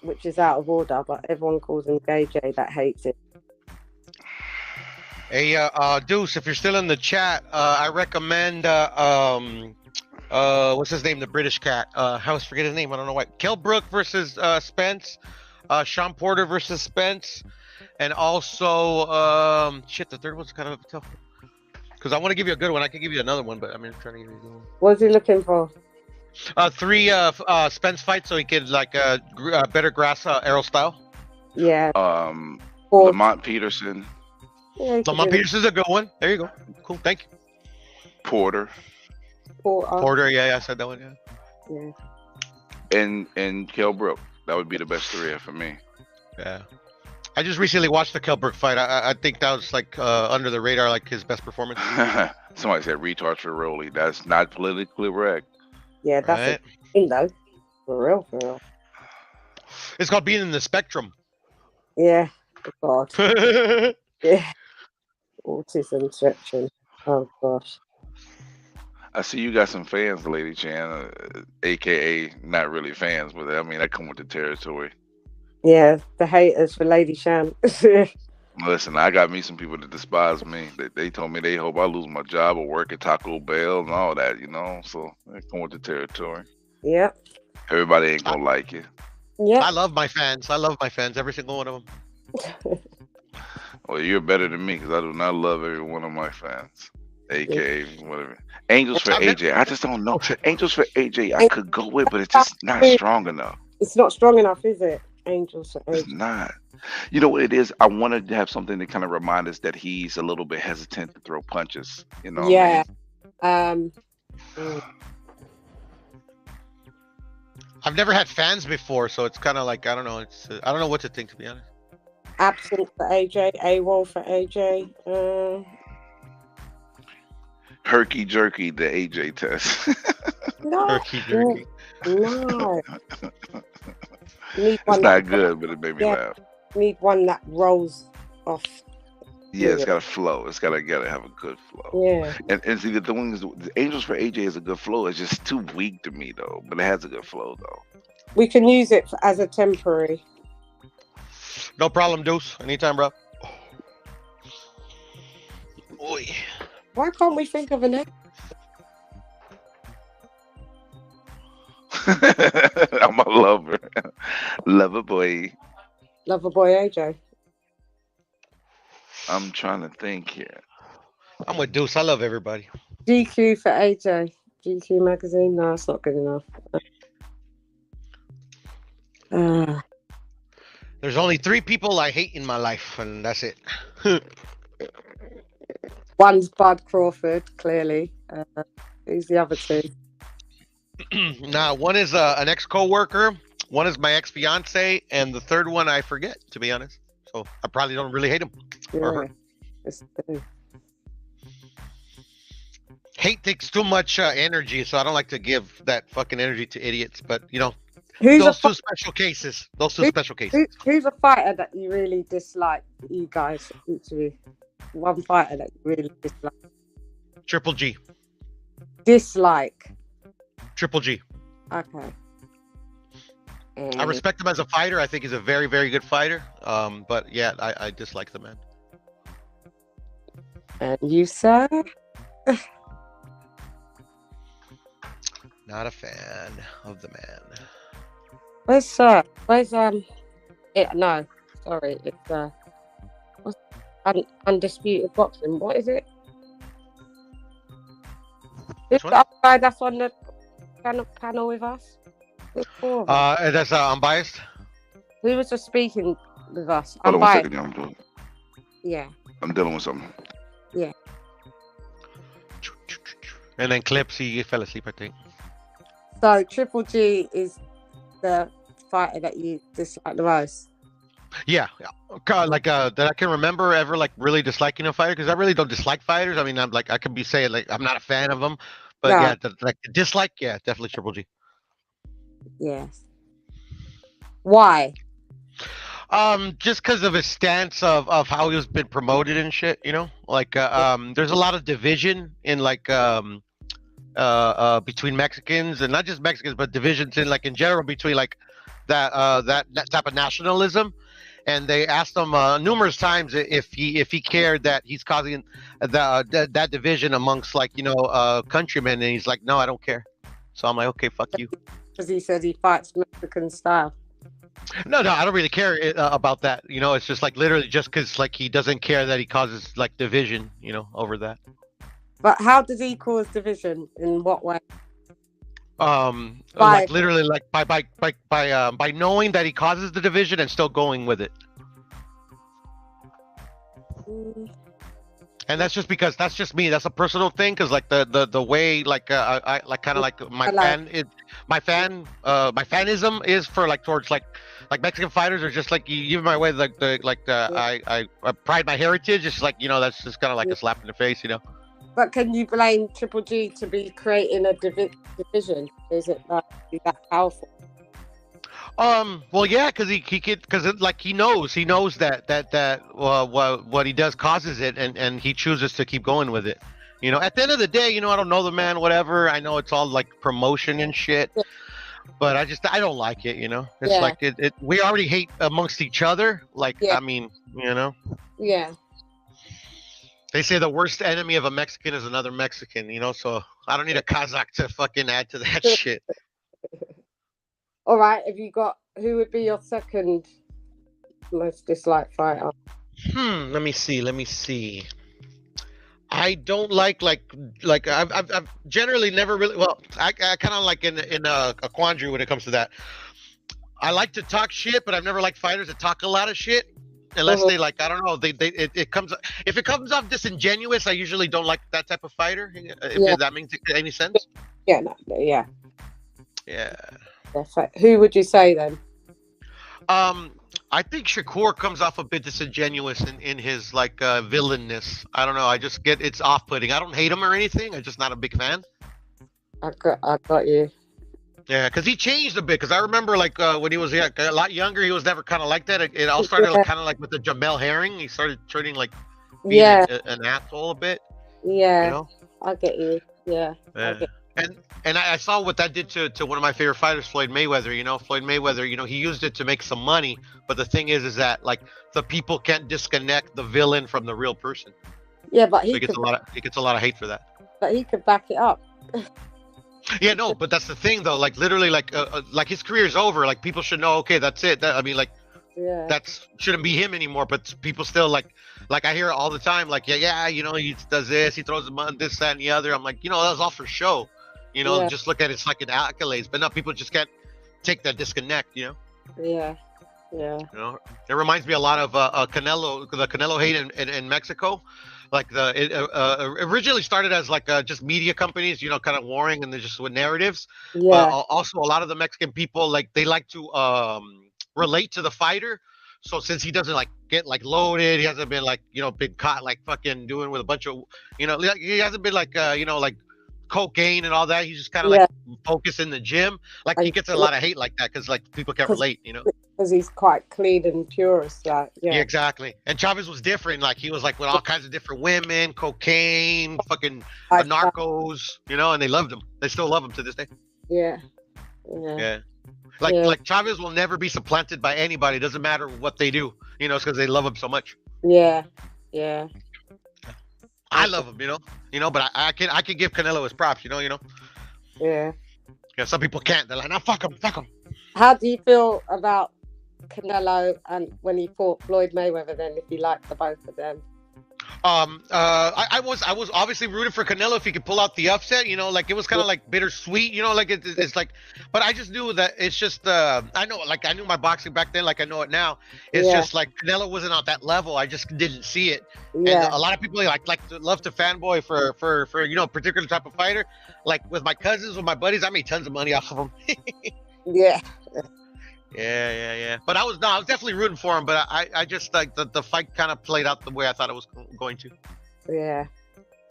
which is out of order, but everyone calls him Gay J that hates it. Hey, Deuce, if you're still in the chat, I recommend what's his name, the British cat. I always forget his name. I don't know why. Kell Brook versus Spence, Sean Porter versus Spence, and also the third one's kind of tough because I want to give you a good one. I can give you another one, but I'm trying to give you a good one. What's he looking for? 3 Spence fights so he could better grasp Errol style. Yeah. Lamont Peterson. Yeah, Lamont Peterson's a good one. There you go. Cool. Thank you. Porter. Porter. Yeah, I said that one. Yeah. And Kell Brook. That would be the best 3 for me. Yeah. I just recently watched the Kell Brook fight. I think that was like under the radar, like his best performance. Somebody said retard for Rolly. That's not politically correct. Yeah, that's a thing though. For real. It's called being in the spectrum. Yeah. God. Yeah. Autism spectrum. Oh gosh. I see you got some fans, Lady Chan, aka not really fans, but I mean that come with the territory. Yeah, the haters for Lady Shan. Listen, I got me some people that despise me. They told me they hope I lose my job or work at Taco Bell and all that, so they come with the territory. Yep. Everybody ain't gonna like it. Yeah. I love my fans. Every single one of them. Well, you're better than me because I do not love every one of my fans. AKA whatever. Angels for AJ. I just don't know. Angels for AJ I could go with, but it's just not strong enough. It's not strong enough, is it? Angels for AJ. It's not. You know what it is? I wanted to have something to kind of remind us that he's a little bit hesitant to throw punches. Yeah. I've never had fans before, so it's kind of like I don't know. I don't know what to think, to be honest. Absent for AJ, AWOL for AJ. Herky jerky, the AJ test. No. Herky jerky. No. It's not good, but it made me laugh. Need one that rolls off. Yeah, it's got to flow. It's gotta have a good flow. Yeah. And see, the thing is, the Angels for AJ is a good flow. It's just too weak to me though, but it has a good flow though. We can use it as a temporary. No problem, Deuce. Anytime, bro. Oy. Why can't we think of a name? I'm a lover. Lover boy. Lover boy AJ. I'm trying to think here. I'm with Deuce. I love everybody. GQ for AJ. GQ magazine. No, it's not good enough. There's only 3 people I hate in my life, and that's it. One's Bud Crawford, clearly. Who's the other 2? Nah, one is an ex-co-worker, one is my ex-fiance, and the third one I forget, to be honest. So I probably don't really hate him. Yeah. hate takes too much energy, so I don't like to give that fucking energy to idiots. But you know, Who's those two special cases. Those two special cases. Who's a fighter that you really dislike? You guys, each of you. One fighter that you really dislike. Triple G. Dislike. Triple G. Okay. I respect him as a fighter. I think he's a very, very good fighter. But yeah, I dislike the man. And you, sir? Not a fan of the man. Where's sir? Where's no, sorry, it's what's undisputed boxing. What is it? Who's the other guy that's on the panel with us? That's unbiased. Who was just speaking with us? Hold on one Unbiased. second, I'm doing. Yeah. I'm dealing with something. Yeah. And then Clips, he fell asleep, I think. So Triple G is the fighter that you dislike the most. Yeah, like that I can remember ever like really disliking a fighter, because I really don't dislike fighters. I mean, I'm like I could be saying like I'm not a fan of them, but yeah, like dislike, yeah, definitely Triple G. Yes. Why? Just because of his stance of how he was been promoted and shit, you know, like there's a lot of division in like between Mexicans, and not just Mexicans, but divisions in like in general between like that type of nationalism. And they asked him numerous times if he cared that he's causing that division amongst like countrymen, and he's like, no, I don't care. So I'm like, okay, fuck you. Because he says he fights Mexican style. No, I don't really care about that. You know, it's just like literally just because like he doesn't care that he causes like division, you know, over that. But how does he cause division? In what way? Like literally like by knowing that he causes the division and still going with it. And that's just because that's just me. That's a personal thing, because like the way like I like kind of like my fanism is for like towards like Mexican fighters, or just like you give my way I pride my heritage. It's like, you know, that's just kind of like a slap in the face, you know. But can you blame Triple G to be creating a division? Is it like that powerful? Well, yeah, because he like he knows that what he does causes it, and he chooses to keep going with it. You know, at the end of the day, you know, I don't know the man, whatever. I know it's all like promotion and shit, but I don't like it. You know, it's like it. We already hate amongst each other. Like, I mean, you know. Yeah. They say the worst enemy of a Mexican is another Mexican, you know, so I don't need a Kazakh to fucking add to that shit. All right, who would be your second most disliked fighter? Let me see. I don't like I've generally never really, well, I kind of like in a quandary when it comes to that. I like to talk shit, but I've never liked fighters that talk a lot of shit. Unless they like, I don't know, it comes, if it comes off disingenuous, I usually don't like that type of fighter. If that makes any sense. Yeah, Yeah. That's right. Who would you say then? I think Shakur comes off a bit disingenuous in his like villainness. I don't know. I just get it's off-putting. I don't hate him or anything. I'm just not a big fan. I got you. Yeah, because he changed a bit. Because I remember, like, when he was a lot younger, he was never kind of like that. It all started kind of like with the Jamel Herring. He started turning like being an asshole a bit. Yeah, you know? I get you. Yeah. And I saw what that did to one of my favorite fighters, Floyd Mayweather. You know, Floyd Mayweather. You know, he used it to make some money. But the thing is that like the people can't disconnect the villain from the real person. Yeah, but so he gets a lot of hate for that. But he could back it up. Yeah, no, but that's the thing though. Like literally, like his career's over. Like people should know. Okay, that's it. I mean, like, that's shouldn't be him anymore. But people still like I hear it all the time. Like, yeah, you know, he does this. He throws the this, that, and the other. I'm like, you know, that was all for show. You know, just look at his fucking accolades. But now people just can't take that disconnect. You know. Yeah. You know, it reminds me a lot of Canelo, the Canelo hate in Mexico. Like it originally started as like just media companies, you know, kind of warring and they're just with narratives. Yeah. But also a lot of the Mexican people, like they like to relate to the fighter. So since he doesn't like get like loaded, he hasn't been like, you know, been caught like fucking doing with a bunch of, you know, he hasn't been like, you know, like cocaine and all that. He's just kind of Yeah. like focused in the gym. Like he gets a lot of hate like that because like people can't relate, you know. Because he's quite clean and purist, like Yeah, exactly. And Chavez was different. Like he was like with all kinds of different women, cocaine, fucking narcos, you know, and they loved him. They still love him to this day. Yeah. Yeah. Like Chavez will never be supplanted by anybody. It doesn't matter what they do, you know, it's because they love him so much. Yeah. I love him, you know, but I can give Canelo his props, you know. Yeah. Yeah, some people can't. They're like, no, fuck him. How do you feel about Canelo and when he fought Floyd Mayweather? Then, if you like the both of them. I was obviously rooting for Canelo if he could pull out the upset, you know, like it was kind of like bittersweet, you know, like it's like, but I just knew that it's just, I knew my boxing back then, like I know it now. It's just like Canelo wasn't on that level. I just didn't see it. Yeah. And a lot of people love to fanboy for, you know, a particular type of fighter. Like with my cousins, with my buddies, I made tons of money off of them. Yeah. Yeah. But I was definitely rooting for him. But I just like the fight kind of played out the way I thought it was going to. Yeah.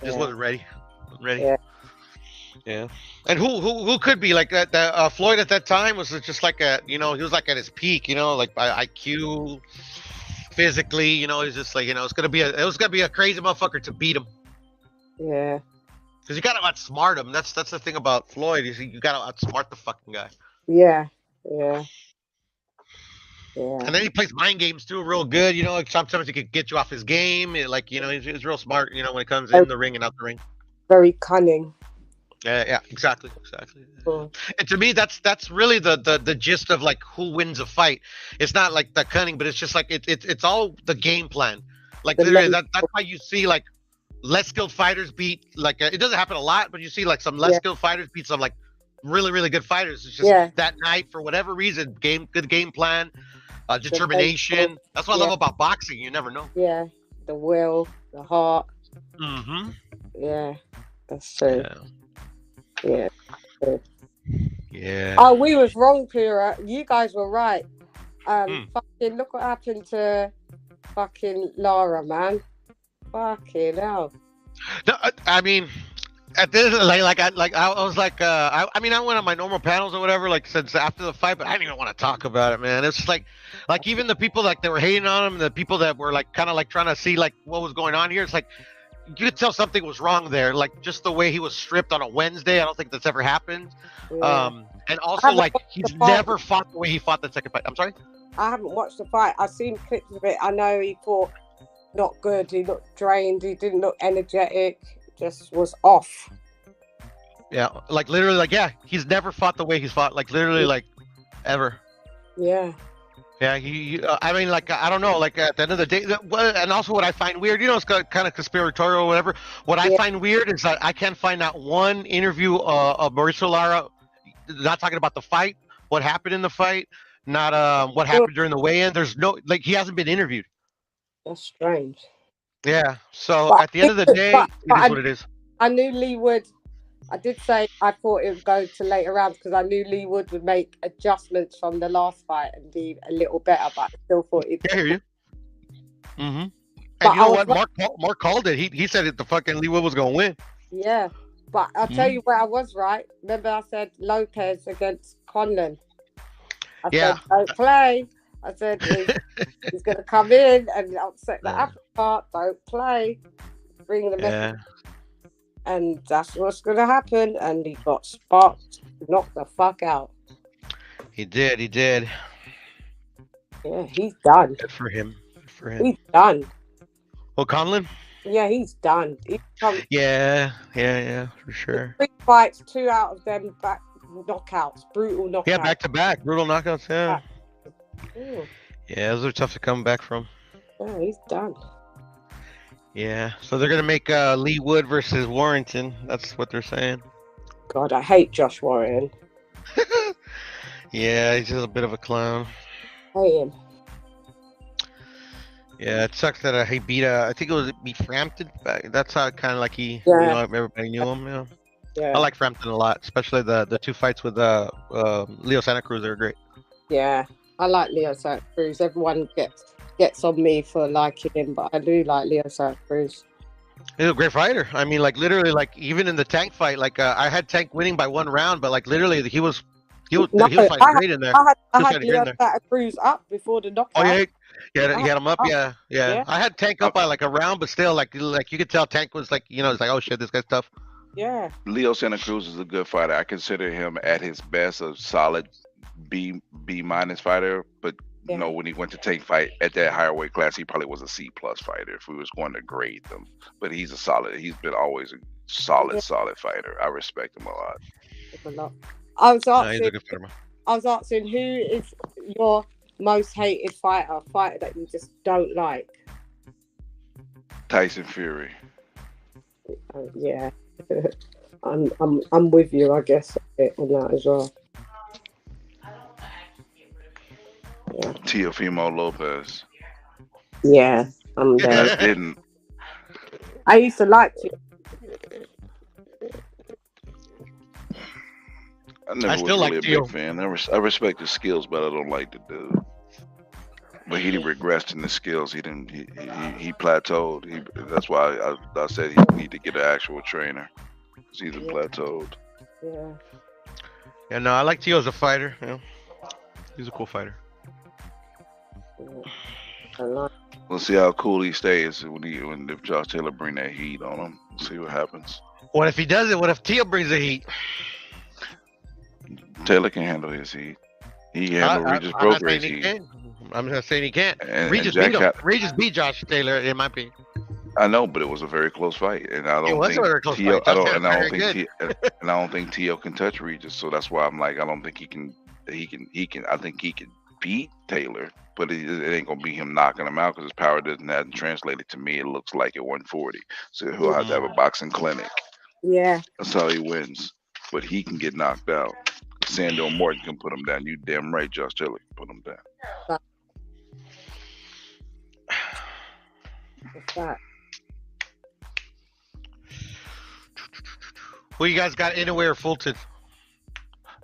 Just wasn't ready. Yeah. And who could be like that? Floyd at that time was just like he was like at his peak. You know, like by IQ, physically. You know, he's just like it was gonna be a crazy motherfucker to beat him. Yeah. Because you gotta outsmart him. That's the thing about Floyd is you gotta outsmart the fucking guy. Yeah. And then he plays mind games too, real good. You know, like sometimes he could get you off his game. Like he's real smart. You know, when it comes in the ring and out the ring. Very cunning. Yeah, exactly. Cool. And to me, that's really the gist of like who wins a fight. It's not like the cunning, but it's just like it's all the game plan. Like literally, that's why you see like less skilled fighters beat like it doesn't happen a lot, but you see like some less skilled fighters beat some like really really good fighters. It's just that night for whatever reason, good game plan. Determination. That's what I love about boxing. You never know. Yeah, the will, the heart. Mm-hmm. Yeah, that's true. Yeah. Oh, we was wrong, Pura. You guys were right. Fucking look what happened to fucking Lara, man. Fucking hell. No, I mean, at this I was like I went on my normal panels or whatever like since after the fight, but I didn't even want to talk about it, man. It's just like even the people like that were hating on him, the people that were like kind of like trying to see like what was going on here, it's like you could tell something was wrong there, like just the way he was stripped on a Wednesday. I don't think that's ever happened. And also like he's never fought the way he fought the second fight. I'm sorry? I haven't watched the fight. I've seen clips of it. I know he fought not good. He looked drained. He didn't look energetic. Just was off. Yeah, like literally, like he's never fought the way he's fought, like literally, like ever. Yeah. Yeah, I mean, like I don't know, like at the end of the day, and also what I find weird, you know, it's kind of conspiratorial or whatever. What I find weird is that I can't find out one interview of Mauricio Lara not talking about the fight, what happened in the fight, not what happened during the weigh-in. There's no like he hasn't been interviewed. That's strange. Yeah. So at the end of the day, it is what it is. I knew Lee Wood. I did say I thought it would go to later rounds because I knew Lee Wood would make adjustments from the last fight and be a little better, but I still thought it. I hear you. Mm-hmm. And you know what? Mark called it. He said it. The fucking Lee Wood was gonna win. Yeah, but I'll tell you where I was right. Remember, I said Lopez against Conlon. I said don't play. I said he's gonna come in and upset the apple cart. Don't play. Bring the message. And that's what's going to happen. And he got sparked, knocked the fuck out. He did. Yeah, he's done. Good for him. He's done. Oh, Conlon? Yeah, he's done. Yeah, for sure. 3 fights, 2 out of them back knockouts, brutal knockouts. Yeah, back to back, brutal knockouts. Yeah. Ooh. Yeah, those are tough to come back from. Yeah, he's done. Yeah, so they're gonna make Lee Wood versus Warrington. That's what they're saying. God, I hate Josh Warrington. Yeah, he's just a bit of a clown. Hate him. Yeah, it sucks that he beat. I think it was Frampton. That's how kind of like he. You know, everybody knew him. Yeah. I like Frampton a lot, especially the 2 fights with Leo Santa Cruz. They're great. Yeah, I like Leo Santa Cruz. Everyone gets on me for liking him, but I do like Leo Santa Cruz. He's a great fighter. I mean, like literally, like even in the Tank fight, like I had Tank winning by 1 round, but like literally, he was No, fighting great in there. I He was had fighting great in Leo there. Cruz up before the knockout. Oh yeah, I he had him up. up. Yeah. Yeah. I had Tank up by like a round, but still, like you could tell Tank was like, it's like, oh shit, this guy's tough. Yeah. Leo Santa Cruz is a good fighter. I consider him at his best a solid B minus fighter. But you know, when he went to Tank fight at that higher weight class, he probably was a C plus fighter if we was going to grade them. But he's been always a solid fighter. I respect him a lot. A lot. I was He's asking. a good fighter, man. I was asking, who is your most hated fighter that you just don't like? Tyson Fury. Yeah. I'm with you, I guess, on that as well. Yeah. Teofimo Lopez. Yeah, I'm there. I didn't. I used to like to. I never was really a big fan. I respect his skills, but I don't like the dude. But he regressed in the skills. He didn't. He plateaued. That's why I said he need to get an actual trainer because he's plateaued. Yeah. Yeah, no, I like Tio as a fighter. Yeah, he's a cool fighter. We'll see how cool he stays if Josh Taylor bring that heat on him. We'll see what happens. What if he does it? What if Tio brings the heat? Taylor can handle his heat. He can handle Regis Progress heat. I'm not saying he can't. And Regis Jack beat him. Regis beat Josh Taylor, in my opinion. I know, but it was a very close fight, and I don't think Tio. I don't think Tio can touch Regis. So that's why I'm like, I don't think he can. I think he can beat Taylor, but it ain't gonna be him knocking him out because his power hasn't translated to me. It looks like at 140, so he'll have to have a boxing clinic. Yeah, that's how he wins. But he can get knocked out. Sandor Morton can put him down. You damn right, Josh Taylor can put him down. What's that? Who you guys got, Inoue or Fulton?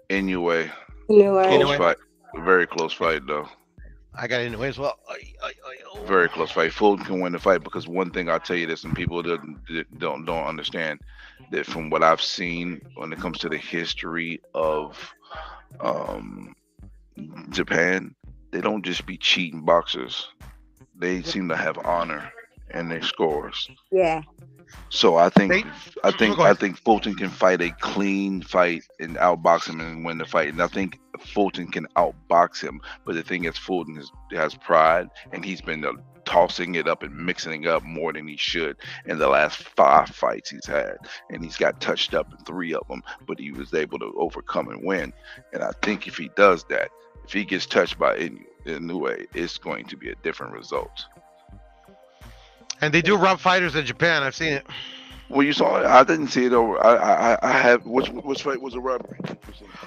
Inoue. Inoue. Close fight. Very close fight, though. I got Inoue as well. Very close fight. Fulton can win the fight because one thing I'll tell you this, and people don't understand that from what I've seen when it comes to the history of Japan, they don't just be cheating boxers. They seem to have honor in their scores. Yeah. So I think Fulton can fight a clean fight and outbox him and win the fight. And I think Fulton can outbox him. But the thing is, Fulton has pride, and he's been tossing it up and mixing it up more than he should in the last 5 fights he's had. And he's got touched up in 3 of them, but he was able to overcome and win. And I think if he does that, if he gets touched by Inoue, it's going to be a different result. And they do rob fighters in Japan. I've seen it. Well, you saw it. I didn't see it over. I have. Which fight was a robbery?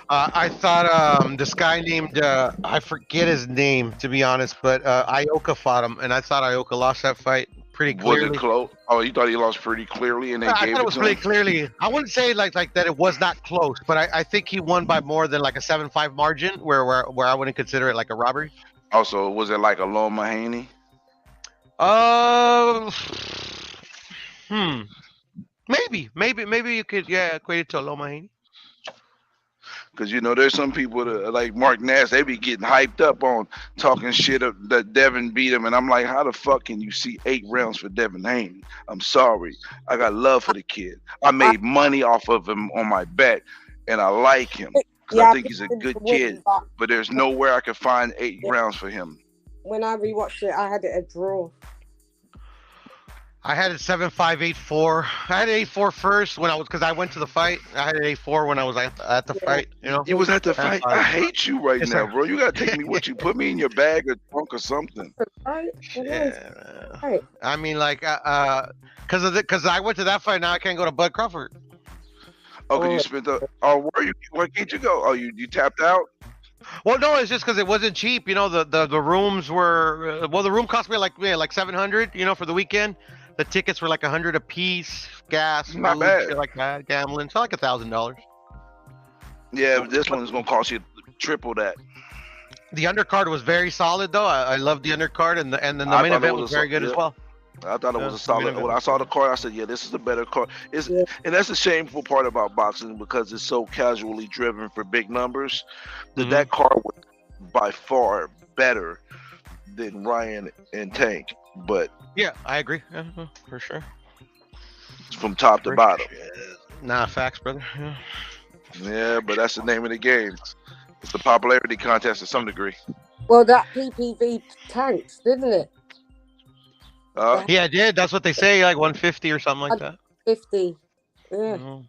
I thought this guy named I forget his name, to be honest, but Ioka fought him, and I thought Ioka lost that fight pretty clearly. Was it close? Oh, you thought he lost pretty clearly, and they I gave thought it was pretty him? clearly. I wouldn't say like that it was not close, but I think he won by more than like a 7-5 margin, where I wouldn't consider it like a robbery. Also, was it like a Lon Mahaney? Maybe you could equate it to a Loma Haney. Because there's some people that like Mark Nash, they be getting hyped up on talking shit that Devin beat him, and I'm like, how the fuck can you see 8 rounds for Devin Haney? I'm sorry, I got love for the kid. I made money off of him on my bet, and I like him because I think he's a good kid. But there's nowhere I could find 8 rounds for him. When I rewatched it, I had it a draw. I had it 7-5, 8-4. I had it 8-4 first because I went to the fight. I had it 8-4 when I was at the fight. You was at the fight. I hate you right now, bro. You gotta take me with you. Put me in your bag or trunk or something. Yeah. I mean, like, because I went to that fight. Now I can't go to Bud Crawford. Oh, because you spent the. Oh, where can't you go? Oh, you tapped out. Well, no, it's just because it wasn't cheap. The rooms were the room cost me like $700. For the weekend. The tickets were like $100 a piece. Gas, not food, bad. Shit like that, gambling, so like $1,000. Yeah, but this one is gonna cost you triple that. The undercard was very solid, though. I loved the undercard, and then the main event was very good as well. I thought it was a solid. When I saw the card, I said, "Yeah, this is a better card." And that's the shameful part about boxing because it's so casually driven for big numbers. That card was by far better than Ryan and Tank, but yeah, I agree for sure. From top to bottom. Nah, facts, brother. Yeah, but that's the name of the game. It's the popularity contest to some degree. Well, that PPV tanks, didn't it? Yeah, it did. That's what they say, like 150 or something like that. 50. Yeah.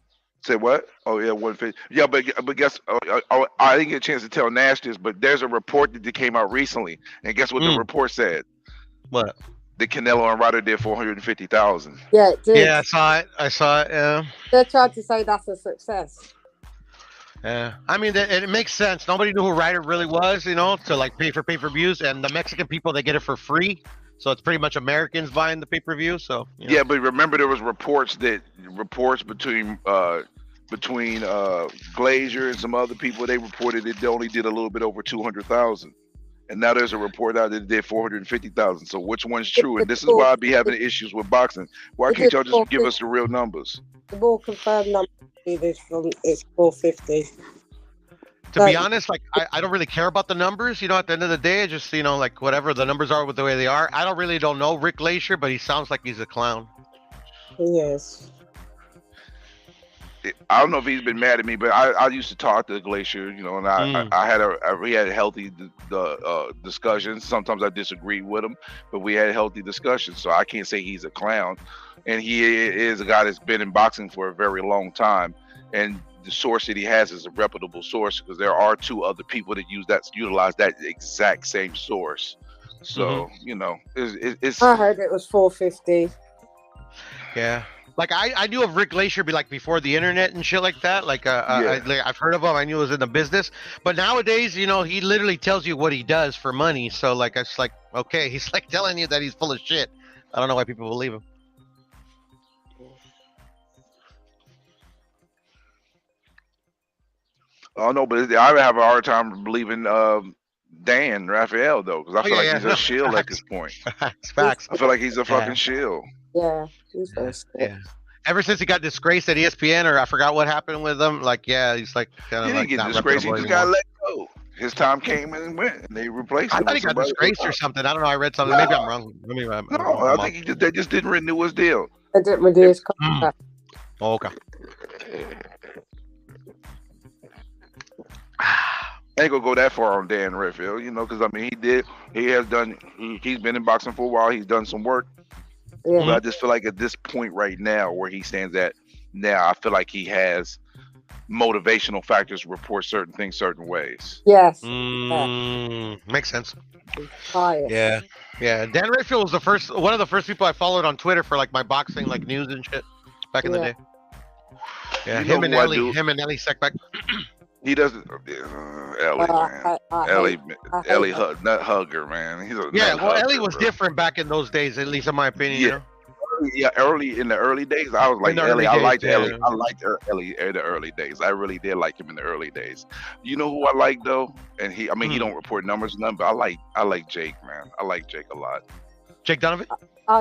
Say what? Oh yeah, 150. Yeah, but guess I didn't get a chance to tell Nash this, but there's a report that came out recently, and guess what the report said? What? The Canelo and Ryder did 450,000. Yeah, it did. Yeah, I saw it. Yeah. They tried to say that's a success. Yeah, I mean, it makes sense. Nobody knew who Ryder really was, you know, to like pay for pay-per-views, and the Mexican people, they get it for free. So it's pretty much Americans buying the pay-per-view. So yeah, but remember there was reports between Glazier and some other people. They reported they only did a little bit over 200,000, and now there's a report out that it did 450,000. So which one's true? And this is why I be having issues with boxing. Why can't y'all just give us the real numbers? The more confirmed number is 450. To be honest, like I don't really care about the numbers. You know, at the end of the day, just like whatever the numbers are with the way they are. I don't know Rick Glacier, but he sounds like he's a clown. He is. I don't know if he's been mad at me, but I used to talk to Glacier, you know, and we had healthy discussions. Sometimes I disagreed with him, but we had healthy discussions. So I can't say he's a clown, and he is a guy that's been in boxing for a very long time, and the source that he has is a reputable source because there are two other people that utilize that exact same source. So you know, it's. I heard it was 450. Yeah, like I knew of Rick Glacier before the internet and shit like that. I've heard of him. I knew he was in the business, but nowadays, you know, he literally tells you what he does for money. So like, it's like, okay, he's like telling you that he's full of shit. I don't know why people believe him. Oh no, but I have a hard time believing Dan Raphael though, because I feel like he's a shield at this point. Facts. I feel like he's a fucking shield. Yeah, he's first. Yeah. Ever since he got disgraced at ESPN, or I forgot what happened with him. Like, yeah, he's like kind of He like didn't get not disgraced. He reputable just got anymore. let go. His time came and went, and they replaced I him. thought he with got somebody disgraced or else. something. I don't know. I read something. Maybe I'm wrong. No, I think they just didn't renew his deal. They didn't renew his contract. Oh, okay. I ain't gonna go that far on Dan Redfield, you know, because I mean he's been in boxing for a while. He's done some work, but I just feel like at this point right now, where he stands at now, I feel like he has motivational factors to report certain things certain ways. Yes. Makes sense. Yeah. Yeah. Dan Redfield was one of the first people I followed on Twitter for like my boxing like news and shit back in the day. Yeah, You know him and who I Ellie Seckbeck. He doesn't. Ellie, man. Ellie nut hugger, man. He's a Yeah, nut well, hugger, Ellie was bro. different back in those days, at least in my opinion. You know? Yeah, in the early days, I was like In the Ellie. early I days, liked yeah. Ellie. I liked Ellie in the early days. I really did like him in the early days. You know who I like though? And he don't report numbers, none, but I like Jake, man. I like Jake a lot. Jake Donovan?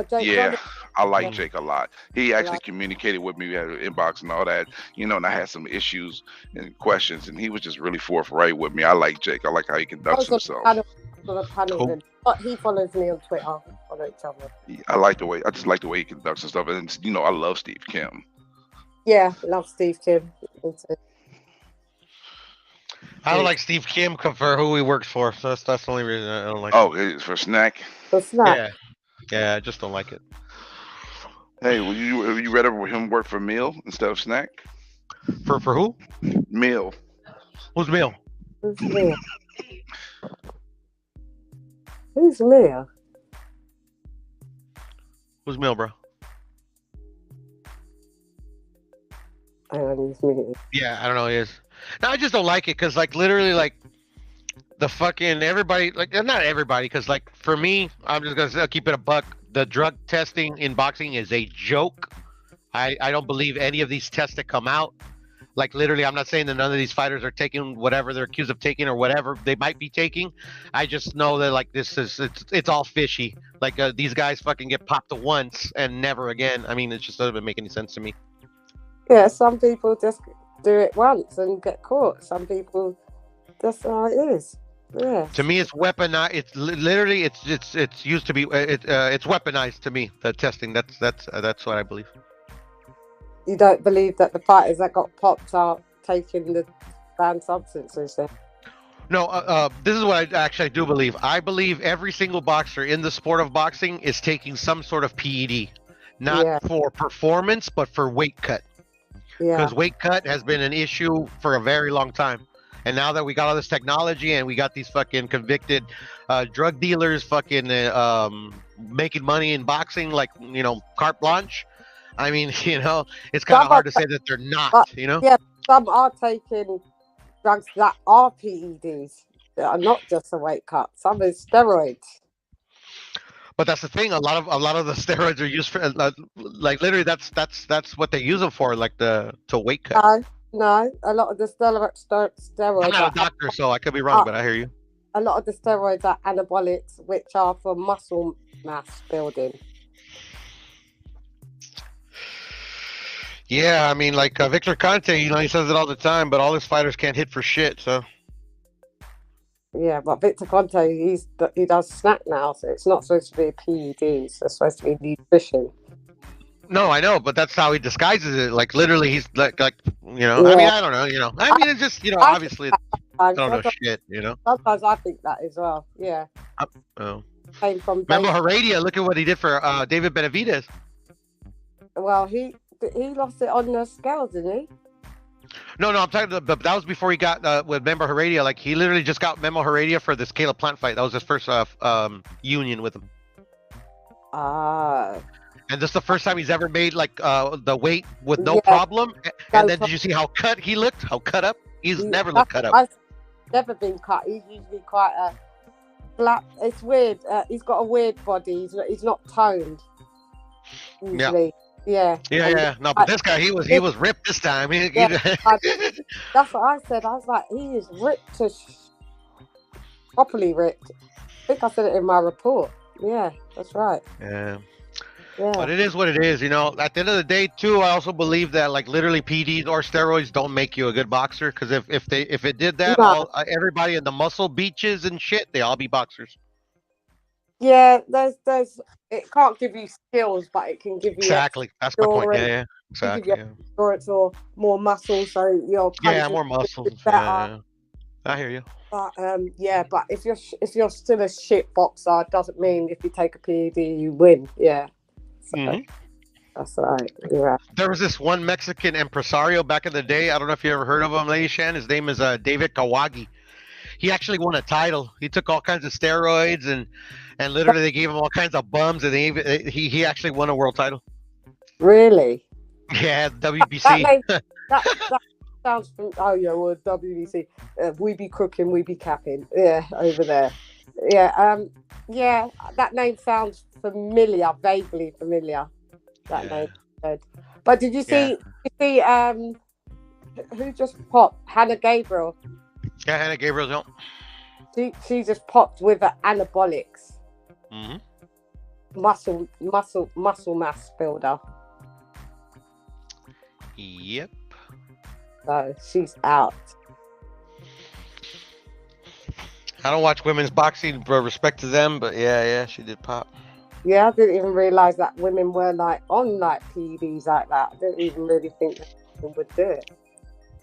Jake Yeah, Donovan. I like Jake a lot. He actually communicated with me, we had an inbox and all that, you know, and I had some issues and questions, and he was just really forthright with me. I like Jake. I like how he conducts himself. Cool. He follows me on Twitter. We follow each other. I just like the way he conducts and stuff. And you know, I love Steve Kim. Yeah, love Steve Kim. I don't like Steve Kim for who he works for. So that's the only reason I don't like it's for Snack. For Snack. Yeah, I just don't like it. Hey, have you read over him work for Meal instead of Snack? For who? Meal. Who's Meal? Who's Meal? Who's Meal? Who's Meal, bro? I don't know. He's Meal. Yeah, I don't know who he is. No, I just don't like it because, like, literally, like, the fucking everybody, like, not everybody, because, like, for me, I'm just gonna keep it a buck. The drug testing in boxing is a joke. I don't believe any of these tests that come out. Like literally, I'm not saying that none of these fighters are taking whatever they're accused of taking or whatever they might be taking. I just know that like it's all fishy. Like these guys fucking get popped once and never again. I mean, it just doesn't make any sense to me. Yeah, some people just do it once and get caught. Some people, that's how it is. Yeah. To me, it's weaponized. It's literally it's used to be it's weaponized to me. The testing. That's what I believe. You don't believe that the fighters that got popped are taking the banned substances then? No, this is what I actually do believe. I believe every single boxer in the sport of boxing is taking some sort of PED, not for performance, but for weight cut. Because weight cut has been an issue for a very long time. And now that we got all this technology and we got these fucking convicted drug dealers fucking making money in boxing, like, carte blanche. I mean, it's kind of hard to say that they're not, Yeah, some are taking drugs that are PEDs, that are not just a weight cut. Some is steroids. But that's the thing. A lot of the steroids are used for, like literally, that's what they use them for, like to weight cut. No, a lot of the steroids. I'm not a doctor, so I could be wrong, but I hear you. A lot of the steroids are anabolics, which are for muscle mass building. Yeah, I mean, like Victor Conte, he says it all the time, but all his fighters can't hit for shit, so. Yeah, but Victor Conte, he does snack now, so it's not supposed to be a PED, it's supposed to be nutrition. No, I know, but that's how he disguises it. Like literally, he's like I mean, I don't know, I mean, it's just, obviously, I don't know shit, Sometimes I think that as well. Yeah. Came from Memo Heredia. Look at what he did for David Benavidez. Well, he lost it on the scales, didn't he? No, I'm talking about, but that was before he got with Memo Heredia. Like he literally just got Memo Heredia for this Caleb Plant fight. That was his first union with him. And this is the first time he's ever made like the weight with no problem. And then did you see how cut he looked? How cut up? He's never looked cut up. I've never been cut. He's usually quite a flat. It's weird. He's got a weird body. He's not toned. Usually. Yeah. No, but this guy, he was ripped this time. That's what I said. I was like, he is ripped properly ripped. I think I said it in my report. Yeah, that's right. Yeah. But it is what it is, At the end of the day, too, I also believe that like literally PEDs or steroids don't make you a good boxer. Because if it did that, everybody in the muscle beaches and shit, they all be boxers. Yeah, there's it can't give you skills, but it can give you exactly. That's my point. Yeah, exactly. Endurance or more muscle, so you're more muscle. Yeah. I hear you. But but if you're still a shit boxer, it doesn't mean if you take a PED you win. Yeah. So, that's right. Yeah. There was this one Mexican impresario back in the day. I don't know if you ever heard of him, Lady Shan. His name is David Kawagi. He actually won a title. He took all kinds of steroids and literally they gave him all kinds of bums, and he actually won a world title. Really? Yeah, WBC. That sounds from WBC. We be cooking, we be capping. Yeah, over there. Yeah, that name sounds familiar, vaguely familiar. That name. But did you see? Who just popped? Hannah Gabriel. Yeah, Hannah Gabriel. She just popped with anabolics. Muscle mass builder. Yep. So she's out. I don't watch women's boxing, bro. Respect to them, but yeah, she did pop. Yeah, I didn't even realize that women were on PEDs like that. I didn't even really think that women would do it.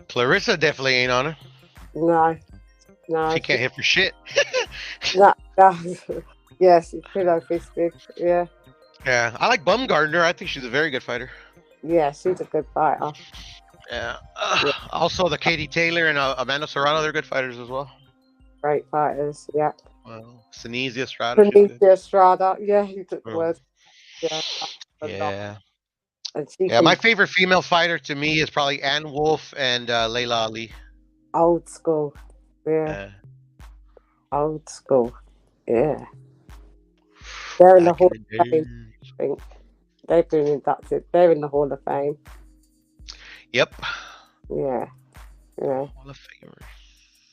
Clarissa definitely ain't on her. No. She can't hit for shit. No. Yeah, she's pillow fisted. Yeah. Yeah, I like Bumgardner. I think she's a very good fighter. Yeah, she's a good fighter. Yeah. Also, the Katie Taylor and Amanda Serrano, they're good fighters as well. Great fighters, yeah. Well, Sinise Estrada. Estrada, yeah, you took the word. Yeah. My favorite female fighter to me is probably Ann Wolfe and Layla Ali. Old school. Yeah. Old school. Yeah. They're in the Hall of Fame, I think. They've been inducted. They're in the Hall of Fame. Yep. Yeah.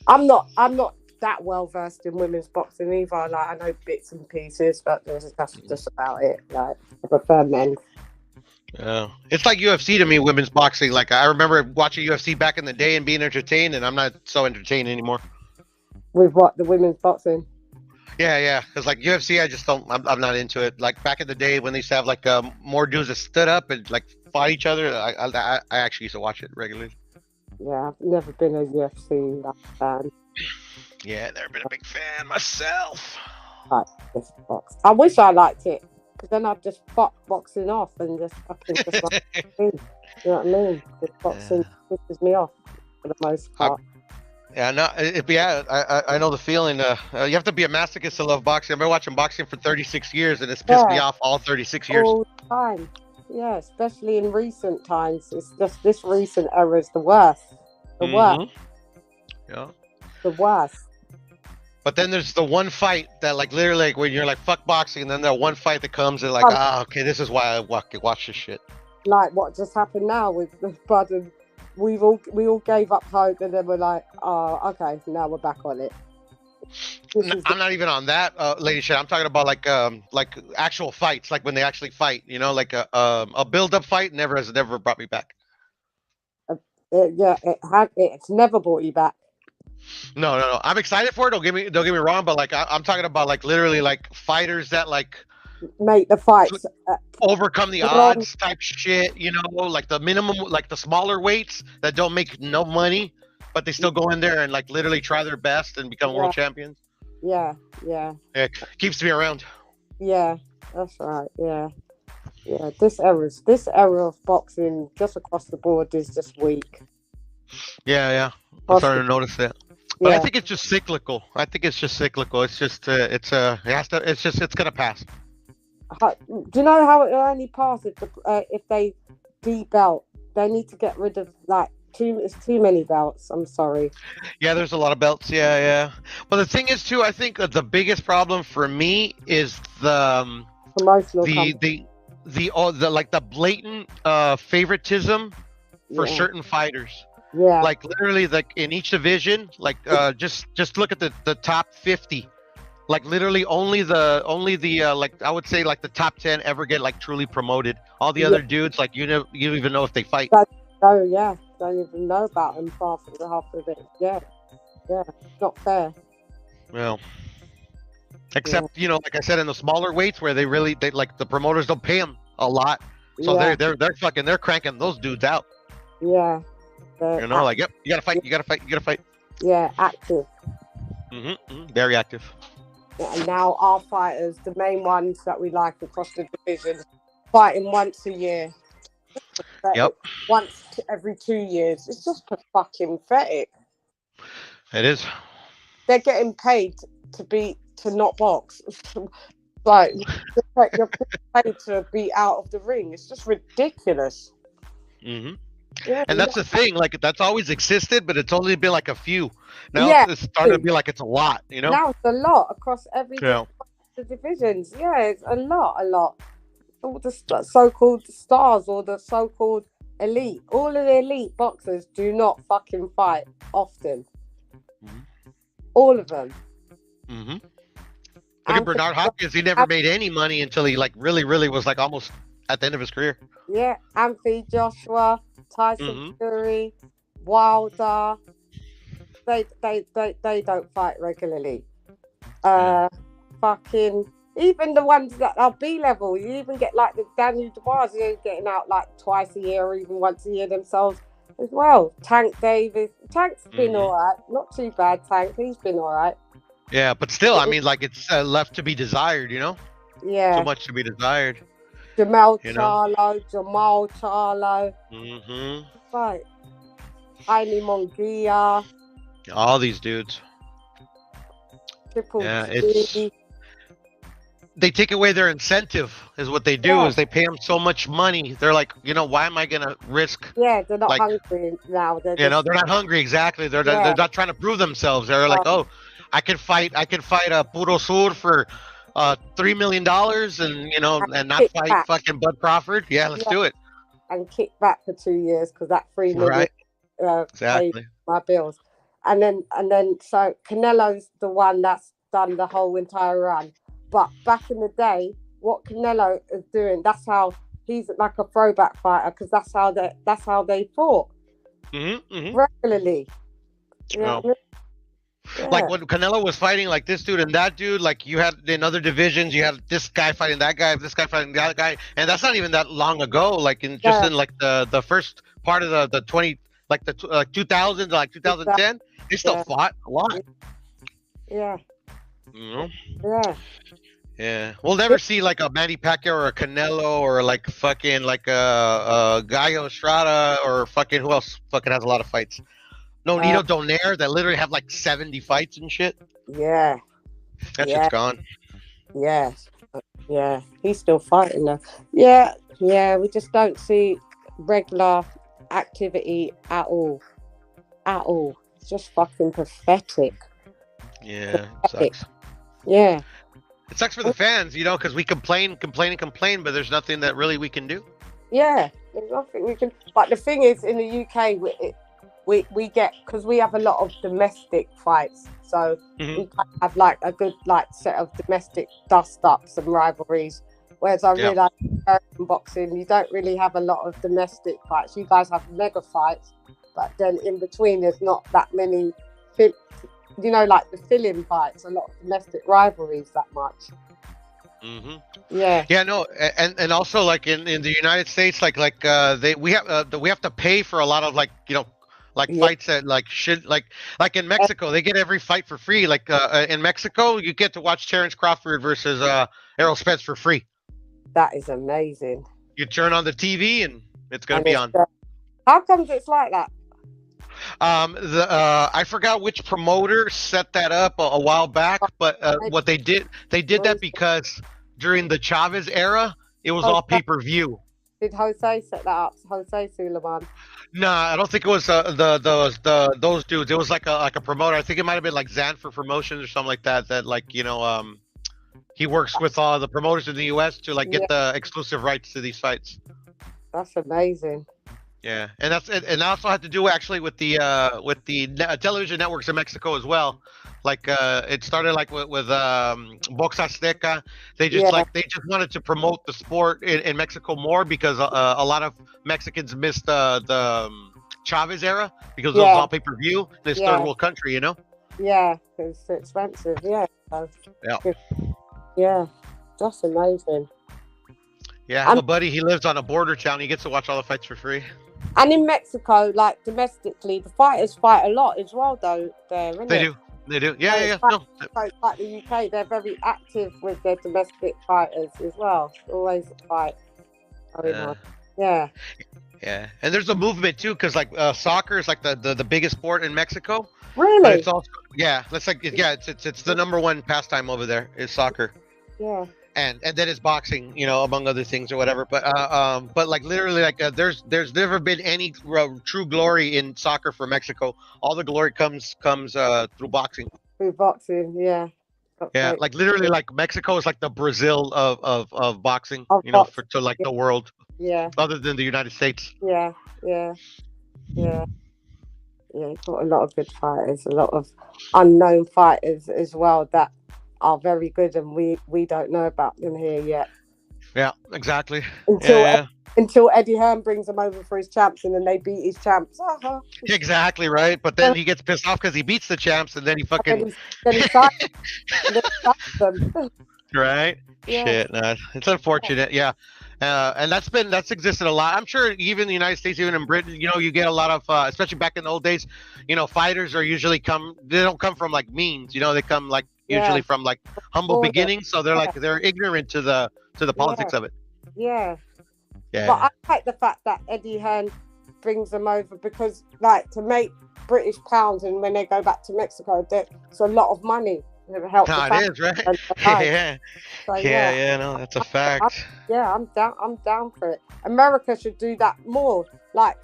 I'm not that well versed in women's boxing either. Like I know bits and pieces, but that's just about it. Like I prefer men. Yeah, it's like UFC to me, women's boxing. Like I remember watching UFC back in the day and being entertained, and I'm not so entertained anymore. With what, the women's boxing? Yeah, because like UFC, I just don't. I'm not into it. Like back in the day when they used to have like more dudes that stood up and like fought each other. I actually used to watch it regularly. Yeah, I've never been a UFC fan. Yeah, never been a big fan myself. Like this box. I wish I liked it, because then I'd just fuck boxing off and just fucking just like, you know what I mean? This boxing pisses me off for the most part. Yeah, no, I know the feeling. You have to be a masochist to love boxing. I've been watching boxing for 36 years, and it's pissed me off all 36 years. All the time. Yeah, especially in recent times. It's just this recent era is the worst. The worst. Yeah. The worst. But then there's the one fight that, like, literally, like, when you're like, fuck boxing, and then that one fight that comes and, like, okay, this is why I watch this shit. Like what just happened now with Bud, and we all gave up hope, and then we're like, oh, okay, now we're back on it. I'm not even on that, lady shit. I'm talking about like actual fights, like when they actually fight. You know, like a build-up fight has never brought me back. It's never brought you back. No. I'm excited for it. Don't get me wrong, but like I'm talking about like literally like fighters that like make the fights overcome the odds type shit. You know, like the minimum, like the smaller weights that don't make no money, but they still go in there and like literally try their best and become world champions. Yeah. It keeps me around. Yeah, that's right. Yeah. This era of boxing just across the board is just weak. Yeah. I'm starting to notice that. But I think it's just cyclical. It's just it's gonna pass. Do you know how it will only pass if they debelt? They need to get rid of like it's too many belts. I'm sorry. Yeah, there's a lot of belts. Yeah. But the thing is too, I think the biggest problem for me is the promotional the like the blatant favoritism for certain fighters. Yeah. Like literally, like in each division, like just look at the top 50. Like literally, only the like I would say like the top 10 ever get like truly promoted. All the other dudes, like you don't even know if they fight. Don't even know about them half of it. Yeah, not fair. Well, except you know, like I said, in the smaller weights where they like the promoters don't pay them a lot, so they're cranking those dudes out. Yeah. You know, like, yep, you gotta fight. Yeah, active. Very active. Yeah, and now our fighters, the main ones that we like across the division, fighting once a year. Yep. Once every 2 years. It's just fucking pathetic. It is. They're getting paid to not box. Like you're paid to be out of the ring. It's just ridiculous. Yeah, and that's the thing, like that's always existed, but it's only been like a few. Now it's starting to be like it's a lot, you know? Now it's a lot across every the divisions. Yeah, it's a lot. All the so-called stars or the so-called elite. All of the elite boxers do not fucking fight often. All of them. Look at Bernard Hopkins. He never made any money until he like really was like almost at the end of his career. Yeah, Anthony Joshua, Tyson Fury, Wilder. They don't fight regularly. Fucking even the ones that are B level, you even get like the Daniel Dubois, getting out like twice a year or even once a year themselves as well. Tank Davis, Tank's been alright, not too bad. Tank, he's been alright. Yeah, but still, I mean, like it's left to be desired, you know. Yeah. So much to be desired. Jamal Charlo. Right. Jaime Munguia. All these dudes. Triple G. They take away their incentive, is what they do. Is they pay them so much money. They're like, you know, why am I gonna risk? Yeah, they're not hungry now. They're they're not hungry exactly. They're not trying to prove themselves. They're like, oh, I can fight a Puro Sur for $3 million and you know and not fight fucking Bud Crawford. Yeah, let's do it. And kick back for 2 years because that $3 million pay my bills. And then so Canelo's the one that's done the whole entire run. But back in the day, what Canelo is doing, that's how he's like a throwback fighter, because that's how they fought regularly. You know what I mean? Yeah. Like when Canelo was fighting like this dude and that dude, like you had in other divisions, you had this guy fighting that guy, this guy fighting that guy, and that's not even that long ago. Like in like the first part of the 20, like the 2000s, like 2010, they still fought a lot. Yeah. You know? Yeah. Yeah, we'll never see like a Manny Pacquiao or a Canelo or like fucking like a Gallo Estrada or fucking who else fucking has a lot of fights. No, Nito Donaire that literally have like 70 fights and shit. Yeah. That shit's gone. Yeah. Yeah. He's still fighting though. Yeah. Yeah. We just don't see regular activity at all. At all. It's just fucking pathetic. Yeah, it sucks. Yeah. It sucks for the fans, you know, because we complain, but there's nothing that really we can do. Yeah, there's nothing we can. But the thing is, in the UK, we get, because we have a lot of domestic fights, so we have like a good set of domestic dust ups and rivalries. Whereas I realise in American boxing, you don't really have a lot of domestic fights. You guys have mega fights, but then in between, there's not that many. You know, like the fill-in fights, a lot of domestic rivalries that much. Yeah. Yeah, no, and also like in the United States, like we have to pay for a lot of like, you know, like fights that like should like in Mexico they get every fight for free. Like in Mexico you get to watch Terence Crawford versus Errol Spence for free. That is amazing. You turn on the TV and it's gonna be on. How comes it's like that? I forgot which promoter set that up a while back, but what they did that because during the Chavez era, it was all pay-per-view. Did Jose set that up? Jose Suleiman? Nah, I don't think it was those dudes. It was like a promoter. I think it might have been like Zanfer Promotions or something like that. That like, you know, he works with all the promoters in the U.S. to like get the exclusive rights to these fights. That's amazing. Yeah, and that also had to do actually with the television networks in Mexico as well. Like it started like with Box Azteca. They just wanted to promote the sport in Mexico more because a lot of Mexicans missed the Chavez era because it was all pay-per-view. This third world country, you know. Yeah, it's expensive. Yeah. Yeah, that's amazing. Yeah, I have a buddy. He lives on a border town. He gets to watch all the fights for free. And in Mexico, like domestically, the fighters fight a lot as well, though. They do. Yeah. No. Like the UK, they're very active with their domestic fighters as well. Always a fight going on. Yeah. Yeah, and there's a movement too, because like soccer is like the biggest sport in Mexico. Really? But it's also it's the number one pastime over there is soccer. Yeah. And then it's boxing, you know, among other things or whatever. But like literally, like there's never been any true glory in soccer for Mexico. All the glory comes through boxing. Through boxing, yeah. Yeah, like literally, like Mexico is like the Brazil of boxing, you know, to like the world. Yeah. Other than the United States. Yeah. You've got a lot of good fighters, a lot of unknown fighters as well that are very good, and we don't know about them here yet. Yeah, exactly. Until Eddie Hearn brings them over for his champs, and then they beat his champs. Exactly right, but then he gets pissed off because he beats the champs, and then he fucking then he signs them. Right? Yeah. Shit, it's unfortunate. Yeah. And that's existed a lot. I'm sure even in the United States, even in Britain, you know, you get a lot of, especially back in the old days, you know, fighters are usually they don't come from like means, you know, they come like usually from like humble beginnings. So they're ignorant to the politics of it. Yeah. Yeah. But I like the fact that Eddie Hearn brings them over because like to make British pounds, and when they go back to Mexico, it's a lot of money. Help it is, right? Yeah. So, No, that's a fact. I'm down for it. America should do that more, but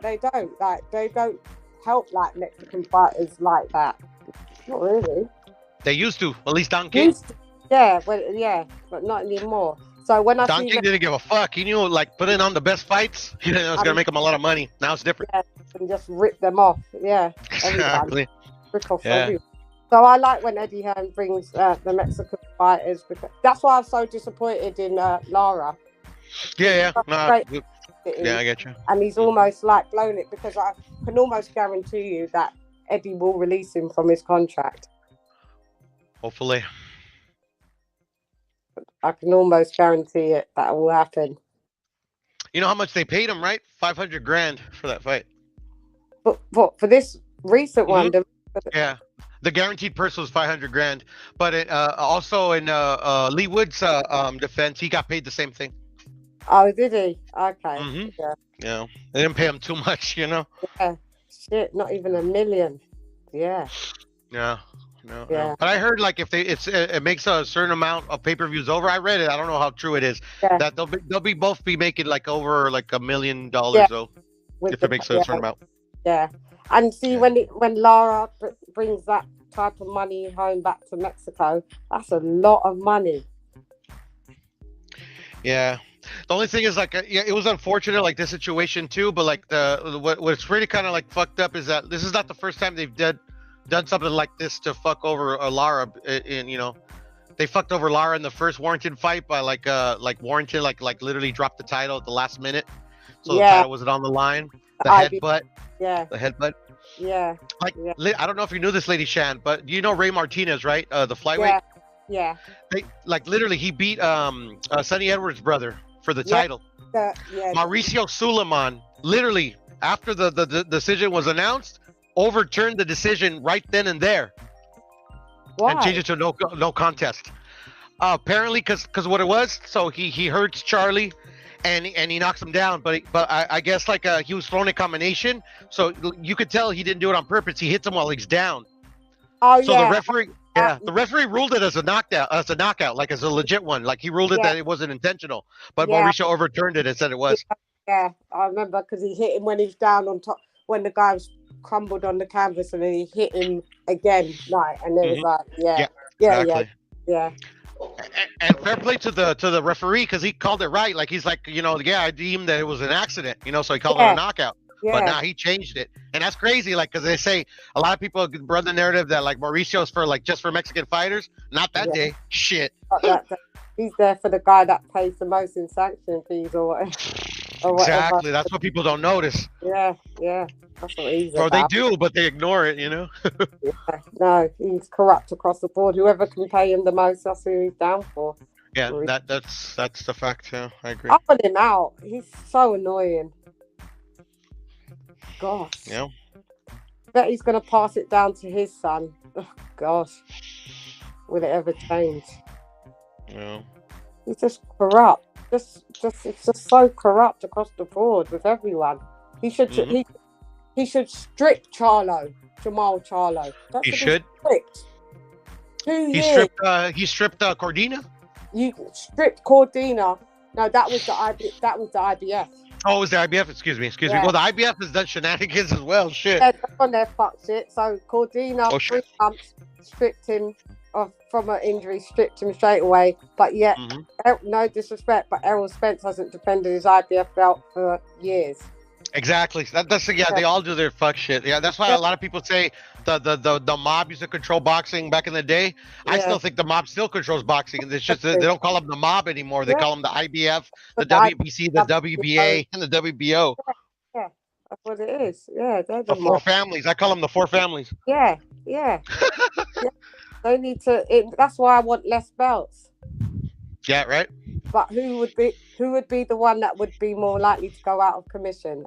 they don't. Like, they don't help like Mexican fighters like that. Not really. They used to, at least Don King. Yeah, but not anymore. So when I Don see King didn't give a fuck. He knew, like, putting on the best fights, he didn't know it was gonna make him a lot of money. Now it's different. Yeah, and just rip them off. Yeah, Exactly. Rip off Yeah. everyone. So I like when Eddie Hearn brings the Mexican fighters, because that's why I was so disappointed in Lara. Yeah. Nah, Great. yeah, I get you. And he's almost like blown it, because I can almost guarantee you that Eddie will release him from his contract. Hopefully. I can almost guarantee it, that will happen. You know how much they paid him, right? $500,000 for that fight. But for this recent one, Yeah. The guaranteed purse was $500,000, but it, also in Lee Wood's defense, he got paid the same thing. Oh, did he? Okay. Yeah. Yeah, they didn't pay him too much, you know. Yeah. Shit, not even $1 million. Yeah. Yeah. No. Yeah. But I heard, like, if it makes a certain amount of pay-per-views over. I read it. I don't know how true it is. Yeah. That they'll be both be making like over like $1 million Yeah. though, With if it makes a certain amount. Yeah. And see, when Lara brings that type of money home back to Mexico, that's a lot of money. Yeah. The only thing is, like, yeah, it was unfortunate, like, this situation too. But like what's really kind of like fucked up is that this is not the first time they've done something like this to fuck over Lara. In, you know, they fucked over Lara in the first Warrington fight by like Warrington like literally dropped the title at the last minute, so the title wasn't on the line. The headbutt. Yeah. The headbutt. Yeah. Like, I don't know if you knew this, Lady Shan, but you know Ray Martinez, right? The flyweight. Yeah. They, like, literally, he beat Sonny Edwards' brother for the title. Mauricio Suleiman, literally, after the decision was announced, overturned the decision right then and there. Why? And changed it to no contest. Apparently, because what it was, so he hurts Charlie, and he knocks him down. But I guess, like, he was throwing a combination, so you could tell he didn't do it on purpose. He hits him while he's down. Oh, so the referee. Yeah, the referee ruled it as a knockout, like as a legit one. Like, he ruled it that it wasn't intentional, but Mauricio overturned it and said it was. Yeah, I remember, because he hit him when he was down on top, when the guy was crumbled on the canvas, and then he hit him again, like, and it was like, yeah. And fair play to the referee, because he called it right. Like, he's like, you know, I deemed that it was an accident, you know, so he called it a knockout. But now he changed it, and that's crazy. Like, because they say a lot of people run the narrative that, like, Mauricio's for, like, just for Mexican fighters. Not that day. Shit. He's there for the guy that pays the most in sanction fees or whatever. Exactly. That's what people don't notice. Yeah. That's what he's Or about. they do, but they ignore it, you know. No, he's corrupt across the board. Whoever can pay him the most, that's who he's down for. Yeah, that's the fact. Yeah, I agree. I want him out. He's so annoying. Gosh. Yeah. Bet he's gonna pass it down to his son. Oh, gosh. Will it ever change? Yeah. He's just corrupt. It's just so corrupt across the board with everyone. He should he should strip Jamal Charlo. He should. Stripped. 2 years. He stripped Cordina. You stripped Cordina. No, that was the IBF. Oh, it was the IBF? Excuse me. Yeah. Well, the IBF has done shenanigans as well. Shit. Yeah, they're on their fuck shit. So Cordina, 3 shit. months, stripped him from an injury, stripped him straight away. But yet, no disrespect, but Errol Spence hasn't defended his IBF belt for years. Exactly. That's they all do their fuck shit. Yeah, that's why a lot of people say the mob used to control boxing back in the day. I still think the mob still controls boxing. It's just they don't call them the mob anymore. They call them the IBF, the WBC, the WBA, and the WBO. Yeah, that's what it is. Yeah, they're The four families. I call them the four families. Yeah. They need to. That's why I want less belts. Yeah, right. But who would be the one that would be more likely to go out of commission?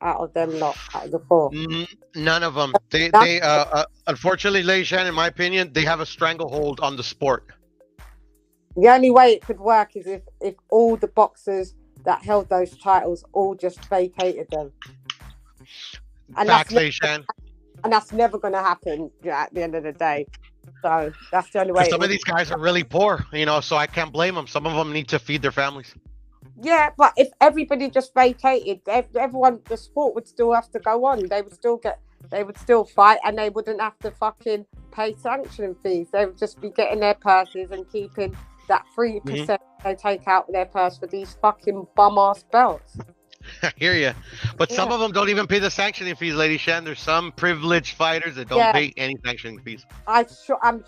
Out of them lot, out of the 4. None of them. They unfortunately, Lady Shan, in my opinion, they have a stranglehold on the sport. The only way it could work is if all the boxers that held those titles all just vacated them. And that's never going to happen at the end of the day. So that's the only way. Some of these guys are really poor, you know, so I can't blame them. Some of them need to feed their families. Yeah, but if everybody just vacated, everyone, the sport would still have to go on. They would still fight, and they wouldn't have to fucking pay sanction fees. They would just be getting their purses and keeping that 3% they take out of their purse for these fucking bum ass belts. I hear you, but some of them don't even pay the sanctioning fees, Lady Shan. There's some privileged fighters that don't pay any sanctioning fees. I'm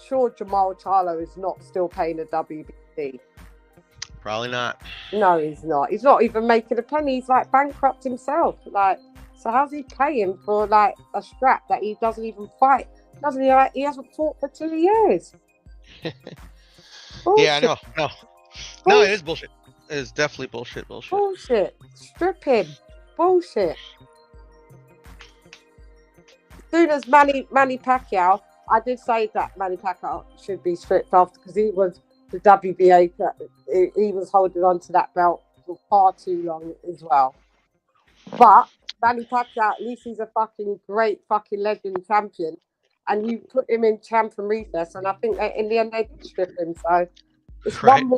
sure Jamal Charlo is not still paying a WBC. Probably not. No, he's not. He's not even making a penny. He's like bankrupt himself. Like, so how's he paying for like a strap that he doesn't even fight? He hasn't fought for 2 years. Yeah, I know. No, it is bullshit. It is definitely bullshit. Bullshit. Strip him. Bullshit. As soon as Manny Pacquiao, I did say that Manny Pacquiao should be stripped after because he was the WBA. He was holding on to that belt for far too long as well. But Manny Pacquiao, at least he's a fucking great fucking legend champion. And you put him in champion recess, and I think that in the end they did strip him. So it's one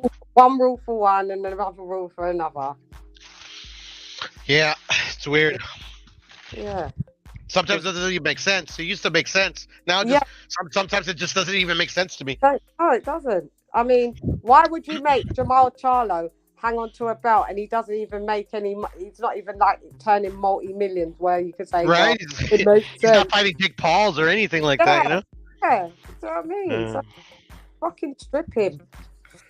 rule for one and another rule for another. Yeah, it's weird. Yeah. Sometimes it doesn't even make sense. It used to make sense. Now, sometimes it just doesn't even make sense to me. No, it doesn't. I mean, why would you make Jamal Charlo hang on to a belt and he doesn't even make any? He's not even like turning multi-millions where you could say, right? Well, it makes He's sense. not fighting Dick Pauls or anything like that, you know? Yeah, that's what I mean. So fucking strip him.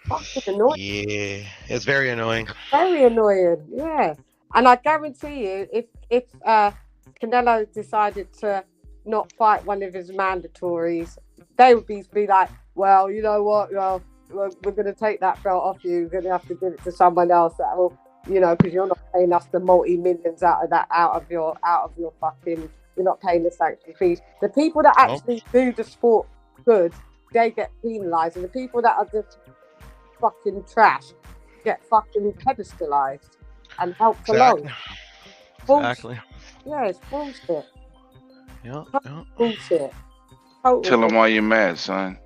Fucking annoying. Yeah, it's very annoying. Very annoying. Yeah, and I guarantee you, if Canelo decided to not fight one of his mandatories, they would be like, well, you know what, well, we're going to take that belt off you. You're going to have to give it to someone else that will, you know, because you're not paying us the multi-millions out of your fucking. You're not paying the sanction fees. The people that actually do the sport good, they get penalised, and the people that are just fucking trash get fucking pedestalised and helped along. Exactly. Yeah, it's bullshit. Yeah. Bullshit. Tell them why you're mad, son.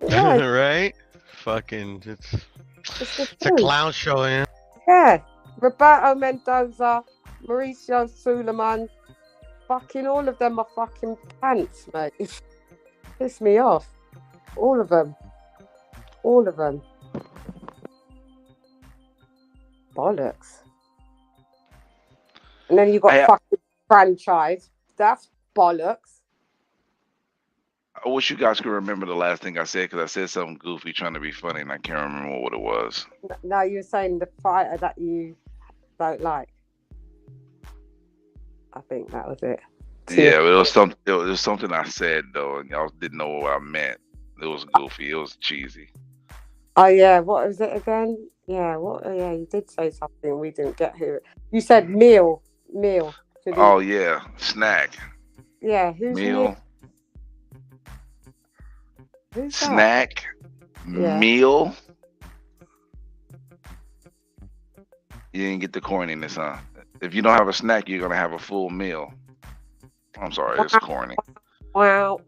Yeah. Right? Fucking, it's a clown show, yeah. Yeah. Roberto Mendoza, Mauricio Suleiman, fucking all of them are fucking pants, mate. Piss me off. All of them. Bollocks. And then you got fucking franchise. That's bollocks. I wish you guys could remember the last thing I said because I said something goofy trying to be funny and I can't remember what it was. No, you were saying the fighter that you don't like. I think that was it. Yeah, but it was something I said though, and y'all didn't know what I meant. It was goofy. It was cheesy. Oh yeah, what was it again? Yeah, yeah, you did say something we didn't get here. You said meal. Oh yeah, snack. Yeah, who's meal? Who's snack? Meal? You didn't get the corniness, huh? If you don't have a snack, you're gonna have a full meal. I'm sorry, it's corny. Wow.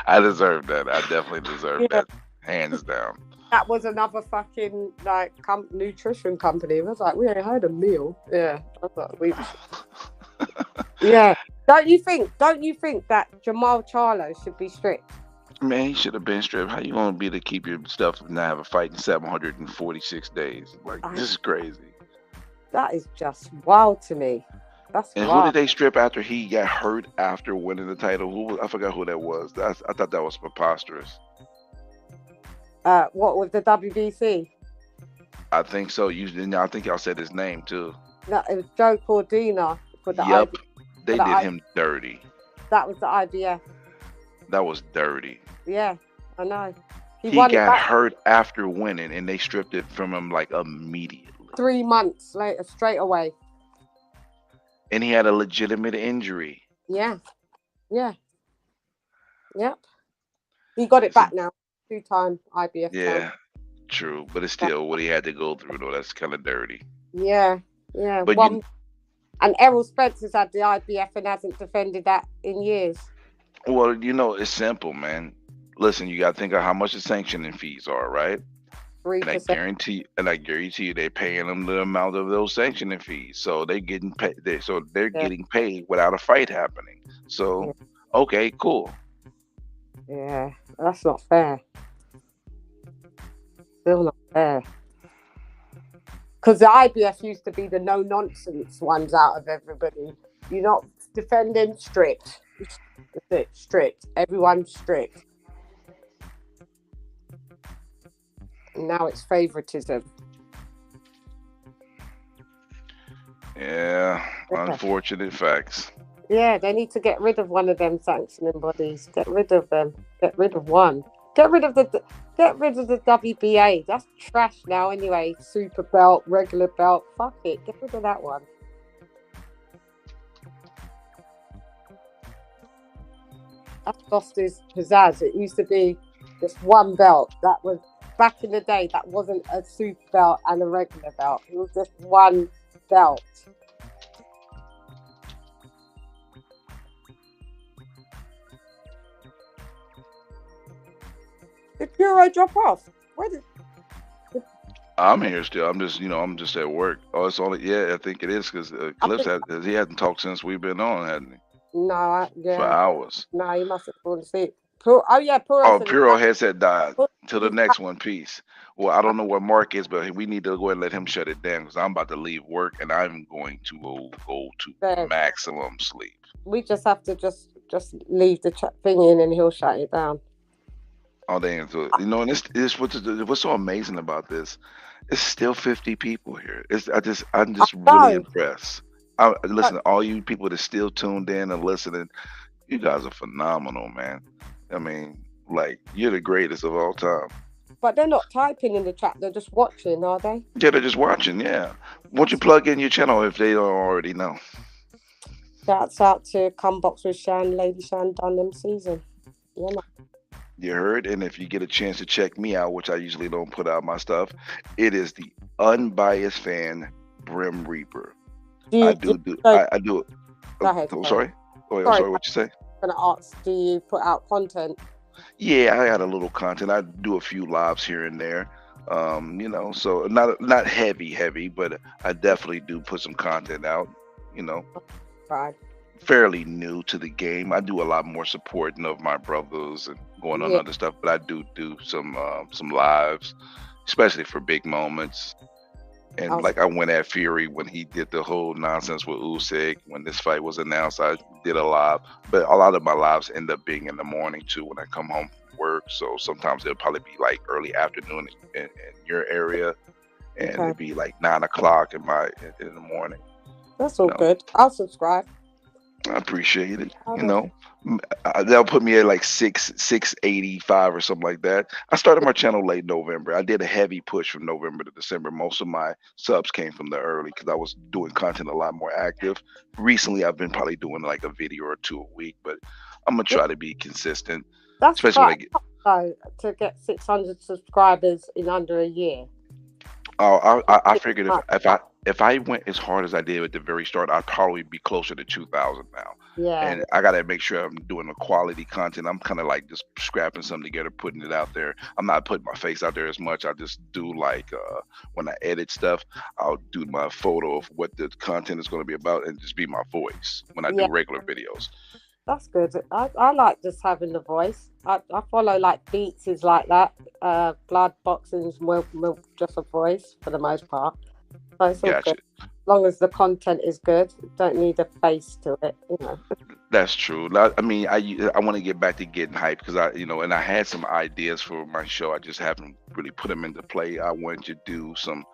I deserve that. I definitely deserve that. Hands down. That was another fucking like nutrition company. It was like, we ain't had a meal. Yeah. I thought we Yeah. Don't you think that Jamal Charlo should be stripped? Man, he should have been stripped. How you gonna be to keep your stuff and not have a fight in 746 days? Like, this is crazy. That is just wild to me. That's and wild. Who did they strip after he got hurt after winning the title? I forgot who that was. I thought that was preposterous. What with the WBC? I think so. I think y'all said his name too. No, it was Joe Cordina for the Yep. They did him dirty. That was the IBF. That was dirty. Yeah, I know. He got hurt after winning, and they stripped it from him like immediately. 3 months later, straight away. And he had a legitimate injury. Yeah. Yep. He got it back now. 2-time IBF. Yeah, true. But it's still what he had to go through, though. That's kind of dirty. Yeah. But and Errol Spence has had the IBF and hasn't defended that in years. Well, it's simple, man. Listen, you got to think of how much the sanctioning fees are, right? 3%. And I guarantee you, they're paying them the amount of those sanctioning fees. So they're getting paid. They're getting paid without a fight happening. So, okay, cool. Yeah, that's not fair. Still not there. Because the IBF used to be the no-nonsense ones out of everybody. You're not defending, strict. That's it, strict. Everyone's strict. And now it's favoritism. Yeah, unfortunate facts. Yeah, they need to get rid of one of them sanctioning bodies. Get rid of them. Get rid of one. Get rid of the WBA. That's trash now anyway. Super belt, regular belt. Fuck it. Get rid of that one. That's lost its pizzazz. It used to be just one belt. That was back in the day. That wasn't a super belt and a regular belt. It was just one belt. Did Puro drop off? Where did? I'm here still. I'm just at work. Oh, it's only I think it is because Clips he hasn't talked since we've been on, hasn't he? No, For hours. No, he must have fallen asleep. Puro Puro headset died. Till the next one, peace. Well, I don't know where Mark is, but we need to go ahead and let him shut it down because I'm about to leave work and I'm going to go to maximum sleep. We just have to just leave the thing in and he'll shut it down. All day into it, and this what's so amazing about this. It's still 50 people here. I'm just really impressed. Listen, all you people that still tuned in and listening, you guys are phenomenal, man. I mean, like you're the greatest of all time. But they're not typing in the chat; they're just watching, are they? Yeah, they're just watching. Yeah, won't you plug in your channel if they don't already know? Shouts out to Come Box with Shan, Lady Shan Dunham season. Yeah, man. You heard, and if you get a chance to check me out, which I usually don't put out my stuff, it is the Unbiased Fan Brim Reaper. I do. Go ahead. I'm sorry. I'm sorry. What you say? I'm gonna ask. Do you put out content? Yeah, I got a little content. I do a few lives here and there. So not heavy, but I definitely do put some content out. Right. Fairly new to the game. I do a lot more supporting of my brothers and going on other stuff, but I do some lives, especially for big moments. And like I went at Fury when he did the whole nonsense with Usyk. When this fight was announced, I did a live, but a lot of my lives end up being in the morning too when I come home from work. So sometimes it'll probably be like early afternoon in your area, and it'll be like 9 o'clock in the morning. That's all good. I'll subscribe. I appreciate it. They'll put me at like 685 or something like that. I started my channel late November. I did a heavy push from November to December. Most of my subs came from the early because I was doing content a lot more active. Recently, I've been probably doing like a video or two a week, but I'm gonna try to be consistent. That's especially to get 600 subscribers in under a year. Oh, I figured if I went as hard as I did at the very start, I'd probably be closer to 2,000 now. Yeah. And I gotta make sure I'm doing the quality content. I'm kind of like just scrapping something together, putting it out there. I'm not putting my face out there as much. I just do like when I edit stuff, I'll do my photo of what the content is going to be about and just be my voice when I do regular videos. That's good. I like just having the voice. I follow like Beats is like that. Blood Boxing is more just a voice for the most part. So it's all good. As long as the content is good, don't need a face to it, That's true. I mean, I want to get back to getting hyped because and I had some ideas for my show. I just haven't really put them into play. I wanted to do some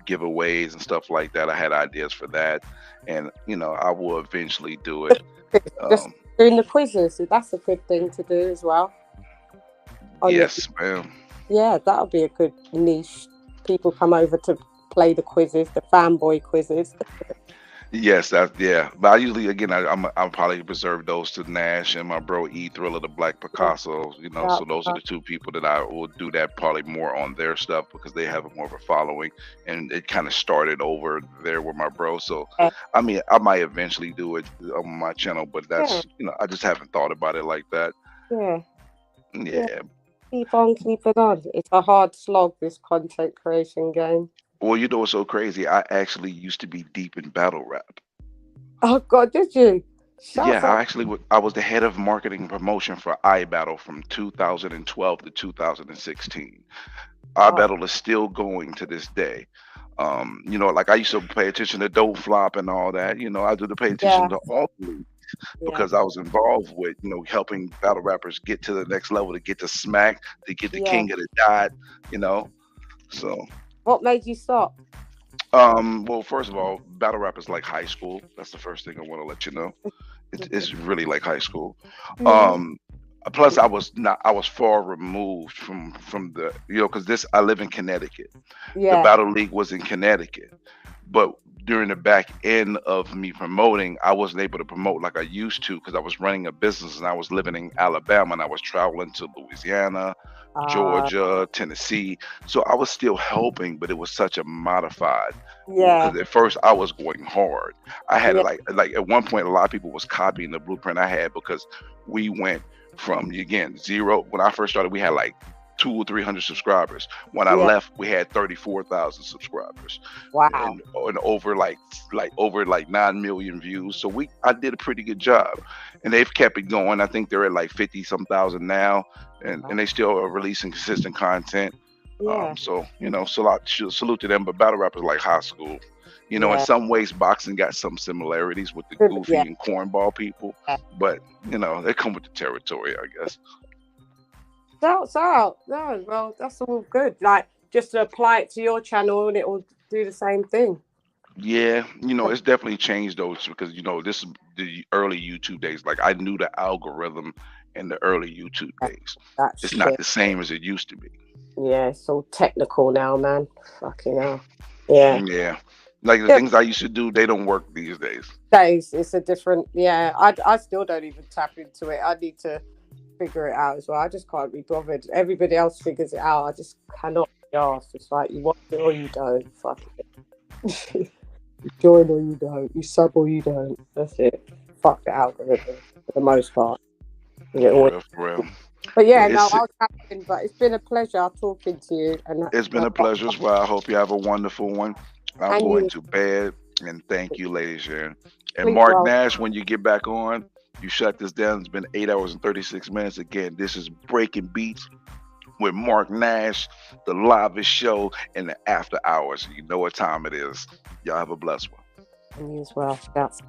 giveaways and stuff like that. I had ideas for that, and I will eventually do it. Just doing the quizzes, that's a good thing to do as well. Yes, ma'am. Yeah, that'll be a good niche. People come over to play the quizzes, the fanboy quizzes. Yes, but I usually I'll probably reserve those to Nash and my bro E Thriller, the Black Picasso. So those are the two people that I will do that probably more on their stuff because they have more of a following, and it kind of started over there with my bro. So I mean, I might eventually do it on my channel, but that's I just haven't thought about it like that. Yeah. Keep on. It's a hard slog, this content creation game. Well, what's so crazy? I actually used to be deep in battle rap. Oh God, did you? I was the head of marketing and promotion for iBattle from 2012 to 2016. Our battle is still going to this day. You know, like I used to pay attention to Dope Flop and all that. You know, I do to pay attention to all the because I was involved with, you know, helping battle rappers get to the next level, to get to Smack, to get the King of the Dot, you know. So What made you stop? well, first of all, battle rap is like high school. That's the first thing I want to let you know. It's really like high school. Plus I was far removed from the, you know, because I live in Connecticut. The battle league was in Connecticut, but during the back end of me promoting, I wasn't able to promote like I used to because I was running a business and I was living in Alabama and I was traveling to Louisiana, Georgia, Tennessee. So I was still helping, but it was such a modified. Because at first I was going hard. I had like at one point a lot of people was copying the blueprint I had because we went from, again, zero. When I first started, we had like 200 or 300 subscribers. When I left, we had 34,000 subscribers. Wow. And over like 9 million views. So I did a pretty good job. And they've kept it going. I think they're at like 50 some thousand now. And they still are releasing consistent content. So, you know, salute to them. But battle rap is like high school. You know, in some ways, boxing got some similarities with the goofy and cornball people. But, you know, they come with the territory, I guess. No, well, that's all good. Like, just to apply it to your channel and it will do the same thing. Yeah, you know, it's definitely changed those because, you know, this is the early YouTube days. Like, I knew the algorithm in the early YouTube days. It's not the same as it used to be. Yeah, it's all technical now, man. Fucking hell. Yeah. Yeah. Like the things I used to do, they don't work these days. It's a different, I still don't even tap into it. I need to figure it out as well. I just can't be bothered. Everybody else figures it out. I just cannot be asked. It's like, you want it or you don't. Fuck it. You join or you don't. You sub or you don't. That's it. Fuck the algorithm for the most part. For real. But I'll tap in. But it's been a pleasure talking to you. And it's been a pleasure as well. I hope you have a wonderful one. I'm going to bed, and thank you, ladies and Mark Nash. When you get back on, you shut this down. It's been 8 hours and 36 minutes. Again, this is Breaking Beats with Mark Nash, the livest show in the after hours. You know what time it is. Y'all have a blessed one. And you as well. That's